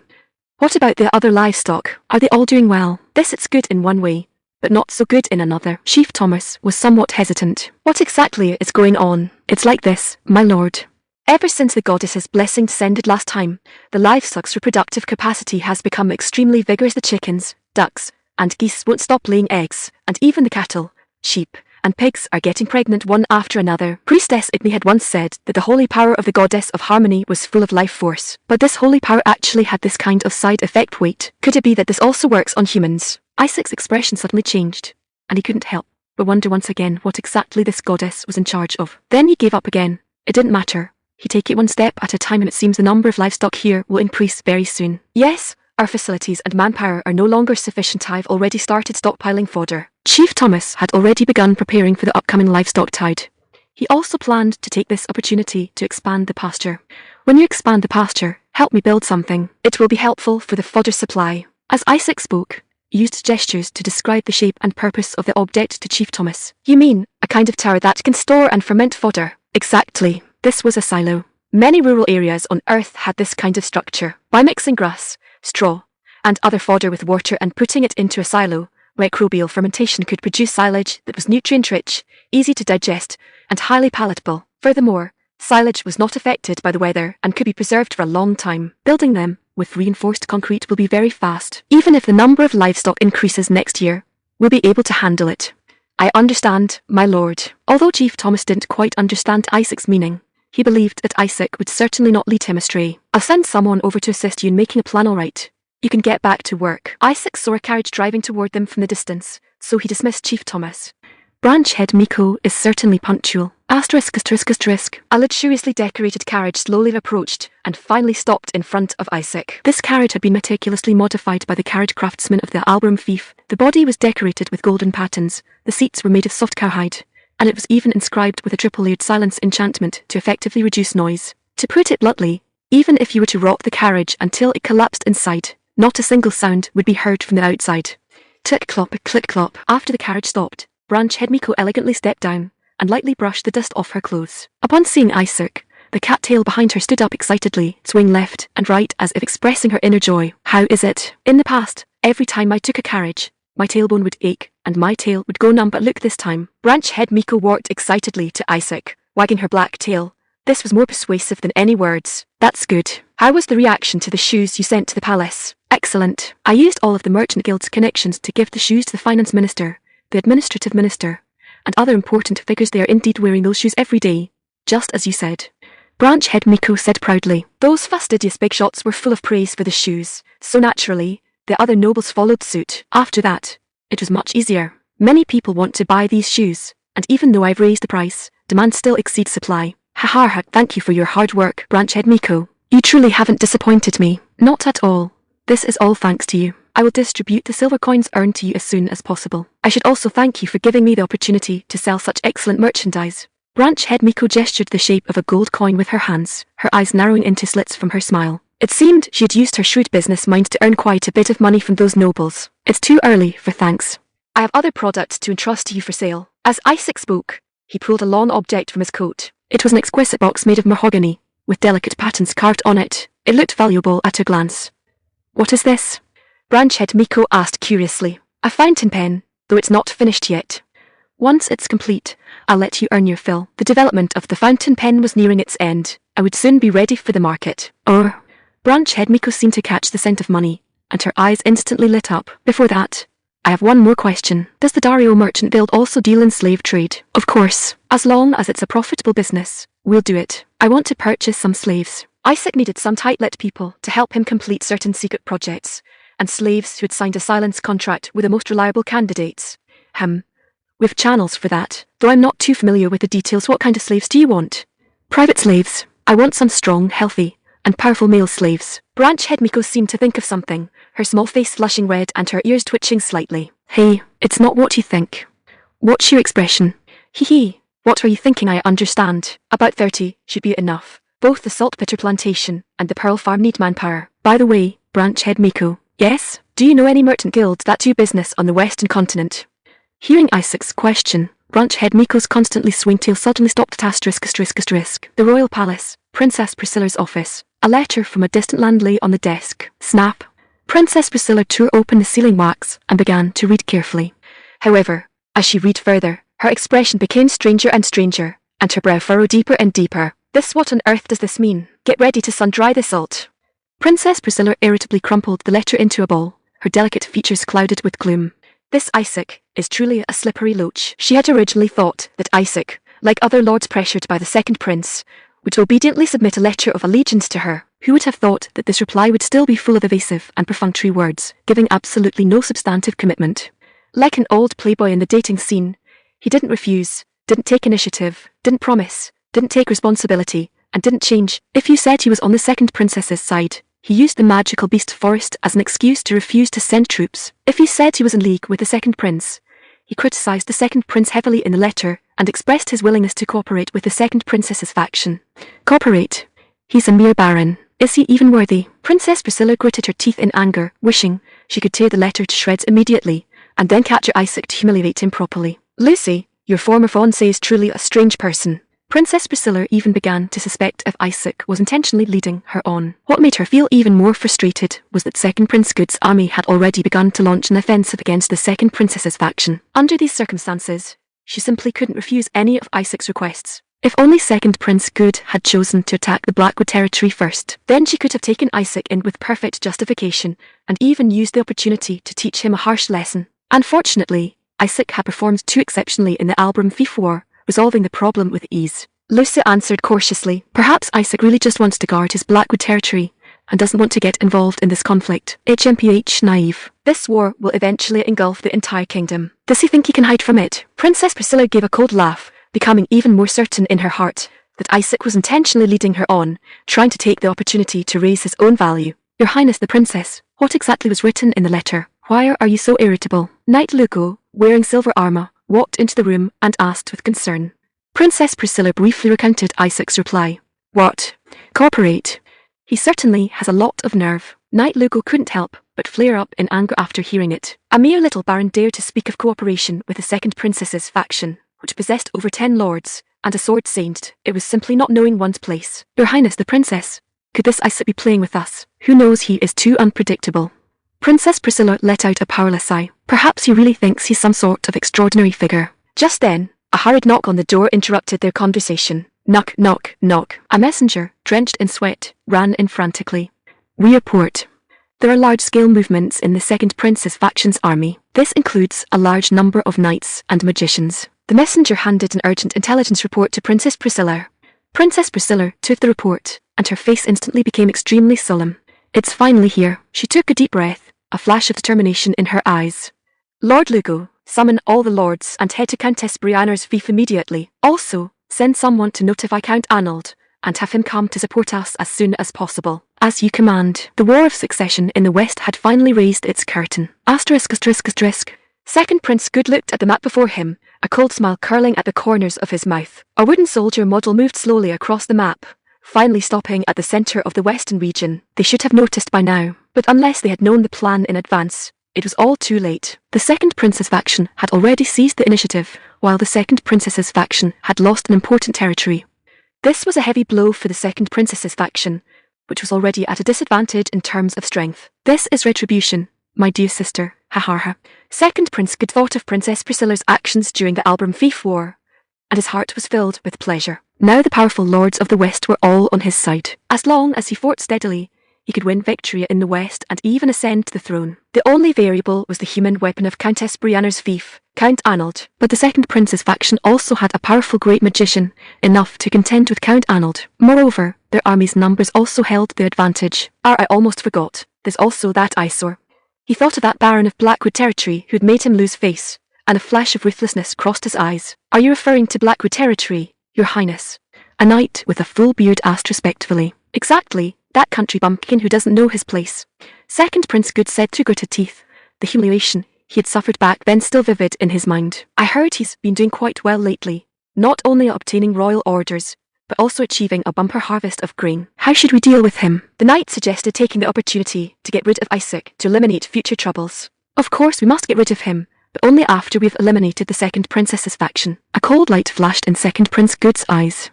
What about the other livestock? Are they all doing well? It's good in one way, but not so good in another. Chief Thomas was somewhat hesitant. What exactly is going on? It's like this, my lord. Ever since the goddess's blessing descended last time, the livestock's reproductive capacity has become extremely vigorous. The chickens, ducks, and geese won't stop laying eggs, and even the cattle, sheep, and pigs are getting pregnant one after another. Priestess Igni had once said that the holy power of the goddess of harmony was full of life force, but this holy power actually had this kind of side effect. Wait, could it be that this also works on humans? Isaac's expression suddenly changed, and he couldn't help but wonder once again what exactly this goddess was in charge of. Then he gave up again. It didn't matter. He'd take it one step at a time, and it seems the number of livestock here will increase very soon. Yes, our facilities and manpower are no longer sufficient. I've already started stockpiling fodder. Chief Thomas had already begun preparing for the upcoming livestock tide. He also planned to take this opportunity to expand the pasture. When you expand the pasture, help me build something. It will be helpful for the fodder supply. As Isaac spoke, he used gestures to describe the shape and purpose of the object to Chief Thomas. You mean, a kind of tower that can store and ferment fodder? Exactly. This was a silo. Many rural areas on Earth had this kind of structure. By mixing grass, straw, and other fodder with water and putting it into a silo, microbial fermentation could produce silage that was nutrient-rich, easy to digest, and highly palatable. Furthermore, Silage was not affected by the weather and could be preserved for a long time. Building them with reinforced concrete will be very fast. Even if the number of livestock increases next year, we'll be able to handle it. I understand, my lord. Although Chief Thomas didn't quite understand Isaac's meaning, he believed that Isaac would certainly not lead him astray. I'll send someone over to assist you in making a plan, all right. You can get back to work. Isaac saw a carriage driving toward them from the distance, so he dismissed Chief Thomas. Branch Head Miko is certainly punctual. A luxuriously decorated carriage slowly approached and finally stopped in front of Isaac. This carriage had been meticulously modified by the carriage craftsmen of the Albram Fief. The body was decorated with golden patterns, the seats were made of soft cowhide, and it was even inscribed with a triple-layered silence enchantment to effectively reduce noise. To put it bluntly, even if you were to rock the carriage until it collapsed inside, not a single sound would be heard from the outside. Click-clop, click-clop. After the carriage stopped, Branch Head Miko elegantly stepped down and lightly brushed the dust off her clothes. Upon seeing Isaac, the cat-tail behind her stood up excitedly, swaying left and right as if expressing her inner joy. How is it? In the past, every time I took a carriage, my tailbone would ache and my tail would go numb, but look this time. Branch Head Miko walked excitedly to Isaac, wagging her black tail. This was more persuasive than any words. That's good. How was the reaction to the shoes you sent to the palace? Excellent. I used all of the Merchant Guild's connections to give the shoes to the finance minister, the administrative minister, and other important figures. They are indeed wearing those shoes every day, just as you said. Branch Head Miko said proudly. Those fastidious big shots were full of praise for the shoes, so naturally, the other nobles followed suit. After that, it was much easier. Many people want to buy these shoes, and even though I've raised the price, demand still exceeds supply. Ha, thank you for your hard work, Branch Head Miko. You truly haven't disappointed me. Not at all. This is all thanks to you. I will distribute the silver coins earned to you as soon as possible. I should also thank you for giving me the opportunity to sell such excellent merchandise. Branch Head Miko gestured the shape of a gold coin with her hands, her eyes narrowing into slits from her smile. It seemed she had used her shrewd business mind to earn quite a bit of money from those nobles. It's too early for thanks. I have other products to entrust to you for sale. As Isaac spoke, he pulled a long object from his coat. It was an exquisite box made of mahogany, with delicate patterns carved on it. It looked valuable at a glance. What is this? Branch Head Miko asked curiously. A fountain pen, though it's not finished yet. Once it's complete, I'll let you earn your fill. The development of the fountain pen was nearing its end. I would soon be ready for the market. Branch Head Miko seemed to catch the scent of money, and her eyes instantly lit up. Before that, I have one more question. Does the Dario Merchant Guild also deal in slave trade? Of course. As long as it's a profitable business, we'll do it. I want to purchase some slaves. Isaac needed some tight-lipped people to help him complete certain secret projects, and slaves who had signed a silence contract were the most reliable candidates. We've channels for that, though I'm not too familiar with the details. What kind of slaves do you want? Private slaves. I want some strong, healthy, and powerful male slaves. Branch Head Miko seemed to think of something, her small face flushing red and her ears twitching slightly. Hey, it's not what you think. What's your expression? Hee. What were you thinking? I understand. About 30 should be enough. Both the Saltpeter Plantation and the Pearl Farm need manpower. By the way, Branch Head Miko. Yes? Do you know any merchant guilds that do business on the Western continent? Hearing Isaac's question, Branch Head Miko's constantly swing tail suddenly stopped at ***. The Royal Palace, Princess Priscilla's office. A letter from a distant land lay on the desk. Snap. Princess Priscilla tore open the sealing wax and began to read carefully. However, as she read further, her expression became stranger and stranger, and her brow furrowed deeper and deeper. What on earth does this mean? Get ready to sun-dry this salt. Princess Priscilla irritably crumpled the letter into a ball, her delicate features clouded with gloom. This Isaac is truly a slippery loach. She had originally thought that Isaac, like other lords pressured by the second prince, would obediently submit a letter of allegiance to her. Who would have thought that this reply would still be full of evasive and perfunctory words, giving absolutely no substantive commitment? Like an old playboy in the dating scene, he didn't refuse, didn't take initiative, didn't promise, didn't take responsibility, and didn't change. If you said he was on the second princess's side, he used the magical beast forest as an excuse to refuse to send troops. If you said he was in league with the second prince, he criticized the second prince heavily in the letter and expressed his willingness to cooperate with the second princess's faction. Cooperate? He's a mere baron. Is he even worthy? Princess Priscilla gritted her teeth in anger, wishing she could tear the letter to shreds immediately, and then capture Isaac to humiliate him properly. Lucy, your former fiancé is truly a strange person. Princess Priscilla even began to suspect if Isaac was intentionally leading her on. What made her feel even more frustrated was that Second Prince Good's army had already begun to launch an offensive against the second princess's faction. Under these circumstances, she simply couldn't refuse any of Isaac's requests. If only Second Prince Good had chosen to attack the Blackwood territory first, then she could have taken Isaac in with perfect justification, and even used the opportunity to teach him a harsh lesson. Unfortunately, Isaac had performed too exceptionally in the Albram Fief War, resolving the problem with ease. Lucy answered cautiously, perhaps Isaac really just wants to guard his Blackwood territory, and doesn't want to get involved in this conflict. HMPH naive. This war will eventually engulf the entire kingdom. Does he think he can hide from it? Princess Priscilla gave a cold laugh, becoming even more certain in her heart that Isaac was intentionally leading her on, trying to take the opportunity to raise his own value. Your Highness the Princess, what exactly was written in the letter? Why are you so irritable? Knight Lugo, wearing silver armor, walked into the room and asked with concern. Princess Priscilla briefly recounted Isaac's reply. What? Cooperate. He certainly has a lot of nerve. Knight Lugo couldn't help but flare up in anger after hearing it. A mere little baron dared to speak of cooperation with the Second Princess's faction, which possessed over 10 lords, and a sword saint. It was simply not knowing one's place. Your Highness the Princess, could this Isaac be playing with us? Who knows, he is too unpredictable. Princess Priscilla let out a powerless sigh. Perhaps he really thinks he's some sort of extraordinary figure. Just then, a hurried knock on the door interrupted their conversation. Knock, knock, knock. A messenger, drenched in sweat, ran in frantically. We report. There are large-scale movements in the Second Prince's faction's army. This includes a large number of knights and magicians. The messenger handed an urgent intelligence report to Princess Priscilla. Princess Priscilla took the report, and her face instantly became extremely solemn. It's finally here. She took a deep breath, a flash of determination in her eyes. Lord Lugo, summon all the lords and head to Countess Brianna's fief immediately. Also, send someone to notify Count Arnold, and have him come to support us as soon as possible. As you command. The War of Succession in the West had finally raised its curtain. Asterisk. Second Prince Good looked at the map before him, a cold smile curling at the corners of his mouth. A wooden soldier model moved slowly across the map, finally stopping at the center of the western region. They should have noticed by now, but unless they had known the plan in advance, it was all too late. The Second Prince's faction had already seized the initiative, while the Second Princess's faction had lost an important territory. This was a heavy blow for the Second Princess's faction, which was already at a disadvantage in terms of strength. This is retribution, my dear sister, ha ha ha. Second Prince Good thought of Princess Priscilla's actions during the Albram Fief War, and his heart was filled with pleasure. Now the powerful lords of the West were all on his side. As long as he fought steadily, he could win victory in the West and even ascend to the throne. The only variable was the human weapon of Countess Brianna's fief, Count Arnold. But the Second Prince's faction also had a powerful great magician, enough to contend with Count Arnold. Moreover, their army's numbers also held the advantage. I almost forgot. There's also that eyesore. He thought of that Baron of Blackwood territory who'd made him lose face, and a flash of ruthlessness crossed his eyes. Are you referring to Blackwood territory, Your Highness? A knight with a full beard asked respectfully. Exactly, that country bumpkin who doesn't know his place. Second Prince Good said through gritted teeth, the humiliation he had suffered back then still vivid in his mind. I heard he's been doing quite well lately, not only obtaining royal orders, but also achieving a bumper harvest of grain. How should we deal with him? The knight suggested taking the opportunity to get rid of Isaac to eliminate future troubles. Of course we must get rid of him, but only after we've eliminated the Second Princess's faction. A cold light flashed in Second Prince Good's eyes.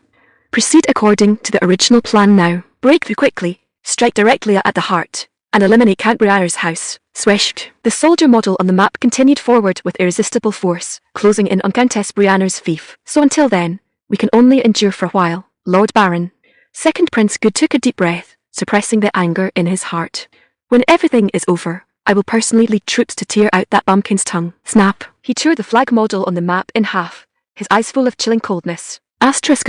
Proceed according to the original plan now. Break through quickly, strike directly at the heart, and eliminate Count Briar's house. Swished. The soldier model on the map continued forward with irresistible force, closing in on Countess Brianna's fief. So until then, we can only endure for a while, Lord Baron. Second Prince Good took a deep breath, suppressing the anger in his heart. When everything is over, I will personally lead troops to tear out that bumpkin's tongue. Snap. He tore the flag model on the map in half, his eyes full of chilling coldness. Asterisk.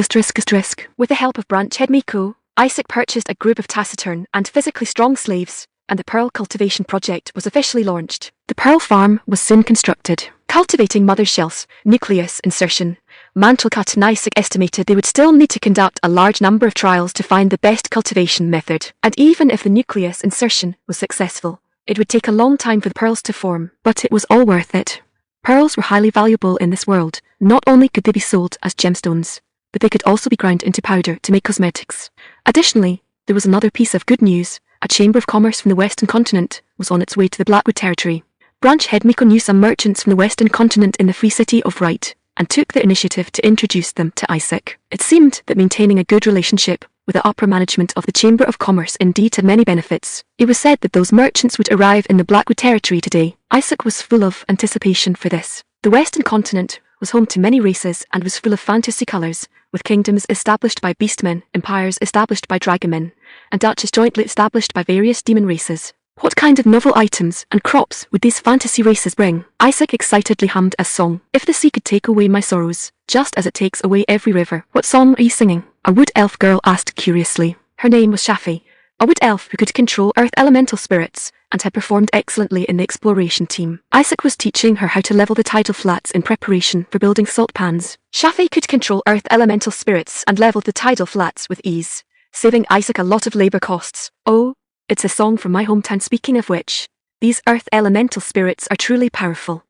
With the help of Branchhead Miko, Isaac purchased a group of taciturn and physically strong slaves, and the pearl cultivation project was officially launched. The pearl farm was soon constructed. Cultivating mother shells, nucleus insertion, mantle cut, and Isaac estimated they would still need to conduct a large number of trials to find the best cultivation method. And even if the nucleus insertion was successful, it would take a long time for the pearls to form. But it was all worth it. Pearls were highly valuable in this world. Not only could they be sold as gemstones, but they could also be ground into powder to make cosmetics. Additionally, there was another piece of good news. A chamber of commerce from the Western continent was on its way to the Blackwood territory. Branchhead Miko knew some merchants from the Western continent in the free city of Wright, and took the initiative to introduce them to Isaac. It seemed that maintaining a good relationship with the upper management of the Chamber of Commerce indeed had many benefits. It was said that those merchants would arrive in the Blackwood territory today. Isaac was full of anticipation for this. The Western continent was home to many races and was full of fantasy colours, with kingdoms established by beastmen, empires established by dragonmen, and duchies jointly established by various demon races. What kind of novel items and crops would these fantasy races bring? Isaac excitedly hummed a song. If the sea could take away my sorrows, just as it takes away every river. What song are you singing? A wood elf girl asked curiously. Her name was Shafi, a wood elf who could control earth elemental spirits and had performed excellently in the exploration team. Isaac was teaching her how to level the tidal flats in preparation for building salt pans. Shafi could control earth elemental spirits and level the tidal flats with ease, saving Isaac a lot of labor costs. Oh, it's a song from my hometown. Speaking of which, these earth elemental spirits are truly powerful.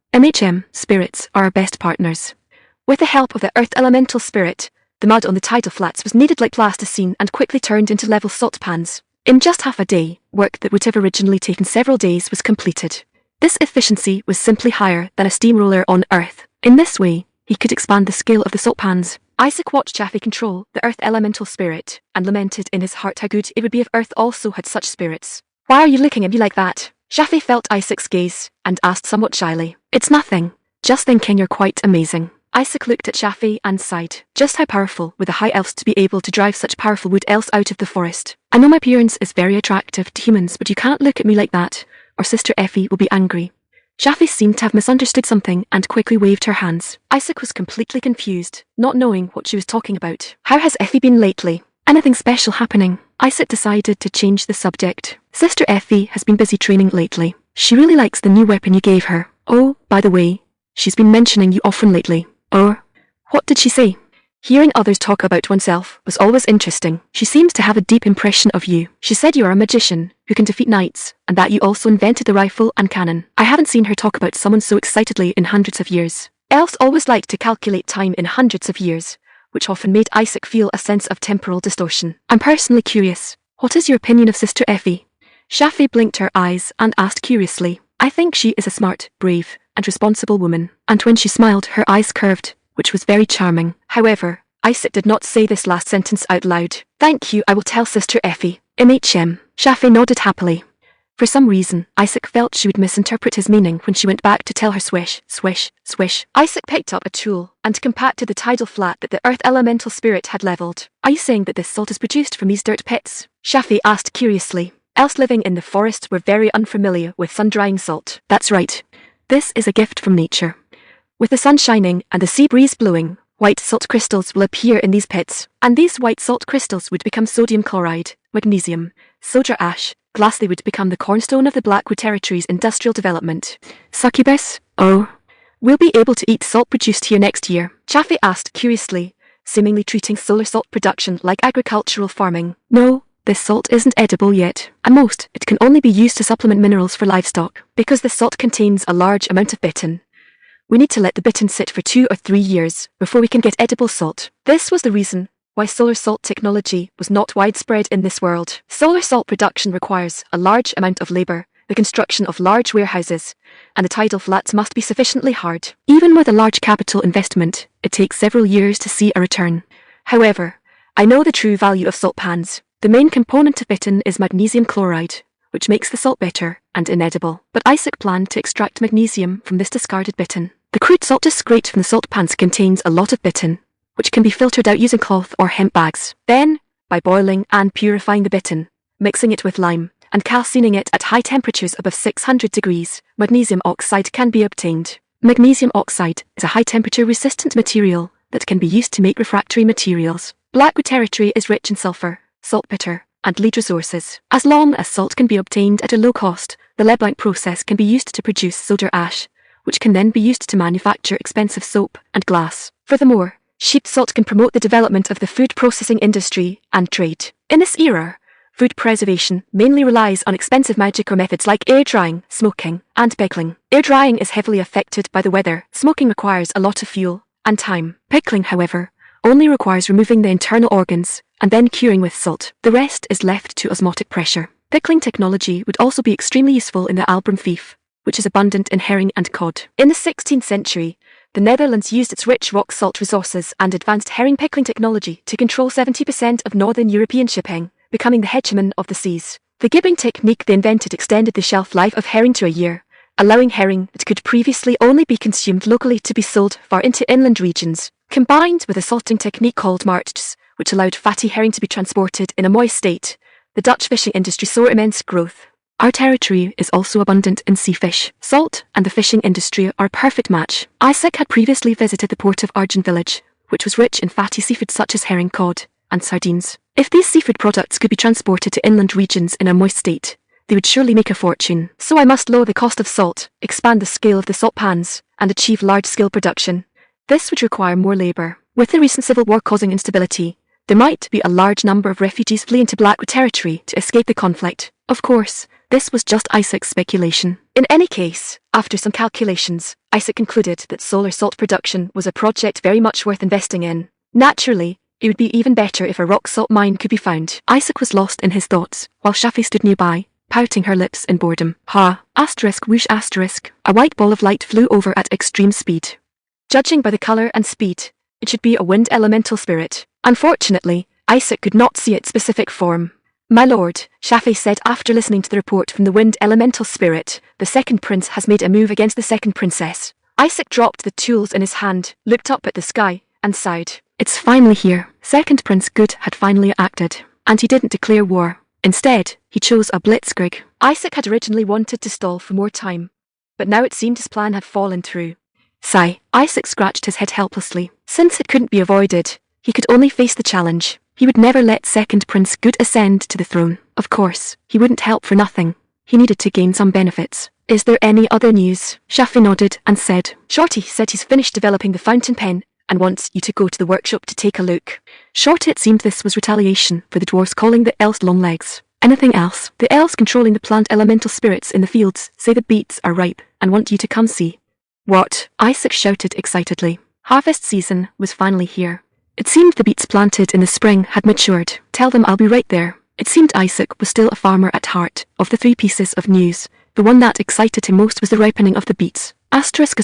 Spirits are our best partners. With the help of the earth elemental spirit, the mud on the tidal flats was kneaded like plasticine and quickly turned into level salt pans. In just half a day, work that would have originally taken several days was completed. This efficiency was simply higher than a steamroller on Earth. In this way, he could expand the scale of the salt pans. Isaac watched Shafi control the earth elemental spirit and lamented in his heart how good it would be if Earth also had such spirits. Why are you looking at me like that? Shafi felt Isaac's gaze and asked somewhat shyly. It's nothing. Just thinking you're quite amazing. Isaac looked at Shafi and sighed. Just how powerful were the high elves to be able to drive such powerful wood elves out of the forest? I know my appearance is very attractive to humans, but you can't look at me like that, or Sister Effie will be angry. Shafi seemed to have misunderstood something and quickly waved her hands. Isaac was completely confused, not knowing what she was talking about. How has Effie been lately? Anything special happening? Isaac decided to change the subject. Sister Effie has been busy training lately. She really likes the new weapon you gave her. Oh, by the way, she's been mentioning you often lately. Or, what did she say? Hearing others talk about oneself was always interesting. She seems to have a deep impression of you. She said you are a magician who can defeat knights, and that you also invented the rifle and cannon. I haven't seen her talk about someone so excitedly in hundreds of years. Elves always liked to calculate time in hundreds of years, which often made Isaac feel a sense of temporal distortion. I'm personally curious. What is your opinion of Sister Effie? Shafi blinked her eyes and asked curiously. I think she is a smart, brave, and responsible woman. And when she smiled, her eyes curved, which was very charming. However, Isaac did not say this last sentence out loud. Thank you, I will tell Sister Effie. Shafi nodded happily. For some reason, Isaac felt she would misinterpret his meaning when she went back to tell her. Swish, swish, swish. Isaac picked up a tool and compacted the tidal flat that the earth elemental spirit had leveled. Are you saying that this salt is produced from these dirt pits? Shafi asked curiously. Elves living in the forests were very unfamiliar with sun-drying salt. That's right. This is a gift from nature. With the sun shining and the sea breeze blowing, white salt crystals will appear in these pits, and these white salt crystals would become sodium chloride, magnesium, soda ash, glass. They would become the cornerstone of the Blackwood Territory's industrial development. Succubus? Oh. We'll be able to eat salt produced here next year? Shafi asked curiously, seemingly treating solar salt production like agricultural farming. No. This salt isn't edible yet. At most, it can only be used to supplement minerals for livestock. Because the salt contains a large amount of bitin, we need to let the bitin sit for 2 or 3 years before we can get edible salt. This was the reason why solar salt technology was not widespread in this world. Solar salt production requires a large amount of labor, the construction of large warehouses, and the tidal flats must be sufficiently hard. Even with a large capital investment, it takes several years to see a return. However, I know the true value of salt pans. The main component of bitin is magnesium chloride, which makes the salt bitter and inedible. But Isaac planned to extract magnesium from this discarded bitin. The crude salt just scraped from the salt pans contains a lot of bitin, which can be filtered out using cloth or hemp bags. Then, by boiling and purifying the bitin, mixing it with lime, and calcining it at high temperatures above 600 degrees, magnesium oxide can be obtained. Magnesium oxide is a high-temperature resistant material that can be used to make refractory materials. Blackwood Territory is rich in sulfur, saltpeter, and lead resources. As long as salt can be obtained at a low cost, the Leblanc process can be used to produce soda ash, which can then be used to manufacture expensive soap and glass. Furthermore, sheep salt can promote the development of the food processing industry and trade. In this era, food preservation mainly relies on expensive magical methods like air drying, smoking, and pickling. Air drying is heavily affected by the weather. Smoking requires a lot of fuel and time. Pickling, however, only requires removing the internal organs and then curing with salt. The rest is left to osmotic pressure. Pickling technology would also be extremely useful in the Albrum Fief, which is abundant in herring and cod. In the 16th century, the Netherlands used its rich rock salt resources and advanced herring pickling technology to control 70% of northern European shipping, becoming the hegemon of the seas. The gibbing technique they invented extended the shelf life of herring to a year, allowing herring that could previously only be consumed locally to be sold far into inland regions, combined with a salting technique called marchts, which allowed fatty herring to be transported in a moist state. The Dutch fishing industry saw immense growth. Our territory is also abundant in sea fish. Salt and the fishing industry are a perfect match. Isaac had previously visited the port of Argent Village, which was rich in fatty seafood such as herring, cod, and sardines. If these seafood products could be transported to inland regions in a moist state, they would surely make a fortune. So I must lower the cost of salt, expand the scale of the salt pans, and achieve large-scale production. This would require more labour. With the recent civil war causing instability, there might be a large number of refugees fleeing to Blackwood territory to escape the conflict. Of course, this was just Isaac's speculation. In any case, after some calculations, Isaac concluded that solar salt production was a project very much worth investing in. Naturally, it would be even better if a rock salt mine could be found. Isaac was lost in his thoughts, while Shafi stood nearby, pouting her lips in boredom. Ha! Whoosh asterisk. A white ball of light flew over at extreme speed. Judging by the colour and speed, it should be a wind elemental spirit. Unfortunately, Isaac could not see its specific form. My lord, Shafi said after listening to the report from the wind elemental spirit, the second prince has made a move against the second princess. Isaac dropped the tools in his hand, looked up at the sky, and sighed. It's finally here. Second Prince Good had finally acted, and he didn't declare war. Instead, he chose a blitzkrieg. Isaac had originally wanted to stall for more time, but now it seemed his plan had fallen through. Sigh. Isaac scratched his head helplessly. Since it couldn't be avoided, he could only face the challenge. He would never let Second Prince Good ascend to the throne. Of course, he wouldn't help for nothing. He needed to gain some benefits. Is there any other news? Shafi nodded and said, Shorty said he's finished developing the fountain pen and wants you to go to the workshop to take a look. Shorty, it seemed this was retaliation for the dwarves calling the elves longlegs. Anything else? The elves controlling the plant elemental spirits in the fields say the beets are ripe and want you to come see. What? Isaac shouted excitedly. Harvest season was finally here. It seemed the beets planted in the spring had matured. Tell them I'll be right there. It seemed Isaac was still a farmer at heart. Of the 3 pieces of news, the one that excited him most was the ripening of the beets. Asterisk.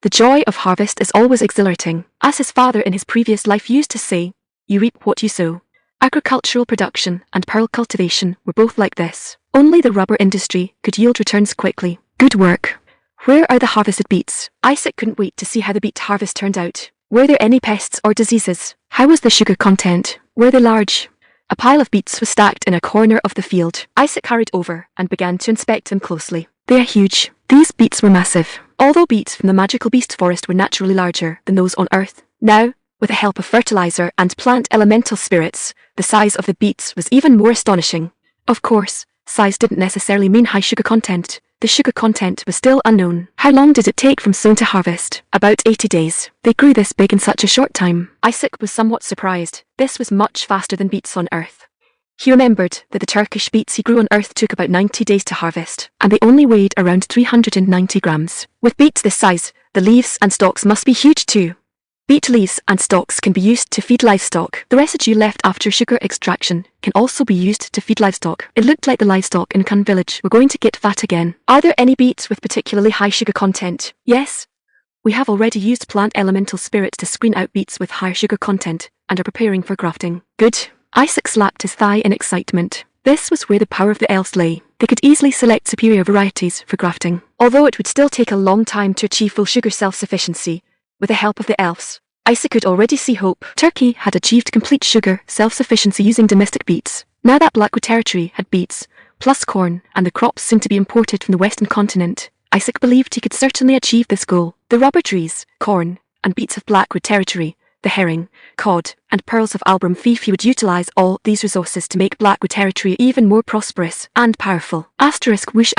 The joy of harvest is always exhilarating. As his father in his previous life used to say, you reap what you sow. Agricultural production and pearl cultivation were both like this. Only the rubber industry could yield returns quickly. Good work. Where are the harvested beets? Isaac couldn't wait to see how the beet harvest turned out. Were there any pests or diseases? How was the sugar content? Were they large? A pile of beets was stacked in a corner of the field. Isaac hurried over and began to inspect them closely. They are huge. These beets were massive. Although beets from the magical beast forest were naturally larger than those on Earth, now, with the help of fertilizer and plant elemental spirits, the size of the beets was even more astonishing. Of course, size didn't necessarily mean high sugar content. The sugar content was still unknown. How long did it take from sown to harvest? About 80 days. They grew this big in such a short time. Isaac was somewhat surprised. This was much faster than beets on Earth. He remembered that the Turkish beets he grew on Earth took about 90 days to harvest, and they only weighed around 390 grams. With beets this size, the leaves and stalks must be huge too. Beet leaves and stalks can be used to feed livestock. The residue left after sugar extraction can also be used to feed livestock. It looked like the livestock in Kun village were going to get fat again. Are there any beets with particularly high sugar content? Yes. We have already used plant elemental spirits to screen out beets with higher sugar content and are preparing for grafting. Good. Isaac slapped his thigh in excitement. This was where the power of the elves lay. They could easily select superior varieties for grafting. Although it would still take a long time to achieve full sugar self-sufficiency, with the help of the elves, Isaac could already see hope. Turkey had achieved complete sugar self-sufficiency using domestic beets. Now that Blackwood territory had beets, plus corn, and the crops soon to be imported from the western continent, Isaac believed he could certainly achieve this goal. The rubber trees, corn, and beets of Blackwood territory, the herring, cod, and pearls of Albram Fief, he would utilize all these resources to make Blackwood territory even more prosperous and powerful. Whoosh.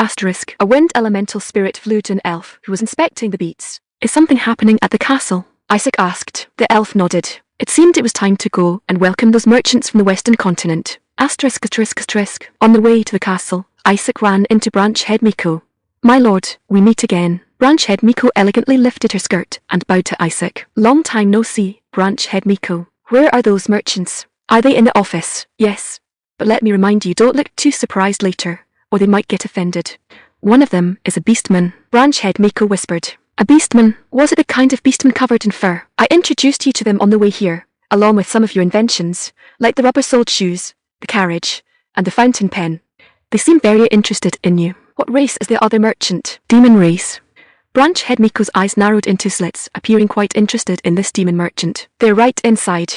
A wind elemental spirit flew to an elf who was inspecting the beets. Is something happening at the castle? Isaac asked. The elf nodded. It seemed it was time to go and welcome those merchants from the western continent. On the way to the castle, Isaac ran into Branch Head Miko. My lord, we meet again. Branch Head Miko elegantly lifted her skirt and bowed to Isaac. Long time no see, Branch Head Miko. Where are those merchants? Are they in the office? Yes. But let me remind you, don't look too surprised later, or they might get offended. One of them is a beastman, Branch Head Miko whispered. A beastman? Was it the kind of beastman covered in fur? I introduced you to them on the way here, along with some of your inventions, like the rubber-soled shoes, the carriage, and the fountain pen. They seem very interested in you. What race is the other merchant? Demon race. Branch head Miko's eyes narrowed into slits, appearing quite interested in this demon merchant. They're right inside.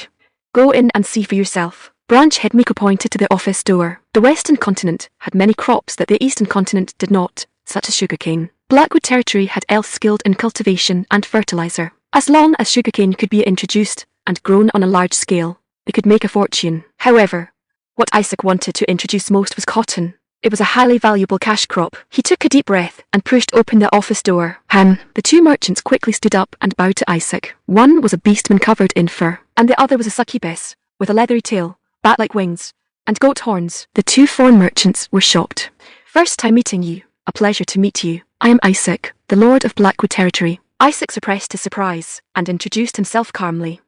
Go in and see for yourself. Branch head Miko pointed to the office door. The Western continent had many crops that the Eastern continent did not, such as sugarcane. Blackwood territory had elves skilled in cultivation and fertilizer. As long as sugarcane could be introduced and grown on a large scale, they could make a fortune. However, what Isaac wanted to introduce most was cotton. It was a highly valuable cash crop. He took a deep breath and pushed open the office door. The two merchants quickly stood up and bowed to Isaac. One was a beastman covered in fur, and the other was a succubus, with a leathery tail, bat-like wings, and goat horns. The two foreign merchants were shocked. First time meeting you. A pleasure to meet you. I am Isaac, the Lord of Blackwood territory. Isaac suppressed his surprise and introduced himself calmly.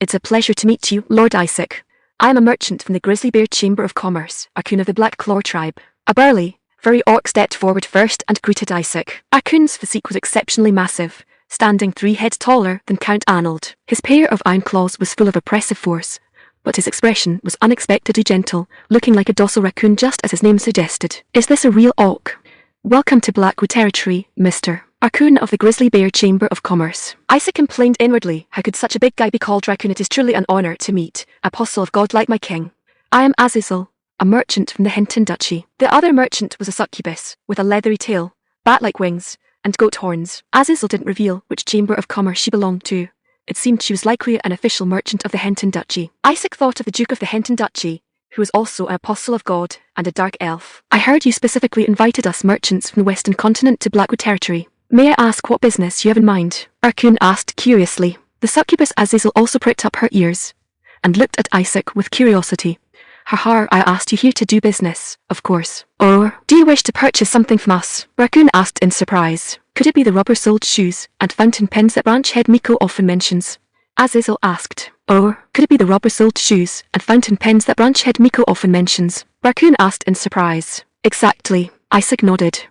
It's a pleasure to meet you, Lord Isaac. I am a merchant from the Grizzly Bear Chamber of Commerce, Akun of the Black Claw tribe. A burly, furry orc stepped forward first and greeted Isaac. Akun's physique was exceptionally massive, standing 3 heads taller than Count Arnold. His pair of iron claws was full of oppressive force, but his expression was unexpectedly gentle, looking like a docile raccoon just as his name suggested. Is this a real orc? Welcome to Blackwood territory, Mr. Raccoon of the Grizzly Bear Chamber of Commerce. Isaac complained inwardly, how could such a big guy be called Raccoon? It is truly an honor to meet apostle of God like my king. I am Azazel, a merchant from the Hinton Duchy. The other merchant was a succubus, with a leathery tail, bat-like wings, and goat horns. Azazel didn't reveal which Chamber of Commerce she belonged to. It seemed she was likely an official merchant of the Hinton Duchy. Isaac thought of the Duke of the Hinton Duchy, who was also an apostle of God and a dark elf. I heard you specifically invited us merchants from the Western continent to Blackwood territory. May I ask what business you have in mind? Raccoon asked curiously. The succubus Azazel also pricked up her ears and looked at Isaac with curiosity. I asked you here to do business, of course. Or, do you wish to purchase something from us? Raccoon asked in surprise. Could it be the rubber-soled shoes and fountain pens that Branch Head Miko often mentions? Azazel asked. Or, could it be the rubber-soled shoes and fountain pens that Branch Head Miko often mentions? Raccoon asked in surprise. Exactly. Isaac nodded.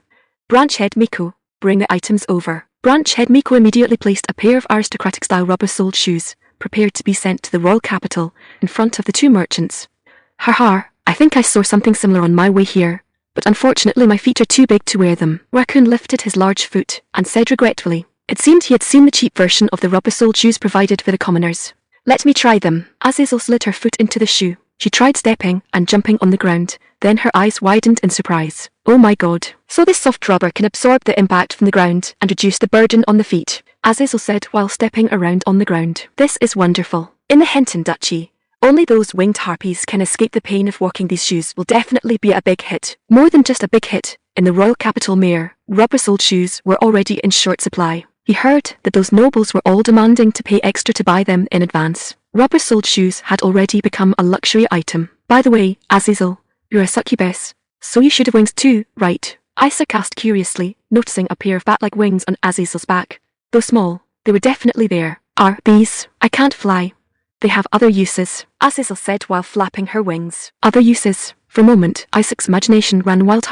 Branch Head Miko, bring the items over. Branch Head Miko immediately placed a pair of aristocratic-style rubber-soled shoes, prepared to be sent to the royal capital, in front of the two merchants. I think I saw something similar on my way here, but unfortunately my feet are too big to wear them. Raccoon lifted his large foot and said regretfully. It seemed he had seen the cheap version of the rubber-soled shoes provided for the commoners. Let me try them. Azazel slid her foot into the shoe. She tried stepping and jumping on the ground, then her eyes widened in surprise. Oh my god. So this soft rubber can absorb the impact from the ground and reduce the burden on the feet, Azazel said while stepping around on the ground. This is wonderful. In the Hinton Duchy, only those winged harpies can escape the pain of walking. These shoes will definitely be a big hit. More than just a big hit. In the royal capital Mare, rubber-soled shoes were already in short supply. He heard that those nobles were all demanding to pay extra to buy them in advance. Rubber-soled shoes had already become a luxury item. By the way, Azazel, you're a succubus, so you should have wings too, right? Isaac asked curiously, noticing a pair of bat-like wings on Azazel's back. Though small, they were definitely there. Are these? I can't fly. They have other uses, Azazel said while flapping her wings. Other uses? For a moment, Isaac's imagination ran wild.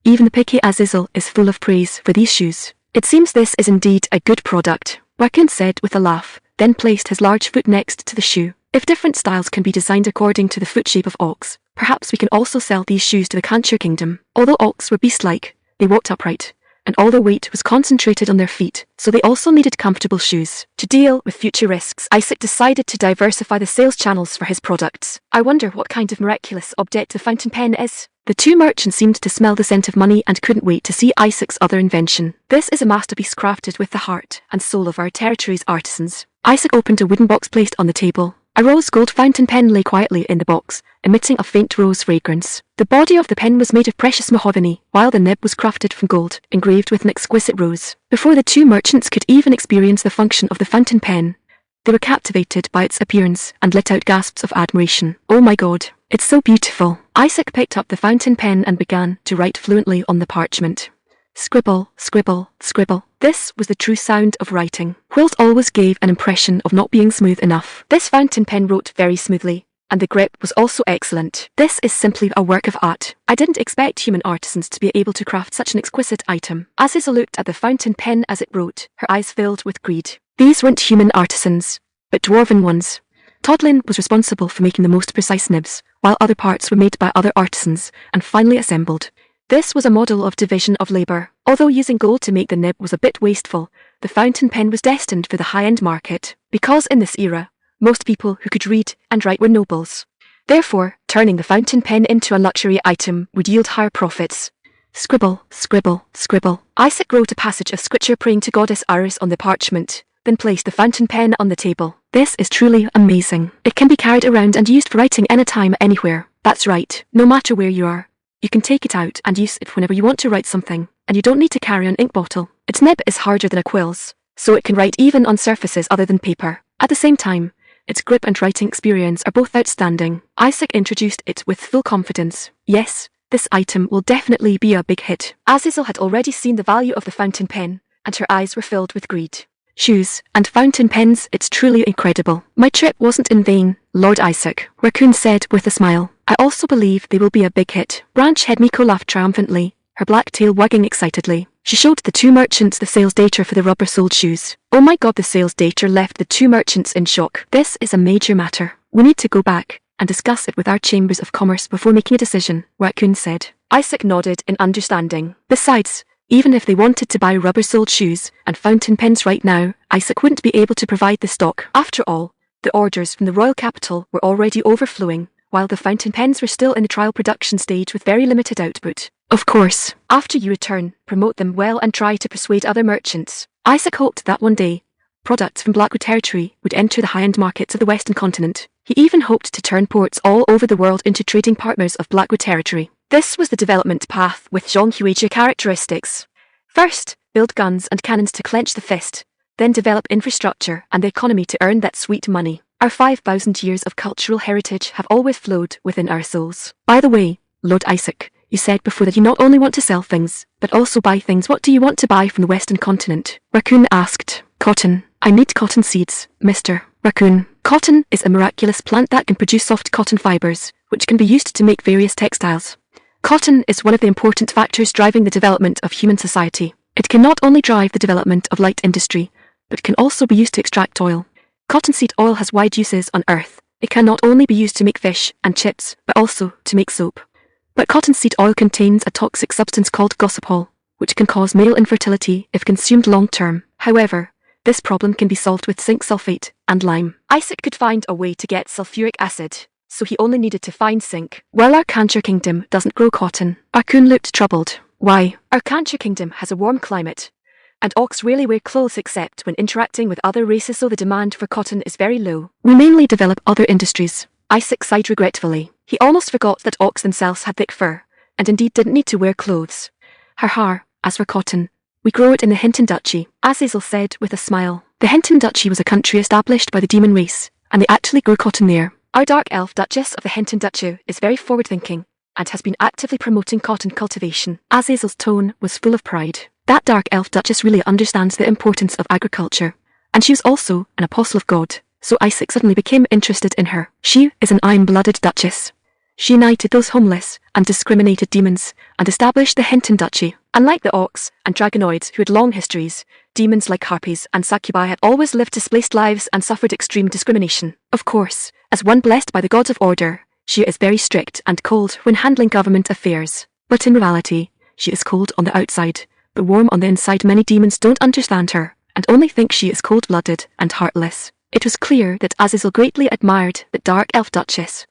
Even the picky Azazel is full of praise for these shoes. It seems this is indeed a good product, Raccoon said with a laugh, then placed his large foot next to the shoe. If different styles can be designed according to the foot shape of ox, perhaps we can also sell these shoes to the Canture Kingdom. Although ox were beast-like, they walked upright, and all their weight was concentrated on their feet, so they also needed comfortable shoes. To deal with future risks, Isaac decided to diversify the sales channels for his products. I wonder what kind of miraculous object the fountain pen is. The two merchants seemed to smell the scent of money and couldn't wait to see Isaac's other invention. This is a masterpiece crafted with the heart and soul of our territory's artisans. Isaac opened a wooden box placed on the table. A rose gold fountain pen lay quietly in the box, emitting a faint rose fragrance. The body of the pen was made of precious mahogany, while the nib was crafted from gold, engraved with an exquisite rose. Before the two merchants could even experience the function of the fountain pen, they were captivated by its appearance and let out gasps of admiration. Oh my god, it's so beautiful. Isaac picked up the fountain pen and began to write fluently on the parchment. Scribble, scribble, scribble. This was the true sound of writing. Whilst always gave an impression of not being smooth enough. This fountain pen wrote very smoothly, and the grip was also excellent. This is simply a work of art. I didn't expect human artisans to be able to craft such an exquisite item. Azazel looked at the fountain pen as it wrote, her eyes filled with greed. These weren't human artisans, but dwarven ones. Toddlin was responsible for making the most precise nibs, while other parts were made by other artisans and finally assembled. This was a model of division of labor. Although using gold to make the nib was a bit wasteful, the fountain pen was destined for the high-end market, because in this era, most people who could read and write were nobles. Therefore, turning the fountain pen into a luxury item would yield higher profits. Scribble, scribble, scribble. Isaac wrote a passage of scripture praying to goddess Iris on the parchment, then placed the fountain pen on the table. This is truly amazing. It can be carried around and used for writing anytime, anywhere. That's right, no matter where you are. You can take it out and use it whenever you want to write something, and you don't need to carry an ink bottle. Its nib is harder than a quill's, so it can write even on surfaces other than paper. At the same time, its grip and writing experience are both outstanding. Isaac introduced it with full confidence. Yes, this item will definitely be a big hit. Azazel had already seen the value of the fountain pen, and her eyes were filled with greed. Shoes and fountain pens, it's truly incredible. My trip wasn't in vain, Lord Isaac, Raccoon said with a smile. I also believe they will be a big hit. Branch Head Miko laughed triumphantly, her black tail wagging excitedly. She showed the two merchants the sales data for the rubber-soled shoes. Oh my god, the sales data left the two merchants in shock. This is a major matter. We need to go back and discuss it with our chambers of commerce before making a decision, Raccoon said. Isaac nodded in understanding. Besides, even if they wanted to buy rubber-soled shoes and fountain pens right now, Isaac wouldn't be able to provide the stock. After all, the orders from the royal capital were already overflowing, while the fountain pens were still in the trial production stage with very limited output. Of course, after you return, promote them well and try to persuade other merchants. Isaac hoped that one day, products from Blackwood territory would enter the high-end markets of the Western continent. He even hoped to turn ports all over the world into trading partners of Blackwood territory. This was the development path with Zhonghuijia characteristics. First, build guns and cannons to clench the fist, then develop infrastructure and the economy to earn that sweet money. Our 5,000 years of cultural heritage have always flowed within our souls. By the way, Lord Isaac, you said before that you not only want to sell things, but also buy things. What do you want to buy from the Western continent? Raccoon asked. Cotton. I need cotton seeds, Mr. Raccoon. Cotton is a miraculous plant that can produce soft cotton fibers, which can be used to make various textiles. Cotton is one of the important factors driving the development of human society. It can not only drive the development of light industry, but can also be used to extract oil. Cottonseed oil has wide uses on Earth. It can not only be used to make fish and chips, but also to make soap. But cottonseed oil contains a toxic substance called gossypol, which can cause male infertility if consumed long-term. However, this problem can be solved with zinc sulfate and lime. Isaac could find a way to get sulfuric acid, so he only needed to find zinc. Well, our Kancher Kingdom doesn't grow cotton. Raccoon looked troubled. Why? Our Kancher Kingdom has a warm climate, and orcs rarely wear clothes except when interacting with other races, so the demand for cotton is very low. We mainly develop other industries. Isaac sighed regretfully. He almost forgot that orcs themselves had thick fur, and indeed didn't need to wear clothes. As for cotton, we grow it in the Hinton Duchy, Azazel said with a smile. The Hinton Duchy was a country established by the demon race, and they actually grew cotton there. Our dark elf Duchess of the Hinton Duchy is very forward-thinking, and has been actively promoting cotton cultivation. Azazel's tone was full of pride. That dark elf Duchess really understands the importance of agriculture, and she was also an apostle of God, so Isaac suddenly became interested in her. She is an iron-blooded Duchess. She united those homeless and discriminated demons and established the Hinton Duchy. Unlike the orcs and dragonoids who had long histories, demons like harpies and succubi had always lived displaced lives and suffered extreme discrimination. Of course, as one blessed by the gods of order, she is very strict and cold when handling government affairs. But in reality, she is cold on the outside, but warm on the inside. Many demons don't understand her, and only think she is cold-blooded and heartless. It was clear that Azazel greatly admired the dark elf Duchess.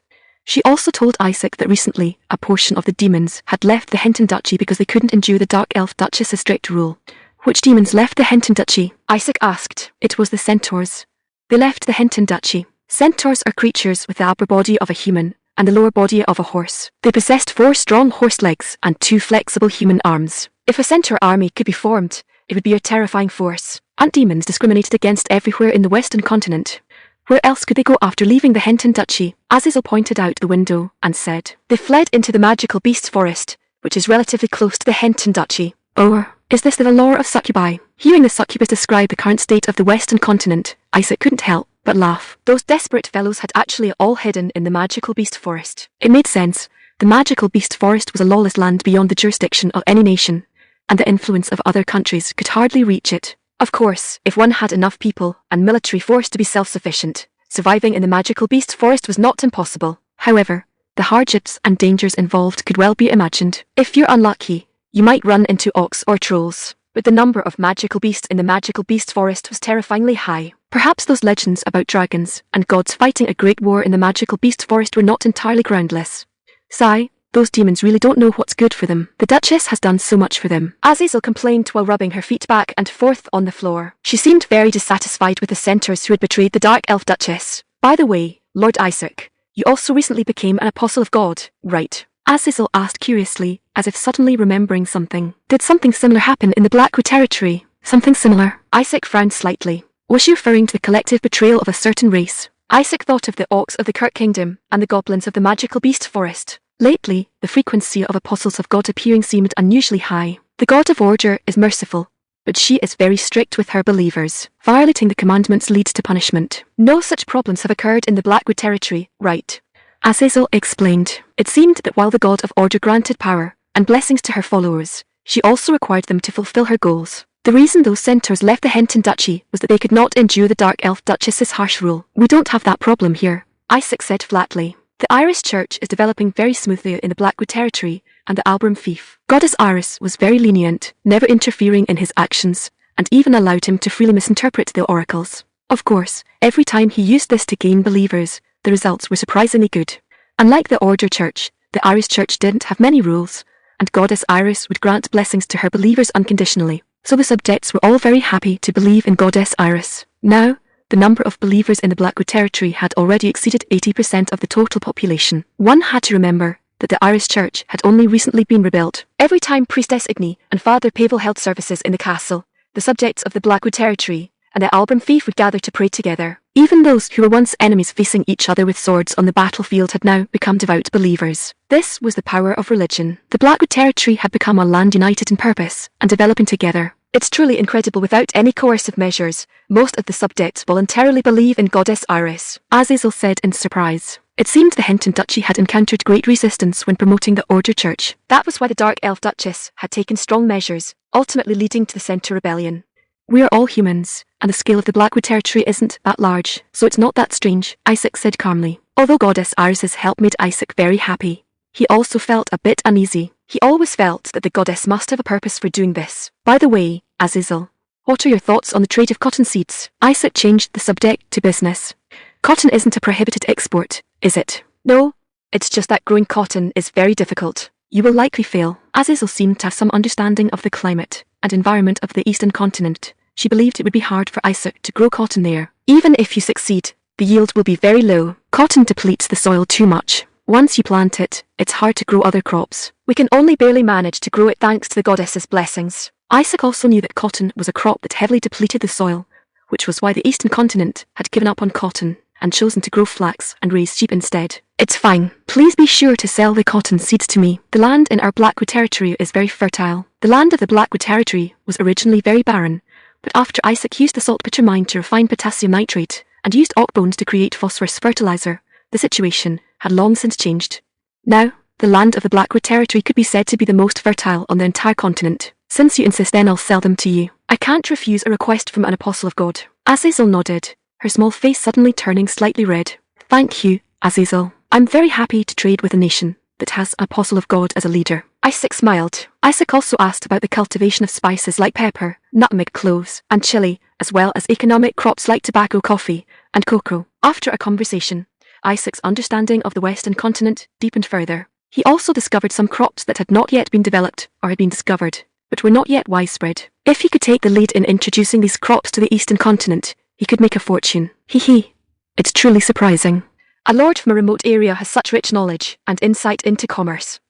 She also told Isaac that recently, a portion of the demons had left the Hinton Duchy because they couldn't endure the dark elf Duchess's strict rule. Which demons left the Hinton Duchy? Isaac asked. It was the centaurs. They left the Hinton Duchy. Centaurs are creatures with the upper body of a human and the lower body of a horse. They possessed 4 strong horse legs and 2 flexible human arms. If a centaur army could be formed, it would be a terrifying force. Ant demons discriminated against everywhere in the Western continent. Where else could they go after leaving the Hinton Duchy? Azazel pointed out the window and said, they fled into the magical beasts forest, which is relatively close to the Hinton Duchy. Or, is this the lore of succubi? Hearing the succubus describe the current state of the Western continent, Isaac couldn't help but laugh. Those desperate fellows had actually all hidden in the magical beast forest. It made sense. The magical beast forest was a lawless land beyond the jurisdiction of any nation, and the influence of other countries could hardly reach it. Of course, if one had enough people and military force to be self-sufficient, surviving in the magical beast forest was not impossible. However, The hardships and dangers involved could well be imagined. If you're unlucky, you might run into orcs or trolls. But the number of magical beasts in the magical beast forest was terrifyingly high. Perhaps those legends about dragons and gods fighting a great war in the magical beast forest were not entirely groundless. Sigh, those demons really don't know what's good for them. The Duchess has done so much for them, Azazel complained while rubbing her feet back and forth on the floor. She seemed very dissatisfied with the centaurs who had betrayed the Dark Elf Duchess. By the way, Lord Isaac, you also recently became an apostle of God, right? Azazel asked curiously, as if suddenly remembering something. Did something similar happen in the Blackwood territory? Something similar? Isaac frowned slightly. Was she referring to the collective betrayal of a certain race? Isaac thought of the orcs of the Kirk Kingdom and the goblins of the magical beast forest. Lately, the frequency of apostles of God appearing seemed unusually high. The God of order is merciful, but she is very strict with her believers. Violating the commandments leads to punishment. No such problems have occurred in the Blackwood territory, right? Azazel explained. It seemed that while the God of order granted power and blessings to her followers, she also required them to fulfill her goals. The reason those centaurs left the Henton Duchy was that they could not endure the Dark Elf Duchess's harsh rule. We don't have that problem here, Isaac said flatly. The Irish Church is developing very smoothly in the Blackwood territory and the Albram fief. Goddess Iris was very lenient, never interfering in his actions, and even allowed him to freely misinterpret the oracles. Of course, every time he used this to gain believers, the results were surprisingly good. Unlike the Order Church, the Irish Church didn't have many rules, and Goddess Iris would grant blessings to her believers unconditionally. So the subjects were all very happy to believe in Goddess Iris. Now, the number of believers in the Blackwood territory had already exceeded 80% of the total population. One had to remember that the Irish Church had only recently been rebuilt. Every time Priestess Igni and Father Pavel held services in the castle, the subjects of the Blackwood territory and the Albram fief would gather to pray together. Even those who were once enemies facing each other with swords on the battlefield had now become devout believers. This was the power of religion. The Blackwood territory had become a land united in purpose and developing together. It's truly incredible. Without any coercive measures, most of the subjects voluntarily believe in Goddess Iris, Azazel said in surprise. It seemed the Henton Duchy had encountered great resistance when promoting the Order Church. That was why the Dark Elf Duchess had taken strong measures, ultimately leading to the Centaur Rebellion. We are all humans, and the scale of the Blackwood territory isn't that large, so it's not that strange, Isaac said calmly. Although Goddess Iris's help made Isaac very happy, he also felt a bit uneasy. He always felt that the goddess must have a purpose for doing this. By the way, Azazel, what are your thoughts on the trade of cotton seeds? Isaac changed the subject to business. Cotton isn't a prohibited export, is it? No, it's just that growing cotton is very difficult. You will likely fail. Azazel seemed to have some understanding of the climate and environment of the eastern continent. She believed it would be hard for Isaac to grow cotton there. Even if you succeed, the yield will be very low. Cotton depletes the soil too much. Once you plant it, it's hard to grow other crops. We can only barely manage to grow it thanks to the goddess's blessings. Isaac also knew that cotton was a crop that heavily depleted the soil, which was why the eastern continent had given up on cotton and chosen to grow flax and raise sheep instead. It's fine. Please be sure to sell the cotton seeds to me. The land in our Blackwood territory is very fertile. The land of the Blackwood territory was originally very barren, but after Isaac used the saltpeter mine to refine potassium nitrate and used oak bones to create phosphorus fertilizer, the situation had long since changed. Now, the land of the Blackwood territory could be said to be the most fertile on the entire continent. Since you insist, then I'll sell them to you. I can't refuse a request from an apostle of God. Azazel nodded, her small face suddenly turning slightly red. Thank you, Azazel. I'm very happy to trade with a nation that has an apostle of God as a leader. Isaac smiled. Isaac also asked about the cultivation of spices like pepper, nutmeg, cloves, and chili, as well as economic crops like tobacco, coffee, and cocoa. After a conversation, Isaac's understanding of the Western continent deepened further. He also discovered some crops that had not yet been developed or had been discovered, but were not yet widespread. If he could take the lead in introducing these crops to the Eastern continent, he could make a fortune. Hee. It's truly surprising. A lord from a remote area has such rich knowledge and insight into commerce.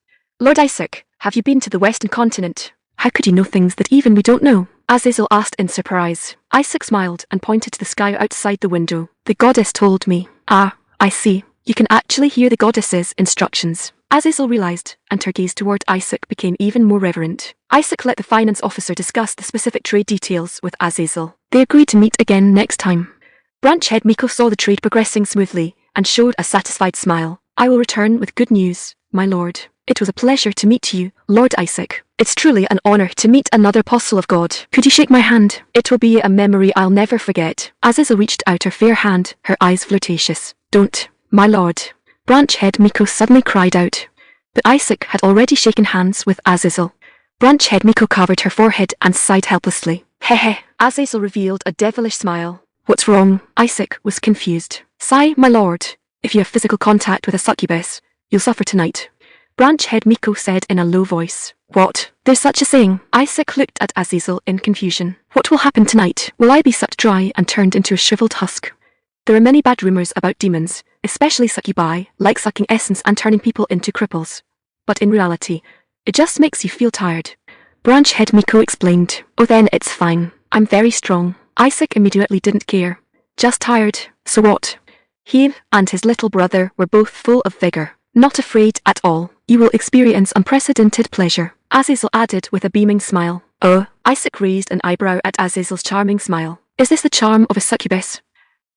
Lord Isaac, have you been to the Western continent? How could you know things that even we don't know? Azazel asked in surprise. Isaac smiled and pointed to the sky outside the window. The goddess told me. Ah, I see. You can actually hear the goddess's instructions. Azazel realized, and her gaze toward Isaac became even more reverent. Isaac let the finance officer discuss the specific trade details with Azazel. They agreed to meet again next time. Branch head Miko saw the trade progressing smoothly and showed a satisfied smile. I will return with good news, my lord. It was a pleasure to meet you, Lord Isaac. It's truly an honor to meet another apostle of God. Could you shake my hand? It will be a memory I'll never forget. Azazel reached out her fair hand, her eyes flirtatious. Don't, my lord. Branch head Miko suddenly cried out. But Isaac had already shaken hands with Azazel. Branch head Miko covered her forehead and sighed helplessly. Heh. Azazel revealed a devilish smile. What's wrong? Isaac was confused. Sigh, my lord. If you have physical contact with a succubus, you'll suffer tonight. Branch head Miko said in a low voice. What? There's such a saying. Isaac looked at Azazel in confusion. What will happen tonight? Will I be sucked dry and turned into a shriveled husk? There are many bad rumors about demons, especially succubi, like sucking essence and turning people into cripples. But in reality, it just makes you feel tired. Branch head Miko explained. Oh, then it's fine. I'm very strong. Isaac immediately didn't care. Just tired, so what? He and his little brother were both full of vigor. Not afraid at all. You will experience unprecedented pleasure, Azazel added with a beaming smile. Oh, Isaac raised an eyebrow at Azazel's charming smile. Is this the charm of a succubus?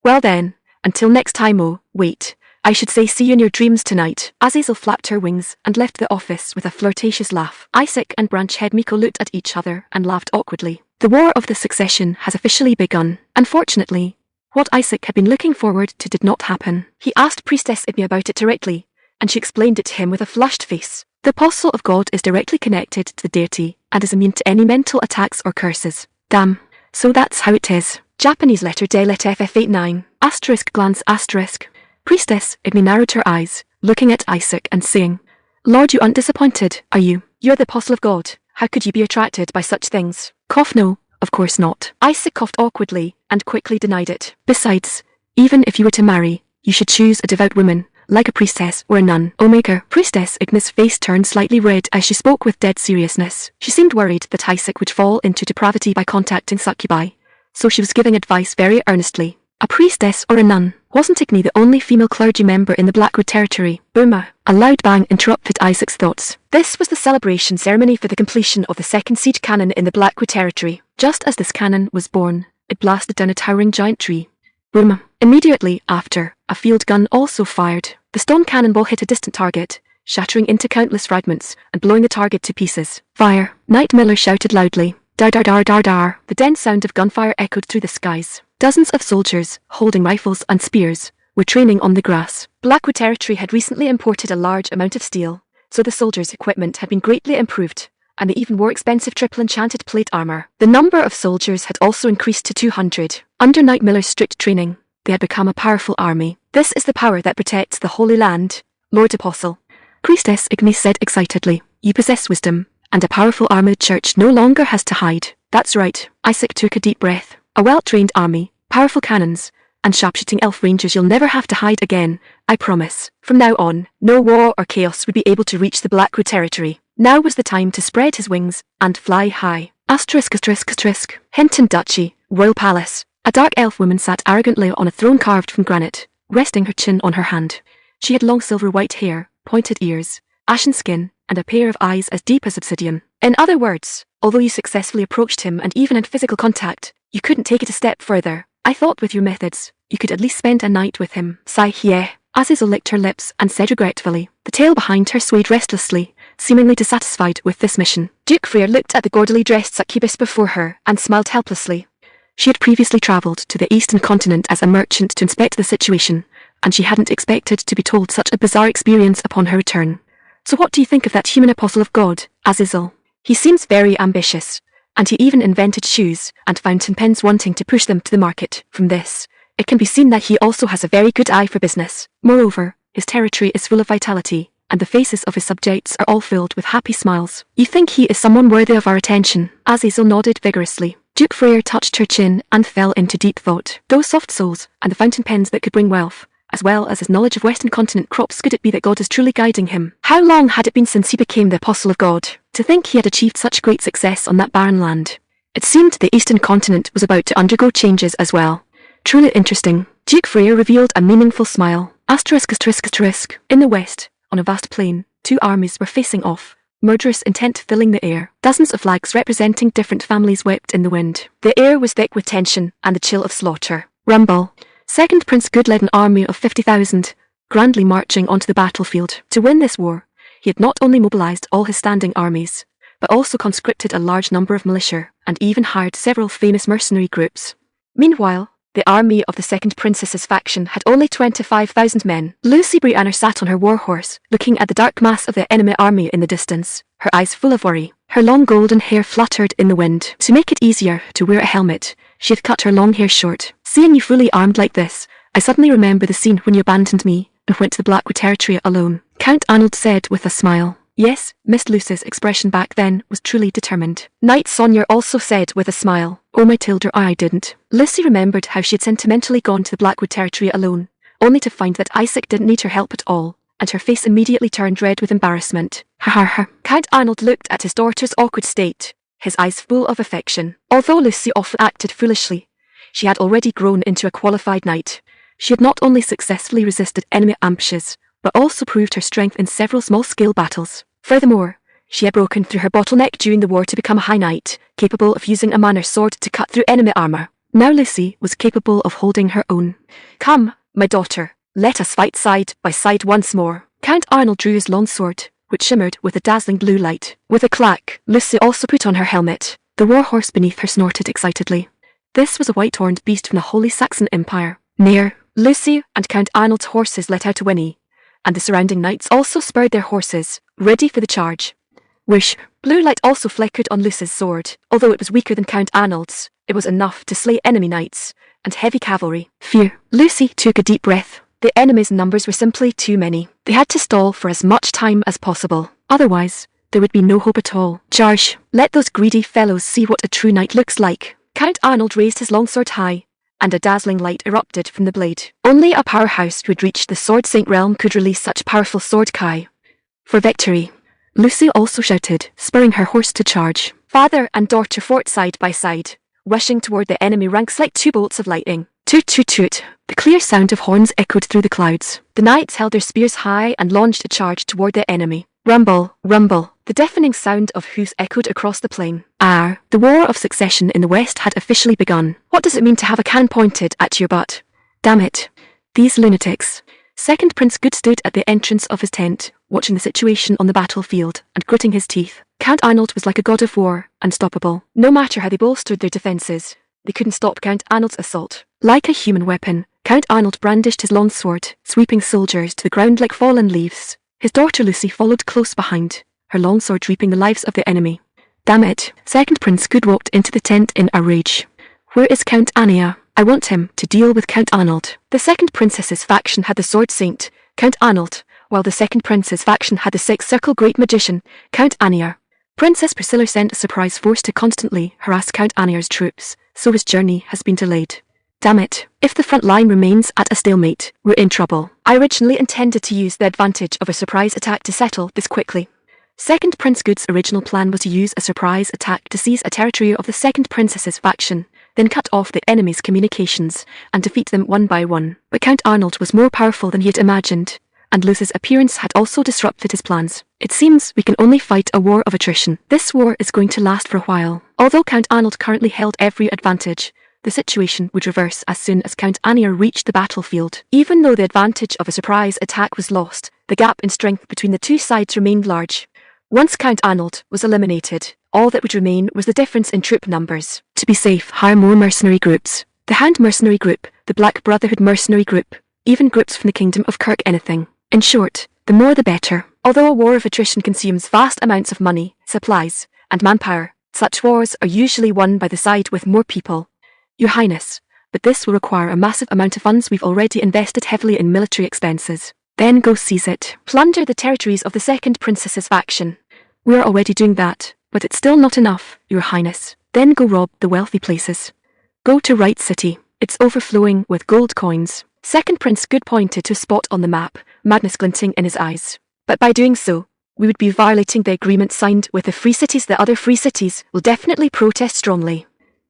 Well then, until next time. Oh, wait. I should say see you in your dreams tonight. Azazel flapped her wings and left the office with a flirtatious laugh. Isaac and Branch head Miko looked at each other and laughed awkwardly. The War of the Succession has officially begun. Unfortunately, what Isaac had been looking forward to did not happen. He asked Priestess Ibmi about it directly, and she explained it to him with a flushed face. The apostle of God is directly connected to the deity and is immune to any mental attacks or curses. Damn. So that's how it is. Japanese letter D let FF89. Glance *. Priestess Ibmi narrowed her eyes, looking at Isaac and saying, Lord, you aren't disappointed, are you? You're the apostle of God. How could you be attracted by such things? Cough. No, of course not. Isaac coughed awkwardly and quickly denied it. Besides, even if you were to marry, you should choose a devout woman, like a priestess or a nun. Omega. Priestess Ignis' face turned slightly red as she spoke with dead seriousness. She seemed worried that Isaac would fall into depravity by contacting succubi, so she was giving advice very earnestly. A priestess or a nun? Wasn't Igni the only female clergy member in the Blackwood territory? Booma. A loud bang interrupted Isaac's thoughts. This was the celebration ceremony for the completion of the second siege cannon in the Blackwood territory. Just as this cannon was born, it blasted down a towering giant tree. Boom. Immediately after, a field gun also fired. The stone cannonball hit a distant target, shattering into countless fragments and blowing the target to pieces. Fire. Knight Miller shouted loudly. Dar dar dar dar dar. The dense sound of gunfire echoed through the skies. Dozens of soldiers, holding rifles and spears, were training on the grass. Blackwood territory had recently imported a large amount of steel, so the soldiers' equipment had been greatly improved, and they even wore expensive triple-enchanted plate armor. The number of soldiers had also increased to 200. Under Knight Miller's strict training, they had become a powerful army. This is the power that protects the Holy Land, Lord Apostle. Priestess Ignis said excitedly. You possess wisdom, and a powerful armored church no longer has to hide. That's right. Isaac took a deep breath. A well-trained army, powerful cannons, and sharpshooting elf rangers. You'll never have to hide again, I promise. From now on, no war or chaos would be able to reach the Blackwood territory. Now was the time to spread his wings and fly high. Hinton Duchy, Royal Palace. A dark elf woman sat arrogantly on a throne carved from granite, resting her chin on her hand. She had long silver-white hair, pointed ears, ashen skin, and a pair of eyes as deep as obsidian. In other words, although you successfully approached him and even had physical contact, you couldn't take it a step further. I thought with your methods, you could at least spend a night with him. Sigh. Yeah. Azazel licked her lips and said regretfully. The tail behind her swayed restlessly, seemingly dissatisfied with this mission. Duke Freyr looked at the gaudily dressed succubus before her and smiled helplessly. She had previously travelled to the eastern continent as a merchant to inspect the situation, and she hadn't expected to be told such a bizarre experience upon her return. So what do you think of that human apostle of God, Azazel? He seems very ambitious, and he even invented shoes and fountain pens, wanting to push them to the market. From this, it can be seen that he also has a very good eye for business. Moreover, his territory is full of vitality, and the faces of his subjects are all filled with happy smiles. You think he is someone worthy of our attention? Azazel nodded vigorously. Duke Freyr touched her chin and fell into deep thought. Those soft souls, and the fountain pens that could bring wealth, as well as his knowledge of Western continent crops, could it be that God is truly guiding him? How long had it been since he became the apostle of God? To think he had achieved such great success on that barren land. It seemed the eastern continent was about to undergo changes as well. Truly interesting. Duke Freyr revealed a meaningful smile. In the west, on a vast plain, two armies were facing off, murderous intent filling the air. Dozens of flags representing different families wept in the wind. The air was thick with tension and the chill of slaughter. Rumble. Second Prince Good led an army of 50,000, grandly marching onto the battlefield. To win this war, he had not only mobilized all his standing armies, but also conscripted a large number of militia, and even hired several famous mercenary groups. Meanwhile, The army of the second princess's faction had only 25,000 men. Lucy Brianner sat on her warhorse, looking at the dark mass of the enemy army in the distance, her eyes full of worry. Her long golden hair fluttered in the wind. To make it easier to wear a helmet, she had cut her long hair short. Seeing you fully armed like this, I suddenly remember the scene when you abandoned me and went to the Blackwood territory alone, Count Arnold said with a smile. Yes, Miss Lucy's expression back then was truly determined. Knight Sonia also said with a smile. Oh my Tilda, I didn't. Lucy remembered how she had sentimentally gone to the Blackwood territory alone, only to find that Isaac didn't need her help at all, and her face immediately turned red with embarrassment. Ha ha ha. Count Arnold looked at his daughter's awkward state, his eyes full of affection. Although Lucy often acted foolishly, she had already grown into a qualified knight. She had not only successfully resisted enemy ambushes, but also proved her strength in several small-scale battles. Furthermore, she had broken through her bottleneck during the war to become a high knight, capable of using a manor sword to cut through enemy armor. Now Lucy was capable of holding her own. Come, my daughter, let us fight side by side once more. Count Arnold drew his long sword, which shimmered with a dazzling blue light. With a clack, Lucy also put on her helmet. The warhorse beneath her snorted excitedly. This was a white-horned beast from the Holy Saxon Empire. Near, Lucy and Count Arnold's horses let out a whinny, and the surrounding knights also spurred their horses, ready for the charge. Whoosh! Blue light also flickered on Lucy's sword. Although it was weaker than Count Arnold's, it was enough to slay enemy knights and heavy cavalry. Phew! Lucy took a deep breath. The enemy's numbers were simply too many. They had to stall for as much time as possible. Otherwise, there would be no hope at all. Charge! Let those greedy fellows see what a true knight looks like. Count Arnold raised his longsword high, and a dazzling light erupted from the blade. Only a powerhouse who had reached the Sword Saint realm could release such powerful sword kai. For victory! Lucy also shouted, spurring her horse to charge. Father and daughter fought side by side, rushing toward the enemy ranks like two bolts of lightning. Toot toot toot! The clear sound of horns echoed through the clouds. The knights held their spears high and launched a charge toward the enemy. Rumble, rumble, the deafening sound of hoofs echoed across the plain. Ah, the War of Succession in the West had officially begun. What does it mean to have a cannon pointed at your butt? Damn it. These lunatics. Second Prince Good stood at the entrance of his tent, watching the situation on the battlefield and gritting his teeth. Count Arnold was like a god of war, unstoppable. No matter how they bolstered their defences, they couldn't stop Count Arnold's assault. Like a human weapon, Count Arnold brandished his long sword, sweeping soldiers to the ground like fallen leaves. His daughter Lucy followed close behind, her longsword reaping the lives of the enemy. Damn it! Second Prince Good walked into the tent in a rage. Where is Count Ania? I want him to deal with Count Arnold. The second princess's faction had the Sword Saint, Count Arnold, while the second prince's faction had the Six Circle Great Magician, Count Ania. Princess Priscilla sent a surprise force to constantly harass Count Ania's troops, so his journey has been delayed. Damn it. If the front line remains at a stalemate, we're in trouble. I originally intended to use the advantage of a surprise attack to settle this quickly. Second Prince Good's original plan was to use a surprise attack to seize a territory of the second princess's faction, then cut off the enemy's communications and defeat them one by one. But Count Arnold was more powerful than he had imagined, and Lucy's appearance had also disrupted his plans. It seems we can only fight a war of attrition. This war is going to last for a while. Although Count Arnold currently held every advantage, the situation would reverse as soon as Count Ania reached the battlefield. Even though the advantage of a surprise attack was lost, the gap in strength between the two sides remained large. Once Count Arnold was eliminated, all that would remain was the difference in troop numbers. To be safe, hire more mercenary groups. The Hand Mercenary Group, the Black Brotherhood Mercenary Group, even groups from the Kingdom of Kirk anything. In short, the more the better. Although a war of attrition consumes vast amounts of money, supplies, and manpower, such wars are usually won by the side with more people. Your Highness, but this will require a massive amount of funds. We've already invested heavily in military expenses. Then go seize it. Plunder the territories of the second princess's faction. We are already doing that, but it's still not enough, Your Highness. Then go rob the wealthy places. Go to Wright City. It's overflowing with gold coins. Second Prince Good pointed to a spot on the map, madness glinting in his eyes. But by doing so, we would be violating the agreement signed with the free cities. The other free cities will definitely protest strongly.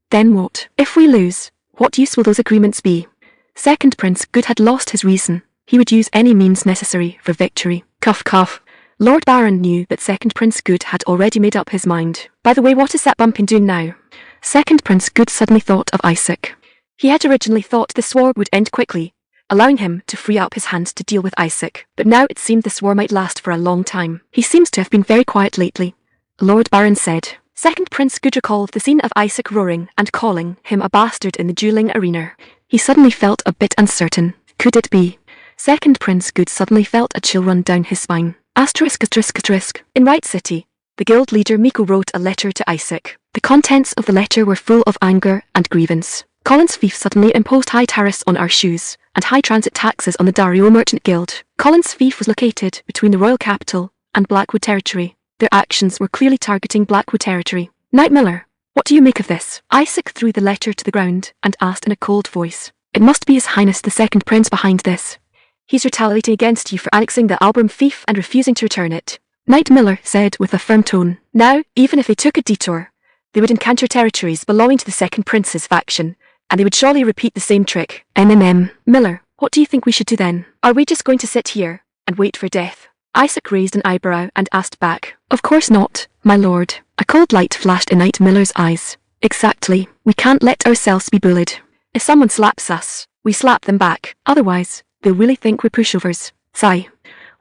Then what? If we lose, what use will those agreements be? Second Prince Good had lost his reason. He would use any means necessary for victory. Cuff cuff. Lord Baron knew that Second Prince Good had already made up his mind. By the way, what is that bumpkin doing now? Second Prince Good suddenly thought of Isaac. He had originally thought this war would end quickly, allowing him to free up his hands to deal with Isaac. But now it seemed this war might last for a long time. He seems to have been very quiet lately, Lord Baron said. Second Prince Good recalled the scene of Isaac roaring and calling him a bastard in the dueling arena. He suddenly felt a bit uncertain. Could it be? Second Prince Good suddenly felt a chill run down his spine. In Wright City, the guild leader Miko wrote a letter to Isaac. The contents of the letter were full of anger and grievance. Colin's fief suddenly imposed high tariffs on our shoes and high transit taxes on the Dario Merchant Guild. Colin's fief was located between the Royal Capital and Blackwood Territory. Their actions were clearly targeting Blackwood Territory. Knight Miller, what do you make of this? Isaac threw the letter to the ground and asked in a cold voice. It must be His Highness the Second Prince behind this. He's retaliating against you for annexing the Albram fief and refusing to return it. Knight Miller said with a firm tone. Now, even if they took a detour, they would encounter territories belonging to the Second Prince's faction, and they would surely repeat the same trick. Miller, what do you think we should do then? Are we just going to sit here and wait for death? Isaac raised an eyebrow and asked back. Of course not, my lord. A cold light flashed in Knight Miller's eyes. Exactly. We can't let ourselves be bullied. If someone slaps us, we slap them back. Otherwise, they'll really think we're pushovers. Sigh.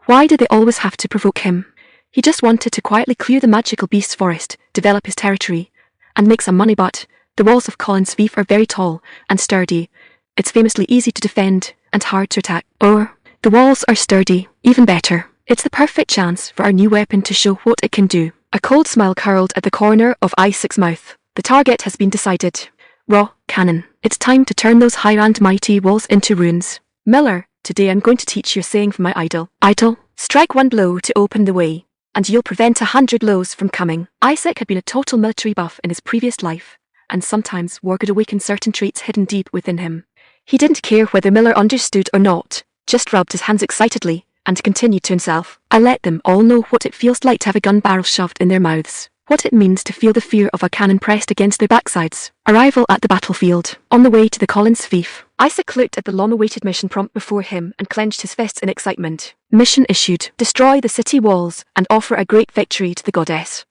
Why did they always have to provoke him? He just wanted to quietly clear the magical beast forest, develop his territory, and make some money, but the walls of Colin's fief are very tall and sturdy. It's famously easy to defend and hard to attack. Or, the walls are sturdy, even better. It's the perfect chance for our new weapon to show what it can do. A cold smile curled at the corner of Isaac's mouth. The target has been decided. Raw cannon. It's time to turn those high and mighty walls into ruins. Miller, today I'm going to teach you a saying from my idol. Idol, strike one blow to open the way, and you'll prevent 100 blows from coming. Isaac had been a total military buff in his previous life, and sometimes war could awaken certain traits hidden deep within him. He didn't care whether Miller understood or not, just rubbed his hands excitedly, and continued to himself. I let them all know what it feels like to have a gun barrel shoved in their mouths. What it means to feel the fear of a cannon pressed against their backsides. Arrival at the battlefield. On the way to the Colin's fief, Isaac looked at the long-awaited mission prompt before him and clenched his fists in excitement. Mission issued. Destroy the city walls and offer a great victory to the goddess.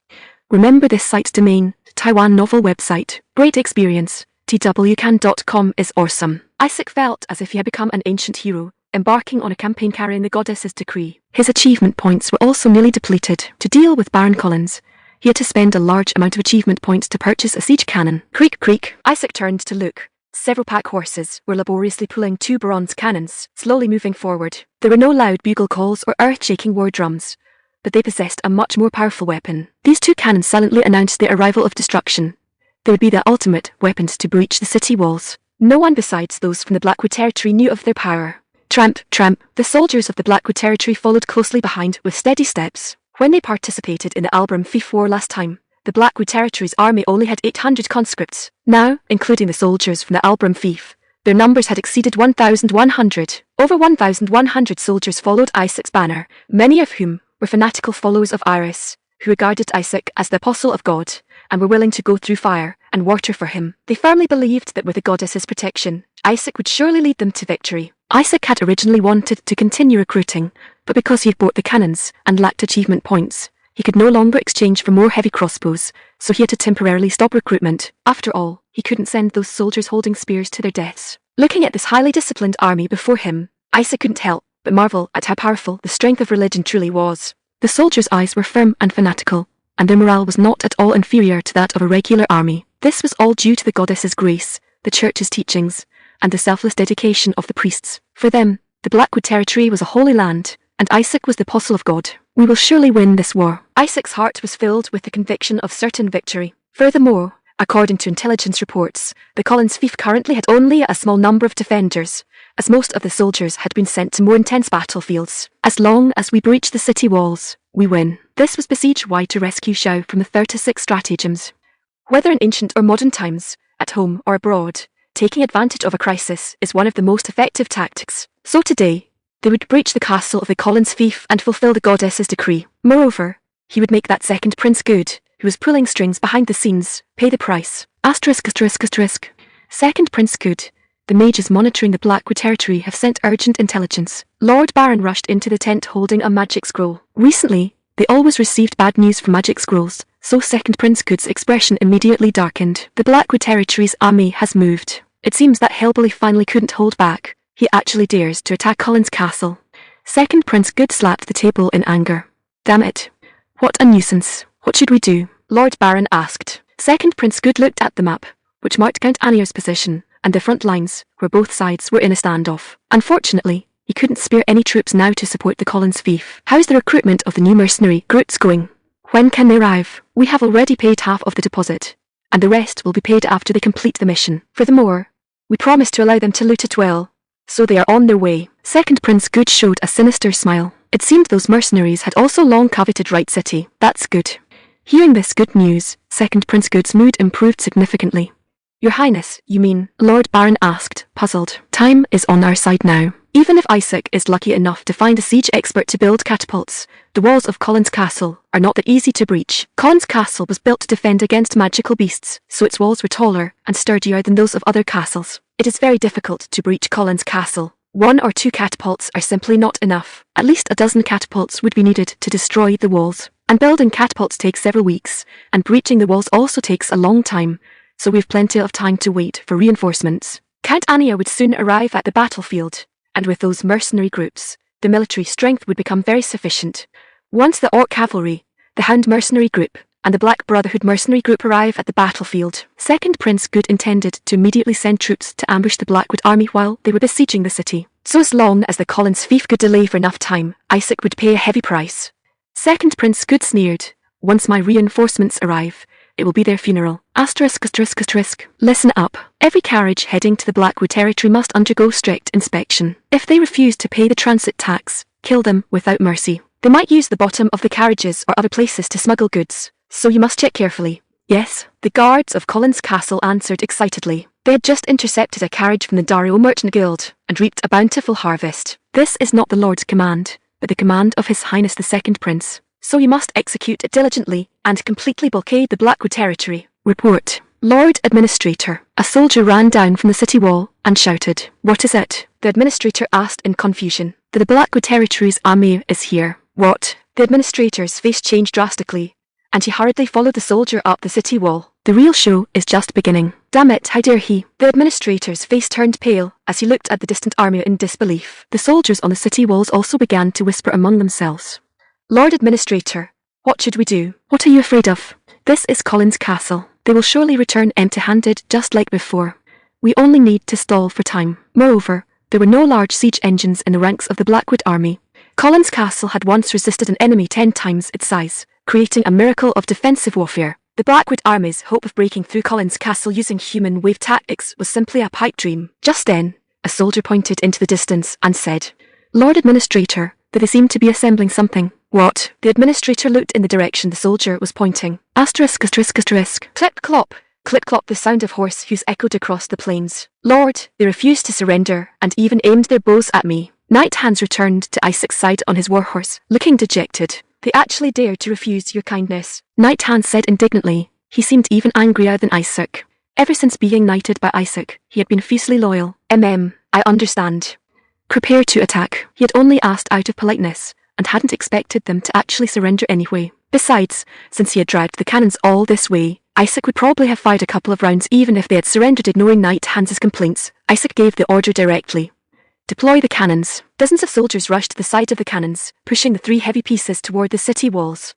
Remember this site's domain, Taiwan novel website. Great experience. twcan.com is awesome. Isaac felt as if he had become an ancient hero, embarking on a campaign carrying the goddess's decree. His achievement points were also nearly depleted. To deal with Baron Collins, he had to spend a large amount of achievement points to purchase a siege cannon. Creak, creak. Isaac turned to look. Several pack horses were laboriously pulling two bronze cannons, slowly moving forward. There were no loud bugle calls or earth-shaking war drums, but they possessed a much more powerful weapon. These two cannons silently announced the arrival of destruction. They would be the ultimate weapons to breach the city walls. No one besides those from the Blackwood Territory knew of their power. Tramp, tramp. The soldiers of the Blackwood Territory followed closely behind with steady steps. When they participated in the Albram fief war last time, the Blackwood Territory's army only had 800 conscripts. Now, including the soldiers from the Albram fief, their numbers had exceeded 1,100. Over 1,100 soldiers followed Isaac's banner, many of whom were fanatical followers of Iris, who regarded Isaac as the apostle of God, and were willing to go through fire and water for him. They firmly believed that with the goddess's protection, Isaac would surely lead them to victory. Isaac had originally wanted to continue recruiting, but because he had bought the cannons and lacked achievement points, he could no longer exchange for more heavy crossbows, so he had to temporarily stop recruitment. After all, he couldn't send those soldiers holding spears to their deaths. Looking at this highly disciplined army before him, Isaac couldn't help but marvel at how powerful the strength of religion truly was. The soldiers' eyes were firm and fanatical, and their morale was not at all inferior to that of a regular army. This was all due to the goddess's grace, the church's teachings, and the selfless dedication of the priests. For them, the Blackwood Territory was a holy land, and Isaac was the apostle of God. We will surely win this war. Isaac's heart was filled with the conviction of certain victory. Furthermore, according to intelligence reports, the Collins fief currently had only a small number of defenders, as most of the soldiers had been sent to more intense battlefields. As long as we breach the city walls, we win. This was Besiege Y to rescue Xiao from the 36 stratagems. Whether in ancient or modern times, at home or abroad, taking advantage of a crisis is one of the most effective tactics. So today, they would breach the castle of the Collins fief and fulfill the goddess's decree. Moreover, he would make that second Prince Good, who was pulling strings behind the scenes, pay the price. ****. Second Prince Good. The mages monitoring the Blackwood Territory have sent urgent intelligence. Lord Baron rushed into the tent holding a magic scroll. Recently, they always received bad news from magic scrolls, so Second Prince Good's expression immediately darkened. The Blackwood Territory's army has moved. It seems that Hellbilly finally couldn't hold back. He actually dares to attack Collins Castle. Second Prince Good slapped the table in anger. Damn it. What a nuisance. What should we do? Lord Baron asked. Second Prince Good looked at the map, which marked Count Anier's position, and the front lines, where both sides were in a standoff. Unfortunately, he couldn't spare any troops now to support the Collins fief. How's the recruitment of the new mercenary groups going? When can they arrive? We have already paid half of the deposit, and the rest will be paid after they complete the mission. Furthermore, we promised to allow them to loot it well, so they are on their way. Second Prince Good showed a sinister smile. It seemed those mercenaries had also long coveted Right City. That's good. Hearing this good news, Second Prince Good's mood improved significantly. Your Highness, you mean? Lord Baron asked, puzzled. Time is on our side now. Even if Isaac is lucky enough to find a siege expert to build catapults, the walls of Collins Castle are not that easy to breach. Collins Castle was built to defend against magical beasts, so its walls were taller and sturdier than those of other castles. It is very difficult to breach Collins Castle. 1 or 2 catapults are simply not enough. At least a dozen catapults would be needed to destroy the walls. And building catapults takes several weeks, and breaching the walls also takes a long time, so we've plenty of time to wait for reinforcements. Count Ania would soon arrive at the battlefield, and with those mercenary groups, the military strength would become very sufficient. Once the Orc Cavalry, the Hound Mercenary Group, and the Black Brotherhood Mercenary Group arrive at the battlefield, Second Prince Good intended to immediately send troops to ambush the Blackwood army while they were besieging the city. So as long as the Collins fief could delay for enough time, Isaac would pay a heavy price. Second Prince Good sneered. Once my reinforcements arrive, it will be their funeral. Asterisk. Listen up. Every carriage heading to the Blackwood territory must undergo strict inspection. If they refuse to pay the transit tax, kill them without mercy. They might use the bottom of the carriages or other places to smuggle goods, so you must check carefully. Yes, the guards of Collins Castle answered excitedly. They had just intercepted a carriage from the Dario Merchant Guild and reaped a bountiful harvest. This is not the Lord's command, but the command of His Highness the Second Prince. So you must execute it diligently and completely blockade the Blackwood territory. Report. Lord Administrator. A soldier ran down from the city wall and shouted. What is it? The administrator asked in confusion. The Blackwood territory's army is here. What? The administrator's face changed drastically, and he hurriedly followed the soldier up the city wall. The real show is just beginning. Damn it, how dare he? The administrator's face turned pale as he looked at the distant army in disbelief. The soldiers on the city walls also began to whisper among themselves. Lord Administrator, what should we do? What are you afraid of? This is Collins Castle. They will surely return empty-handed just like before. We only need to stall for time. Moreover, there were no large siege engines in the ranks of the Blackwood army. Collins Castle had once resisted an enemy 10 times its size, creating a miracle of defensive warfare. The Blackwood army's hope of breaking through Collins Castle using human wave tactics was simply a pipe dream. Just then, a soldier pointed into the distance and said, Lord Administrator, that they seem to be assembling something. What? The administrator looked in the direction the soldier was pointing. Asterisk. Clip-clop. Clip-clop, the sound of horse hooves echoed across the plains. Lord, they refused to surrender and even aimed their bows at me. Knight Hans returned to Isaac's side on his warhorse, looking dejected. They actually dared to refuse your kindness. Knight Hans said indignantly. He seemed even angrier than Isaac. Ever since being knighted by Isaac, he had been fiercely loyal. I understand. Prepare to attack. He had only asked out of politeness, and hadn't expected them to actually surrender anyway. Besides, since he had dragged the cannons all this way, Isaac would probably have fired a couple of rounds even if they had surrendered. Ignoring Knight Hans's complaints, Isaac gave the order directly. Deploy the cannons. Dozens of soldiers rushed to the side of the cannons, pushing the 3 heavy pieces toward the city walls.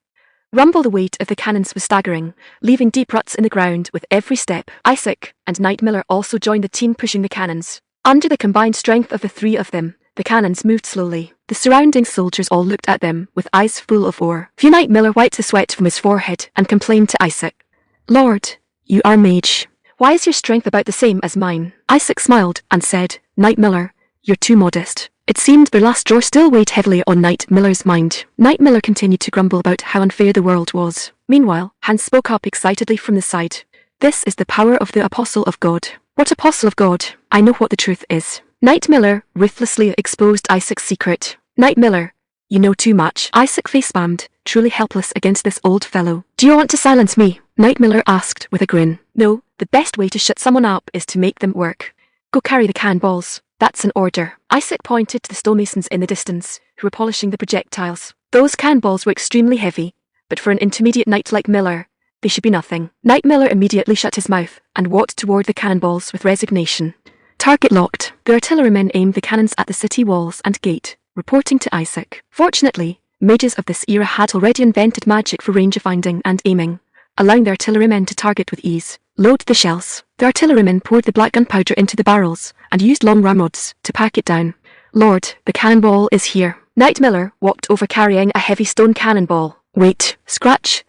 Rumble, the weight of the cannons was staggering, leaving deep ruts in the ground with every step. Isaac and Knight Miller also joined the team pushing the cannons. Under the combined strength of the 3 of them, the cannons moved slowly. The surrounding soldiers all looked at them with eyes full of awe. Knight Miller wiped the sweat from his forehead and complained to Isaac. Lord, you are a mage. Why is your strength about the same as mine? Isaac smiled and said, Knight Miller, you're too modest. It seemed their last drawer still weighed heavily on Knight Miller's mind. Knight Miller continued to grumble about how unfair the world was. Meanwhile, Hans spoke up excitedly from the side. This is the power of the Apostle of God. What Apostle of God? I know what the truth is. Knight Miller ruthlessly exposed Isaac's secret. Knight Miller, you know too much. Isaac face-palmed, truly helpless against this old fellow. Do you want to silence me? Knight Miller asked with a grin. No, the best way to shut someone up is to make them work. Go carry the cannonballs. That's an order. Isaac pointed to the stonemasons in the distance, who were polishing the projectiles. Those cannonballs were extremely heavy, but for an intermediate knight like Miller, they should be nothing. Knight Miller immediately shut his mouth and walked toward the cannonballs with resignation. Target locked. The artillerymen aimed the cannons at the city walls and gate, reporting to Isaac. Fortunately, mages of this era had already invented magic for range finding and aiming, allowing the artillerymen to target with ease. Load the shells. The artillerymen poured the black gunpowder into the barrels and used long ramrods to pack it down. Lord, the cannonball is here. Knight Miller walked over carrying a heavy stone cannonball. Wait, scratch.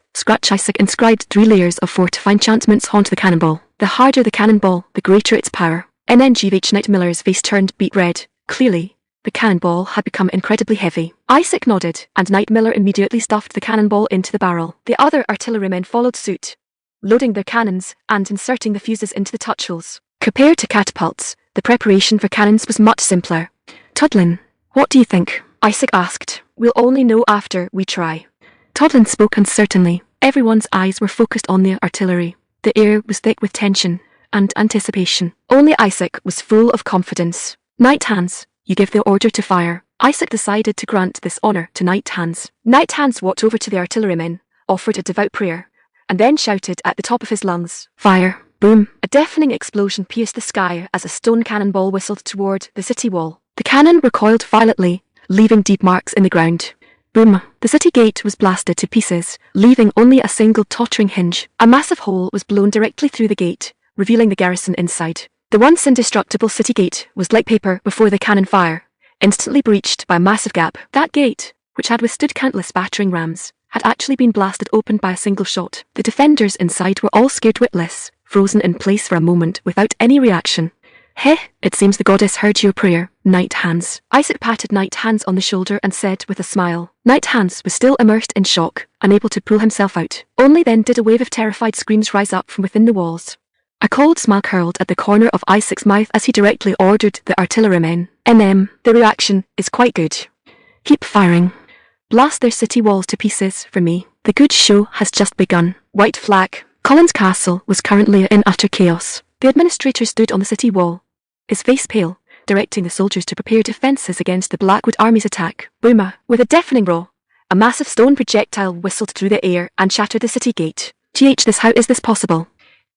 Isaac inscribed 3 layers of fortifying enchantments onto the cannonball. The harder the cannonball, the greater its power. NNGH Knight Miller's face turned beet red. Clearly, the cannonball had become incredibly heavy. Isaac nodded, and Knight Miller immediately stuffed the cannonball into the barrel. The other artillerymen followed suit, loading their cannons and inserting the fuses into the touch holes. Compared to catapults, the preparation for cannons was much simpler. Tudlin, what do you think? Isaac asked. We'll only know after we try. Tudlin spoke uncertainly. Everyone's eyes were focused on the artillery. The air was thick with tension and anticipation. Only Isaac was full of confidence. Knight Hans, you give the order to fire. Isaac decided to grant this honor to Knight Hans. Knight Hans walked over to the artillerymen, offered a devout prayer, and then shouted at the top of his lungs, "Fire!" Boom! A deafening explosion pierced the sky as a stone cannonball whistled toward the city wall. The cannon recoiled violently, leaving deep marks in the ground. Boom! The city gate was blasted to pieces, leaving only a single tottering hinge. A massive hole was blown directly through the gate, revealing the garrison inside. The once indestructible city gate was like paper before the cannon fire, instantly breached by a massive gap. That gate, which had withstood countless battering rams, had actually been blasted open by a single shot. The defenders inside were all scared witless, frozen in place for a moment without any reaction. Heh, it seems the goddess heard your prayer, Knight Hans. Isaac patted Knight Hans on the shoulder and said with a smile. Knight Hans was still immersed in shock, unable to pull himself out. Only then did a wave of terrified screams rise up from within the walls. A cold smile curled at the corner of Isaac's mouth as he directly ordered the artillerymen. The reaction is quite good. Keep firing. Blast their city walls to pieces for me. The good show has just begun. White flag. Collins Castle was currently in utter chaos. The administrator stood on the city wall, his face pale, directing the soldiers to prepare defences against the Blackwood Army's attack. Boomer! With a deafening roar, a massive stone projectile whistled through the air and shattered the city gate. How is this possible?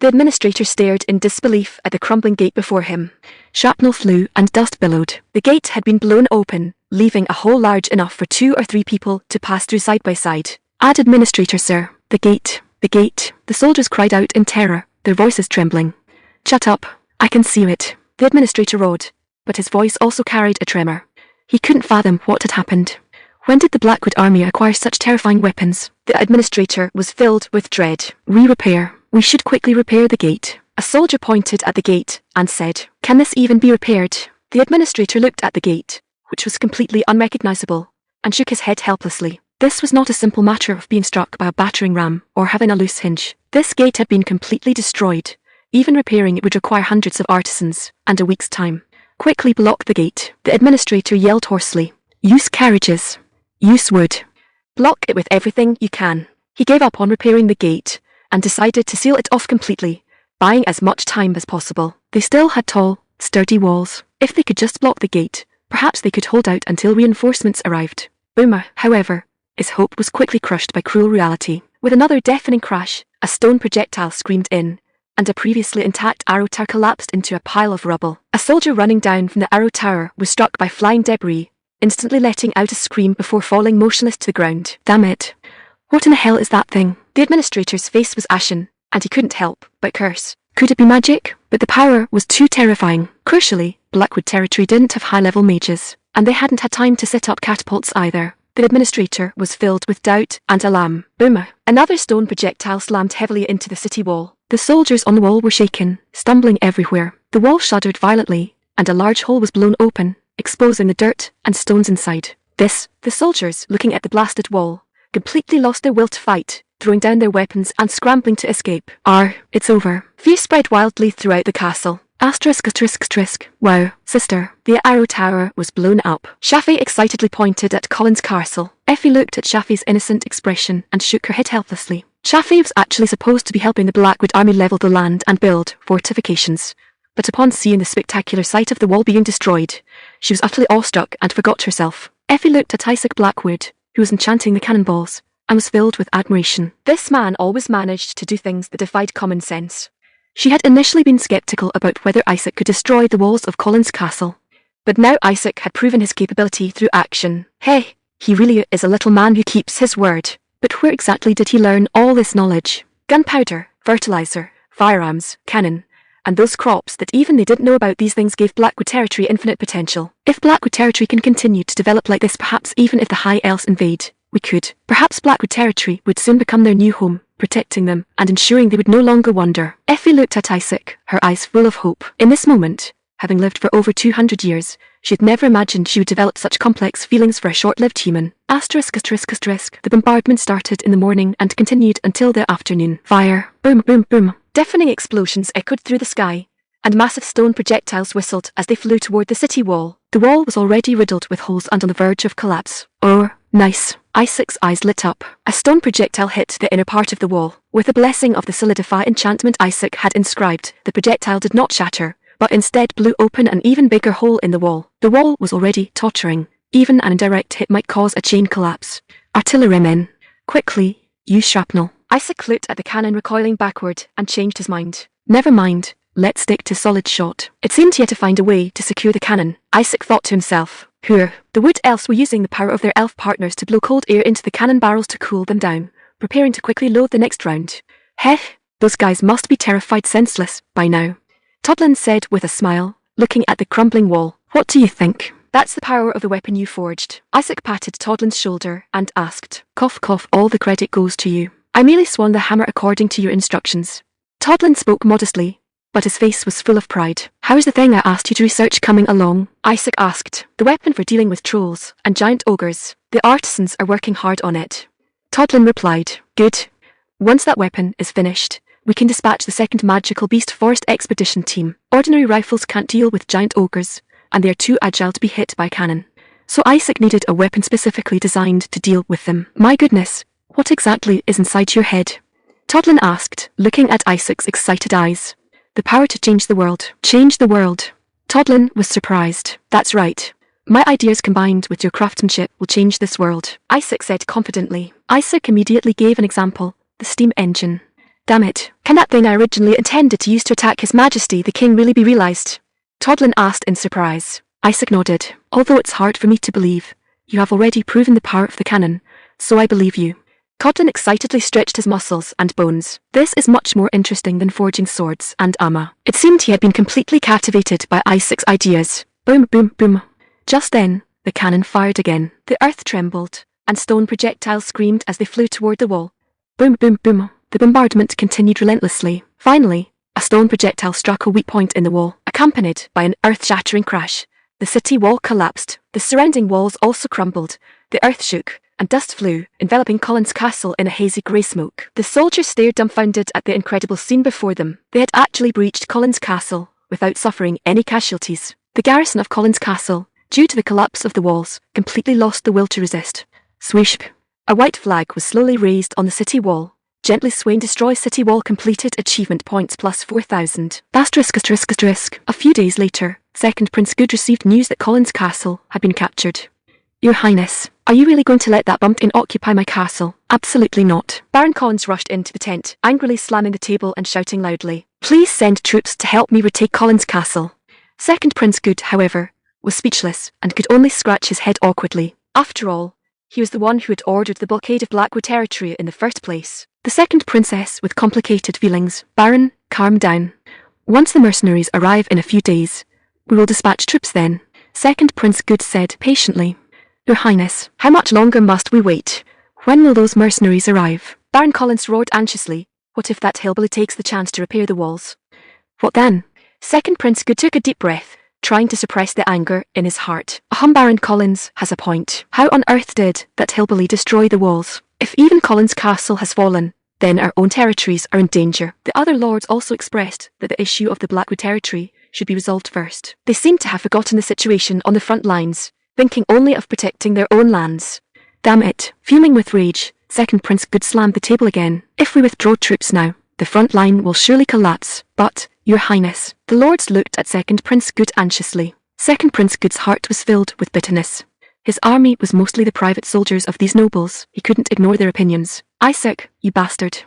The administrator stared in disbelief at the crumbling gate before him. Shrapnel flew and dust billowed. The gate had been blown open, leaving a hole large enough for 2 or 3 people to pass through side by side. Administrator, sir. The gate. The soldiers cried out in terror, their voices trembling. Shut up. I can see it. The administrator roared, but his voice also carried a tremor. He couldn't fathom what had happened. When did the Blackwood Army acquire such terrifying weapons? The administrator was filled with dread. Repair. We should quickly repair the gate. A soldier pointed at the gate and said, Can this even be repaired? The administrator looked at the gate, which was completely unrecognizable, and shook his head helplessly. This was not a simple matter of being struck by a battering ram or having a loose hinge. This gate had been completely destroyed. Even repairing it would require hundreds of artisans and a week's time. Quickly block the gate. The administrator yelled hoarsely. Use carriages. Use wood. Block it with everything you can. He gave up on repairing the gate and decided to seal it off completely, buying as much time as possible. They still had tall, sturdy walls. If they could just block the gate, perhaps they could hold out until reinforcements arrived. Boomer, however, his hope was quickly crushed by cruel reality. With another deafening crash, a stone projectile screamed in, and a previously intact arrow tower collapsed into a pile of rubble. A soldier running down from the arrow tower was struck by flying debris, instantly letting out a scream before falling motionless to the ground. Damn it. What in the hell is that thing? The administrator's face was ashen, and he couldn't help but curse. Could it be magic? But the power was too terrifying. Crucially, Blackwood territory didn't have high-level mages, and they hadn't had time to set up catapults either. The administrator was filled with doubt and alarm. Boomer! Another stone projectile slammed heavily into the city wall. The soldiers on the wall were shaken, stumbling everywhere. The wall shuddered violently, and a large hole was blown open, exposing the dirt and stones inside. The soldiers, looking at the blasted wall, completely lost their will to fight, throwing down their weapons and scrambling to escape. It's over. Fear spread wildly throughout the castle. Wow, sister. The arrow tower was blown up. Shafi excitedly pointed at Collins Castle. Effie looked at Shafi's innocent expression and shook her head helplessly. Shafi was actually supposed to be helping the Blackwood Army level the land and build fortifications. But upon seeing the spectacular sight of the wall being destroyed, she was utterly awestruck and forgot herself. Effie looked at Isaac Blackwood, who was enchanting the cannonballs, and was filled with admiration. This man always managed to do things that defied common sense. She had initially been skeptical about whether Isaac could destroy the walls of Collins Castle, but now Isaac had proven his capability through action. Hey, he really is a little man who keeps his word. But where exactly did he learn all this knowledge? Gunpowder, fertilizer, firearms, cannon, and those crops that even they didn't know about. These things gave Blackwood territory infinite potential. If Blackwood territory can continue to develop like this, perhaps even if the High Elves invade, we could. Perhaps Blackwood territory would soon become their new home, protecting them and ensuring they would no longer wander. Effie looked at Isaac, her eyes full of hope. In this moment, having lived for over 200 years, she had never imagined she would develop such complex feelings for a short-lived human. The bombardment started in the morning and continued until the afternoon. Fire. Boom, boom, boom. Deafening explosions echoed through the sky, and massive stone projectiles whistled as they flew toward the city wall. The wall was already riddled with holes and on the verge of collapse. Oh, nice. Isaac's eyes lit up. A stone projectile hit the inner part of the wall. With the blessing of the Solidify enchantment Isaac had inscribed, the projectile did not shatter, but instead blew open an even bigger hole in the wall. The wall was already tottering. Even an indirect hit might cause a chain collapse. Artillerymen, quickly, use shrapnel. Isaac looked at the cannon recoiling backward and changed his mind. Never mind, let's stick to solid shot. It seemed he had to find a way to secure the cannon. Isaac thought to himself. The wood elves were using the power of their elf partners to blow cold air into the cannon barrels to cool them down, preparing to quickly load the next round. Heh, those guys must be terrified senseless by now. Toddlin said with a smile, looking at the crumbling wall. What do you think? That's the power of the weapon you forged. Isaac patted Toddlin's shoulder and asked, cough cough, all the credit goes to you. I merely swung the hammer according to your instructions. Toddlin spoke modestly, but his face was full of pride. How's the thing I asked you to research coming along? Isaac asked. The weapon for dealing with trolls and giant ogres. The artisans are working hard on it. Toddlin replied. Good. Once that weapon is finished, we can dispatch the second Magical Beast Forest Expedition team. Ordinary rifles can't deal with giant ogres, and they are too agile to be hit by cannon. So Isaac needed a weapon specifically designed to deal with them. My goodness, what exactly is inside your head? Toddlin asked, looking at Isaac's excited eyes. The power to change the world. Change the world. Toddlin was surprised. That's right. My ideas combined with your craftsmanship will change this world, Isaac said confidently. Isaac immediately gave an example. The steam engine. Damn it. Can that thing I originally intended to use to attack His Majesty the King really be realized? Toddlin asked in surprise. Isaac nodded. Although it's hard for me to believe, you have already proven the power of the cannon, so I believe you. Toddlin excitedly stretched his muscles and bones. This is much more interesting than forging swords and armor. It seemed he had been completely captivated by Isaac's ideas. Boom, boom, boom. Just then, the cannon fired again. The earth trembled, and stone projectiles screamed as they flew toward the wall. Boom, boom, boom. The bombardment continued relentlessly. Finally, a stone projectile struck a weak point in the wall, accompanied by an earth-shattering crash. The city wall collapsed. The surrounding walls also crumbled. The earth shook, and dust flew, enveloping Colin's castle in a hazy grey smoke. The soldiers stared dumbfounded at the incredible scene before them. They had actually breached Colin's castle, without suffering any casualties. The garrison of Colin's castle, due to the collapse of the walls, completely lost the will to resist. Swoosh! A white flag was slowly raised on the city wall. Gently swaying, destroy city wall completed, achievement points plus 4,000. A few days later, Second Prince Good received news that Colin's castle had been captured. Your Highness, are you really going to let that bumpkin occupy my castle? Absolutely not. Baron Collins rushed into the tent, angrily slamming the table and shouting loudly. Please send troops to help me retake Colin's castle. Second Prince Good, however, was speechless and could only scratch his head awkwardly. After all, he was the one who had ordered the blockade of Blackwood territory in the first place. The second princess with complicated feelings. Baron, calm down. Once the mercenaries arrive in a few days, we will dispatch troops then. Second Prince Good said patiently. Your Highness, how much longer must we wait? When will those mercenaries arrive? Baron Collins roared anxiously. What if that hillbilly takes the chance to repair the walls? What then? Second Prince Good took a deep breath, trying to suppress the anger in his heart. Baron Collins has a point. How on earth did that hillbilly destroy the walls? If even Colin's castle has fallen, then our own territories are in danger. The other lords also expressed that the issue of the Blackwood territory should be resolved first. They seemed to have forgotten the situation on the front lines, thinking only of protecting their own lands. Damn it. Fuming with rage, Second Prince Good slammed the table again. If we withdraw troops now, the front line will surely collapse. But, Your Highness, the lords looked at Second Prince Good anxiously. Second Prince Good's heart was filled with bitterness. His army was mostly the private soldiers of these nobles. He couldn't ignore their opinions. Isaac, you bastard.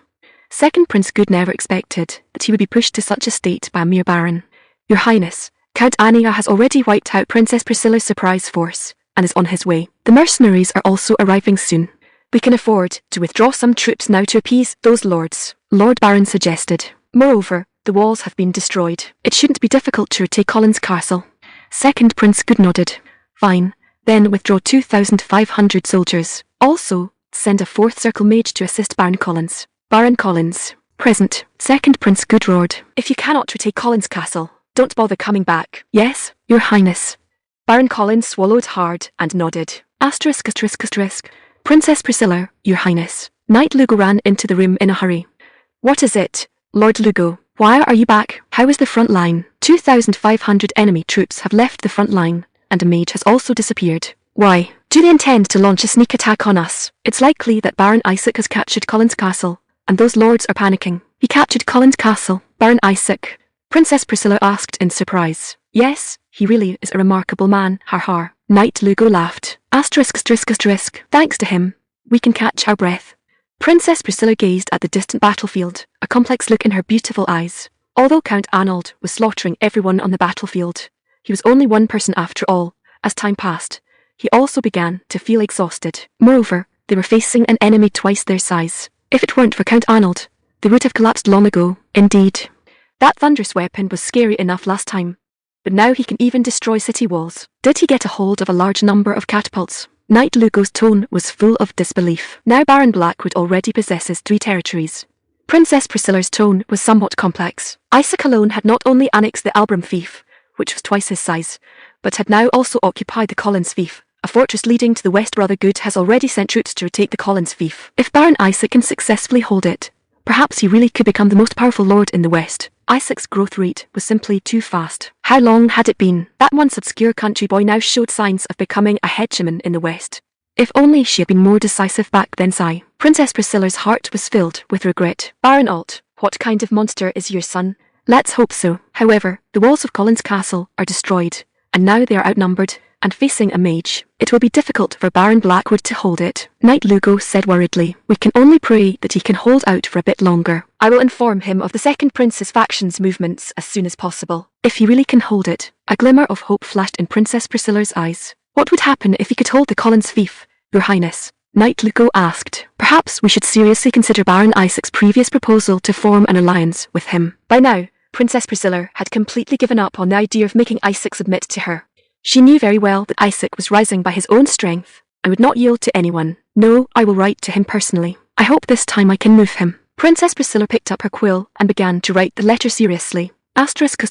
Second Prince Good never expected that he would be pushed to such a state by a mere baron. Your Highness, Count Ania has already wiped out Princess Priscilla's surprise force, and is on his way. The mercenaries are also arriving soon. We can afford to withdraw some troops now to appease those lords, Lord Baron suggested. Moreover, the walls have been destroyed. It shouldn't be difficult to retake Collins Castle. Second Prince Good nodded. Fine. Then withdraw 2,500 soldiers. Also, send a 4th Circle Mage to assist Baron Collins. Baron Collins. Present. Second Prince Good roared. If you cannot retake Collins Castle, don't bother coming back. Yes, Your Highness. Baron Collins swallowed hard and nodded. Asterisk. Princess Priscilla, Your Highness. Knight Lugo ran into the room in a hurry. What is it, Lord Lugo? Why are you back? How is the front line? 2,500 enemy troops have left the front line, and a mage has also disappeared. Why? Do they intend to launch a sneak attack on us? It's likely that Baron Isaac has captured Collins Castle, and those lords are panicking. He captured Collins Castle, Baron Isaac? Princess Priscilla asked in surprise. Yes, he really is a remarkable man, har. Knight Lugo laughed. Asterisk. Thanks to him, we can catch our breath. Princess Priscilla gazed at the distant battlefield, a complex look in her beautiful eyes. Although Count Arnold was slaughtering everyone on the battlefield, he was only one person after all. As time passed, he also began to feel exhausted. Moreover, they were facing an enemy twice their size. If it weren't for Count Arnold, they would have collapsed long ago. Indeed. That thunderous weapon was scary enough last time, but now he can even destroy city walls. Did he get a hold of a large number of catapults? Knight Lugo's tone was full of disbelief. Now Baron Blackwood already possesses 3 territories. Princess Priscilla's tone was somewhat complex. Isaac alone had not only annexed the Albram fief, which was twice his size, but had now also occupied the Collins fief. A fortress leading to the west. Brotherhood has already sent troops to retake the Collins fief. If Baron Isaac can successfully hold it, perhaps he really could become the most powerful lord in the west. Isaac's growth rate was simply too fast. How long had it been? That once obscure country boy now showed signs of becoming a hegemon in the west. If only she had been more decisive back then. Sigh. Princess Priscilla's heart was filled with regret. Baron Alt, what kind of monster is your son? Let's hope so. However, the walls of Collins Castle are destroyed, and now they are outnumbered and facing a mage. It will be difficult for Baron Blackwood to hold it. Knight Lugo said worriedly. We can only pray that he can hold out for a bit longer. I will inform him of the second prince's faction's movements as soon as possible. If he really can hold it. A glimmer of hope flashed in Princess Priscilla's eyes. What would happen if he could hold the Collins fief, Your Highness? Knight Lugo asked. Perhaps we should seriously consider Baron Isaac's previous proposal to form an alliance with him. By now, Princess Priscilla had completely given up on the idea of making Isaac submit to her. She knew very well that Isaac was rising by his own strength and would not yield to anyone. No, I will write to him personally. I hope this time I can move him. Princess Priscilla picked up her quill and began to write the letter seriously. Asterisk.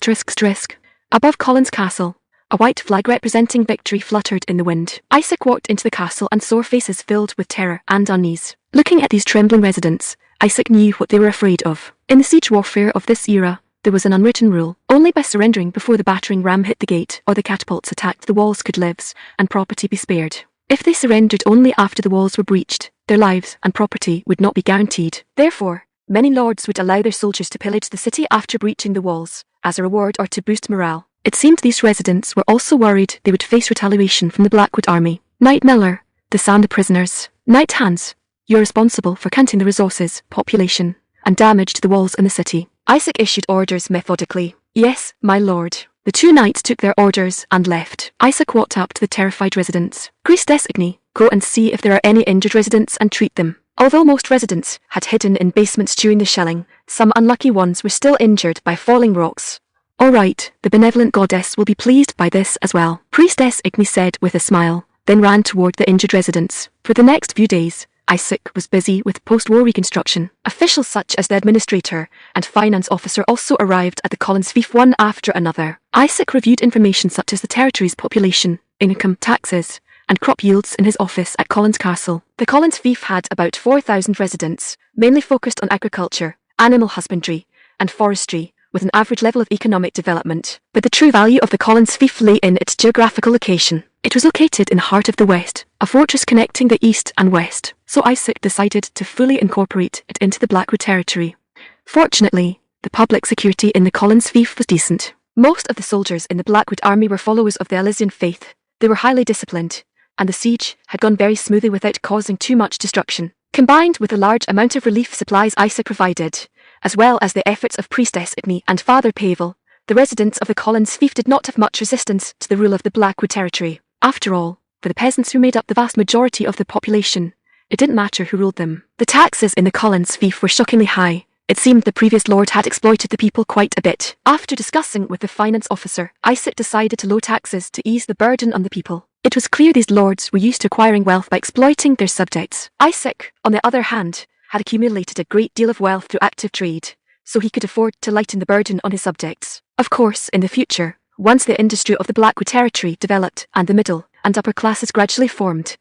Above Collins Castle, a white flag representing victory fluttered in the wind. Isaac walked into the castle and saw faces filled with terror and unease. Looking at these trembling residents, Isaac knew what they were afraid of. In the siege warfare of this era, there was an unwritten rule. Only by surrendering before the battering ram hit the gate or the catapults attacked the walls could lives and property be spared. If they surrendered only after the walls were breached, their lives and property would not be guaranteed. Therefore, many lords would allow their soldiers to pillage the city after breaching the walls, as a reward or to boost morale. It seemed these residents were also worried they would face retaliation from the Blackwood army. Knight Miller, disarm the prisoners. Knight Hans, you're responsible for counting the resources, population, and damage to the walls in the city. Isaac issued orders methodically. Yes, my lord. The 2 knights took their orders and left. Isaac walked up to the terrified residents. Priestess Igni, go and see if there are any injured residents and treat them. Although most residents had hidden in basements during the shelling, some unlucky ones were still injured by falling rocks. All right, the benevolent goddess will be pleased by this as well, Priestess Igni said with a smile, then ran toward the injured residents. For the next few days, Isaac was busy with post-war reconstruction. Officials such as the administrator and finance officer also arrived at the Collins fief one after another. Isaac reviewed information such as the territory's population, income, taxes, and crop yields in his office at Collins Castle. The Collins fief had about 4,000 residents, mainly focused on agriculture, animal husbandry, and forestry, with an average level of economic development. But the true value of the Collins fief lay in its geographical location. It was located in the heart of the West, a fortress connecting the East and West, so Isaac decided to fully incorporate it into the Blackwood territory. Fortunately, the public security in the Collins fief was decent. Most of the soldiers in the Blackwood army were followers of the Elysian faith. They were highly disciplined, and the siege had gone very smoothly without causing too much destruction. Combined with the large amount of relief supplies Isaac provided, as well as the efforts of Priestess Igni and Father Pavel, the residents of the Collins fief did not have much resistance to the rule of the Blackwood territory. After all, for the peasants who made up the vast majority of the population, it didn't matter who ruled them. The taxes in the Collins fief were shockingly high, It seemed the previous lord had exploited the people quite a bit. After discussing with the finance officer, Isaac decided to lower taxes to ease the burden on the people. It was clear these lords were used to acquiring wealth by exploiting their subjects. Isaac, on the other hand, had accumulated a great deal of wealth through active trade, so he could afford to lighten the burden on his subjects. Of course, in the future, once the industry of the Blackwood territory developed and the middle and upper classes gradually formed,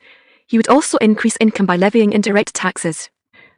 he would also increase income by levying indirect taxes.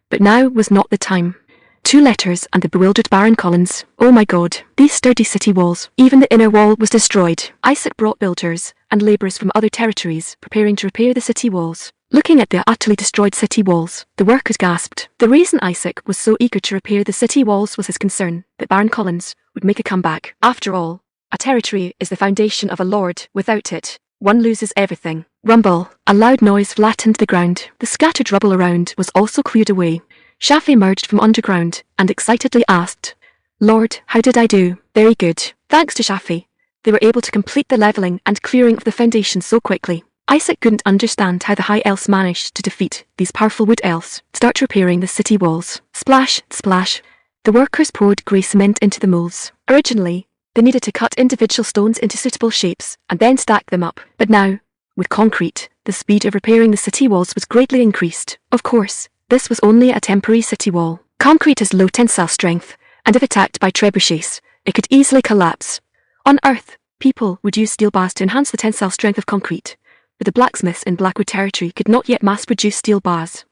But now was not the time. 2 letters and the bewildered Baron Collins. Oh my God, these sturdy city walls. Even the inner wall was destroyed. Isaac brought builders and labourers from other territories, preparing to repair the city walls. Looking at the utterly destroyed city walls, the workers gasped. The reason Isaac was so eager to repair the city walls was his concern that Baron Collins would make a comeback. After all, a territory is the foundation of a lord. Without it, one loses everything. Rumble. A loud noise flattened the ground. The scattered rubble around was also cleared away. Shafi emerged from underground and excitedly asked, "Lord, how did I do?" "Very good. Thanks to Shafi, they were able to complete the levelling and clearing of the foundation so quickly." Isaac couldn't understand how the high elves managed to defeat these powerful wood elves. Start repairing the city walls. Splash, splash. The workers poured grey cement into the moulds. Originally, they needed to cut individual stones into suitable shapes and then stack them up. But now, with concrete, the speed of repairing the city walls was greatly increased. Of course, this was only a temporary city wall. Concrete has low tensile strength, and if attacked by trebuchets, it could easily collapse. On Earth, people would use steel bars to enhance the tensile strength of concrete, but the blacksmiths in Blackwood territory could not yet mass-produce steel bars.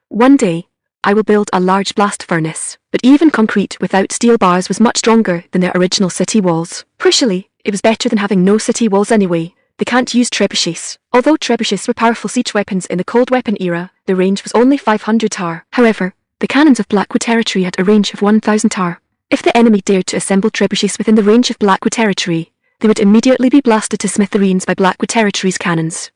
One day, I will build a large blast furnace. But even concrete without steel bars was much stronger than their original city walls. Crucially, it was better than having no city walls anyway. They can't use trebuchets. Although trebuchets were powerful siege weapons in the cold weapon era, the range was only 500 tar. However, the cannons of Blackwood territory had a range of 1000 tar. If the enemy dared to assemble trebuchets within the range of Blackwood territory, they would immediately be blasted to smithereens by Blackwood territory's cannons.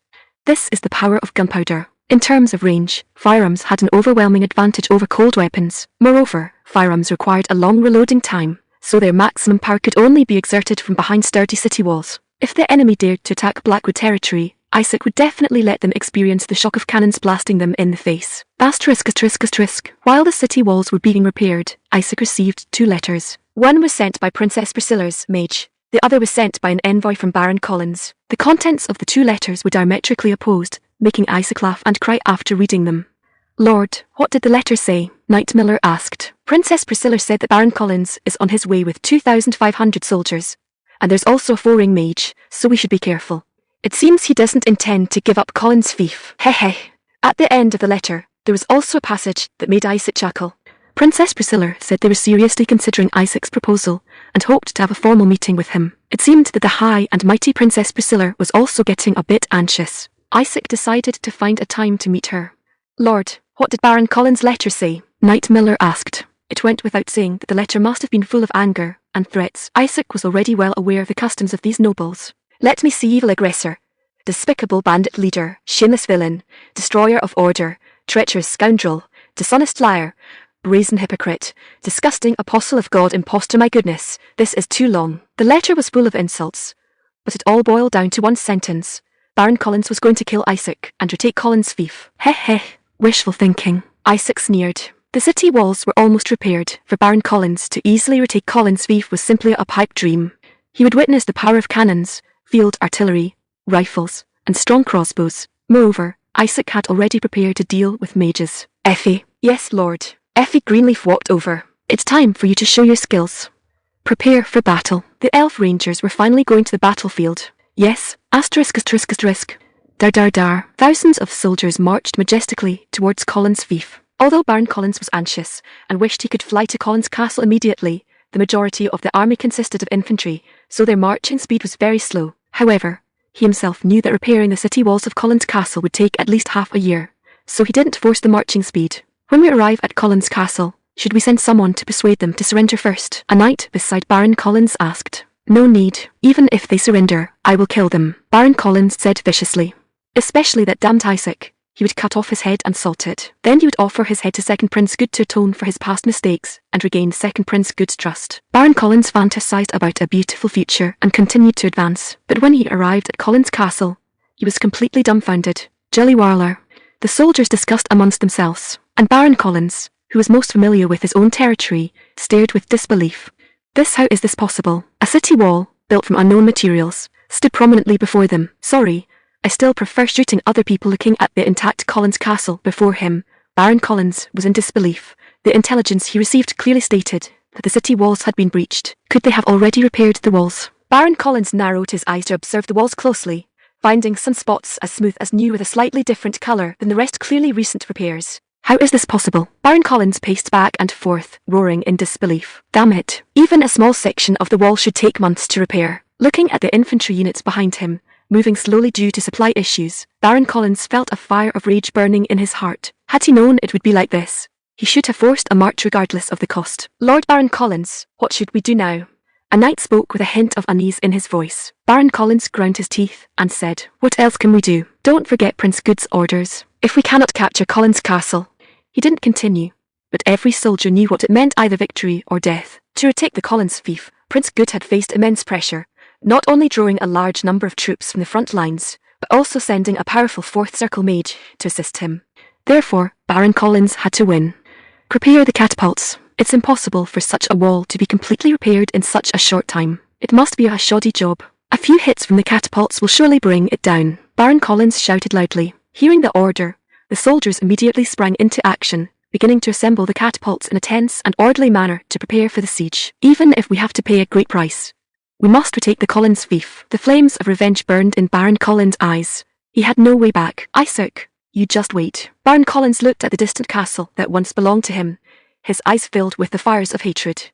This is the power of gunpowder. In terms of range, firearms had an overwhelming advantage over cold weapons. Moreover, firearms required a long reloading time, so their maximum power could only be exerted from behind sturdy city walls. If the enemy dared to attack Blackwood territory, Isaac would definitely let them experience the shock of cannons blasting them in the face. Asterisk. While the city walls were being repaired, Isaac received 2 letters. One was sent by Princess Priscilla's mage. The other was sent by an envoy from Baron Collins. The contents of the 2 letters were diametrically opposed, making Isaac laugh and cry after reading them. "Lord, what did the letter say?" Knight Miller asked. Princess Priscilla said that Baron Collins is on his way with 2,500 soldiers, and there's also a 4-ring mage, so we should be careful. It seems he doesn't intend to give up Collins' fief. Heh. At the end of the letter, there was also a passage that made Isaac chuckle. Princess Priscilla said they were seriously considering Isaac's proposal and hoped to have a formal meeting with him. It seemed that the high and mighty Princess Priscilla was also getting a bit anxious. Isaac decided to find a time to meet her. "Lord, what did Baron Collins' letter say?" Knight Miller asked. It went without saying that the letter must have been full of anger and threats. Isaac was already well aware of the customs of these nobles. "Let me see, evil aggressor, despicable bandit leader, shameless villain, destroyer of order, treacherous scoundrel, dishonest liar, brazen hypocrite, disgusting apostle of God, impostor. My goodness, this is too long." The letter was full of insults, but it all boiled down to one sentence. Baron Collins was going to kill Isaac and retake Collins' fief. Heh. Wishful thinking. Isaac sneered. The city walls were almost repaired. For Baron Collins to easily retake Collins' fief was simply a pipe dream. He would witness the power of cannons, field artillery, rifles, and strong crossbows. Moreover, Isaac had already prepared to deal with mages. "Effie." "Yes, Lord." Effie Greenleaf walked over. "It's time for you to show your skills. Prepare for battle." The elf rangers were finally going to the battlefield. Yes, asterisk. Dar. Thousands of soldiers marched majestically towards Collins' fief. Although Baron Collins was anxious and wished he could fly to Collins' castle immediately, the majority of the army consisted of infantry, so their marching speed was very slow. However, he himself knew that repairing the city walls of Collins' castle would take at least half a year, so he didn't force the marching speed. "When we arrive at Collins' castle, should we send someone to persuade them to surrender first?" A knight beside Baron Collins asked. "No need. Even if they surrender, I will kill them," Baron Collins said viciously. "Especially that damned Isaac." He would cut off his head and salt it. Then he would offer his head to Second Prince Good to atone for his past mistakes and regain Second Prince Good's trust. Baron Collins fantasized about a beautiful future and continued to advance. But when he arrived at Collins' castle, he was completely dumbfounded. Jelly Warler. The soldiers discussed amongst themselves, and Baron Collins, who was most familiar with his own territory, stared with disbelief. How is this possible? A city wall, built from unknown materials, stood prominently before them. Sorry, I still prefer shooting other people looking at the intact Collins castle before him. Baron Collins was in disbelief. The intelligence he received clearly stated that the city walls had been breached. Could they have already repaired the walls? Baron Collins narrowed his eyes to observe the walls closely, finding some spots as smooth as new with a slightly different colour than the rest, clearly recent repairs. How is this possible? Baron Collins paced back and forth, roaring in disbelief. Damn it. Even a small section of the wall should take months to repair. Looking at the infantry units behind him, moving slowly due to supply issues, Baron Collins felt a fire of rage burning in his heart. Had he known it would be like this, he should have forced a march regardless of the cost. Lord Baron Collins, what should we do now? A knight spoke with a hint of unease in his voice. Baron Collins ground his teeth and said, What else can we do? Don't forget Prince Good's orders. If we cannot capture Collins Castle. He didn't continue, but every soldier knew what it meant, either victory or death. To retake the Collins fief, Prince Good had faced immense pressure, not only drawing a large number of troops from the front lines, but also sending a powerful fourth circle mage to assist him. Therefore, Baron Collins had to win. Prepare the catapults. It's impossible for such a wall to be completely repaired in such a short time. It must be a shoddy job. A few hits from the catapults will surely bring it down. Baron Collins shouted loudly. Hearing the order, the soldiers immediately sprang into action, beginning to assemble the catapults in a tense and orderly manner to prepare for the siege. Even if we have to pay a great price, we must retake the Collins fief. The flames of revenge burned in Baron Collins' eyes. He had no way back. Isaac, you just wait. Baron Collins looked at the distant castle that once belonged to him, his eyes filled with the fires of hatred.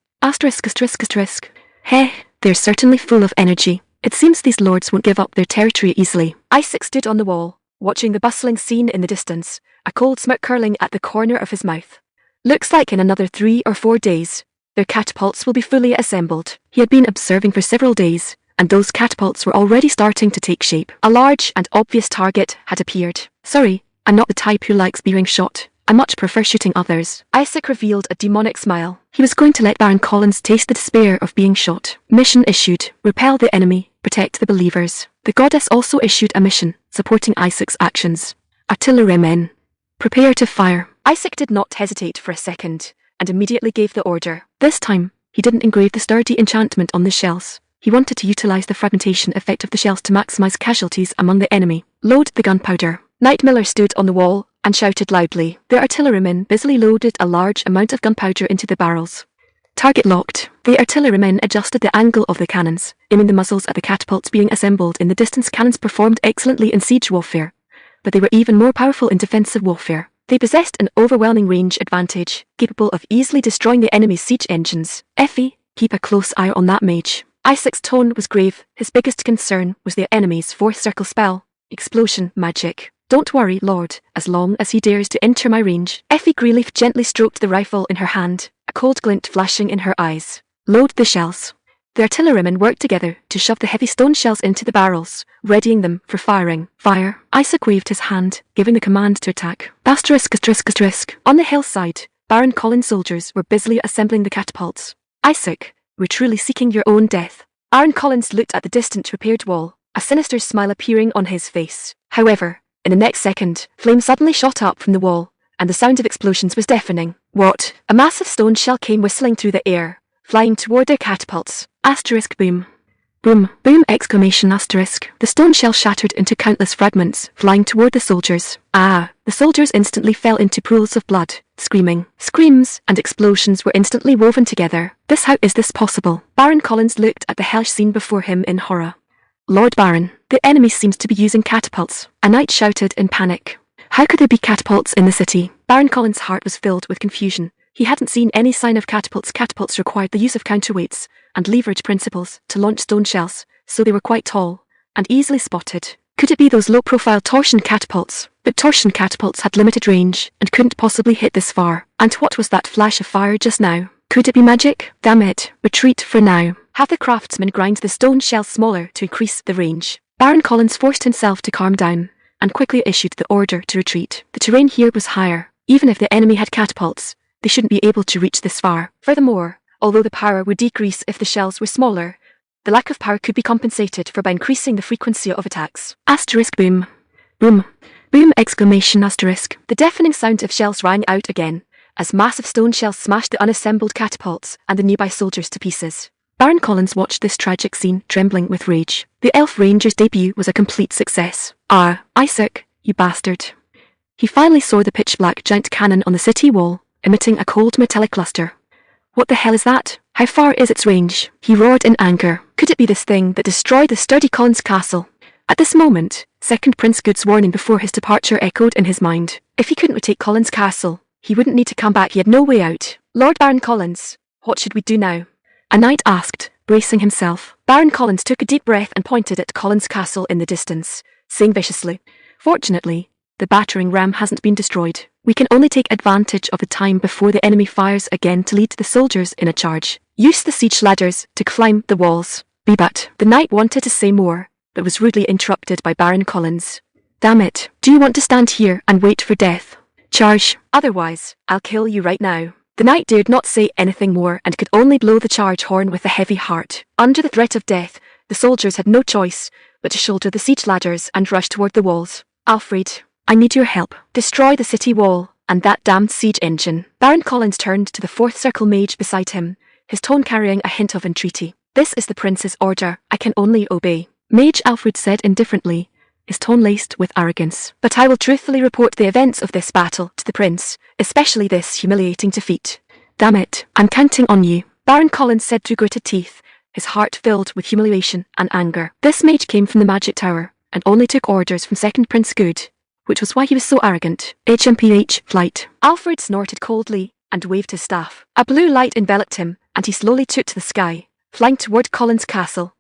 Heh, they're certainly full of energy. It seems these lords won't give up their territory easily. Isaac stood on the wall, watching the bustling scene in the distance, a cold smirk curling at the corner of his mouth. Looks like in another 3 or 4 days, their catapults will be fully assembled. He had been observing for several days, and those catapults were already starting to take shape. A large and obvious target had appeared. Sorry, I'm not the type who likes being shot. I much prefer shooting others. Isaac revealed a demonic smile. He was going to let Baron Collins taste the despair of being shot. Mission issued. Repel the enemy. Protect the believers. The goddess also issued a mission, supporting Isaac's actions. Artillerymen, prepare to fire. Isaac did not hesitate for a second, and immediately gave the order. This time, he didn't engrave the sturdy enchantment on the shells. He wanted to utilize the fragmentation effect of the shells to maximize casualties among the enemy. Load the gunpowder. Knight Miller stood on the wall and shouted loudly. The artillerymen busily loaded a large amount of gunpowder into the barrels. Target locked. The artillerymen adjusted the angle of the cannons, aiming the muzzles at the catapults being assembled in the distance. Cannons performed excellently in siege warfare, but they were even more powerful in defensive warfare. They possessed an overwhelming range advantage, capable of easily destroying the enemy's siege engines. Effie, keep a close eye on that mage. Isaac's tone was grave. His biggest concern was the enemy's fourth circle spell, explosion magic. Don't worry, Lord, as long as he dares to enter my range. Effie Greenleaf gently stroked the rifle in her hand, a cold glint flashing in her eyes. Load the shells. The artillerymen worked together to shove the heavy stone shells into the barrels, readying them for firing. Fire. Isaac waved his hand, giving the command to attack. On the hillside, Baron Collins' soldiers were busily assembling the catapults. Isaac, we're truly seeking your own death. Baron Collins looked at the distant repaired wall, a sinister smile appearing on his face. However, in the next second, flames suddenly shot up from the wall, and the sound of explosions was deafening. What? A massive stone shell came whistling through the air, flying toward their catapults. Boom. Boom, boom, exclamation asterisk. The stone shell shattered into countless fragments, flying toward the soldiers. The soldiers instantly fell into pools of blood, screaming. Screams and explosions were instantly woven together. How is this possible? Baron Collins looked at the hellish scene before him in horror. Lord Baron, the enemy seems to be using catapults. A knight shouted in panic. How could there be catapults in the city? Baron Collins' heart was filled with confusion. He hadn't seen any sign of catapults. Catapults required the use of counterweights and leverage principles to launch stone shells, so they were quite tall and easily spotted. Could it be those low-profile torsion catapults? But torsion catapults had limited range and couldn't possibly hit this far. And what was that flash of fire just now? Could it be magic? Damn it. Retreat for now. Have the craftsmen grind the stone shells smaller to increase the range. Baron Collins forced himself to calm down and quickly issued the order to retreat. The terrain here was higher. Even if the enemy had catapults, they shouldn't be able to reach this far. Furthermore, although the power would decrease if the shells were smaller, the lack of power could be compensated for by increasing the frequency of attacks. Boom. Boom. Boom, exclamation asterisk. The deafening sound of shells rang out again, as massive stone shells smashed the unassembled catapults and the nearby soldiers to pieces. Baron Collins watched this tragic scene, trembling with rage. The Elf Ranger's debut was a complete success. Ah, Isaac, you bastard. He finally saw the pitch-black giant cannon on the city wall, emitting a cold metallic luster. What the hell is that? How far is its range? He roared in anger. Could it be this thing that destroyed the sturdy Collins castle? At this moment, Second Prince Good's warning before his departure echoed in his mind. If he couldn't retake Collins castle, he wouldn't need to come back. He had no way out. Lord Baron Collins, what should we do now? A knight asked, bracing himself. Baron Collins took a deep breath and pointed at Collins castle in the distance, saying viciously, "Fortunately, the battering ram hasn't been destroyed. We can only take advantage of the time before the enemy fires again to lead the soldiers in a charge. Use the siege ladders to climb the walls." But the knight wanted to say more, but was rudely interrupted by Baron Collins. "Damn it, do you want to stand here and wait for death? Charge, otherwise, I'll kill you right now." The knight dared not say anything more and could only blow the charge horn with a heavy heart. Under the threat of death, the soldiers had no choice but to shoulder the siege ladders and rush toward the walls. "Alfred, I need your help. Destroy the city wall and that damned siege engine." Baron Collins turned to the fourth circle mage beside him, his tone carrying a hint of entreaty. "This is the prince's order. I can only obey." Mage Alfred said indifferently, his tone laced with arrogance. "But I will truthfully report the events of this battle to the prince, especially this humiliating defeat." "Damn it, I'm counting on you," Baron Collins said through gritted teeth, his heart filled with humiliation and anger. This mage came from the magic tower and only took orders from Second Prince Good, which was why he was so arrogant. "HMPH, flight." Alfred snorted coldly and waved his staff. A blue light enveloped him, and he slowly took to the sky, flying toward Collins Castle.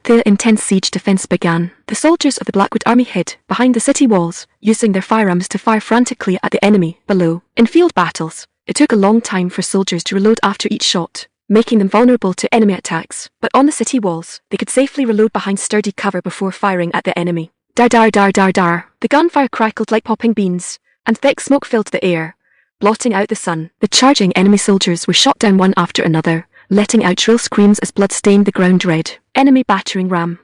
The intense siege defense began. The soldiers of the Blackwood army hid behind the city walls, using their firearms to fire frantically at the enemy below. In field battles, it took a long time for soldiers to reload after each shot, making them vulnerable to enemy attacks. But on the city walls, they could safely reload behind sturdy cover before firing at the enemy. Dar dar dar dar dar. The gunfire crackled like popping beans, and thick smoke filled the air, blotting out the sun. The charging enemy soldiers were shot down one after another, letting out shrill screams as blood stained the ground red. Enemy battering ram.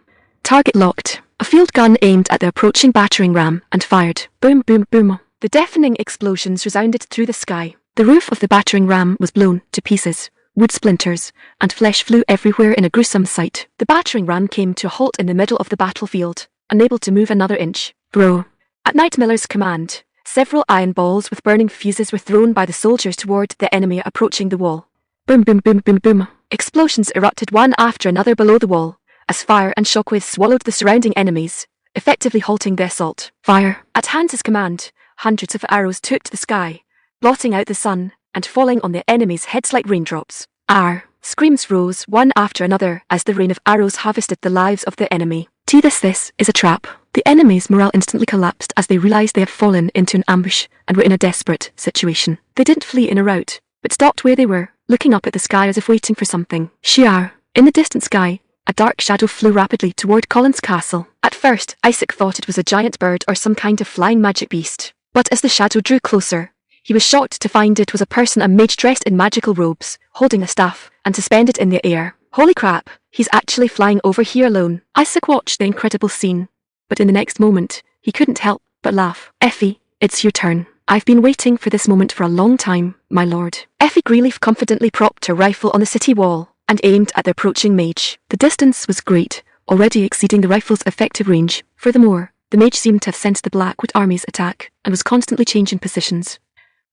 Target locked. A field gun aimed at the approaching battering ram and fired. Boom, boom, boom. The deafening explosions resounded through the sky. The roof of the battering ram was blown to pieces. Wood splinters and flesh flew everywhere in a gruesome sight. The battering ram came to a halt in the middle of the battlefield, unable to move another inch. Bro. At Knight Miller's command, several iron balls with burning fuses were thrown by the soldiers toward the enemy approaching the wall. Boom, boom, boom, boom, boom. Explosions erupted one after another below the wall, as fire and shockwaves swallowed the surrounding enemies, effectively halting the assault. Fire. At Hans's command, hundreds of arrows took to the sky, blotting out the sun and falling on the enemies' heads like raindrops. Arr! Screams rose one after another as the rain of arrows harvested the lives of the enemy. This is a trap. The enemy's morale instantly collapsed as they realized they had fallen into an ambush and were in a desperate situation. They didn't flee in a rout, but stopped where they were, looking up at the sky as if waiting for something. Shiar. In the distant sky, a dark shadow flew rapidly toward Collins Castle. At first, Isaac thought it was a giant bird or some kind of flying magic beast. But as the shadow drew closer, he was shocked to find it was a person, a mage dressed in magical robes, holding a staff, and suspended in the air. Holy crap, he's actually flying over here alone. Isaac watched the incredible scene, but in the next moment, he couldn't help but laugh. Effie, it's your turn. I've been waiting for this moment for a long time, my lord. Effie Greenleaf confidently propped her rifle on the city wall and aimed at the approaching mage. The distance was great, already exceeding the rifle's effective range. Furthermore, the mage seemed to have sensed the Blackwood army's attack and was constantly changing positions.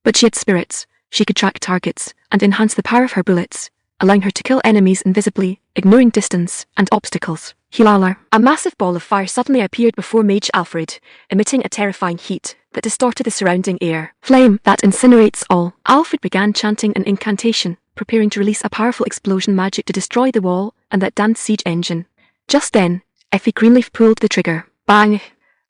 But she had spirits. She could track targets and enhance the power of her bullets, allowing her to kill enemies invisibly, ignoring distance and obstacles. Hilala. A massive ball of fire suddenly appeared before Mage Alfred, emitting a terrifying heat that distorted the surrounding air. Flame that incinerates all. Alfred began chanting an incantation, preparing to release a powerful explosion magic to destroy the wall and that damned siege engine. Just then, Effie Greenleaf pulled the trigger. Bang!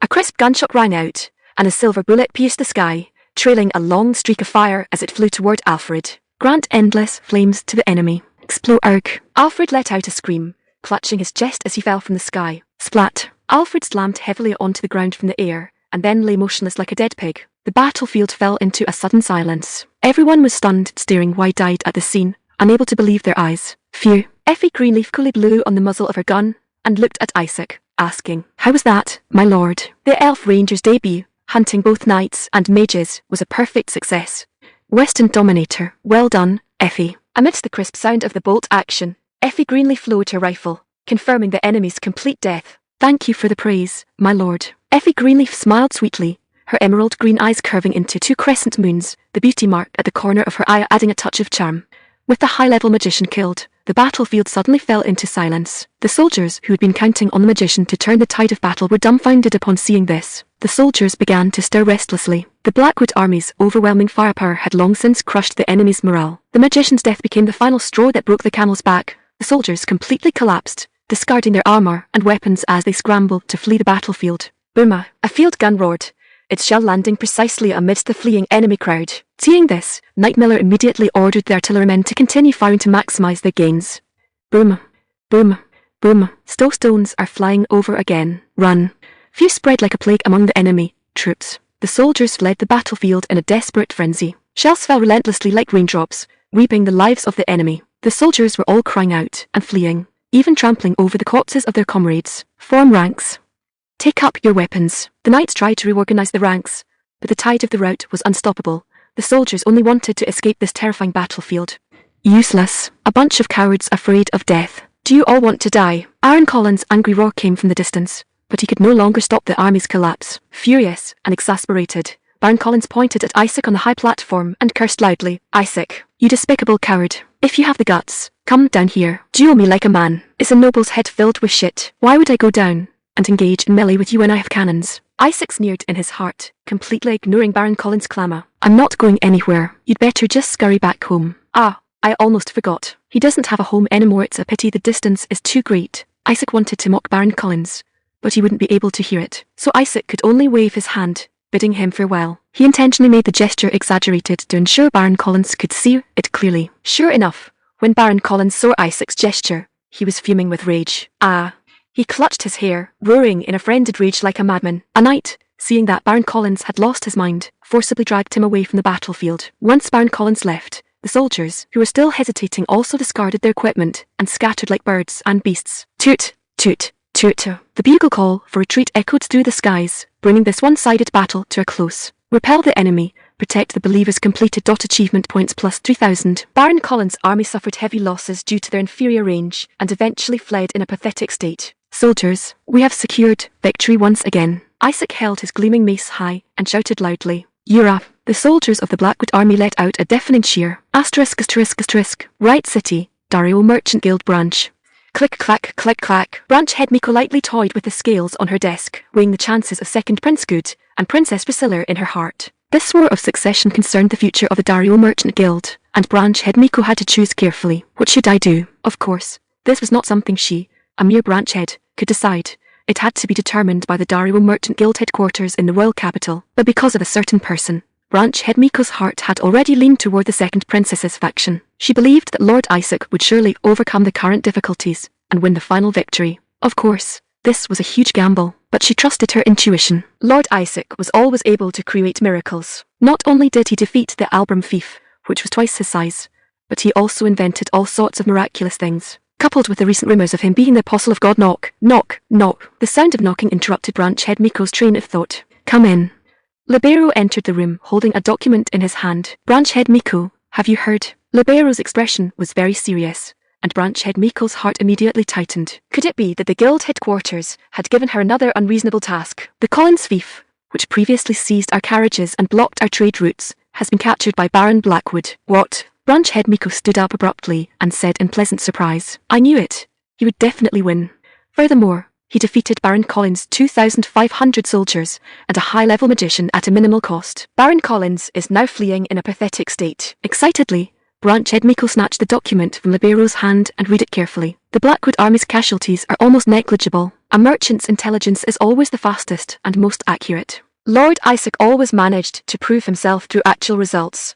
A crisp gunshot rang out, and a silver bullet pierced the sky, trailing a long streak of fire as it flew toward Alfred. Grant endless flames to the enemy. Explode. Alfred let out a scream, clutching his chest as he fell from the sky. Splat. Alfred slammed heavily onto the ground from the air, and then lay motionless like a dead pig. The battlefield fell into a sudden silence. Everyone was stunned, staring wide-eyed at the scene, unable to believe their eyes. Phew. Effie Greenleaf coolly blew on the muzzle of her gun, and looked at Isaac, asking, "How was that, my lord?" The Elf Ranger's debut, hunting both knights and mages, was a perfect success. Western Dominator. Well done, Effie. Amidst the crisp sound of the bolt action, Effie Greenleaf lowered her rifle, confirming the enemy's complete death. Thank you for the praise, my lord. Effie Greenleaf smiled sweetly, her emerald green eyes curving into two crescent moons, the beauty mark at the corner of her eye adding a touch of charm. With the high-level magician killed, the battlefield suddenly fell into silence. The soldiers who had been counting on the magician to turn the tide of battle were dumbfounded upon seeing this. The soldiers began to stir restlessly. The Blackwood army's overwhelming firepower had long since crushed the enemy's morale. The magician's death became the final straw that broke the camel's back. The soldiers completely collapsed, discarding their armor and weapons as they scrambled to flee the battlefield. Boom! A field gun roared, its shell landing precisely amidst the fleeing enemy crowd. Seeing this, Knight Miller immediately ordered the artillerymen to continue firing to maximize their gains. Boom! Boom! Boom! Stones are flying over again. Run! Fear spread like a plague among the enemy troops. The soldiers fled the battlefield in a desperate frenzy. Shells fell relentlessly like raindrops, reaping the lives of the enemy. The soldiers were all crying out and fleeing, even trampling over the corpses of their comrades. Form ranks. Take up your weapons. The knights tried to reorganize the ranks, but the tide of the rout was unstoppable. The soldiers only wanted to escape this terrifying battlefield. Useless. A bunch of cowards afraid of death. Do you all want to die? Baron Collins' angry roar came from the distance, but he could no longer stop the army's collapse. Furious and exasperated, Baron Collins pointed at Isaac on the high platform and cursed loudly. Isaac, you despicable coward. If you have the guts, come down here. Duel me like a man. Is a noble's head filled with shit? Why would I go down and engage in melee with you when I have cannons? Isaac sneered in his heart, completely ignoring Baron Collins' clamour. I'm not going anywhere. You'd better just scurry back home. Ah, I almost forgot. He doesn't have a home anymore. It's a pity the distance is too great. Isaac wanted to mock Baron Collins, but he wouldn't be able to hear it. So Isaac could only wave his hand, bidding him farewell. He intentionally made the gesture exaggerated to ensure Baron Collins could see it clearly. Sure enough, when Baron Collins saw Isaac's gesture, he was fuming with rage. He clutched his hair, roaring in a frenzied rage like a madman. A knight, seeing that Baron Collins had lost his mind, forcibly dragged him away from the battlefield. Once Baron Collins left, the soldiers, who were still hesitating, also discarded their equipment and scattered like birds and beasts. Toot! Toot! Toot! The bugle call for retreat echoed through the skies, bringing this one-sided battle to a close. Repel the enemy, protect the believers. Completed. Achievement points plus 3,000. Baron Collins' army suffered heavy losses due to their inferior range and eventually fled in a pathetic state. Soldiers, we have secured victory once again. Isaac held his gleaming mace high and shouted loudly. Yura! The soldiers of the Blackwood army let out a deafening cheer. ****. Right City, Dario Merchant Guild branch. Click clack click clack. Branch head Miko lightly toyed with the scales on her desk, weighing the chances of second Prince Good and Princess Priscilla in her heart. This war of succession concerned the future of the Dario Merchant Guild, and branch head Miko had to choose carefully. What should I do? Of course, this was not something she, a mere branch head, could decide. It had to be determined by the Dario Merchant Guild headquarters in the royal capital. But because of a certain person, branch head Miko's heart had already leaned toward the second princess's faction. She believed that Lord Isaac would surely overcome the current difficulties and win the final victory. Of course, this was a huge gamble, but she trusted her intuition. Lord Isaac was always able to create miracles. Not only did he defeat the Albram thief, which was twice his size, but he also invented all sorts of miraculous things. Coupled with the recent rumors of him being the apostle of God. Knock, knock, knock. The sound of knocking interrupted branch head Miko's train of thought. Come in. Libero entered the room holding a document in his hand. Branch head Miko, have you heard? Libero's expression was very serious, and branch head Miko's heart immediately tightened. Could it be that the guild headquarters had given her another unreasonable task? The Collins thief, which previously seized our carriages and blocked our trade routes, has been captured by Baron Blackwood. What? Branch head Miko stood up abruptly and said in pleasant surprise. I knew it. He would definitely win. Furthermore, he defeated Baron Collins' 2,500 soldiers and a high-level magician at a minimal cost. Baron Collins is now fleeing in a pathetic state. Excitedly, branch head Miko snatched the document from Libero's hand and read it carefully. The Blackwood army's casualties are almost negligible. A merchant's intelligence is always the fastest and most accurate. Lord Isaac always managed to prove himself through actual results.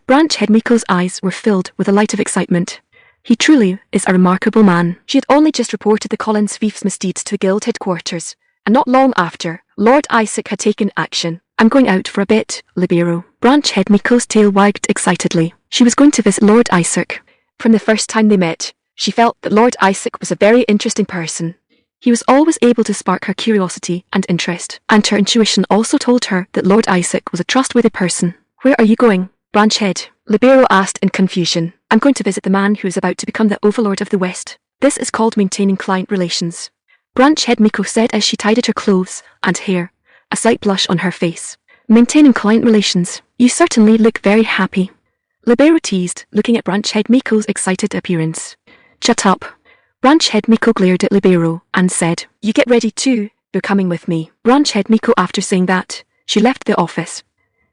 Branch head Miko's eyes were filled with a light of excitement. He truly is a remarkable man. She had only just reported the Collins thief's misdeeds to the guild headquarters, and not long after, Lord Isaac had taken action. I'm going out for a bit, Libero. Branch head Miko's tail wagged excitedly. She was going to visit Lord Isaac. From the first time they met, she felt that Lord Isaac was a very interesting person. He was always able to spark her curiosity and interest, and her intuition also told her that Lord Isaac was a trustworthy person. Where are you going? Branch Head, Libero asked in confusion. I'm going to visit the man who is about to become the Overlord of the West. This is called maintaining client relations. Branch Head Miko said as she tidied her clothes and hair, a slight blush on her face. Maintaining client relations. You certainly look very happy. Libero teased, looking at Branch Head Miko's excited appearance. Shut up. Branch Head Miko glared at Libero and said, You get ready too, you're coming with me. Branch Head Miko, after saying that, she left the office.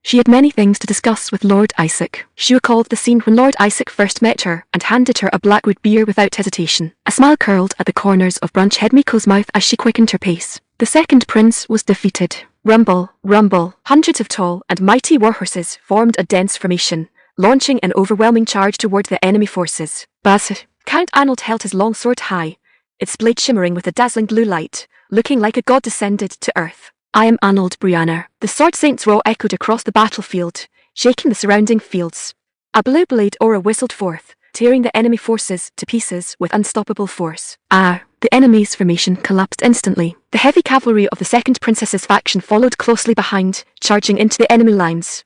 She had many things to discuss with Lord Isaac. She recalled the scene when Lord Isaac first met her and handed her a Blackwood beer without hesitation. A smile curled at the corners of Branch Head Miko's mouth as she quickened her pace. The second prince was defeated. Rumble, rumble. Hundreds of tall and mighty warhorses formed a dense formation, launching an overwhelming charge toward the enemy forces. Baz! Count Arnold held his long sword high, its blade shimmering with a dazzling blue light, looking like a god descended to earth. I am Arnold Brianna. The sword saint's roar echoed across the battlefield, shaking the surrounding fields. A blue blade aura whistled forth, tearing the enemy forces to pieces with unstoppable force. The enemy's formation collapsed instantly. The heavy cavalry of the second princess's faction followed closely behind, charging into the enemy lines.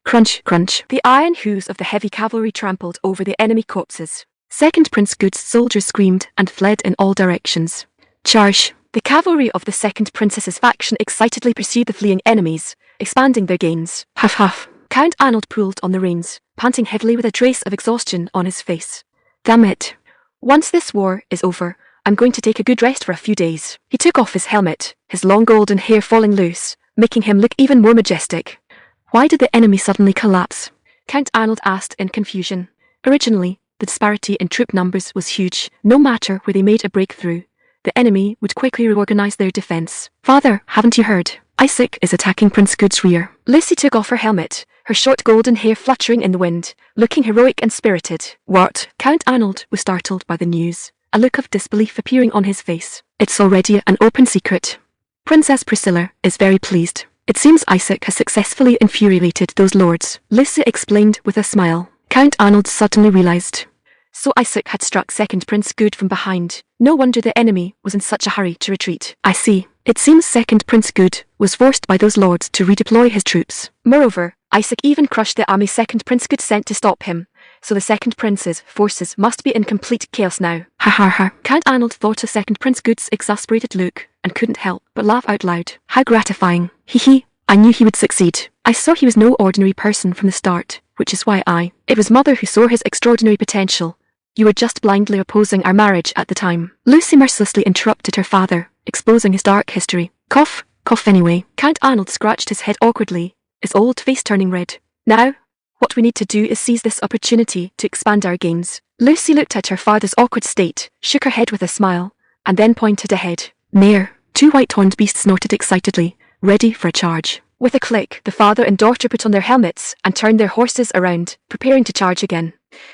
Crunch, crunch. The iron hooves of the heavy cavalry trampled over the enemy corpses. Second Prince Good's soldiers screamed and fled in all directions. Charge! The cavalry of the second princess's faction excitedly pursued the fleeing enemies, expanding their gains. Huff huff. Count Arnold pulled on the reins, panting heavily with a trace of exhaustion on his face. Damn it. Once this war is over, I'm going to take a good rest for a few days. He took off his helmet, his long golden hair falling loose, making him look even more majestic. Why did the enemy suddenly collapse? Count Arnold asked in confusion. Originally, the disparity in troop numbers was huge. No matter where they made a breakthrough, the enemy would quickly reorganize their defense. Father, haven't you heard? Isaac is attacking Prince Good's rear. Lucy took off her helmet, her short golden hair fluttering in the wind, looking heroic and spirited. What? Count Arnold was startled by the news, a look of disbelief appearing on his face. It's already an open secret. Princess Priscilla is very pleased. It seems Isaac has successfully infuriated those lords, Lucy explained with a smile. Count Arnold suddenly realized. So Isaac had struck second Prince Good from behind. No wonder the enemy was in such a hurry to retreat. I see. It seems second Prince Good was forced by those lords to redeploy his troops. Moreover, Isaac even crushed the army second Prince Good sent to stop him. So the second prince's forces must be in complete chaos now. Ha ha ha. Count Arnold thought of second Prince Good's exasperated look and couldn't help but laugh out loud. How gratifying. Hee hee. I knew he would succeed. I saw he was no ordinary person from the start, which is why it was Mother who saw his extraordinary potential. You were just blindly opposing our marriage at the time. Lucy mercilessly interrupted her father, exposing his dark history. Cough, cough anyway. Count Arnold scratched his head awkwardly, his old face turning red. Now, what we need to do is seize this opportunity to expand our gains. Lucy looked at her father's awkward state, shook her head with a smile, and then pointed ahead. Near, two white-horned beasts snorted excitedly, ready for a charge. With a click, the father and daughter put on their helmets and turned their horses around, preparing to charge again.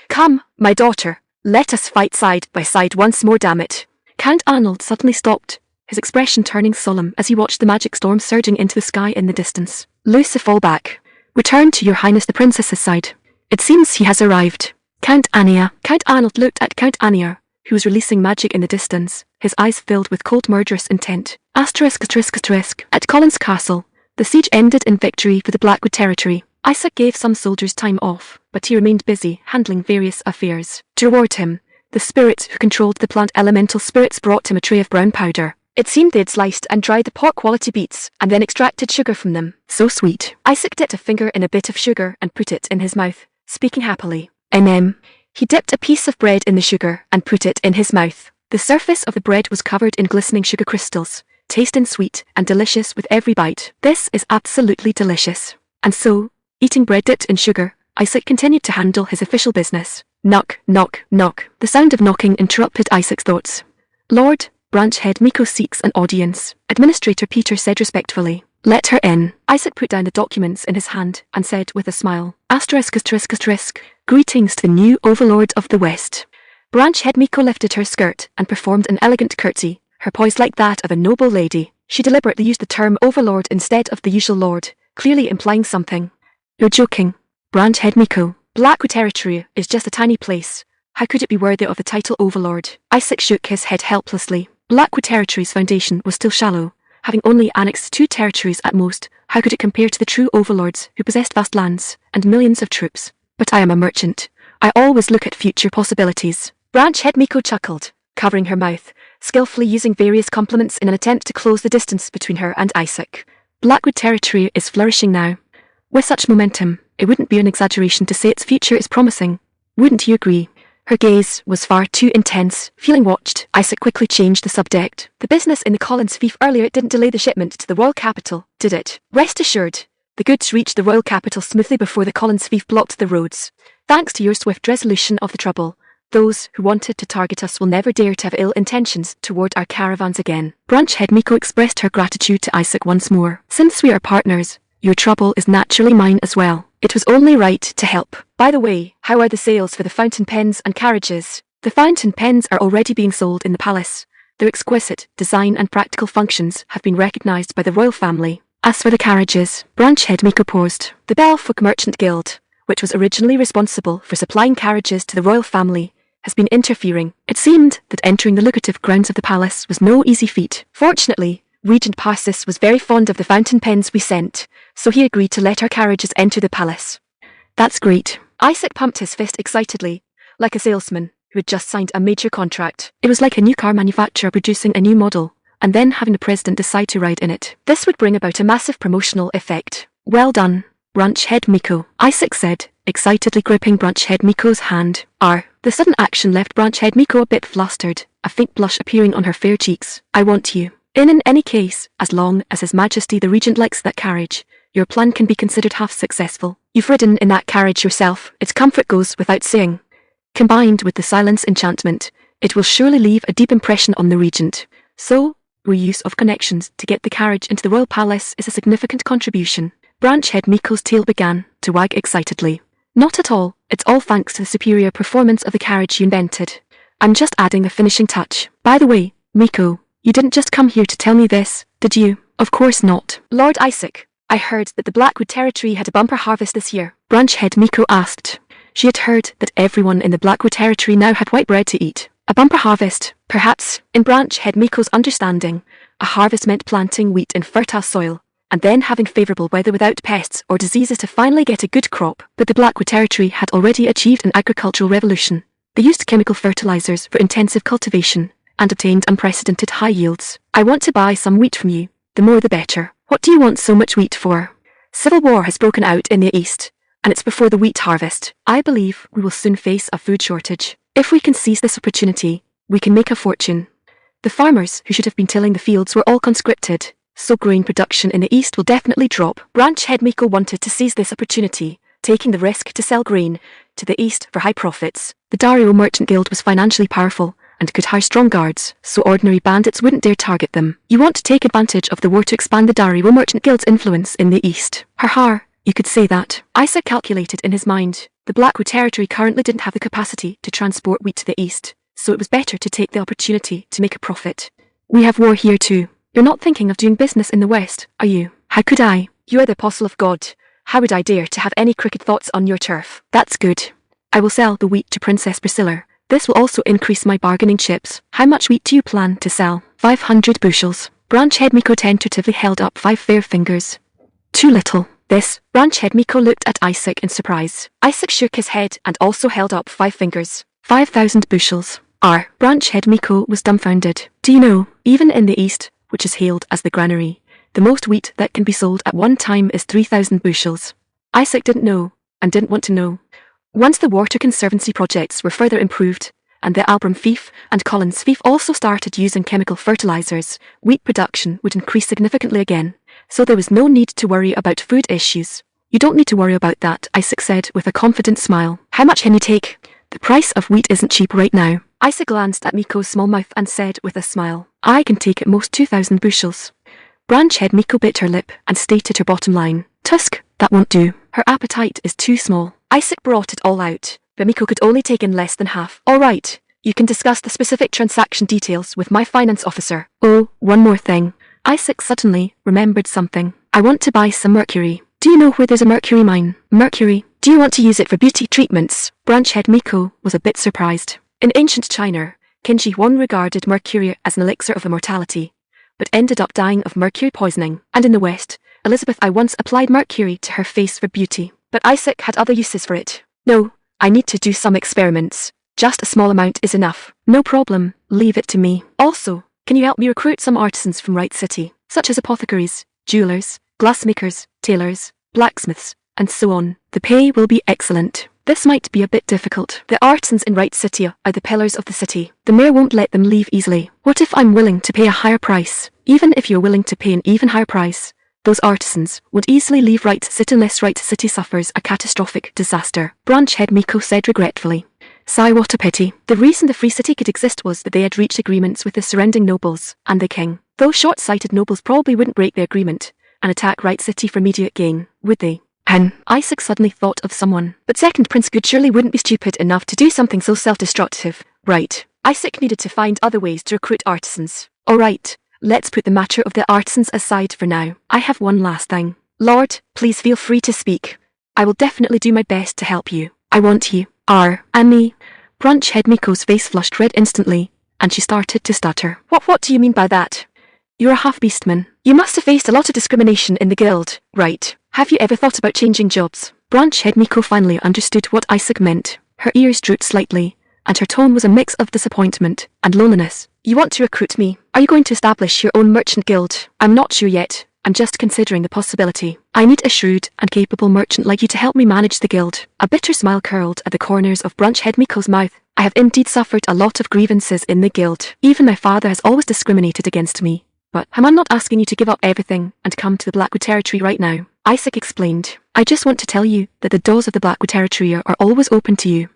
Come, my daughter. Let us fight side by side once more, damn it. Count Arnold suddenly stopped, his expression turning solemn as he watched the magic storm surging into the sky in the distance. Lucy, fall back. Return to your highness the princess's side. It seems he has arrived. Count Ania. Count Arnold looked at Count Ania, who was releasing magic in the distance, his eyes filled with cold murderous intent. Asterisk. At Collins Castle, the siege ended in victory for the Blackwood territory. Isaac gave some soldiers time off, but he remained busy handling various affairs. To reward him, the spirit who controlled the plant elemental spirits brought him a tray of brown powder. It seemed they'd sliced and dried the pot-quality beets and then extracted sugar from them. So sweet. Isaac dipped a finger in a bit of sugar and put it in his mouth, speaking happily. He dipped a piece of bread in the sugar and put it in his mouth. The surface of the bread was covered in glistening sugar crystals, tasting sweet and delicious with every bite. This is absolutely delicious. And so, eating bread dipped in sugar, Isaac continued to handle his official business. Knock, knock, knock. The sound of knocking interrupted Isaac's thoughts. Lord, Branch Head Miko seeks an audience, Administrator Peter said respectfully. Let her in. Isaac put down the documents in his hand and said with a smile. Asterisk. Greetings to the new Overlord of the West. Branch Head Miko lifted her skirt and performed an elegant curtsy, her poise like that of a noble lady. She deliberately used the term Overlord instead of the usual Lord, clearly implying something. You're joking. Branch Head Miko. Blackwood territory is just a tiny place. How could it be worthy of the title Overlord? Isaac shook his head helplessly. Blackwood territory's foundation was still shallow, having only annexed 2 territories at most. How could it compare to the true overlords who possessed vast lands and millions of troops? But I am a merchant. I always look at future possibilities. Branch head Miko chuckled, covering her mouth, skillfully using various compliments in an attempt to close the distance between her and Isaac. Blackwood territory is flourishing now. With such momentum, it wouldn't be an exaggeration to say its future is promising. Wouldn't you agree? Her gaze was far too intense. Feeling watched, Isaac quickly changed the subject. The business in the Collins fief earlier didn't delay the shipment to the royal capital, did it? Rest assured, the goods reached the royal capital smoothly before the Collins fief blocked the roads. Thanks to your swift resolution of the trouble, those who wanted to target us will never dare to have ill intentions toward our caravans again. Branch head Miko expressed her gratitude to Isaac once more. Since we are partners, your trouble is naturally mine as well. It was only right to help. By the way, how are the sales for the fountain pens and carriages? The fountain pens are already being sold in the palace. Their exquisite design and practical functions have been recognized by the royal family. As for the carriages, Branch head Miko paused. The Belfolk Merchant Guild, which was originally responsible for supplying carriages to the royal family, has been interfering. It seemed that entering the lucrative grounds of the palace was no easy feat. Fortunately, Regent Parsis was very fond of the fountain pens we sent, so he agreed to let our carriages enter the palace. That's great. Isaac pumped his fist excitedly, like a salesman who had just signed a major contract. It was like a new car manufacturer producing a new model, and then having the president decide to ride in it. This would bring about a massive promotional effect. Well done, Branch head Miko, Isaac said, excitedly gripping Branch head Miko's hand. The sudden action left Branch head Miko a bit flustered, a faint blush appearing on her fair cheeks. I want you. In any case, as long as His Majesty the Regent likes that carriage, your plan can be considered half successful. You've ridden in that carriage yourself, its comfort goes without saying. Combined with the silence enchantment, it will surely leave a deep impression on the Regent. So, your use of connections to get the carriage into the royal palace is a significant contribution. Branch head Miko's tail began to wag excitedly. Not at all, it's all thanks to the superior performance of the carriage you invented. I'm just adding a finishing touch. By the way, Miko, you didn't just come here to tell me this, did you? Of course not. Lord Isaac, I heard that the Blackwood territory had a bumper harvest this year. Branch head Miko asked. She had heard that everyone in the Blackwood territory now had white bread to eat. A bumper harvest, perhaps, in Branch head Miko's understanding, a harvest meant planting wheat in fertile soil, and then having favourable weather without pests or diseases to finally get a good crop. But the Blackwood territory had already achieved an agricultural revolution. They used chemical fertilizers for intensive cultivation, and obtained unprecedented high yields. I want to buy some wheat from you. The more the better. What do you want so much wheat for? Civil war has broken out in the east, and it's before the wheat harvest. I believe we will soon face a food shortage. If we can seize this opportunity, we can make a fortune. The farmers who should have been tilling the fields were all conscripted, so grain production in the east will definitely drop. Branch head Miko wanted to seize this opportunity, taking the risk to sell grain to the east for high profits. The Dario Merchant Guild was financially powerful and could hire strong guards, so ordinary bandits wouldn't dare target them. You want to take advantage of the war to expand the Dario Merchant Guild's influence in the east. You could say that. Isaac calculated in his mind. The Blackwood territory currently didn't have the capacity to transport wheat to the east, so it was better to take the opportunity to make a profit. We have war here too. You're not thinking of doing business in the west, are you? How could I? You are the apostle of God. How would I dare to have any crooked thoughts on your turf? That's good. I will sell the wheat to Princess Priscilla. This will also increase my bargaining chips. How much wheat do you plan to sell? 500 bushels. Branch head Miko tentatively held up 5 fair fingers. Too little. Branch head Miko looked at Isaac in surprise. Isaac shook his head and also held up 5 fingers. 5,000 bushels. Branch head Miko was dumbfounded. Do you know, even in the east, which is hailed as the granary, the most wheat that can be sold at one time is 3,000 bushels. Isaac didn't know, and didn't want to know. Once the water conservancy projects were further improved, and the Albram fief and Collins fief also started using chemical fertilizers, wheat production would increase significantly again, so there was no need to worry about food issues. You don't need to worry about that, Isaac said with a confident smile. How much can you take? The price of wheat isn't cheap right now. Isaac glanced at Miko's small mouth and said with a smile, I can take at most 2,000 bushels. Branch head Miko bit her lip and stated her bottom line. Tusk, that won't do. Her appetite is too small. Isaac brought it all out, but Miko could only take in less than half. All right, you can discuss the specific transaction details with my finance officer. Oh, one more thing. Isaac suddenly remembered something. I want to buy some mercury. Do you know where there's a mercury mine? Mercury? Do you want to use it for beauty treatments? Branch head Miko was a bit surprised. In ancient China, Qin Shi Huang regarded mercury as an elixir of immortality, but ended up dying of mercury poisoning. And in the West, Elizabeth, I once applied mercury to her face for beauty, but Isaac had other uses for it. No, I need to do some experiments. Just a small amount is enough. No problem, leave it to me. Also, can you help me recruit some artisans from Wright City, such as apothecaries, jewelers, glassmakers, tailors, blacksmiths, and so on? The pay will be excellent. This might be a bit difficult. The artisans in Wright City are the pillars of the city. The mayor won't let them leave easily. What if I'm willing to pay a higher price? Even if you're willing to pay an even higher price, those artisans won't easily leave Wright City unless Wright City suffers a catastrophic disaster, branch head Miko said regretfully. Sigh, what a pity. The reason the Free City could exist was that they had reached agreements with the surrounding nobles and the king. Those short-sighted nobles probably wouldn't break their agreement and attack Wright City for immediate gain, would they? Isaac suddenly thought of someone. But second Prince Good surely wouldn't be stupid enough to do something so self-destructive. Right. Isaac needed to find other ways to recruit artisans. Alright, let's put the matter of the artisans aside for now. I have one last thing. Lord, please feel free to speak. I will definitely do my best to help you. I want you, and me. Branch head Miko's face flushed red instantly, and she started to stutter. What do you mean by that? You're a half-beastman. You must have faced a lot of discrimination in the guild, right? Have you ever thought about changing jobs? Branch head Miko finally understood what Isaac meant. Her ears drooped slightly, and her tone was a mix of disappointment and loneliness. You want to recruit me? Are you going to establish your own merchant guild? I'm not sure yet. I'm just considering the possibility. I need a shrewd and capable merchant like you to help me manage the guild. A bitter smile curled at the corners of Branch head Miko's mouth. I have indeed suffered a lot of grievances in the guild. Even my father has always discriminated against me. But I'm not asking you to give up everything and come to the Blackwood Territory right now. Isaac explained. I just want to tell you that the doors of the Blackwood Territory are always open to you.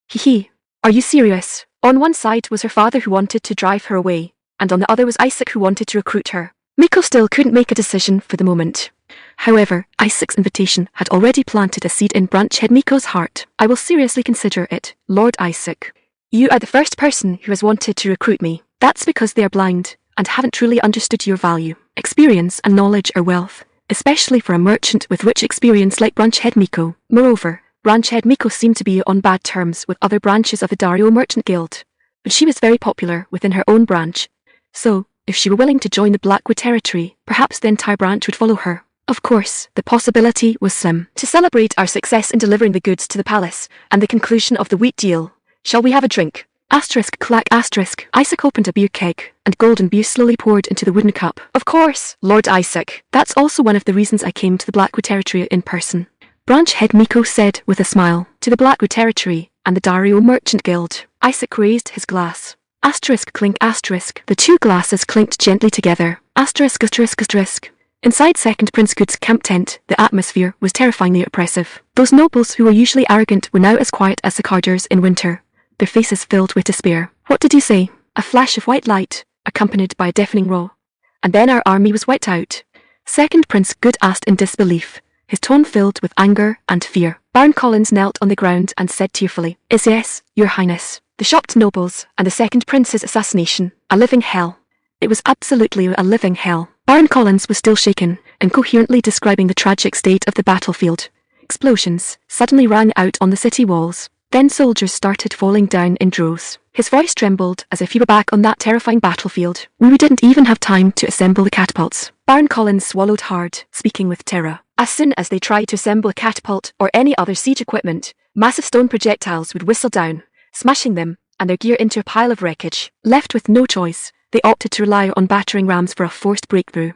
Hee. Are you serious? On one side was her father who wanted to drive her away, and on the other was Isaac who wanted to recruit her. Miko still couldn't make a decision for the moment. However, Isaac's invitation had already planted a seed in Branch head Miko's heart. I will seriously consider it, Lord Isaac. You are the first person who has wanted to recruit me. That's because they are blind and haven't truly understood your value. Experience and knowledge are wealth, especially for a merchant with rich experience like Branch head Miko. Moreover, Branch head Miko seemed to be on bad terms with other branches of the Dario Merchant Guild, but she was very popular within her own branch. So, if she were willing to join the Blackwood Territory, perhaps the entire branch would follow her. Of course, the possibility was slim. To celebrate our success in delivering the goods to the palace and the conclusion of the wheat deal, shall we have a drink? Asterisk clack asterisk. Isaac opened a beer keg, and golden beer slowly poured into the wooden cup. Of course, Lord Isaac. That's also one of the reasons I came to the Blackwood Territory in person. Branch head Miko said with a smile. To the Blackwood Territory and the Dario Merchant Guild. Isaac raised his glass. Asterisk clink asterisk. The two glasses clinked gently together. Asterisk asterisk asterisk. Inside Second Prince Good's camp tent, the atmosphere was terrifyingly oppressive. Those nobles who were usually arrogant were now as quiet as cicadas in winter, their faces filled with despair. What did you say? A flash of white light, accompanied by a deafening roar. And then our army was wiped out. Second Prince Good asked in disbelief, his tone filled with anger and fear. Baron Collins knelt on the ground and said tearfully, Yes, Your Highness. The shocked nobles and the Second Prince's assassination, a living hell. It was absolutely a living hell. Baron Collins was still shaken, incoherently describing the tragic state of the battlefield. Explosions suddenly rang out on the city walls. Then soldiers started falling down in droves. His voice trembled as if he were back on that terrifying battlefield. We didn't even have time to assemble the catapults. Baron Collins swallowed hard, speaking with terror. As soon as they tried to assemble a catapult or any other siege equipment, massive stone projectiles would whistle down, smashing them and their gear into a pile of wreckage. Left with no choice, they opted to rely on battering rams for a forced breakthrough.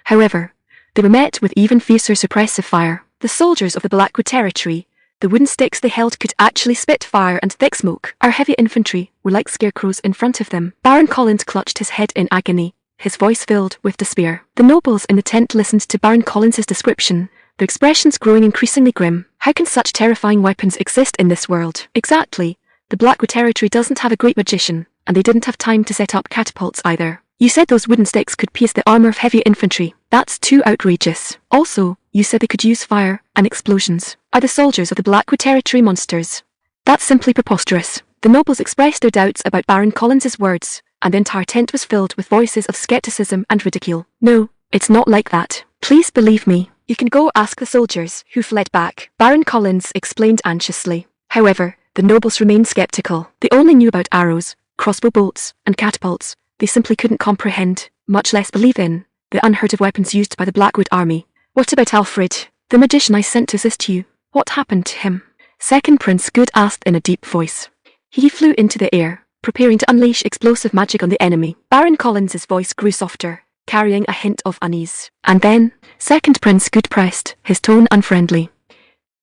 However, they were met with even fiercer suppressive fire. The soldiers of the Blackwood Territory, the wooden sticks they held could actually spit fire and thick smoke. Our heavy infantry were like scarecrows in front of them. Baron Collins clutched his head in agony, his voice filled with despair. The nobles in the tent listened to Baron Collins's description, their expressions growing increasingly grim. How can such terrifying weapons exist in this world? Exactly. The Blackwood Territory doesn't have a great magician, and they didn't have time to set up catapults either. You said those wooden sticks could pierce the armor of heavy infantry. That's too outrageous. Also, you said they could use fire and explosions. Are the soldiers of the Blackwood Territory monsters? That's simply preposterous. The nobles expressed their doubts about Baron Collins's words, and the entire tent was filled with voices of skepticism and ridicule. No, it's not like that. Please believe me. You can go ask the soldiers who fled back, Baron Collins explained anxiously. However, the nobles remained skeptical. They only knew about arrows, crossbow bolts, and catapults. They simply couldn't comprehend, much less believe in, the unheard of weapons used by the Blackwood army. What about Alfred, the magician I sent to assist you? What happened to him? Second Prince Good asked in a deep voice. He flew into the air, preparing to unleash explosive magic on the enemy. Baron Collins's voice grew softer, carrying a hint of unease. And then, Second Prince Good pressed, his tone unfriendly.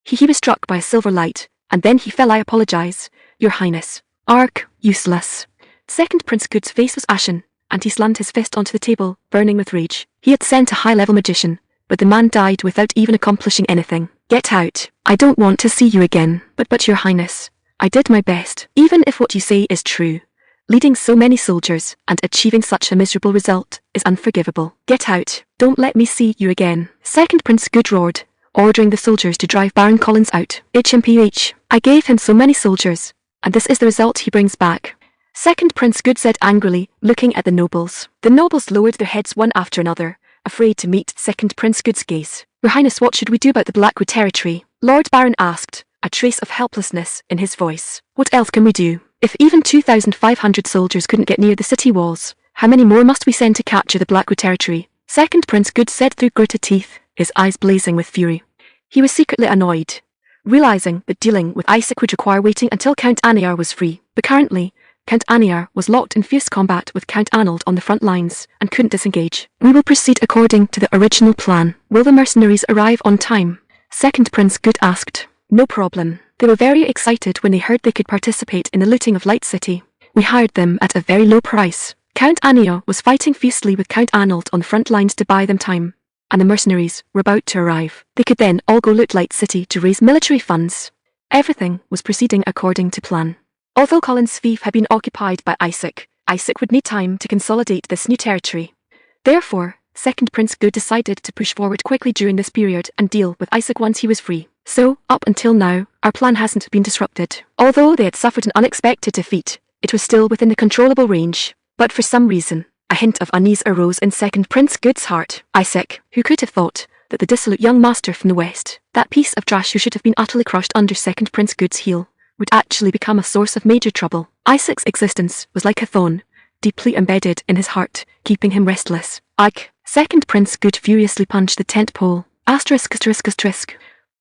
He was struck by a silver light, and then he fell. I apologize, Your Highness. Arg, useless. Second Prince Good's face was ashen, and he slammed his fist onto the table, burning with rage. He had sent a high-level magician, but the man died without even accomplishing anything. Get out. I don't want to see you again. But Your Highness, I did my best. Even if what you say is true, leading so many soldiers and achieving such a miserable result is unforgivable. Get out. Don't let me see you again. Second Prince Good roared, ordering the soldiers to drive Baron Collins out. HMPH. I gave him so many soldiers, and this is the result he brings back. Second Prince Good said angrily, looking at the nobles. The nobles lowered their heads one after another, afraid to meet Second Prince Good's gaze. Your Highness, what should we do about the Blackwood territory? Lord Baron asked, a trace of helplessness in his voice. What else can we do? If even 2,500 soldiers couldn't get near the city walls, how many more must we send to capture the Blackwood territory? Second Prince Good said through gritted teeth, his eyes blazing with fury. He was secretly annoyed, realizing that dealing with Isaac would require waiting until Count Aniar was free. But currently, Count Aniar was locked in fierce combat with Count Arnold on the front lines and couldn't disengage. We will proceed according to the original plan. Will the mercenaries arrive on time? Second Prince Good asked. No problem. They were very excited when they heard they could participate in the looting of Light City. We hired them at a very low price. Count Aniar was fighting fiercely with Count Arnold on the front lines to buy them time, and the mercenaries were about to arrive. They could then all go loot Light City to raise military funds. Everything was proceeding according to plan. Although Collins' fief had been occupied by Isaac would need time to consolidate this new territory. Therefore, Second Prince Good decided to push forward quickly during this period and deal with Isaac once he was free. So, up until now, our plan hasn't been disrupted. Although they had suffered an unexpected defeat, it was still within the controllable range. But for some reason, a hint of unease arose in Second Prince Good's heart. Isaac, who could have thought that the dissolute young master from the west, that piece of trash who should have been utterly crushed under Second Prince Good's heel, would actually become a source of major trouble. Isaac's existence was like a thorn, deeply embedded in his heart, keeping him restless. Ike, Second Prince Good furiously punched the tent pole. ****.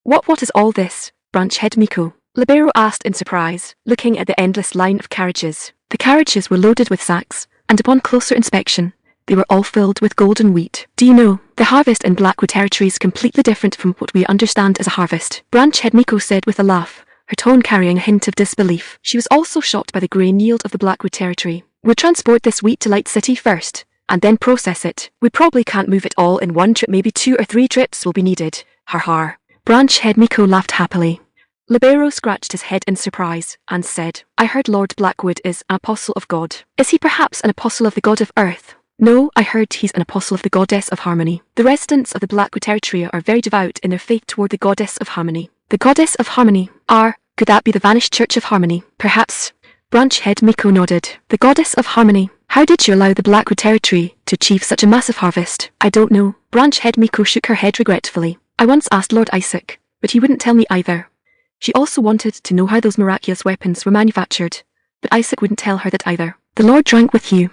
What is all this? Branch Head Miko. Libero asked in surprise, looking at the endless line of carriages. The carriages were loaded with sacks, and upon closer inspection, they were all filled with golden wheat. Do you know, the harvest in Blackwood territory is completely different from what we understand as a harvest, Branch Head Miko said with a laugh, her tone carrying a hint of disbelief. She was also shocked by the grain yield of the Blackwood territory. We'll transport this wheat to Light City first, and then process it. We probably can't move it all in one trip, maybe 2 or 3 trips will be needed. Har har. Branch Head Miko laughed happily. Libero scratched his head in surprise and said, I heard Lord Blackwood is an apostle of God. Is he perhaps an apostle of the god of earth? No, I heard he's an apostle of the goddess of harmony. The residents of the Blackwood territory are very devout in their faith toward the goddess of harmony. The goddess of harmony. Could that be the vanished Church of Harmony? Perhaps. Branch Head Miko nodded. The goddess of harmony. How did you allow the Blackwood territory to achieve such a massive harvest? I don't know. Branch Head Miko shook her head regretfully. I once asked Lord Isaac, but he wouldn't tell me either. She also wanted to know how those miraculous weapons were manufactured, but Isaac wouldn't tell her that either. The Lord drank with you.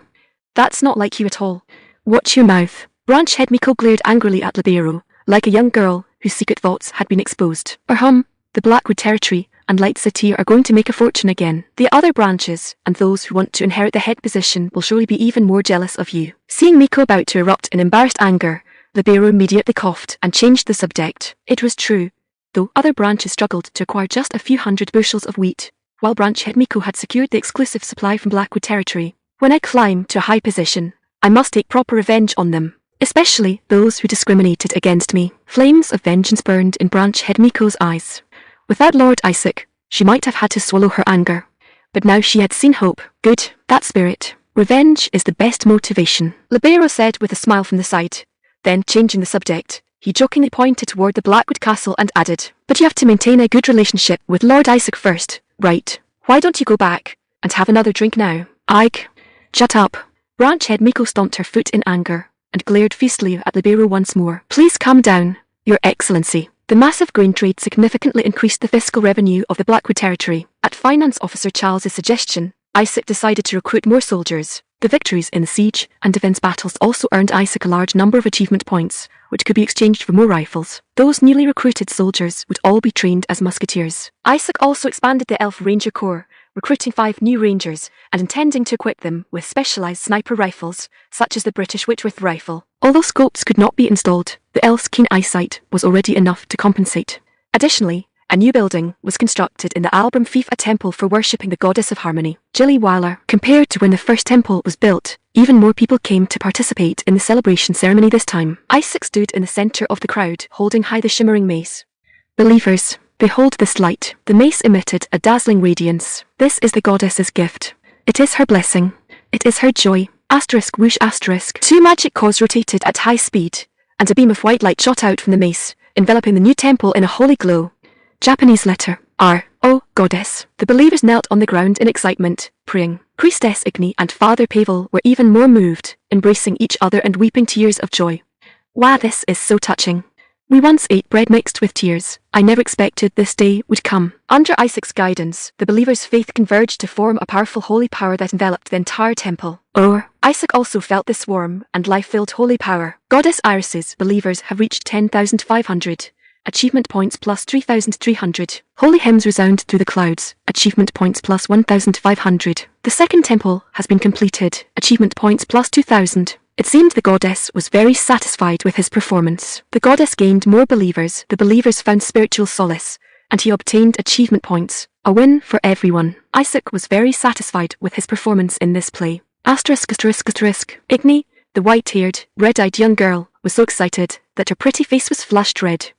That's not like you at all. Watch your mouth. Branch Head Miko glared angrily at Libero, like a young girl whose secret thoughts had been exposed. The Blackwood territory and Light City are going to make a fortune again. The other branches, and those who want to inherit the head position, will surely be even more jealous of you. Seeing Miko about to erupt in embarrassed anger, Libero immediately coughed and changed the subject. It was true, though other branches struggled to acquire just a few hundred bushels of wheat, while Branch Head Miko had secured the exclusive supply from Blackwood territory. When I climb to a high position, I must take proper revenge on them, especially those who discriminated against me. Flames of vengeance burned in Branch Head Miko's eyes. Without Lord Isaac, she might have had to swallow her anger, but now she had seen hope. Good, that spirit. Revenge is the best motivation, Libero said with a smile from the side. Then, changing the subject, he jokingly pointed toward the Blackwood castle and added, but you have to maintain a good relationship with Lord Isaac first, right? Why don't you go back and have another drink now? Ike, shut up. Branch Head Miko stomped her foot in anger and glared fiercely at Libero once more. Please calm down, Your Excellency. The massive grain trade significantly increased the fiscal revenue of the Blackwood territory. At Finance Officer Charles's suggestion, Isaac decided to recruit more soldiers. The victories in the siege and defense battles also earned Isaac a large number of achievement points, which could be exchanged for more rifles. Those newly recruited soldiers would all be trained as musketeers. Isaac also expanded the Elf Ranger Corps, recruiting 5 new rangers and intending to equip them with specialized sniper rifles, such as the British Whitworth rifle. Although scopes could not be installed, the elf's keen eyesight was already enough to compensate. Additionally, a new building was constructed in the Albram Fief, a temple for worshipping the goddess of harmony. Jilly Wyler. Compared to when the first temple was built, even more people came to participate in the celebration ceremony this time. Isaac stood in the center of the crowd, holding high the shimmering mace. Believers, behold this light. The mace emitted a dazzling radiance. This is the goddess's gift. It is her blessing. It is her joy. Asterisk whoosh asterisk. 2 magic cores rotated at high speed, and a beam of white light shot out from the mace, enveloping the new temple in a holy glow. Japanese letter R. O Goddess. The believers knelt on the ground in excitement, praying. Priestess Igni and Father Pavel were even more moved, embracing each other and weeping tears of joy. Wow, this is so touching. We once ate bread mixed with tears. I never expected this day would come. Under Isaac's guidance, the believers' faith converged to form a powerful holy power that enveloped the entire temple. Isaac also felt this warm and life-filled holy power. Goddess Iris's believers have reached 10,500. Achievement points plus 3,300. Holy hymns resound through the clouds. Achievement points plus 1,500. The second temple has been completed. Achievement points plus 2,000. It seemed the goddess was very satisfied with his performance. The goddess gained more believers. The believers found spiritual solace, and he obtained achievement points. A win for everyone. Isaac was very satisfied with his performance in this play. Asterisk asterisk asterisk. Igni, the white-haired, red-eyed young girl, was so excited that her pretty face was flushed red.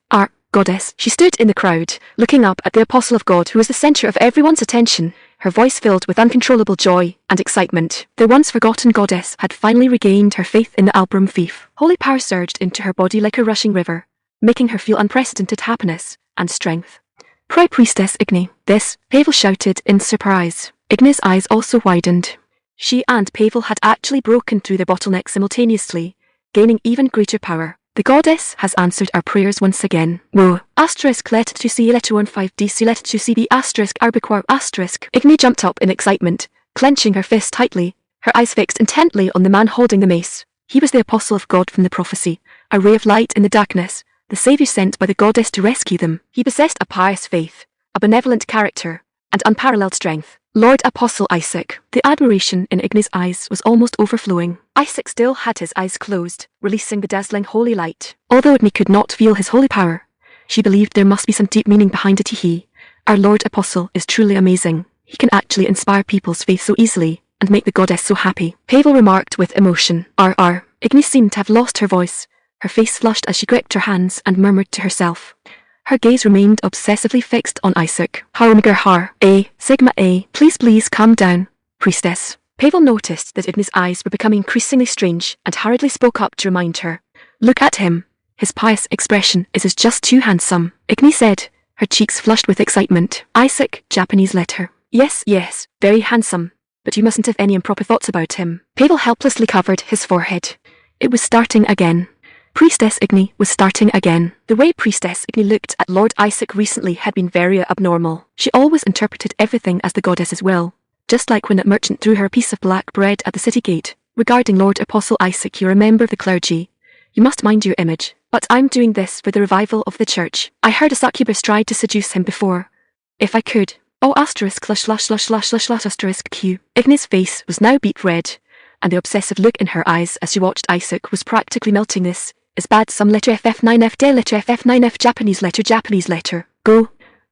Goddess. She stood in the crowd, looking up at the apostle of God who was the center of everyone's attention, her voice filled with uncontrollable joy and excitement. The once forgotten goddess had finally regained her faith in the Albram Fief. Holy power surged into her body like a rushing river, making her feel unprecedented happiness and strength. Pray, Priestess Igni. This, Pavel shouted in surprise. Igni's eyes also widened. She and Pavel had actually broken through the bottleneck simultaneously, gaining even greater power. The goddess has answered our prayers once again. Whoa. Asterisk let to see letter 15 DC let to see the asterisk arbiquar asterisk. Igni jumped up in excitement, clenching her fist tightly, her eyes fixed intently on the man holding the mace. He was the apostle of God from the prophecy, a ray of light in the darkness, the savior sent by the goddess to rescue them. He possessed a pious faith, a benevolent character, and unparalleled strength. Lord Apostle Isaac. The admiration in Igni's eyes was almost overflowing. Isaac still had his eyes closed, releasing the dazzling holy light. Although Igni could not feel his holy power, she believed there must be some deep meaning behind it. Our Lord Apostle is truly amazing. He can actually inspire people's faith so easily, and make the goddess so happy. Pavel remarked with emotion. Igni seemed to have lost her voice. Her face flushed as she gripped her hands and murmured to herself. Her gaze remained obsessively fixed on Isaac. Sigma A. Please calm down, priestess. Pavel noticed that Igni's eyes were becoming increasingly strange and hurriedly spoke up to remind her. Look at him. His pious expression is just too handsome. Igni said, her cheeks flushed with excitement. Isaac, Japanese letter. Yes, very handsome, but you mustn't have any improper thoughts about him. Pavel helplessly covered his forehead. It was starting again. Priestess Igni was starting again. The way Priestess Igni looked at Lord Isaac recently had been very abnormal. She always interpreted everything as the goddess's will, just like when that merchant threw her a piece of black bread at the city gate. Regarding Lord Apostle Isaac, you're a member of the clergy. You must mind your image. But I'm doing this for the revival of the church. I heard a succubus tried to seduce him before. If I could. Asterisk asterisk Q. Igni's face was now beet red, and the obsessive look in her eyes as she watched Isaac was practically melting. This is bad. Some letter FF9F de letter FF9F Japanese letter. Go.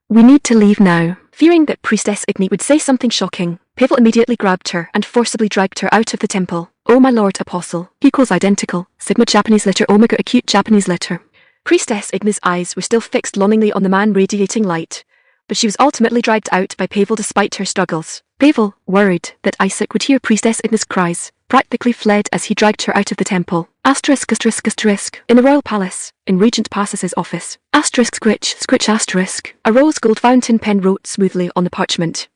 We need to leave now. Fearing that Priestess Igni would say something shocking, Pavel immediately grabbed her and forcibly dragged her out of the temple. Oh my Lord Apostle. Equals identical. Sigma Japanese letter Omega acute Japanese letter. Priestess Igni's eyes were still fixed longingly on the man radiating light, but she was ultimately dragged out by Pavel despite her struggles. Pavel, worried that Isaac would hear Priestess Igni's cries, practically fled as he dragged her out of the temple. Asterisk. In the royal palace, in Regent Passis's office. Asterisk scritch asterisk. A rose gold fountain pen wrote smoothly on the parchment.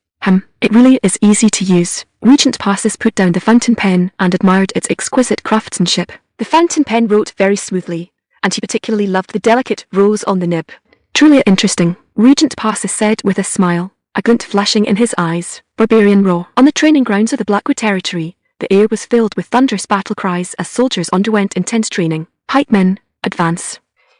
It really is easy to use. Regent Passis put down the fountain pen and admired its exquisite craftsmanship. The fountain pen wrote very smoothly, and he particularly loved the delicate rose on the nib. Truly interesting, Regent Passis said with a smile, a glint flashing in his eyes. Barbarian Raw. On the training grounds of the Blackwood Territory, The air was filled with thunderous battle cries as soldiers underwent intense training. Pikemen, advance.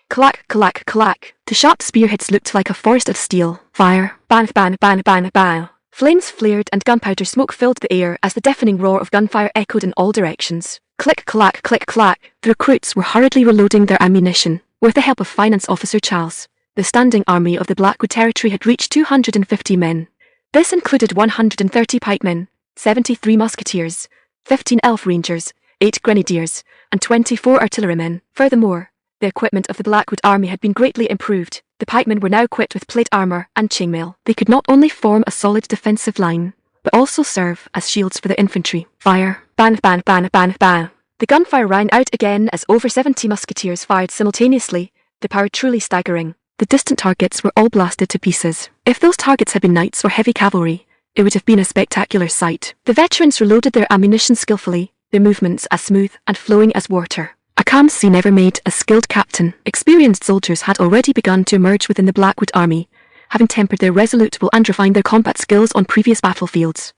Clack, clack, clack. The sharp spearheads looked like a forest of steel. Fire. Bang, bang, bang, bang, bang. Flames flared and gunpowder smoke filled the air as the deafening roar of gunfire echoed in all directions. Click, clack, click, clack. The recruits were hurriedly reloading their ammunition. With the help of Finance Officer Charles, the standing army of the Blackwood Territory had reached 250 men. This included 130 pikemen, 73 musketeers, 15 elf rangers, 8 grenadiers, and 24 artillerymen. Furthermore, the equipment of the Blackwood army had been greatly improved. The pikemen were now equipped with plate armor and chainmail. They could not only form a solid defensive line, but also serve as shields for the infantry. Fire. Bang, bang, bang, bang, bang. The gunfire rang out again as over 70 musketeers fired simultaneously, the power truly staggering. The distant targets were all blasted to pieces. If those targets had been knights or heavy cavalry, it would have been a spectacular sight. The veterans reloaded their ammunition skillfully, their movements as smooth and flowing as water. A calm sea never made a skilled captain. Experienced soldiers had already begun to emerge within the Blackwood army, having tempered their resolute will and refined their combat skills on previous battlefields.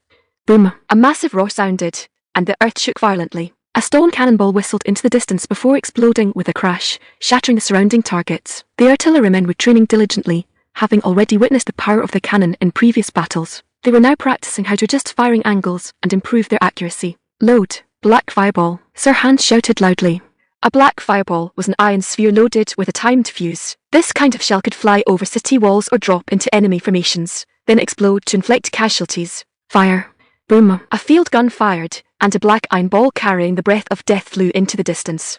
Boom! A massive roar sounded, and the earth shook violently. A stone cannonball whistled into the distance before exploding with a crash, shattering the surrounding targets. The artillerymen were training diligently, having already witnessed the power of the cannon in previous battles. They were now practicing how to adjust firing angles and improve their accuracy. Load. Black fireball. Sir Hans shouted loudly. A black fireball was an iron sphere loaded with a timed fuse. This kind of shell could fly over city walls or drop into enemy formations, then explode to inflict casualties. Fire. Boom. A field gun fired, and a black iron ball carrying the breath of death flew into the distance.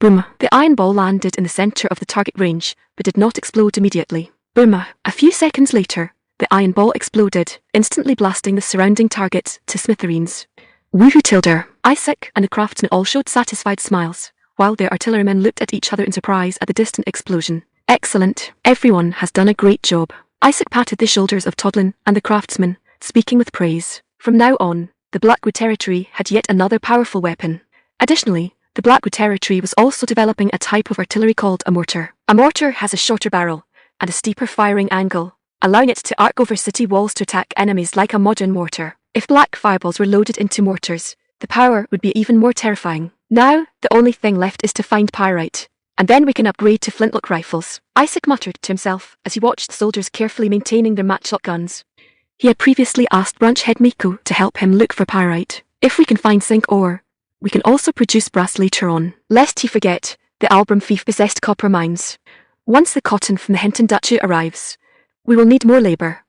Boom. The iron ball landed in the center of the target range, but did not explode immediately. Boom. A few seconds later, the iron ball exploded, instantly blasting the surrounding targets to smithereens. Woohoo Tilder. Isaac and the craftsmen all showed satisfied smiles, while their artillerymen looked at each other in surprise at the distant explosion. Excellent. Everyone has done a great job. Isaac patted the shoulders of Todlin and the craftsmen, speaking with praise. From now on, the Blackwood Territory had yet another powerful weapon. Additionally, the Blackwood Territory was also developing a type of artillery called a mortar. A mortar has a shorter barrel and a steeper firing angle, allowing it to arc over city walls to attack enemies like a modern mortar. If black fireballs were loaded into mortars, the power would be even more terrifying. Now, the only thing left is to find pyrite, and then we can upgrade to flintlock rifles. Isaac muttered to himself as he watched the soldiers carefully maintaining their matchlock guns. He had previously asked branch head Miko to help him look for pyrite. If we can find zinc ore, we can also produce brass later on. Lest he forget, the Albram Fief possessed copper mines. Once the cotton from the Hinton Duchy arrives, we will need more labour.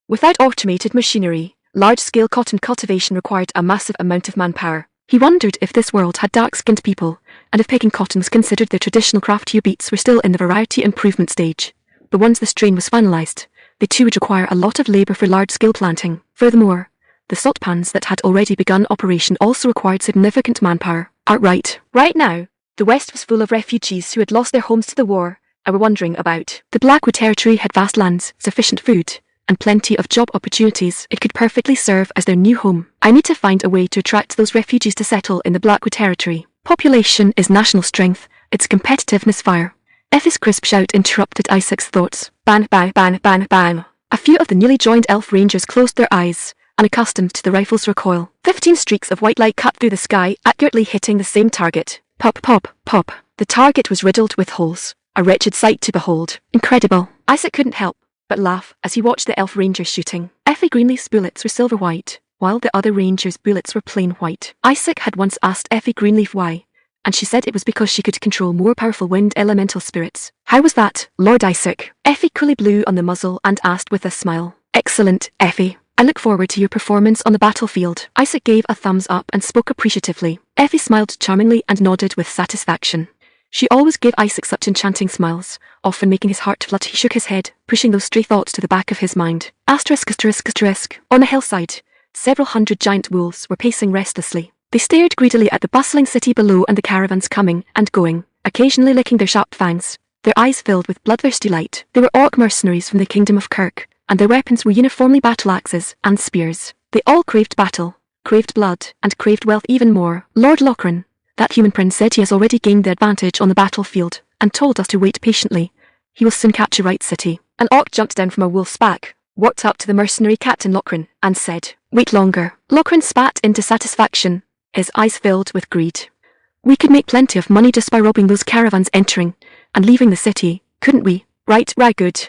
Without automated machinery, large-scale cotton cultivation required a massive amount of manpower. He wondered if this world had dark-skinned people, and if picking cotton was considered their traditional craft. Here beets were still in the variety improvement stage, but once the strain was finalised, they too would require a lot of labour for large-scale planting. Furthermore, the salt pans that had already begun operation also required significant manpower. Right now, the West was full of refugees who had lost their homes to the war and were wandering about. The Blackwood Territory had vast lands, sufficient food, and plenty of job opportunities. It could perfectly serve as their new home. I need to find a way to attract those refugees to settle in the Blackwood Territory. Population is national strength, its competitiveness fire. Effie's crisp shout interrupted Isaac's thoughts. Bang, bang, bang, bang, bang. A few of the newly joined elf rangers closed their eyes, unaccustomed to the rifle's recoil. 15 streaks of white light cut through the sky, accurately hitting the same target. Pop, pop, pop. The target was riddled with holes. A wretched sight to behold. Incredible. Isaac couldn't help but laugh as he watched the elf rangers shooting. Effie Greenleaf's bullets were silver white, while the other rangers' bullets were plain white. Isaac had once asked Effie Greenleaf why, and she said it was because she could control more powerful wind elemental spirits. How was that, Lord Isaac? Effie coolly blew on the muzzle and asked with a smile. Excellent, Effie. I look forward to your performance on the battlefield. Isaac gave a thumbs up and spoke appreciatively. Effie smiled charmingly and nodded with satisfaction. She always gave Isaac such enchanting smiles, often making his heart flutter. He shook his head, pushing those stray thoughts to the back of his mind. Asterisk, asterisk, asterisk. On a hillside, several hundred giant wolves were pacing restlessly. They stared greedily at the bustling city below and the caravans coming and going, occasionally licking their sharp fangs, their eyes filled with bloodthirsty light. They were orc mercenaries from the kingdom of Kirk, and their weapons were uniformly battle axes and spears. They all craved battle, craved blood, and craved wealth even more. Lord Lochran, that human prince, said he has already gained the advantage on the battlefield, and told us to wait patiently. He will soon capture Wright City. An orc jumped down from a wolf's back, walked up to the mercenary Captain Lochran, and said, Wait longer. Lochran spat into satisfaction, his eyes filled with greed. "We could make plenty of money just by robbing those caravans entering and leaving the city, couldn't we? Right, good."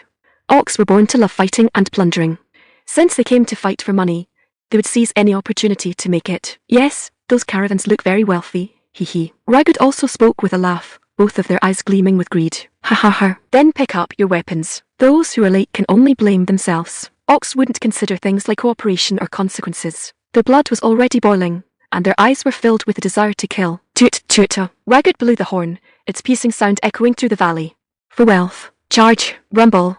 Orcs were born to love fighting and plundering. Since they came to fight for money, they would seize any opportunity to make it. "Yes, those caravans look very wealthy, hee. Ragged also spoke with a laugh, both of their eyes gleaming with greed. Ha. "Then pick up your weapons. Those who are late can only blame themselves." Orcs wouldn't consider things like cooperation or consequences. Their blood was already boiling, and their eyes were filled with the desire to kill. Toot. Ragged blew the horn, its piercing sound echoing through the valley. "For wealth. Charge. Rumble.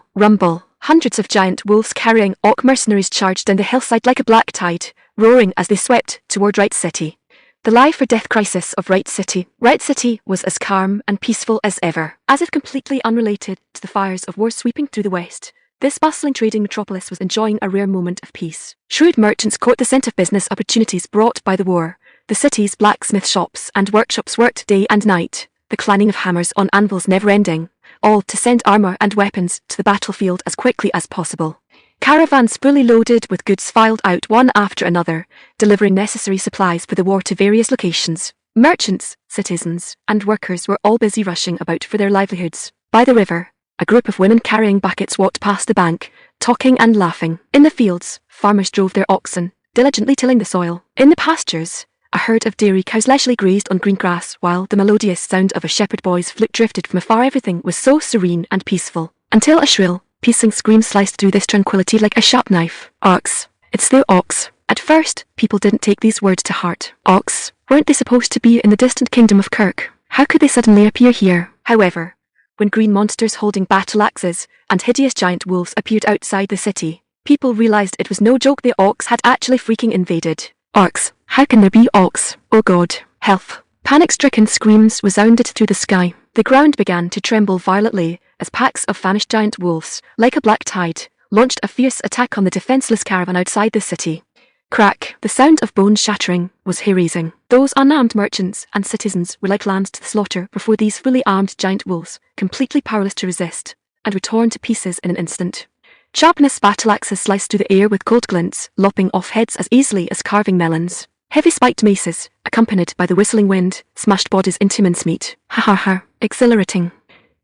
Hundreds of giant wolves carrying orc mercenaries charged down the hillside like a black tide, roaring as they swept toward Right City. The life or death crisis of Right City. Right City was as calm and peaceful as ever, as if completely unrelated to the fires of war sweeping through the west. This bustling trading metropolis was enjoying a rare moment of peace. Shrewd merchants caught the scent of business opportunities brought by the war. The city's blacksmith shops and workshops worked day and night, the clanging of hammers on anvils never ending, all to send armor and weapons to the battlefield as quickly as possible. Caravans fully loaded with goods filed out one after another, delivering necessary supplies for the war to various locations. Merchants, citizens, and workers were all busy rushing about for their livelihoods. By the river, a group of women carrying buckets walked past the bank, talking and laughing. In the fields, farmers drove their oxen, diligently tilling the soil. In the pastures, a herd of dairy cows leisurely grazed on green grass, while the melodious sound of a shepherd boy's flute drifted from afar. Everything was so serene and peaceful, until a shrill, piercing scream sliced through this tranquility like a sharp knife. "Orcs. It's the orcs." At first, people didn't take these words to heart. Orcs? Weren't they supposed to be in the distant kingdom of Kirk? How could they suddenly appear here? However, when green monsters holding battle axes and hideous giant wolves appeared outside the city, people realized it was no joke. The orcs had actually freaking invaded. Orcs? How can there be orcs? Oh God. Help. Panic-stricken screams resounded through the sky. The ground began to tremble violently as packs of famished giant wolves, like a black tide, launched a fierce attack on the defenseless caravan outside the city. Crack. The sound of bones shattering was hair-raising. Those unarmed merchants and citizens were like lambs to the slaughter before these fully armed giant wolves, completely powerless to resist, and were torn to pieces in an instant. Sharpness battle axes sliced through the air with cold glints, lopping off heads as easily as carving melons. Heavy spiked maces, accompanied by the whistling wind, smashed bodies into mincemeat. Ha. Exhilarating.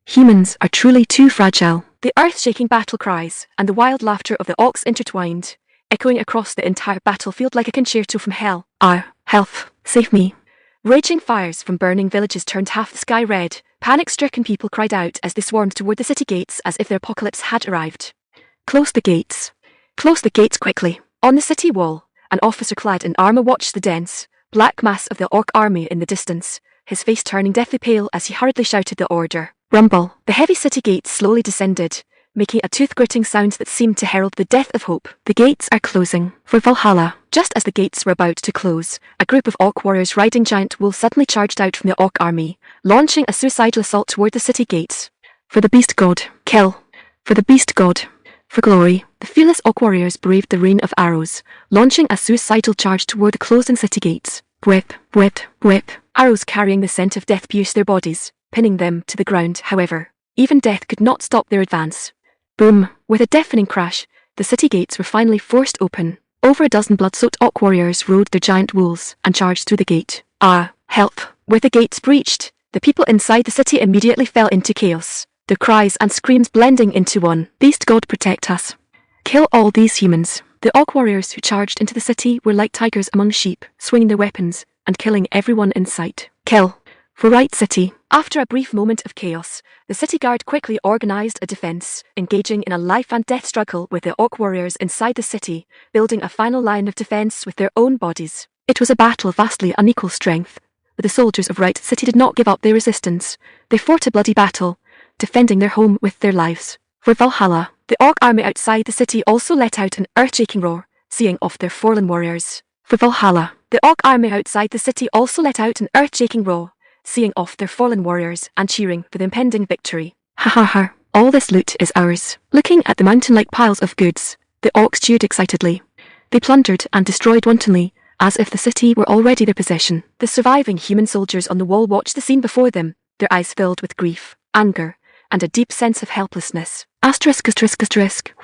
Humans are truly too fragile. The earth-shaking battle cries and the wild laughter of the orcs intertwined, echoing across the entire battlefield like a concerto from hell. Help! Save me! Raging fires from burning villages turned half the sky red. Panic-stricken people cried out as they swarmed toward the city gates as if their apocalypse had arrived. Close the gates. Close the gates quickly. On the city wall, an officer clad in armor watched the dense, black mass of the orc army in the distance, his face turning deathly pale as he hurriedly shouted the order. Rumble. The heavy city gates slowly descended, making a tooth-gritting sound that seemed to herald the death of hope. The gates are closing for Valhalla. Just as the gates were about to close, a group of orc warriors riding giant wolves suddenly charged out from the orc army, launching a suicidal assault toward the city gates. For the beast god. Kill. For the beast god. For glory. The fearless orc warriors braved the rain of arrows, launching a suicidal charge toward the closing city gates. Whip. Arrows carrying the scent of death pierced their bodies, pinning them to the ground. However, even death could not stop their advance. Boom! With a deafening crash, the city gates were finally forced open. Over a dozen blood-soaked orc warriors rode their giant wolves and charged through the gate. Help! With the gates breached, the people inside the city immediately fell into chaos, their cries and screams blending into one. Beast God, protect us. Kill all these humans. The orc warriors who charged into the city were like tigers among sheep, swinging their weapons and killing everyone in sight. Kill. For Right City. After a brief moment of chaos, the city guard quickly organized a defense, engaging in a life-and-death struggle with the orc warriors inside the city, building a final line of defense with their own bodies. It was a battle of vastly unequal strength, but the soldiers of Right City did not give up their resistance. They fought a bloody battle, defending their home with their lives. For Valhalla, the orc army outside the city also let out an earth-shaking roar, seeing off their fallen warriors. For Valhalla, the orc army outside the city also let out an earth-shaking roar, seeing off their fallen warriors and cheering for the impending victory. Ha. All this loot is ours. Looking at the mountain-like piles of goods, the orcs cheered excitedly. They plundered and destroyed wantonly, as if the city were already their possession. The surviving human soldiers on the wall watched the scene before them, their eyes filled with grief, anger, and a deep sense of helplessness. Asterisk.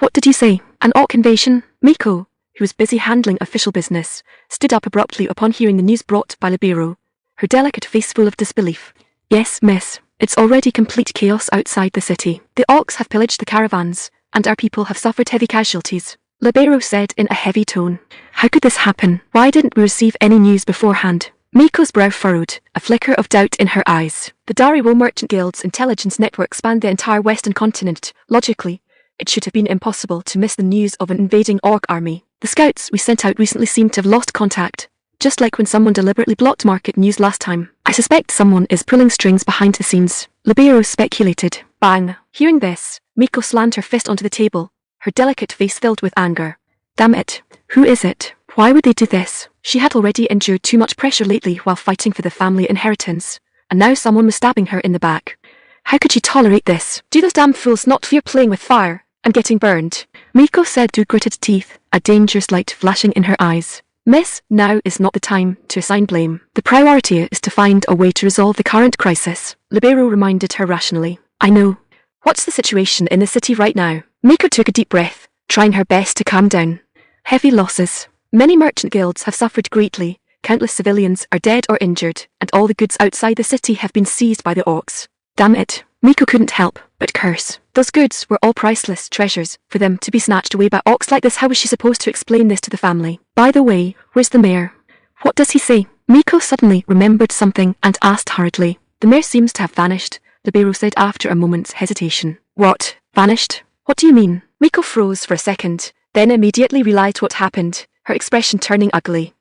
What did you say? An orc invasion? Miko, who was busy handling official business, stood up abruptly upon hearing the news brought by Libero, her delicate face full of disbelief. Yes, miss, it's already complete chaos outside the city. The orcs have pillaged the caravans, and our people have suffered heavy casualties, Libero said in a heavy tone. How could this happen? Why didn't we receive any news beforehand? Miko's brow furrowed, a flicker of doubt in her eyes. The Dariwo Merchant Guild's intelligence network spanned the entire western continent. Logically, it should have been impossible to miss the news of an invading orc army. The scouts we sent out recently seem to have lost contact, just like when someone deliberately blocked market news last time. I suspect someone is pulling strings behind the scenes, Libero speculated. Bang! Hearing this, Miko slammed her fist onto the table, her delicate face filled with anger. Damn it! Who is it? Why would they do this? She had already endured too much pressure lately while fighting for the family inheritance, and now someone was stabbing her in the back. How could she tolerate this? Do those damn fools not fear playing with fire and getting burned? Miko said through gritted teeth, a dangerous light flashing in her eyes. Miss, now is not the time to assign blame. The priority is to find a way to resolve the current crisis, Libero reminded her rationally. I know. What's the situation in the city right now? Miko took a deep breath, trying her best to calm down. Heavy losses. Many merchant guilds have suffered greatly, countless civilians are dead or injured, and all the goods outside the city have been seized by the orcs. Damn it, Miko couldn't help but curse. Those goods were all priceless treasures. For them to be snatched away by orcs like this, how was she supposed to explain this to the family? By the way, where's the mayor? What does he say? Miko suddenly remembered something and asked hurriedly. The mayor seems to have vanished, Libero said after a moment's hesitation. What? Vanished? What do you mean? Miko froze for a second, then immediately realized what happened, her expression turning ugly.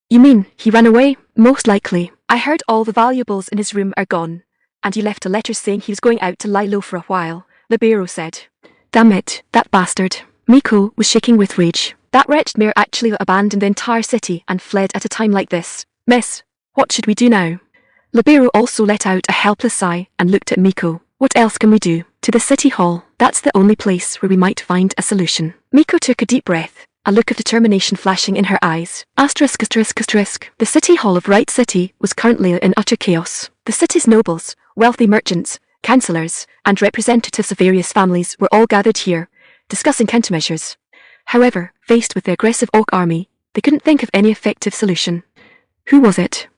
You mean, he ran away? Most likely. I heard all the valuables in his room are gone, and he left a letter saying he was going out to lie low for a while, Libero said. Damn it, that bastard. Miko was shaking with rage. That wretched mayor actually abandoned the entire city and fled at a time like this. Miss, what should we do now? Libero also let out a helpless sigh and looked at Miko. What else can we do? To the city hall. That's the only place where we might find a solution. Miko took a deep breath, a look of determination flashing in her eyes. ****. The city hall of Wright City was currently in utter chaos. The city's nobles, wealthy merchants, councillors, and representatives of various families were all gathered here, discussing countermeasures. However, faced with the aggressive orc army, they couldn't think of any effective solution. Who was it?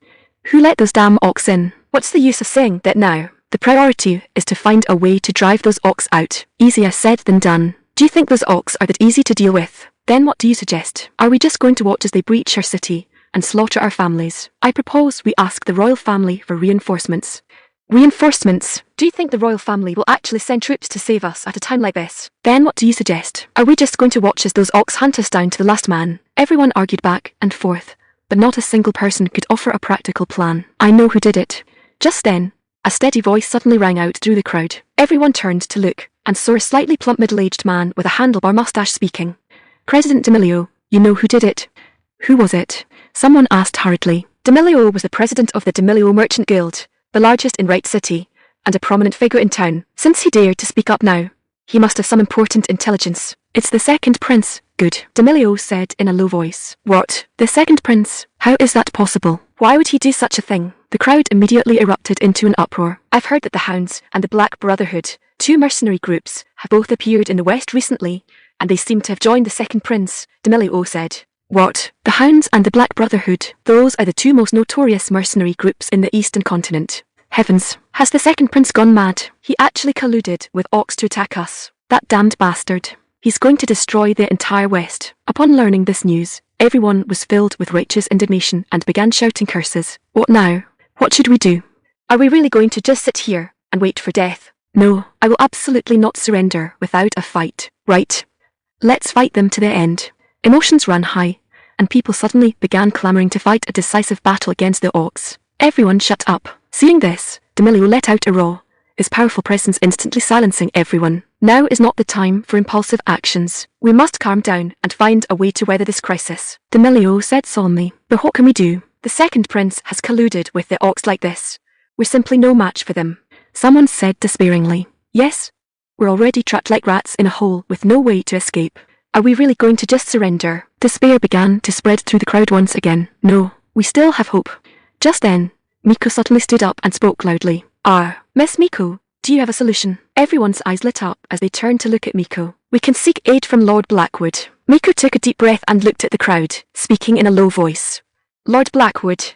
Who let those damn orcs in? What's the use of saying that now? The priority is to find a way to drive those orcs out. Easier said than done. Do you think those orcs are that easy to deal with? Then what do you suggest? Are we just going to watch as they breach our city and slaughter our families? I propose we ask the royal family for reinforcements. Reinforcements? Do you think the royal family will actually send troops to save us at a time like this? Then what do you suggest? Are we just going to watch as those orcs hunt us down to the last man? Everyone argued back and forth, but not a single person could offer a practical plan. I know who did it. Just then, a steady voice suddenly rang out through the crowd. Everyone turned to look, and saw a slightly plump middle-aged man with a handlebar mustache speaking. President D'Amelio, you know who did it? Who was it? Someone asked hurriedly. D'Amelio was the president of the D'Amelio Merchant Guild, the largest in Wright City, and a prominent figure in town. Since he dared to speak up now, he must have some important intelligence. It's the second prince. Good, D'Amelio said in a low voice. What? The second prince? How is that possible? Why would he do such a thing? The crowd immediately erupted into an uproar. I've heard that the Hounds and the Black Brotherhood, two mercenary groups, have both appeared in the West recently, and they seem to have joined the second prince, D'Amelio said. What? The Hounds and the Black Brotherhood? Those are the two most notorious mercenary groups in the Eastern continent. Heavens, has the second prince gone mad? He actually colluded with orcs to attack us. That damned bastard. He's going to destroy the entire West. Upon learning this news, everyone was filled with righteous indignation and began shouting curses. What now? What should we do? Are we really going to just sit here and wait for death? No, I will absolutely not surrender without a fight. Right. Let's fight them to the end. Emotions ran high, and people suddenly began clamoring to fight a decisive battle against the orcs. Everyone shut up. Seeing this, D'Amelio let out a roar, his powerful presence instantly silencing everyone. Now is not the time for impulsive actions. We must calm down and find a way to weather this crisis. D'Amelio said solemnly. But what can we do? The second prince has colluded with the orcs like this. We're simply no match for them. Someone said despairingly. Yes, we're already trapped like rats in a hole with no way to escape. Are we really going to just surrender? Despair began to spread through the crowd once again. No, we still have hope. Just then, Miko suddenly stood up and spoke loudly. Miss Miko, do you have a solution? Everyone's eyes lit up as they turned to look at Miko. We can seek aid from Lord Blackwood. Miko took a deep breath and looked at the crowd, speaking in a low voice. Lord Blackwood?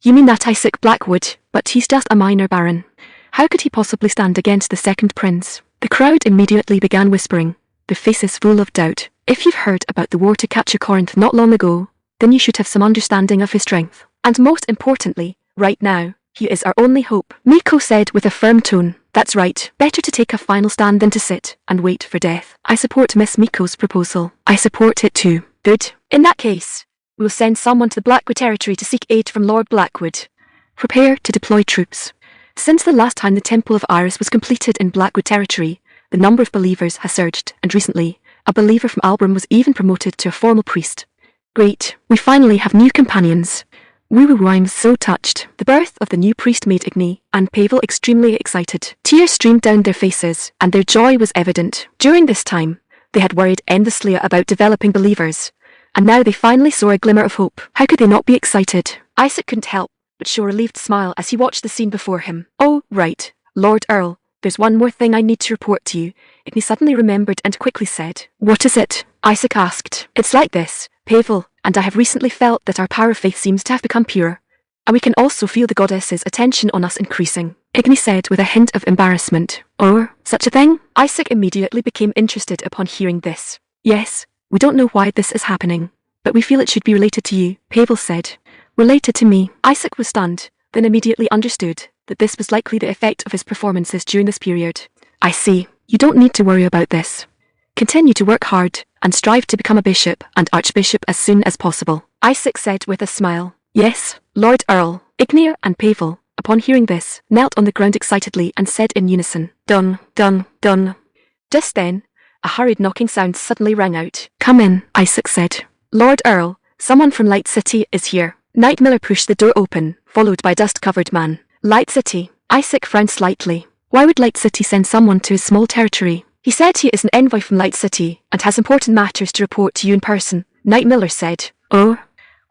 You mean that Isaac Blackwood, but he's just a minor baron. How could he possibly stand against the second prince? The crowd immediately began whispering, their faces full of doubt. If you've heard about the war to capture Corinth not long ago, then you should have some understanding of his strength. And most importantly, right now, he is our only hope. Miko said with a firm tone. That's right, better to take a final stand than to sit and wait for death. I support Miss Miko's proposal. I support it too. Good. In that case, we'll send someone to the Blackwood territory to seek aid from Lord Blackwood. Prepare to deploy troops. Since the last time the Temple of Iris was completed in Blackwood territory, the number of believers has surged, and recently, a believer from Albram was even promoted to a formal priest. Great, we finally have new companions. Woo-woo, I'm so touched. The birth of the new priest made Igni and Pavel extremely excited. Tears streamed down their faces, and their joy was evident. During this time, they had worried endlessly about developing believers, and now they finally saw a glimmer of hope. How could they not be excited? Isaac couldn't help but show a relieved smile as he watched the scene before him. Oh, right, Lord Earl, there's one more thing I need to report to you. Igni suddenly remembered and quickly said. What is it? Isaac asked. It's like this, Pavel, and I have recently felt that our power of faith seems to have become purer, and we can also feel the goddess's attention on us increasing. Igni said with a hint of embarrassment. Or, such a thing? Isaac immediately became interested upon hearing this. Yes, we don't know why this is happening, but we feel it should be related to you, Pavel said. Related to me? Isaac was stunned, then immediately understood that this was likely the effect of his performances during this period. I see. You don't need to worry about this. Continue to work hard, and strive to become a bishop and archbishop as soon as possible, Isaac said with a smile. Yes, Lord Earl. Ignir and Pavel, upon hearing this, knelt on the ground excitedly and said in unison, Done, done, done. Just then, a hurried knocking sound suddenly rang out. Come in, Isaac said. Lord Earl, someone from Light City is here. Knight Miller pushed the door open, followed by a dust-covered man. Light City. Isaac frowned slightly. Why would Light City send someone to his small territory? He said he is an envoy from Light City and has important matters to report to you in person, Knight Miller said. Oh?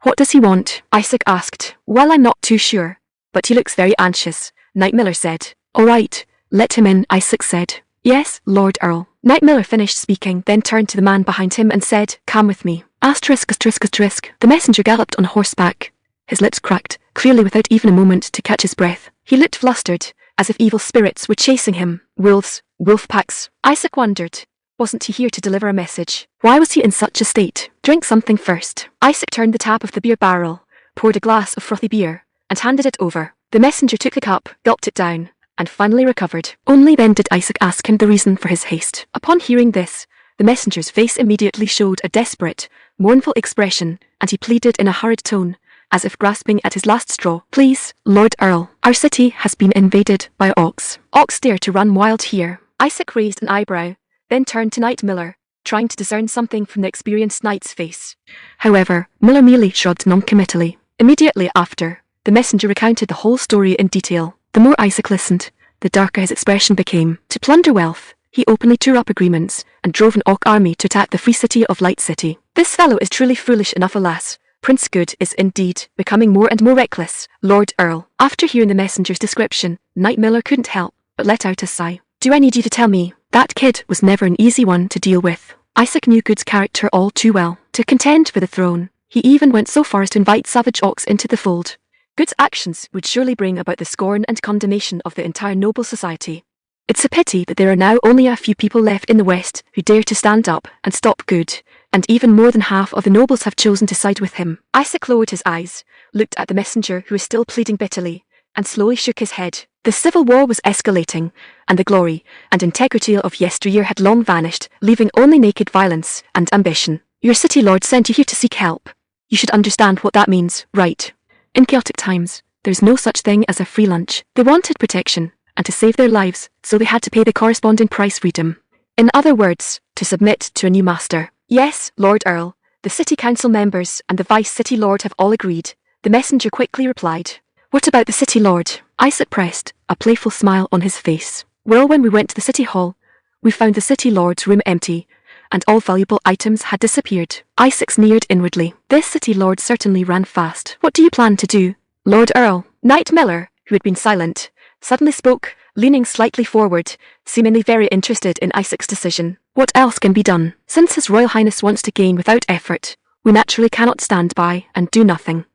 What does he want? Isaac asked. Well, I'm not too sure, but he looks very anxious, Knight Miller said. All right, let him in, Isaac said. Yes, Lord Earl. Knight Miller finished speaking, then turned to the man behind him and said, Come with me. Asterisk. The messenger galloped on horseback. His lips cracked, clearly without even a moment to catch his breath. He looked flustered, as if evil spirits were chasing him. Wolves, wolf packs. Isaac wondered. Wasn't he here to deliver a message? Why was he in such a state? Drink something first. Isaac turned the tap of the beer barrel, poured a glass of frothy beer, and handed it over. The messenger took the cup, gulped it down, and finally recovered. Only then did Isaac ask him the reason for his haste. Upon hearing this, the messenger's face immediately showed a desperate, mournful expression, and he pleaded in a hurried tone, as if grasping at his last straw. Please, Lord Earl, our city has been invaded by orcs. Orcs dare to run wild here. Isaac raised an eyebrow, then turned to Knight Miller, trying to discern something from the experienced knight's face. However, Miller merely shrugged noncommittally. Immediately after, the messenger recounted the whole story in detail. The more Isaac listened, the darker his expression became. To plunder wealth, he openly tore up agreements and drove an orc army to attack the free city of Light City. This fellow is truly foolish enough, alas. Prince Good is indeed becoming more and more reckless, Lord Earl. After hearing the messenger's description, Knight Miller couldn't help but let out a sigh. Do I need you to tell me? That kid was never an easy one to deal with. Isaac knew Good's character all too well. To contend for the throne, he even went so far as to invite savage orcs into the fold. Good's actions would surely bring about the scorn and condemnation of the entire noble society. It's a pity that there are now only a few people left in the West who dare to stand up and stop Good, and even more than half of the nobles have chosen to side with him. Isaac lowered his eyes, looked at the messenger who was still pleading bitterly, and slowly shook his head. The civil war was escalating, and the glory and integrity of yesteryear had long vanished, leaving only naked violence and ambition. Your city lord sent you here to seek help. You should understand what that means, right? In chaotic times, there's no such thing as a free lunch. They wanted protection, and to save their lives, so they had to pay the corresponding price. Freedom. In other words, to submit to a new master. Yes, Lord Earl, the city council members and the vice city lord have all agreed, the messenger quickly replied. What about the city lord? Isaac pressed, a playful smile on his face. Well, when we went to the city hall, we found the city lord's room empty, and all valuable items had disappeared. Isaac sneered inwardly. This city lord certainly ran fast. What do you plan to do, Lord Earl? Knight Miller, who had been silent, suddenly spoke, leaning slightly forward, seemingly very interested in Isaac's decision. What else can be done? Since His Royal Highness wants to gain without effort, we naturally cannot stand by and do nothing.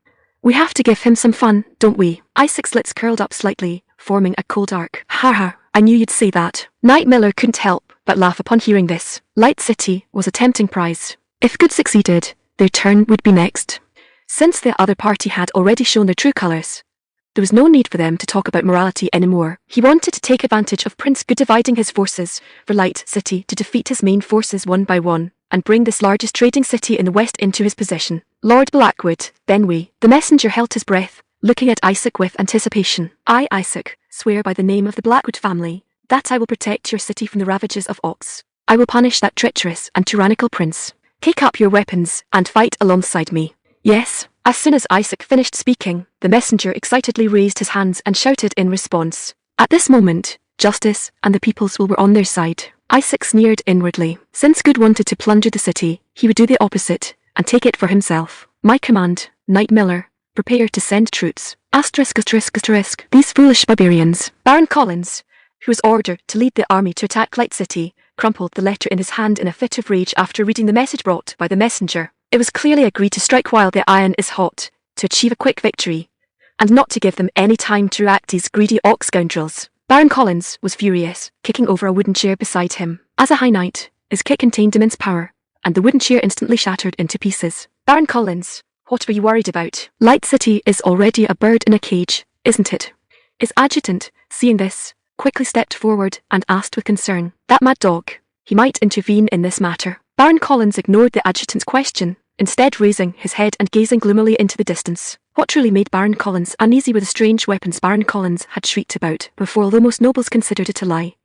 We have to give him some fun, don't we? Isaac's lips curled up slightly, forming a cold arc. Ha ha, I knew you'd say that. Knight Miller couldn't help but laugh upon hearing this. Light City was a tempting prize. If good succeeded, their turn would be next. Since the other party had already shown their true colours, there was no need for them to talk about morality anymore. He wanted to take advantage of Prince Good dividing his forces for Light City to defeat his main forces one by one, and bring this largest trading city in the west into his possession. Lord Blackwood, then we. The messenger held his breath, looking at Isaac with anticipation. I, Isaac, swear by the name of the Blackwood family, that I will protect your city from the ravages of Ox. I will punish that treacherous and tyrannical prince. Take up your weapons and fight alongside me. Yes. As soon as Isaac finished speaking, the messenger excitedly raised his hands and shouted in response. At this moment, justice and the people's will were on their side. Isaac sneered inwardly. Since Good wanted to plunder the city, he would do the opposite and take it for himself. My command, Knight Miller, prepare to send troops. ****. These foolish barbarians. Baron Collins, who was ordered to lead the army to attack Light City, crumpled the letter in his hand in a fit of rage after reading the message brought by the messenger. It was clearly agreed to strike while the iron is hot, to achieve a quick victory, and not to give them any time to react, these greedy Ox scoundrels. Baron Collins was furious, kicking over a wooden chair beside him. As a High Knight, his kick contained immense power, and the wooden chair instantly shattered into pieces. Baron Collins, what were you worried about? Light City is already a bird in a cage, isn't it? His adjutant, seeing this, quickly stepped forward and asked with concern. That mad dog, he might intervene in this matter. Baron Collins ignored the adjutant's question, instead raising his head and gazing gloomily into the distance. What truly made Baron Collins uneasy were the strange weapons Baron Collins had shrieked about before, although most nobles considered it a lie.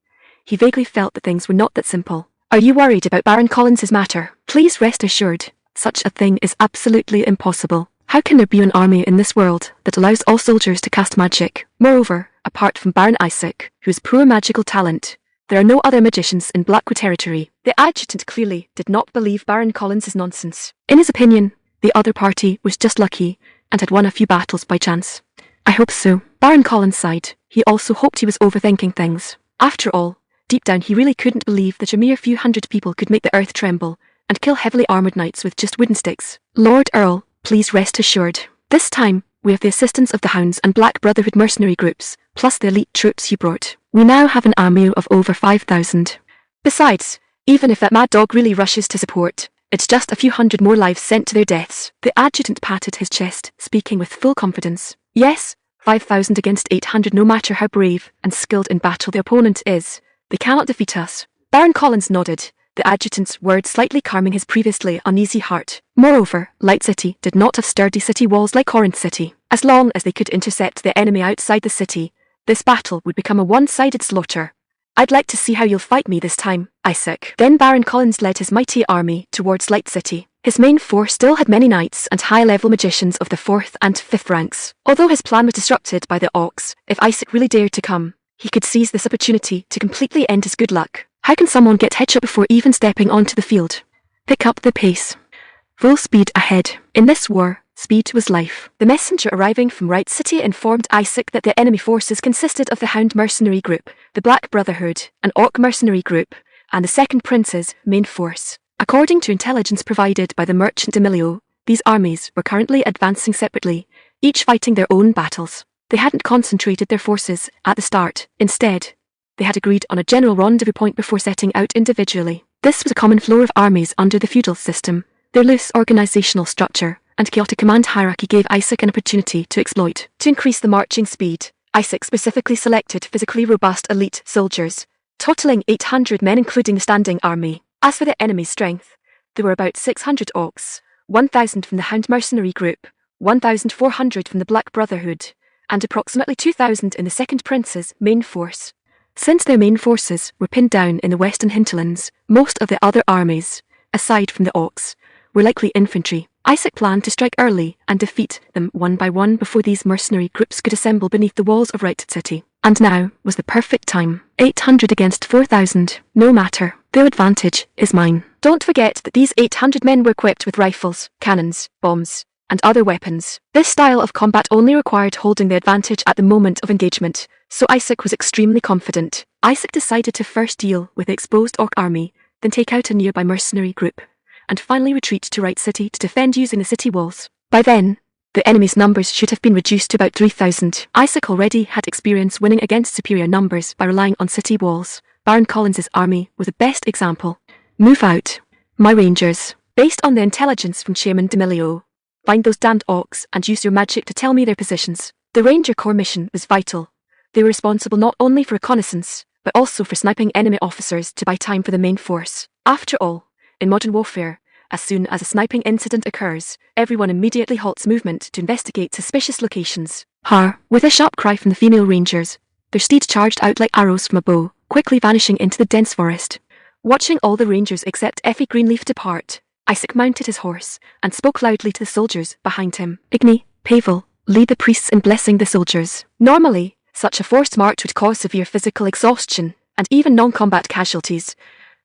He vaguely felt that things were not that simple. Are you worried about Baron Collins's matter? Please rest assured, such a thing is absolutely impossible. How can there be an army in this world that allows all soldiers to cast magic? Moreover, apart from Baron Isaac, whose poor magical talent, there are no other magicians in Blackwood territory. The adjutant clearly did not believe Baron Collins's nonsense. In his opinion, the other party was just lucky and had won a few battles by chance. I hope so. Baron Collins sighed. He also hoped he was overthinking things. After all, deep down he really couldn't believe that a mere few hundred people could make the earth tremble and kill heavily armoured knights with just wooden sticks. Lord Earl, please rest assured. This time, we have the assistance of the Hounds and Black Brotherhood mercenary groups, plus the elite troops you brought. We now have an army of over 5,000. Besides, even if that mad dog really rushes to support, it's just a few hundred more lives sent to their deaths. The adjutant patted his chest, speaking with full confidence. Yes, 5,000 against 800, no matter how brave and skilled in battle the opponent is, they cannot defeat us. Baron Collins nodded, the adjutant's words slightly calming his previously uneasy heart. Moreover, Light City did not have sturdy city walls like Corinth City. As long as they could intercept the enemy outside the city, this battle would become a one-sided slaughter. I'd like to see how you'll fight me this time, Isaac. Then Baron Collins led his mighty army towards Light City. His main force still had many knights and high-level magicians of the 4th and 5th ranks. Although his plan was disrupted by the Ox, if Isaac really dared to come, he could seize this opportunity to completely end his good luck. How can someone get headshot before even stepping onto the field? Pick up the pace. Full speed ahead. In this war, speed was life. The messenger arriving from Light City informed Isaac that the enemy forces consisted of the Hound mercenary group, the Black Brotherhood, an Orc mercenary group, and the Second Prince's main force. According to intelligence provided by the merchant Emilio, these armies were currently advancing separately, each fighting their own battles. They hadn't concentrated their forces at the start. Instead, they had agreed on a general rendezvous point before setting out individually. This was a common flow of armies under the feudal system. Their loose organizational structure and chaotic command hierarchy gave Isaac an opportunity to exploit. To increase the marching speed, Isaac specifically selected physically robust elite soldiers, totaling 800 men including the standing army. As for the enemy's strength, there were about 600 Orcs, 1,000 from the Hound mercenary group, 1,400 from the Black Brotherhood, and approximately 2,000 in the Second Prince's main force. Since their main forces were pinned down in the western hinterlands, most of the other armies, aside from the Orcs, were likely infantry. Isaac planned to strike early and defeat them one by one before these mercenary groups could assemble beneath the walls of Light City. And now was the perfect time. 800 against 4,000. No matter. The advantage is mine. Don't forget that these 800 men were equipped with rifles, cannons, bombs, and other weapons. This style of combat only required holding the advantage at the moment of engagement, So Isaac was extremely confident. Isaac decided to first deal with the exposed orc army, then take out a nearby mercenary group, and finally retreat to Wright City to defend using the city walls. By then, the enemy's numbers should have been reduced to about 3,000. Isaac already had experience winning against superior numbers by relying on city walls. Baron Collins's army was the best example. Move out, my rangers. Based on the intelligence from Chairman D'Amelio, find those damned orcs and use your magic to tell me their positions. The Ranger Corps mission was vital. They were responsible not only for reconnaissance, but also for sniping enemy officers to buy time for the main force. After all, in modern warfare, as soon as a sniping incident occurs, everyone immediately halts movement to investigate suspicious locations. Har! With a sharp cry from the female rangers, their steeds charged out like arrows from a bow, quickly vanishing into the dense forest. Watching all the rangers except Effie Greenleaf depart, Isaac mounted his horse and spoke loudly to the soldiers behind him. Igni, Pavel, lead the priests in blessing the soldiers. Normally, such a forced march would cause severe physical exhaustion and even non-combat casualties,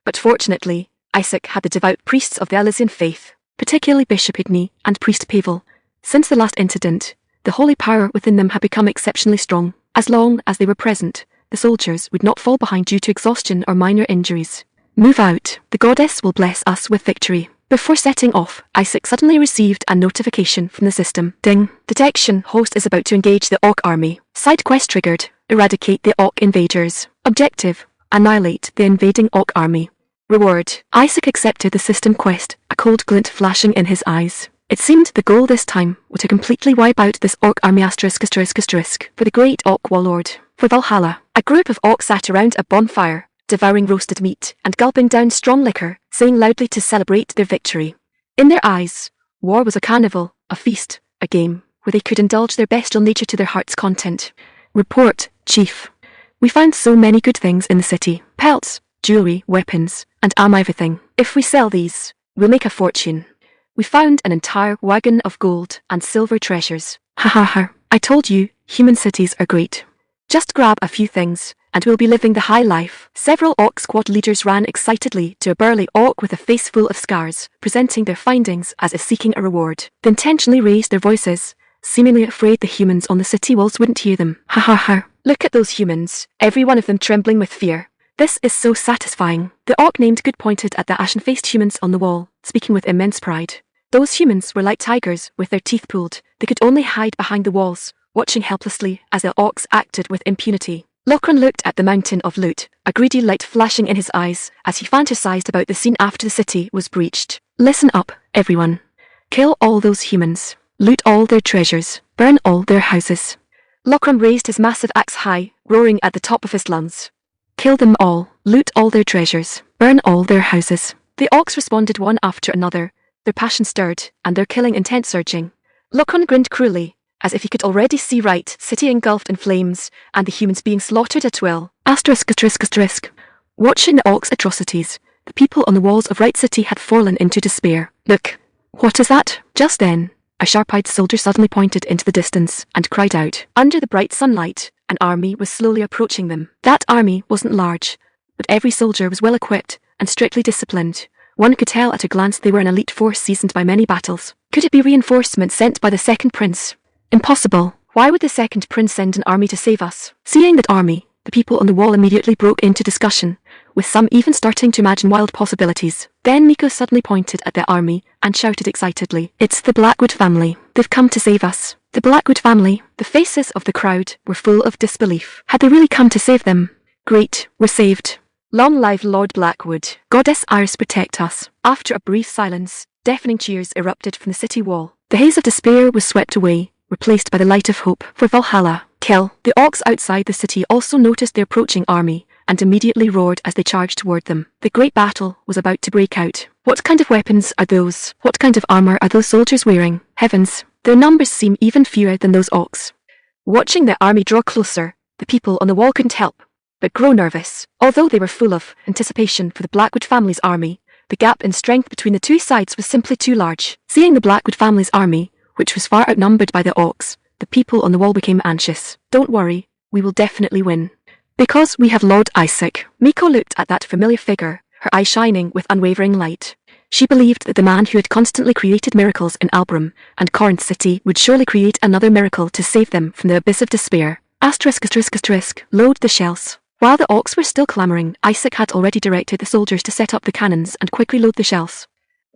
but fortunately, Isaac had the devout priests of the Elysian faith, particularly Bishop Igni and Priest Pavel. Since the last incident, the holy power within them had become exceptionally strong. As long as they were present, the soldiers would not fall behind due to exhaustion or minor injuries. Move out, the goddess will bless us with victory. Before setting off, Isaac suddenly received a notification from the system. Ding! Detection, host is about to engage the orc army. Side quest triggered. Eradicate the orc invaders. Objective, annihilate the invading orc army. Reward. Isaac accepted the system quest, a cold glint flashing in his eyes. It seemed the goal this time was to completely wipe out this orc army **** for the great orc warlord. For Valhalla, a group of orcs sat around a bonfire, devouring roasted meat and gulping down strong liquor, saying loudly to celebrate their victory. In their eyes, war was a carnival, a feast, a game, where they could indulge their bestial nature to their heart's content. Report, Chief. We found so many good things in the city. Pelts, jewelry, weapons, and everything. If we sell these, we'll make a fortune. We found an entire wagon of gold and silver treasures. Ha ha ha. I told you, human cities are great. Just grab a few things, and we'll be living the high life. Several orc squad leaders ran excitedly to a burly orc with a face full of scars, presenting their findings as if seeking a reward. They intentionally raised their voices, seemingly afraid the humans on the city walls wouldn't hear them. Ha ha ha. Look at those humans, every one of them trembling with fear. This is so satisfying. The orc named Good pointed at the ashen-faced humans on the wall, speaking with immense pride. Those humans were like tigers with their teeth pulled. They could only hide behind the walls, watching helplessly as the orcs acted with impunity. Locron looked at the mountain of loot, a greedy light flashing in his eyes as he fantasized about the scene after the city was breached. Listen up, everyone. Kill all those humans. Loot all their treasures. Burn all their houses. Locron raised his massive axe high, roaring at the top of his lungs. Kill them all. Loot all their treasures. Burn all their houses. The orcs responded one after another, their passion stirred and their killing intent surging. Locron grinned cruelly, as if he could already see Wright City engulfed in flames and the humans being slaughtered at will. ****. Watching the orcs' atrocities, the people on the walls of Wright City had fallen into despair. Look, what is that? Just then, a sharp-eyed soldier suddenly pointed into the distance and cried out. Under the bright sunlight, an army was slowly approaching them. That army wasn't large, but every soldier was well equipped and strictly disciplined. One could tell at a glance they were an elite force seasoned by many battles. Could it be reinforcements sent by the second prince? Impossible. Why would the second prince send an army to save us? Seeing that army, the people on the wall immediately broke into discussion, with some even starting to imagine wild possibilities. Then Miko suddenly pointed at the army and shouted excitedly, "It's the Blackwood family. They've come to save us." The Blackwood family. The faces of the crowd were full of disbelief. Had they really come to save them? Great, we're saved. Long live Lord Blackwood. Goddess Iris protect us. After a brief silence, deafening cheers erupted from the city wall. The haze of despair was swept away, replaced by the light of hope. For Valhalla, kill. The orcs outside the city also noticed the approaching army, and immediately roared as they charged toward them. The great battle was about to break out. What kind of weapons are those? What kind of armor are those soldiers wearing? Heavens, their numbers seem even fewer than those orcs. Watching the army draw closer, the people on the wall couldn't help but grow nervous. Although they were full of anticipation for the Blackwood family's army, the gap in strength between the two sides was simply too large. Seeing the Blackwood family's army, which was far outnumbered by the orcs, the people on the wall became anxious. Don't worry, we will definitely win. Because we have Lord Isaac. Miko looked at that familiar figure, her eyes shining with unwavering light. She believed that the man who had constantly created miracles in Albrum and Corinth City would surely create another miracle to save them from the abyss of despair. Load the shells. While the orcs were still clamoring, Isaac had already directed the soldiers to set up the cannons and quickly load the shells.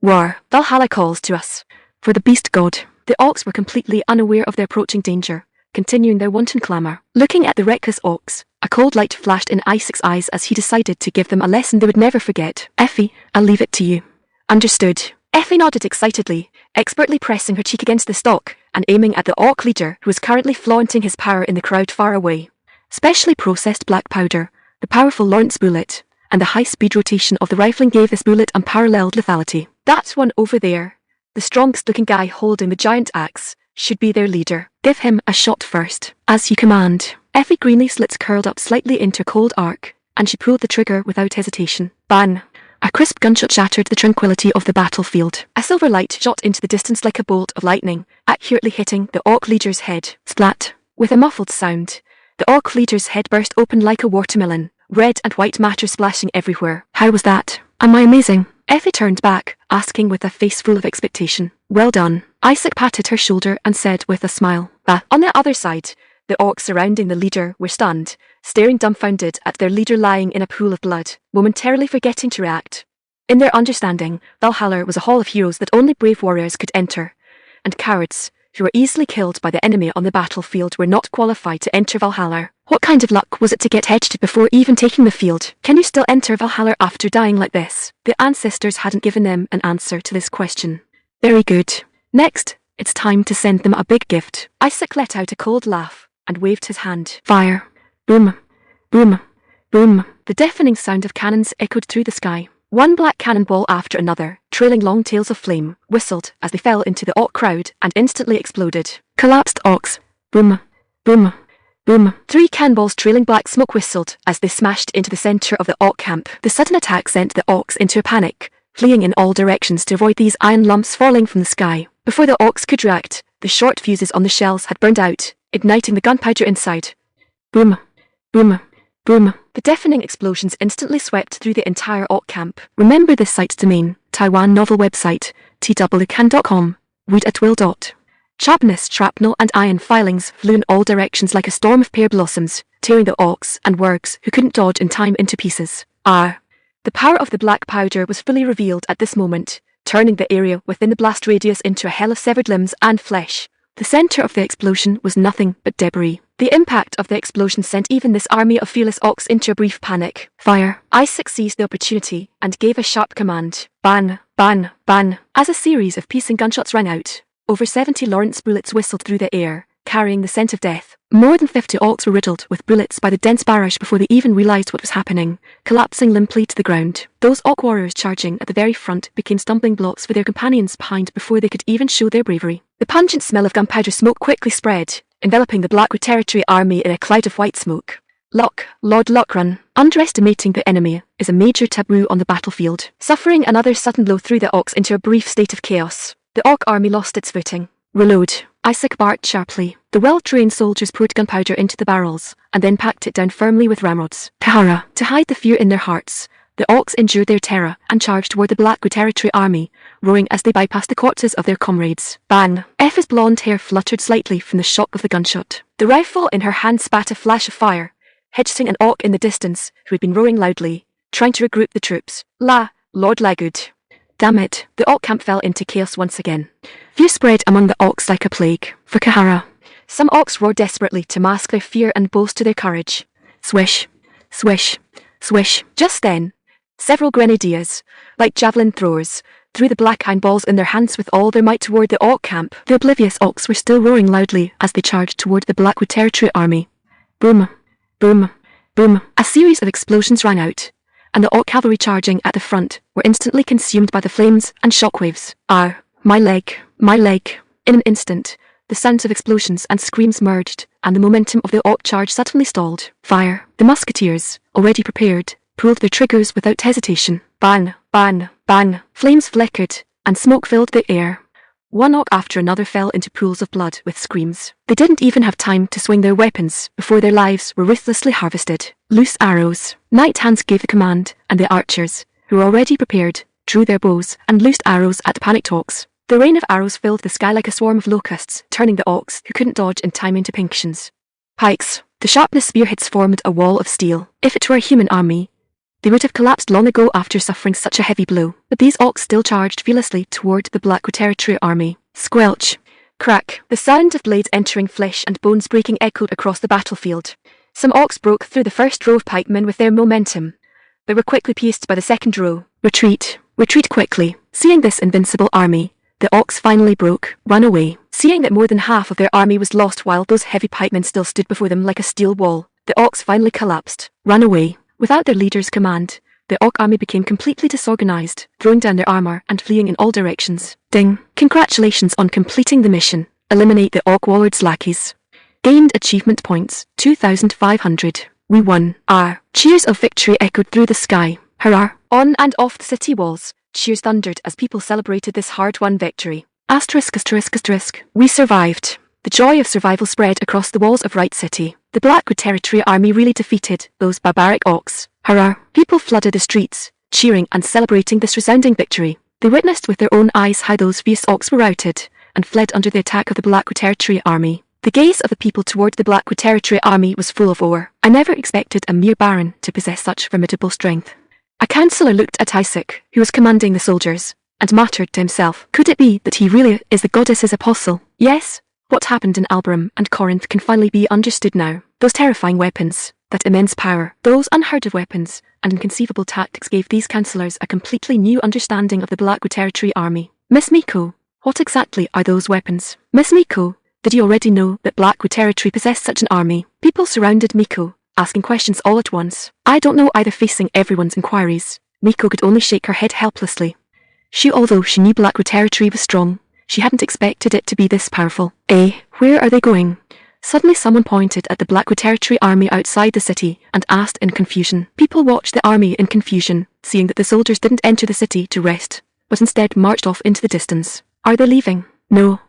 War, Valhalla calls to us. For the beast god. The orcs were completely unaware of their approaching danger, continuing their wanton clamor. Looking at the reckless orcs, a cold light flashed in Isaac's eyes as he decided to give them a lesson they would never forget. Effie, I'll leave it to you. Understood. Effie nodded excitedly, expertly pressing her cheek against the stock and aiming at the orc leader who was currently flaunting his power in the crowd far away. Specially processed black powder, the powerful Lawrence bullet, and the high-speed rotation of the rifling gave this bullet unparalleled lethality. That one over there, the strongest-looking guy holding the giant axe, should be their leader. Give him a shot first. As you command. Effie Greenleaf's lips curled up slightly into a cold arc, and she pulled the trigger without hesitation. Bang! A crisp gunshot shattered the tranquility of the battlefield. A silver light shot into the distance like a bolt of lightning, accurately hitting the orc leader's head. Splat! With a muffled sound, the orc leader's head burst open like a watermelon, red and white matter splashing everywhere. How was that? Am I amazing? Effie turned back, asking with a face full of expectation. Well done. Isaac patted her shoulder and said with a smile. On the other side, the orcs surrounding the leader were stunned, staring dumbfounded at their leader lying in a pool of blood, momentarily forgetting to react. In their understanding, Valhalla was a hall of heroes that only brave warriors could enter, and cowards, who were easily killed by the enemy on the battlefield, were not qualified to enter Valhalla. What kind of luck was it to get hedged before even taking the field? Can you still enter Valhalla after dying like this? The ancestors hadn't given them an answer to this question. Very good. Next, it's time to send them a big gift. Isaac let out a cold laugh and waved his hand. Fire. Boom. Boom. Boom. The deafening sound of cannons echoed through the sky. One black cannonball after another, trailing long tails of flame, whistled as they fell into the orc crowd and instantly exploded. Collapsed orcs. Boom. Boom. Boom. 3 cannonballs trailing black smoke whistled as they smashed into the center of the orc camp. The sudden attack sent the orcs into a panic, fleeing in all directions to avoid these iron lumps falling from the sky. Before the orcs could react, the short fuses on the shells had burned out, igniting the gunpowder inside. Boom. Boom. Boom. The deafening explosions instantly swept through the entire orc camp. Remember this site's domain, Taiwan novel website, twcan.com, wood at will. Sharpness, shrapnel and iron filings flew in all directions like a storm of pear blossoms, tearing the orcs and wargs who couldn't dodge in time into pieces. The power of the black powder was fully revealed at this moment, turning the area within the blast radius into a hell of severed limbs and flesh. The center of the explosion was nothing but debris. The impact of the explosion sent even this army of fearless orcs into a brief panic. Fire. Isaac seized the opportunity and gave a sharp command. Ban, ban, ban. As a series of piercing gunshots rang out, over 70 Lawrence bullets whistled through the air, carrying the scent of death. More than 50 orcs were riddled with bullets by the dense barrage before they even realized what was happening, collapsing limply to the ground. Those orc warriors charging at the very front became stumbling blocks for their companions behind before they could even show their bravery. The pungent smell of gunpowder smoke quickly spread, enveloping the Blackwood Territory army in a cloud of white smoke. Luck, Lord Luckrun. Underestimating the enemy is a major taboo on the battlefield. Suffering another sudden blow threw the orcs into a brief state of chaos. The orc army lost its footing. Reload. Isaac barked sharply. The well-trained soldiers poured gunpowder into the barrels, and then packed it down firmly with ramrods. Kahara. To hide the fear in their hearts, the orcs endured their terror and charged toward the Blackwood Territory army, roaring as they bypassed the corpses of their comrades. Bang! Effie's blonde hair fluttered slightly from the shock of the gunshot. The rifle in her hand spat a flash of fire, hitching an orc in the distance who had been roaring loudly, trying to regroup the troops. Lord Lagood. Damn it, the orc camp fell into chaos once again. Fear spread among the orcs like a plague. For Kahara. Some orcs roared desperately to mask their fear and boast to their courage. Swish, swish, swish. Just then, several grenadiers, like javelin throwers, threw the black iron balls in their hands with all their might toward the orc camp. The oblivious orcs were still roaring loudly as they charged toward the Blackwood Territory army. Boom, boom, boom. A series of explosions rang out, and the orc cavalry charging at the front were instantly consumed by the flames and shockwaves. My leg, my leg. In an instant, the sounds of explosions and screams merged, and the momentum of the orc charge suddenly stalled. Fire. The musketeers, already prepared, pulled their triggers without hesitation. Bang, bang, bang. Flames flickered, and smoke filled the air. One orc after another fell into pools of blood with screams. They didn't even have time to swing their weapons before their lives were ruthlessly harvested. Loose arrows. Knight hands gave the command, and the archers, who were already prepared, drew their bows and loosed arrows at the panicked orcs. The rain of arrows filled the sky like a swarm of locusts, turning the orcs who couldn't dodge in time into pincushions. Pikes. The sharpness spearheads formed a wall of steel. If it were a human army, they would have collapsed long ago after suffering such a heavy blow. But these orcs still charged fearlessly toward the Blackwood Territory army. Squelch. Crack. The sound of blades entering flesh and bones breaking echoed across the battlefield. Some orcs broke through the first row of pikemen with their momentum, but were quickly pierced by the second row. Retreat. Retreat quickly. Seeing this invincible army, the orcs finally broke, ran away. Seeing that more than half of their army was lost while those heavy pikemen still stood before them like a steel wall, the orcs finally collapsed, ran away. Without their leader's command, the orc army became completely disorganized, throwing down their armor and fleeing in all directions. Ding. Congratulations on completing the mission. Eliminate the orc warlord's lackeys. Gained achievement points, 2,500. We won. Our cheers of victory echoed through the sky. Hurrah. On and off the city walls, cheers thundered as people celebrated this hard-won victory. Asterisk. We survived. The joy of survival spread across the walls of Wright City. The Blackwood Territory army really defeated those barbaric orcs. Hurrah. People flooded the streets, cheering and celebrating this resounding victory. They witnessed with their own eyes how those fierce orcs were routed, and fled under the attack of the Blackwood Territory army. The gaze of the people toward the Blackwood Territory army was full of awe. I never expected a mere baron to possess such formidable strength. A councillor looked at Isaac, who was commanding the soldiers, and muttered to himself, could it be that he really is the goddess's apostle? Yes. What happened in Albarum and Corinth can finally be understood now. Those terrifying weapons, that immense power, those unheard of weapons, and inconceivable tactics gave these councillors a completely new understanding of the Blackwood Territory army. Miss Miko, what exactly are those weapons? Miss Miko, did you already know that Blackwood Territory possessed such an army? People surrounded Miko, asking questions all at once. I don't know either. Facing everyone's inquiries, Miko could only shake her head helplessly. Although she knew Blackwood Territory was strong, she hadn't expected it to be this powerful. Where are they going? Suddenly someone pointed at the Blackwood Territory army outside the city and asked in confusion. People watched the army in confusion, seeing that the soldiers didn't enter the city to rest, but instead marched off into the distance. Are they leaving? No.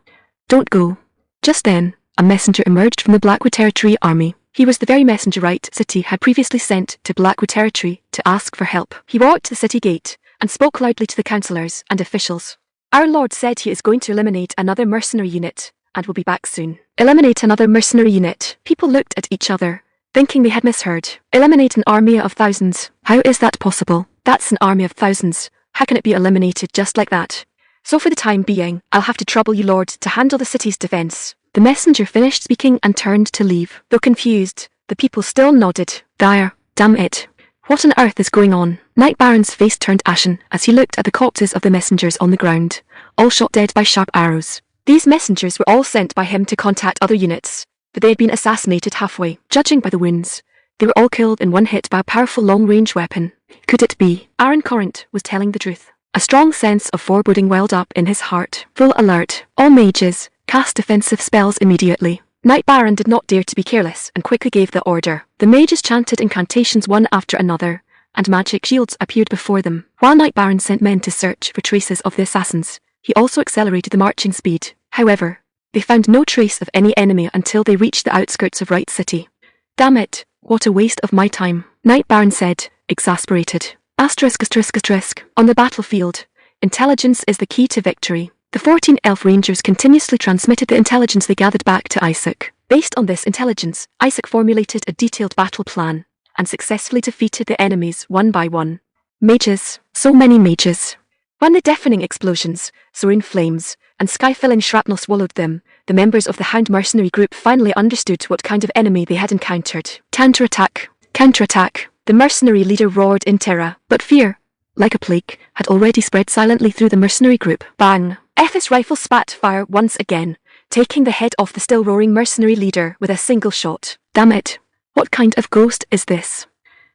Don't go. Just then, a messenger emerged from the Blackwood Territory army. He was the very messenger Wright City had previously sent to Blackwood Territory to ask for help. He walked to the city gate and spoke loudly to the councillors and officials. Our Lord said he is going to eliminate another mercenary unit and will be back soon. Eliminate another mercenary unit. People looked at each other, thinking they had misheard. Eliminate an army of thousands. How is that possible? That's an army of thousands. How can it be eliminated just like that? So for the time being, I'll have to trouble you, Lord, to handle the city's defense. The messenger finished speaking and turned to leave. Though confused, the people still nodded. Damn it. What on earth is going on? Knight Baron's face turned ashen as he looked at the corpses of the messengers on the ground, all shot dead by sharp arrows. These messengers were all sent by him to contact other units, but they had been assassinated halfway. Judging by the wounds, they were all killed in one hit by a powerful long-range weapon. Could it be? Aaron Corrant was telling the truth. A strong sense of foreboding welled up in his heart. Full alert. All mages, cast defensive spells immediately. Knight Baron did not dare to be careless and quickly gave the order. The mages chanted incantations one after another, and magic shields appeared before them. While Knight Baron sent men to search for traces of the assassins, he also accelerated the marching speed. However, they found no trace of any enemy until they reached the outskirts of Wright City. Damn it, what a waste of my time, Knight Baron said, exasperated. Asterisk. On the battlefield, intelligence is the key to victory. The 14 elf rangers continuously transmitted the intelligence they gathered back to Isaac. Based on this intelligence, Isaac formulated a detailed battle plan and successfully defeated the enemies one by one. Mages, so many mages. When the deafening explosions, soaring flames, and sky-filling shrapnel swallowed them, the members of the Hound mercenary group finally understood what kind of enemy they had encountered. Counterattack! Counterattack! The mercenary leader roared in terror, but fear, like a plague, had already spread silently through the mercenary group. Bang! Eth's rifle spat fire once again, taking the head off the still roaring mercenary leader with a single shot. Damn it! What kind of ghost is this?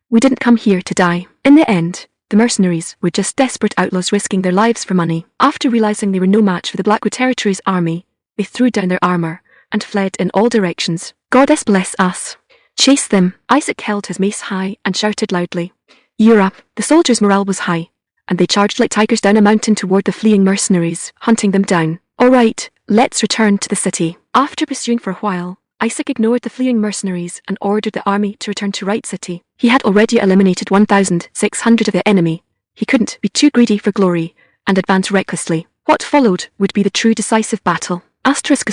We didn't come here to die. In the end, the mercenaries were just desperate outlaws risking their lives for money. After realizing they were no match for the Blackwood Territory's army, they threw down their armor and fled in all directions. Goddess bless us. Chase them. Isaac held his mace high and shouted loudly. Europe. The soldiers' morale was high, and they charged like tigers down a mountain toward the fleeing mercenaries, hunting them down. All right, let's return to the city. After pursuing for a while, Isaac ignored the fleeing mercenaries and ordered the army to return to Wright City. He had already eliminated 1,600 of the enemy. He couldn't be too greedy for glory and advance recklessly. What followed would be the true decisive battle. Asterisk.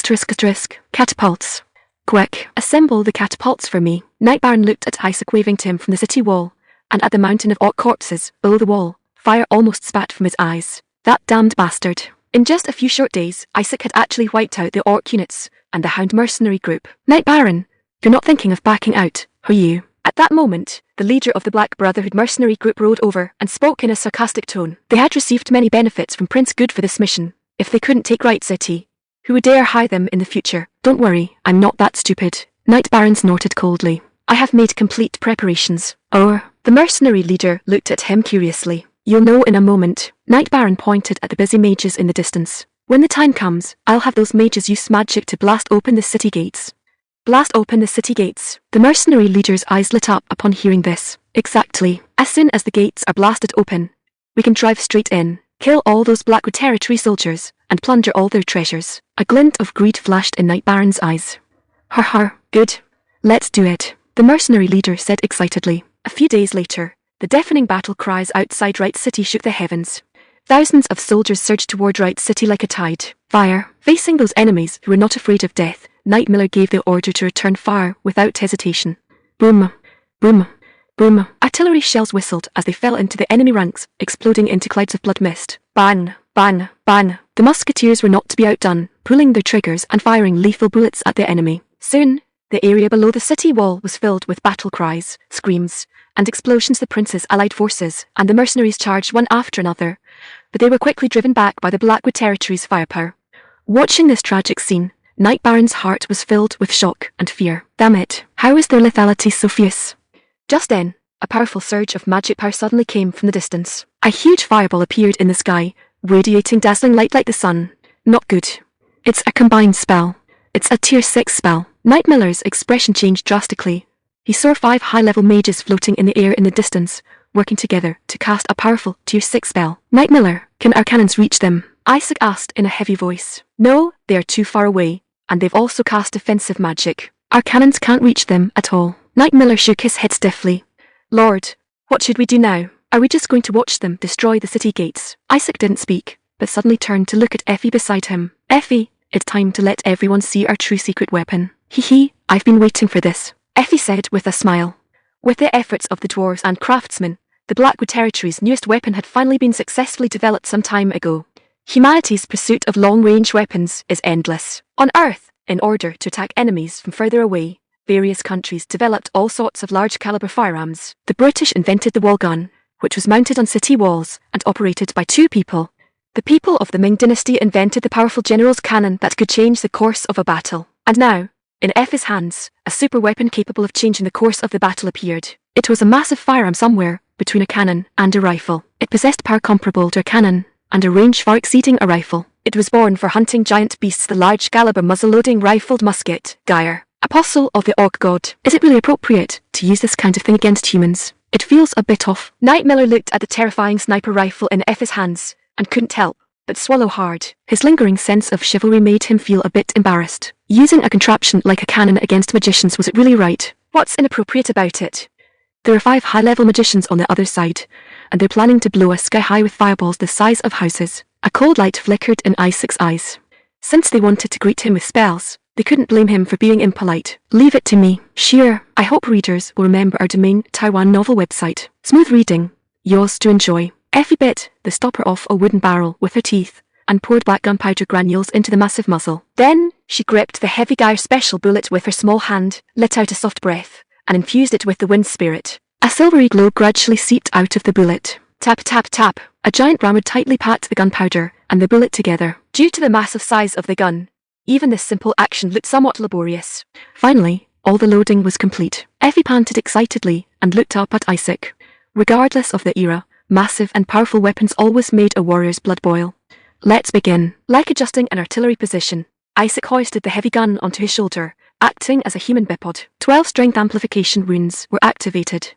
Catapults. Quick, assemble the catapults for me. Night Baron looked at Isaac waving to him from the city wall, and at the mountain of orc corpses below the wall. Fire almost spat from his eyes. That damned bastard. In just a few short days, Isaac had actually wiped out the orc units and the Hound mercenary group. Night Baron, you're not thinking of backing out, are you? At that moment, the leader of the Black Brotherhood mercenary group rode over and spoke in a sarcastic tone. They had received many benefits from Prince Good for this mission. If they couldn't take Right City, who would dare hire them in the future? Don't worry, I'm not that stupid. Night Baron snorted coldly. I have made complete preparations. Oh, the mercenary leader looked at him curiously. You'll know in a moment. Night Baron pointed at the busy mages in the distance. When the time comes, I'll have those mages use magic to blast open the city gates. Blast open the city gates. The mercenary leader's eyes lit up upon hearing this. Exactly. As soon as the gates are blasted open, we can drive straight in, kill all those Blackwood Territory soldiers, and plunder all their treasures. A glint of greed flashed in Night Baron's eyes. Good. Let's do it, the mercenary leader said excitedly. A few days later, the deafening battle cries outside Right City shook the heavens. Thousands of soldiers surged toward Right City like a tide. Fire. Facing those enemies who were not afraid of death, Night Miller gave the order to return fire without hesitation. Boom. Boom. Boom. Artillery shells whistled as they fell into the enemy ranks, exploding into clouds of blood mist. Bang. Bang. Bang. The musketeers were not to be outdone, pulling their triggers and firing lethal bullets at the enemy. Soon, the area below the city wall was filled with battle cries, screams, and explosions. The prince's allied forces and the mercenaries charged one after another, but they were quickly driven back by the Blackwood Territory's firepower. Watching this tragic scene, Night Baron's heart was filled with shock and fear. Damn it, how is their lethality so fierce? Just then, a powerful surge of magic power suddenly came from the distance. A huge fireball appeared in the sky, radiating dazzling light like the sun. Not good. It's a combined spell. It's a tier 6 spell. Night Miller's expression changed drastically. He saw 5 high-level mages floating in the air in the distance, working together to cast a powerful tier 6 spell. Night Miller, can our cannons reach them? Isaac asked in a heavy voice. No, they are too far away, and they've also cast defensive magic. Our cannons can't reach them at all. Night Miller shook his head stiffly. Lord, what should we do now? Are we just going to watch them destroy the city gates? Isaac didn't speak, but suddenly turned to look at Effie beside him. Effie, it's time to let everyone see our true secret weapon. Hee, I've been waiting for this, Effie said with a smile. With the efforts of the dwarves and craftsmen, the Blackwood Territory's newest weapon had finally been successfully developed some time ago. Humanity's pursuit of long-range weapons is endless. On Earth, in order to attack enemies from further away, various countries developed all sorts of large-caliber firearms. The British invented the wall gun, which was mounted on city walls and operated by 2 people. The people of the Ming dynasty invented the powerful general's cannon that could change the course of a battle. And now, in Effie's hands, a super weapon capable of changing the course of the battle appeared. It was a massive firearm somewhere between a cannon and a rifle. It possessed power comparable to a cannon and a range far exceeding a rifle. It was born for hunting giant beasts. The large-caliber muzzle-loading rifled musket, Geyer, apostle of the orc god. Is it really appropriate to use this kind of thing against humans? It feels a bit off. Night Miller looked at the terrifying sniper rifle in Effie's hands and couldn't help but swallow hard. His lingering sense of chivalry made him feel a bit embarrassed. Using a contraption like a cannon against magicians, was it really right? What's inappropriate about it? There are 5 high-level magicians on the other side, and they're planning to blow us sky-high with fireballs the size of houses. A cold light flickered in Isaac's eyes. Since they wanted to greet him with spells, they couldn't blame him for being impolite. Leave it to me. Sure, I hope readers will remember our domain Taiwan novel website. Smooth reading. Yours to enjoy. Effie bit the stopper off a wooden barrel with her teeth and poured black gunpowder granules into the massive muzzle. Then, she gripped the heavy Geyer special bullet with her small hand, let out a soft breath, and infused it with the wind spirit. A silvery glow gradually seeped out of the bullet. Tap, tap, tap. A giant ram would tightly packed the gunpowder and the bullet together. Due to the massive size of the gun, even this simple action looked somewhat laborious. Finally, all the loading was complete. Effie panted excitedly and looked up at Isaac. Regardless of the era, massive and powerful weapons always made a warrior's blood boil. Let's begin. Like adjusting an artillery position, Isaac hoisted the heavy gun onto his shoulder, acting as a human bipod. 12 strength amplification runes were activated.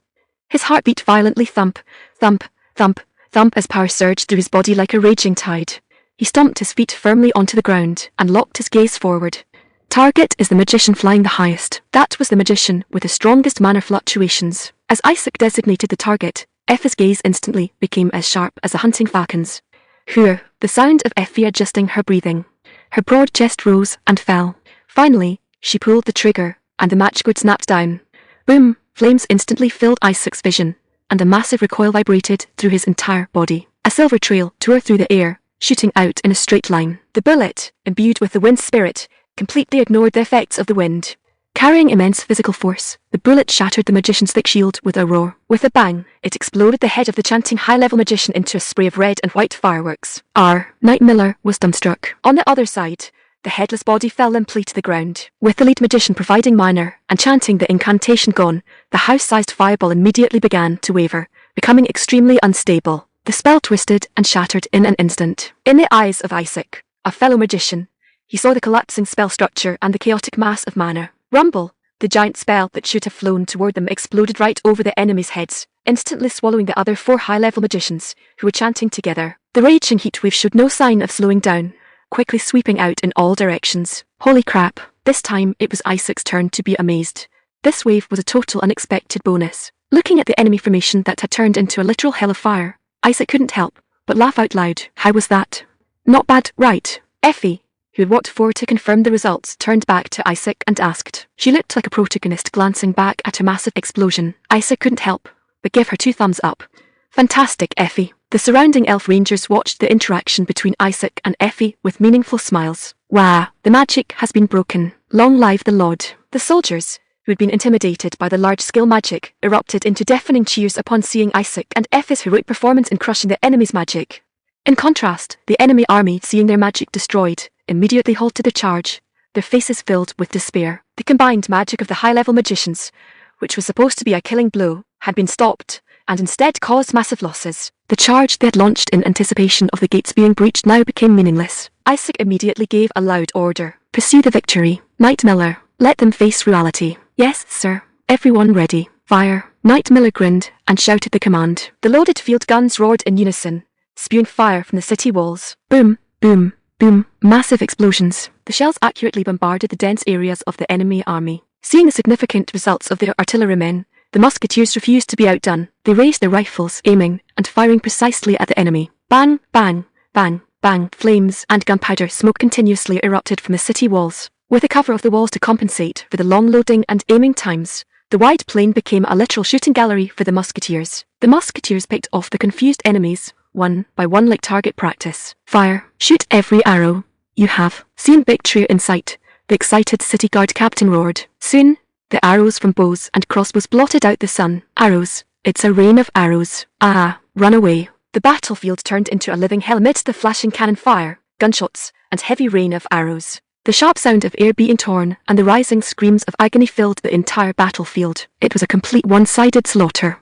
His heart beat violently. Thump, thump, thump, thump as power surged through his body like a raging tide. He stomped his feet firmly onto the ground and locked his gaze forward. Target is the magician flying the highest. That was the magician with the strongest mana fluctuations. As Isaac designated the target, Effie's gaze instantly became as sharp as a hunting falcon's. Hur, the sound of Effie adjusting her breathing. Her broad chest rose and fell. Finally, She pulled the trigger, and the matchwood snapped down. Boom! Flames instantly filled Isaac's vision, and a massive recoil vibrated through his entire body. A silver trail tore through the air, shooting out in a straight line. The bullet, imbued with the wind's spirit, completely ignored the effects of the wind. Carrying immense physical force, the bullet shattered the magician's thick shield with a roar. With a bang, it exploded the head of the chanting high-level magician into a spray of red and white fireworks. Knight Miller was dumbstruck. On the other side, the headless body fell limply to the ground. With the lead magician providing minor and chanting the incantation gone, the house-sized fireball immediately began to waver, becoming extremely unstable. The spell twisted and shattered in an instant. In the eyes of Isaac, a fellow magician, he saw the collapsing spell structure and the chaotic mass of mana. Rumble! The giant spell that should have flown toward them exploded right over the enemies' heads, instantly swallowing the other 4 high-level magicians, who were chanting together. The raging heatwave showed no sign of slowing down, quickly sweeping out in all directions. Holy crap! This time it was Isaac's turn to be amazed. This wave was a total unexpected bonus. Looking at the enemy formation that had turned into a literal hell of fire, Isaac couldn't help but laugh out loud. How was that? Not bad, right? Effie, who had walked forward to confirm the results, turned back to Isaac and asked. She looked like a protagonist glancing back at a massive explosion. Isaac couldn't help but give her 2 thumbs up. Fantastic, Effie. The surrounding elf rangers watched the interaction between Isaac and Effie with meaningful smiles. Wow, the magic has been broken. Long live the Lord. The soldiers, who had been intimidated by the large-scale magic, erupted into deafening cheers upon seeing Isaac and Effie's heroic performance in crushing the enemy's magic. In contrast, the enemy army, seeing their magic destroyed, immediately halted their charge, their faces filled with despair. The combined magic of the high-level magicians, which was supposed to be a killing blow, had been stopped, and instead caused massive losses. The charge they had launched in anticipation of the gates being breached now became meaningless. Isaac immediately gave a loud order. Pursue the victory. Knight Miller, let them face reality. Yes, sir. Everyone ready. Fire. Knight Miller grinned and shouted the command. The loaded field guns roared in unison, spewing fire from the city walls. Boom, boom, boom. Massive explosions. The shells accurately bombarded the dense areas of the enemy army. Seeing the significant results of their artillerymen, the musketeers refused to be outdone. They raised their rifles, aiming and firing precisely at the enemy. Bang, bang, bang, bang. Flames and gunpowder smoke continuously erupted from the city walls. With the cover of the walls to compensate for the long loading and aiming times, the wide plain became a literal shooting gallery for the musketeers. The musketeers picked off the confused enemies, one by one like target practice. Fire. Shoot every arrow you have. Seeing victory in sight, the excited city guard captain roared. Soon, the arrows from bows and crossbows blotted out the sun. Arrows. It's a rain of arrows. Ah, run away. The battlefield turned into a living hell amidst the flashing cannon fire, gunshots, and heavy rain of arrows. The sharp sound of air being torn and the rising screams of agony filled the entire battlefield. It was a complete one-sided slaughter.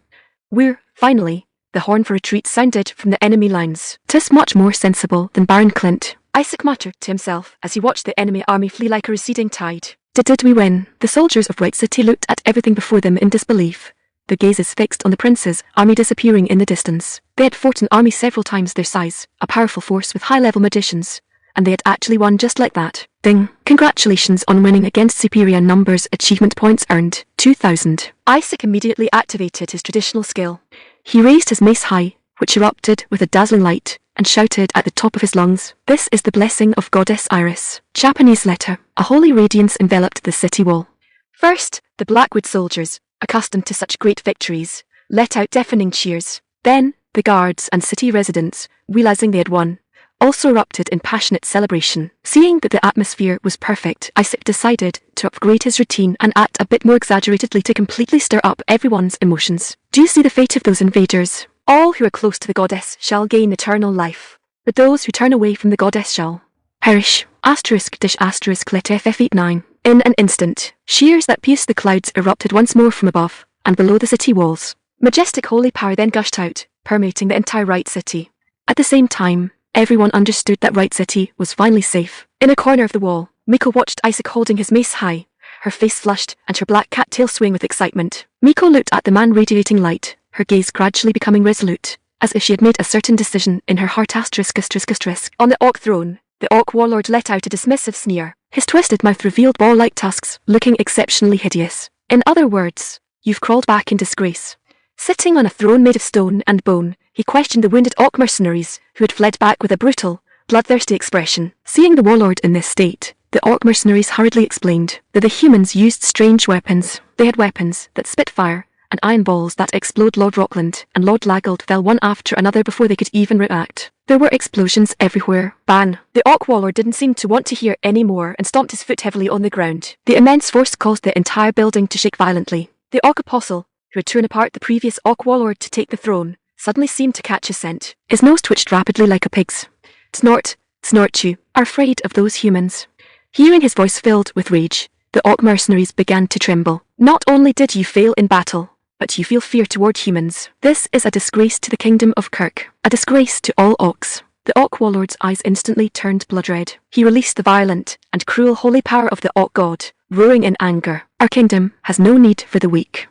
Finally, the horn for retreat sounded from the enemy lines. "'Tis much more sensible than Baron Clint," Isaac muttered to himself as he watched the enemy army flee like a receding tide. Did we win? The soldiers of Wright City looked at everything before them in disbelief, their gazes fixed on the prince's army disappearing in the distance. They had fought an army several times their size, a powerful force with high-level magicians, and they had actually won just like that. Ding! Congratulations on winning against superior numbers. Achievement points earned, 2,000. Isaac immediately activated his traditional skill. He raised his mace high, which erupted with a dazzling light, and shouted at the top of his lungs, "This is the blessing of Goddess Iris." Japanese letter. A holy radiance enveloped the city wall. First, the Blackwood soldiers, accustomed to such great victories, let out deafening cheers. Then, the guards and city residents, realizing they had won, also erupted in passionate celebration. Seeing that the atmosphere was perfect, Isaac decided to upgrade his routine and act a bit more exaggeratedly to completely stir up everyone's emotions. Do you see the fate of those invaders? All who are close to the goddess shall gain eternal life, but those who turn away from the goddess shall perish. **let FF89. In an instant, shears that pierced the clouds erupted once more from above and below the city walls. Majestic holy power then gushed out, permeating the entire Wright City. At the same time, everyone understood that Wright City was finally safe. In a corner of the wall, Miko watched Isaac holding his mace high, her face flushed and her black cat tail swaying with excitement. Miko looked at the man radiating light, her gaze gradually becoming resolute, as if she had made a certain decision in her heart. On the Orc throne, the Orc warlord let out a dismissive sneer. His twisted mouth revealed ball-like tusks, looking exceptionally hideous. In other words, you've crawled back in disgrace. Sitting on a throne made of stone and bone, he questioned the wounded Orc mercenaries, who had fled back with a brutal, bloodthirsty expression. Seeing the warlord in this state, The orc mercenaries hurriedly explained that the humans used strange weapons. They had weapons that spit fire and iron balls that explode. Lord Rockland and Lord Laggold fell one after another before they could even react. There were explosions everywhere. Ban! The orc warlord didn't seem to want to hear any more and stomped his foot heavily on the ground. The immense force caused the entire building to shake violently. The orc apostle, who had torn apart the previous orc warlord to take the throne, suddenly seemed to catch a scent. His nose twitched rapidly like a pig's. Snort, snort, you are afraid of those humans. Hearing his voice filled with rage, the orc mercenaries began to tremble. Not only did you fail in battle, but you feel fear toward humans. This is a disgrace to the kingdom of Kirk, a disgrace to all orcs. The orc warlord's eyes instantly turned blood red. He released the violent and cruel holy power of the orc god, roaring in anger. Our kingdom has no need for the weak.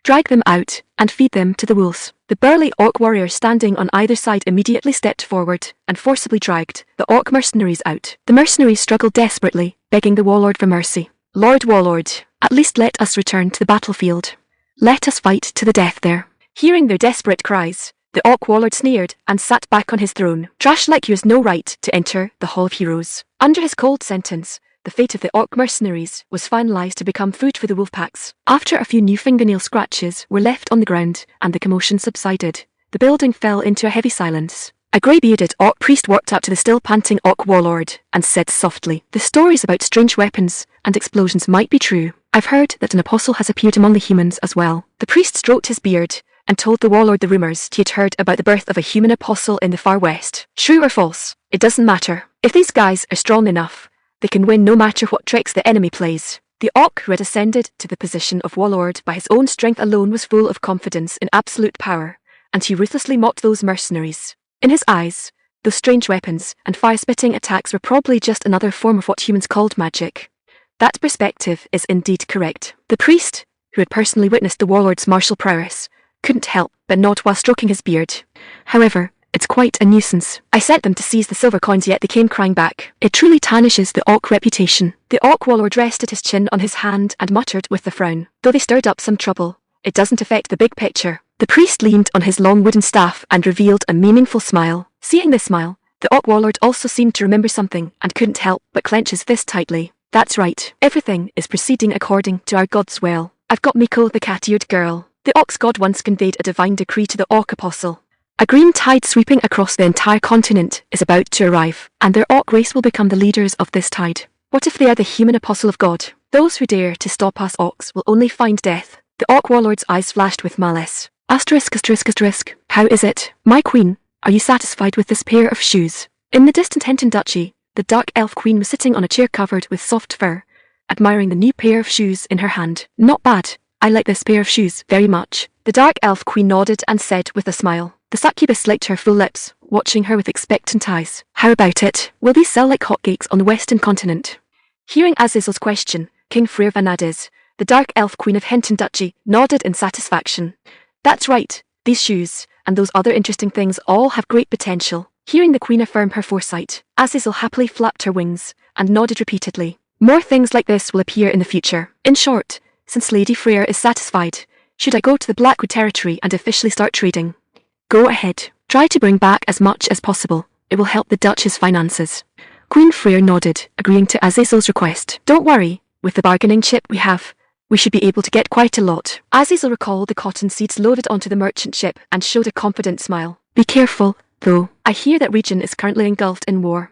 Drag them out and feed them to the wolves. The burly orc warrior standing on either side immediately stepped forward and forcibly dragged the orc mercenaries out. The mercenaries struggled desperately, begging the warlord for mercy. Lord Warlord, at least let us return to the battlefield. Let us fight to the death there. Hearing their desperate cries, the orc warlord sneered and sat back on his throne. Trash like you has no right to enter the Hall of Heroes. Under his cold sentence, the fate of the orc mercenaries was finalized to become food for the wolf packs. After a few new fingernail scratches were left on the ground and the commotion subsided, the building fell into a heavy silence. A grey-bearded orc priest walked up to the still panting orc warlord and said softly, "The stories about strange weapons and explosions might be true. I've heard that an apostle has appeared among the humans as well." The priest stroked his beard and told the warlord the rumours he had heard about the birth of a human apostle in the far west. True or false, it doesn't matter. If these guys are strong enough, they can win no matter what tricks the enemy plays. The orc who had ascended to the position of warlord by his own strength alone was full of confidence in absolute power, and he ruthlessly mocked those mercenaries. In his eyes, those strange weapons and fire-spitting attacks were probably just another form of what humans called magic. That perspective is indeed correct. The priest, who had personally witnessed the warlord's martial prowess, couldn't help but nod while stroking his beard. However, it's quite a nuisance. I sent them to seize the silver coins, yet they came crying back. It truly tarnishes the orc reputation. The orc warlord rested his chin on his hand and muttered with a frown. Though they stirred up some trouble, it doesn't affect the big picture. The priest leaned on his long wooden staff and revealed a meaningful smile. Seeing this smile, the orc warlord also seemed to remember something and couldn't help but clench his fist tightly. That's right. Everything is proceeding according to our god's will. I've got Miko, the cat-eared girl. The orc's god once conveyed a divine decree to the orc apostle. A green tide sweeping across the entire continent is about to arrive, and their orc race will become the leaders of this tide. What if they are the human apostle of God? Those who dare to stop us orcs will only find death. The orc warlord's eyes flashed with malice. Asterisk, asterisk, asterisk. How is it? My queen, are you satisfied with this pair of shoes? In the distant Henton Duchy, the dark elf queen was sitting on a chair covered with soft fur, admiring the new pair of shoes in her hand. Not bad. I like this pair of shoes very much. The dark elf queen nodded and said with a smile. The succubus licked her full lips, watching her with expectant eyes. How about it? Will these sell like hotcakes on the western continent? Hearing Azazel's question, King Freyr Vanadis, the dark elf queen of Henton Duchy, nodded in satisfaction. That's right. These shoes, and those other interesting things all have great potential. Hearing the queen affirm her foresight, Azazel happily flapped her wings and nodded repeatedly. More things like this will appear in the future. In short, since Lady Freyr is satisfied, should I go to the Blackwood territory and officially start trading? Go ahead. Try to bring back as much as possible. It will help the Duchess' finances. Queen Freyr nodded, agreeing to Azazel's request. Don't worry, with the bargaining chip we have, we should be able to get quite a lot. Azazel recalled the cotton seeds loaded onto the merchant ship and showed a confident smile. Be careful, though. I hear that region is currently engulfed in war.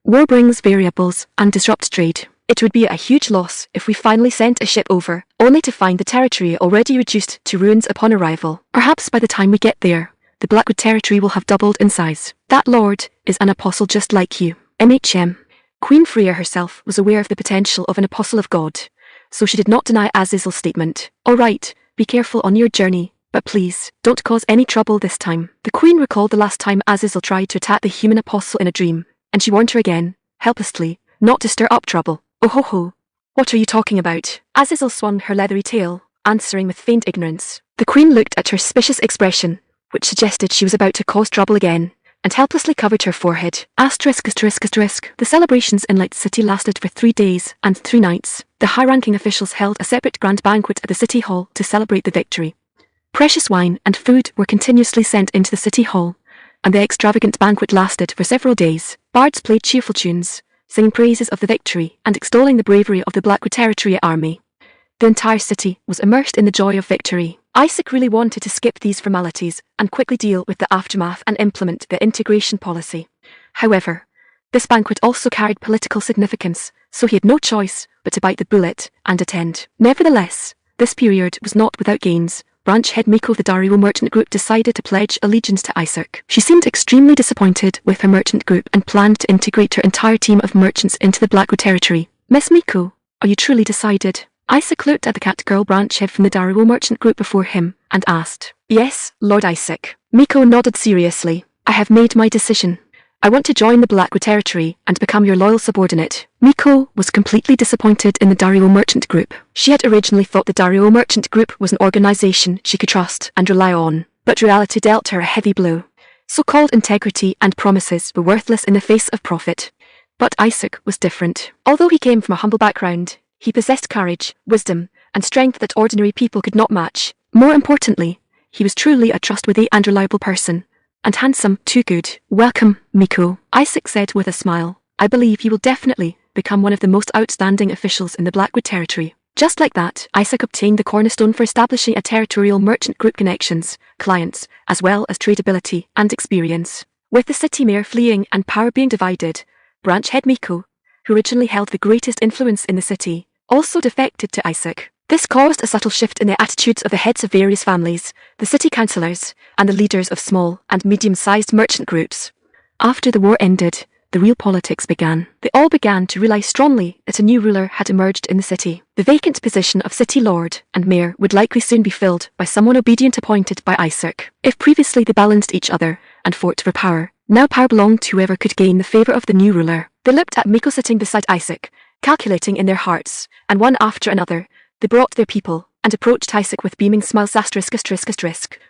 War brings variables and disrupts trade. It would be a huge loss if we finally sent a ship over, only to find the territory already reduced to ruins upon arrival. Perhaps by the time we get there, the Blackwood territory will have doubled in size. That lord is an apostle just like you. MHM. Queen Freyr herself was aware of the potential of an apostle of God, so she did not deny Azazel's statement. All right, be careful on your journey, but please, don't cause any trouble this time. The queen recalled the last time Azazel tried to attack the human apostle in a dream, and she warned her again, helplessly, not to stir up trouble. Oh ho ho. What are you talking about? Azazel swung her leathery tail, answering with feigned ignorance. The queen looked at her suspicious expression, which suggested she was about to cause trouble again, and helplessly covered her forehead. Asterisk, asterisk, asterisk. The celebrations in Light City lasted for 3 days and 3 nights. The high-ranking officials held a separate grand banquet at the city hall to celebrate the victory. Precious wine and food were continuously sent into the city hall, and the extravagant banquet lasted for several days. Bards played cheerful tunes, singing praises of the victory and extolling the bravery of the Blackwood Territory Army. The entire city was immersed in the joy of victory. Isaac really wanted to skip these formalities and quickly deal with the aftermath and implement the integration policy. However, this banquet also carried political significance, so he had no choice but to bite the bullet and attend. Nevertheless, this period was not without gains. Branch head Miko of the Dario merchant group decided to pledge allegiance to Isaac. She seemed extremely disappointed with her merchant group and planned to integrate her entire team of merchants into the Blackwood territory. Miss Miko, are you truly decided? Isaac looked at the cat-girl branch head from the Dario merchant group before him and asked. Yes, Lord Isaac. Miko nodded seriously. I have made my decision. I want to join the Blackwood territory and become your loyal subordinate. Miko was completely disappointed in the Dario merchant group. She had originally thought the Dario merchant group was an organization she could trust and rely on, but reality dealt her a heavy blow. So-called integrity and promises were worthless in the face of profit. But Isaac was different. Although he came from a humble background, he possessed courage, wisdom, and strength that ordinary people could not match. More importantly, he was truly a trustworthy and reliable person. And handsome, too good. Welcome, Miko, Isaac said with a smile. I believe you will definitely become one of the most outstanding officials in the Blackwood territory. Just like that, Isaac obtained the cornerstone for establishing a territorial merchant group connections, clients, as well as tradability and experience. With the city mayor fleeing and power being divided, branch head Miko, who originally held the greatest influence in the city, also defected to Isaac. This caused a subtle shift in the attitudes of the heads of various families, the city councillors, and the leaders of small and medium-sized merchant groups. After the war ended, the real politics began. They all began to realize strongly that a new ruler had emerged in the city. The vacant position of city lord and mayor would likely soon be filled by someone obedient appointed by Isaac. If previously they balanced each other and fought for power, now power belonged to whoever could gain the favor of the new ruler. They looked at Miko sitting beside Isaac, calculating in their hearts, and one after another, they brought their people and approached Isaac with beaming smiles.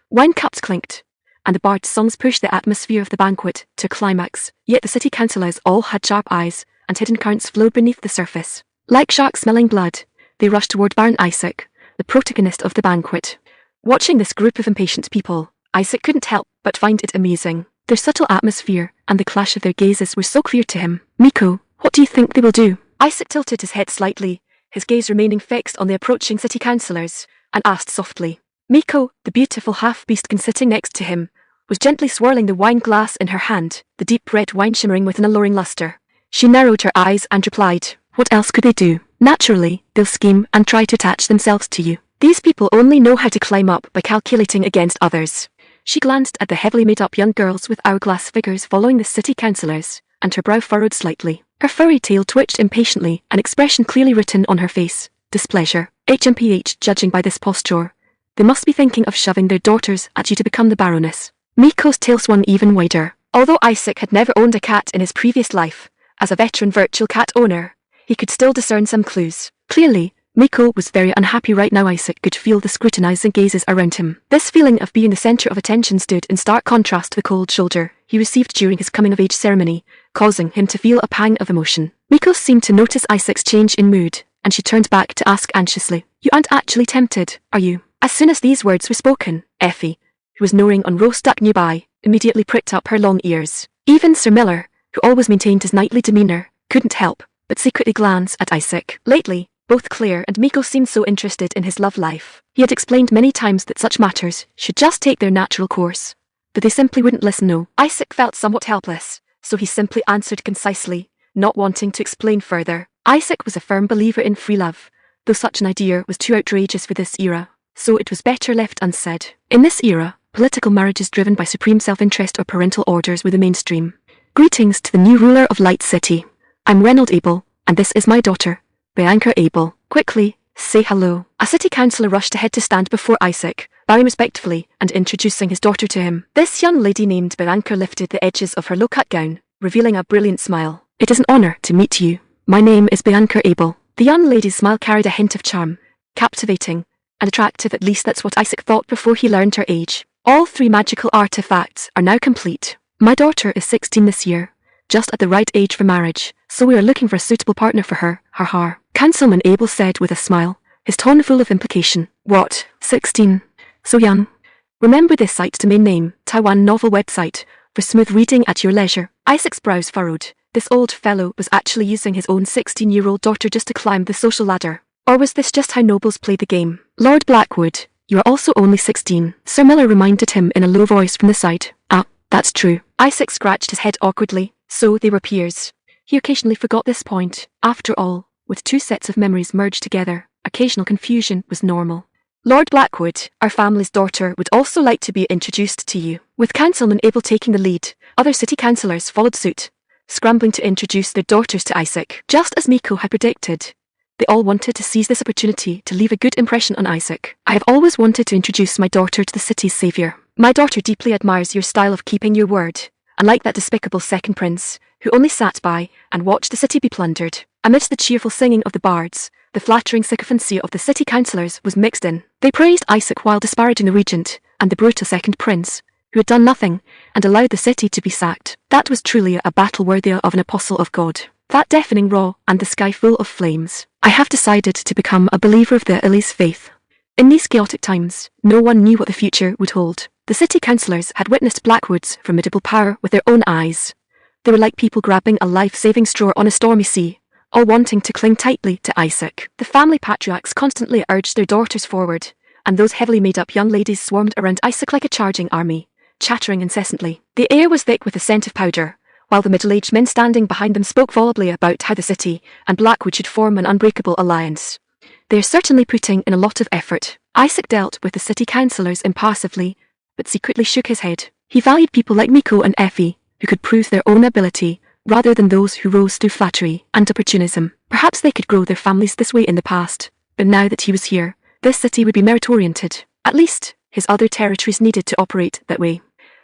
Wine cups clinked, and the bard's songs pushed the atmosphere of the banquet to a climax. Yet the city councillors all had sharp eyes, and hidden currents flowed beneath the surface. Like sharks smelling blood, they rushed toward Baron Isaac, the protagonist of the banquet. Watching this group of impatient people, Isaac couldn't help but find it amusing. Their subtle atmosphere and the clash of their gazes were so clear to him. Miko, what do you think they will do? Isaac tilted his head slightly, his gaze remaining fixed on the approaching city councillors, and asked softly. Miko, the beautiful half-beastkin sitting next to him, was gently swirling the wine glass in her hand, the deep red wine shimmering with an alluring luster. She narrowed her eyes and replied, what else could they do? Naturally, they'll scheme and try to attach themselves to you. These people only know how to climb up by calculating against others. She glanced at the heavily made-up young girls with hourglass figures following the city councillors, and her brow furrowed slightly. Her furry tail twitched impatiently, an expression clearly written on her face. Displeasure. HMPH, judging by this posture. They must be thinking of shoving their daughters at you to become the Baroness. Miko's tail swung even wider. Although Isaac had never owned a cat in his previous life, as a veteran virtual cat owner, he could still discern some clues. Clearly, Miko was very unhappy right now. Isaac could feel the scrutinizing gazes around him. This feeling of being the center of attention stood in stark contrast to the cold shoulder he received during his coming-of-age ceremony, causing him to feel a pang of emotion. Miko seemed to notice Isaac's change in mood, and she turned back to ask anxiously, you aren't actually tempted, are you? As soon as these words were spoken, Effie, who was gnawing on roast duck nearby, immediately pricked up her long ears. Even Sir Miller, who always maintained his knightly demeanor, couldn't help but secretly glance at Isaac. Lately, both Claire and Miko seemed so interested in his love life. He had explained many times that such matters should just take their natural course, but they simply wouldn't listen. No. Isaac felt somewhat helpless, so he simply answered concisely, not wanting to explain further. Isaac was a firm believer in free love, though such an idea was too outrageous for this era, so it was better left unsaid. In this era, political marriages driven by supreme self-interest or parental orders were the mainstream. Greetings to the new ruler of Light City. I'm Reynold Abel, and this is my daughter, Bianca Abel. Quickly, say hello. A city councillor rushed ahead to stand before Isaac, bowing respectfully and introducing his daughter to him. This young lady named Bianca lifted the edges of her low-cut gown, revealing a brilliant smile. It is an honor to meet you. My name is Bianca Abel. The young lady's smile carried a hint of charm, captivating and attractive, at least that's what Isaac thought before he learned her age. All 3 magical artifacts are now complete. My daughter is 16 this year, just at the right age for marriage, so we are looking for a suitable partner for her, Councilman Abel said with a smile, his tone full of implication. What, 16? So young? Remember this site's domain name, Taiwan novel website, for smooth reading at your leisure. Isaac's brows furrowed, this old fellow was actually using his own 16-year-old daughter just to climb the social ladder. Or was this just how nobles played the game? Lord Blackwood, you are also only 16, Sir Miller reminded him in a low voice from the side. Ah, that's true. Isaac scratched his head awkwardly. So they were peers. He occasionally forgot this point. After all, with two sets of memories merged together, occasional confusion was normal. Lord Blackwood, our family's daughter, would also like to be introduced to you. With Councilman Abel taking the lead, other city councillors followed suit, scrambling to introduce their daughters to Isaac. Just as Miko had predicted, they all wanted to seize this opportunity to leave a good impression on Isaac. I have always wanted to introduce my daughter to the city's saviour. My daughter deeply admires your style of keeping your word, unlike that despicable second prince, who only sat by and watched the city be plundered. Amidst the cheerful singing of the bards, the flattering sycophancy of the city councillors was mixed in. They praised Isaac while disparaging the regent and the brutal second prince, who had done nothing and allowed the city to be sacked. That was truly a battle worthy of an apostle of God. That deafening roar and the sky full of flames. I have decided to become a believer of the Elise faith. In these chaotic times, no one knew what the future would hold. The city councillors had witnessed Blackwood's formidable power with their own eyes. They were like people grabbing a life-saving straw on a stormy sea, all wanting to cling tightly to Isaac. The family patriarchs constantly urged their daughters forward, and those heavily made-up young ladies swarmed around Isaac like a charging army, chattering incessantly. The air was thick with the scent of powder, while the middle-aged men standing behind them spoke volubly about how the city and Blackwood should form an unbreakable alliance. They are certainly putting in a lot of effort. Isaac dealt with the city councillors impassively, but secretly shook his head. He valued people like Miko and Effie, who could prove their own ability, rather than those who rose through flattery and opportunism. Perhaps they could grow their families this way in the past, but now that he was here, this city would be merit-oriented. At least, his other territories needed to operate that way.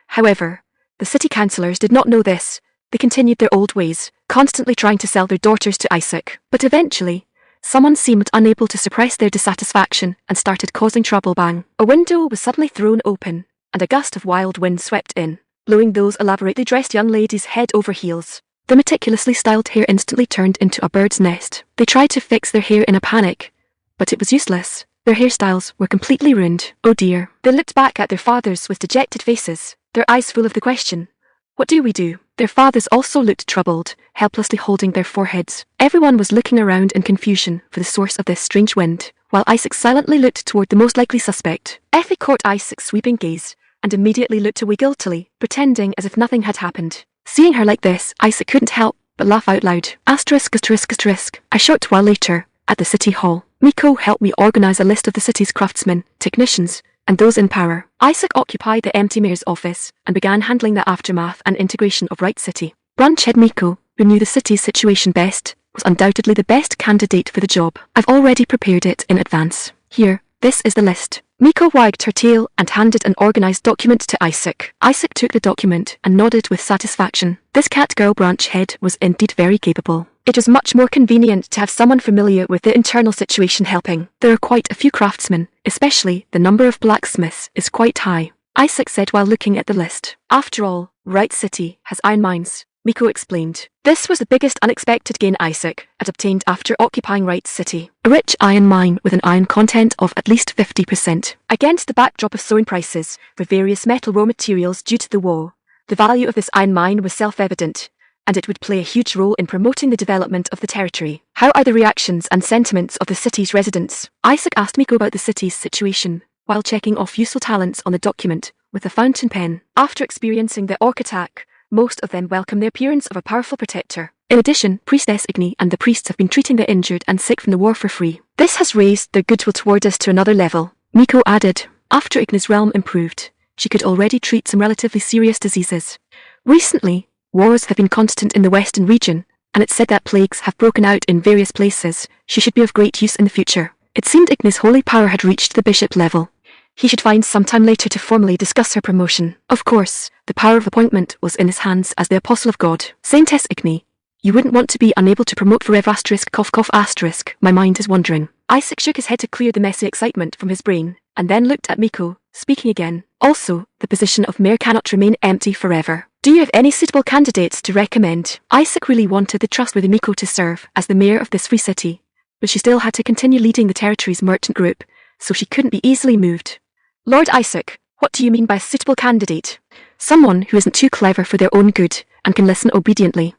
However, the city councillors did not know this. They continued their old ways, constantly trying to sell their daughters to Isaac. But eventually, someone seemed unable to suppress their dissatisfaction and started causing trouble. Bang! A window was suddenly thrown open, and a gust of wild wind swept in, blowing those elaborately dressed young ladies head over heels. The meticulously styled hair instantly turned into a bird's nest. They tried to fix their hair in a panic, but it was useless. Their hairstyles were completely ruined. Oh dear. They looked back at their fathers with dejected faces, their eyes full of the question, what do we do? Their fathers also looked troubled, helplessly holding their foreheads. Everyone was looking around in confusion for the source of this strange wind, while Isaac silently looked toward the most likely suspect. Effie caught Isaac's sweeping gaze, and immediately looked away guiltily, pretending as if nothing had happened. Seeing her like this, Isaac couldn't help but laugh out loud. Asterisk, asterisk, asterisk. A short while later, at the city hall, Miko helped me organize a list of the city's craftsmen, technicians, and those in power. Isaac occupied the empty mayor's office and began handling the aftermath and integration of Wright City. Branch head Miko, who knew the city's situation best, was undoubtedly the best candidate for the job. I've already prepared it in advance. Here, this is the list. Miko wagged her tail and handed an organized document to Isaac. Isaac took the document and nodded with satisfaction. This cat-girl branch head was indeed very capable. It was much more convenient to have someone familiar with the internal situation helping. There are quite a few craftsmen, especially the number of blacksmiths is quite high, Isaac said while looking at the list. After all, Wright City has iron mines, Miko explained. This was the biggest unexpected gain Isaac had obtained after occupying Wright City. A rich iron mine with an iron content of at least 50%. Against the backdrop of soaring prices for various metal raw materials due to the war, the value of this iron mine was self-evident, and it would play a huge role in promoting the development of the territory. How are the reactions and sentiments of the city's residents? Isaac asked Miko about the city's situation, while checking off useful talents on the document with a fountain pen. After experiencing the orc attack, most of them welcome the appearance of a powerful protector. In addition, Priestess Igni and the priests have been treating the injured and sick from the war for free. This has raised their goodwill toward us to another level, Miko added. After Igni's realm improved, she could already treat some relatively serious diseases. Recently, wars have been constant in the western region, and it's said that plagues have broken out in various places. She should be of great use in the future. It seemed Igni's holy power had reached the bishop level. He should find some time later to formally discuss her promotion. Of course, the power of appointment was in his hands as the apostle of God. Saintess Igni, you wouldn't want to be unable to promote forever asterisk cough cough asterisk. My mind is wandering. Isaac shook his head to clear the messy excitement from his brain, and then looked at Miko, speaking again. Also, the position of mayor cannot remain empty forever. Do you have any suitable candidates to recommend? Isaac really wanted the trustworthy Miko to serve as the mayor of this free city, but she still had to continue leading the territory's merchant group, so she couldn't be easily moved. Lord Isaac, what do you mean by a suitable candidate? Someone who isn't too clever for their own good and can listen obediently.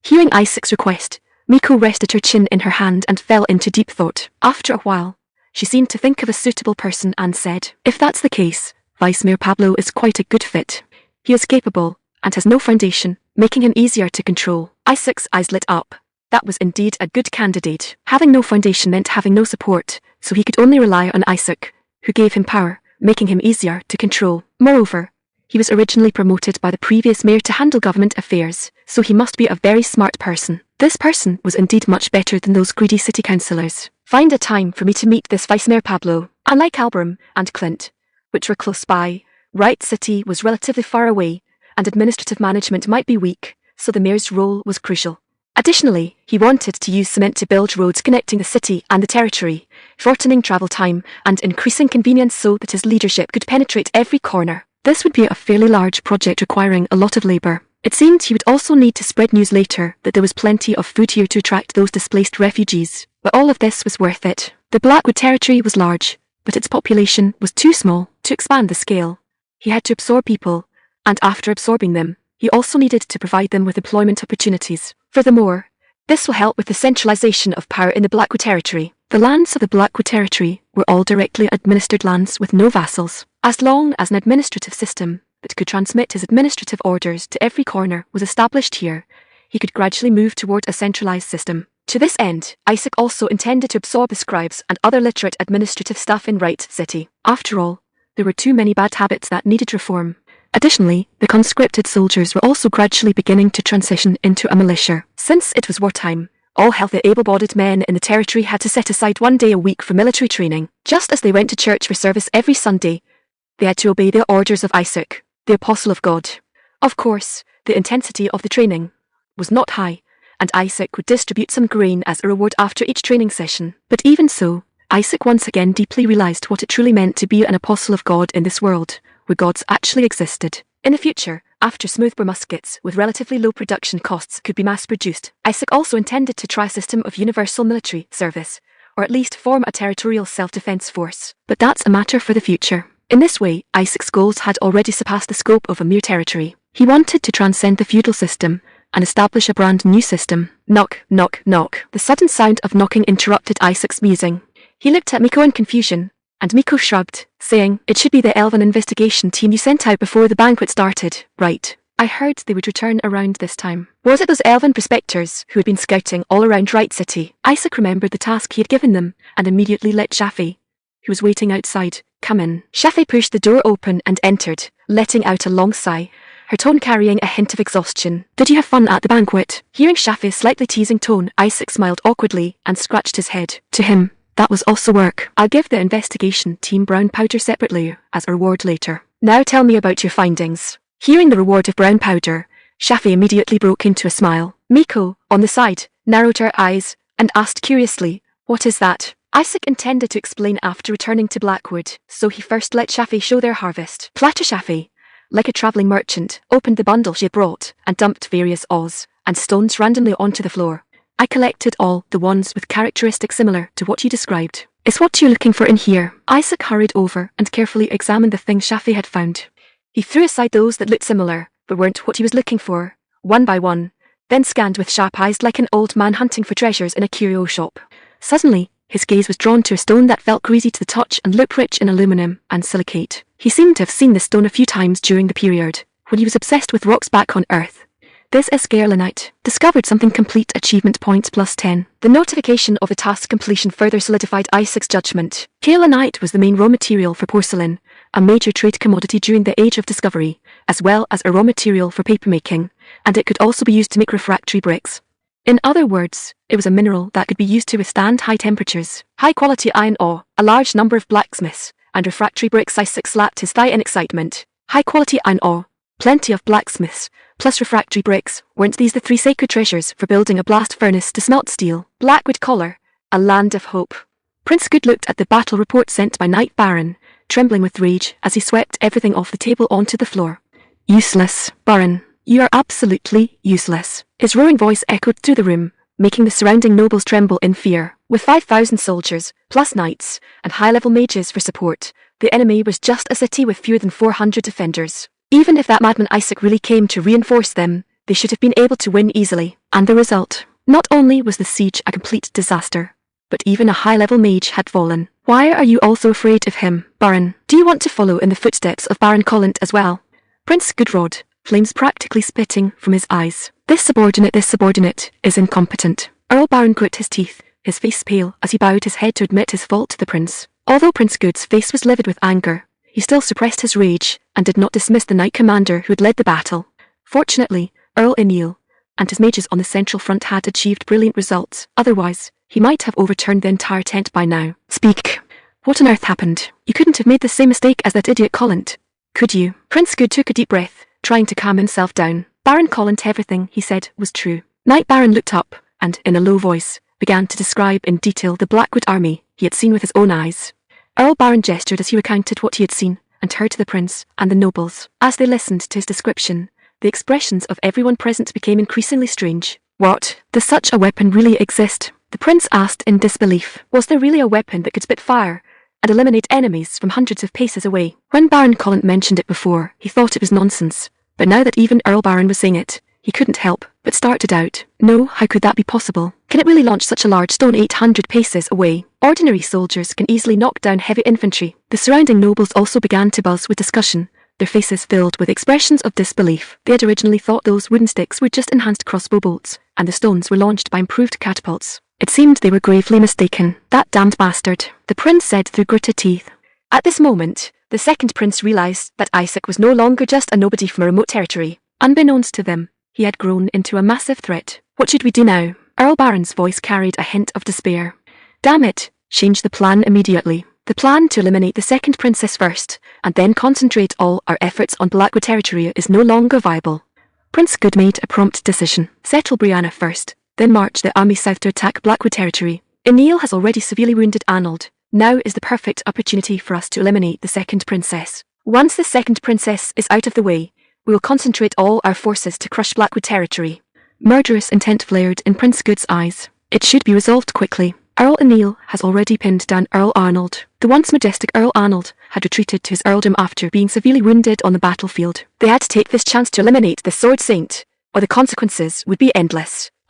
Hearing Isaac's request, Miko rested her chin in her hand and fell into deep thought. After a while, she seemed to think of a suitable person and said, "If that's the case, Vice Mayor Pablo is quite a good fit. He is capable and has no foundation, making him easier to control." Isaac's eyes lit up. That was indeed a good candidate. Having no foundation meant having no support, so he could only rely on Isaac, who gave him power, making him easier to control. Moreover, he was originally promoted by the previous mayor to handle government affairs, so he must be a very smart person. This person was indeed much better than those greedy city councillors. Find a time for me to meet this Vice Mayor Pablo. Unlike Albram and Clint, which were close by, Wright City was relatively far away, and administrative management might be weak, so the mayor's role was crucial. Additionally, he wanted to use cement to build roads connecting the city and the territory, shortening travel time and increasing convenience so that his leadership could penetrate every corner. This would be a fairly large project requiring a lot of labour. It seemed he would also need to spread news later that there was plenty of food here to attract those displaced refugees. But all of this was worth it. The Blackwood territory was large, but its population was too small to expand the scale. He had to absorb people, and after absorbing them, he also needed to provide them with employment opportunities. Furthermore, this will help with the centralization of power in the Blackwood territory. The lands of the Blackwood territory were all directly administered lands with no vassals. As long as an administrative system that could transmit his administrative orders to every corner was established here, he could gradually move toward a centralized system. To this end, Isaac also intended to absorb the scribes and other literate administrative staff in Wright City. After all, there were too many bad habits that needed reform. Additionally, the conscripted soldiers were also gradually beginning to transition into a militia. Since it was wartime, all healthy able-bodied men in the territory had to set aside 1 day a week for military training. Just as they went to church for service every Sunday, they had to obey the orders of Isaac, the apostle of God. Of course, the intensity of the training was not high, and Isaac would distribute some grain as a reward after each training session. But even so, Isaac once again deeply realized what it truly meant to be an apostle of God in this world, where gods actually existed. In the future, after smoothbore muskets with relatively low production costs could be mass-produced, Isaac also intended to try a system of universal military service, or at least form a territorial self-defense force. But that's a matter for the future. In this way, Isaac's goals had already surpassed the scope of a mere territory. He wanted to transcend the feudal system and establish a brand new system. Knock, knock, knock. The sudden sound of knocking interrupted Isaac's musing. He looked at Miko in confusion, and Miko shrugged, saying, "It should be the elven investigation team you sent out before the banquet started, right? I heard they would return around this time." Was it those elven prospectors who had been scouting all around Wright City? Isaac remembered the task he had given them, and immediately let Shafi, who was waiting outside, come in. Shafi pushed the door open and entered, letting out a long sigh, her tone carrying a hint of exhaustion. "Did you have fun at the banquet?" Hearing Shafi's slightly teasing tone, Isaac smiled awkwardly and scratched his head. To him, that was also work. "I'll give the investigation team brown powder separately as a reward later. Now tell me about your findings." Hearing the reward of brown powder, Shafi immediately broke into a smile. Miko, on the side, narrowed her eyes and asked curiously, "What is that?" Isaac intended to explain after returning to Blackwood, so he first let Shafi show their harvest. Platter Shafi, like a travelling merchant, opened the bundle she had brought and dumped various ores and stones randomly onto the floor. "I collected all the ones with characteristics similar to what you described. Is what you're looking for in here?" Isaac hurried over and carefully examined the things Shafi had found. He threw aside those that looked similar, but weren't what he was looking for, one by one, then scanned with sharp eyes like an old man hunting for treasures in a curio shop. Suddenly, his gaze was drawn to a stone that felt greasy to the touch and looked rich in aluminum and silicate. He seemed to have seen this stone a few times during the period when he was obsessed with rocks back on Earth. This is Scarelinite. Discovered something complete, achievement points plus 10. The notification of the task completion further solidified Isaac's judgment. Kaolinite was the main raw material for porcelain, a major trade commodity during the Age of Discovery, as well as a raw material for papermaking, and it could also be used to make refractory bricks. In other words, it was a mineral that could be used to withstand high temperatures. High-quality iron ore, a large number of blacksmiths, and refractory bricks. Isaac slapped his thigh in excitement. High-quality iron ore, plenty of blacksmiths, plus refractory bricks. Weren't these the three sacred treasures for building a blast furnace to smelt steel? Blackwood Collar, a land of hope. Prince Good looked at the battle report sent by Knight Baron, trembling with rage as he swept everything off the table onto the floor. "Useless, Baron. You are absolutely useless." His roaring voice echoed through the room, making the surrounding nobles tremble in fear. With 5,000 soldiers, plus knights, and high-level mages for support, the enemy was just a city with fewer than 400 defenders. Even if that madman Isaac really came to reinforce them, They should have been able to win easily, and the result. Not only was the siege a complete disaster, but even a high-level mage had fallen. Why are you all so afraid of him, Baron? Do you want to follow in the footsteps of Baron Collant as well? Prince Goodrod, flames practically spitting from his eyes. This subordinate is incompetent. Earl Baron grit his teeth, his face pale as he bowed his head to admit his fault to the prince. Although Prince Good's face was livid with anger, he still suppressed his rage and did not dismiss the knight commander who had led the battle. Fortunately, Earl Eniel and his mages on the central front had achieved brilliant results. Otherwise, he might have overturned the entire tent by now. Speak. What on earth happened? You couldn't have made the same mistake as that idiot Collant, could you? Prince Good took a deep breath, trying to calm himself down. Baron Collant, everything he said was true. Knight Baron looked up and, in a low voice, began to describe in detail the Blackwood army he had seen with his own eyes. Earl Baron gestured as he recounted what he had seen and heard to the prince and the nobles. As they listened to his description, the expressions of everyone present became increasingly strange. What? Does such a weapon really exist? The prince asked in disbelief. Was there really a weapon that could spit fire and eliminate enemies from hundreds of paces away? When Baron Collant mentioned it before, he thought it was nonsense. But now that even Earl Baron was saying it, he couldn't help but start to doubt. No, how could that be possible? Can it really launch such a large stone 800 paces away? Ordinary soldiers can easily knock down heavy infantry. The surrounding nobles also began to buzz with discussion, their faces filled with expressions of disbelief. They had originally thought those wooden sticks were just enhanced crossbow bolts, and the stones were launched by improved catapults. It seemed they were gravely mistaken. That damned bastard, the prince said through gritted teeth. At this moment, the second prince realized that Isaac was no longer just a nobody from a remote territory. Unbeknownst to them, he had grown into a massive threat. What should we do now? Earl Baron's voice carried a hint of despair. Damn it, change the plan immediately. The plan to eliminate the second princess first, and then concentrate all our efforts on Blackwood territory is no longer viable. Prince Good made a prompt decision. Settle Brianna first, then march the army south to attack Blackwood territory. Eniel has already severely wounded Arnold. Now is the perfect opportunity for us to eliminate the second princess. Once the second princess is out of the way, we will concentrate all our forces to crush Blackwood territory. Murderous intent flared in Prince Good's eyes. It should be resolved quickly. Earl Eniel has already pinned down Earl Arnold. The once majestic Earl Arnold had retreated to his earldom after being severely wounded on the battlefield. They had to take this chance to eliminate the Sword Saint, or the consequences would be endless. ****.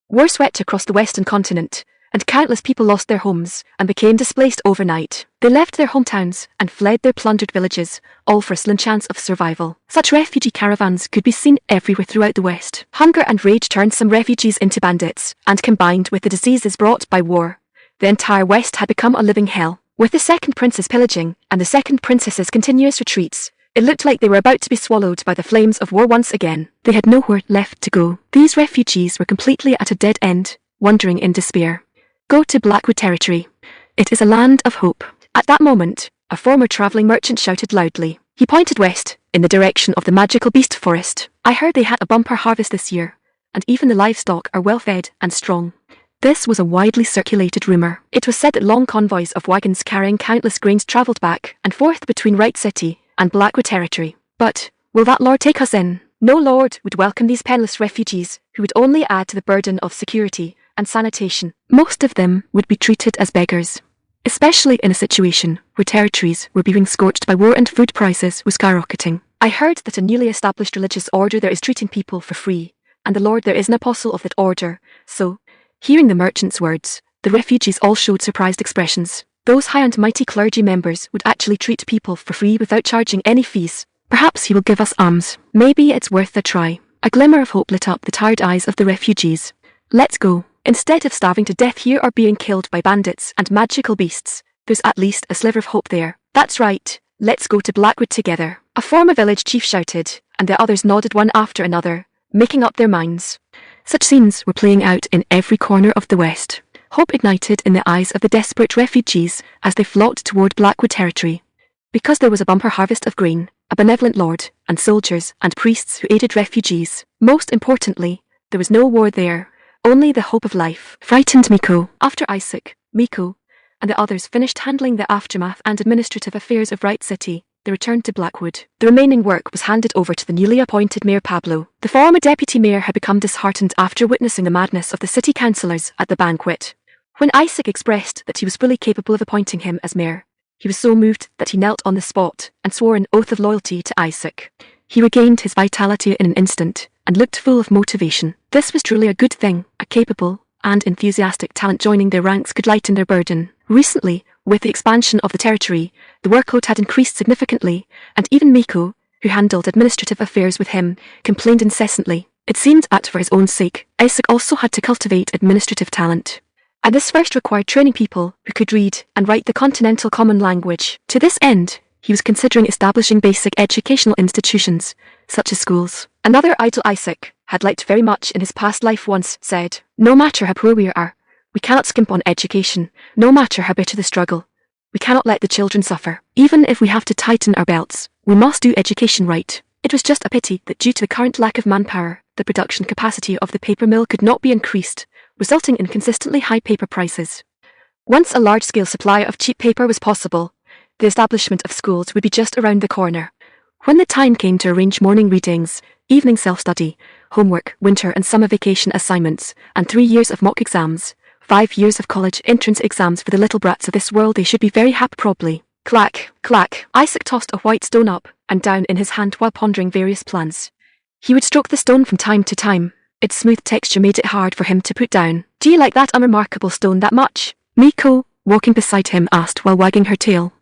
War swept across the western continent, and countless people lost their homes and became displaced overnight. They left their hometowns and fled their plundered villages, all for a slim chance of survival. Such refugee caravans could be seen everywhere throughout the West. Hunger and rage turned some refugees into bandits, and combined with the diseases brought by war, the entire West had become a living hell. With the second prince's pillaging and the second princess's continuous retreats, it looked like they were about to be swallowed by the flames of war once again. They had nowhere left to go. These refugees were completely at a dead end, wandering in despair. Go to Blackwood territory. It is a land of hope. At that moment, a former travelling merchant shouted loudly. He pointed west, in the direction of the magical beast forest. I heard they had a bumper harvest this year, and even the livestock are well fed and strong. This was a widely circulated rumour. It was said that long convoys of wagons carrying countless grains travelled back and forth between Wright City and Blackwood territory. But, will that lord take us in? No lord would welcome these penniless refugees, who would only add to the burden of security and sanitation. Most of them would be treated as beggars, especially in a situation where territories were being scorched by war and food prices were skyrocketing. I heard that a newly established religious order there is treating people for free, and the lord there is an apostle of that order, so, hearing the merchant's words, the refugees all showed surprised expressions. Those high and mighty clergy members would actually treat people for free without charging any fees. Perhaps he will give us alms. Maybe it's worth a try. A glimmer of hope lit up the tired eyes of the refugees. Let's go. Instead of starving to death here or being killed by bandits and magical beasts, there's at least a sliver of hope there. That's right, let's go to Blackwood together. A former village chief shouted, and the others nodded one after another, making up their minds. Such scenes were playing out in every corner of the West. Hope ignited in the eyes of the desperate refugees as they flocked toward Blackwood territory. Because there was a bumper harvest of grain, a benevolent lord, and soldiers and priests who aided refugees. Most importantly, there was no war there. Only the hope of life. Frightened Miko. After Isaac, Miko, and the others finished handling the aftermath and administrative affairs of Wright City, they returned to Blackwood. The remaining work was handed over to the newly appointed Mayor Pablo. The former deputy mayor had become disheartened after witnessing the madness of the city councillors at the banquet. When Isaac expressed that he was fully capable of appointing him as mayor, he was so moved that he knelt on the spot and swore an oath of loyalty to Isaac. He regained his vitality in an instant, and looked full of motivation. This was truly a good thing. A capable and enthusiastic talent joining their ranks could lighten their burden. Recently, with the expansion of the territory, the workload had increased significantly, and even Miko, who handled administrative affairs with him, complained incessantly. It seemed that for his own sake, Isaac also had to cultivate administrative talent. And this first required training people who could read and write the Continental Common Language. To this end, he was considering establishing basic educational institutions, such as schools. Another idol Isaac had liked very much in his past life once said, "No matter how poor we are, we cannot skimp on education. No matter how bitter the struggle, we cannot let the children suffer. Even if we have to tighten our belts, we must do education right." It was just a pity that due to the current lack of manpower, the production capacity of the paper mill could not be increased, resulting in consistently high paper prices. Once a large-scale supply of cheap paper was possible, the establishment of schools would be just around the corner. When the time came to arrange morning readings, evening self-study, homework, winter and summer vacation assignments, and 3 years of mock exams, 5 years of college entrance exams for the little brats of this world, they should be very happy probably. Clack, clack. Isaac tossed a white stone up and down in his hand while pondering various plans. He would stroke the stone from time to time. Its smooth texture made it hard for him to put down. "Do you like that unremarkable stone that much?" Miko, walking beside him, asked while wagging her tail.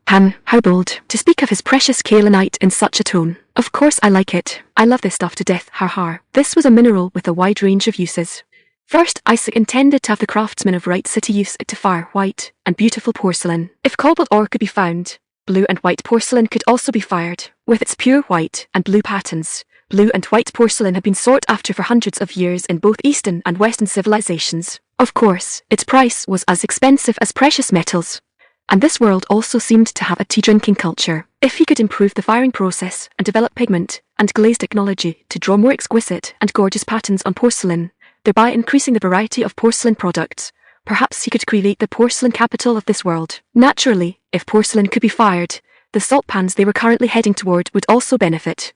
How bold to speak of his precious kaolinite in such a tone. "Of course I like it. I love this stuff to death, har har." This was a mineral with a wide range of uses. First, Isaac intended to have the craftsmen of Wright City use it to fire white and beautiful porcelain. If cobalt ore could be found, blue and white porcelain could also be fired. With its pure white and blue patterns, blue and white porcelain had been sought after for hundreds of years in both Eastern and Western civilizations. Of course, its price was as expensive as precious metals. And this world also seemed to have a tea-drinking culture. If he could improve the firing process and develop pigment and glaze technology to draw more exquisite and gorgeous patterns on porcelain, thereby increasing the variety of porcelain products, perhaps he could create the porcelain capital of this world. Naturally, if porcelain could be fired, the salt pans they were currently heading toward would also benefit,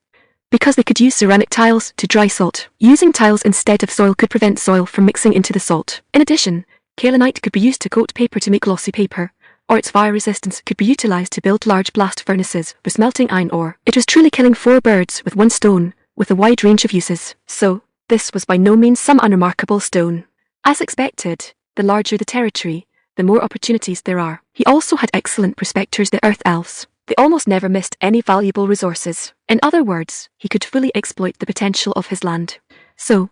because they could use ceramic tiles to dry salt. Using tiles instead of soil could prevent soil from mixing into the salt. In addition, kaolinite could be used to coat paper to make glossy paper, or its fire resistance could be utilized to build large blast furnaces for smelting iron ore. It was truly killing 4 birds with one stone, with a wide range of uses. So, this was by no means some unremarkable stone. As expected, the larger the territory, the more opportunities there are. He also had excellent prospectors, the Earth Elves. They almost never missed any valuable resources. In other words, he could fully exploit the potential of his land. So,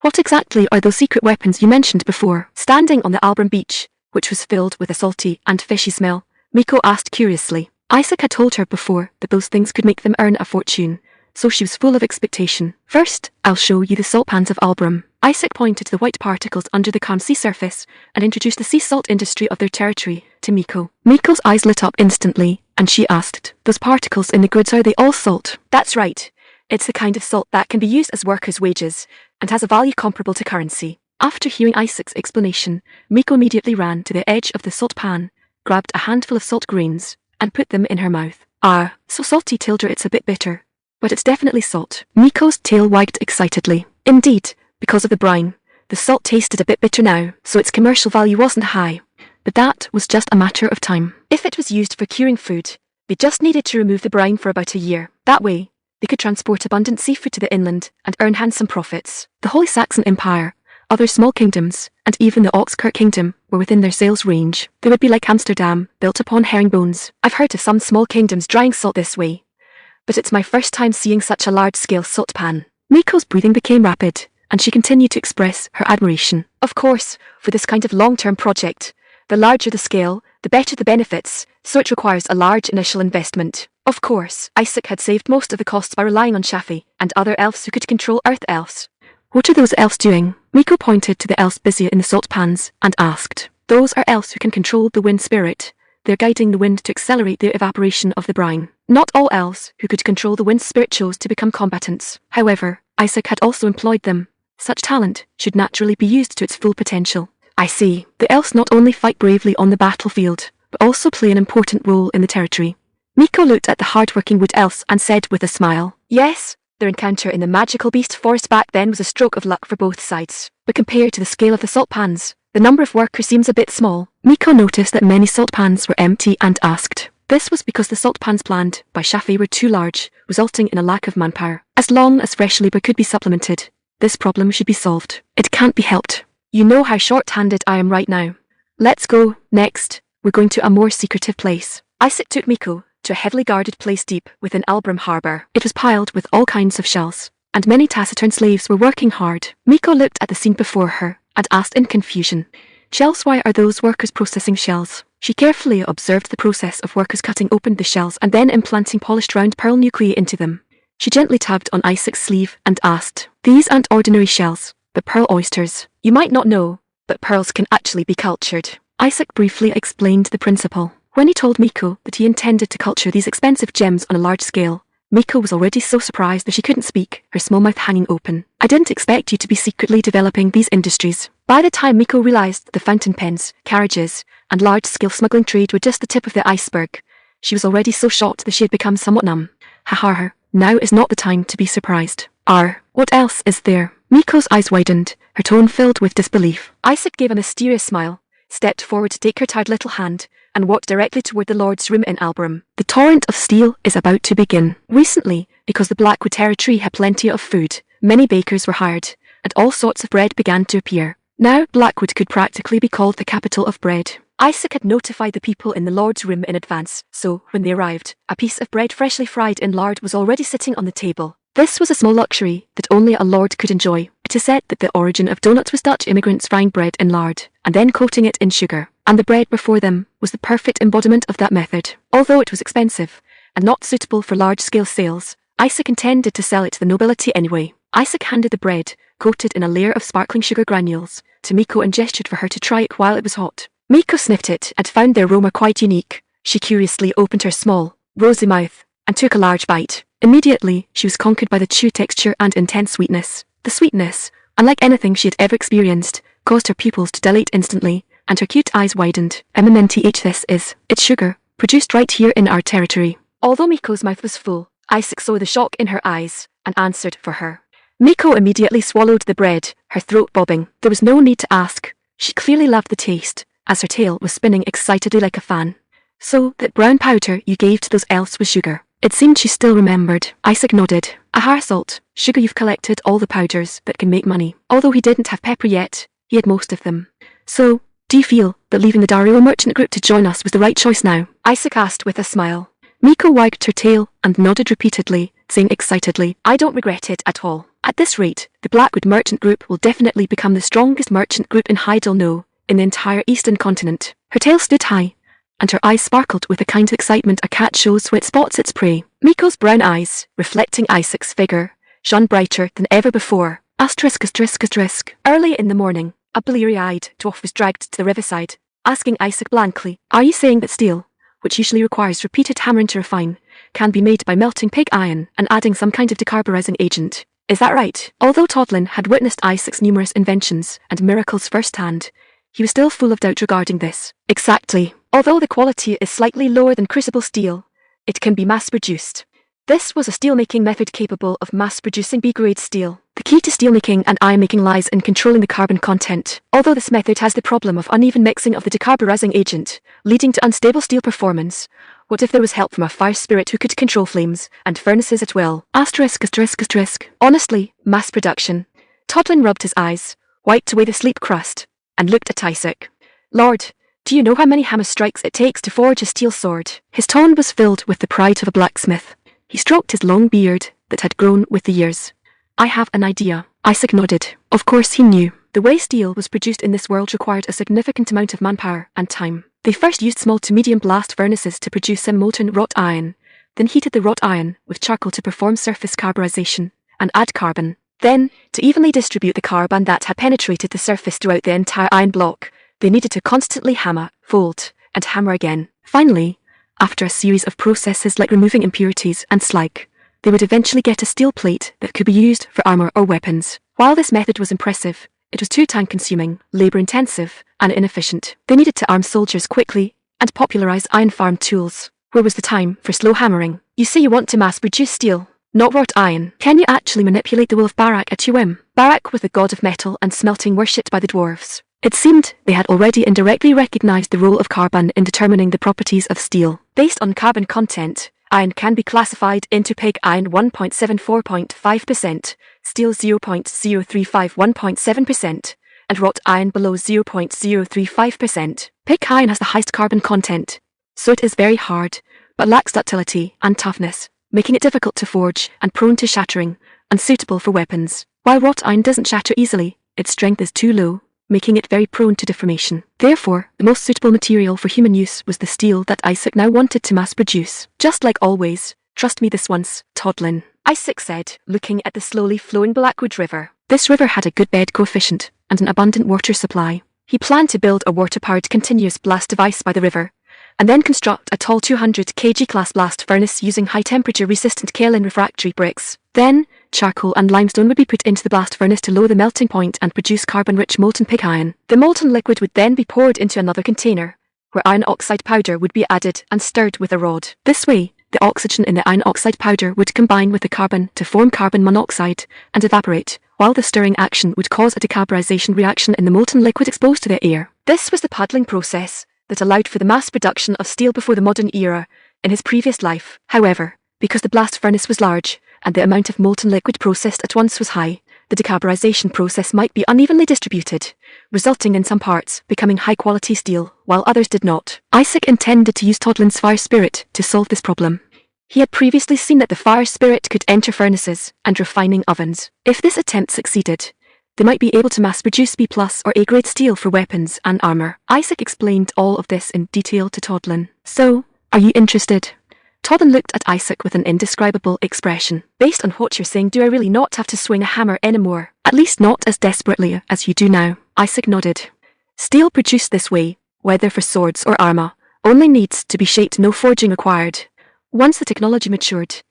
what exactly are those secret weapons you mentioned before? Standing on the Albram beach, which was filled with a salty and fishy smell, Miko asked curiously. Isaac had told her before that those things could make them earn a fortune, so she was full of expectation. "First, I'll show you the salt pans of Albram." Isaac pointed to the white particles under the calm sea surface and introduced the sea salt industry of their territory to Miko. Miko's eyes lit up instantly, and she asked, "Those particles in the grids, are they all salt?" "That's right. It's the kind of salt that can be used as workers' wages and has a value comparable to currency." After hearing Isaac's explanation, Miko immediately ran to the edge of the salt pan, grabbed a handful of salt grains, and put them in her mouth. "Ah, so salty, Tilda, it's a bit bitter. But it's definitely salt." Miko's tail wagged excitedly. Indeed, because of the brine, the salt tasted a bit bitter now, so its commercial value wasn't high. But that was just a matter of time. If it was used for curing food, they just needed to remove the brine for about a year. That way, they could transport abundant seafood to the inland and earn handsome profits. The Holy Saxon Empire, other small kingdoms, and even the Oxkirk Kingdom were within their sales range. They would be like Amsterdam, built upon herringbones. I've heard of some small kingdoms drying salt this way, but it's my first time seeing such a large-scale salt pan. Miko's breathing became rapid, and she continued to express her admiration. Of course, for this kind of long-term project, the larger the scale, the better the benefits, so it requires a large initial investment. Of course, Isaac had saved most of the costs by relying on Shafi and other elves who could control Earth Elves. "What are those elves doing?" Miko pointed to the elves busy in the salt pans and asked. "Those are elves who can control the wind spirit. They're guiding the wind to accelerate the evaporation of the brine." Not all elves who could control the wind spirit chose to become combatants. However, Isaac had also employed them. Such talent should naturally be used to its full potential. "I see. The elves not only fight bravely on the battlefield, but also play an important role in the territory." Miko looked at the hard-working wood elves and said with a smile, "Yes, their encounter in the magical beast forest back then was a stroke of luck for both sides. But compared to the scale of the salt pans, the number of workers seems a bit small." Miko noticed that many salt pans were empty and asked, This was because the salt pans planned by Shafi were too large, resulting in a lack of manpower. As long as fresh labor could be supplemented, this problem should be solved. It can't be helped. You know how short-handed I am right now. Let's go. Next, we're going to a more secretive place. Isaac took Miko to a heavily guarded place deep within Albram Harbour. It was piled with all kinds of shells, and many taciturn slaves were working hard. Miko looked at the scene before her and asked in confusion, "Shells, why are those workers processing shells?" She carefully observed the process of workers cutting open the shells and then implanting polished round pearl nuclei into them. She gently tapped on Isaac's sleeve and asked, "These aren't ordinary shells, but pearl oysters. You might not know, but pearls can actually be cultured." Isaac briefly explained the principle. When he told Miko that he intended to culture these expensive gems on a large scale, Miko was already so surprised that she couldn't speak, her small mouth hanging open. "I didn't expect you to be secretly developing these industries." By the time Miko realized that the fountain pens, carriages, and large-scale smuggling trade were just the tip of the iceberg, she was already so shocked that she had become somewhat numb. Ha, now is not the time to be surprised. What else is there? Miko's eyes widened, her tone filled with disbelief. Isaac gave a mysterious smile, stepped forward to take her tired little hand, and walked directly toward the Lord's room in Albram. "The torrent of steel is about to begin." Recently, because the Blackwood territory had plenty of food, many bakers were hired, and all sorts of bread began to appear. Now Blackwood could practically be called the capital of bread. Isaac had notified the people in the Lord's room in advance, so when they arrived, a piece of bread freshly fried in lard was already sitting on the table. This was a small luxury that only a lord could enjoy. It is said that the origin of donuts was Dutch immigrants frying bread in lard, and then coating it in sugar, and the bread before them was the perfect embodiment of that method. Although it was expensive, and not suitable for large-scale sales, Isaac intended to sell it to the nobility anyway. Isaac handed the bread, coated in a layer of sparkling sugar granules, to Miko and gestured for her to try it while it was hot. Miko sniffed it and found the aroma quite unique. She curiously opened her small, rosy mouth, and took a large bite. Immediately, she was conquered by the chew texture and intense sweetness. The sweetness, unlike anything she had ever experienced, caused her pupils to dilate instantly, and her cute eyes widened. MMNTH, it's sugar, produced right here in our territory. Although Miko's mouth was full, Isaac saw the shock in her eyes, and answered for her. Miko immediately swallowed the bread, her throat bobbing. There was no need to ask. She clearly loved the taste, as her tail was spinning excitedly like a fan. "So, that brown powder you gave to those elves was sugar." It seemed she still remembered. Isaac nodded. Salt, sugar. You've collected all the powders that can make money." Although he didn't have pepper yet, he had most of them. "So, do you feel that leaving the Dario merchant group to join us was the right choice now?" Isaac asked with a smile. Miko wagged her tail and nodded repeatedly, saying excitedly, "I don't regret it at all. At this rate, the Blackwood merchant group will definitely become the strongest merchant group in Hydel No, in the entire eastern continent." Her tail stood high, and her eyes sparkled with the kind of excitement a cat shows when it spots its prey. Miko's brown eyes, reflecting Isaac's figure, shone brighter than ever before. Early in the morning, a bleary-eyed dwarf was dragged to the riverside, asking Isaac blankly, "Are you saying that steel, which usually requires repeated hammering to refine, can be made by melting pig iron and adding some kind of decarburizing agent? Is that right?" Although Todlin had witnessed Isaac's numerous inventions and miracles firsthand, he was still full of doubt regarding this. "Exactly. Although the quality is slightly lower than crucible steel, it can be mass-produced." This was a steelmaking method capable of mass-producing B-grade steel. The key to steelmaking and iron-making lies in controlling the carbon content. Although this method has the problem of uneven mixing of the decarburizing agent, leading to unstable steel performance, what if there was help from a fire spirit who could control flames and furnaces at will? Honestly, mass production. Todlin rubbed his eyes, wiped away the sleep crust, and looked at Isaac. "Lord, do you know how many hammer strikes it takes to forge a steel sword?" His tone was filled with the pride of a blacksmith. He stroked his long beard that had grown with the years. "I have an idea." Isaac nodded. Of course he knew. The way steel was produced in this world required a significant amount of manpower and time. They first used small to medium blast furnaces to produce molten wrought iron, then heated the wrought iron with charcoal to perform surface carburization and add carbon. Then, to evenly distribute the carbon that had penetrated the surface throughout the entire iron block, they needed to constantly hammer, fold, and hammer again. Finally, after a series of processes like removing impurities and slag, they would eventually get a steel plate that could be used for armor or weapons. While this method was impressive, it was too time-consuming, labor-intensive, and inefficient. They needed to arm soldiers quickly and popularize iron farm tools. Where was the time for slow hammering? "You say you want to mass-produce steel, not wrought iron. Can you actually manipulate the will of Barak at your whim?" Barak was the god of metal and smelting worshipped by the dwarves. It seemed they had already indirectly recognized the role of carbon in determining the properties of steel. Based on carbon content, iron can be classified into pig iron 1.74.5%, steel 0.0351.7%, and wrought iron below 0.035%. Pig iron has the highest carbon content, so it is very hard, but lacks ductility and toughness, making it difficult to forge and prone to shattering, unsuitable for weapons. While wrought iron doesn't shatter easily, its strength is too low, making it very prone to deformation. Therefore, the most suitable material for human use was the steel that Isaac now wanted to mass produce. Just like always, trust me this once, Toddlin, Isaac said, looking at the slowly flowing Blackwood River. This river had a good bed coefficient and an abundant water supply. He planned to build a water-powered continuous blast device by the river, and then construct a tall 200 kg class blast furnace using high-temperature resistant kaolin refractory bricks. Then, charcoal and limestone would be put into the blast furnace to lower the melting point and produce carbon-rich molten pig iron. The molten liquid would then be poured into another container, where iron oxide powder would be added and stirred with a rod. This way, the oxygen in the iron oxide powder would combine with the carbon to form carbon monoxide and evaporate, while the stirring action would cause a decarburization reaction in the molten liquid exposed to the air. This was the puddling process that allowed for the mass production of steel before the modern era in his previous life. However, because the blast furnace was large and the amount of molten liquid processed at once was high, the decarburization process might be unevenly distributed, resulting in some parts becoming high-quality steel, while others did not. Isaac intended to use Toddlin's fire spirit to solve this problem. He had previously seen that the fire spirit could enter furnaces and refining ovens. If this attempt succeeded, they might be able to mass-produce B+ or A-grade steel for weapons and armor. Isaac explained all of this in detail to Toddlin. So, are you interested? Toddlin looked at Isaac with an indescribable expression. Based on what you're saying, do I really not have to swing a hammer anymore? At least not as desperately as you do now. Isaac nodded. Steel produced this way, whether for swords or armor, only needs to be shaped, no forging required. Once the technology matured,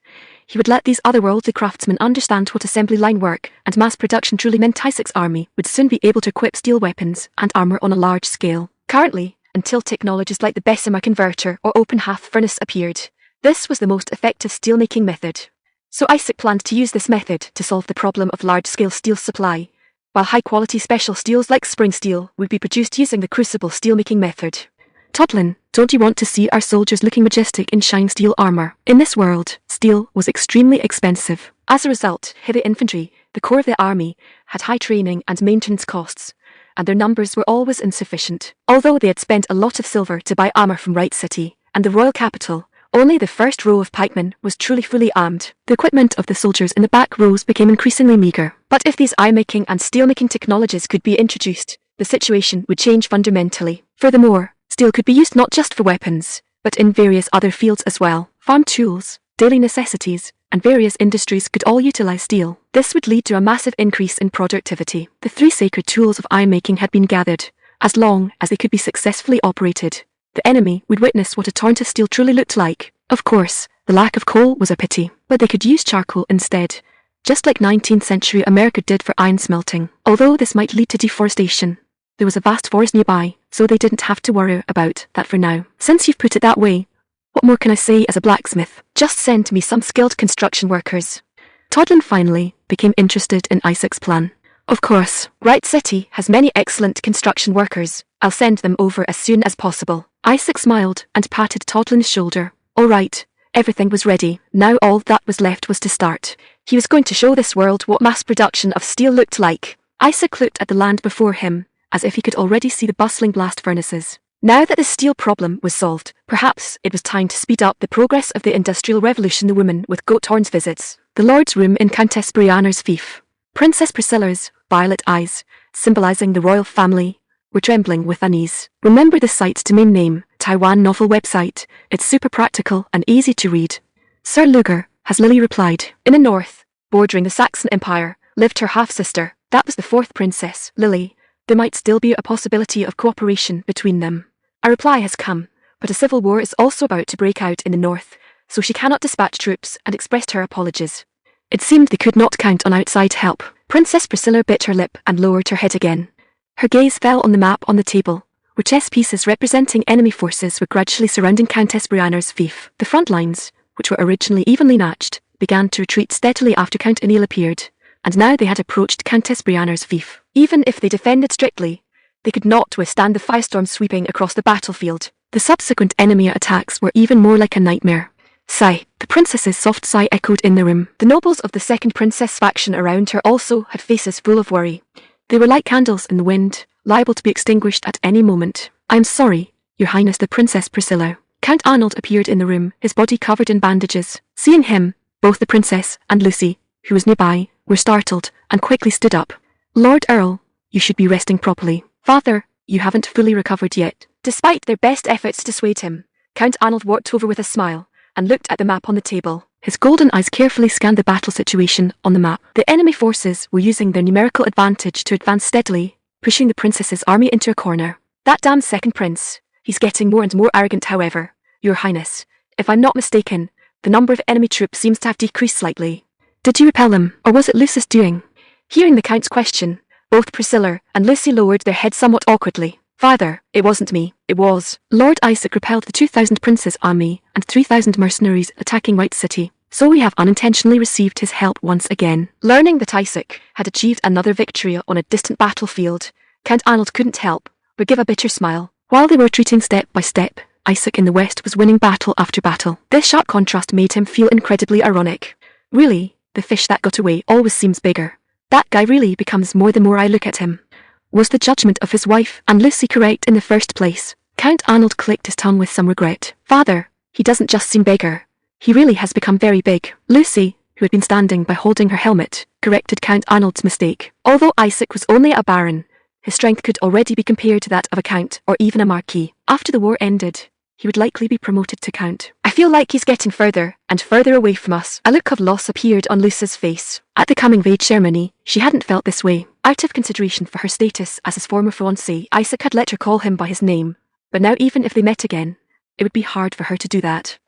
he would let these otherworldly craftsmen understand what assembly line work and mass production truly meant. Isaac's army would soon be able to equip steel weapons and armor on a large scale. Currently, until technologies like the Bessemer converter or open hearth furnace appeared, this was the most effective steelmaking method. So Isaac planned to use this method to solve the problem of large-scale steel supply, while high-quality special steels like spring steel would be produced using the crucible steelmaking method. Toddlin, don't you want to see our soldiers looking majestic in shine steel armor? In this world, steel was extremely expensive. As a result, heavy infantry, the core of the army, had high training and maintenance costs, and their numbers were always insufficient. Although they had spent a lot of silver to buy armor from Wright City and the royal capital, only the first row of pikemen was truly fully armed. The equipment of the soldiers in the back rows became increasingly meager. But if these ironmaking and steelmaking technologies could be introduced, the situation would change fundamentally. Furthermore, steel could be used not just for weapons, but in various other fields as well. Farm tools, daily necessities, and various industries could all utilize steel. This would lead to a massive increase in productivity. The 3 sacred tools of ironmaking had been gathered. As long as they could be successfully operated, the enemy would witness what a torrent of steel truly looked like. Of course, the lack of coal was a pity, but they could use charcoal instead, just like 19th century America did for iron smelting. Although this might lead to deforestation, there was a vast forest nearby, so they didn't have to worry about that for now. Since you've put it that way, what more can I say as a blacksmith? Just send me some skilled construction workers. Toddlin finally became interested in Isaac's plan. Of course, Wright City has many excellent construction workers. I'll send them over as soon as possible. Isaac smiled and patted Toddlin's shoulder. All right, everything was ready. Now all that was left was to start. He was going to show this world what mass production of steel looked like. Isaac looked at the land before him, as if he could already see the bustling blast furnaces. Now that the steel problem was solved, perhaps it was time to speed up the progress of the Industrial Revolution. The woman with goat horns visits the Lord's room in Countess Brianna's fief. Princess Priscilla's violet eyes, symbolizing the royal family, were trembling with unease. Remember the site's domain name, Taiwan novel website. It's super practical and easy to read. Sir Luger, has Lily replied. In the north, bordering the Saxon Empire, lived her half-sister. That was the 4th princess, Lily. There might still be a possibility of cooperation between them. A reply has come, but a civil war is also about to break out in the north, so she cannot dispatch troops and expressed her apologies. It seemed they could not count on outside help. Princess Priscilla bit her lip and lowered her head again. Her gaze fell on the map on the table, where chess pieces representing enemy forces were gradually surrounding Countess Brianna's fief. The front lines, which were originally evenly matched, began to retreat steadily after Count Emil appeared, and now they had approached Countess Brianna's fief. Even if they defended strictly, They could not withstand the firestorm sweeping across the battlefield. The subsequent enemy attacks were even more like a nightmare. Sigh. The princess's soft sigh echoed in the room. The nobles of the second princess faction around her also had faces full of worry. They were like candles in the wind, liable to be extinguished at any moment. "I'm sorry, Your Highness the Princess Priscilla." Count Arnold appeared in the room, his body covered in bandages. Seeing him, both the princess and Lucy, who was nearby, were startled and quickly stood up. "Lord Earl, you should be resting properly. Father, you haven't fully recovered yet." Despite their best efforts to dissuade him, Count Arnold walked over with a smile and looked at the map on the table. His golden eyes carefully scanned the battle situation on the map. The enemy forces were using their numerical advantage to advance steadily, pushing the princess's army into a corner. "That damn second prince. He's getting more and more arrogant, however. Your Highness, if I'm not mistaken, the number of enemy troops seems to have decreased slightly." "Did you repel him, or was it Lucy's doing?" Hearing the Count's question, both Priscilla and Lucy lowered their heads somewhat awkwardly. "Father, it wasn't me, it was." Lord Isaac repelled the 2,000 princes' army and 3,000 mercenaries attacking White City, so we have unintentionally received his help once again. Learning that Isaac had achieved another victory on a distant battlefield, Count Arnold couldn't help but give a bitter smile. While they were retreating step by step, Isaac in the west was winning battle after battle. This sharp contrast made him feel incredibly ironic. Really, the fish that got away always seems bigger. That guy really becomes more the more I look at him. Was the judgment of his wife and Lucy correct in the first place? Count Arnold clicked his tongue with some regret. "Father, he doesn't just seem bigger. He really has become very big." Lucy, who had been standing by holding her helmet, corrected Count Arnold's mistake. Although Isaac was only a baron, his strength could already be compared to that of a count or even a marquis. After the war ended, he would likely be promoted to count. "I feel like he's getting further and further away from us." A look of loss appeared on Lucy's face. At the coming-of-age ceremony, she hadn't felt this way. Out of consideration for her status as his former fiancé, Isaac had let her call him by his name, but now even if they met again, it would be hard for her to do that.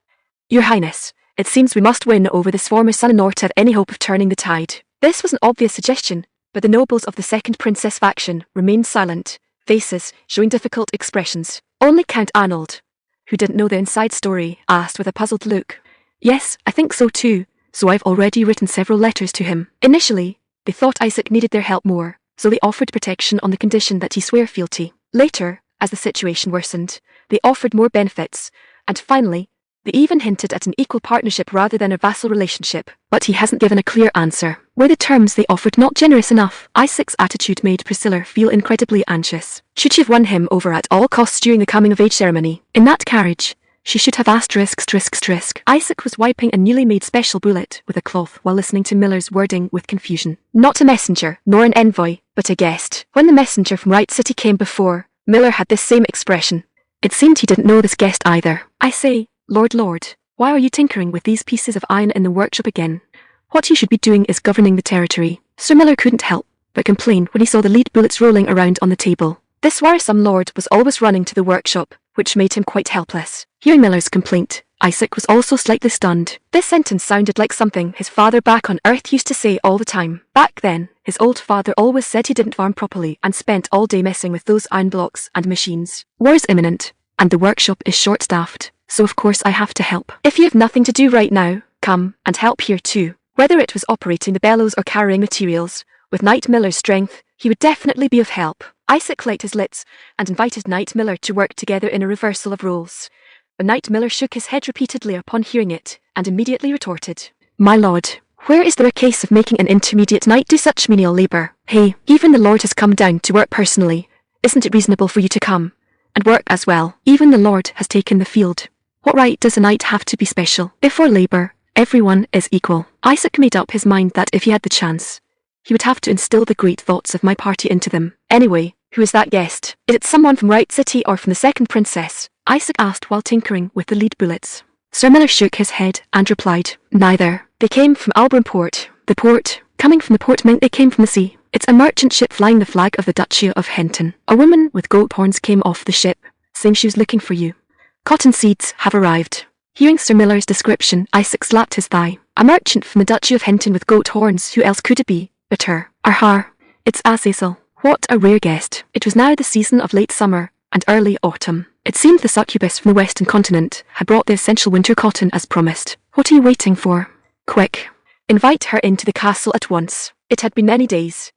"Your Highness, it seems we must win over this former son-in-law to have any hope of turning the tide." This was an obvious suggestion, but the nobles of the second princess faction remained silent, faces showing difficult expressions. Only Count Arnold, who didn't know the inside story, asked with a puzzled look. "Yes, I think so too, so I've already written several letters to him." Initially, they thought Isaac needed their help more, so they offered protection on the condition that he swear fealty. Later, as the situation worsened, they offered more benefits, and finally, they even hinted at an equal partnership rather than a vassal relationship. But he hasn't given a clear answer. Were the terms they offered not generous enough? Isaac's attitude made Priscilla feel incredibly anxious. Should she have won him over at all costs during the coming-of-age ceremony? In that carriage, she should have asked risk. Isaac was wiping a newly made special bullet with a cloth while listening to Miller's wording with confusion. Not a messenger, nor an envoy, but a guest. When the messenger from Wright City came before, Miller had this same expression. It seemed he didn't know this guest either. "I say, Lord, why are you tinkering with these pieces of iron in the workshop again? What you should be doing is governing the territory." Sir Miller couldn't help but complain when he saw the lead bullets rolling around on the table. This worrisome lord was always running to the workshop, which made him quite helpless. Hearing Miller's complaint, Isaac was also slightly stunned. This sentence sounded like something his father back on Earth used to say all the time. Back then, his old father always said he didn't farm properly and spent all day messing with those iron blocks and machines. "War's imminent, and the workshop is short-staffed, so of course I have to help. If you have nothing to do right now, come and help here too." Whether it was operating the bellows or carrying materials, with Knight Miller's strength, he would definitely be of help. Isaac licked his lips and invited Knight Miller to work together in a reversal of roles. But Knight Miller shook his head repeatedly upon hearing it, and immediately retorted, "My lord, where is there a case of making an intermediate knight do such menial labour? Hey, even the lord has come down to work personally. Isn't it reasonable for you to come and work as well? Even the lord has taken the field. What right does a knight have to be special? Before labour, everyone is equal." Isaac made up his mind that if he had the chance, he would have to instill the great thoughts of my party into them. "Anyway, who is that guest? Is it someone from Wright City or from the second princess?" Isaac asked while tinkering with the lead bullets. Sir Miller shook his head and replied, "Neither. They came from Alburn Port." The port, coming from the port meant they came from the sea. It's a merchant ship flying the flag of the Duchy of Henton. A woman with goat horns came off the ship, saying she was looking for you. Cotton seeds have arrived. Hearing Sir Miller's description, Isaac slapped his thigh. A merchant from the Duchy of Henton with goat horns, who else could it be but her? Arhar. It's Azazel. What a rare guest. It was now the season of late summer and early autumn. It seemed the succubus from the western continent had brought the essential winter cotton as promised. What are you waiting for? Quick. Invite her into the castle at once. It had been many days,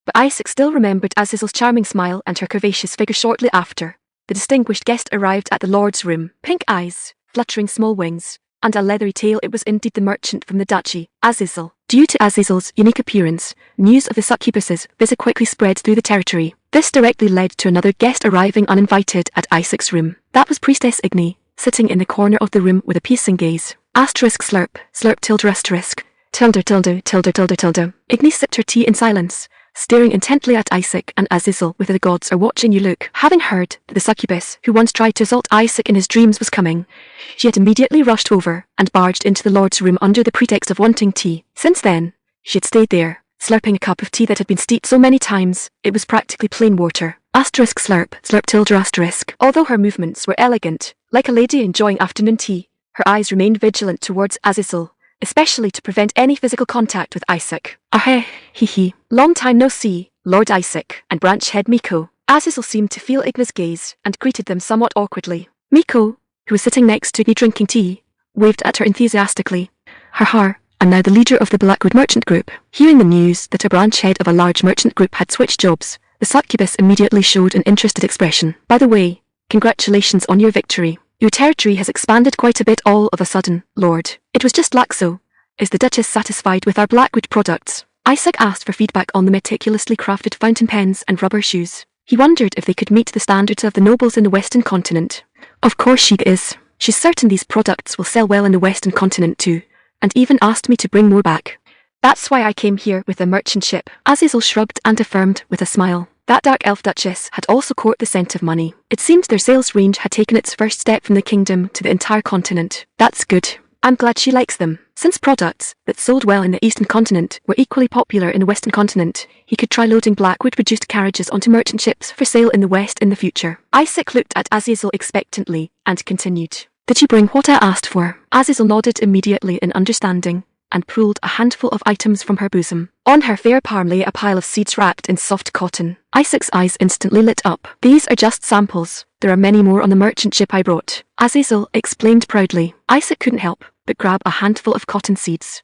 But Isaac still remembered Azazel's charming smile and her curvaceous figure shortly after. The distinguished guest arrived at the Lord's room, pink eyes, fluttering small wings, and a leathery tail. It was indeed the merchant from the duchy, Azazel. Due to Azazel's unique appearance, news of the succubus's visit quickly spread through the territory. This directly led to another guest arriving uninvited at Isaac's room. That was Priestess Igni, sitting in the corner of the room with a piercing gaze. Asterisk slurp, slurp tilde asterisk, tilde tilde tilde tilde tilde. Igni sipped her tea in silence, staring intently at Isaac and Azazel with the gods are watching you look. Having heard that the succubus who once tried to assault Isaac in his dreams was coming, she had immediately rushed over and barged into the Lord's room under the pretext of wanting tea. Since then, she had stayed there, slurping a cup of tea that had been steeped so many times, it was practically plain water. Asterisk slurp, slurp tilde asterisk. Although her movements were elegant, like a lady enjoying afternoon tea, her eyes remained vigilant towards Azazel, especially to prevent any physical contact with Isaac. Aheh, hee. Long time no see, Lord Isaac and branch head Miko. Azazel seemed to feel Igna's gaze and greeted them somewhat awkwardly. Miko, who was sitting next to Igni drinking tea, waved at her enthusiastically. And now the leader of the Blackwood merchant group. Hearing the news that a branch head of a large merchant group had switched jobs, the succubus immediately showed an interested expression. By the way, congratulations on your victory. Your territory has expanded quite a bit all of a sudden, Lord. It was just Laxo. Is the Duchess satisfied with our Blackwood products? Isaac asked for feedback on the meticulously crafted fountain pens and rubber shoes. He wondered if they could meet the standards of the nobles in the Western continent. Of course she is. She's certain these products will sell well in the Western continent too, and even asked me to bring more back. That's why I came here with a merchant ship. Azazel shrugged and affirmed with a smile. That dark elf duchess had also caught the scent of money. It seemed their sales range had taken its first step from the kingdom to the entire continent. That's good. I'm glad she likes them. Since products that sold well in the Eastern continent were equally popular in the Western continent, he could try loading Blackwood-produced carriages onto merchant ships for sale in the West in the future. Isaac looked at Azazel expectantly and continued. Did you bring what I asked for? Azazel nodded immediately in understanding and pulled a handful of items from her bosom. On her fair palm lay a pile of seeds wrapped in soft cotton. Isaac's eyes instantly lit up. These are just samples. There are many more on the merchant ship I brought, Azazel explained proudly. Isaac couldn't help but grab a handful of cotton seeds.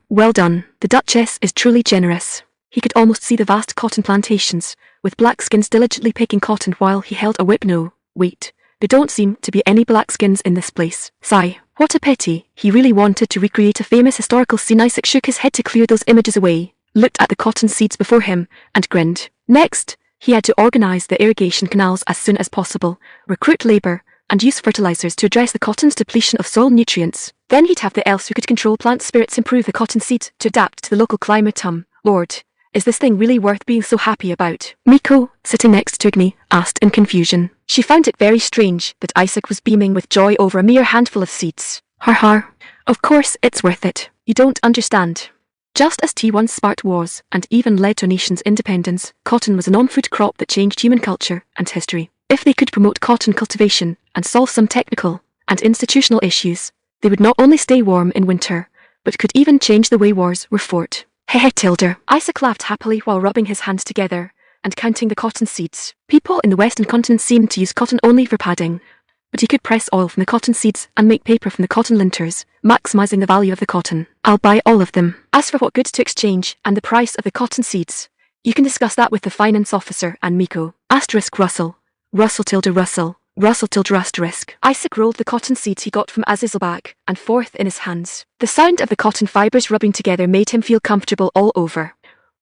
Well done. The Duchess is truly generous. He could almost see the vast cotton plantations, with blackskins diligently picking cotton while he held a whip. No, wait. There don't seem to be any blackskins in this place. Sigh. What a pity. He really wanted to recreate a famous historical scene. Isaac shook his head to clear those images away, looked at the cotton seeds before him, and grinned. Next, he had to organize the irrigation canals as soon as possible, recruit labor, and use fertilizers to address the cotton's depletion of soil nutrients. Then he'd have the elves who could control plant spirits improve the cotton seed to adapt to the local climate. Lord, is this thing really worth being so happy about? Miko, sitting next to Igni, asked in confusion. She found it very strange that Isaac was beaming with joy over a mere handful of seeds. Of course it's worth it. You don't understand. Just as tea once sparked wars and even led to a nation's independence, cotton was a non-food crop that changed human culture and history. If they could promote cotton cultivation and solve some technical and institutional issues, they would not only stay warm in winter, but could even change the way wars were fought. Hehe Tilda. Isaac laughed happily while rubbing his hands together and counting the cotton seeds. People in the Western continent seemed to use cotton only for padding, but he could press oil from the cotton seeds and make paper from the cotton linters, maximizing the value of the cotton. I'll buy all of them. As for what goods to exchange and the price of the cotton seeds, you can discuss that with the finance officer and Miko. Asterisk Russell. Russell tilde Russell. Russell tilde asterisk. Isaac rolled the cotton seeds he got from Azazel back and forth in his hands. The sound of the cotton fibers rubbing together made him feel comfortable all over.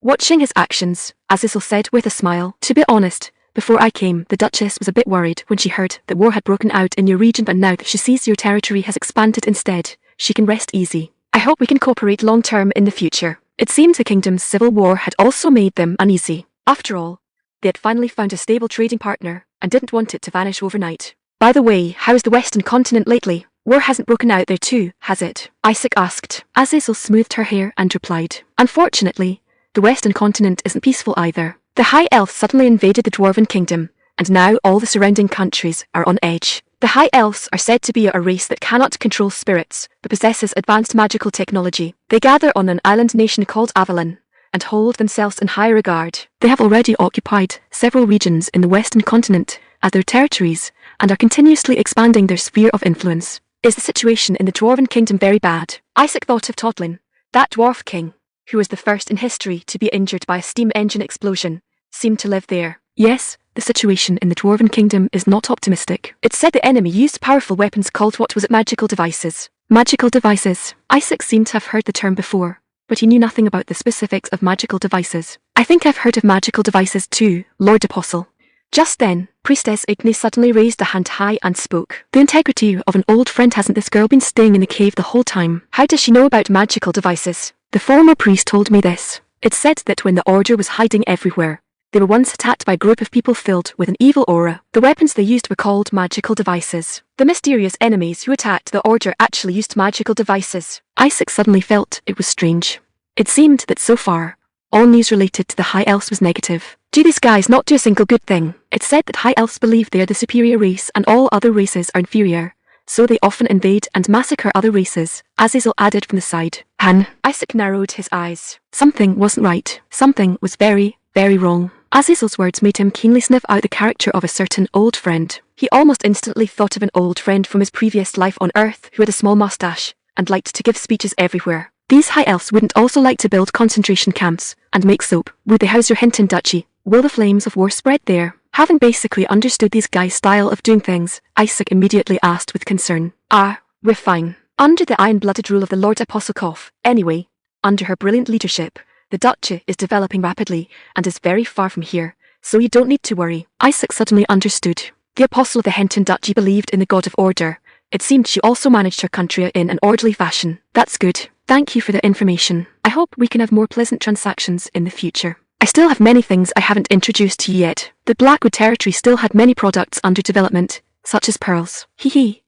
Watching his actions, Azazel said with a smile, to be honest, before I came, the Duchess was a bit worried when she heard that war had broken out in your region, but now that she sees your territory has expanded instead, she can rest easy. I hope we can cooperate long-term in the future. It seems the kingdom's civil war had also made them uneasy. After all, they had finally found a stable trading partner and didn't want it to vanish overnight. By the way, how's the Western continent lately? War hasn't broken out there too, has it? Isaac asked. Azazel smoothed her hair and replied. Unfortunately, the Western continent isn't peaceful either. The High Elves suddenly invaded the Dwarven Kingdom, and now all the surrounding countries are on edge. The High Elves are said to be a race that cannot control spirits, but possesses advanced magical technology. They gather on an island nation called Avalon, and hold themselves in high regard. They have already occupied several regions in the Western continent as their territories, and are continuously expanding their sphere of influence. Is the situation in the Dwarven Kingdom very bad? Isaac thought of Todlin, that dwarf king. who was the first in history to be injured by a steam engine explosion, seemed to live there. Yes, the situation in the Dwarven Kingdom is not optimistic. It said the enemy used powerful weapons called what was it magical devices. Magical devices. Isaac seemed to have heard the term before, but he knew nothing about the specifics of magical devices. I think I've heard of magical devices too, Lord Apostle. Just then, Priestess Igni suddenly raised a hand high and spoke. The integrity of an old friend. Hasn't this girl been staying in the cave the whole time? How does she know about magical devices? The former priest told me this. It said that when the Order was hiding everywhere, they were once attacked by a group of people filled with an evil aura. The weapons they used were called magical devices. The mysterious enemies who attacked the Order actually used magical devices. Isaac suddenly felt it was strange. It seemed that so far, all news related to the High Elves was negative. Do these guys not do a single good thing? It's said that High Elves believe they are the superior race and all other races are inferior, so they often invade and massacre other races, Azazel added from the side. Isaac narrowed his eyes. Something wasn't right. Something was very, very wrong. Azazel's words made him keenly sniff out the character of a certain old friend. He almost instantly thought of an old friend from his previous life on Earth who had a small mustache and liked to give speeches everywhere. These High Elves wouldn't also like to build concentration camps and make soap, would they? House your Hinton Duchy? Will the flames of war spread there? Having basically understood these guys' style of doing things, Isaac immediately asked with concern. We're fine. Under the iron-blooded rule of the Lord Apostle Koff, anyway. Under her brilliant leadership, the duchy is developing rapidly and is very far from here, so you don't need to worry. Isaac suddenly understood. The Apostle of the Hinton Duchy believed in the God of Order. It seemed she also managed her country in an orderly fashion. That's good. Thank you for the information. I hope we can have more pleasant transactions in the future. I still have many things I haven't introduced to you yet. The Blackwood territory still had many products under development, such as pearls.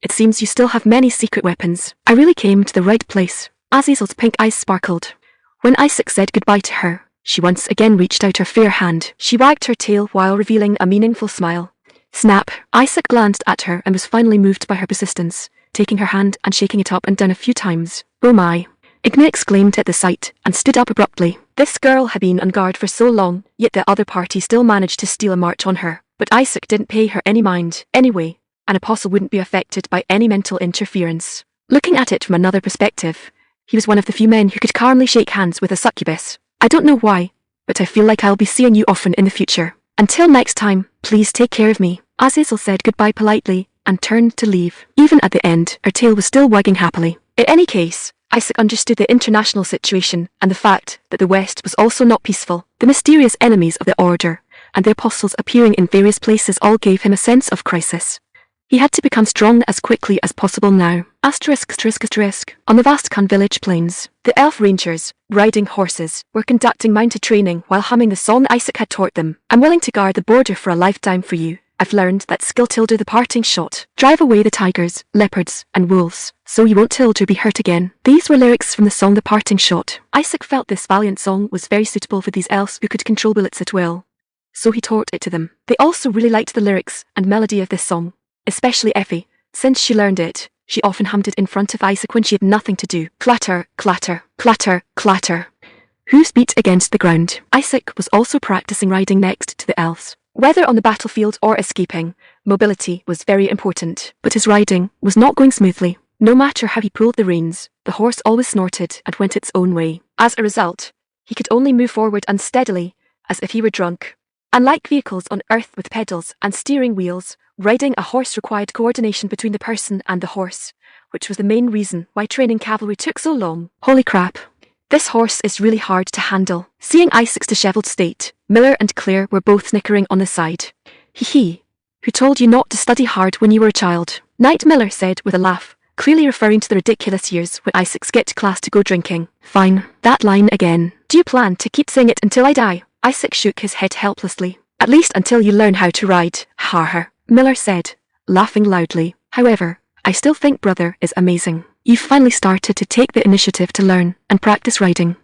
It seems you still have many secret weapons. I really came to the right place. Azazel's pink eyes sparkled. When Isaac said goodbye to her, she once again reached out her fair hand. She wagged her tail while revealing a meaningful smile. Snap! Isaac glanced at her and was finally moved by her persistence, taking her hand and shaking it up and down a few times. Oh my! Igni exclaimed at the sight and stood up abruptly. This girl had been on guard for so long, yet the other party still managed to steal a march on her. But Isaac didn't pay her any mind. Anyway, an apostle wouldn't be affected by any mental interference. Looking at it from another perspective, he was one of the few men who could calmly shake hands with a succubus. I don't know why, but I feel like I'll be seeing you often in the future. Until next time, please take care of me. Azazel said goodbye politely and turned to leave. Even at the end, her tail was still wagging happily. In any case, Isaac understood the international situation and the fact that the West was also not peaceful. The mysterious enemies of the Order and the apostles appearing in various places all gave him a sense of crisis. He had to become strong as quickly as possible now. On the vast Khan village plains, the elf rangers, riding horses, were conducting mounted training while humming the song Isaac had taught them. I'm willing to guard the border for a lifetime for you. I've learned that skill tilde the parting shot. Drive away the tigers, leopards, and wolves, so you won't tilde be hurt again. These were lyrics from the song The Parting Shot. Isaac felt this valiant song was very suitable for these elves who could control bullets at will, so he taught it to them. They also really liked the lyrics and melody of this song, especially Effie. Since she learned it, she often hummed it in front of Isaac when she had nothing to do. Clatter, clatter, clatter, clatter. Hooves beat against the ground. Isaac was also practicing riding next to the elves. Whether on the battlefield or escaping, mobility was very important. But his riding was not going smoothly. No matter how he pulled the reins, the horse always snorted and went its own way. As a result, he could only move forward unsteadily, as if he were drunk. Unlike vehicles on Earth with pedals and steering wheels, riding a horse required coordination between the person and the horse, which was the main reason why training cavalry took so long. Holy crap. This horse is really hard to handle. Seeing Isaac's disheveled state, Miller and Claire were both snickering on the side. Who told you not to study hard when you were a child? Knight Miller said with a laugh, clearly referring to the ridiculous years when Isaac skipped class to go drinking. Fine, that line again. Do you plan to keep saying it until I die? Isaac shook his head helplessly. At least until you learn how to ride. Har, Miller said, laughing loudly. However, I still think brother is amazing. You've finally started to take the initiative to learn and practice riding.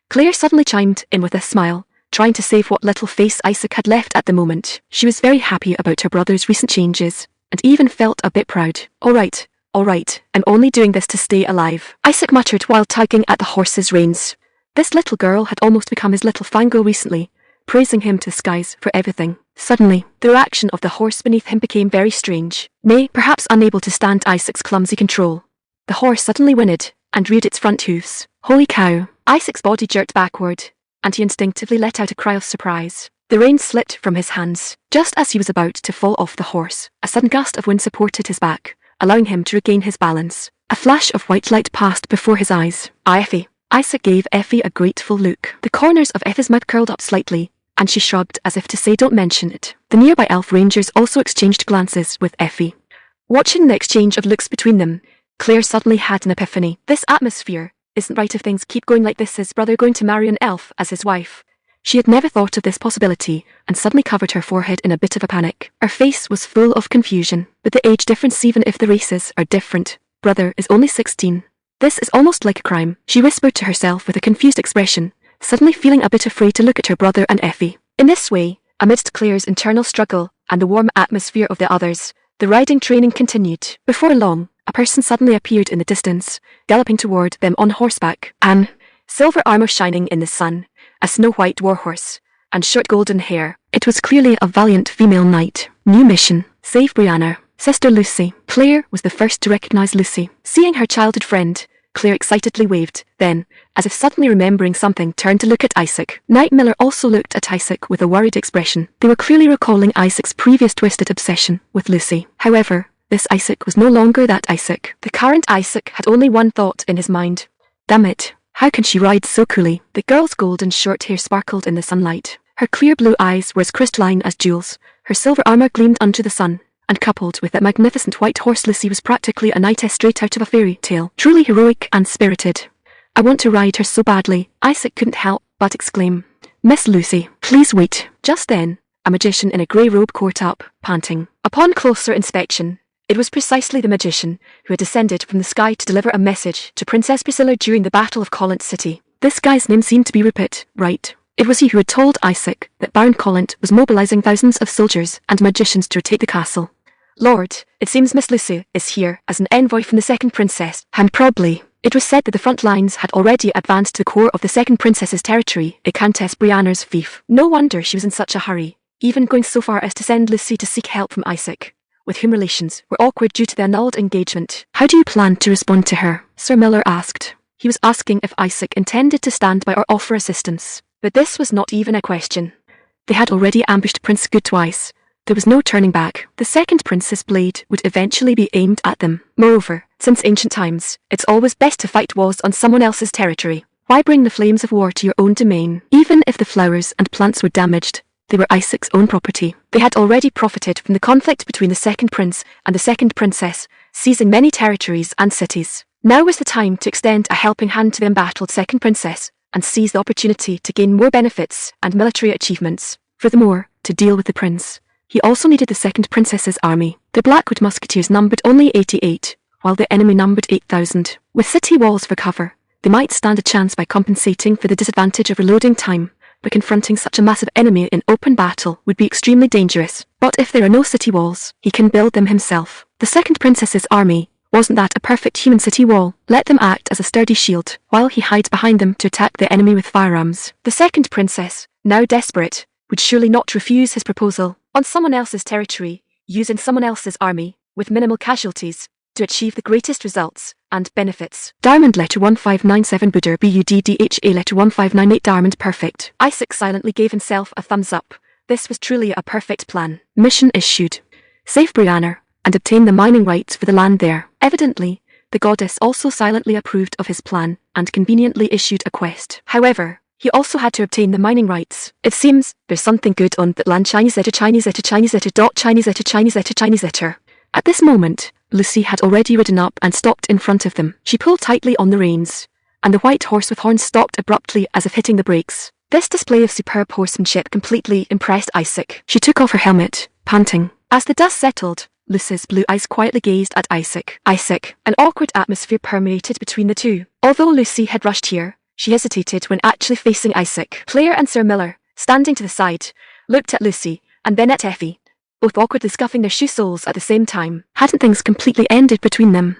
Claire suddenly chimed in with a smile, trying to save what little face Isaac had left at the moment. She was very happy about her brother's recent changes, and even felt a bit proud. All right, I'm only doing this to stay alive, Isaac muttered while tugging at the horse's reins. This little girl had almost become his little fangirl recently, praising him to the skies for everything. Suddenly, the reaction of the horse beneath him became very strange. Perhaps unable to stand Isaac's clumsy control, the horse suddenly whinnied and reared its front hooves. Holy cow! Isaac's body jerked backward, and he instinctively let out a cry of surprise. The reins slipped from his hands. Just as he was about to fall off the horse, a sudden gust of wind supported his back, allowing him to regain his balance. A flash of white light passed before his eyes. Effie. Isaac gave Effie a grateful look. The corners of Effie's mouth curled up slightly, and she shrugged as if to say don't mention it. The nearby elf rangers also exchanged glances with Effie. Watching the exchange of looks between them, Claire suddenly had an epiphany. This atmosphere isn't right if things keep going like this. His brother going to marry an elf as his wife. She had never thought of this possibility, and suddenly covered her forehead in a bit of a panic. Her face was full of confusion. But the age difference, even if the races are different, brother is only 16. This is almost like a crime, she whispered to herself with a confused expression, suddenly feeling a bit afraid to look at her brother and Effie. In this way, amidst Claire's internal struggle and the warm atmosphere of the others, the riding training continued. Before long, a person suddenly appeared in the distance, galloping toward them on horseback. Anne, silver armor shining in the sun, a snow-white warhorse, and short golden hair. It was clearly a valiant female knight. New mission: save Brianna. Sister Lucy. Claire was the first to recognize Lucy. Seeing her childhood friend, Claire excitedly waved, then, as if suddenly remembering something, turned to look at Isaac. Knight Miller also looked at Isaac with a worried expression. They were clearly recalling Isaac's previous twisted obsession with Lucy. However, this Isaac was no longer that Isaac. The current Isaac had only one thought in his mind. Damn it, how can she ride so coolly? The girl's golden short hair sparkled in the sunlight. Her clear blue eyes were as crystalline as jewels. Her silver armor gleamed under the sun. And coupled with that magnificent white horse, Lucy was practically a knightess straight out of a fairy tale, truly heroic and spirited. I want to ride her so badly, Isaac couldn't help but exclaim. Miss Lucy, please wait. Just then, a magician in a grey robe caught up, panting. Upon closer inspection, it was precisely the magician who had descended from the sky to deliver a message to Princess Priscilla during the Battle of Collint City. This guy's name seemed to be Rupert, right? It was he who had told Isaac that Baron Collint was mobilizing thousands of soldiers and magicians to retake the castle. Lord, it seems Miss Lucy is here as an envoy from the second princess, and probably. It was said that the front lines had already advanced to the core of the second princess's territory, a Countess Brianna's fief. No wonder she was in such a hurry, even going so far as to send Lucy to seek help from Isaac, with whom relations were awkward due to the annulled engagement. How do you plan to respond to her? Sir Miller asked. He was asking if Isaac intended to stand by or offer assistance. But this was not even a question. They had already ambushed Prince Good twice. There was no turning back. The second prince's blade would eventually be aimed at them. Moreover, since ancient times, it's always best to fight wars on someone else's territory. Why bring the flames of war to your own domain? Even if the flowers and plants were damaged, they were Isaac's own property. They had already profited from the conflict between the second prince and the second princess, seizing many territories and cities. Now was the time to extend a helping hand to the embattled second princess and seize the opportunity to gain more benefits and military achievements. Furthermore, to deal with the prince, he also needed the second princess's army. The Blackwood musketeers numbered only 88, while the enemy numbered 8,000. With city walls for cover, they might stand a chance by compensating for the disadvantage of reloading time, but confronting such a massive enemy in open battle would be extremely dangerous. But if there are no city walls, he can build them himself. The second princess's army, wasn't that a perfect human city wall? Let them act as a sturdy shield, while he hides behind them to attack the enemy with firearms. The second princess, now desperate, would surely not refuse his proposal. On someone else's territory, using someone else's army, with minimal casualties, to achieve the greatest results and benefits. Diamond letter 1597 Buddha BUDDHA letter 1598 Diamond perfect. Isaac silently gave himself a thumbs up. This was truly a perfect plan. Mission issued. Save Brianna, and obtain the mining rights for the land there. Evidently, the goddess also silently approved of his plan, and conveniently issued a quest. However, he also had to obtain the mining rights. It seems there's something good on that land. Chinese letter Chinese letter Chinese letter dot Chinese letter Chinese letter Chinese letter. At this moment, Lucy had already ridden up and stopped in front of them. She pulled tightly on the reins, and the white horse with horns stopped abruptly as if hitting the brakes. This display of superb horsemanship completely impressed Isaac. She took off her helmet, panting. As the dust settled, Lucy's blue eyes quietly gazed at Isaac. An awkward atmosphere permeated between the two. Although Lucy had rushed here, she hesitated when actually facing Isaac. Claire and Sir Miller, standing to the side, looked at Lucy, and then at Effie, both awkwardly scuffing their shoe soles at the same time. Hadn't things completely ended between them?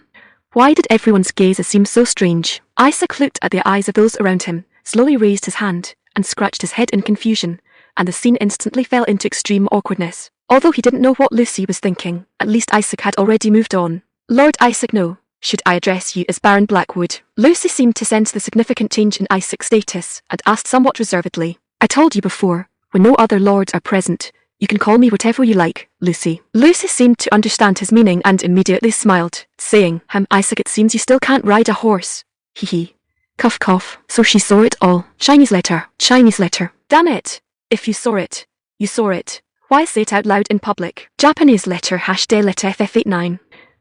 Why did everyone's gazes seem so strange? Isaac looked at the eyes of those around him, slowly raised his hand, and scratched his head in confusion, and the scene instantly fell into extreme awkwardness. Although he didn't know what Lucy was thinking, at least Isaac had already moved on. Lord Isaac, no. Should I address you as Baron Blackwood? Lucy seemed to sense the significant change in Isaac's status and asked somewhat reservedly. I told you before, when no other lords are present, you can call me whatever you like, Lucy. Lucy seemed to understand his meaning and immediately smiled, saying, Isaac, it seems you still can't ride a horse. Hee hee. Cough cough. So she saw it all. Chinese letter. Chinese letter. Damn it. If you saw it, you saw it. Why say it out loud in public? Japanese letter #let FF89.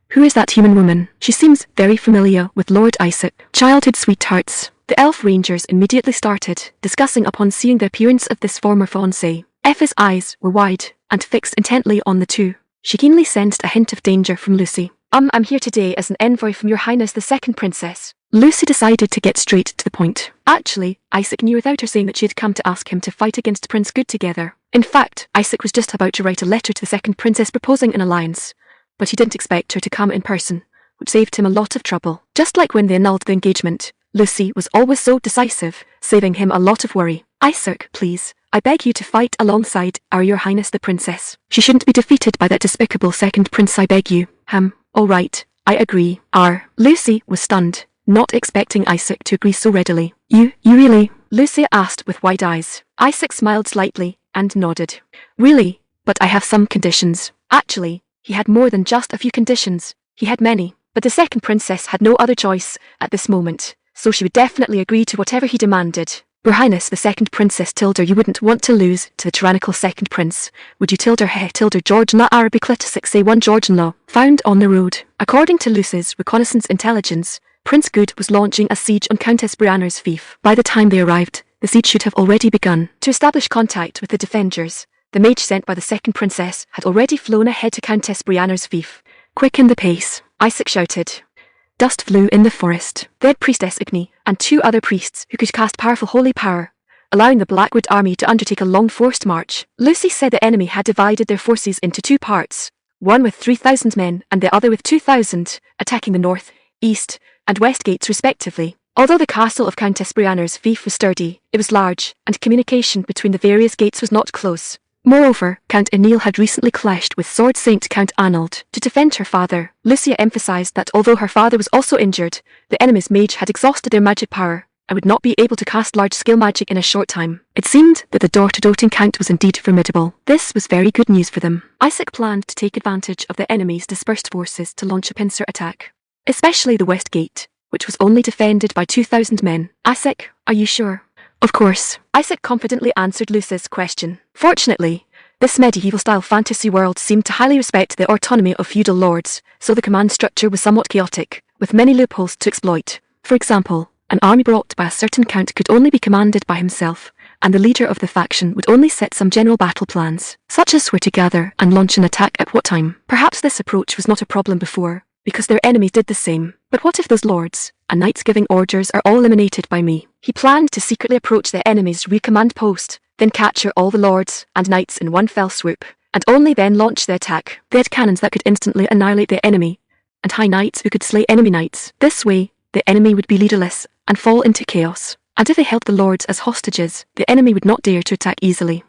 Who is that human woman? She seems very familiar with Lord Isaac. Childhood sweethearts. The elf rangers immediately started discussing upon seeing the appearance of this former fiancé. Effie's eyes were wide and fixed intently on the two. She keenly sensed a hint of danger from Lucy. I'm here today as an envoy from Your Highness the Second Princess. Lucy decided to get straight to the point. Actually, Isaac knew without her saying that she had come to ask him to fight against Prince Good together. In fact, Isaac was just about to write a letter to the Second Princess proposing an alliance, but he didn't expect her to come in person, which saved him a lot of trouble. Just like when they annulled the engagement, Lucy was always so decisive, saving him a lot of worry. Isaac, please, I beg you to fight alongside our Your Highness the Princess. She shouldn't be defeated by that despicable second prince, I beg you. All right, I agree. Lucy was stunned, not expecting Isaac to agree so readily. You really? Lucy asked with wide eyes. Isaac smiled slightly and nodded. Really, but I have some conditions. Actually, he had more than just a few conditions. He had many, but the second princess had no other choice at this moment, so she would definitely agree to whatever he demanded. Your Highness the Second Princess Tilda, you wouldn't want to lose to the tyrannical second prince, would you? Tilda Georgian La Arabic Letter 6A1 Georgian Law, found on the road. According to Lucy's reconnaissance intelligence, Prince Good was launching a siege on Countess Brianna's fief. By the time they arrived, the siege should have already begun. To establish contact with the defenders, the mage sent by the second princess had already flown ahead to Countess Brianna's fief. Quicken the pace, Isaac shouted. Dust flew in the forest. The head priestess Igni and two other priests who could cast powerful holy power, allowing the Blackwood army to undertake a long forced march. Lucy said the enemy had divided their forces into two parts, one with 3,000 men and the other with 2,000, attacking the north, east, and west gates respectively. Although the castle of Countess Brianna's fief was sturdy, it was large, and communication between the various gates was not close. Moreover, Count Emil had recently clashed with Sword Saint Count Arnold. To defend her father, Lucia emphasized that although her father was also injured, the enemy's mage had exhausted their magic power and would not be able to cast large-scale magic in a short time. It seemed that the door-to-doting count was indeed formidable. This was very good news for them. Isaac planned to take advantage of the enemy's dispersed forces to launch a pincer attack, especially the west gate, which was only defended by 2,000 men. Isaac, are you sure? Of course, Isaac confidently answered Lucy's question. Fortunately, this medieval-style fantasy world seemed to highly respect the autonomy of feudal lords, so the command structure was somewhat chaotic, with many loopholes to exploit. For example, an army brought by a certain count could only be commanded by himself, and the leader of the faction would only set some general battle plans, such as where to gather and launch an attack at what time. Perhaps this approach was not a problem before, because their enemies did the same. But what if those lords and knights giving orders are all eliminated by me? He planned to secretly approach the enemy's rear command post, then capture all the lords and knights in one fell swoop, and only then launch the attack. They had cannons that could instantly annihilate the enemy, and high knights who could slay enemy knights. This way, the enemy would be leaderless and fall into chaos. And if they held the lords as hostages, the enemy would not dare to attack easily.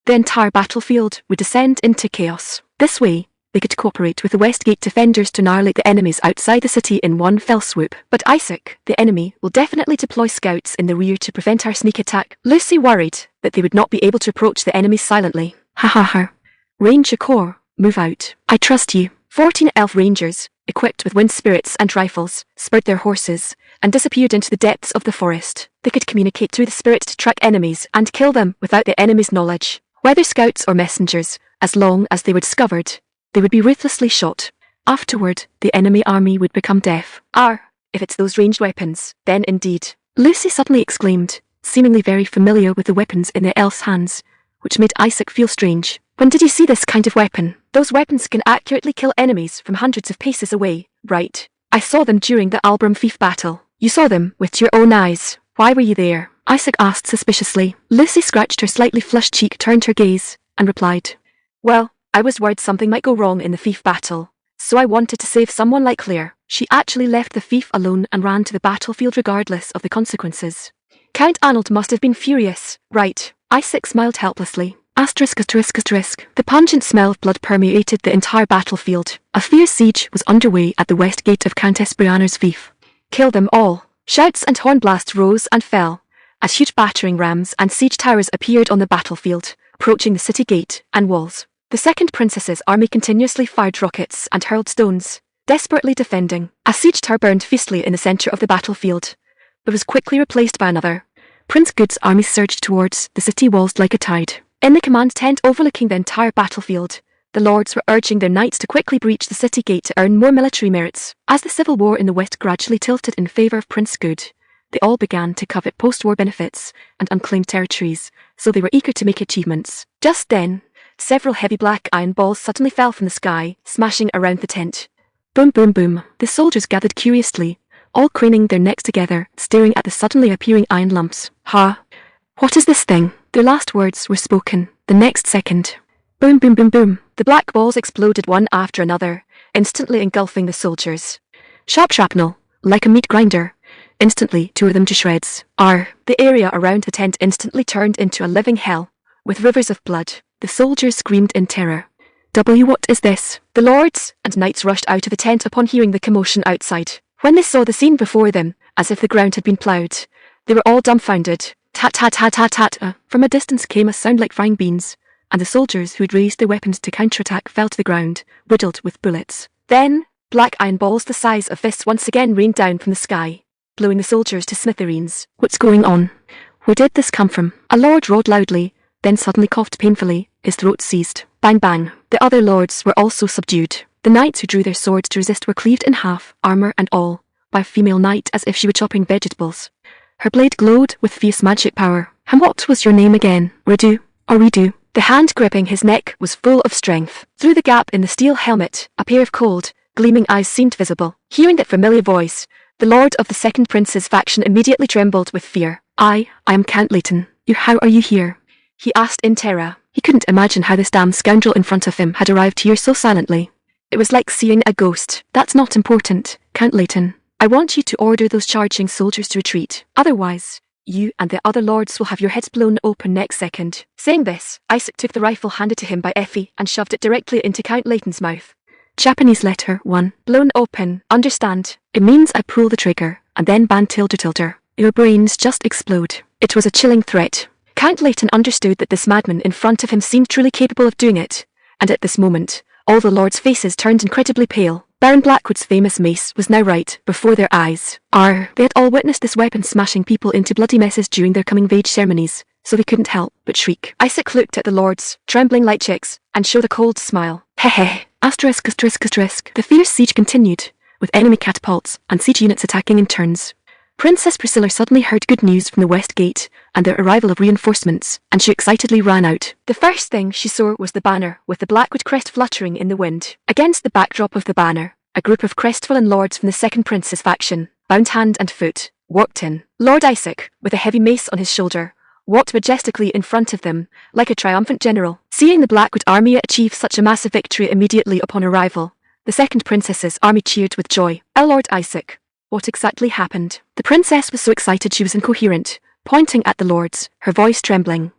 The entire battlefield would descend into chaos. This way, they could cooperate with the Westgate defenders to annihilate the enemies outside the city in one fell swoop. But Isaac, the enemy, will definitely deploy scouts in the rear to prevent our sneak attack. Lucy worried that they would not be able to approach the enemies silently. Ha ha ha. Range your corps, move out. I trust you. 14 elf rangers, equipped with wind spirits and rifles, spurred their horses and disappeared into the depths of the forest. They could communicate through the spirit to track enemies and kill them without the enemy's knowledge. Whether scouts or messengers, as long as they were discovered, they would be ruthlessly shot. Afterward, the enemy army would become deaf. If it's those ranged weapons, then indeed. Lucy suddenly exclaimed, seemingly very familiar with the weapons in the elf's hands, which made Isaac feel strange. When did you see this kind of weapon? Those weapons can accurately kill enemies from hundreds of paces away, right? I saw them during the Albram Fief battle. You saw them with your own eyes. Why were you there? Isaac asked suspiciously. Lucy scratched her slightly flushed cheek, turned her gaze, and replied, Well, I was worried something might go wrong in the Fief battle, so I wanted to save someone like Claire. She actually left the Fief alone and ran to the battlefield regardless of the consequences. Count Arnold must have been furious, right? Isaac smiled helplessly. The pungent smell of blood permeated the entire battlefield. A fierce siege was underway at the west gate of Countess Brianna's fief. Kill them all! Shouts and horn blasts rose and fell, as huge battering rams and siege towers appeared on the battlefield, approaching the city gate and walls. The second princess's army continuously fired rockets and hurled stones, desperately defending. A siege tower burned fiercely in the center of the battlefield, but was quickly replaced by another. Prince Good's army surged towards the city walls like a tide. In the command tent overlooking the entire battlefield, the lords were urging their knights to quickly breach the city gate to earn more military merits. As the civil war in the west gradually tilted in favor of Prince Good, they all began to covet post-war benefits and unclaimed territories, so they were eager to make achievements. Just then, several heavy black iron balls suddenly fell from the sky, smashing around the tent. Boom, boom, boom. The soldiers gathered curiously, all craning their necks together, staring at the suddenly appearing iron lumps. Ha! What is this thing? Their last words were spoken the next second. Boom, boom, boom, boom. The black balls exploded one after another, instantly engulfing the soldiers. Sharp shrapnel, like a meat grinder, instantly tore them to shreds. The area around the tent instantly turned into a living hell, with rivers of blood. The soldiers screamed in terror. What is this? The lords and knights rushed out of the tent upon hearing the commotion outside. When they saw the scene before them, as if the ground had been ploughed, they were all dumbfounded. Tat tat tat tat tat. From a distance came a sound like frying beans, and the soldiers who had raised their weapons to counterattack fell to the ground, riddled with bullets. Then, black iron balls the size of fists once again rained down from the sky, blowing the soldiers to smithereens. What's going on? Where did this come from? A lord roared loudly, then suddenly coughed painfully, his throat seized. Bang bang. The other lords were also subdued. The knights who drew their swords to resist were cleaved in half, armor and all, by a female knight as if she were chopping vegetables. Her blade glowed with fierce magic power. And what was your name again? Redu? Or Redu? The hand gripping his neck was full of strength. Through the gap in the steel helmet, a pair of cold, gleaming eyes seemed visible. Hearing that familiar voice, the lord of the second prince's faction immediately trembled with fear. I am Count Leighton. How are you here? He asked in terror. He couldn't imagine how this damn scoundrel in front of him had arrived here so silently. It was like seeing a ghost. That's not important, Count Leighton. I want you to order those charging soldiers to retreat. Otherwise, you and the other lords will have your heads blown open next second. Saying this, Isaac took the rifle handed to him by Effie and shoved it directly into Count Leighton's mouth. Japanese letter 1. Blown open. Understand? It means I pull the trigger, and then band tilter tilter. Your brains just explode. It was a chilling threat. Count Leighton understood that this madman in front of him seemed truly capable of doing it, and at this moment, all the lords' faces turned incredibly pale. Baron Blackwood's famous mace was now right before their eyes. They had all witnessed this weapon smashing people into bloody messes during their coming-of-age ceremonies, so they couldn't help but shriek. Isaac looked at the lords, trembling like chicks, and showed a cold smile. Heh. The fierce siege continued, with enemy catapults and siege units attacking in turns. Princess Priscilla suddenly heard good news from the west gate and the arrival of reinforcements, and she excitedly ran out. The first thing she saw was the banner, with the Blackwood crest fluttering in the wind. Against the backdrop of the banner, a group of crestfallen lords from the second prince's faction, bound hand and foot, walked in. Lord Isaac, with a heavy mace on his shoulder, walked majestically in front of them, like a triumphant general. Seeing the Blackwood army achieve such a massive victory immediately upon arrival, the second princess's army cheered with joy. Lord Isaac, what exactly happened? The princess was so excited she was incoherent, pointing at the lords, her voice trembling.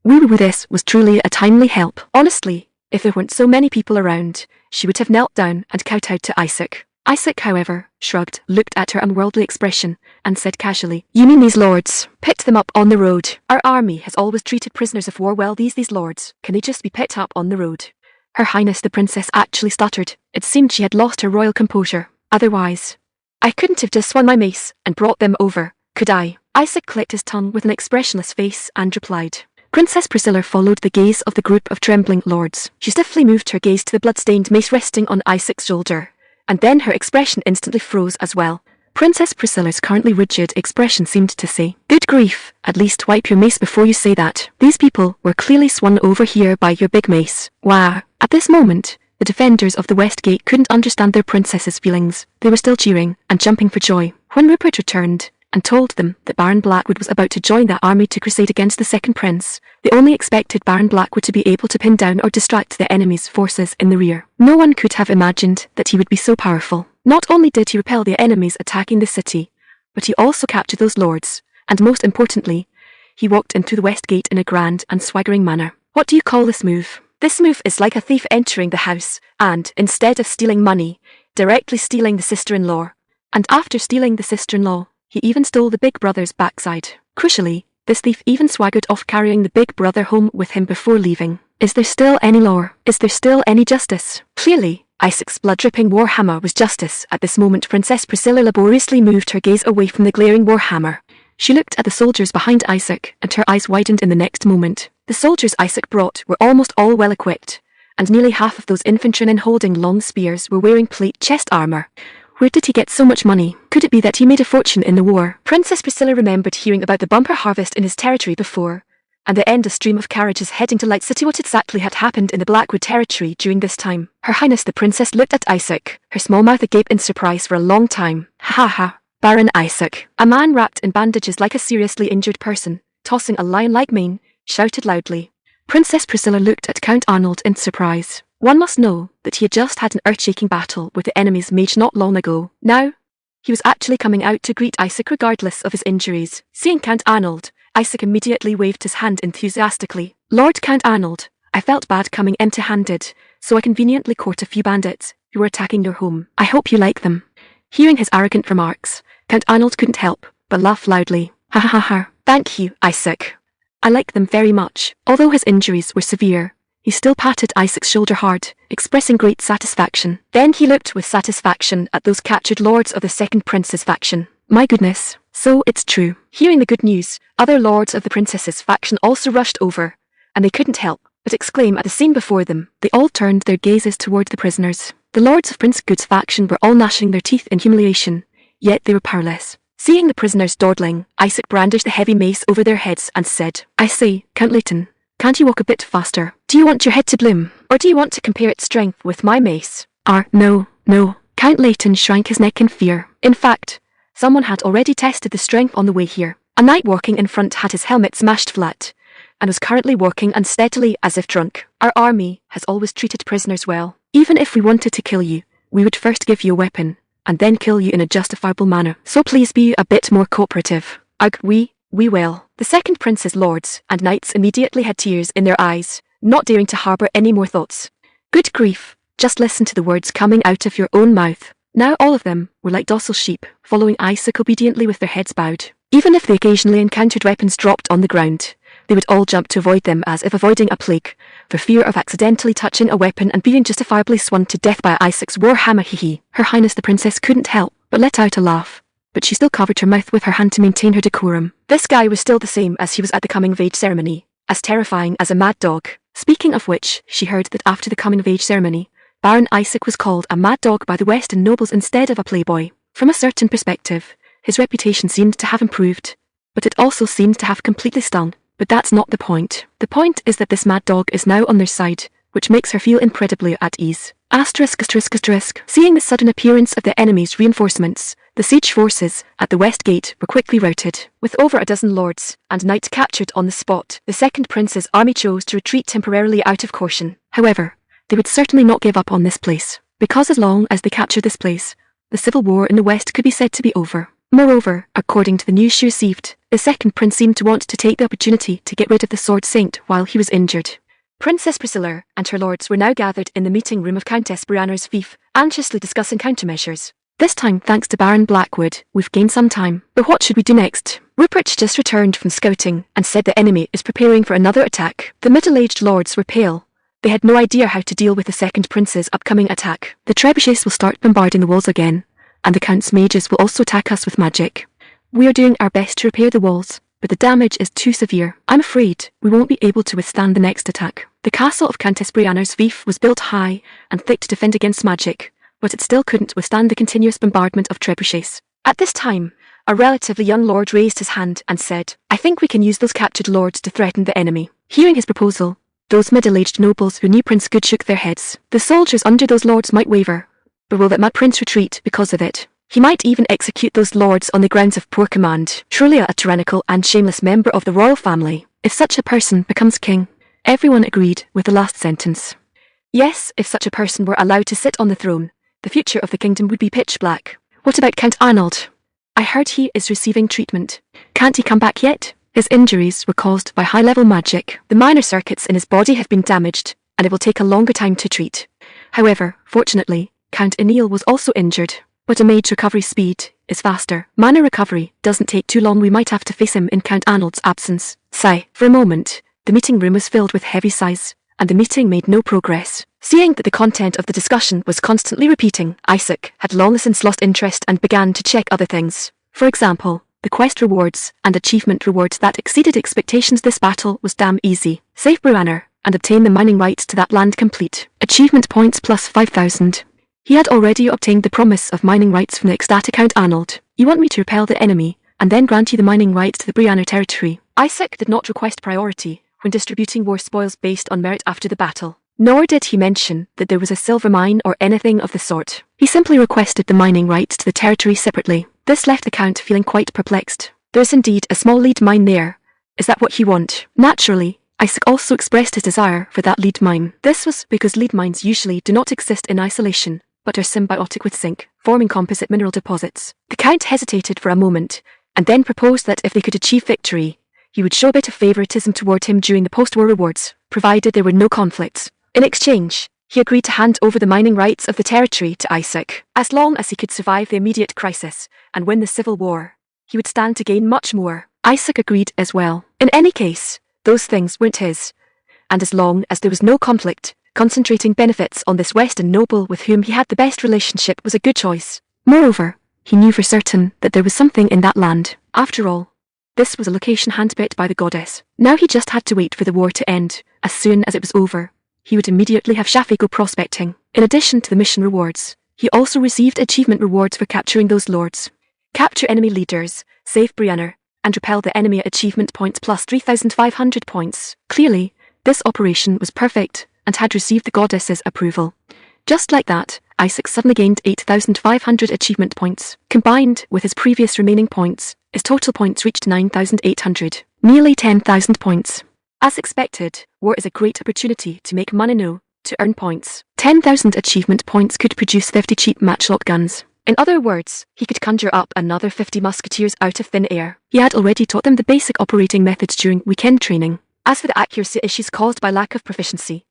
This was truly a timely help. Honestly, if there weren't so many people around, she would have knelt down and kowtowed to Isaac. Isaac, however, shrugged, looked at her unworldly expression, and said casually, You mean these lords? Picked them up on the road. Our army has always treated prisoners of war well. These lords, can they just be picked up on the road? Her Highness the Princess actually stuttered. It seemed she had lost her royal composure. Otherwise, I couldn't have just swung my mace and brought them over, could I? Isaac clicked his tongue with an expressionless face and replied. Princess Priscilla followed the gaze of the group of trembling lords. She stiffly moved her gaze to the blood-stained mace resting on Isaac's shoulder, and then her expression instantly froze as well. Princess Priscilla's currently rigid expression seemed to say, Good grief, at least wipe your mace before you say that. These people were clearly swung over here by your big mace. Wow. At this moment, the defenders of the West Gate couldn't understand their princess's feelings. They were still cheering and jumping for joy. When Rupert returned and told them that Baron Blackwood was about to join that army to crusade against the second prince, they only expected Baron Blackwood to be able to pin down or distract the enemy's forces in the rear. No one could have imagined that he would be so powerful. Not only did he repel the enemies attacking the city, but he also captured those lords, and most importantly, he walked in through the West Gate in a grand and swaggering manner. What do you call this move? This move is like a thief entering the house, and, instead of stealing money, directly stealing the sister-in-law. And after stealing the sister-in-law, he even stole the big brother's backside. Crucially, this thief even swaggered off carrying the big brother home with him before leaving. Is there still any law? Is there still any justice? Clearly, Isaac's blood-dripping warhammer was justice. At this moment, Princess Priscilla laboriously moved her gaze away from the glaring warhammer. She looked at the soldiers behind Isaac, and her eyes widened in the next moment. The soldiers Isaac brought were almost all well-equipped, and nearly half of those infantrymen holding long spears were wearing plate chest armor. Where did he get so much money? Could it be that he made a fortune in the war? Princess Priscilla remembered hearing about the bumper harvest in his territory before, and the endless stream of carriages heading to Light City. What exactly had happened in the Blackwood territory during this time? Her Highness the Princess looked at Isaac, her small mouth agape in surprise for a long time. Ha ha. Baron Isaac, a man wrapped in bandages like a seriously injured person, tossing a lion-like mane, shouted loudly. Princess Priscilla looked at Count Arnold in surprise. One must know that he had just had an earth-shaking battle with the enemy's mage not long ago. Now, he was actually coming out to greet Isaac regardless of his injuries. Seeing Count Arnold, Isaac immediately waved his hand enthusiastically. Lord Count Arnold, I felt bad coming empty-handed, so I conveniently caught a few bandits who were attacking your home. I hope you like them. Hearing his arrogant remarks, Count Arnold couldn't help but laugh loudly. Ha ha ha. Thank you, Isaac. I like them very much. Although his injuries were severe, he still patted Isaac's shoulder hard, expressing great satisfaction. Then he looked with satisfaction at those captured lords of the second prince's faction. My goodness, so it's true. Hearing the good news, other lords of the princess's faction also rushed over, and they couldn't help but exclaim at the scene before them. They all turned their gazes toward the prisoners. The lords of Prince Good's faction were all gnashing their teeth in humiliation, yet they were powerless. Seeing the prisoners dawdling, Isaac brandished the heavy mace over their heads and said, I say, Count Layton, can't you walk a bit faster? Do you want your head to bloom, or do you want to compare its strength with my mace? No. Count Layton shrank his neck in fear. In fact, someone had already tested the strength on the way here. A knight walking in front had his helmet smashed flat, and was currently walking unsteadily as if drunk. Our army has always treated prisoners well. Even if we wanted to kill you, we would first give you a weapon, and then kill you in a justifiable manner. So please be a bit more cooperative. Ugh, we will. The second prince's lords and knights immediately had tears in their eyes, not daring to harbour any more thoughts. Good grief, just listen to the words coming out of your own mouth. Now all of them were like docile sheep, following Isaac obediently with their heads bowed. Even if they occasionally encountered weapons dropped on the ground, they would all jump to avoid them as if avoiding a plague, for fear of accidentally touching a weapon and being justifiably swung to death by Isaac's warhammer. Hee. Her Highness the Princess couldn't help but let out a laugh, but she still covered her mouth with her hand to maintain her decorum. This guy was still the same as he was at the coming-of-age ceremony, as terrifying as a mad dog. Speaking of which, she heard that after the coming-of-age ceremony, Baron Isaac was called a mad dog by the Western nobles instead of a playboy. From a certain perspective, his reputation seemed to have improved, but it also seemed to have completely stung. But that's not the point. The point is that this mad dog is now on their side, which makes her feel incredibly at ease. Asterisk. Seeing the sudden appearance of the enemy's reinforcements, the siege forces at the west gate were quickly routed. With over a dozen lords and knights captured on the spot, the second prince's army chose to retreat temporarily out of caution. However, they would certainly not give up on this place, because as long as they captured this place, the civil war in the west could be said to be over. Moreover, according to the news she received, the second prince seemed to want to take the opportunity to get rid of the Sword Saint while he was injured. Princess Priscilla and her lords were now gathered in the meeting room of Countess Brianna's fief, anxiously discussing countermeasures. This time, thanks to Baron Blackwood, we've gained some time. But what should we do next? Rupert just returned from scouting and said the enemy is preparing for another attack. The middle-aged lords were pale. They had no idea how to deal with the second prince's upcoming attack. The trebuchets will start bombarding the walls again, and the Count's mages will also attack us with magic. We are doing our best to repair the walls, but the damage is too severe. I'm afraid we won't be able to withstand the next attack. The castle of Countess Brianna's fief was built high and thick to defend against magic, but it still couldn't withstand the continuous bombardment of trebuchets. At this time, a relatively young lord raised his hand and said, I think we can use those captured lords to threaten the enemy. Hearing his proposal, those middle-aged nobles who knew Prince Good shook their heads. The soldiers under those lords might waver, but will that mad prince retreat because of it? He might even execute those lords on the grounds of poor command. Truly a tyrannical and shameless member of the royal family. If such a person becomes king. Everyone agreed with the last sentence. Yes, if such a person were allowed to sit on the throne, the future of the kingdom would be pitch black. What about Count Arnold? I heard he is receiving treatment. Can't he come back yet? His injuries were caused by high-level magic. The minor circuits in his body have been damaged, and it will take a longer time to treat. However, fortunately, Count Enil was also injured, but a mage's recovery speed is faster. Minor recovery doesn't take too long. We might have to face him in Count Arnold's absence. Sigh. For a moment, the meeting room was filled with heavy sighs, and the meeting made no progress. Seeing that the content of the discussion was constantly repeating, Isaac had long since lost interest and began to check other things. For example, the quest rewards and achievement rewards that exceeded expectations. This battle was damn easy. Save Bruanner and obtain the mining rights to that land complete. Achievement points plus 5,000. He had already obtained the promise of mining rights from the ecstatic Count Arnold. You want me to repel the enemy, and then grant you the mining rights to the Brianna territory. Isaac did not request priority when distributing war spoils based on merit after the battle. Nor did he mention that there was a silver mine or anything of the sort. He simply requested the mining rights to the territory separately. This left the Count feeling quite perplexed. There is indeed a small lead mine there. Is that what you want? Naturally, Isaac also expressed his desire for that lead mine. This was because lead mines usually do not exist in isolation, but are symbiotic with zinc, forming composite mineral deposits. The Count hesitated for a moment, and then proposed that if they could achieve victory, he would show a bit of favoritism toward him during the post-war rewards, provided there were no conflicts. In exchange, he agreed to hand over the mining rights of the territory to Isaac. As long as he could survive the immediate crisis and win the civil war, he would stand to gain much more. Isaac agreed as well. In any case, those things weren't his, and as long as there was no conflict, concentrating benefits on this Western noble with whom he had the best relationship was a good choice. Moreover, he knew for certain that there was something in that land. After all, this was a location handpicked by the goddess. Now he just had to wait for the war to end. As soon as it was over, he would immediately have Shafi go prospecting. In addition to the mission rewards, he also received achievement rewards for capturing those lords. Capture enemy leaders, save Brianner, and repel the enemy at achievement points plus 3,500 points. Clearly, this operation was perfect and had received the goddess's approval. Just like that, Isaac suddenly gained 8,500 achievement points. Combined with his previous remaining points, his total points reached 9,800, nearly 10,000 points. As expected, war is a great opportunity to make money to earn points. 10,000 achievement points could produce 50 cheap matchlock guns. In other words, he could conjure up another 50 musketeers out of thin air. He had already taught them the basic operating methods during weekend training. As for the accuracy issues caused by lack of proficiency,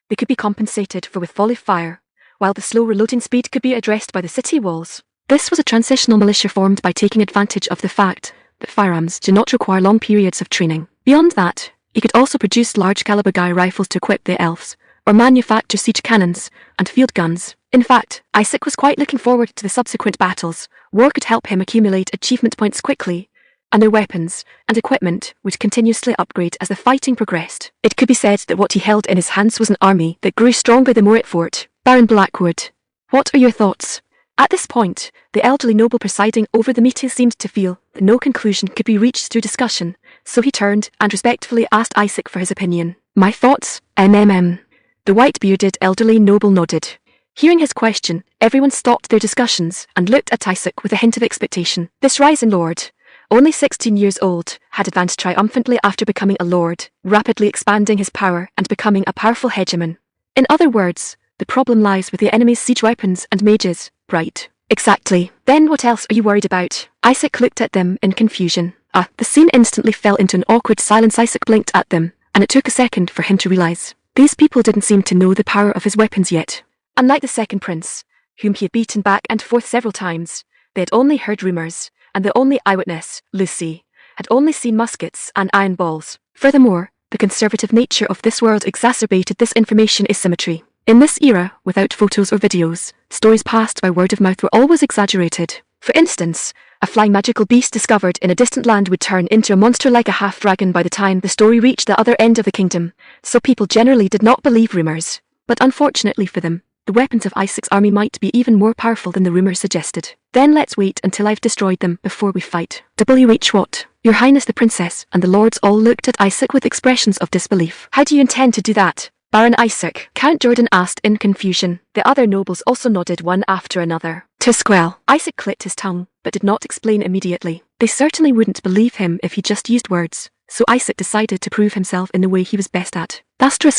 they could be compensated for with volley fire, while the slow reloading speed could be addressed by the city walls. This was a transitional militia formed by taking advantage of the fact that firearms do not require long periods of training. Beyond that, he could also produce large-caliber guy rifles to equip the elves, or manufacture siege cannons and field guns. In fact, Isaac was quite looking forward to the subsequent battles. War could help him accumulate achievement points quickly, and their weapons and equipment would continuously upgrade as the fighting progressed. It could be said that what he held in his hands was an army that grew stronger the more it fought. Baron Blackwood, what are your thoughts? At this point, the elderly noble presiding over the meeting seemed to feel that no conclusion could be reached through discussion, so he turned and respectfully asked Isaac for his opinion. My thoughts? The white-bearded elderly noble nodded. Hearing his question, everyone stopped their discussions and looked at Isaac with a hint of expectation. This rising lord, only 16 years old, had advanced triumphantly after becoming a lord, rapidly expanding his power and becoming a powerful hegemon. In other words, the problem lies with the enemy's siege weapons and mages, right? Exactly. Then what else are you worried about? Isaac looked at them in confusion. The scene instantly fell into an awkward silence. Isaac blinked at them, and it took a second for him to realize. These people didn't seem to know the power of his weapons yet. Unlike the second prince, whom he had beaten back and forth several times, they had only heard rumors, and the only eyewitness, Lucy, had only seen muskets and iron balls. Furthermore, the conservative nature of this world exacerbated this information asymmetry. In this era, without photos or videos, stories passed by word of mouth were always exaggerated. For instance, a flying magical beast discovered in a distant land would turn into a monster like a half-dragon by the time the story reached the other end of the kingdom, so people generally did not believe rumors. But unfortunately for them, the weapons of Isaac's army might be even more powerful than the rumors suggested. Then let's wait until I've destroyed them before we fight. What? Your Highness the Princess and the lords all looked at Isaac with expressions of disbelief. How do you intend to do that, Baron Isaac? Count Jordan asked in confusion. The other nobles also nodded one after another. Tusquel. Isaac clicked his tongue, but did not explain immediately. They certainly wouldn't believe him if he just used words, so Isaac decided to prove himself in the way he was best at. After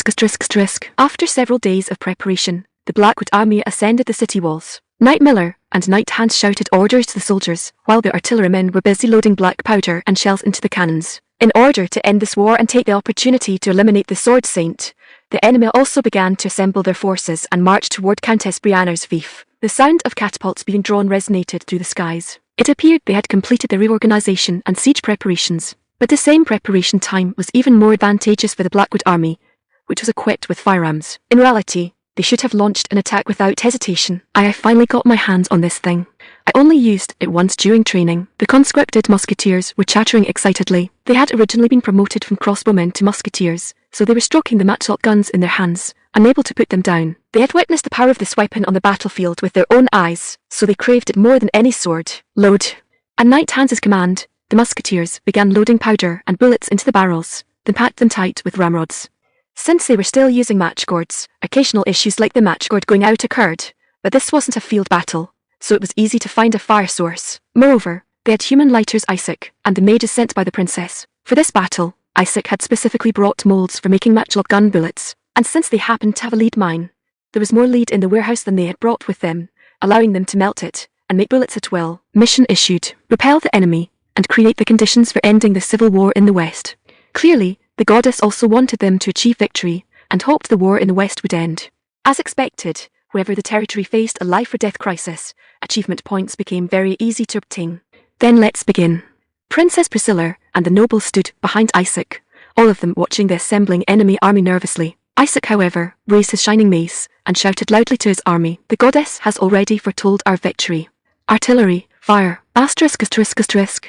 several days of preparation, the Blackwood army ascended the city walls. Knight Miller and Knight Hans shouted orders to the soldiers, while the artillerymen were busy loading black powder and shells into the cannons. In order to end this war and take the opportunity to eliminate the Sword Saint, the enemy also began to assemble their forces and march toward Countess Brianna's fief. The sound of catapults being drawn resonated through the skies. It appeared they had completed their reorganization and siege preparations. But the same preparation time was even more advantageous for the Blackwood army, which was equipped with firearms. In reality, they should have launched an attack without hesitation. I finally got my hands on this thing. I only used it once during training. The conscripted musketeers were chattering excitedly. They had originally been promoted from crossbowmen to musketeers, so they were stroking the matchlock guns in their hands, unable to put them down. They had witnessed the power of this weapon on the battlefield with their own eyes, so they craved it more than any sword. Load. At Knight Hans's command, the musketeers began loading powder and bullets into the barrels, then packed them tight with ramrods. Since they were still using matchcords, occasional issues like the matchcord going out occurred, but this wasn't a field battle, so it was easy to find a fire source. Moreover, they had human lighters Isaac and the mages sent by the princess. For this battle, Isaac had specifically brought molds for making matchlock gun bullets, and since they happened to have a lead mine, there was more lead in the warehouse than they had brought with them, allowing them to melt it and make bullets at will. Mission issued: repel the enemy and create the conditions for ending the civil war in the West. Clearly, the goddess also wanted them to achieve victory and hoped the war in the West would end. As expected, wherever the territory faced a life-or-death crisis, achievement points became very easy to obtain. Then let's begin. Princess Priscilla and the nobles stood behind Isaac, all of them watching the assembling enemy army nervously. Isaac, however, raised his shining mace and shouted loudly to his army, "The goddess has already foretold our victory. Artillery, fire!"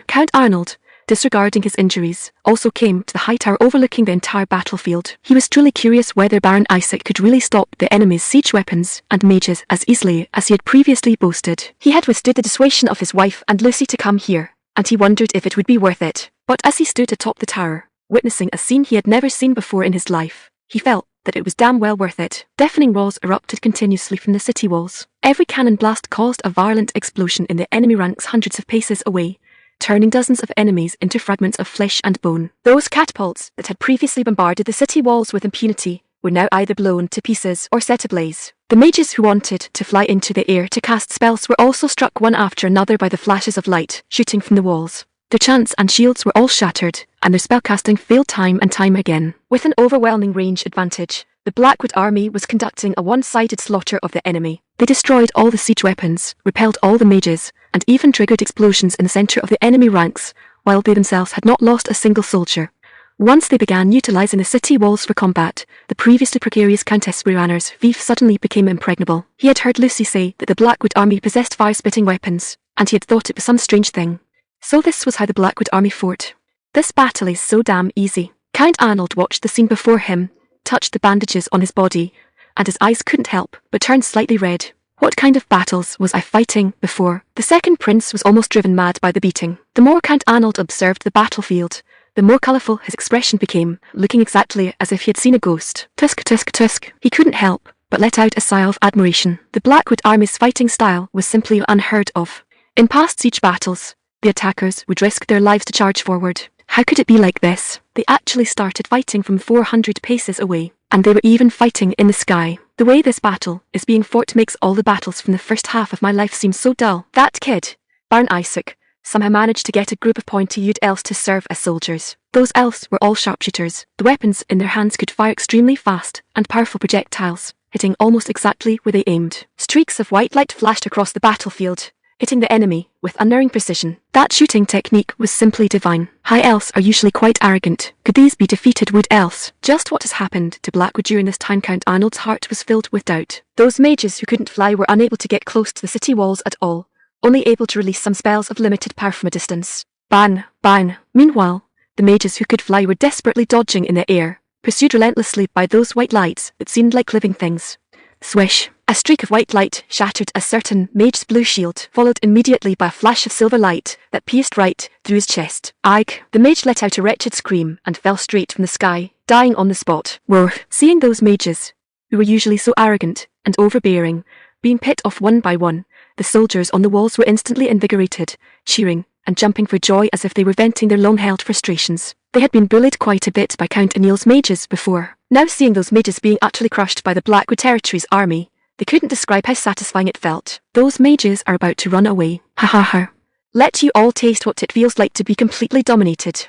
Count Arnold, disregarding his injuries, also came to the high tower overlooking the entire battlefield. He was truly curious whether Baron Isaac could really stop the enemy's siege weapons and mages as easily as he had previously boasted. He had withstood the dissuasion of his wife and Lucy to come here, and he wondered if it would be worth it. But as he stood atop the tower, witnessing a scene he had never seen before in his life, he felt that it was damn well worth it. Deafening roars erupted continuously from the city walls. Every cannon blast caused a violent explosion in the enemy ranks hundreds of paces away, turning dozens of enemies into fragments of flesh and bone. Those catapults that had previously bombarded the city walls with impunity were now either blown to pieces or set ablaze. The mages who wanted to fly into the air to cast spells were also struck one after another by the flashes of light shooting from the walls. Their chants and shields were all shattered, and their spellcasting failed time and time again. With an overwhelming range advantage, the Blackwood army was conducting a one-sided slaughter of the enemy. They destroyed all the siege weapons, repelled all the mages, and even triggered explosions in the center of the enemy ranks, while they themselves had not lost a single soldier. Once they began utilizing the city walls for combat, the previously precarious Countess Brianna's fief suddenly became impregnable. He had heard Lucy say that the Blackwood army possessed fire-spitting weapons, and he had thought it was some strange thing. So this was how the Blackwood army fought. This battle is so damn easy. Count Arnold watched the scene before him, touched the bandages on his body, and his eyes couldn't help but turn slightly red. What kind of battles was I fighting before? The second prince was almost driven mad by the beating. The more Count Arnold observed the battlefield, the more colourful his expression became, looking exactly as if he had seen a ghost. Tusk, tusk, tusk. He couldn't help but let out a sigh of admiration. The Blackwood army's fighting style was simply unheard of. In past siege battles, the attackers would risk their lives to charge forward. How could it be like this? They actually started fighting from 400 paces away, and they were even fighting in the sky. The way this battle is being fought makes all the battles from the first half of my life seem so dull. That kid, Baron Isaac, somehow managed to get a group of pointy-eared elves to serve as soldiers. Those elves were all sharpshooters. The weapons in their hands could fire extremely fast and powerful projectiles, hitting almost exactly where they aimed. Streaks of white light flashed across the battlefield, hitting the enemy with unerring precision. That shooting technique was simply divine. High elves are usually quite arrogant. Could these be defeated wood elves? Just what has happened to Blackwood during this time? Count Arnold's heart was filled with doubt. Those mages who couldn't fly were unable to get close to the city walls at all, only able to release some spells of limited power from a distance. Bang, bang. Meanwhile, the mages who could fly were desperately dodging in the air, pursued relentlessly by those white lights that seemed like living things. Swish. A streak of white light shattered a certain mage's blue shield, followed immediately by a flash of silver light that pierced right through his chest. Ike! The mage let out a wretched scream and fell straight from the sky, dying on the spot. Whoa! Seeing those mages, who were usually so arrogant and overbearing, being picked off one by one, the soldiers on the walls were instantly invigorated, cheering and jumping for joy as if they were venting their long-held frustrations. They had been bullied quite a bit by Count Anil's mages before. Now seeing those mages being utterly crushed by the Blackwood Territory's army, they couldn't describe how satisfying it felt. Those mages are about to run away. Ha ha ha. Let you all taste what it feels like to be completely dominated.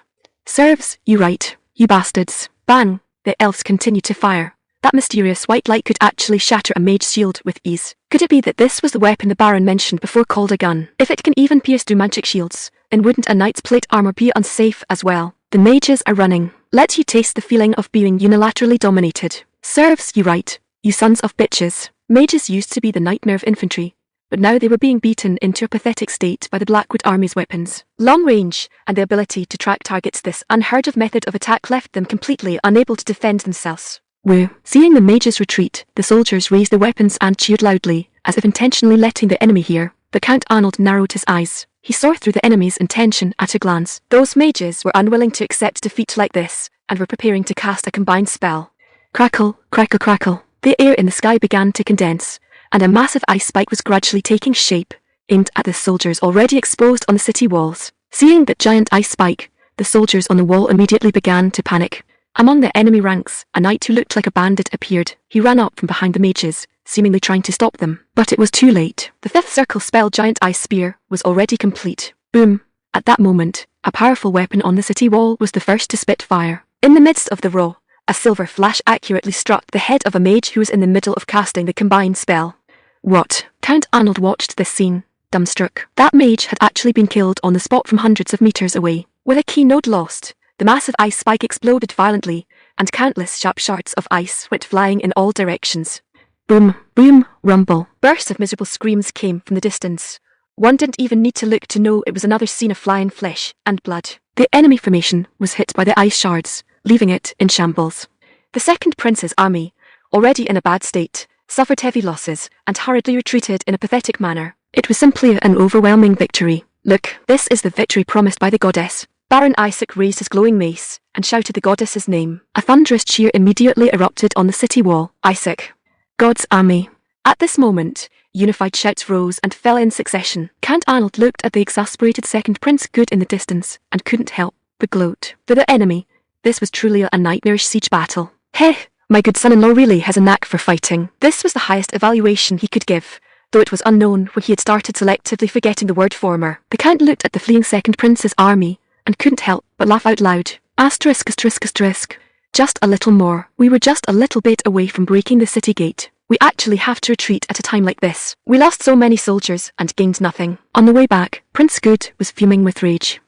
Serves you right, you bastards. Bang! The elves continued to fire. That mysterious white light could actually shatter a mage's shield with ease. Could it be that this was the weapon the Baron mentioned before called a gun? If it can even pierce through magic shields, then wouldn't a knight's plate armor be unsafe as well? The mages are running. Let you taste the feeling of being unilaterally dominated. Serves you right, you sons of bitches. Mages used to be the nightmare of infantry, but now they were being beaten into a pathetic state by the Blackwood Army's weapons. Long range, and the ability to track targets. This unheard of method of attack left them completely unable to defend themselves. Woo! Seeing the mages retreat, the soldiers raised their weapons and cheered loudly, as if intentionally letting the enemy hear. But Count Arnold narrowed his eyes. He saw through the enemy's intention at a glance. Those mages were unwilling to accept defeat like this, and were preparing to cast a combined spell. Crackle, crackle, crackle. The air in the sky began to condense, and a massive ice spike was gradually taking shape, aimed at the soldiers already exposed on the city walls. Seeing that giant ice spike, the soldiers on the wall immediately began to panic. Among the enemy ranks, a knight who looked like a bandit appeared. He ran up from behind the mages, seemingly trying to stop them. But it was too late. The fifth circle spell giant ice spear was already complete. Boom! At that moment, a powerful weapon on the city wall was the first to spit fire. In the midst of the row, a silver flash accurately struck the head of a mage who was in the middle of casting the combined spell. What? Count Arnold watched this scene, dumbstruck. That mage had actually been killed on the spot from hundreds of meters away. With a key node lost, the massive ice spike exploded violently, and countless sharp shards of ice went flying in all directions. Boom, boom, rumble. Bursts of miserable screams came from the distance. One didn't even need to look to know it was another scene of flying flesh and blood. The enemy formation was hit by the ice shards, leaving it in shambles. The second prince's army, already in a bad state, suffered heavy losses and hurriedly retreated in a pathetic manner. It was simply an overwhelming victory. Look, this is the victory promised by the goddess. Baron Isaac raised his glowing mace and shouted the goddess's name. A thunderous cheer immediately erupted on the city wall. Isaac. God's army. At this moment, unified shouts rose and fell in succession. Count Arnold looked at the exasperated second Prince Good in the distance and couldn't help but gloat. For the enemy, this was truly a nightmarish siege battle. Heh, my good son-in-law really has a knack for fighting. This was the highest evaluation he could give, though it was unknown when he had started selectively forgetting the word former. The Count looked at the fleeing second Prince's army and couldn't help but laugh out loud. Asterisk, asterisk, asterisk. Just a little more. We were just a little bit away from breaking the city gate. We actually have to retreat at a time like this. We lost so many soldiers and gained nothing. On the way back, Prince Good was fuming with rage.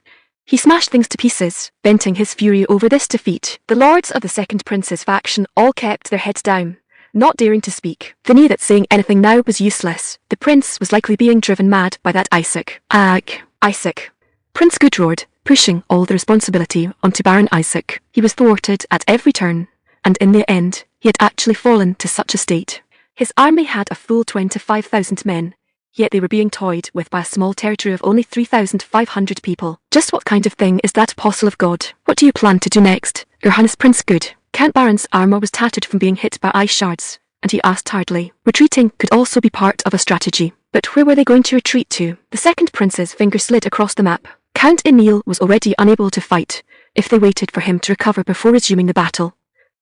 He smashed things to pieces, venting his fury over this defeat. The lords of the second prince's faction all kept their heads down, not daring to speak. They knew that saying anything now was useless. The prince was likely being driven mad by that Isaac. Ag. Isaac. Prince Good roared, pushing all the responsibility onto Baron Isaac. He was thwarted at every turn, and in the end, he had actually fallen to such a state. His army had a full 25,000 men, yet they were being toyed with by a small territory of only 3,500 people. Just what kind of thing is that, apostle of God? What do you plan to do next, Your Highness Prince Good? Count Baron's armor was tattered from being hit by ice shards, and he asked hardly. Retreating could also be part of a strategy. But where were they going to retreat to? The second prince's finger slid across the map. Count Emil was already unable to fight. If they waited for him to recover before resuming the battle,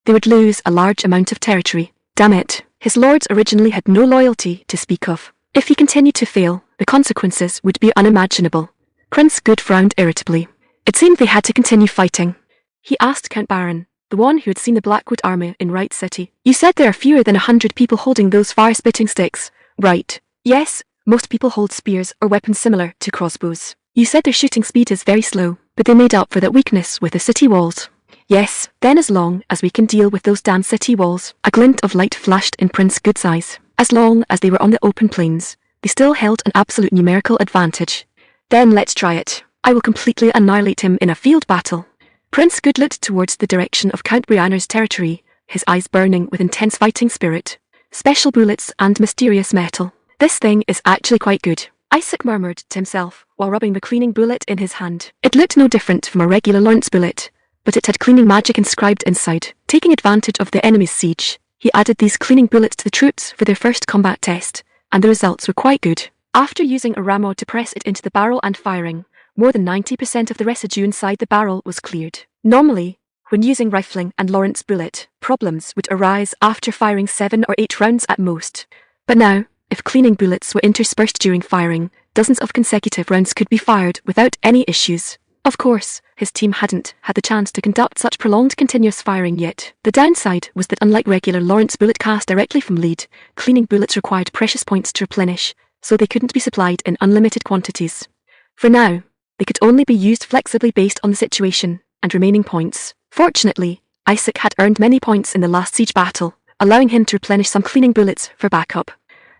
they would lose a large amount of territory. Damn it. His lords originally had no loyalty to speak of. If he continued to fail, the consequences would be unimaginable. Prince Good frowned irritably. It seemed they had to continue fighting. He asked Count Baron, the one who had seen the Blackwood army in Wright City. You said there are fewer than 100 people holding those fire-spitting sticks, right? Yes, most people hold spears or weapons similar to crossbows. You said their shooting speed is very slow, but they made up for that weakness with the city walls. Yes, then as long as we can deal with those damn city walls. A glint of light flashed in Prince Good's eyes. As long as they were on the open plains, they still held an absolute numerical advantage. Then let's try it. I will completely annihilate him in a field battle. Prince Good looked towards the direction of Count Brianner's territory, his eyes burning with intense fighting spirit. Special bullets and mysterious metal. This thing is actually quite good, Isaac murmured to himself while rubbing the cleaning bullet in his hand. It looked no different from a regular lance bullet, but it had cleaning magic inscribed inside. Taking advantage of the enemy's siege, he added these cleaning bullets to the troops for their first combat test, and the results were quite good. After using a ramrod to press it into the barrel and firing, more than 90% of the residue inside the barrel was cleared. Normally, when using rifling and Lawrence bullet, problems would arise after firing 7 or 8 rounds at most. But now, if cleaning bullets were interspersed during firing, dozens of consecutive rounds could be fired without any issues. Of course, his team hadn't had the chance to conduct such prolonged continuous firing yet. The downside was that unlike regular Lawrence bullet cast directly from lead, cleaning bullets required precious points to replenish, so they couldn't be supplied in unlimited quantities. For now, they could only be used flexibly based on the situation and remaining points. Fortunately, Isaac had earned many points in the last siege battle, allowing him to replenish some cleaning bullets for backup.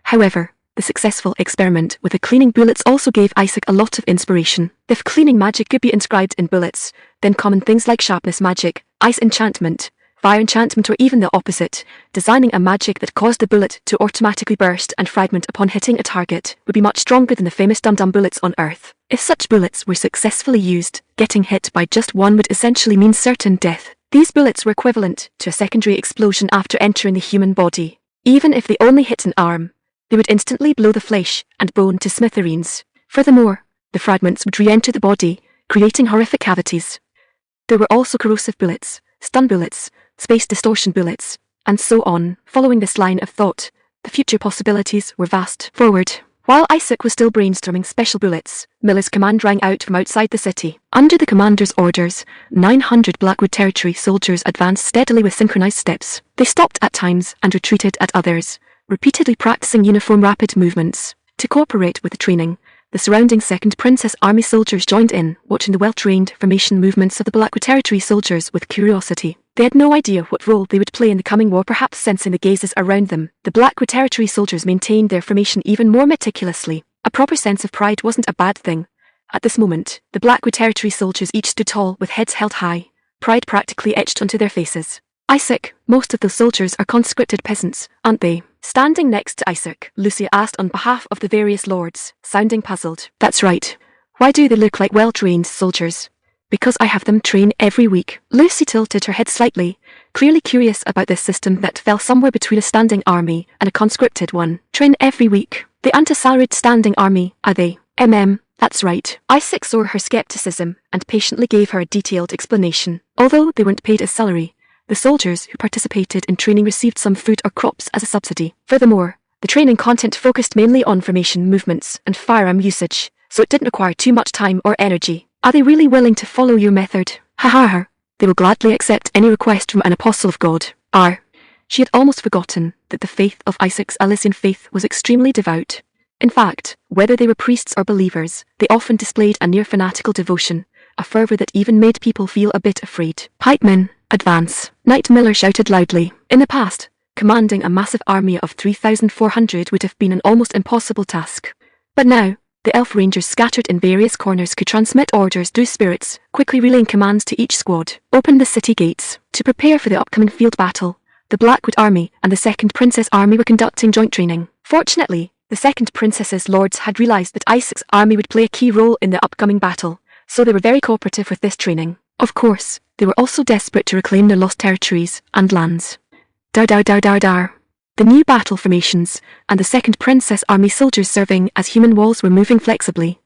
However, the successful experiment with the cleaning bullets also gave Isaac a lot of inspiration. If cleaning magic could be inscribed in bullets, then common things like sharpness magic, ice enchantment, fire enchantment, or even the opposite, designing a magic that caused the bullet to automatically burst and fragment upon hitting a target, would be much stronger than the famous dum-dum bullets on Earth. If such bullets were successfully used, getting hit by just one would essentially mean certain death. These bullets were equivalent to a secondary explosion after entering the human body. Even if they only hit an arm, they would instantly blow the flesh and bone to smithereens. Furthermore, the fragments would re-enter the body, creating horrific cavities. There were also corrosive bullets, stun bullets, space distortion bullets, and so on. Following this line of thought, the future possibilities were vast. Forward. While Isaac was still brainstorming special bullets, Miller's command rang out from outside the city. Under the commander's orders, 900 Blackwood Territory soldiers advanced steadily with synchronized steps. They stopped at times and retreated at others, repeatedly practicing uniform rapid movements. To cooperate with the training, the surrounding 2nd Princess Army soldiers joined in, watching the well-trained formation movements of the Blackwood Territory soldiers with curiosity. They had no idea what role they would play in the coming war, perhaps sensing the gazes around them. The Blackwood Territory soldiers maintained their formation even more meticulously. A proper sense of pride wasn't a bad thing. At this moment, the Blackwood Territory soldiers each stood tall with heads held high, pride practically etched onto their faces. Isaac, most of those soldiers are conscripted peasants, aren't they? Standing next to Isaac, Lucia asked on behalf of the various lords, sounding puzzled. That's right. Why do they look like well-trained soldiers? Because I have them train every week. Lucy tilted her head slightly, clearly curious about this system that fell somewhere between a standing army and a conscripted one. Train every week. They aren't a salaried standing army, are they? That's right. Isaac saw her skepticism and patiently gave her a detailed explanation. Although they weren't paid as salary, the soldiers who participated in training received some food or crops as a subsidy. Furthermore, the training content focused mainly on formation movements and firearm usage, so it didn't require too much time or energy. Are they really willing to follow your method? Ha. They will gladly accept any request from an apostle of God. She had almost forgotten that the faith of Isaac's Elysian faith was extremely devout. In fact, whether they were priests or believers, they often displayed a near fanatical devotion, a fervor that even made people feel a bit afraid. Pikemen, advance! Knight Miller shouted loudly. In the past, commanding a massive army of 3,400 would have been an almost impossible task. But now, the elf rangers scattered in various corners could transmit orders through spirits, quickly relaying commands to each squad. Open the city gates. To prepare for the upcoming field battle, the Blackwood Army and the 2nd Princess Army were conducting joint training. Fortunately, the 2nd Princess's lords had realized that Isaac's army would play a key role in the upcoming battle, so they were very cooperative with this training. Of course, they were also desperate to reclaim their lost territories and lands. Dar. The new battle formations and the 2nd Princess Army soldiers serving as human walls were moving flexibly.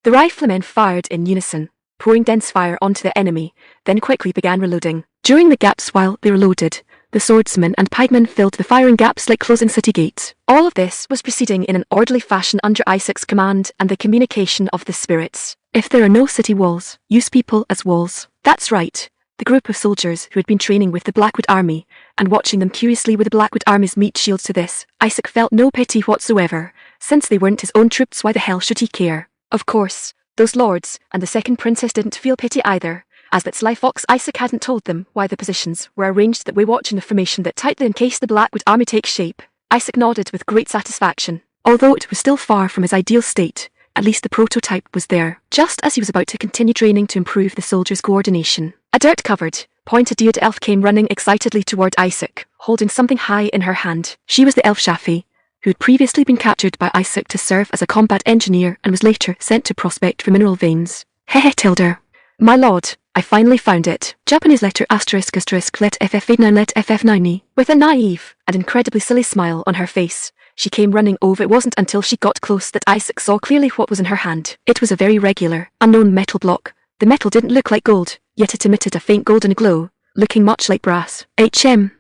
The riflemen fired in unison, pouring dense fire onto the enemy, then quickly began reloading. During the gaps while they reloaded, the swordsmen and pikemen filled the firing gaps like closing city gates. All of this was proceeding in an orderly fashion under Isaac's command and the communication of the spirits. If there are no city walls, use people as walls. That's right. The group of soldiers who had been training with the Blackwood Army and watching them curiously with the Blackwood Army's meat shields to this, Isaac felt no pity whatsoever. Since they weren't his own troops, why the hell should he care? Of course, those lords and the 2nd Princess didn't feel pity either, as that sly fox Isaac hadn't told them why the positions were arranged that way, watching the formation that tightly in case the Blackwood Army takes shape. Isaac nodded with great satisfaction. Although it was still far from his ideal state, at least the prototype was there. Just as he was about to continue training to improve the soldiers' coordination, a dirt-covered, pointed-eared elf came running excitedly toward Isaac, holding something high in her hand. She was the elf Shafi, who had previously been captured by Isaac to serve as a combat engineer and was later sent to prospect for mineral veins. Hehe, Tilda. My lord, I finally found it. Japanese letter asterisk let ff9 let ff9e. With a naive and incredibly silly smile on her face, she came running over. It wasn't until she got close that Isaac saw clearly what was in her hand. It was a very regular, unknown metal block. The metal didn't look like gold, yet it emitted a faint golden glow, looking much like brass. It's done,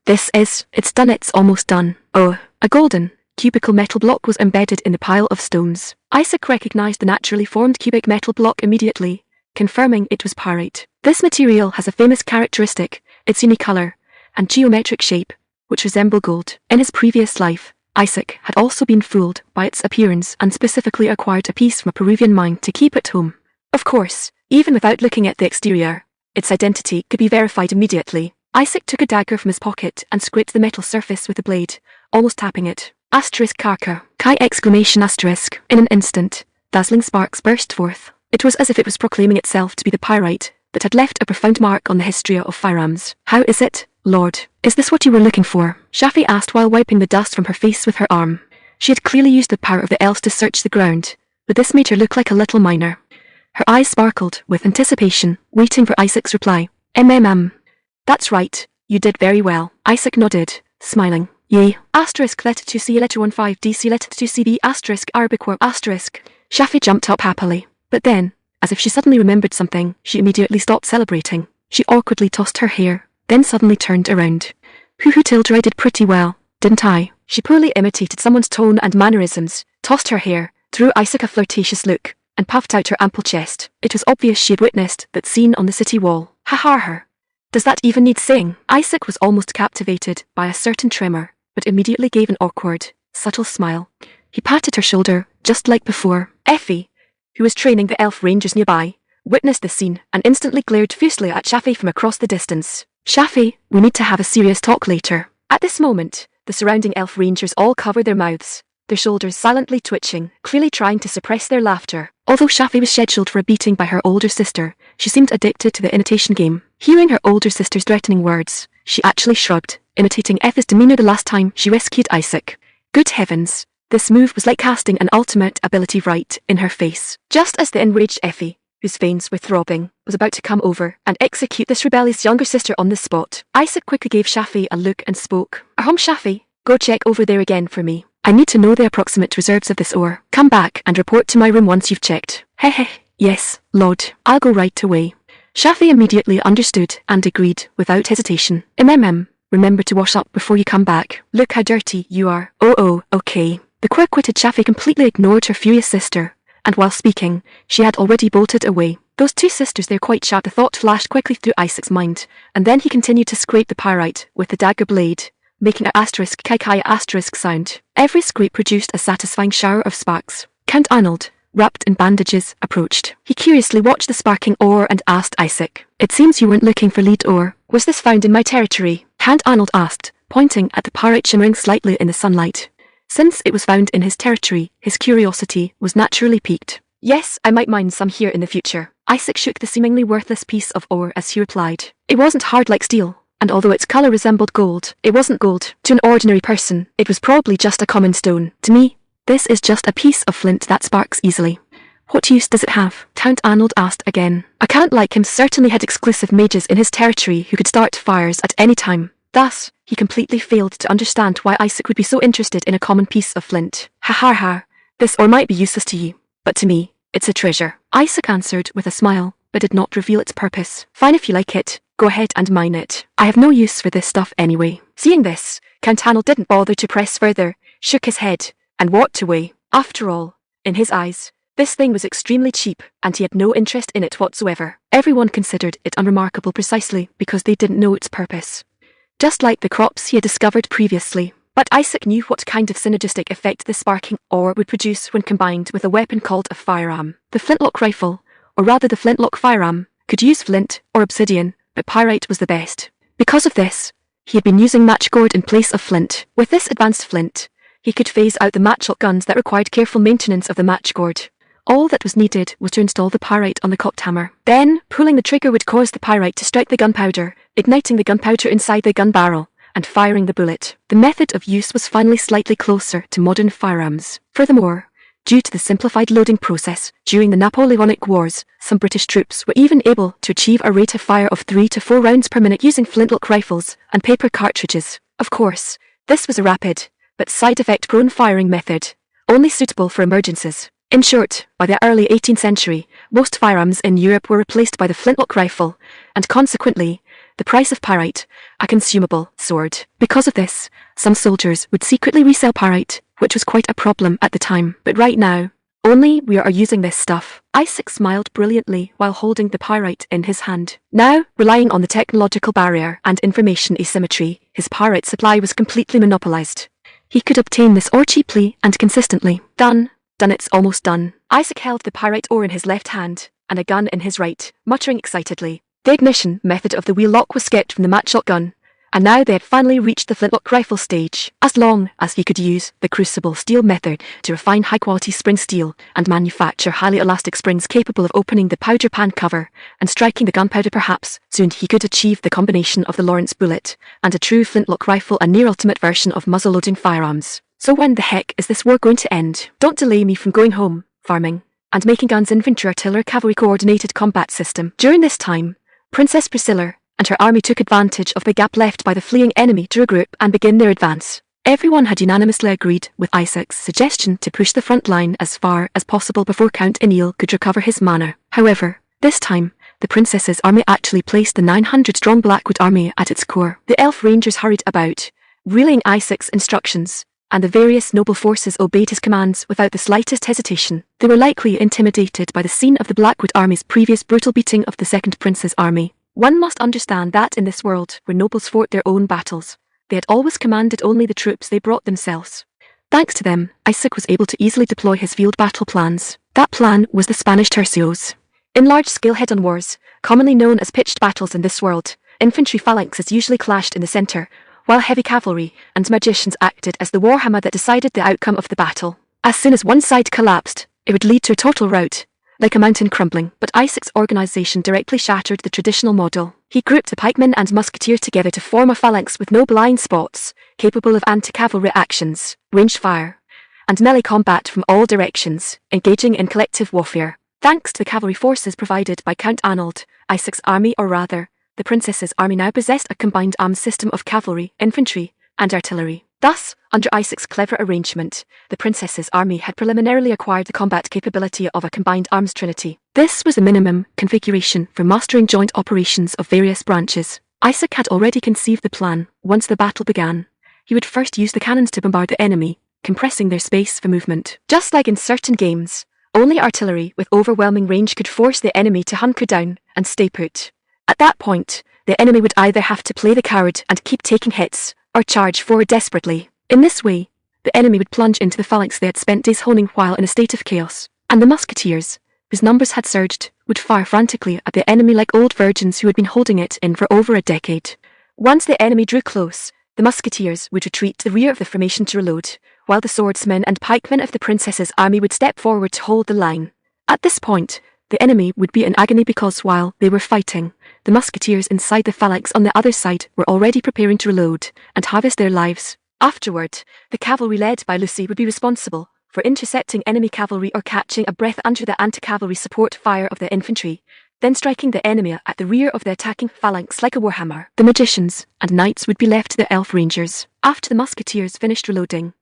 it's almost done. Oh, a golden, cubical metal block was embedded in the pile of stones. Isaac recognized the naturally formed cubic metal block immediately, confirming it was pyrite. This material has a famous characteristic, its unique color and geometric shape, which resemble gold. In his previous life, Isaac had also been fooled by its appearance and specifically acquired a piece from a Peruvian mine to keep at home. Of course, even without looking at the exterior, its identity could be verified immediately. Isaac took a dagger from his pocket and scraped the metal surface with the blade, almost tapping it. Asterisk Karka. Kai exclamation asterisk. In an instant, dazzling sparks burst forth. It was as if it was proclaiming itself to be the pyrite that had left a profound mark on the history of firearms. How is it, Lord? Is this what you were looking for? Shafi asked while wiping the dust from her face with her arm. She had clearly used the power of the elves to search the ground, but this made her look like a little miner. Her eyes sparkled with anticipation, waiting for Isaac's reply. That's right, you did very well. Isaac nodded, smiling. Yay. Asterisk letter 2C letter 15 DC letter 2CB asterisk Arabic asterisk. Shafi jumped up happily, but then, as if she suddenly remembered something, she immediately stopped celebrating. She awkwardly tossed her hair, then suddenly turned around. Tilda, I did pretty well, didn't I? She poorly imitated someone's tone and mannerisms, tossed her hair, threw Isaac a flirtatious look, and puffed out her ample chest. It was obvious she had witnessed that scene on the city wall. Ha ha her. Does that even need saying? Isaac was almost captivated by a certain tremor, but immediately gave an awkward, subtle smile. He patted her shoulder, just like before. Effie, who was training the elf rangers nearby, witnessed the scene and instantly glared fiercely at Shafi from across the distance. Shafi, we need to have a serious talk later. At this moment, the surrounding elf rangers all covered their mouths, their shoulders silently twitching, clearly trying to suppress their laughter. Although Shafi was scheduled for a beating by her older sister, she seemed addicted to the imitation game. Hearing her older sister's threatening words, she actually shrugged, imitating Effie's demeanor the last time she rescued Isaac. Good heavens, this move was like casting an ultimate ability right in her face. Just as the enraged Effie, whose veins were throbbing, was about to come over and execute this rebellious younger sister on the spot, Isaac quickly gave Shafi a look and spoke. Shafi, go check over there again for me. I need to know the approximate reserves of this ore. Come back and report to my room once you've checked. Yes, Lord, I'll go right away. Shafi immediately understood and agreed without hesitation. Remember to wash up before you come back. Look how dirty you are. Oh, okay. The quick-witted Shafi completely ignored her furious sister, and while speaking, she had already bolted away. Those two sisters, they're quite sharp. The thought flashed quickly through Isaac's mind, and then he continued to scrape the pyrite with the dagger blade, making an asterisk kai asterisk sound. Every scrape produced a satisfying shower of sparks. Count Arnold, wrapped in bandages, approached. He curiously watched the sparking ore and asked Isaac, "It seems you weren't looking for lead ore. Was this found in my territory?" Count Arnold asked, pointing at the pyrite shimmering slightly in the sunlight. Since it was found in his territory, his curiosity was naturally piqued. Yes, I might mine some here in the future. Isaac shook the seemingly worthless piece of ore as he replied. It wasn't hard like steel, and although its color resembled gold, it wasn't gold. To an ordinary person, it was probably just a common stone. To me, this is just a piece of flint that sparks easily. What use does it have? Count Arnold asked again. A count like him certainly had exclusive mages in his territory who could start fires at any time. Thus, he completely failed to understand why Isaac would be so interested in a common piece of flint. Ha. This ore might be useless to you, but to me, it's a treasure. Isaac answered with a smile, but did not reveal its purpose. Fine if you like it, go ahead and mine it. I have no use for this stuff anyway. Seeing this, Count Arnold didn't bother to press further, shook his head, and walked away. After all, in his eyes, this thing was extremely cheap, and he had no interest in it whatsoever. Everyone considered it unremarkable precisely because they didn't know its purpose. Just like the crops he had discovered previously. But Isaac knew what kind of synergistic effect the sparking ore would produce when combined with a weapon called a firearm. The flintlock rifle, or rather the flintlock firearm, could use flint or obsidian, but pyrite was the best. Because of this, he had been using matchgourd in place of flint. With this advanced flint, he could phase out the matchlock guns that required careful maintenance of the matchgourd. All that was needed was to install the pyrite on the cocked hammer. Then, pulling the trigger would cause the pyrite to strike the gunpowder, igniting the gunpowder inside the gun barrel, and firing the bullet. The method of use was finally slightly closer to modern firearms. Furthermore, due to the simplified loading process during the Napoleonic Wars, some British troops were even able to achieve a rate of fire of 3 to 4 rounds per minute using flintlock rifles and paper cartridges. Of course, this was a rapid, but side effect-prone firing method, only suitable for emergencies. In short, by the early 18th century, most firearms in Europe were replaced by the flintlock rifle, and consequently, the price of pyrite, a consumable, soared. Because of this, some soldiers would secretly resell pyrite, which was quite a problem at the time. But right now, Only we are using this stuff. Isaac smiled brilliantly while holding the pyrite in his hand. Now, relying on the technological barrier and information asymmetry, his pyrite supply was completely monopolized. He could obtain this ore cheaply and consistently. Done, it's almost done. Isaac held the pyrite ore in his left hand and a gun in his right, muttering excitedly. The ignition method of the wheel lock was skipped from the matchlock gun, and now they had finally reached the flintlock rifle stage. As long as he could use the crucible steel method to refine high-quality spring steel and manufacture highly elastic springs capable of opening the powder pan cover and striking the gunpowder, perhaps soon he could achieve the combination of the Lawrence bullet and a true flintlock rifle, a near-ultimate version of muzzle-loading firearms. So when the heck is this war going to end? Don't delay me from going home, farming, and making guns, infantry, artillery, cavalry coordinated combat system. During this time, Princess Priscilla and her army took advantage of the gap left by the fleeing enemy to regroup and begin their advance. Everyone had unanimously agreed with Isaac's suggestion to push the front line as far as possible before Count Enil could recover his mana. However, this time, the princess's army actually placed the 900-strong Blackwood army at its core. The elf rangers hurried about, relaying Isaac's instructions, and the various noble forces obeyed his commands without the slightest hesitation. They were likely intimidated by the scene of the Blackwood army's previous brutal beating of the Second Prince's army. One must understand that in this world where nobles fought their own battles, they had always commanded only the troops they brought themselves. Thanks to them, Isaac was able to easily deploy his field battle plans. That plan was the Spanish tercios. In large-scale head-on wars, commonly known as pitched battles in this world, infantry phalanxes usually clashed in the center, while heavy cavalry and magicians acted as the warhammer that decided the outcome of the battle. As soon as one side collapsed, it would lead to a total rout, like a mountain crumbling. But Isaac's organization directly shattered the traditional model. He grouped the pikemen and musketeers together to form a phalanx with no blind spots, capable of anti-cavalry actions, ranged fire, and melee combat from all directions, engaging in collective warfare. Thanks to the cavalry forces provided by Count Arnold, Isaac's army, or rather, the princess's army, now possessed a combined arms system of cavalry, infantry, and artillery. Thus, under Isaac's clever arrangement, the princess's army had preliminarily acquired the combat capability of a combined arms trinity. This was the minimum configuration for mastering joint operations of various branches. Isaac had already conceived the plan. Once the battle began, he would first use the cannons to bombard the enemy, compressing their space for movement. Just like in certain games, only artillery with overwhelming range could force the enemy to hunker down and stay put. At that point, the enemy would either have to play the coward and keep taking hits, or charge forward desperately. In this way, the enemy would plunge into the phalanx they had spent days honing while in a state of chaos, and the musketeers, whose numbers had surged, would fire frantically at the enemy like old virgins who had been holding it in for over a decade. Once the enemy drew close, the musketeers would retreat to the rear of the formation to reload, while the swordsmen and pikemen of the princess's army would step forward to hold the line. At this point, the enemy would be in agony because while they were fighting, the musketeers inside the phalanx on the other side were already preparing to reload and harvest their lives. Afterward, the cavalry led by Lucy would be responsible for intercepting enemy cavalry or catching a breath under the anti-cavalry support fire of the infantry, then striking the enemy at the rear of the attacking phalanx like a warhammer. The magicians and knights would be left to the elf rangers. After the musketeers finished reloading,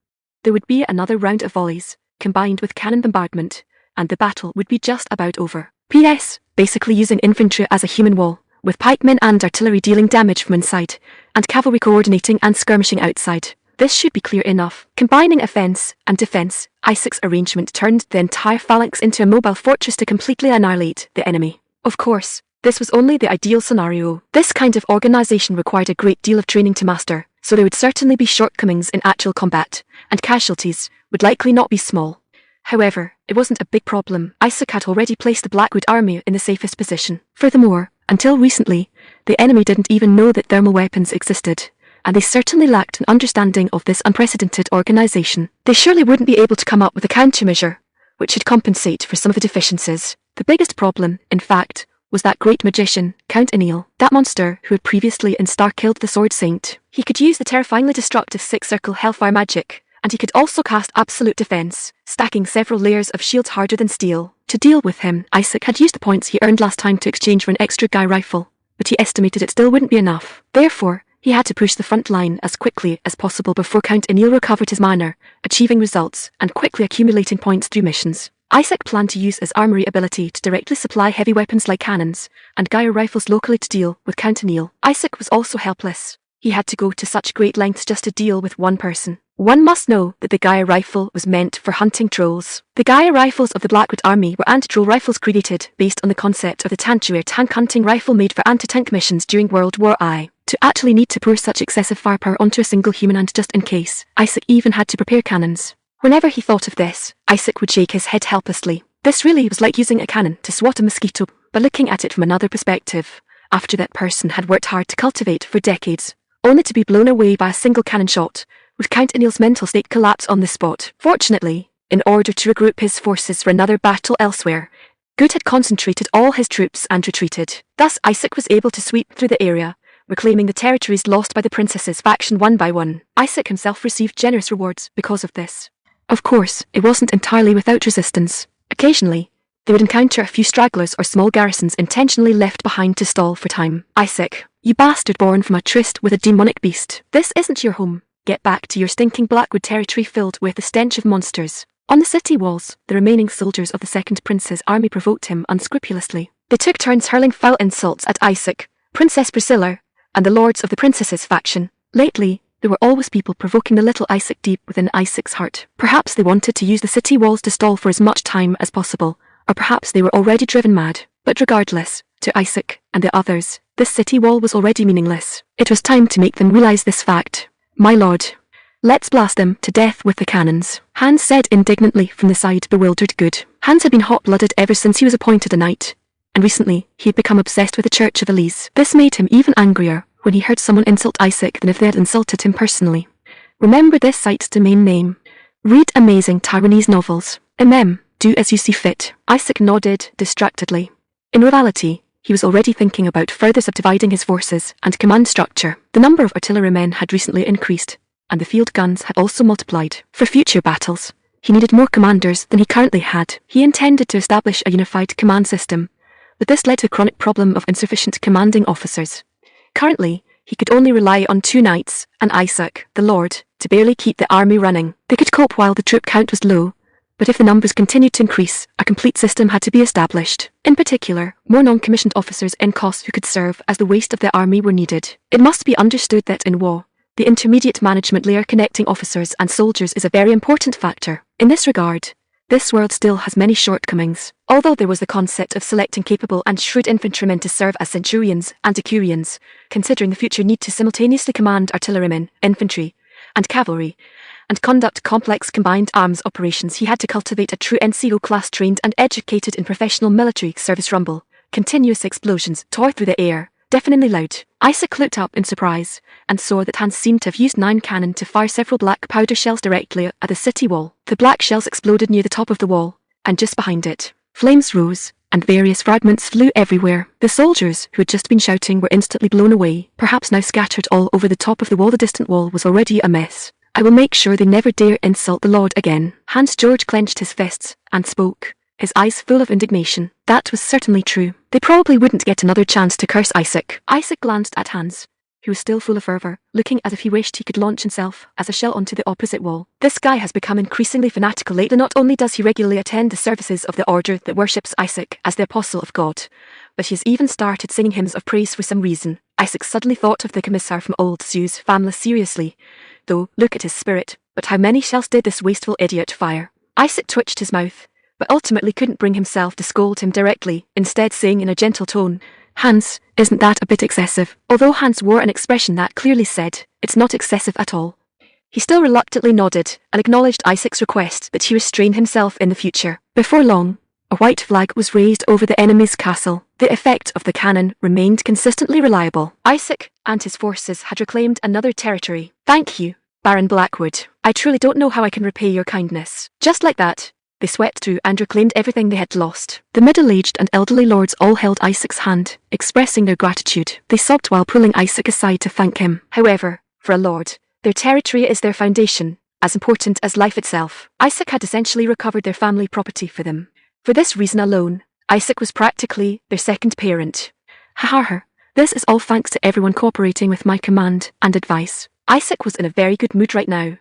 there would be another round of volleys, combined with cannon bombardment, and the battle would be just about over. P.S. Basically using infantry as a human wall, with pikemen and artillery dealing damage from inside, and cavalry coordinating and skirmishing outside. This should be clear enough. Combining offense and defense, Isaac's arrangement turned the entire phalanx into a mobile fortress to completely annihilate the enemy. Of course, this was only the ideal scenario. This kind of organization required a great deal of training to master, so there would certainly be shortcomings in actual combat, and casualties would likely not be small. However, it wasn't a big problem. Isaac had already placed the Blackwood army in the safest position. Furthermore, until recently, the enemy didn't even know that thermal weapons existed, and they certainly lacked an understanding of this unprecedented organization. They surely wouldn't be able to come up with a countermeasure which should compensate for some of the deficiencies. The biggest problem, in fact, was that great magician, Count Enil, that monster who had previously instar-killed the Sword Saint. He could use the terrifyingly destructive six-circle hellfire magic, and he could also cast absolute defense, stacking several layers of shields harder than steel. To deal with him, Isaac had used the points he earned last time to exchange for an extra guy rifle, but he estimated it still wouldn't be enough. Therefore, he had to push the front line as quickly as possible before Count Enil recovered his mana, achieving results and quickly accumulating points through missions. Isaac planned to use his armory ability to directly supply heavy weapons like cannons and gyro rifles locally to deal with Count Enil. Isaac was also helpless. He had to go to such great lengths just to deal with one person. One must know that the Gaia rifle was meant for hunting trolls. The Gaia rifles of the Blackwood Army were anti-troll rifles created based on the concept of the Tantuer tank hunting rifle made for anti-tank missions during World War I. To actually need to pour such excessive firepower onto a single human and just in case, Isaac even had to prepare cannons. Whenever he thought of this, Isaac would shake his head helplessly. This really was like using a cannon to swat a mosquito, but looking at it from another perspective. After that person had worked hard to cultivate for decades, only to be blown away by a single cannon shot, would Count Anil's mental state collapse on the spot. Fortunately, in order to regroup his forces for another battle elsewhere, Good had concentrated all his troops and retreated. Thus Isaac was able to sweep through the area, reclaiming the territories lost by the princess's faction one by one. Isaac himself received generous rewards because of this. Of course, it wasn't entirely without resistance. Occasionally, they would encounter a few stragglers or small garrisons intentionally left behind to stall for time. Isaac, you bastard born from a tryst with a demonic beast. This isn't your home. Get back to your stinking Blackwood territory filled with the stench of monsters. On the city walls, the remaining soldiers of the Second Prince's army provoked him unscrupulously. They took turns hurling foul insults at Isaac, Princess Priscilla, and the lords of the princess's faction. Lately, there were always people provoking the little Isaac deep within Isaac's heart. Perhaps they wanted to use the city walls to stall for as much time as possible, or perhaps they were already driven mad. But regardless, to Isaac and the others, this city wall was already meaningless. It was time to make them realize this fact. My lord, let's blast them to death with the cannons, Hans said indignantly from the side bewildered Good. Hans had been hot-blooded ever since he was appointed a knight, and recently he had become obsessed with the Church of Elise. This made him even angrier when he heard someone insult Isaac than if they had insulted him personally. Remember this site's domain name. Read amazing Taiwanese novels. Do as you see fit. Isaac nodded distractedly. In reality, he was already thinking about further subdividing his forces and command structure. The number of artillerymen had recently increased, and the field guns had also multiplied. For future battles, he needed more commanders than he currently had. He intended to establish a unified command system, but this led to a chronic problem of insufficient commanding officers. Currently, he could only rely on 2 knights and Isaac, the lord, to barely keep the army running. They could cope while the troop count was low, but if the numbers continued to increase, a complete system had to be established. In particular, more non-commissioned officers in Kos who could serve as the waist of the army were needed. It must be understood that in war, the intermediate management layer connecting officers and soldiers is a very important factor. In this regard, this world still has many shortcomings. Although there was the concept of selecting capable and shrewd infantrymen to serve as centurions and decurions, considering the future need to simultaneously command artillerymen, infantry, and cavalry, and conduct complex combined arms operations, he had to cultivate a true NCO-class trained and educated in professional military service. Rumble, continuous explosions tore through the air, deafeningly loud. Isaac looked up in surprise, and saw that Hans seemed to have used 9 cannon to fire several black powder shells directly at the city wall. The black shells exploded near the top of the wall, and just behind it, flames rose, and various fragments flew everywhere. The soldiers, who had just been shouting, were instantly blown away, perhaps now scattered all over the top of the wall. The distant wall was already a mess. I will make sure they never dare insult the Lord again. Hans George clenched his fists and spoke, his eyes full of indignation. That was certainly true. They probably wouldn't get another chance to curse Isaac. Isaac glanced at Hans, who was still full of fervor, looking as if he wished he could launch himself as a shell onto the opposite wall. This guy has become increasingly fanatical lately. Not only does he regularly attend the services of the order that worships Isaac as the apostle of God, but he has even started singing hymns of praise for some reason. Isaac suddenly thought of the commissar from Old Sue's family seriously. Though, look at his spirit, but how many shells did this wasteful idiot fire? Isaac twitched his mouth, but ultimately couldn't bring himself to scold him directly, instead saying in a gentle tone, Hans, isn't that a bit excessive? Although Hans wore an expression that clearly said, it's not excessive at all, he still reluctantly nodded and acknowledged Isaac's request that he restrain himself in the future. Before long, a white flag was raised over the enemy's castle. The effect of the cannon remained consistently reliable. Isaac and his forces had reclaimed another territory. Thank you, Baron Blackwood. I truly don't know how I can repay your kindness. Just like that, they swept through and reclaimed everything they had lost. The middle-aged and elderly lords all held Isaac's hand, expressing their gratitude. They sobbed while pulling Isaac aside to thank him. However, for a lord, their territory is their foundation, as important as life itself. Isaac had essentially recovered their family property for them. For this reason alone, Isaac was practically their second parent. Ha. This is all thanks to everyone cooperating with my command and advice. Isaac was in a very good mood right now,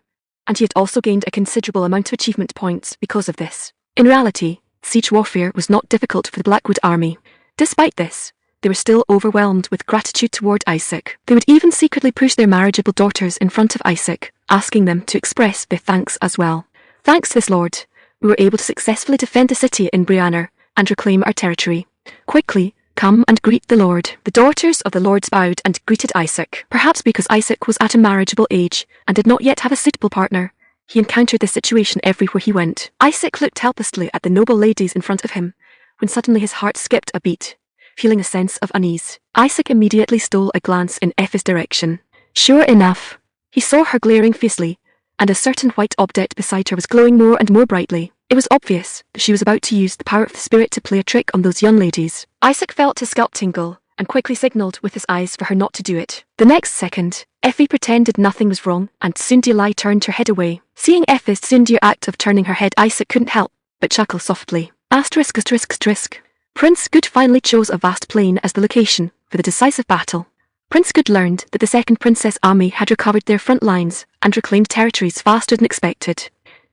and he had also gained a considerable amount of achievement points because of this. In reality, siege warfare was not difficult for the Blackwood army. Despite this, they were still overwhelmed with gratitude toward Isaac. They would even secretly push their marriageable daughters in front of Isaac, asking them to express their thanks as well. Thanks to this lord, we were able to successfully defend the city in Brianna and reclaim our territory. Quickly, come and greet the lord. The daughters of the lords bowed and greeted Isaac. Perhaps because Isaac was at a marriageable age and did not yet have a suitable partner, he encountered this situation everywhere he went. Isaac looked helplessly at the noble ladies in front of him, when suddenly his heart skipped a beat, feeling a sense of unease. Isaac immediately stole a glance in Effie's direction. Sure enough, he saw her glaring fiercely, and a certain white object beside her was glowing more and more brightly. It was obvious that she was about to use the power of the spirit to play a trick on those young ladies. Isaac felt his scalp tingle, and quickly signaled with his eyes for her not to do it. The next second, Effie pretended nothing was wrong, and Sundialai turned her head away. Seeing Effie's singular act of turning her head, Isaac couldn't help but chuckle softly. Asterisk. Prince Good finally chose a vast plain as the location for the decisive battle. Prince Good learned that the second Princess Army had recovered their front lines and reclaimed territories faster than expected.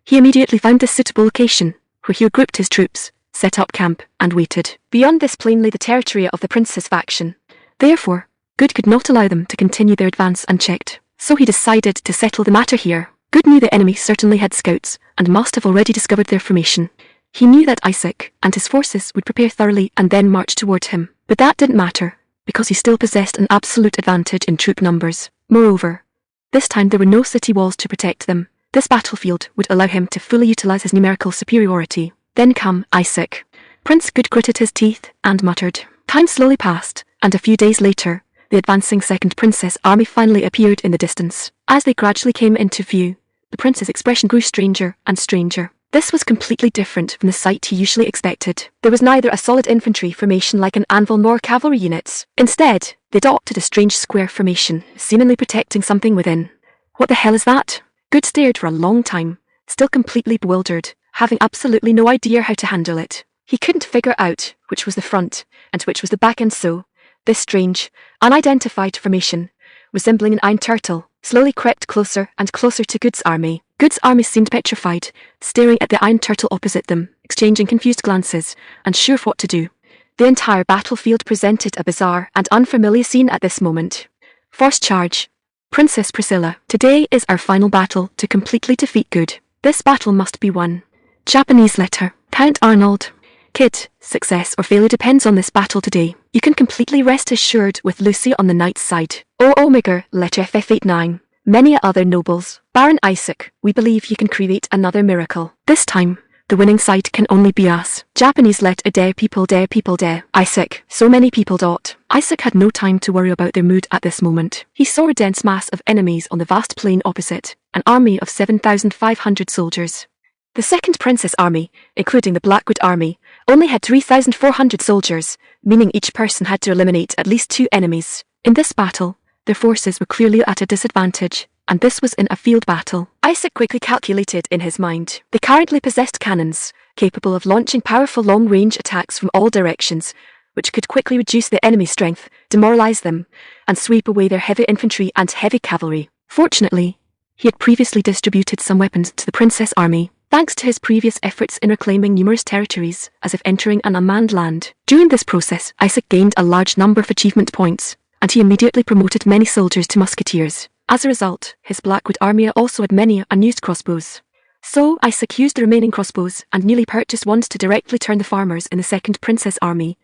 He immediately found a suitable location, where he regrouped his troops, set up camp, and waited. Beyond this plain lay the territory of the Princess faction. Therefore, Good could not allow them to continue their advance unchecked, so he decided to settle the matter here. Good knew the enemy certainly had scouts, and must have already discovered their formation. He knew that Isaac and his forces would prepare thoroughly and then march toward him, but that didn't matter, because he still possessed an absolute advantage in troop numbers. Moreover, this time there were no city walls to protect them. This battlefield would allow him to fully utilize his numerical superiority. Then come Isaac. Prince Good gritted his teeth and muttered. Time slowly passed, and a few days later, the advancing second Princess Army finally appeared in the distance. As they gradually came into view, the prince's expression grew stranger and stranger. This was completely different from the sight he usually expected. There was neither a solid infantry formation like an anvil nor cavalry units. Instead, they adopted a strange square formation, seemingly protecting something within. What the hell is that? Good stared for a long time, still completely bewildered, having absolutely no idea how to handle it. He couldn't figure out which was the front and which was the back, and so this strange, unidentified formation, resembling an iron turtle, slowly crept closer and closer to Good's army. Good's army seemed petrified, staring at the iron turtle opposite them, exchanging confused glances, unsure of what to do. The entire battlefield presented a bizarre and unfamiliar scene at this moment. Forced charge. Princess Priscilla, today is our final battle to completely defeat Good. This battle must be won. Japanese letter. Count Arnold. Kid, success or failure depends on this battle today. You can completely rest assured with Lucy on the knight's side. O Omega, letter FF89. Many other nobles. Baron Isaac, we believe you can create another miracle. This time, the winning side can only be us. Japanese letter people dare. Isaac, so many people. Isaac had no time to worry about their mood at this moment. He saw a dense mass of enemies on the vast plain opposite, an army of 7,500 soldiers. The second Princess Army, including the Blackwood Army, only had 3,400 soldiers, meaning each person had to eliminate at least 2 enemies. In this battle, their forces were clearly at a disadvantage, and this was in a field battle. Isaac quickly calculated in his mind. They currently possessed cannons, capable of launching powerful long-range attacks from all directions, which could quickly reduce the enemy's strength, demoralize them, and sweep away their heavy infantry and heavy cavalry. Fortunately, he had previously distributed some weapons to the Princess Army, thanks to his previous efforts in reclaiming numerous territories, as if entering an unmanned land. During this process, Isaac gained a large number of achievement points, and he immediately promoted many soldiers to musketeers. As a result, his Blackwood army also had many unused crossbows. So Isaac used the remaining crossbows and newly purchased ones to directly turn the farmers in the second Princess Army,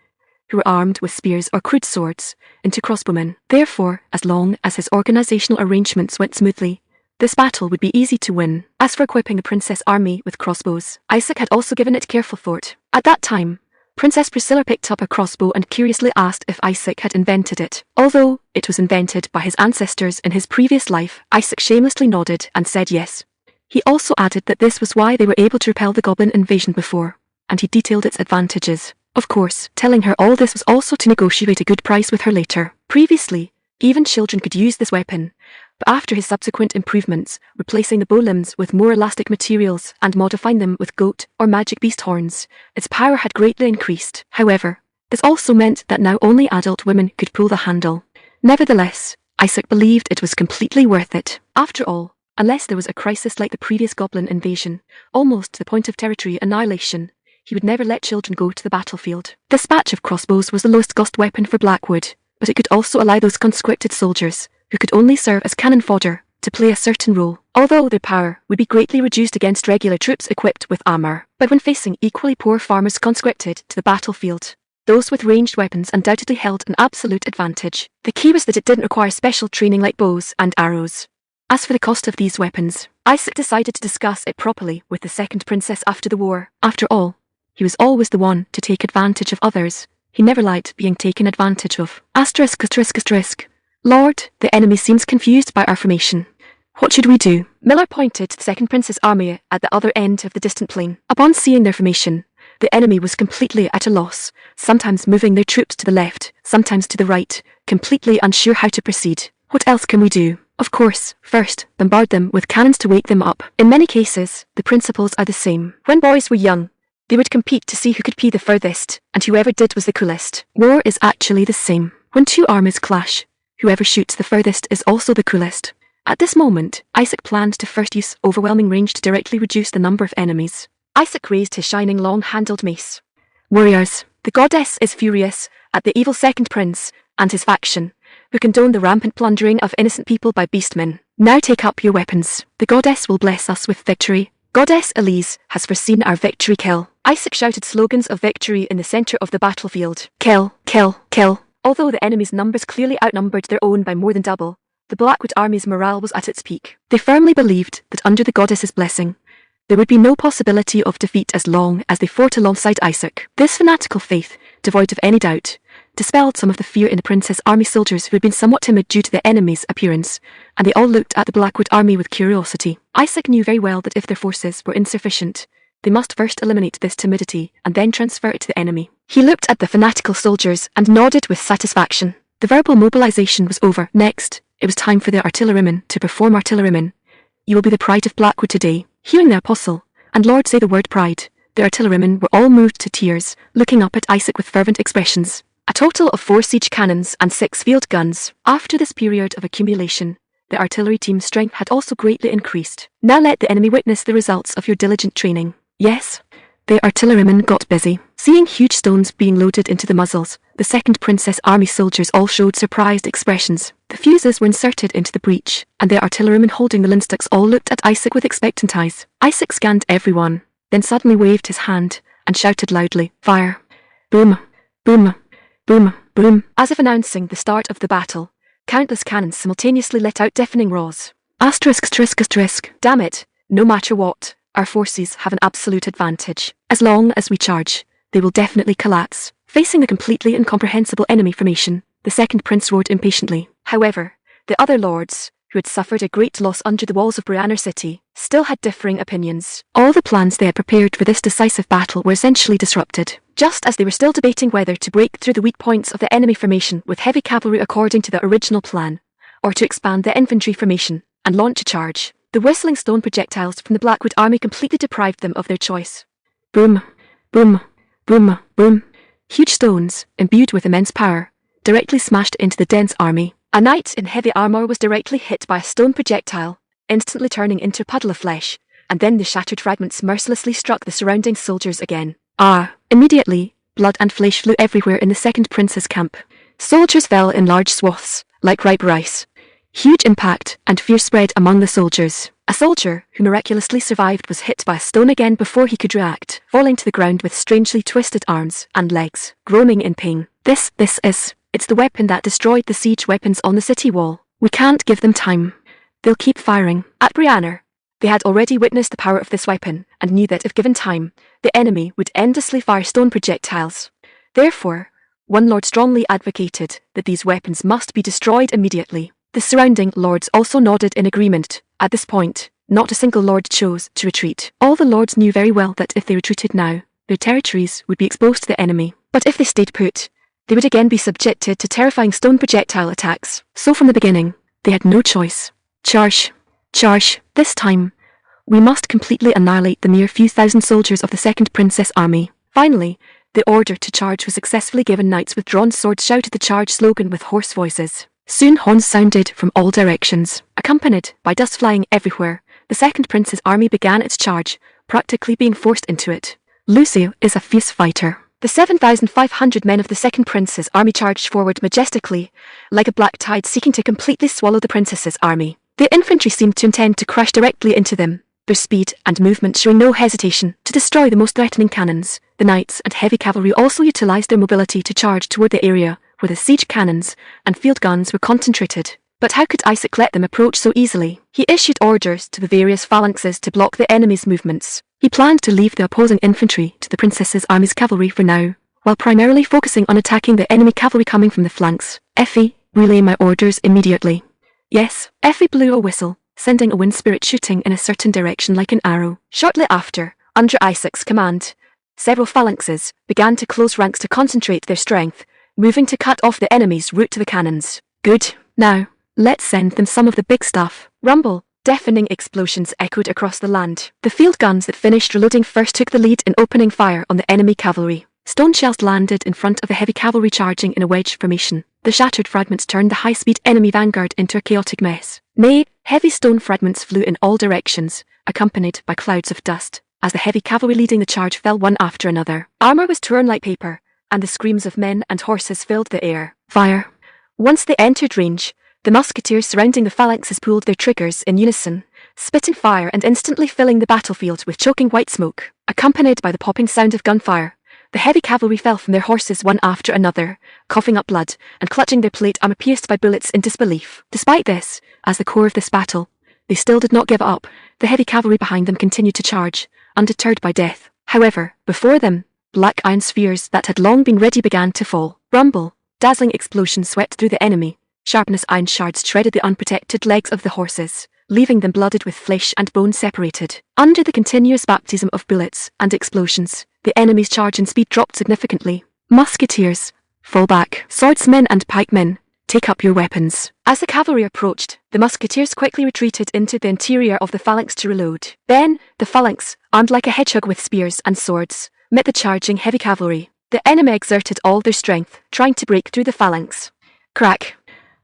who were armed with spears or crude swords, into crossbowmen. Therefore, as long as his organizational arrangements went smoothly, this battle would be easy to win. As for equipping the Princess Army with crossbows, Isaac had also given it careful thought. At that time, Princess Priscilla picked up a crossbow and curiously asked if Isaac had invented it. Although it was invented by his ancestors in his previous life, Isaac shamelessly nodded and said yes. He also added that this was why they were able to repel the goblin invasion before, and he detailed its advantages. Of course, telling her all this was also to negotiate a good price with her later. Previously, even children could use this weapon, but after his subsequent improvements, replacing the bow limbs with more elastic materials and modifying them with goat or magic beast horns, its power had greatly increased. However, this also meant that now only adult women could pull the handle. Nevertheless, Isaac believed it was completely worth it. After all, unless there was a crisis like the previous goblin invasion, almost to the point of territory annihilation, he would never let children go to the battlefield. This batch of crossbows was the lowest cost weapon for Blackwood, but it could also allow those conscripted soldiers, who could only serve as cannon fodder, to play a certain role, although their power would be greatly reduced against regular troops equipped with armour. But when facing equally poor farmers conscripted to the battlefield, those with ranged weapons undoubtedly held an absolute advantage. The key was that it didn't require special training like bows and arrows. As for the cost of these weapons, Isaac decided to discuss it properly with the second princess after the war. After all, he was always the one to take advantage of others. He never liked being taken advantage of. ****. Lord, the enemy seems confused by our formation. What should we do? Miller pointed to the second prince's army at the other end of the distant plain. Upon seeing their formation, the enemy was completely at a loss, sometimes moving their troops to the left, sometimes to the right, completely unsure how to proceed. What else can we do? Of course, first, bombard them with cannons to wake them up. In many cases, the principles are the same. When boys were young, they would compete to see who could pee the furthest, and whoever did was the coolest. War is actually the same. When two armies clash, whoever shoots the furthest is also the coolest. At this moment, Isaac planned to first use overwhelming range to directly reduce the number of enemies. Isaac raised his shining long-handled mace. Warriors, the goddess is furious at the evil second prince and his faction, who condone the rampant plundering of innocent people by beastmen. Now take up your weapons. The goddess will bless us with victory. Goddess Elise has foreseen our victory. Kill. Isaac shouted slogans of victory in the center of the battlefield. Kill, kill, kill. Although the enemy's numbers clearly outnumbered their own by more than double, the Blackwood army's morale was at its peak. They firmly believed that under the goddess's blessing, there would be no possibility of defeat as long as they fought alongside Isaac. This fanatical faith, devoid of any doubt, dispelled some of the fear in the prince's army soldiers who had been somewhat timid due to the enemy's appearance, and they all looked at the Blackwood army with curiosity. Isaac knew very well that if their forces were insufficient, they must first eliminate this timidity and then transfer it to the enemy. He looked at the fanatical soldiers and nodded with satisfaction. The verbal mobilization was over. Next, it was time for the artillerymen to perform. Artillerymen, you will be the pride of Blackwood today. Hearing the apostle and Lord say the word pride, the artillerymen were all moved to tears, looking up at Isaac with fervent expressions. A total of 4 siege cannons and 6 field guns. After this period of accumulation, the artillery team's strength had also greatly increased. Now let the enemy witness the results of your diligent training. Yes, the artillerymen got busy. Seeing huge stones being loaded into the muzzles, the second princess army soldiers all showed surprised expressions. The fuses were inserted into the breech, and the artillerymen holding the linstocks all looked at Isaac with expectant eyes. Isaac scanned everyone, then suddenly waved his hand and shouted loudly, "Fire!" Boom, boom, boom, boom. As if announcing the start of the battle, countless cannons simultaneously let out deafening roars. Damn it, no matter what, our forces have an absolute advantage. As long as we charge, they will definitely collapse. Facing the completely incomprehensible enemy formation, the second prince roared impatiently. However, the other lords, who had suffered a great loss under the walls of Brianna City, still had differing opinions. All the plans they had prepared for this decisive battle were essentially disrupted. Just as they were still debating whether to break through the weak points of the enemy formation with heavy cavalry according to the original plan, or to expand the infantry formation and launch a charge, the whistling stone projectiles from the Blackwood army completely deprived them of their choice. Boom, boom, boom, boom. Huge stones, imbued with immense power, directly smashed into the dense army. A knight in heavy armor was directly hit by a stone projectile, instantly turning into a puddle of flesh, and then the shattered fragments mercilessly struck the surrounding soldiers again. Immediately, blood and flesh flew everywhere in the second prince's camp. Soldiers fell in large swaths, like ripe rice. Huge impact and fear spread among the soldiers. A soldier who miraculously survived was hit by a stone again before he could react, falling to the ground with strangely twisted arms and legs, groaning in pain. It's the weapon that destroyed the siege weapons on the city wall. We can't give them time. They'll keep firing. At Brianna, they had already witnessed the power of this weapon and knew that if given time, the enemy would endlessly fire stone projectiles. Therefore, one lord strongly advocated that these weapons must be destroyed immediately. The surrounding lords also nodded in agreement. At this point, not a single lord chose to retreat. All the lords knew very well that if they retreated now, their territories would be exposed to the enemy. But if they stayed put, they would again be subjected to terrifying stone projectile attacks. So from the beginning, they had no choice. Charge! Charge! This time, we must completely annihilate the mere few thousand soldiers of the second princess army. Finally, the order to charge was successfully given. Knights with drawn swords shouted the charge slogan with hoarse voices. Soon horns sounded from all directions. Accompanied by dust flying everywhere, the second prince's army began its charge, practically being forced into it. Lucy is a fierce fighter. The 7,500 men of the second prince's army charged forward majestically, like a black tide seeking to completely swallow the princess's army. The infantry seemed to intend to crash directly into them, their speed and movement showing no hesitation to destroy the most threatening cannons. The knights and heavy cavalry also utilized their mobility to charge toward the area where the siege cannons and field guns were concentrated. But how could Isaac let them approach so easily? He issued orders to the various phalanxes to block the enemy's movements. He planned to leave the opposing infantry to the princess's army's cavalry for now, while primarily focusing on attacking the enemy cavalry coming from the flanks. Effie, relay my orders immediately. Yes, Effie blew a whistle, sending a wind spirit shooting in a certain direction like an arrow. Shortly after, under Isaac's command, several phalanxes began to close ranks to concentrate their strength, moving to cut off the enemy's route to the cannons. Good. Now, let's send them some of the big stuff. Rumble. Deafening explosions echoed across the land. The field guns that finished reloading first took the lead in opening fire on the enemy cavalry. Stone shells landed in front of the heavy cavalry charging in a wedge formation. The shattered fragments turned the high-speed enemy vanguard into a chaotic mess. Nay, heavy stone fragments flew in all directions, accompanied by clouds of dust, as the heavy cavalry leading the charge fell one after another. Armor was torn like paper, and the screams of men and horses filled the air. Fire. Once they entered range, the musketeers surrounding the phalanxes pulled their triggers in unison, spitting fire and instantly filling the battlefield with choking white smoke. Accompanied by the popping sound of gunfire, the heavy cavalry fell from their horses one after another, coughing up blood and clutching their plate armor pierced by bullets in disbelief. Despite this, as the core of this battle, they still did not give up. The heavy cavalry behind them continued to charge, undeterred by death. However, before them, black iron spheres that had long been ready began to fall. Rumble. Dazzling explosions swept through the enemy. Sharp as iron shards shredded the unprotected legs of the horses, leaving them blooded with flesh and bone separated. Under the continuous baptism of bullets and explosions, the enemy's charge and speed dropped significantly. Musketeers, fall back. Swordsmen and pikemen, take up your weapons. As the cavalry approached, the musketeers quickly retreated into the interior of the phalanx to reload. Then, the phalanx, armed like a hedgehog with spears and swords, met the charging heavy cavalry. The enemy exerted all their strength, trying to break through the phalanx. Crack.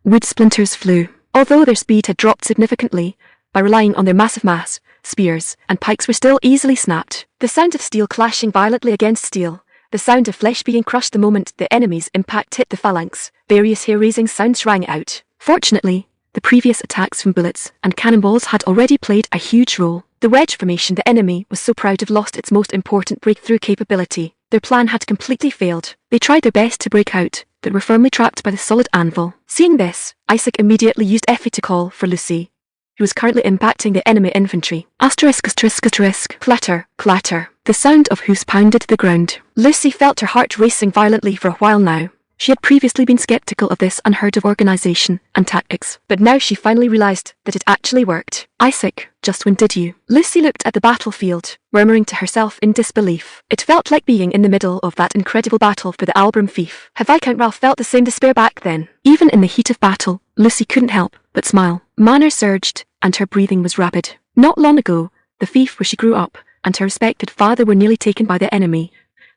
Wood splinters flew. Although their speed had dropped significantly, by relying on their massive mass, spears and pikes were still easily snapped. The sound of steel clashing violently against steel, the sound of flesh being crushed the moment the enemy's impact hit the phalanx, various hair-raising sounds rang out. Fortunately, the previous attacks from bullets and cannonballs had already played a huge role. The wedge formation the enemy was so proud of lost its most important breakthrough capability. Their plan had completely failed. They tried their best to break out, but were firmly trapped by the solid anvil. Seeing this, Isaac immediately used Effie to call for Lucy, who was currently impacting the enemy infantry. Asterisk, asterisk, asterisk, clatter, clatter. The sound of hoofs pounded the ground. Lucy felt her heart racing violently for a while now. She had previously been skeptical of this unheard of organization and tactics, but now she finally realized that it actually worked. Isaac, just when did you? Lucy looked at the battlefield, murmuring to herself in disbelief. It felt like being in the middle of that incredible battle for the Albram fief. Have Viscount Ralph felt the same despair back then? Even in the heat of battle, Lucy couldn't help but smile. Manner surged, and her breathing was rapid. Not long ago, the fief where she grew up and her respected father were nearly taken by the enemy.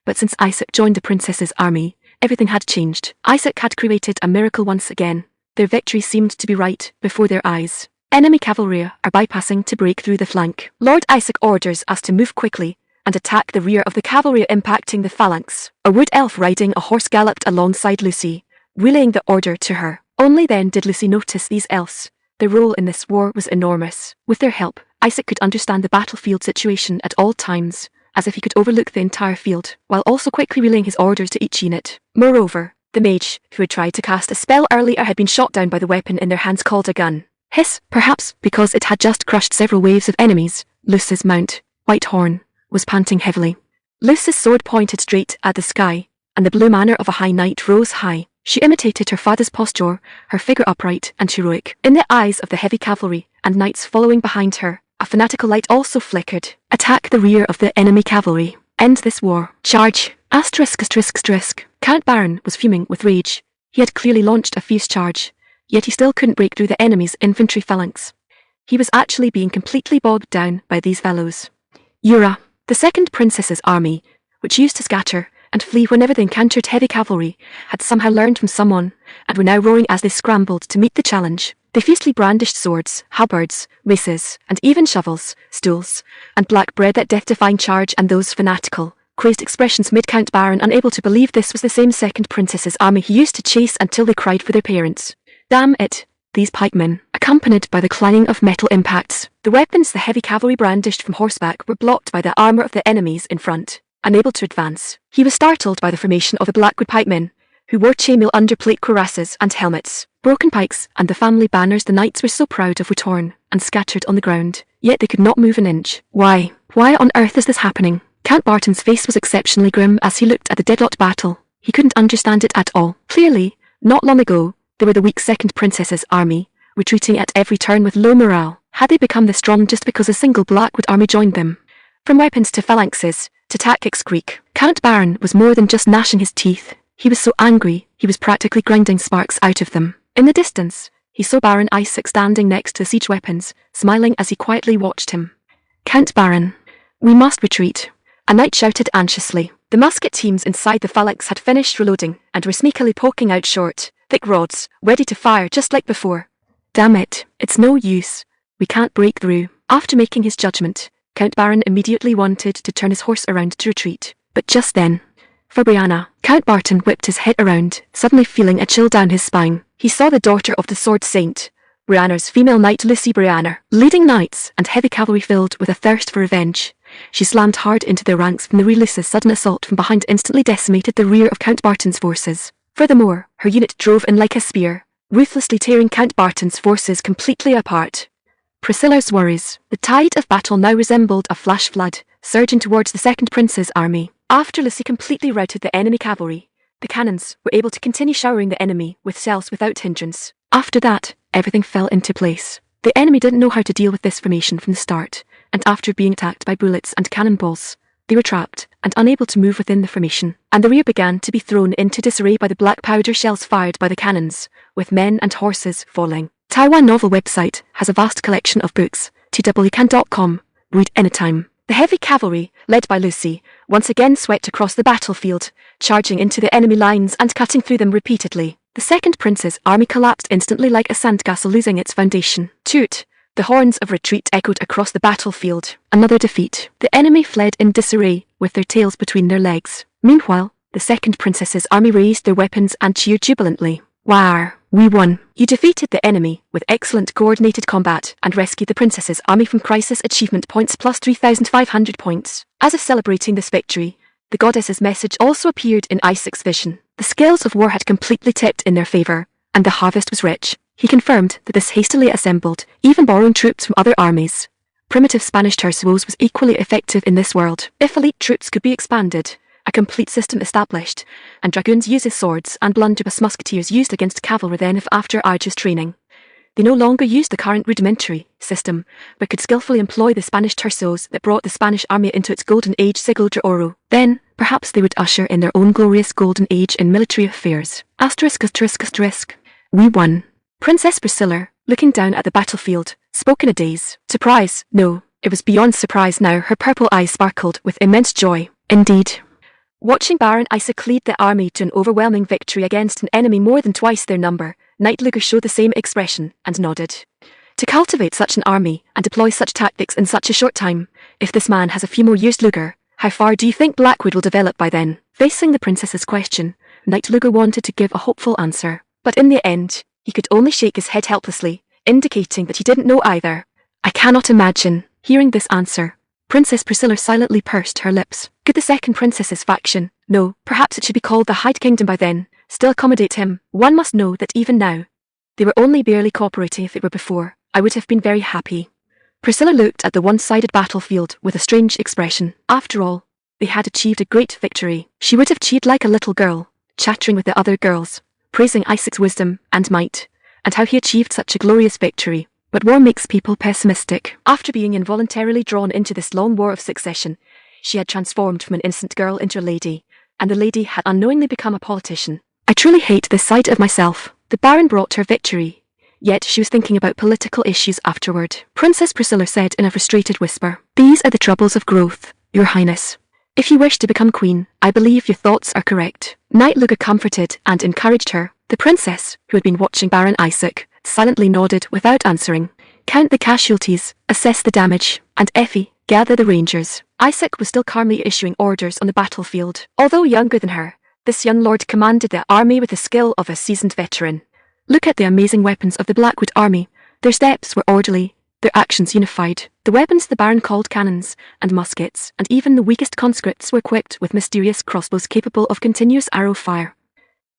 But since Isaac joined the princess's army, everything had changed. Isaac had created a miracle once again. Their victory seemed to be right before their eyes. Enemy cavalry are bypassing to break through the flank. Lord Isaac orders us to move quickly and attack the rear of the cavalry impacting the phalanx. A wood elf riding a horse galloped alongside Lucy, relaying the order to her. Only then did Lucy notice these elves. Their role in this war was enormous. With their help, Isaac could understand the battlefield situation at all times, as if he could overlook the entire field, while also quickly relaying his orders to each unit. Moreover, the mage, who had tried to cast a spell earlier, had been shot down by the weapon in their hands called a gun. Hiss, perhaps because it had just crushed several waves of enemies. Lucy's mount, Whitehorn, was panting heavily. Lucy's sword pointed straight at the sky, and the blue manner of a high knight rose high. She imitated her father's posture, her figure upright and heroic. In the eyes of the heavy cavalry and knights following behind her, a fanatical light also flickered. Attack the rear of the enemy cavalry. End this war. Charge. Asterisk, asterisk, asterisk. Count Baron was fuming with rage. He had clearly launched a fierce charge, yet he still couldn't break through the enemy's infantry phalanx. He was actually being completely bogged down by these fellows. Yura, the second princess's army, which used to scatter and flee whenever they encountered heavy cavalry, had somehow learned from someone, and were now roaring as they scrambled to meet the challenge. They fiercely brandished swords, halberds, maces, and even shovels, stools, and black bread that death-defying charge, and those fanatical, crazed expressions made Count Baron unable to believe this was the same second princess's army he used to chase until they cried for their parents. Damn it! These pikemen, accompanied by the clanging of metal impacts, the weapons the heavy cavalry brandished from horseback were blocked by the armor of the enemies in front. Unable to advance, he was startled by the formation of the Blackwood pikemen, who wore chainmail underplate cuirasses and helmets. Broken pikes and the family banners the knights were so proud of were torn and scattered on the ground, yet they could not move an inch. Why on earth is this happening? Count Barton's face was exceptionally grim as he looked at the deadlocked battle. He couldn't understand it at all. Clearly, not long ago, they were the weak second princess's army, retreating at every turn with low morale. Had they become this strong just because a single Blackwood army joined them? From weapons to phalanxes, to tactics Greek, Count Baron was more than just gnashing his teeth. He was so angry, he was practically grinding sparks out of them. In the distance, he saw Baron Isaac standing next to the siege weapons, smiling as he quietly watched him. Count Baron, we must retreat, a knight shouted anxiously. The musket teams inside the phalanx had finished reloading and were sneakily poking out short, thick rods, ready to fire just like before. Damn it, it's no use. We can't break through. After making his judgment, Count Baron immediately wanted to turn his horse around to retreat. But just then, for Brianna, Count Barton whipped his head around, suddenly feeling a chill down his spine. He saw the daughter of the Sword Saint, Brianna's female knight Lucy Brianna, leading knights and heavy cavalry filled with a thirst for revenge. She slammed hard into their ranks from the rear. Lucy's sudden assault from behind instantly decimated the rear of Count Barton's forces. Furthermore, her unit drove in like a spear, ruthlessly tearing Count Barton's forces completely apart. Priscilla's worries. The tide of battle now resembled a flash flood, surging towards the second prince's army. After Lucy completely routed the enemy cavalry, the cannons were able to continue showering the enemy with shells without hindrance. After that, everything fell into place. The enemy didn't know how to deal with this formation from the start, and after being attacked by bullets and cannonballs, they were trapped and unable to move within the formation, and the rear began to be thrown into disarray by the black powder shells fired by the cannons, with men and horses falling. Taiwan Novel website has a vast collection of books, twcan.com, read anytime. The heavy cavalry, led by Lucy, once again swept across the battlefield, charging into the enemy lines and cutting through them repeatedly. The second prince's army collapsed instantly like a sandcastle losing its foundation. Toot! The horns of retreat echoed across the battlefield. Another defeat. The enemy fled in disarray, with their tails between their legs. Meanwhile, the second princess's army raised their weapons and cheered jubilantly. Wow, we won. You defeated the enemy with excellent coordinated combat and rescued the princess's army from crisis achievement points plus 3,500 points. As if celebrating this victory, the goddess's message also appeared in Isaac's vision. The scales of war had completely tipped in their favor, and the harvest was rich. He confirmed that this hastily assembled, even borrowing troops from other armies. Primitive Spanish tercios was equally effective in this world. If elite troops could be expanded, a complete system established, and dragoons used swords and blunderbuss musketeers used against cavalry then if after arduous training. They no longer used the current rudimentary system, but could skillfully employ the Spanish tercios that brought the Spanish army into its golden age siglo de oro. Then, perhaps they would usher in their own glorious golden age in military affairs. ****. We won. Princess Priscilla, looking down at the battlefield, spoke in a daze. Surprise? No, it was beyond surprise now. Her purple eyes sparkled with immense joy. Indeed. Watching Baron Isaac lead the army to an overwhelming victory against an enemy more than twice their number, Knight Luger showed the same expression and nodded. To cultivate such an army and deploy such tactics in such a short time, if this man has a few more years, Luger, how far do you think Blackwood will develop by then? Facing the princess's question, Knight Luger wanted to give a hopeful answer, but in the end, he could only shake his head helplessly, indicating that he didn't know either. I cannot imagine. Hearing this answer, Princess Priscilla silently pursed her lips. Could the second princess's faction, no, perhaps it should be called the Hyde Kingdom by then, still accommodate him? One must know that even now, they were only barely cooperating. If it were before, I would have been very happy. Priscilla looked at the one-sided battlefield with a strange expression. After all, they had achieved a great victory. She would have cheered like a little girl, chattering with the other girls, praising Isaac's wisdom and might, and how he achieved such a glorious victory. But war makes people pessimistic. After being involuntarily drawn into this long war of succession, she had transformed from an innocent girl into a lady, and the lady had unknowingly become a politician. I truly hate this side of myself. The Baron brought her victory, yet she was thinking about political issues afterward. Princess Priscilla said in a frustrated whisper, "These are the troubles of growth, Your Highness. If you wish to become queen, I believe your thoughts are correct." Knight Luger comforted and encouraged her. The princess, who had been watching Baron Isaac, silently nodded without answering. Count the casualties, assess the damage, and Effie, Gather the Rangers. Isaac was still calmly issuing orders on the battlefield. Although younger than her, this young lord commanded the army with the skill of a seasoned veteran. Look at the amazing weapons of the Blackwood army. Their steps were orderly, their actions unified. The weapons the Baron called cannons and muskets, and even the weakest conscripts were equipped with mysterious crossbows capable of continuous arrow fire.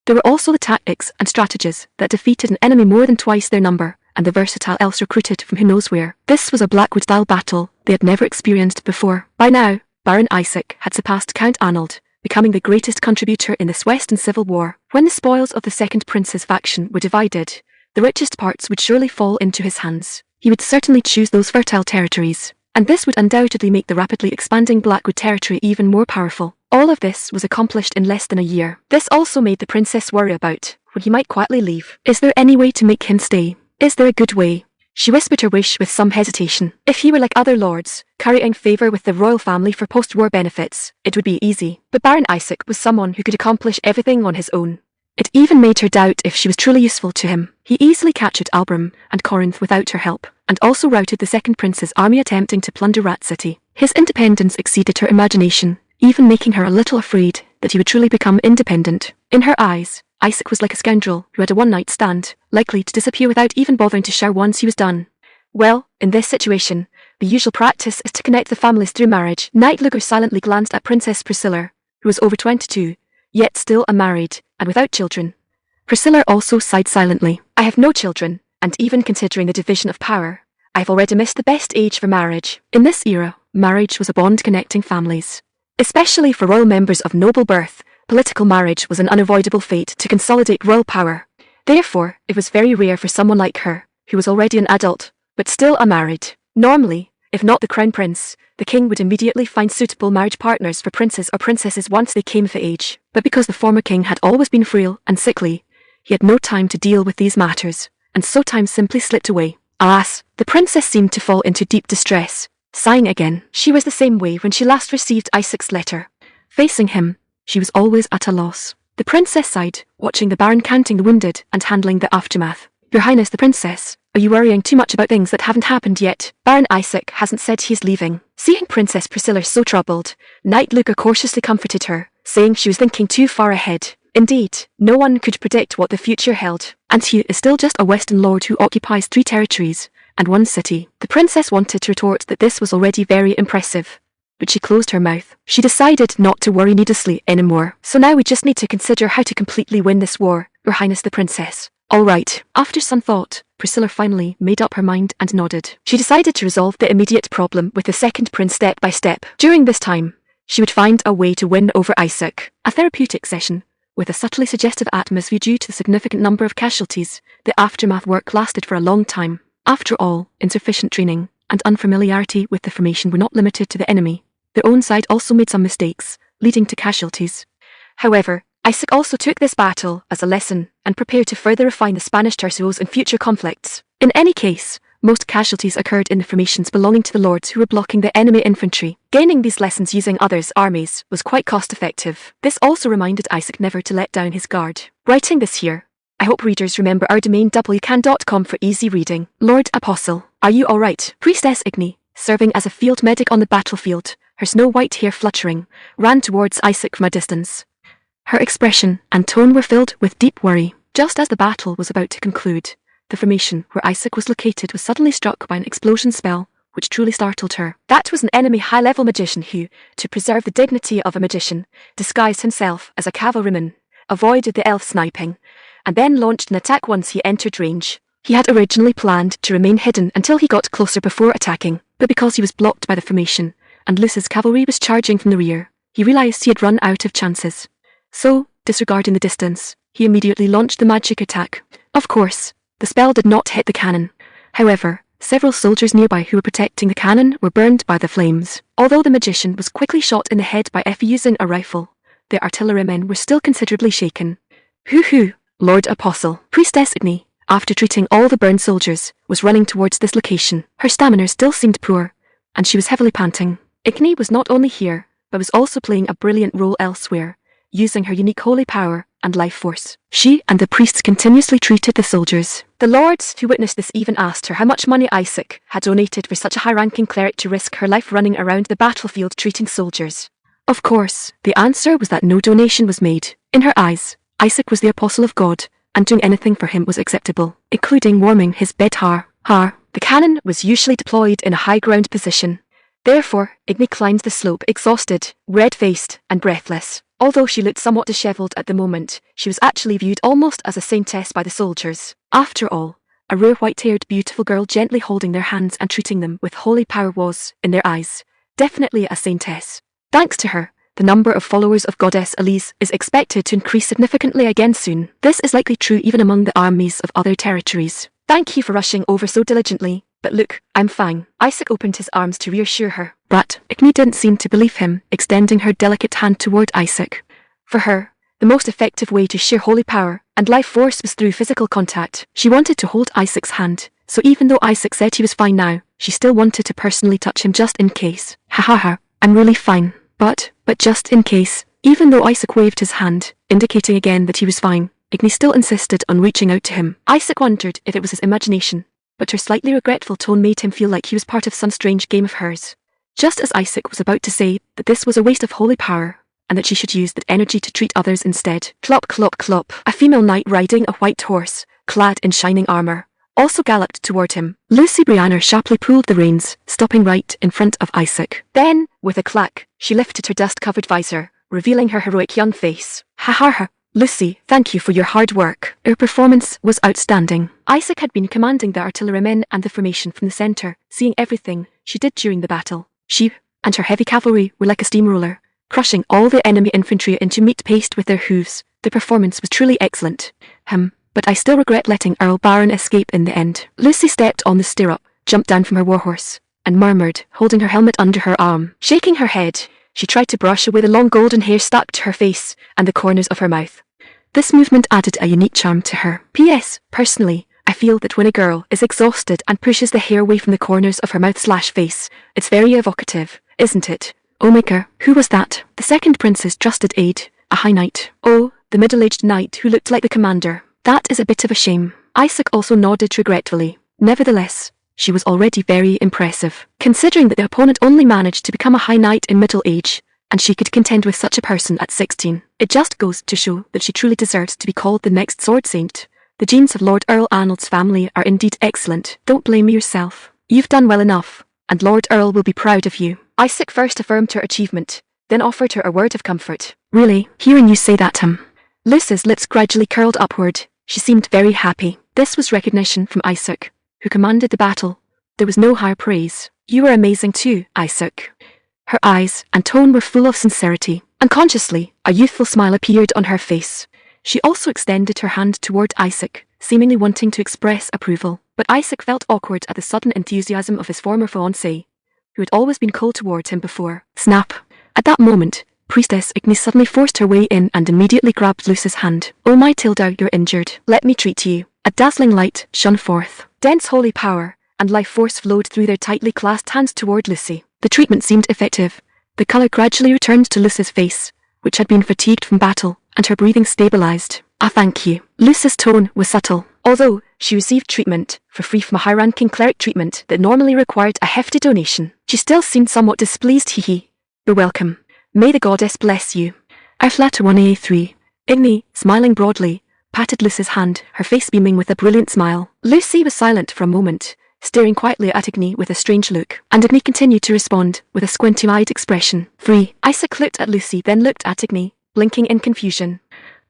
There were also the tactics and strategies that defeated an enemy more than twice their number, and the versatile elves recruited from who knows where. This was a Blackwood-style battle they had never experienced before. By now, Baron Isaac had surpassed Count Arnold, becoming the greatest contributor in this Western Civil War. When the spoils of the Second Prince's faction were divided, the richest parts would surely fall into his hands. He would certainly choose those fertile territories, and this would undoubtedly make the rapidly expanding Blackwood territory even more powerful. All of this was accomplished in less than a year. This also made the princess worry about when he might quietly leave. Is there any way to make him stay? Is there a good way? She whispered her wish with some hesitation. If he were like other lords, carrying favour with the royal family for post-war benefits, it would be easy. But Baron Isaac was someone who could accomplish everything on his own. It even made her doubt if she was truly useful to him. He easily captured Albram and Corinth without her help, and also routed the Second Prince's army attempting to plunder Rat City. His independence exceeded her imagination, even making her a little afraid that he would truly become independent. In her eyes, Isaac was like a scoundrel who had a one-night stand, likely to disappear without even bothering to shower once he was done. Well, in this situation, the usual practice is to connect the families through marriage. Knight Luger silently glanced at Princess Priscilla, who was over 22, yet still unmarried, and without children. Priscilla also sighed silently. I have no children, and even considering the division of power, I have already missed the best age for marriage. In this era, marriage was a bond connecting families. Especially for royal members of noble birth, political marriage was an unavoidable fate to consolidate royal power. Therefore, it was very rare for someone like her, who was already an adult, but still unmarried. Normally, if not the crown prince, the king would immediately find suitable marriage partners for princes or princesses once they came of age. But because the former king had always been frail and sickly, he had no time to deal with these matters, and so time simply slipped away. Alas, the princess seemed to fall into deep distress, sighing again. She was the same way when she last received Isaac's letter. Facing him, she was always at a loss. The princess sighed, watching the Baron counting the wounded and handling the aftermath. Your Highness the Princess, are you worrying too much about things that haven't happened yet? Baron Isaac hasn't said he's leaving. Seeing Princess Priscilla so troubled, Knight Luger cautiously comforted her, saying she was thinking too far ahead. Indeed, no one could predict what the future held, and he is still just a Western lord who occupies 3 territories and 1 city. The princess wanted to retort that this was already very impressive, but she closed her mouth. She decided not to worry needlessly anymore. So now we just need to consider how to completely win this war, Your Highness the Princess. All right. After some thought, Priscilla finally made up her mind and nodded. She decided to resolve the immediate problem with the second prince step by step. During this time, she would find a way to win over Isaac. A therapeutic session, with a subtly suggestive atmosphere due to the significant number of casualties. The aftermath work lasted for a long time. After all, insufficient training and unfamiliarity with the formation were not limited to the enemy. Their own side also made some mistakes, leading to casualties. However, Isaac also took this battle as a lesson and prepared to further refine the Spanish tercios in future conflicts. In any case, most casualties occurred in the formations belonging to the lords who were blocking the enemy infantry. Gaining these lessons using others' armies was quite cost-effective. This also reminded Isaac never to let down his guard. Writing this here, I hope readers remember our domain wcan.com for easy reading. Lord Apostle, are you alright? Priestess Igni, serving as a field medic on the battlefield, her snow-white hair fluttering, ran towards Isaac from a distance. Her expression and tone were filled with deep worry. Just as the battle was about to conclude, the formation where Isaac was located was suddenly struck by an explosion spell, which truly startled her. That was an enemy high-level magician who, to preserve the dignity of a magician, disguised himself as a cavalryman, avoided the elf sniping, and then launched an attack once he entered range. He had originally planned to remain hidden until he got closer before attacking, but because he was blocked by the formation, and Luce's cavalry was charging from the rear, he realized he had run out of chances. So, disregarding the distance, he immediately launched the magic attack. Of course, the spell did not hit the cannon. However, several soldiers nearby who were protecting the cannon were burned by the flames. Although the magician was quickly shot in the head by Effie using a rifle, the artillerymen were still considerably shaken. Hoo-hoo, Lord Apostle. Priestess Igni, after treating all the burned soldiers, was running towards this location. Her stamina still seemed poor, and she was heavily panting. Igni was not only here, but was also playing a brilliant role elsewhere, using her unique holy power and life force. She and the priests continuously treated the soldiers, The lords who witnessed this even asked her how much money Isaac had donated for such a high-ranking cleric to risk her life running around the battlefield treating soldiers. Of course, the answer was that no donation was made. In her eyes, Isaac was the apostle of God, and doing anything for him was acceptable, including warming his bed. The cannon was usually deployed in a high-ground position. Therefore, Igni climbed the slope exhausted, red-faced, and breathless. Although she looked somewhat dishevelled at the moment, she was actually viewed almost as a saintess by the soldiers. After all, a rare white-haired beautiful girl gently holding their hands and treating them with holy power was, in their eyes, definitely a saintess. Thanks to her, the number of followers of Goddess Elise is expected to increase significantly again soon. This is likely true even among the armies of other territories. Thank you for rushing over so diligently, but look, I'm fine. Isaac opened his arms to reassure her. But Igni didn't seem to believe him, extending her delicate hand toward Isaac. For her, the most effective way to share holy power and life force was through physical contact. She wanted to hold Isaac's hand, so even though Isaac said he was fine now, she still wanted to personally touch him just in case. I'm really fine. But just in case, even though Isaac waved his hand, indicating again that he was fine, Igni still insisted on reaching out to him. Isaac wondered if it was his imagination, but her slightly regretful tone made him feel like he was part of some strange game of hers. Just as Isaac was about to say that this was a waste of holy power, and that she should use that energy to treat others instead. Clop, clop, clop. A female knight riding a white horse, clad in shining armor, also galloped toward him. Lucy Brianna sharply pulled the reins, stopping right in front of Isaac. Then, with a clack, she lifted her dust-covered visor, revealing her heroic young face. Lucy, thank you for your hard work. Your performance was outstanding. Isaac had been commanding the artillerymen and the formation from the center, seeing everything she did during the battle. She and her heavy cavalry were like a steamroller, crushing all the enemy infantry into meat paste with their hooves. The performance was truly excellent. But I still regret letting Earl Baron escape in the end. Lucy stepped on the stirrup, jumped down from her warhorse, and murmured, holding her helmet under her arm. Shaking her head, she tried to brush away the long golden hair stuck to her face and the corners of her mouth. This movement added a unique charm to her. P.S. Personally, I feel that when a girl is exhausted and pushes the hair away from the corners of her mouth/face, it's very evocative, isn't it? Oh Maker, who was that? The second prince's trusted aide, a high knight. Oh, the middle-aged knight who looked like the commander. That is a bit of a shame. Isaac also nodded regretfully. Nevertheless, she was already very impressive, considering that the opponent only managed to become a high knight in middle age, and she could contend with such a person at 16. It just goes to show that she truly deserves to be called the next sword saint. The genes of Lord Earl Arnold's family are indeed excellent. Don't blame yourself. You've done well enough, and Lord Earl will be proud of you. Isaac first affirmed her achievement, then offered her a word of comfort. Really, hearing you say that, Lucy's lips gradually curled upward. She seemed very happy. This was recognition from Isaac, who commanded the battle. There was no higher praise. You were amazing too, Isaac. Her eyes and tone were full of sincerity. Unconsciously, a youthful smile appeared on her face. She also extended her hand toward Isaac, seemingly wanting to express approval. But Isaac felt awkward at the sudden enthusiasm of his former fiancée, who had always been cold toward him before. Snap! At that moment, Priestess Igni suddenly forced her way in and immediately grabbed Lucy's hand. Oh my Tilda, you're injured. Let me treat you. A dazzling light shone forth. Dense holy power and life force flowed through their tightly clasped hands toward Lucy. The treatment seemed effective. The colour gradually returned to Lucy's face, which had been fatigued from battle, and her breathing stabilized. Thank you. Lucy's tone was subtle. Although she received treatment for free from a high-ranking cleric treatment that normally required a hefty donation, she still seemed somewhat displeased. You're welcome. May the goddess bless you. I flatter 1A3. Igni, smiling broadly, patted Lucy's hand, her face beaming with a brilliant smile. Lucy was silent for a moment, staring quietly at Igni with a strange look, and Igni continued to respond with a squinty-eyed expression. Free. Isaac looked at Lucy, then looked at Igni, blinking in confusion.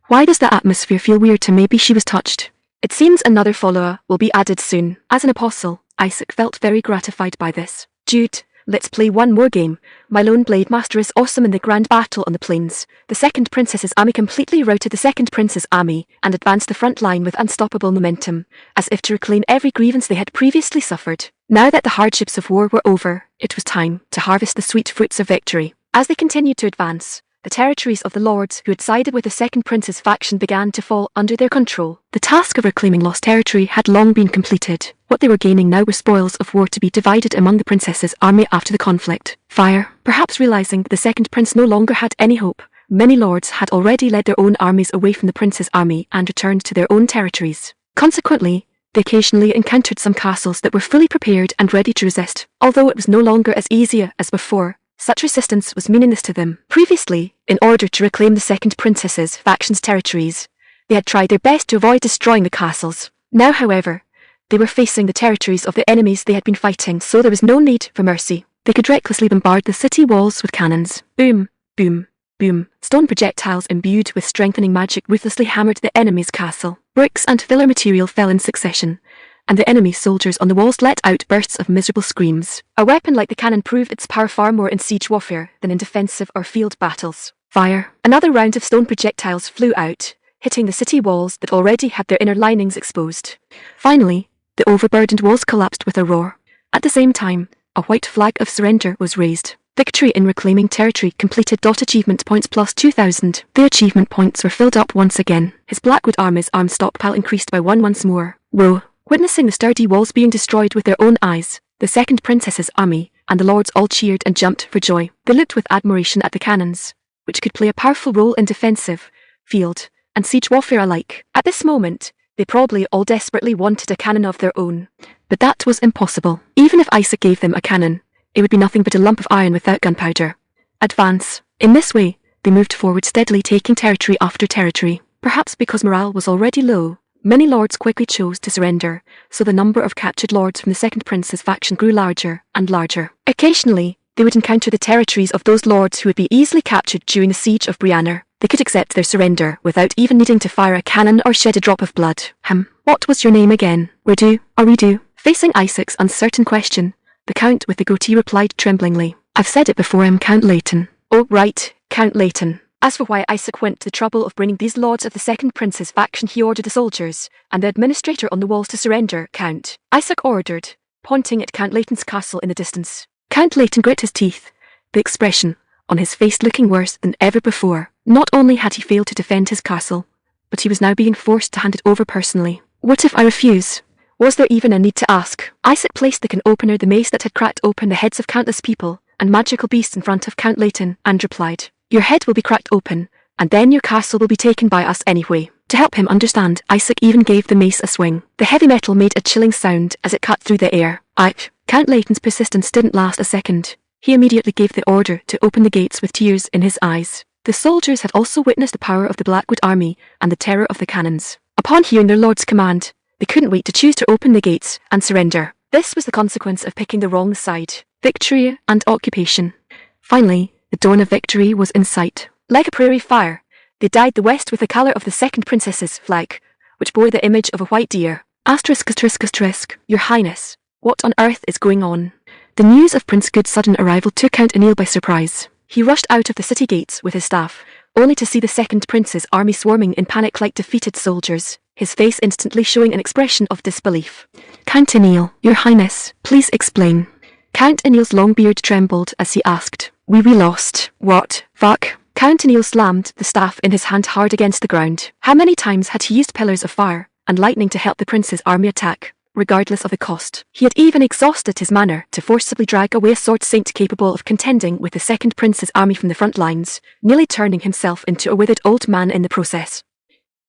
Why does the atmosphere feel weird to maybe she was touched? It seems another follower will be added soon. As an apostle, Isaac felt very gratified by this. Jude, let's play one more game. My lone blade master is awesome in the grand battle on the plains. The second princess's army completely routed the second prince's army and advanced the front line with unstoppable momentum, as if to reclaim every grievance they had previously suffered. Now that the hardships of war were over, it was time to harvest the sweet fruits of victory. As they continued to advance, the territories of the lords who had sided with the second prince's faction began to fall under their control. The task of reclaiming lost territory had long been completed. What they were gaining now were spoils of war to be divided among the princess's army after the conflict. Fire. Perhaps realizing that the second prince no longer had any hope, many lords had already led their own armies away from the prince's army and returned to their own territories. Consequently, They occasionally encountered some castles that were fully prepared and ready to resist. Although it was no longer as easy as before, such resistance was meaningless to them. Previously, in order to reclaim the second princess's faction's territories, they had tried their best to avoid destroying the castles. Now, however, they were facing the territories of the enemies they had been fighting, so there was no need for mercy. They could recklessly bombard the city walls with cannons. Boom, boom, boom. Stone projectiles imbued with strengthening magic ruthlessly hammered the enemy's castle. Bricks and filler material fell in succession, and the enemy soldiers on the walls let out bursts of miserable screams. A weapon like the cannon proved its power far more in siege warfare than in defensive or field battles. Fire. Another round of stone projectiles flew out, hitting the city walls that already had their inner linings exposed. Finally, the overburdened walls collapsed with a roar. At the same time, a white flag of surrender was raised. Victory in reclaiming territory completed. Achievement points plus 2,000. The achievement points were filled up once again. His Blackwood Army's arms stockpile increased by one once more. Whoa. Witnessing the sturdy walls being destroyed with their own eyes, the second princess's army and the lords all cheered and jumped for joy. They looked with admiration at the cannons, which could play a powerful role in defensive, field, and siege warfare alike. At this moment, they probably all desperately wanted a cannon of their own. But that was impossible. Even if Isaac gave them a cannon, it would be nothing but a lump of iron without gunpowder. Advance. In this way, they moved forward steadily, taking territory after territory. Perhaps because morale was already low, many lords quickly chose to surrender, so the number of captured lords from the second prince's faction grew larger and larger. Occasionally, they would encounter the territories of those lords who would be easily captured during the siege of Brianna. They could accept their surrender without even needing to fire a cannon or shed a drop of blood. What was your name again? Redu, or Redu? Facing Isaac's uncertain question, the Count with the goatee replied tremblingly. I've said it before, I'm Count Layton. Oh, right, Count Layton. As for why Isaac went to the trouble of bringing these lords of the second prince's faction, he ordered the soldiers and the administrator on the walls to surrender, Count. Isaac ordered, pointing at Count Layton's castle in the distance. Count Layton grit his teeth, the expression on his face looking worse than ever before. Not only had he failed to defend his castle, but he was now being forced to hand it over personally. What if I refuse? Was there even a need to ask? Isaac placed the can opener, the mace that had cracked open the heads of countless people and magical beasts, in front of Count Layton, and replied, Your head will be cracked open, and then your castle will be taken by us anyway. To help him understand, Isaac even gave the mace a swing. The heavy metal made a chilling sound as it cut through the air. Count Layton's persistence didn't last a second. He immediately gave the order to open the gates with tears in his eyes. The soldiers had also witnessed the power of the Blackwood army and the terror of the cannons. Upon hearing their lord's command, they couldn't wait to choose to open the gates and surrender. This was the consequence of picking the wrong side. Victory and occupation. Finally, the dawn of victory was in sight. Like a prairie fire, they dyed the west with the colour of the second princess's flag, which bore the image of a white deer. Your Highness, what on earth is going on? The news of Prince Good's sudden arrival took Count Anil by surprise. He rushed out of the city gates with his staff, only to see the second prince's army swarming in panic like defeated soldiers, his face instantly showing an expression of disbelief. Count Anil, Your Highness, please explain. Count Anil's long beard trembled as he asked, We lost. What? Fuck. Count Anil slammed the staff in his hand hard against the ground. How many times had he used pillars of fire and lightning to help the prince's army attack, regardless of the cost? He had even exhausted his mana to forcibly drag away a sword saint capable of contending with the second prince's army from the front lines, nearly turning himself into a withered old man in the process.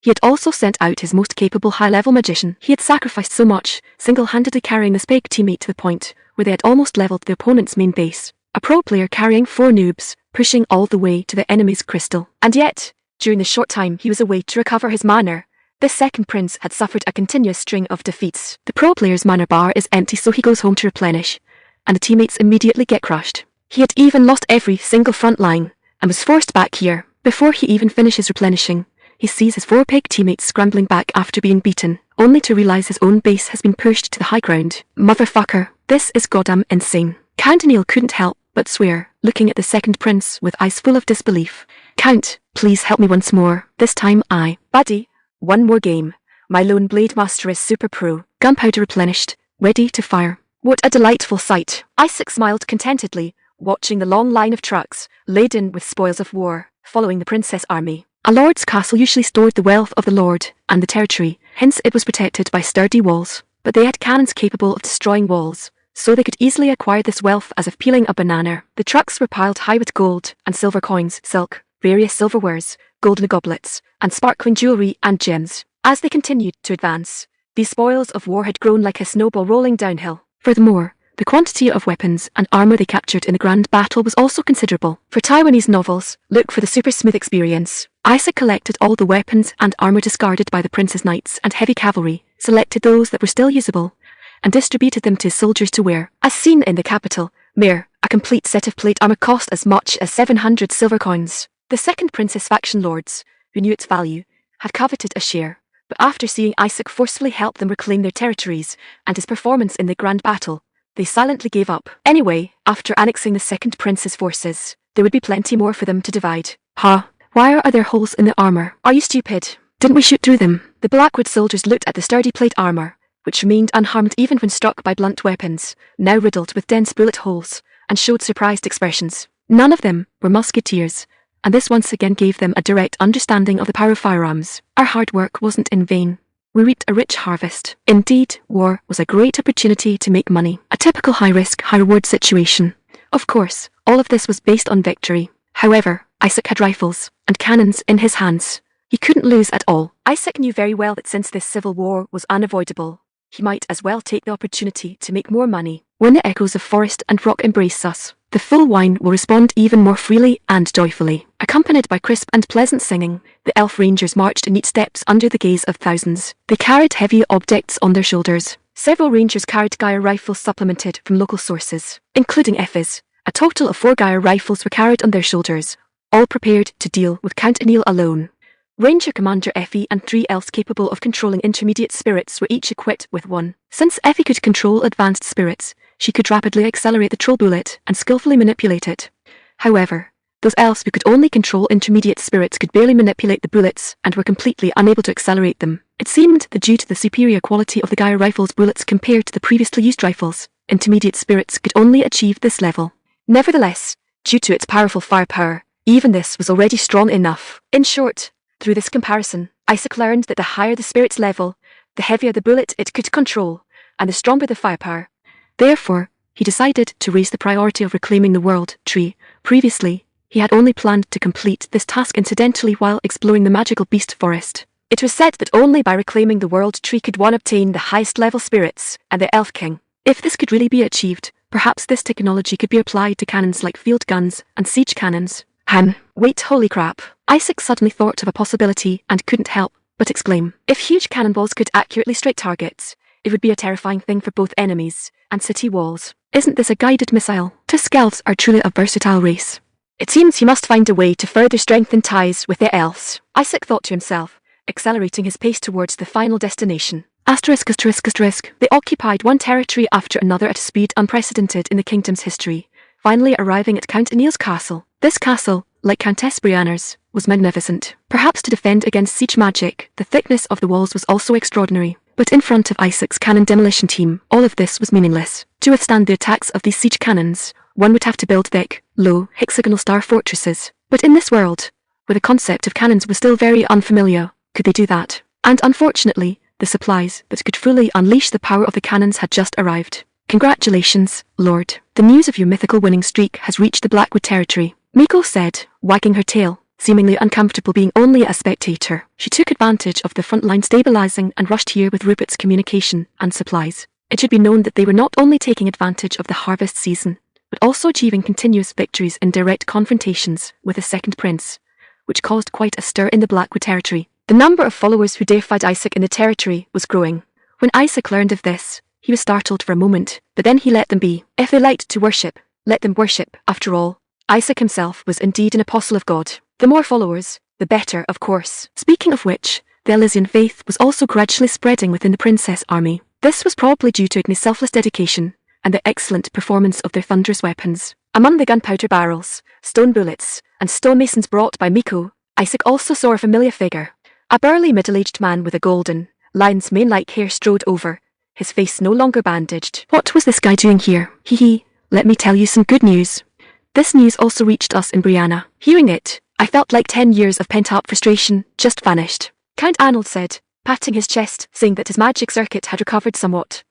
He had also sent out his most capable high-level magician. He had sacrificed so much, single-handedly carrying this big teammate to the point where they had almost leveled the opponent's main base. A pro player carrying 4 noobs, pushing all the way to the enemy's crystal. And yet, during the short time he was away to recover his mana, this second prince had suffered a continuous string of defeats. The pro player's mana bar is empty, so he goes home to replenish, and the teammates immediately get crushed. He had even lost every single front line, and was forced back here. Before he even finishes replenishing, he sees his 4 pig teammates scrambling back after being beaten, only to realize his own base has been pushed to the high ground. Motherfucker, this is goddamn insane. Count Anil couldn't help but swear, looking at the second prince with eyes full of disbelief. Count, please help me once more. This time Buddy, one more game. My lone blade master is super pro. Gunpowder replenished, ready to fire. What a delightful sight. Isaac smiled contentedly, watching the long line of trucks, laden with spoils of war, following the princess army. A lord's castle usually stored the wealth of the lord and the territory, hence it was protected by sturdy walls. But they had cannons capable of destroying walls, so they could easily acquire this wealth as if peeling a banana. The trucks were piled high with gold and silver coins, silk, various silverwares, golden goblets, and sparkling jewelry and gems. As they continued to advance, These spoils of war had grown like a snowball rolling downhill. Furthermore, the quantity of weapons and armor they captured in the grand battle was also considerable. For Taiwanese novels, look for the super smooth experience. Isaac collected all the weapons and armor discarded by the prince's knights and heavy cavalry, selected those that were still usable, and distributed them to his soldiers to wear. As seen in the capital, Mir, a complete set of plate armor cost as much as 700 silver coins. The second prince's faction lords, who knew its value, had coveted a share, but after seeing Isaac forcefully help them reclaim their territories and his performance in the grand battle, they silently gave up. Anyway, after annexing the second prince's forces, there would be plenty more for them to divide. Why are there holes in the armor? Are you stupid? Didn't we shoot through them? The Blackwood soldiers looked at the sturdy plate armor, which remained unharmed even when struck by blunt weapons, now riddled with dense bullet holes, and showed surprised expressions. None of them were musketeers, and this once again gave them a direct understanding of the power of firearms. Our hard work wasn't in vain. We reaped a rich harvest. Indeed, war was a great opportunity to make money. A typical high-risk, high-reward situation. Of course, all of this was based on victory. However, Isaac had rifles and cannons in his hands. He couldn't lose at all. Isaac knew very well that since this civil war was unavoidable, he might as well take the opportunity to make more money. When the echoes of forest and rock embrace us, the full wine will respond even more freely and joyfully. Accompanied by crisp and pleasant singing, the elf rangers marched in neat steps under the gaze of thousands. They carried heavy objects on their shoulders. Several rangers carried Geyer rifles supplemented from local sources, including Effie's. A total of 4 Geyer rifles were carried on their shoulders, all prepared to deal with Count Anil alone. Ranger Commander Effie and 3 elves capable of controlling intermediate spirits were each equipped with one. Since Effie could control advanced spirits, she could rapidly accelerate the troll bullet and skillfully manipulate it. However, those elves who could only control intermediate spirits could barely manipulate the bullets and were completely unable to accelerate them. It seemed that due to the superior quality of the Geyer rifle's bullets compared to the previously used rifles, intermediate spirits could only achieve this level. Nevertheless, due to its powerful firepower, even this was already strong enough. In short, through this comparison, Isaac learned that the higher the spirit's level, the heavier the bullet it could control, and the stronger the firepower. Therefore, he decided to raise the priority of reclaiming the world tree. Previously, he had only planned to complete this task incidentally while exploring the magical beast forest. It was said that only by reclaiming the world tree could one obtain the highest level spirits and the elf king. If this could really be achieved, perhaps this technology could be applied to cannons like field guns and siege cannons. Wait, holy crap. Isaac suddenly thought of a possibility and couldn't help but exclaim. If huge cannonballs could accurately strike targets, it would be a terrifying thing for both enemies and city walls. Isn't this a guided missile? Tusk elves are truly a versatile race. It seems he must find a way to further strengthen ties with the elves. Isaac thought to himself, accelerating his pace towards the final destination. They occupied one territory after another at a speed unprecedented in the kingdom's history, finally arriving at Count Anil's castle. This castle, like Countess Brianna's, was magnificent. Perhaps to defend against siege magic, the thickness of the walls was also extraordinary. But in front of Isaac's cannon demolition team, all of this was meaningless. To withstand the attacks of these siege cannons, one would have to build thick, low, hexagonal star fortresses. But in this world, where the concept of cannons was still very unfamiliar, could they do that? And unfortunately, the supplies that could fully unleash the power of the cannons had just arrived. Congratulations, Lord. The news of your mythical winning streak has reached the Blackwood territory, Miko said, wagging her tail, seemingly uncomfortable being only a spectator. She took advantage of the front line stabilizing and rushed here with Rupert's communication and supplies. It should be known that they were not only taking advantage of the harvest season, but also achieving continuous victories in direct confrontations with the second prince, which caused quite a stir in the Blackwood territory. The number of followers who deified Isaac in the territory was growing. When Isaac learned of this, he was startled for a moment, but then he let them be. If they liked to worship, let them worship. After all, Isaac himself was indeed an apostle of God. The more followers, the better, of course. Speaking of which, the Elysian faith was also gradually spreading within the princess army. This was probably due to Igni's selfless dedication and the excellent performance of their thunderous weapons. Among the gunpowder barrels, stone bullets, and stonemasons brought by Miko, Isaac also saw a familiar figure. A burly middle-aged man with a golden, lion's mane-like hair strode over, his face no longer bandaged. What was this guy doing here? Let me tell you some good news. This news also reached us in Brianna. Hearing it, I felt like 10 years of pent-up frustration just vanished. Count Arnold said, patting his chest, saying that his magic circuit had recovered somewhat.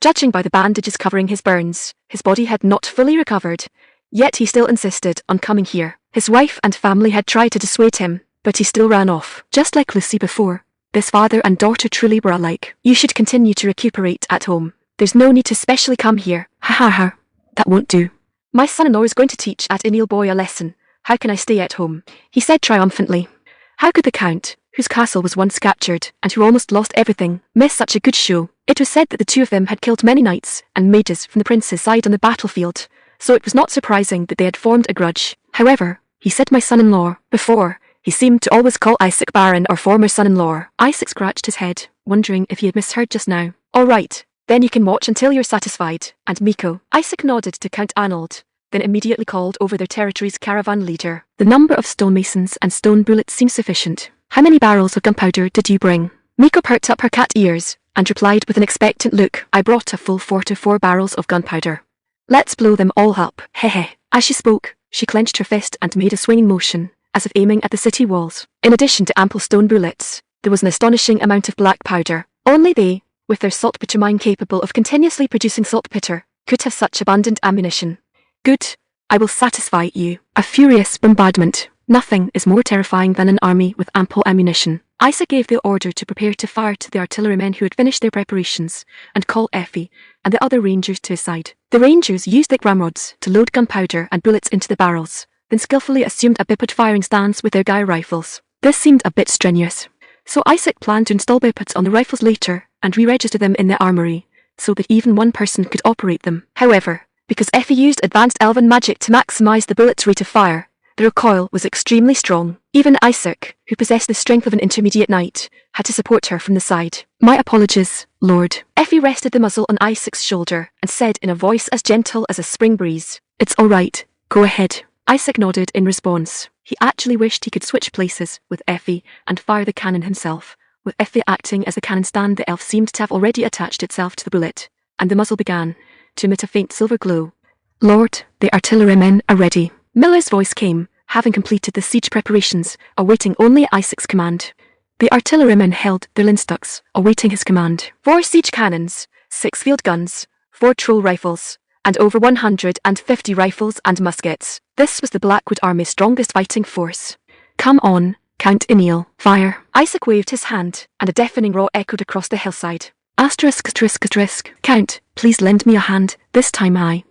Judging by the bandages covering his burns, his body had not fully recovered, yet he still insisted on coming here. His wife and family had tried to dissuade him, but he still ran off. Just like Lucy before, This father and daughter truly were alike. You should continue to recuperate at home. There's no need to specially come here. Ha ha ha. That won't do. My son-in-law is going to teach at Enil Boy a lesson. How can I stay at home? He said triumphantly. How could the Count, whose castle was once captured, and who almost lost everything, miss such a good show? It was said that the two of them had killed many knights and mages from the prince's side on the battlefield, so it was not surprising that they had formed a grudge. However, he said my son-in-law, before, he seemed to always call Isaac Baron or former son-in-law. Isaac scratched his head, wondering if he had misheard just now. All right, then you can watch until you're satisfied. And Miko. Isaac nodded to Count Arnold, then immediately called over their territory's caravan leader. The number of stonemasons and stone bullets seemed sufficient. How many barrels of gunpowder did you bring? Miko perked up her cat ears and replied with an expectant look. I brought a full 4 to 4 barrels of gunpowder. Let's blow them all up. Hehe. As she spoke, she clenched her fist and made a swinging motion, as if aiming at the city walls. In addition to ample stone bullets, there was an astonishing amount of black powder. Only they, with their saltpeter mine capable of continuously producing saltpeter, could have such abundant ammunition. Good. I will satisfy you. A furious bombardment. Nothing is more terrifying than an army with ample ammunition. Isaac gave the order to prepare to fire to the artillerymen who had finished their preparations, and call Effie and the other rangers to his side. The rangers used thick ramrods to load gunpowder and bullets into the barrels, then skillfully assumed a bipod firing stance with their guy rifles. This seemed a bit strenuous, so Isaac planned to install bipods on the rifles later and re-register them in the armory, so that even one person could operate them. However, because Effie used advanced elven magic to maximize the bullet's rate of fire, the recoil was extremely strong. Even Isaac, who possessed the strength of an intermediate knight, had to support her from the side. My apologies, Lord. Effie rested the muzzle on Isaac's shoulder and said in a voice as gentle as a spring breeze, It's all right, go ahead. Isaac nodded in response. He actually wished he could switch places with Effie and fire the cannon himself. With Effie acting as the cannon stand, the elf seemed to have already attached itself to the bullet, and the muzzle began to emit a faint silver glow. Lord, the artillerymen are ready. Miller's voice came, having completed the siege preparations, awaiting only Isaac's command. The artillerymen held their linstocks, awaiting his command. 4 siege cannons, 6 field guns, 4 troll rifles, and over 150 rifles and muskets. This was the Blackwood Army's strongest fighting force. Come on, Count Enil, fire. Isaac waved his hand, and a deafening roar echoed across the hillside. Asterisk, asterisk, asterisk. Count, please lend me a hand, this time I.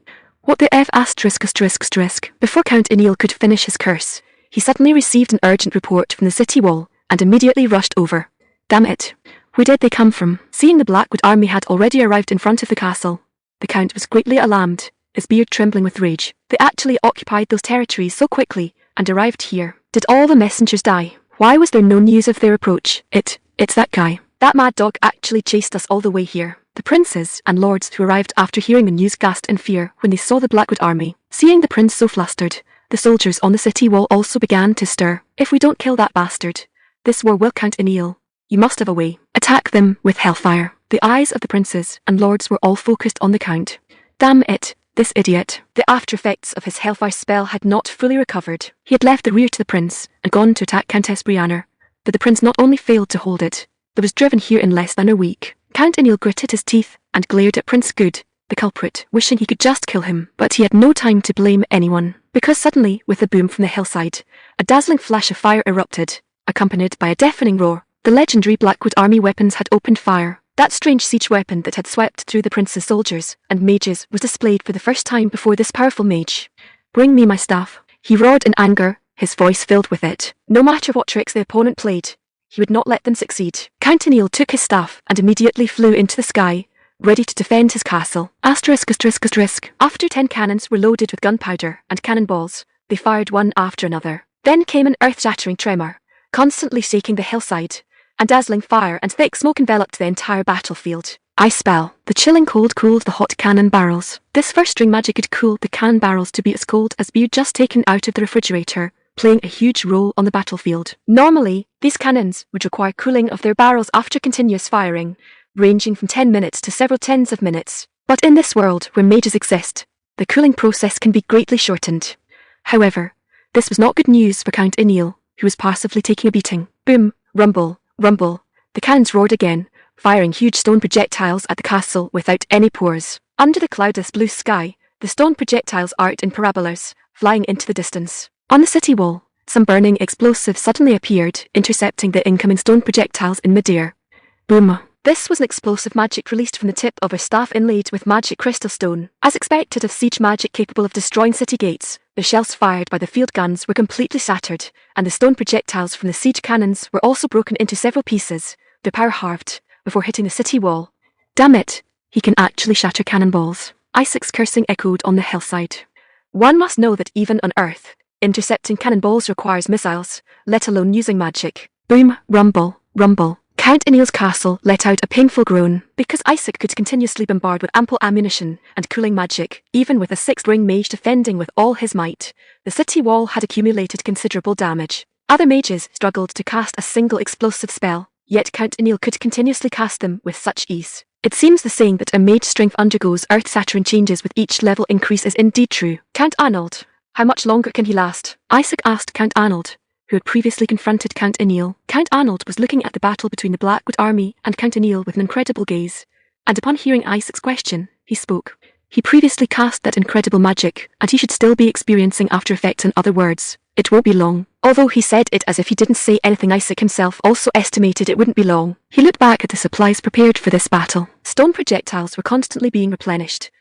What the F asterisk asterisk asterisk. Before Count Enil could finish his curse, he suddenly received an urgent report from the city wall and immediately rushed over. Damn it. Where did they come from? Seeing the Blackwood army had already arrived in front of the castle, the Count was greatly alarmed, his beard trembling with rage. They actually occupied those territories so quickly and arrived here. Did all the messengers die? Why was there no news of their approach? It's that guy. That mad dog actually chased us all the way here. The princes and lords who arrived after hearing the news gasped in fear when they saw the Blackwood army. Seeing the prince so flustered, the soldiers on the city wall also began to stir. If we don't kill that bastard, this war will Count Enil. You must have a way. Attack them with hellfire. The eyes of the princes and lords were all focused on the Count. Damn it, this idiot. The after effects of his hellfire spell had not fully recovered. He had left the rear to the prince and gone to attack Countess Brianna, but the prince not only failed to hold it, but was driven here in less than a week. Count Enil gritted his teeth and glared at Prince Good, the culprit, wishing he could just kill him. But he had no time to blame anyone, because suddenly, with a boom from the hillside, a dazzling flash of fire erupted, accompanied by a deafening roar. The legendary Blackwood army weapons had opened fire. That strange siege weapon that had swept through the prince's soldiers and mages was displayed for the first time before this powerful mage. Bring me my staff. He roared in anger, his voice filled with it. No matter what tricks the opponent played, he would not let them succeed. Count Enil took his staff and immediately flew into the sky, ready to defend his castle. Asterisk, asterisk, asterisk. After 10 cannons were loaded with gunpowder and cannonballs, they fired one after another. Then came an earth-shattering tremor, constantly shaking the hillside, and dazzling fire and thick smoke enveloped the entire battlefield. Ice spell. The chilling cold cooled the hot cannon barrels. This first-string magic could cool the cannon barrels to be as cold as beer just taken out of the refrigerator, playing a huge role on the battlefield. Normally, these cannons would require cooling of their barrels after continuous firing, ranging from 10 minutes to several tens of minutes. But in this world where mages exist, the cooling process can be greatly shortened. However, this was not good news for Count Enil, who was passively taking a beating. Boom, rumble, rumble. The cannons roared again, firing huge stone projectiles at the castle without any pause. Under the cloudless blue sky, the stone projectiles arced in parabolas, flying into the distance. On the city wall, some burning explosive suddenly appeared, intercepting the incoming stone projectiles in midair. Boom! This was an explosive magic released from the tip of a staff inlaid with magic crystal stone. As expected of siege magic capable of destroying city gates, the shells fired by the field guns were completely shattered, and the stone projectiles from the siege cannons were also broken into several pieces, their power halved, before hitting the city wall. Damn it! He can actually shatter cannonballs. Isaac's cursing echoed on the hillside. One must know that even on Earth, intercepting cannonballs requires missiles, let alone using magic. Boom, rumble, rumble. Count Eniel's castle let out a painful groan, because Isaac could continuously bombard with ample ammunition and cooling magic, even with a sixth-ring mage defending with all his might. The city wall had accumulated considerable damage. Other mages struggled to cast a single explosive spell, yet Count Eniel could continuously cast them with such ease. It seems the saying that a mage's strength undergoes earth-shattering changes with each level increase is indeed true. Count Arnold, how much longer can he last? Isaac asked Count Arnold, who had previously confronted Count Eniel. Count Arnold was looking at the battle between the Blackwood army and Count Eniel with an incredible gaze, and upon hearing Isaac's question, he spoke. He previously cast that incredible magic, and he should still be experiencing after effects. In other words, it won't be long. Although he said it as if he didn't say anything, Isaac himself also estimated it wouldn't be long. He looked back at the supplies prepared for this battle. Stone projectiles were constantly being replenished,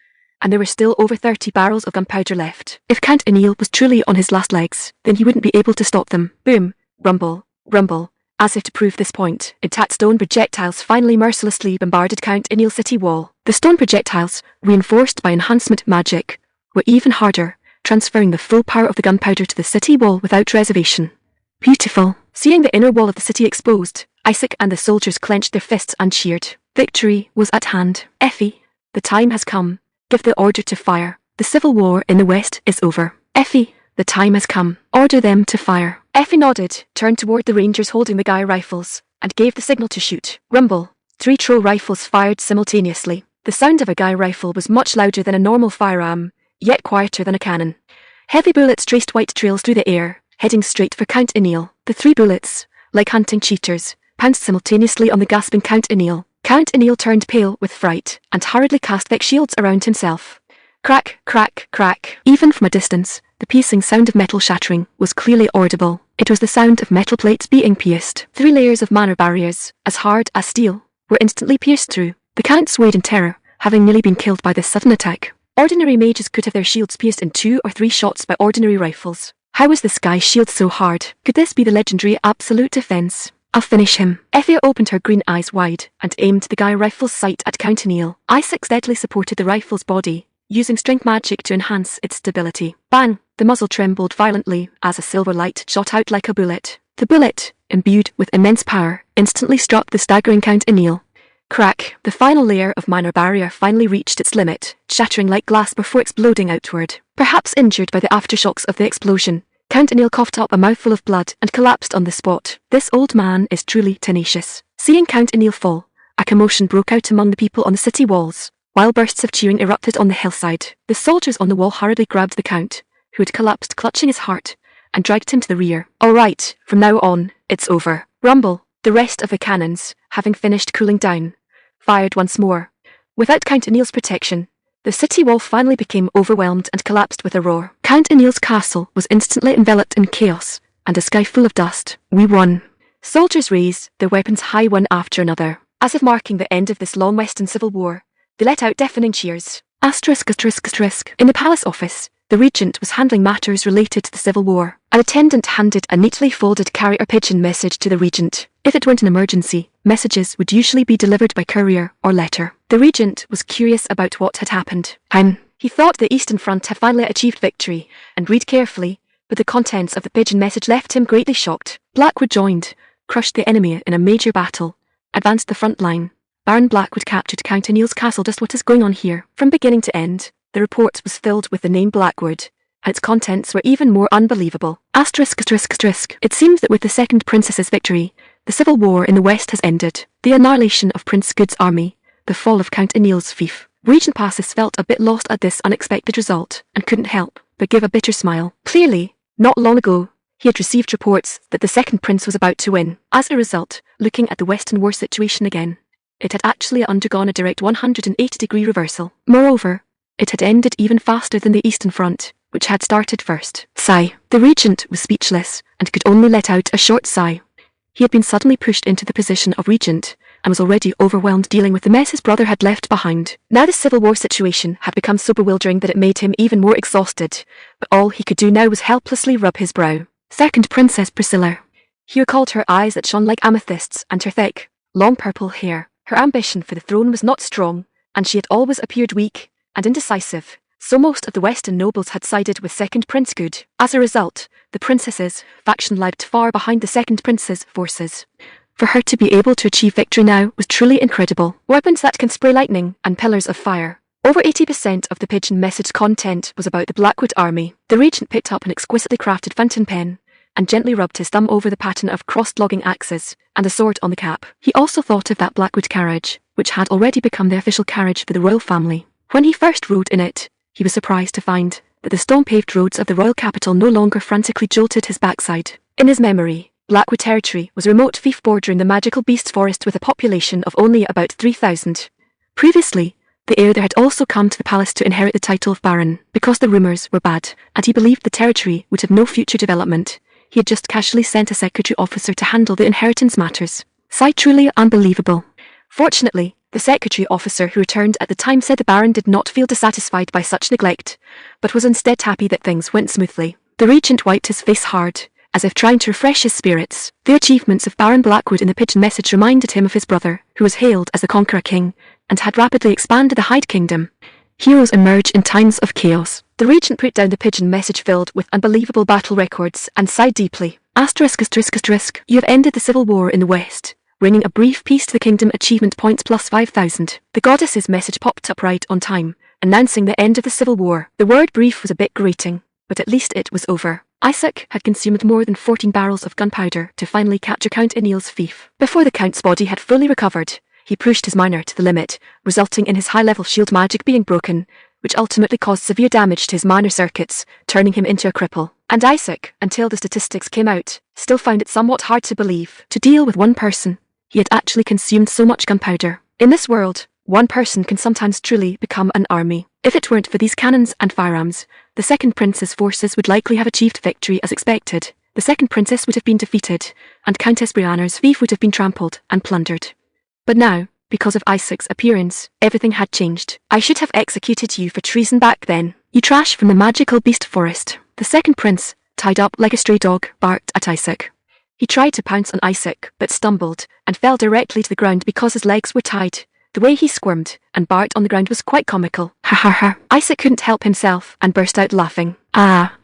and there were still over 30 barrels of gunpowder left. If Count Eniel was truly on his last legs, then he wouldn't be able to stop them. Boom, rumble, rumble. As if to prove this point, intact stone projectiles finally mercilessly bombarded Count Eniel's city wall. The stone projectiles, reinforced by enhancement magic, were even harder, transferring the full power of the gunpowder to the city wall without reservation. Beautiful. Seeing the inner wall of the city exposed, Isaac and the soldiers clenched their fists and cheered. Victory was at hand. Effie, the time has come. Give the order to fire. The civil war in the west is over. Effie, the time has come. Order them to fire. Effie nodded, turned toward the rangers holding the Guy rifles, and gave the signal to shoot. Rumble. 3 Troll rifles fired simultaneously. The sound of a Guy rifle was much louder than a normal firearm, yet quieter than a cannon. Heavy bullets traced white trails through the air, heading straight for Count Eniel. The 3 bullets, like hunting cheaters, pounced simultaneously on the gasping Count Eniel. Count Eniel turned pale with fright, and hurriedly cast thick shields around himself. Crack, crack, crack. Even from a distance, the piercing sound of metal shattering was clearly audible. It was the sound of metal plates being pierced. 3 layers of mana barriers, as hard as steel, were instantly pierced through. The Count swayed in terror, having nearly been killed by this sudden attack. Ordinary mages could have their shields pierced in 2 or 3 shots by ordinary rifles. How was this guy's shield so hard? Could this be the legendary absolute defense? I'll finish him. Effie opened her green eyes wide and aimed the Guy rifle's sight at Count Eniel. Isaac steadily supported the rifle's body, using strength magic to enhance its stability. Bang! The muzzle trembled violently as a silver light shot out like a bullet. The bullet, imbued with immense power, instantly struck the staggering Count Eniel. Crack! The final layer of minor barrier finally reached its limit, shattering like glass before exploding outward. Perhaps injured by the aftershocks of the explosion, Count Eniel coughed up a mouthful of blood and collapsed on the spot. This old man is truly tenacious. Seeing Count Eniel fall, a commotion broke out among the people on the city walls, while bursts of cheering erupted on the hillside. The soldiers on the wall hurriedly grabbed the Count, who had collapsed clutching his heart, and dragged him to the rear. All right, from now on, it's over. Rumble. The rest of the cannons, having finished cooling down, fired once more. Without Count Eniel's protection, the city wall finally became overwhelmed and collapsed with a roar. Count Eniel's castle was instantly enveloped in chaos, and a sky full of dust. We won. Soldiers raised their weapons high one after another. As if marking the end of this long Western Civil War, they let out deafening cheers. Asterisk, asterisk, asterisk. In the palace office, the regent was handling matters related to the Civil War. An attendant handed a neatly folded carrier pigeon message to the regent. If it weren't an emergency, messages would usually be delivered by courier or letter. The regent was curious about what had happened. He thought the Eastern Front had finally achieved victory, and read carefully, but the contents of the pigeon message left him greatly shocked. Blackwood joined, crushed the enemy in a major battle, advanced the front line. Baron Blackwood captured Count Eniel's castle. Just what is going on here? From beginning to end, the report was filled with the name Blackwood, and its contents were even more unbelievable. Asterisk, asterisk, asterisk. It seems that with the second princess's victory, the civil war in the west has ended. The annihilation of Prince Good's army, the fall of Count Eniel's fief. Regent Passes felt a bit lost at this unexpected result, and couldn't help but give a bitter smile. Clearly, not long ago, he had received reports that the second prince was about to win. As a result, looking at the Western war situation again, it had actually undergone a direct 180-degree reversal. Moreover, it had ended even faster than the Eastern Front. which had started first. Sigh. The regent was speechless, and could only let out a short sigh. He had been suddenly pushed into the position of regent, and was already overwhelmed dealing with the mess his brother had left behind. Now the civil war situation had become so bewildering that it made him even more exhausted, but all he could do now was helplessly rub his brow. Second Princess Priscilla. He recalled her eyes that shone like amethysts and her thick, long purple hair. Her ambition for the throne was not strong, and she had always appeared weak and indecisive, so most of the Western nobles had sided with Second Prince Good. As a result, the princess's faction lagged far behind the Second Prince's forces. For her to be able to achieve victory now was truly incredible. Weapons that can spray lightning and pillars of fire. Over 80% of the pigeon message content was about the Blackwood army. The regent picked up an exquisitely crafted fountain pen and gently rubbed his thumb over the pattern of crossed logging axes and the sword on the cap. He also thought of that Blackwood carriage, which had already become the official carriage for the royal family. When he first rode in it, he was surprised to find that the stone-paved roads of the royal capital no longer frantically jolted his backside. In his memory, Blackwood territory was a remote fief bordering the magical beast forest with a population of only about 3,000. Previously, the heir there had also come to the palace to inherit the title of Baron. Because the rumours were bad, and he believed the territory would have no future development, he had just casually sent a secretary officer to handle the inheritance matters. Sigh. Truly unbelievable. Fortunately, the secretary officer who returned at the time said the Baron did not feel dissatisfied by such neglect, but was instead happy that things went smoothly. The regent wiped his face hard, as if trying to refresh his spirits. The achievements of Baron Blackwood in the pigeon message reminded him of his brother, who was hailed as the Conqueror King, and had rapidly expanded the Hyde Kingdom. Heroes emerge in times of chaos. The regent put down the pigeon message filled with unbelievable battle records and sighed deeply. Asterisk. You have ended the civil war in the West, bringing a brief peace to the kingdom. Achievement points plus 5,000. The goddess's message popped up right on time, announcing the end of the civil war. The word brief was a bit grating, but at least it was over. Isaac had consumed more than 14 barrels of gunpowder to finally capture Count Ineil's fief. Before the count's body had fully recovered, he pushed his miner to the limit, resulting in his high-level shield magic being broken, which ultimately caused severe damage to his minor circuits, turning him into a cripple. And Isaac, until the statistics came out, still found it somewhat hard to believe. To deal with one person, he had actually consumed so much gunpowder. In this world, one person can sometimes truly become an army. If it weren't for these cannons and firearms, the Second Prince's forces would likely have achieved victory as expected. The Second Princess would have been defeated, and Countess Brianna's fief would have been trampled and plundered. But now, because of Isaac's appearance, everything had changed. I should have executed you for treason back then. You trash from the magical beast forest. The Second Prince, tied up like a stray dog, barked at Isaac. He tried to pounce on Isaac, but stumbled, and fell directly to the ground because his legs were tied. The way he squirmed and barked on the ground was quite comical. Ha ha ha. Isaac couldn't help himself and burst out laughing. Ah,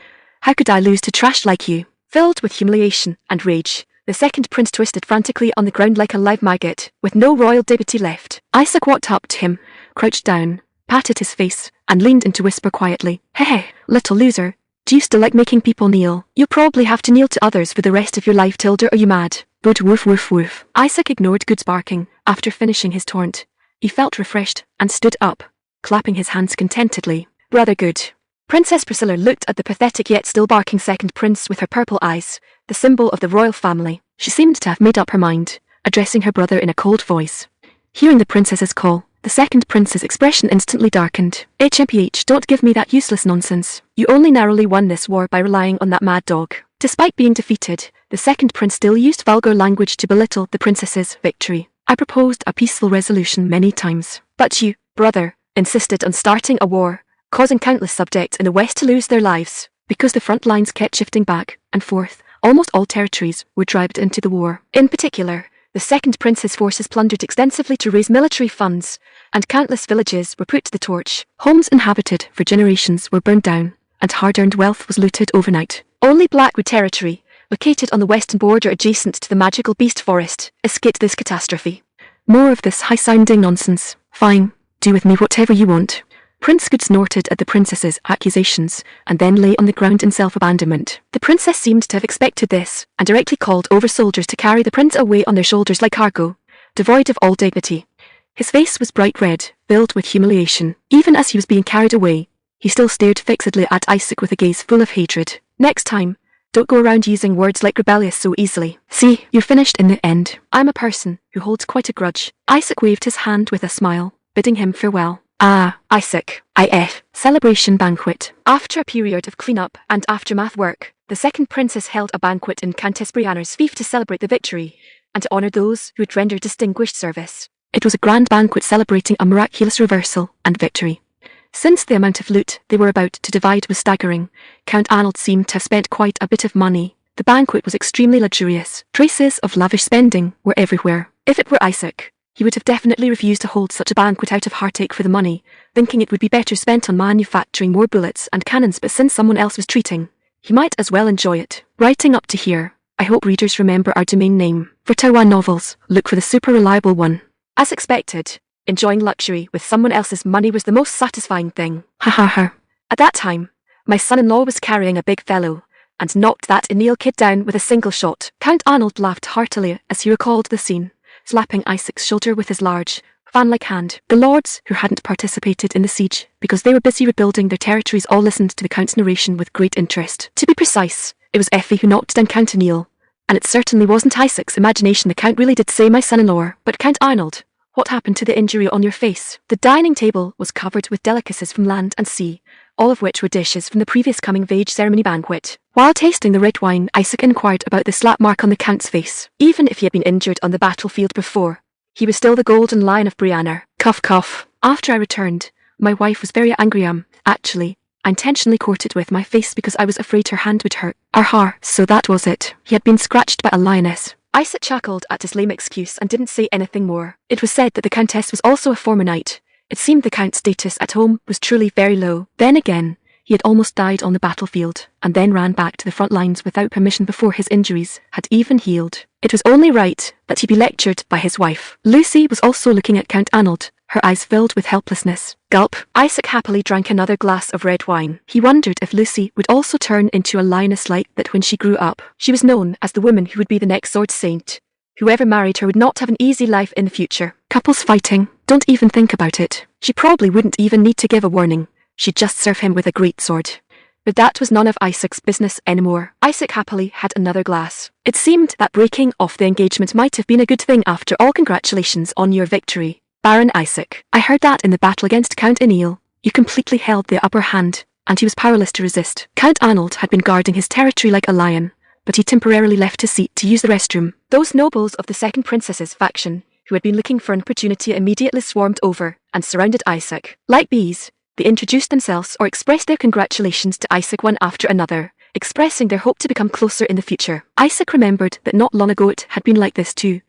how could I lose to trash like you? Filled with humiliation and rage, the Second Prince twisted frantically on the ground like a live maggot, with no royal dignity left. Isaac walked up to him, crouched down, patted his face, and leaned in to whisper quietly, "Hey, little loser, do you still like making people kneel? You'll probably have to kneel to others for the rest of your life, Tilda. Are you mad?" Good. Woof woof woof. Isaac ignored Good's barking after finishing his taunt. He felt refreshed and stood up, clapping his hands contentedly. Rather good. Princess Priscilla looked at the pathetic yet still barking Second Prince with her purple eyes, the symbol of the royal family. She seemed to have made up her mind, addressing her brother in a cold voice. Hearing the princess's call, the Second Prince's expression instantly darkened. HMPH, don't give me that useless nonsense. You only narrowly won this war by relying on that mad dog. Despite being defeated, the Second Prince still used vulgar language to belittle the princess's victory. I proposed a peaceful resolution many times, but you, brother, insisted on starting a war, causing countless subjects in the West to lose their lives. Because the front lines kept shifting back and forth, almost all territories were dragged into the war. In particular, the Second Prince's forces plundered extensively to raise military funds, and countless villages were put to the torch. Homes inhabited for generations were burned down, and hard-earned wealth was looted overnight. Only Blackwood territory, located on the western border adjacent to the magical beast forest, escaped this catastrophe. More of this high-sounding nonsense. Fine, do with me whatever you want. Prince Good snorted at the princess's accusations, and then lay on the ground in self-abandonment. The princess seemed to have expected this, and directly called over soldiers to carry the prince away on their shoulders like cargo, devoid of all dignity. His face was bright red, filled with humiliation. Even as he was being carried away, he still stared fixedly at Isaac with a gaze full of hatred. Next time, don't go around using words like rebellious so easily. See, you're finished in the end. I'm a person who holds quite a grudge. Isaac waved his hand with a smile, bidding him farewell. Ah, Isaac, IF, celebration banquet. After a period of cleanup and aftermath work, the second princess held a banquet in Countess Brianna's fief to celebrate the victory, and to honour those who had rendered distinguished service. It was a grand banquet celebrating a miraculous reversal and victory. Since the amount of loot they were about to divide was staggering, Count Arnold seemed to have spent quite a bit of money. The banquet was extremely luxurious. Traces of lavish spending were everywhere. If it were Isaac, he would have definitely refused to hold such a banquet out of heartache for the money, thinking it would be better spent on manufacturing more bullets and cannons, but since someone else was treating, he might as well enjoy it. Writing up to here, I hope readers remember our domain name. For Taiwan novels, look for the super reliable one. As expected, enjoying luxury with someone else's money was the most satisfying thing. Ha ha ha. At that time, my son-in-law was carrying a big fellow, and knocked that Emil kid down with a single shot. Count Arnold laughed heartily as he recalled the scene, slapping Isaac's shoulder with his large, fan-like hand. The lords who hadn't participated in the siege because they were busy rebuilding their territories all listened to the Count's narration with great interest. To be precise, it was Effie who knocked down Count Emil, and it certainly wasn't Isaac's imagination. The Count really did say my son-in-law. But Count Arnold, what happened to the injury on your face? The dining table was covered with delicacies from land and sea, all of which were dishes from the previous coming-of-age ceremony banquet. While tasting the red wine, Isaac inquired about the slap mark on the Count's face. Even if he had been injured on the battlefield before, he was still the golden lion of Brianna. Cough cough. After I returned, my wife was very angry. Actually, I intentionally caught it with my face because I was afraid her hand would hurt. Arhar, so that was it. He had been scratched by a lioness. Isaac chuckled at his lame excuse and didn't say anything more. It was said that the Countess was also a former knight. It seemed the Count's status at home was truly very low. Then again, he had almost died on the battlefield, and then ran back to the front lines without permission before his injuries had even healed. It was only right that he be lectured by his wife. Lucy was also looking at Count Arnold, her eyes filled with helplessness. Gulp. Isaac happily drank another glass of red wine. He wondered if Lucy would also turn into a lioness like that when she grew up. She was known as the woman who would be the next sword saint. Whoever married her would not have an easy life in the future. Couples fighting, don't even think about it. She probably wouldn't even need to give a warning. She'd just serve him with a great sword. But that was none of Isaac's business anymore. Isaac happily had another glass. It seemed that breaking off the engagement might have been a good thing after all. Congratulations on your victory, Baron Isaac. I heard that in the battle against Count Emil, you completely held the upper hand, and he was powerless to resist. Count Arnold had been guarding his territory like a lion, but he temporarily left his seat to use the restroom. Those nobles of the second princess's faction, who had been looking for an opportunity, immediately swarmed over and surrounded Isaac. Like bees, they introduced themselves or expressed their congratulations to Isaac one after another, expressing their hope to become closer in the future. Isaac remembered that not long ago it had been like this too,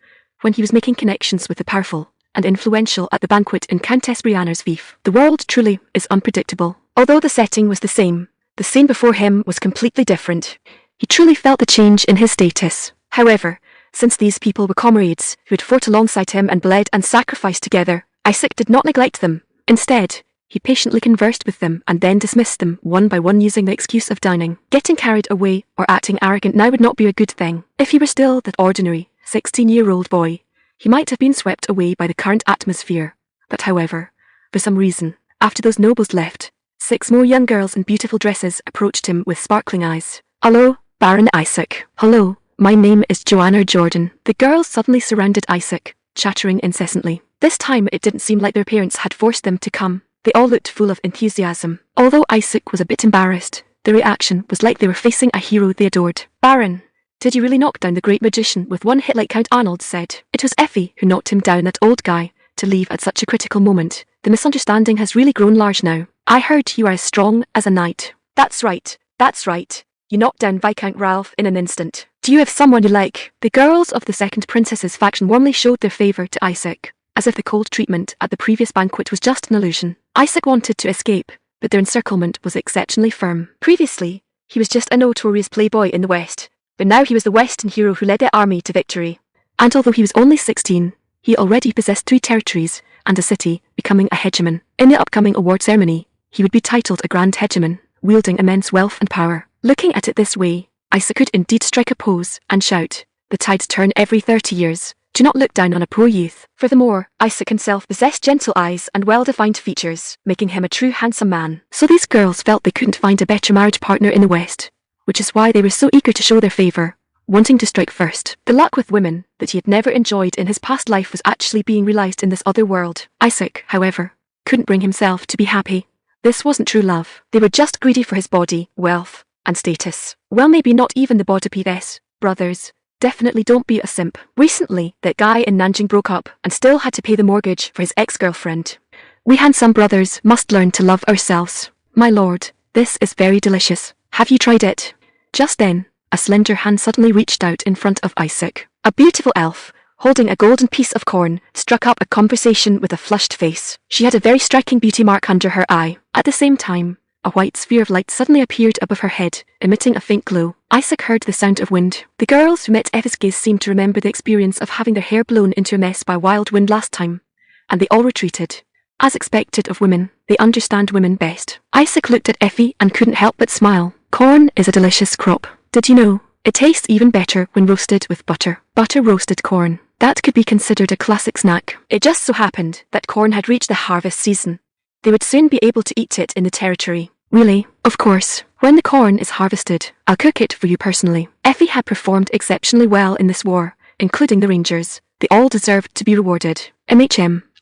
when he was making connections with the powerful and influential at the banquet in Countess Brianna's fief. The world truly is unpredictable. Although the setting was the same, the scene before him was completely different. He truly felt the change in his status. However, since these people were comrades who had fought alongside him and bled and sacrificed together, Isaac did not neglect them. Instead, he patiently conversed with them and then dismissed them one by one using the excuse of dining. Getting carried away or acting arrogant now would not be a good thing. If he were still that ordinary 16-year-old boy, he might have been swept away by the current atmosphere. But however, for some reason, after those nobles left, 6 more young girls in beautiful dresses approached him with sparkling eyes. Hello, Baron Isaac. Hello, my name is Joanna Jordan. The girls suddenly surrounded Isaac, chattering incessantly. This time it didn't seem like their parents had forced them to come. They all looked full of enthusiasm. Although Isaac was a bit embarrassed, the reaction was like they were facing a hero they adored. Baron, did you really knock down the great magician with one hit like Count Arnold said? It was Effie who knocked him down, that old guy, to leave at such a critical moment. The misunderstanding has really grown large now. I heard you are as strong as a knight. That's right, that's right. You knocked down Viscount Ralph in an instant. Do you have someone you like? The girls of the second princess's faction warmly showed their favour to Isaac, as if the cold treatment at the previous banquet was just an illusion. Isaac wanted to escape, but their encirclement was exceptionally firm. Previously, he was just a notorious playboy in the West, but now he was the Western hero who led the army to victory. And although he was only 16, he already possessed 3 territories and a city, becoming a hegemon. In the upcoming award ceremony, he would be titled a Grand Hegemon, wielding immense wealth and power. Looking at it this way, Isaac could indeed strike a pose and shout, "The tides turn every 30 years. Do not look down on a poor youth." Furthermore, Isaac himself possessed gentle eyes and well-defined features, making him a true handsome man. So these girls felt they couldn't find a better marriage partner in the West, which is why they were so eager to show their favour, wanting to strike first. The luck with women that he had never enjoyed in his past life was actually being realised in this other world. Isaac, however, couldn't bring himself to be happy. This wasn't true love. They were just greedy for his body, wealth, and status. Well, maybe not even the body piece. Brothers, definitely don't be a simp. Recently, that guy in Nanjing broke up and still had to pay the mortgage for his ex-girlfriend. We handsome brothers must learn to love ourselves. My lord, this is very delicious. Have you tried it? Just then, a slender hand suddenly reached out in front of Isaac. A beautiful elf, holding a golden piece of corn, struck up a conversation with a flushed face. She had a very striking beauty mark under her eye. At the same time, a white sphere of light suddenly appeared above her head, emitting a faint glow. Isaac heard the sound of wind. The girls who met Effie's gaze seemed to remember the experience of having their hair blown into a mess by wild wind last time, and they all retreated. As expected of women, they understand women best. Isaac looked at Effie and couldn't help but smile. Corn is a delicious crop. Did you know? It tastes even better when roasted with butter. Butter roasted corn. That could be considered a classic snack. It just so happened that corn had reached the harvest season. They would soon be able to eat it in the territory. Really? Of course. When the corn is harvested, I'll cook it for you personally. Effie had performed exceptionally well in this war, including the Rangers. They all deserved to be rewarded.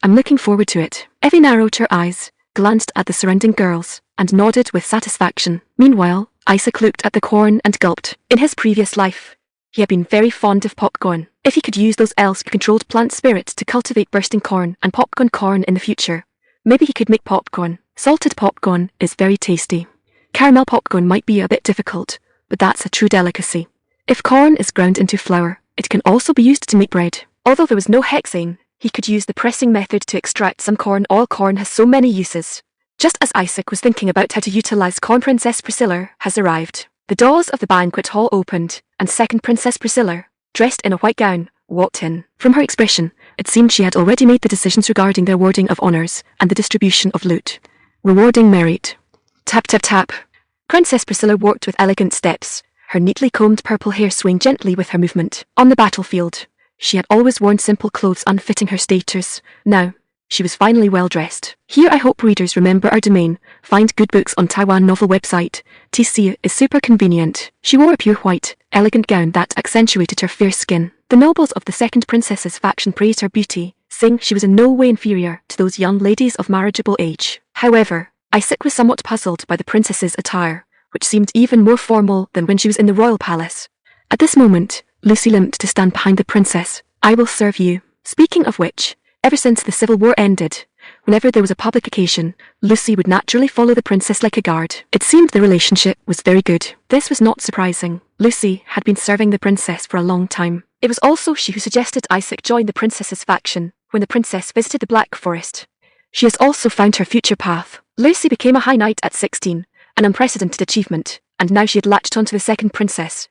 I'm looking forward to it. Effie narrowed her eyes, glanced at the surrounding girls, and nodded with satisfaction. Meanwhile, Isaac looked at the corn and gulped. In his previous life, he had been very fond of popcorn. If he could use those elves who controlled plant spirits to cultivate bursting corn and popcorn corn in the future, maybe he could make popcorn. Salted popcorn is very tasty. Caramel popcorn might be a bit difficult, but that's a true delicacy. If corn is ground into flour, it can also be used to make bread. Although there was no hexane, he could use the pressing method to extract some corn. All corn has so many uses. Just as Isaac was thinking about how to utilize corn, Princess Priscilla has arrived. The doors of the banquet hall opened, and second Princess Priscilla, dressed in a white gown, walked in. From her expression, it seemed she had already made the decisions regarding the awarding of honors and the distribution of loot. Rewarding merit. Tap tap tap. Princess Priscilla walked with elegant steps, her neatly combed purple hair swaying gently with her movement. On the battlefield, she had always worn simple clothes unfitting her status. Now, she was finally well dressed. Here I hope readers remember our domain. Find good books on Taiwan novel website. TC is super convenient. She wore a pure white, elegant gown that accentuated her fair skin. The nobles of the second princess's faction praised her beauty, saying she was in no way inferior to those young ladies of marriageable age. However, Isaac was somewhat puzzled by the princess's attire, which seemed even more formal than when she was in the royal palace. At this moment, Lucy limped to stand behind the princess. I will serve you. Speaking of which, ever since the Civil War ended, whenever there was a public occasion, Lucy would naturally follow the princess like a guard. It seemed the relationship was very good. This was not surprising. Lucy had been serving the princess for a long time. It was also she who suggested Isaac join the princess's faction when the princess visited the Black Forest. She has also found her future path. Lucy became a High Knight at 16, an unprecedented achievement, and now she had latched onto the second princess,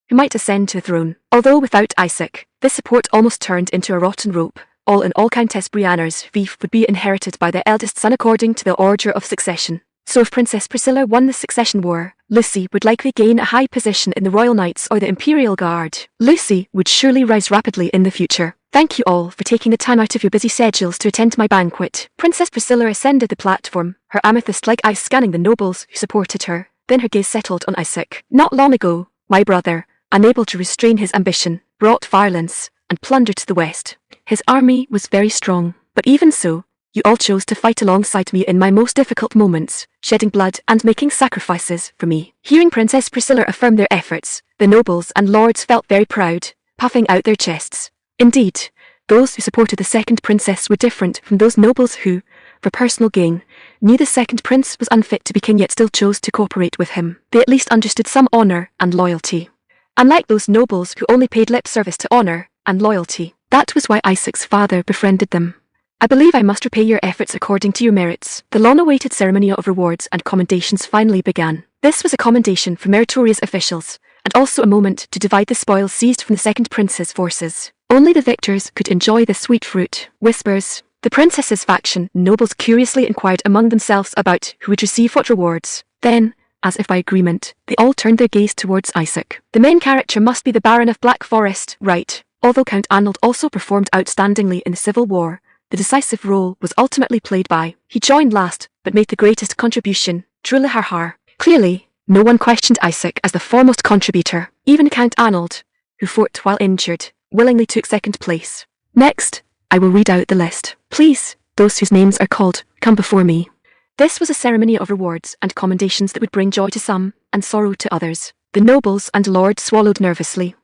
who might ascend to the throne. Although without Isaac, this support almost turned into a rotten rope. All in all, Countess Brianna's fief would be inherited by the eldest son according to the order of succession. So if Princess Priscilla won the succession war, Lucy would likely gain a high position in the Royal Knights or the Imperial Guard. Lucy would surely rise rapidly in the future. Thank you all for taking the time out of your busy schedules to attend my banquet. Princess Priscilla ascended the platform, her amethyst-like eyes scanning the nobles who supported her. Then her gaze settled on Isaac. Not long ago, my brother, unable to restrain his ambition, brought violence and plunder to the west. His army was very strong, but even so, you all chose to fight alongside me in my most difficult moments, shedding blood and making sacrifices for me. Hearing Princess Priscilla affirm their efforts, the nobles and lords felt very proud, puffing out their chests. Indeed, those who supported the second princess were different from those nobles who, for personal gain, knew the second prince was unfit to be king yet still chose to cooperate with him. They at least understood some honor and loyalty. Unlike those nobles who only paid lip service to honor and loyalty. That was why Isaac's father befriended them. I believe I must repay your efforts according to your merits. The long-awaited ceremony of rewards and commendations finally began. This was a commendation for meritorious officials, and also a moment to divide the spoils seized from the second prince's forces. Only the victors could enjoy the sweet fruit. Whispers. The princess's faction nobles curiously inquired among themselves about who would receive what rewards. Then, as if by agreement, they all turned their gaze towards Isaac. The main character must be the Baron of Black Forest, right? Although Count Arnold also performed outstandingly in the Civil War, the decisive role was ultimately played by. He joined last, but made the greatest contribution, truly har. Clearly, no one questioned Isaac as the foremost contributor. Even Count Arnold, who fought while injured, willingly took second place. Next, I will read out the list. Please, those whose names are called, come before me." This was a ceremony of rewards and commendations that would bring joy to some and sorrow to others. The nobles and lords swallowed nervously.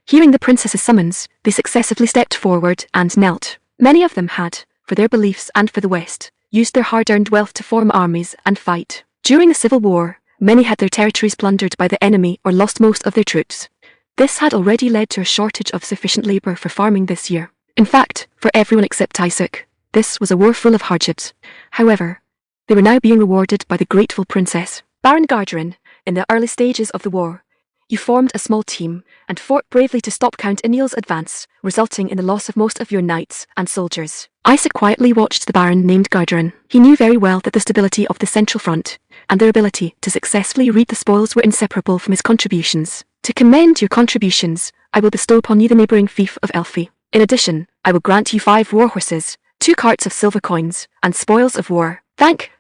Hearing the princess's summons, they successively stepped forward and knelt. Many of them had, for their beliefs and for the West, used their hard-earned wealth to form armies and fight. During the Civil War, many had their territories plundered by the enemy or lost most of their troops. This had already led to a shortage of sufficient labor for farming this year. In fact, for everyone except Isaac, this was a war full of hardships. However, they were now being rewarded by the grateful princess. Baron Garderin, in the early stages of the war, you formed a small team and fought bravely to stop Count Aniel's advance, resulting in the loss of most of your knights and soldiers. Isaac quietly watched the Baron named Garderin. He knew very well that the stability of the Central Front and their ability to successfully reap the spoils were inseparable from his contributions. To commend your contributions, I will bestow upon you the neighbouring fief of Elfie. In addition, I will grant you 5 war horses, 2 carts of silver coins, and spoils of war. Thank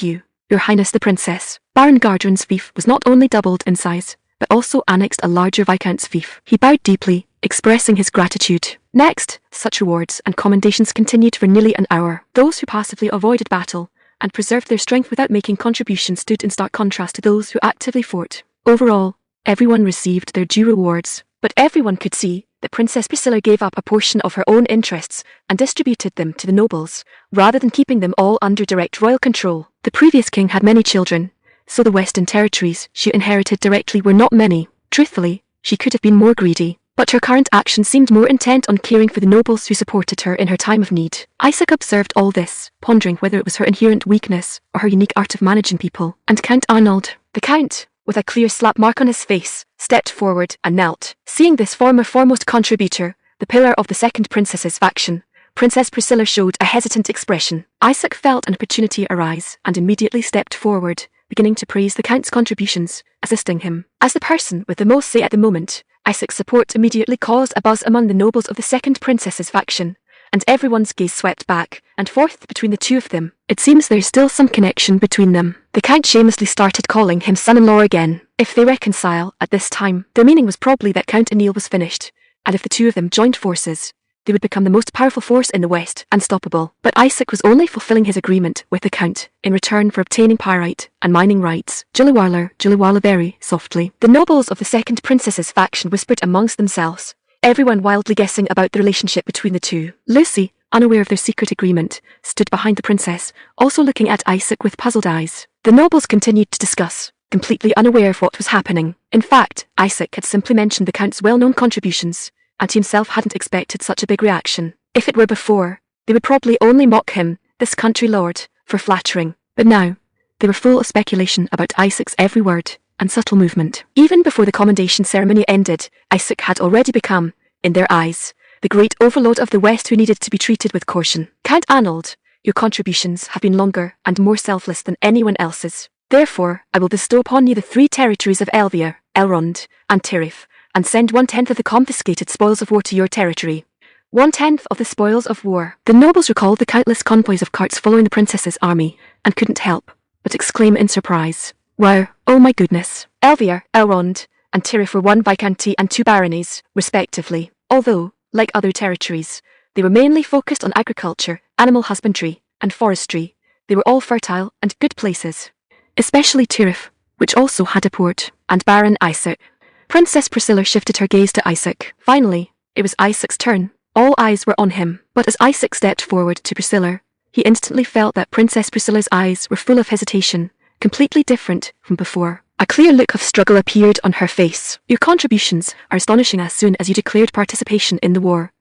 you, Your Highness the Princess. Baron Garderin's fief was not only doubled in size, but also annexed a larger Viscount's fief. He bowed deeply, expressing his gratitude. Next, such rewards and commendations continued for nearly an hour. Those who passively avoided battle and preserved their strength without making contributions stood in stark contrast to those who actively fought. Overall, everyone received their due rewards, but everyone could see that Princess Priscilla gave up a portion of her own interests and distributed them to the nobles, rather than keeping them all under direct royal control. The previous king had many children, so the western territories she inherited directly were not many. Truthfully, she could have been more greedy, but her current action seemed more intent on caring for the nobles who supported her in her time of need. Isaac observed all this, pondering whether it was her inherent weakness or her unique art of managing people. And Count Arnold, the Count, with a clear slap mark on his face, stepped forward and knelt. Seeing this former foremost contributor, the pillar of the second princess's faction, Princess Priscilla showed a hesitant expression. Isaac felt an opportunity arise and immediately stepped forward, beginning to praise the Count's contributions, assisting him. As the person with the most say at the moment, Isaac's support immediately caused a buzz among the nobles of the second princess's faction, and everyone's gaze swept back and forth between the two of them. It seems there's still some connection between them. The Count shamelessly started calling him son-in-law again. If they reconcile at this time, their meaning was probably that Count Aniel was finished, and if the two of them joined forces, they would become the most powerful force in the West, unstoppable. But Isaac was only fulfilling his agreement with the Count in return for obtaining pyrite and mining rights. Juliwarla very softly. The nobles of the second princess's faction whispered amongst themselves, everyone wildly guessing about the relationship between the two. Lucy, unaware of their secret agreement, stood behind the princess, also looking at Isaac with puzzled eyes. The nobles continued to discuss, completely unaware of what was happening. In fact, Isaac had simply mentioned the Count's well-known contributions, and he himself hadn't expected such a big reaction. If it were before, they would probably only mock him, this country lord, for flattering. But now, they were full of speculation about Isaac's every word and subtle movement. Even before the commendation ceremony ended, Isaac had already become, in their eyes, the great overlord of the West who needed to be treated with caution. Count Arnold, your contributions have been longer and more selfless than anyone else's. Therefore, I will bestow upon you the 3 territories of Elvia, Elrond, and Tirith, and send 1/10 of the confiscated spoils of war to your territory. 1/10 of the spoils of war. The nobles recalled the countless convoys of carts following the princess's army, and couldn't help but exclaim in surprise. Wow, oh my goodness. Elvia, Elrond, and Tirith were 1 viscounty and 2 baronies, respectively. Although, like other territories, they were mainly focused on agriculture, animal husbandry, and forestry, they were all fertile and good places. Especially Tirith, which also had a port, and Baron Isaac. Princess Priscilla shifted her gaze to Isaac. Finally, it was Isaac's turn. All eyes were on him, but as Isaac stepped forward to Priscilla, he instantly felt that Princess Priscilla's eyes were full of hesitation, completely different from before. A clear look of struggle appeared on her face. Your contributions are astonishing. As soon as you declared participation in the war,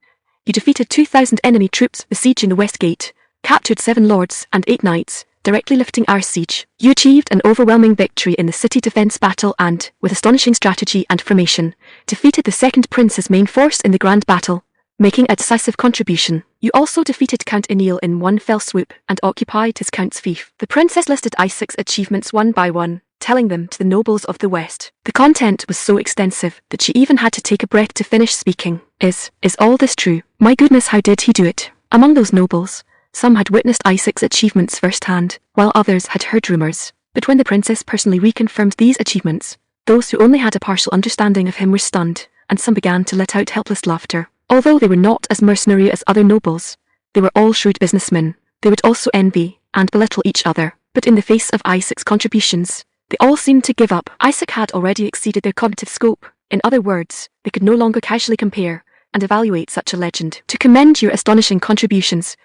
you defeated 2,000 enemy troops besieging the West Gate, captured 7 lords and 8 knights, directly lifting our siege. You achieved an overwhelming victory in the city defense battle and, with astonishing strategy and formation, defeated the second prince's main force in the grand battle, making a decisive contribution. You also defeated Count Aniel in one fell swoop and occupied his count's fief. The princess listed Isaac's achievements one by one, telling them to the nobles of the West. The content was so extensive that she even had to take a breath to finish speaking. Is all this true? My goodness, how did he do it? Among those nobles, some had witnessed Isaac's achievements firsthand, while others had heard rumors. But when the princess personally reconfirmed these achievements, those who only had a partial understanding of him were stunned, and some began to let out helpless laughter. Although they were not as mercenary as other nobles, they were all shrewd businessmen. They would also envy and belittle each other. But in the face of Isaac's contributions, they all seemed to give up. Isaac had already exceeded their cognitive scope. In other words, they could no longer casually compare and evaluate such a legend. To commend your astonishing contributions,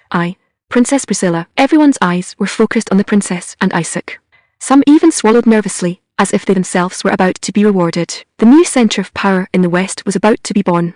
Princess Priscilla. Everyone's eyes were focused on the princess and Isaac. Some even swallowed nervously, as if they themselves were about to be rewarded. The new center of power in the West was about to be born.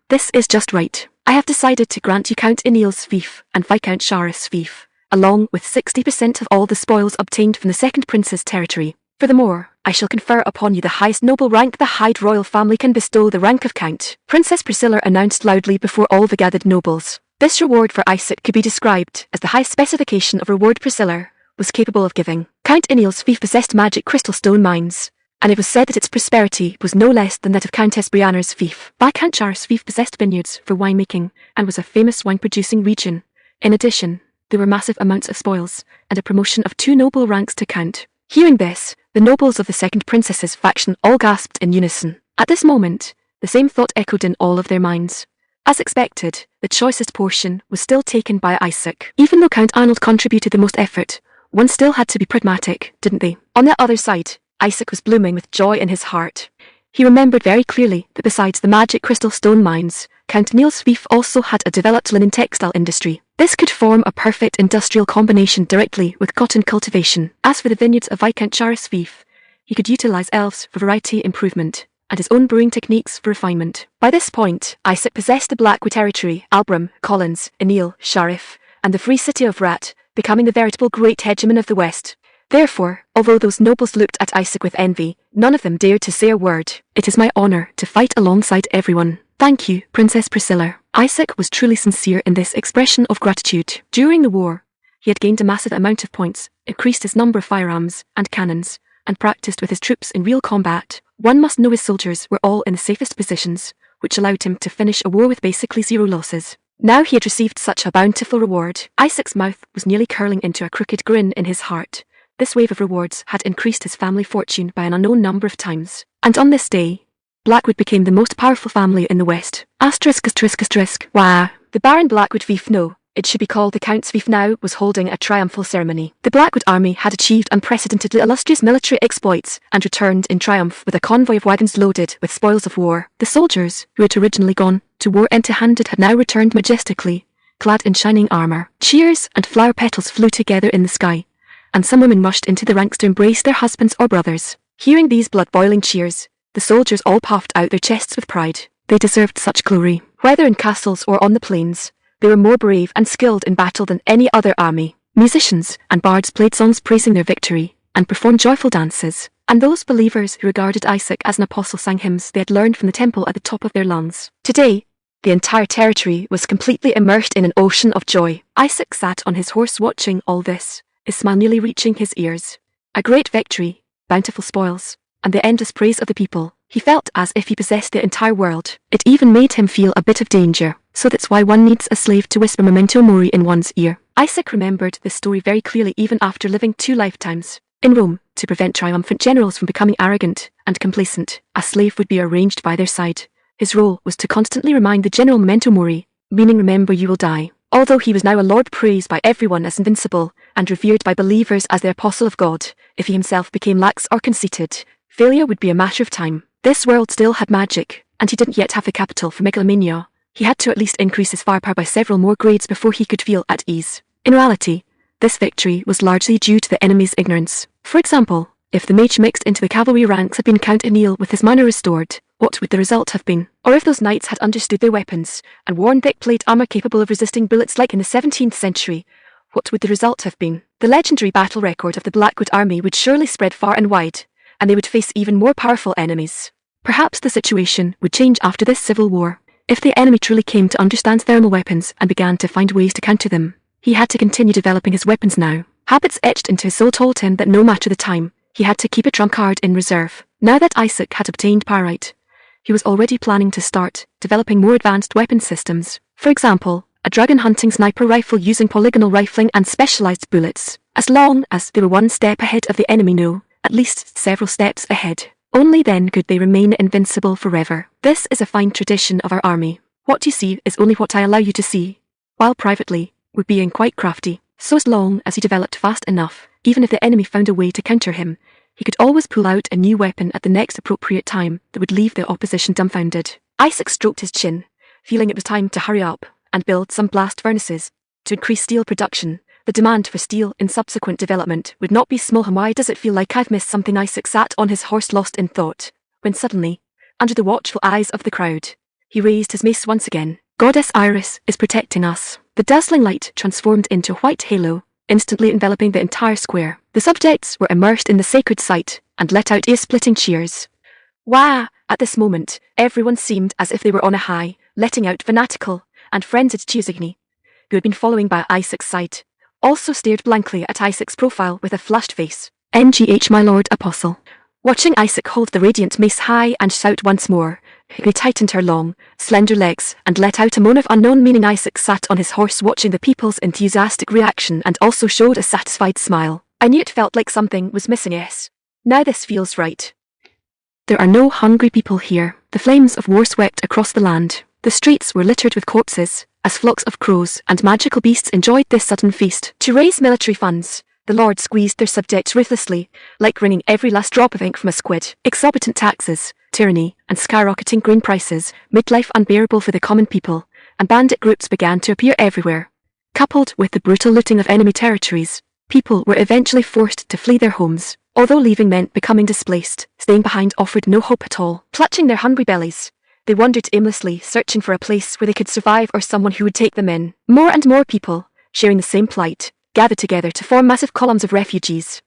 This is just right. I have decided to grant you Count Enil's fief and Viscount Sharif's fief, along with 60% of all the spoils obtained from the second prince's territory. Furthermore, I shall confer upon you the highest noble rank the Hyde royal family can bestow, the rank of Count. Princess Priscilla announced loudly before all the gathered nobles. This reward for Isaac could be described as the highest specification of reward Priscilla was capable of giving. Count Enil's fief possessed magic crystal stone mines, and it was said that its prosperity was no less than that of Countess Brianna's fief. Viscount Sharif's fief possessed vineyards for winemaking and was a famous wine-producing region. In addition, there were massive amounts of spoils and a promotion of 2 noble ranks to Count. Hearing this, the nobles of the second princess's faction all gasped in unison. At this moment, the same thought echoed in all of their minds. As expected, the choicest portion was still taken by Isaac. Even though Count Arnold contributed the most effort, one still had to be pragmatic, didn't they? On the other side, Isaac was blooming with joy in his heart. He remembered very clearly that besides the magic crystal stone mines, Count Enil's fief also had a developed linen textile industry. This could form a perfect industrial combination directly with cotton cultivation. As for the vineyards of Viscount Sharif's fief, he could utilize elves for variety improvement, and his own brewing techniques for refinement. By this point, Isaac possessed the Blackwood territory, Albram, Collins, Enil, Sharif, and the free city of Rat, becoming the veritable great hegemon of the West. Therefore, although those nobles looked at Isaac with envy, none of them dared to say a word. It is my honor to fight alongside everyone. Thank you, Princess Priscilla. Isaac was truly sincere in this expression of gratitude. During the war, he had gained a massive amount of points, increased his number of firearms and cannons, and practiced with his troops in real combat. One must know his soldiers were all in the safest positions, which allowed him to finish a war with basically 0 losses. Now he had received such a bountiful reward. Isaac's mouth was nearly curling into a crooked grin in his heart. This wave of rewards had increased his family fortune by an unknown number of times. And on this day, Blackwood became the most powerful family in the West. Wow. The Baron Blackwood fief, no, it should be called the Count's fief now, was holding a triumphal ceremony. The Blackwood army had achieved unprecedentedly illustrious military exploits and returned in triumph with a convoy of wagons loaded with spoils of war. The soldiers, who had originally gone to war empty-handed, had now returned majestically, clad in shining armor. Cheers and flower petals flew together in the sky, and some women rushed into the ranks to embrace their husbands or brothers. Hearing these blood-boiling cheers, the soldiers all puffed out their chests with pride. They deserved such glory. Whether in castles or on the plains, they were more brave and skilled in battle than any other army. Musicians and bards played songs praising their victory and performed joyful dances. And those believers who regarded Isaac as an apostle sang hymns they had learned from the temple at the top of their lungs. Today, the entire territory was completely immersed in an ocean of joy. Isaac sat on his horse watching all this, his smile nearly reaching his ears. A great victory, bountiful spoils, and the endless praise of the people. He felt as if he possessed the entire world. It even made him feel a bit of danger. So that's why one needs a slave to whisper memento mori in one's ear. Isaac remembered this story very clearly even after living 2 lifetimes. In Rome, to prevent triumphant generals from becoming arrogant and complacent, a slave would be arranged by their side. His role was to constantly remind the general memento mori, meaning remember you will die. Although he was now a lord praised by everyone as invincible and revered by believers as the apostle of God, if he himself became lax or conceited, failure would be a matter of time. This world still had magic, and he didn't yet have the capital for megalomania. He had to at least increase his firepower by several more grades before he could feel at ease. In reality, this victory was largely due to the enemy's ignorance. For example, if the mage mixed into the cavalry ranks had been Count Enil with his mana restored, what would the result have been? Or if those knights had understood their weapons and worn thick plate armor capable of resisting bullets like in the 17th century, what would the result have been? The legendary battle record of the Blackwood army would surely spread far and wide, and they would face even more powerful enemies. Perhaps the situation would change after this civil war. If the enemy truly came to understand thermal weapons and began to find ways to counter them, he had to continue developing his weapons now. Habits etched into his soul told him that no matter the time, he had to keep a trump card in reserve. Now that Isaac had obtained pyrite, he was already planning to start developing more advanced weapon systems. For example, a dragon hunting sniper rifle using polygonal rifling and specialized bullets. As long as they were one step ahead of the enemy, no, at least several steps ahead. Only then could they remain invincible forever. This is a fine tradition of our army. What you see is only what I allow you to see. While privately, we're being quite crafty. So as long as he developed fast enough, even if the enemy found a way to counter him, he could always pull out a new weapon at the next appropriate time that would leave the opposition dumbfounded. Isaac stroked his chin, feeling it was time to hurry up and build some blast furnaces to increase steel production. The demand for steel in subsequent development would not be small. And why does it feel like I've missed something? Isaac sat on his horse lost in thought, when suddenly, under the watchful eyes of the crowd, he raised his mace once again. Goddess Iris is protecting us. The dazzling light transformed into a white halo, instantly enveloping the entire square. The subjects were immersed in the sacred sight and let out ear-splitting cheers. Wah! At this moment, everyone seemed as if they were on a high, letting out fanatical and frenzied cheers. Igni, who had been following by Isaac's side, also stared blankly at Isaac's profile with a flushed face. NGH, my lord apostle. Watching Isaac hold the radiant mace high and shout once more, Igni tightened her long, slender legs and let out a moan of unknown meaning. Isaac sat on his horse watching the people's enthusiastic reaction and also showed a satisfied smile. I knew it felt like something was missing. Yes. Now this feels right. There are no hungry people here. The flames of war swept across the land. The streets were littered with corpses, as flocks of crows and magical beasts enjoyed this sudden feast. To raise military funds, the lords squeezed their subjects ruthlessly, like wringing every last drop of ink from a squid. Exorbitant taxes, tyranny, and skyrocketing grain prices made life unbearable for the common people, and bandit groups began to appear everywhere. Coupled with the brutal looting of enemy territories, people were eventually forced to flee their homes. Although leaving meant becoming displaced, staying behind offered no hope at all. Clutching their hungry bellies, they wandered aimlessly, searching for a place where they could survive or someone who would take them in. More and more people, sharing the same plight, gathered together to form massive columns of refugees.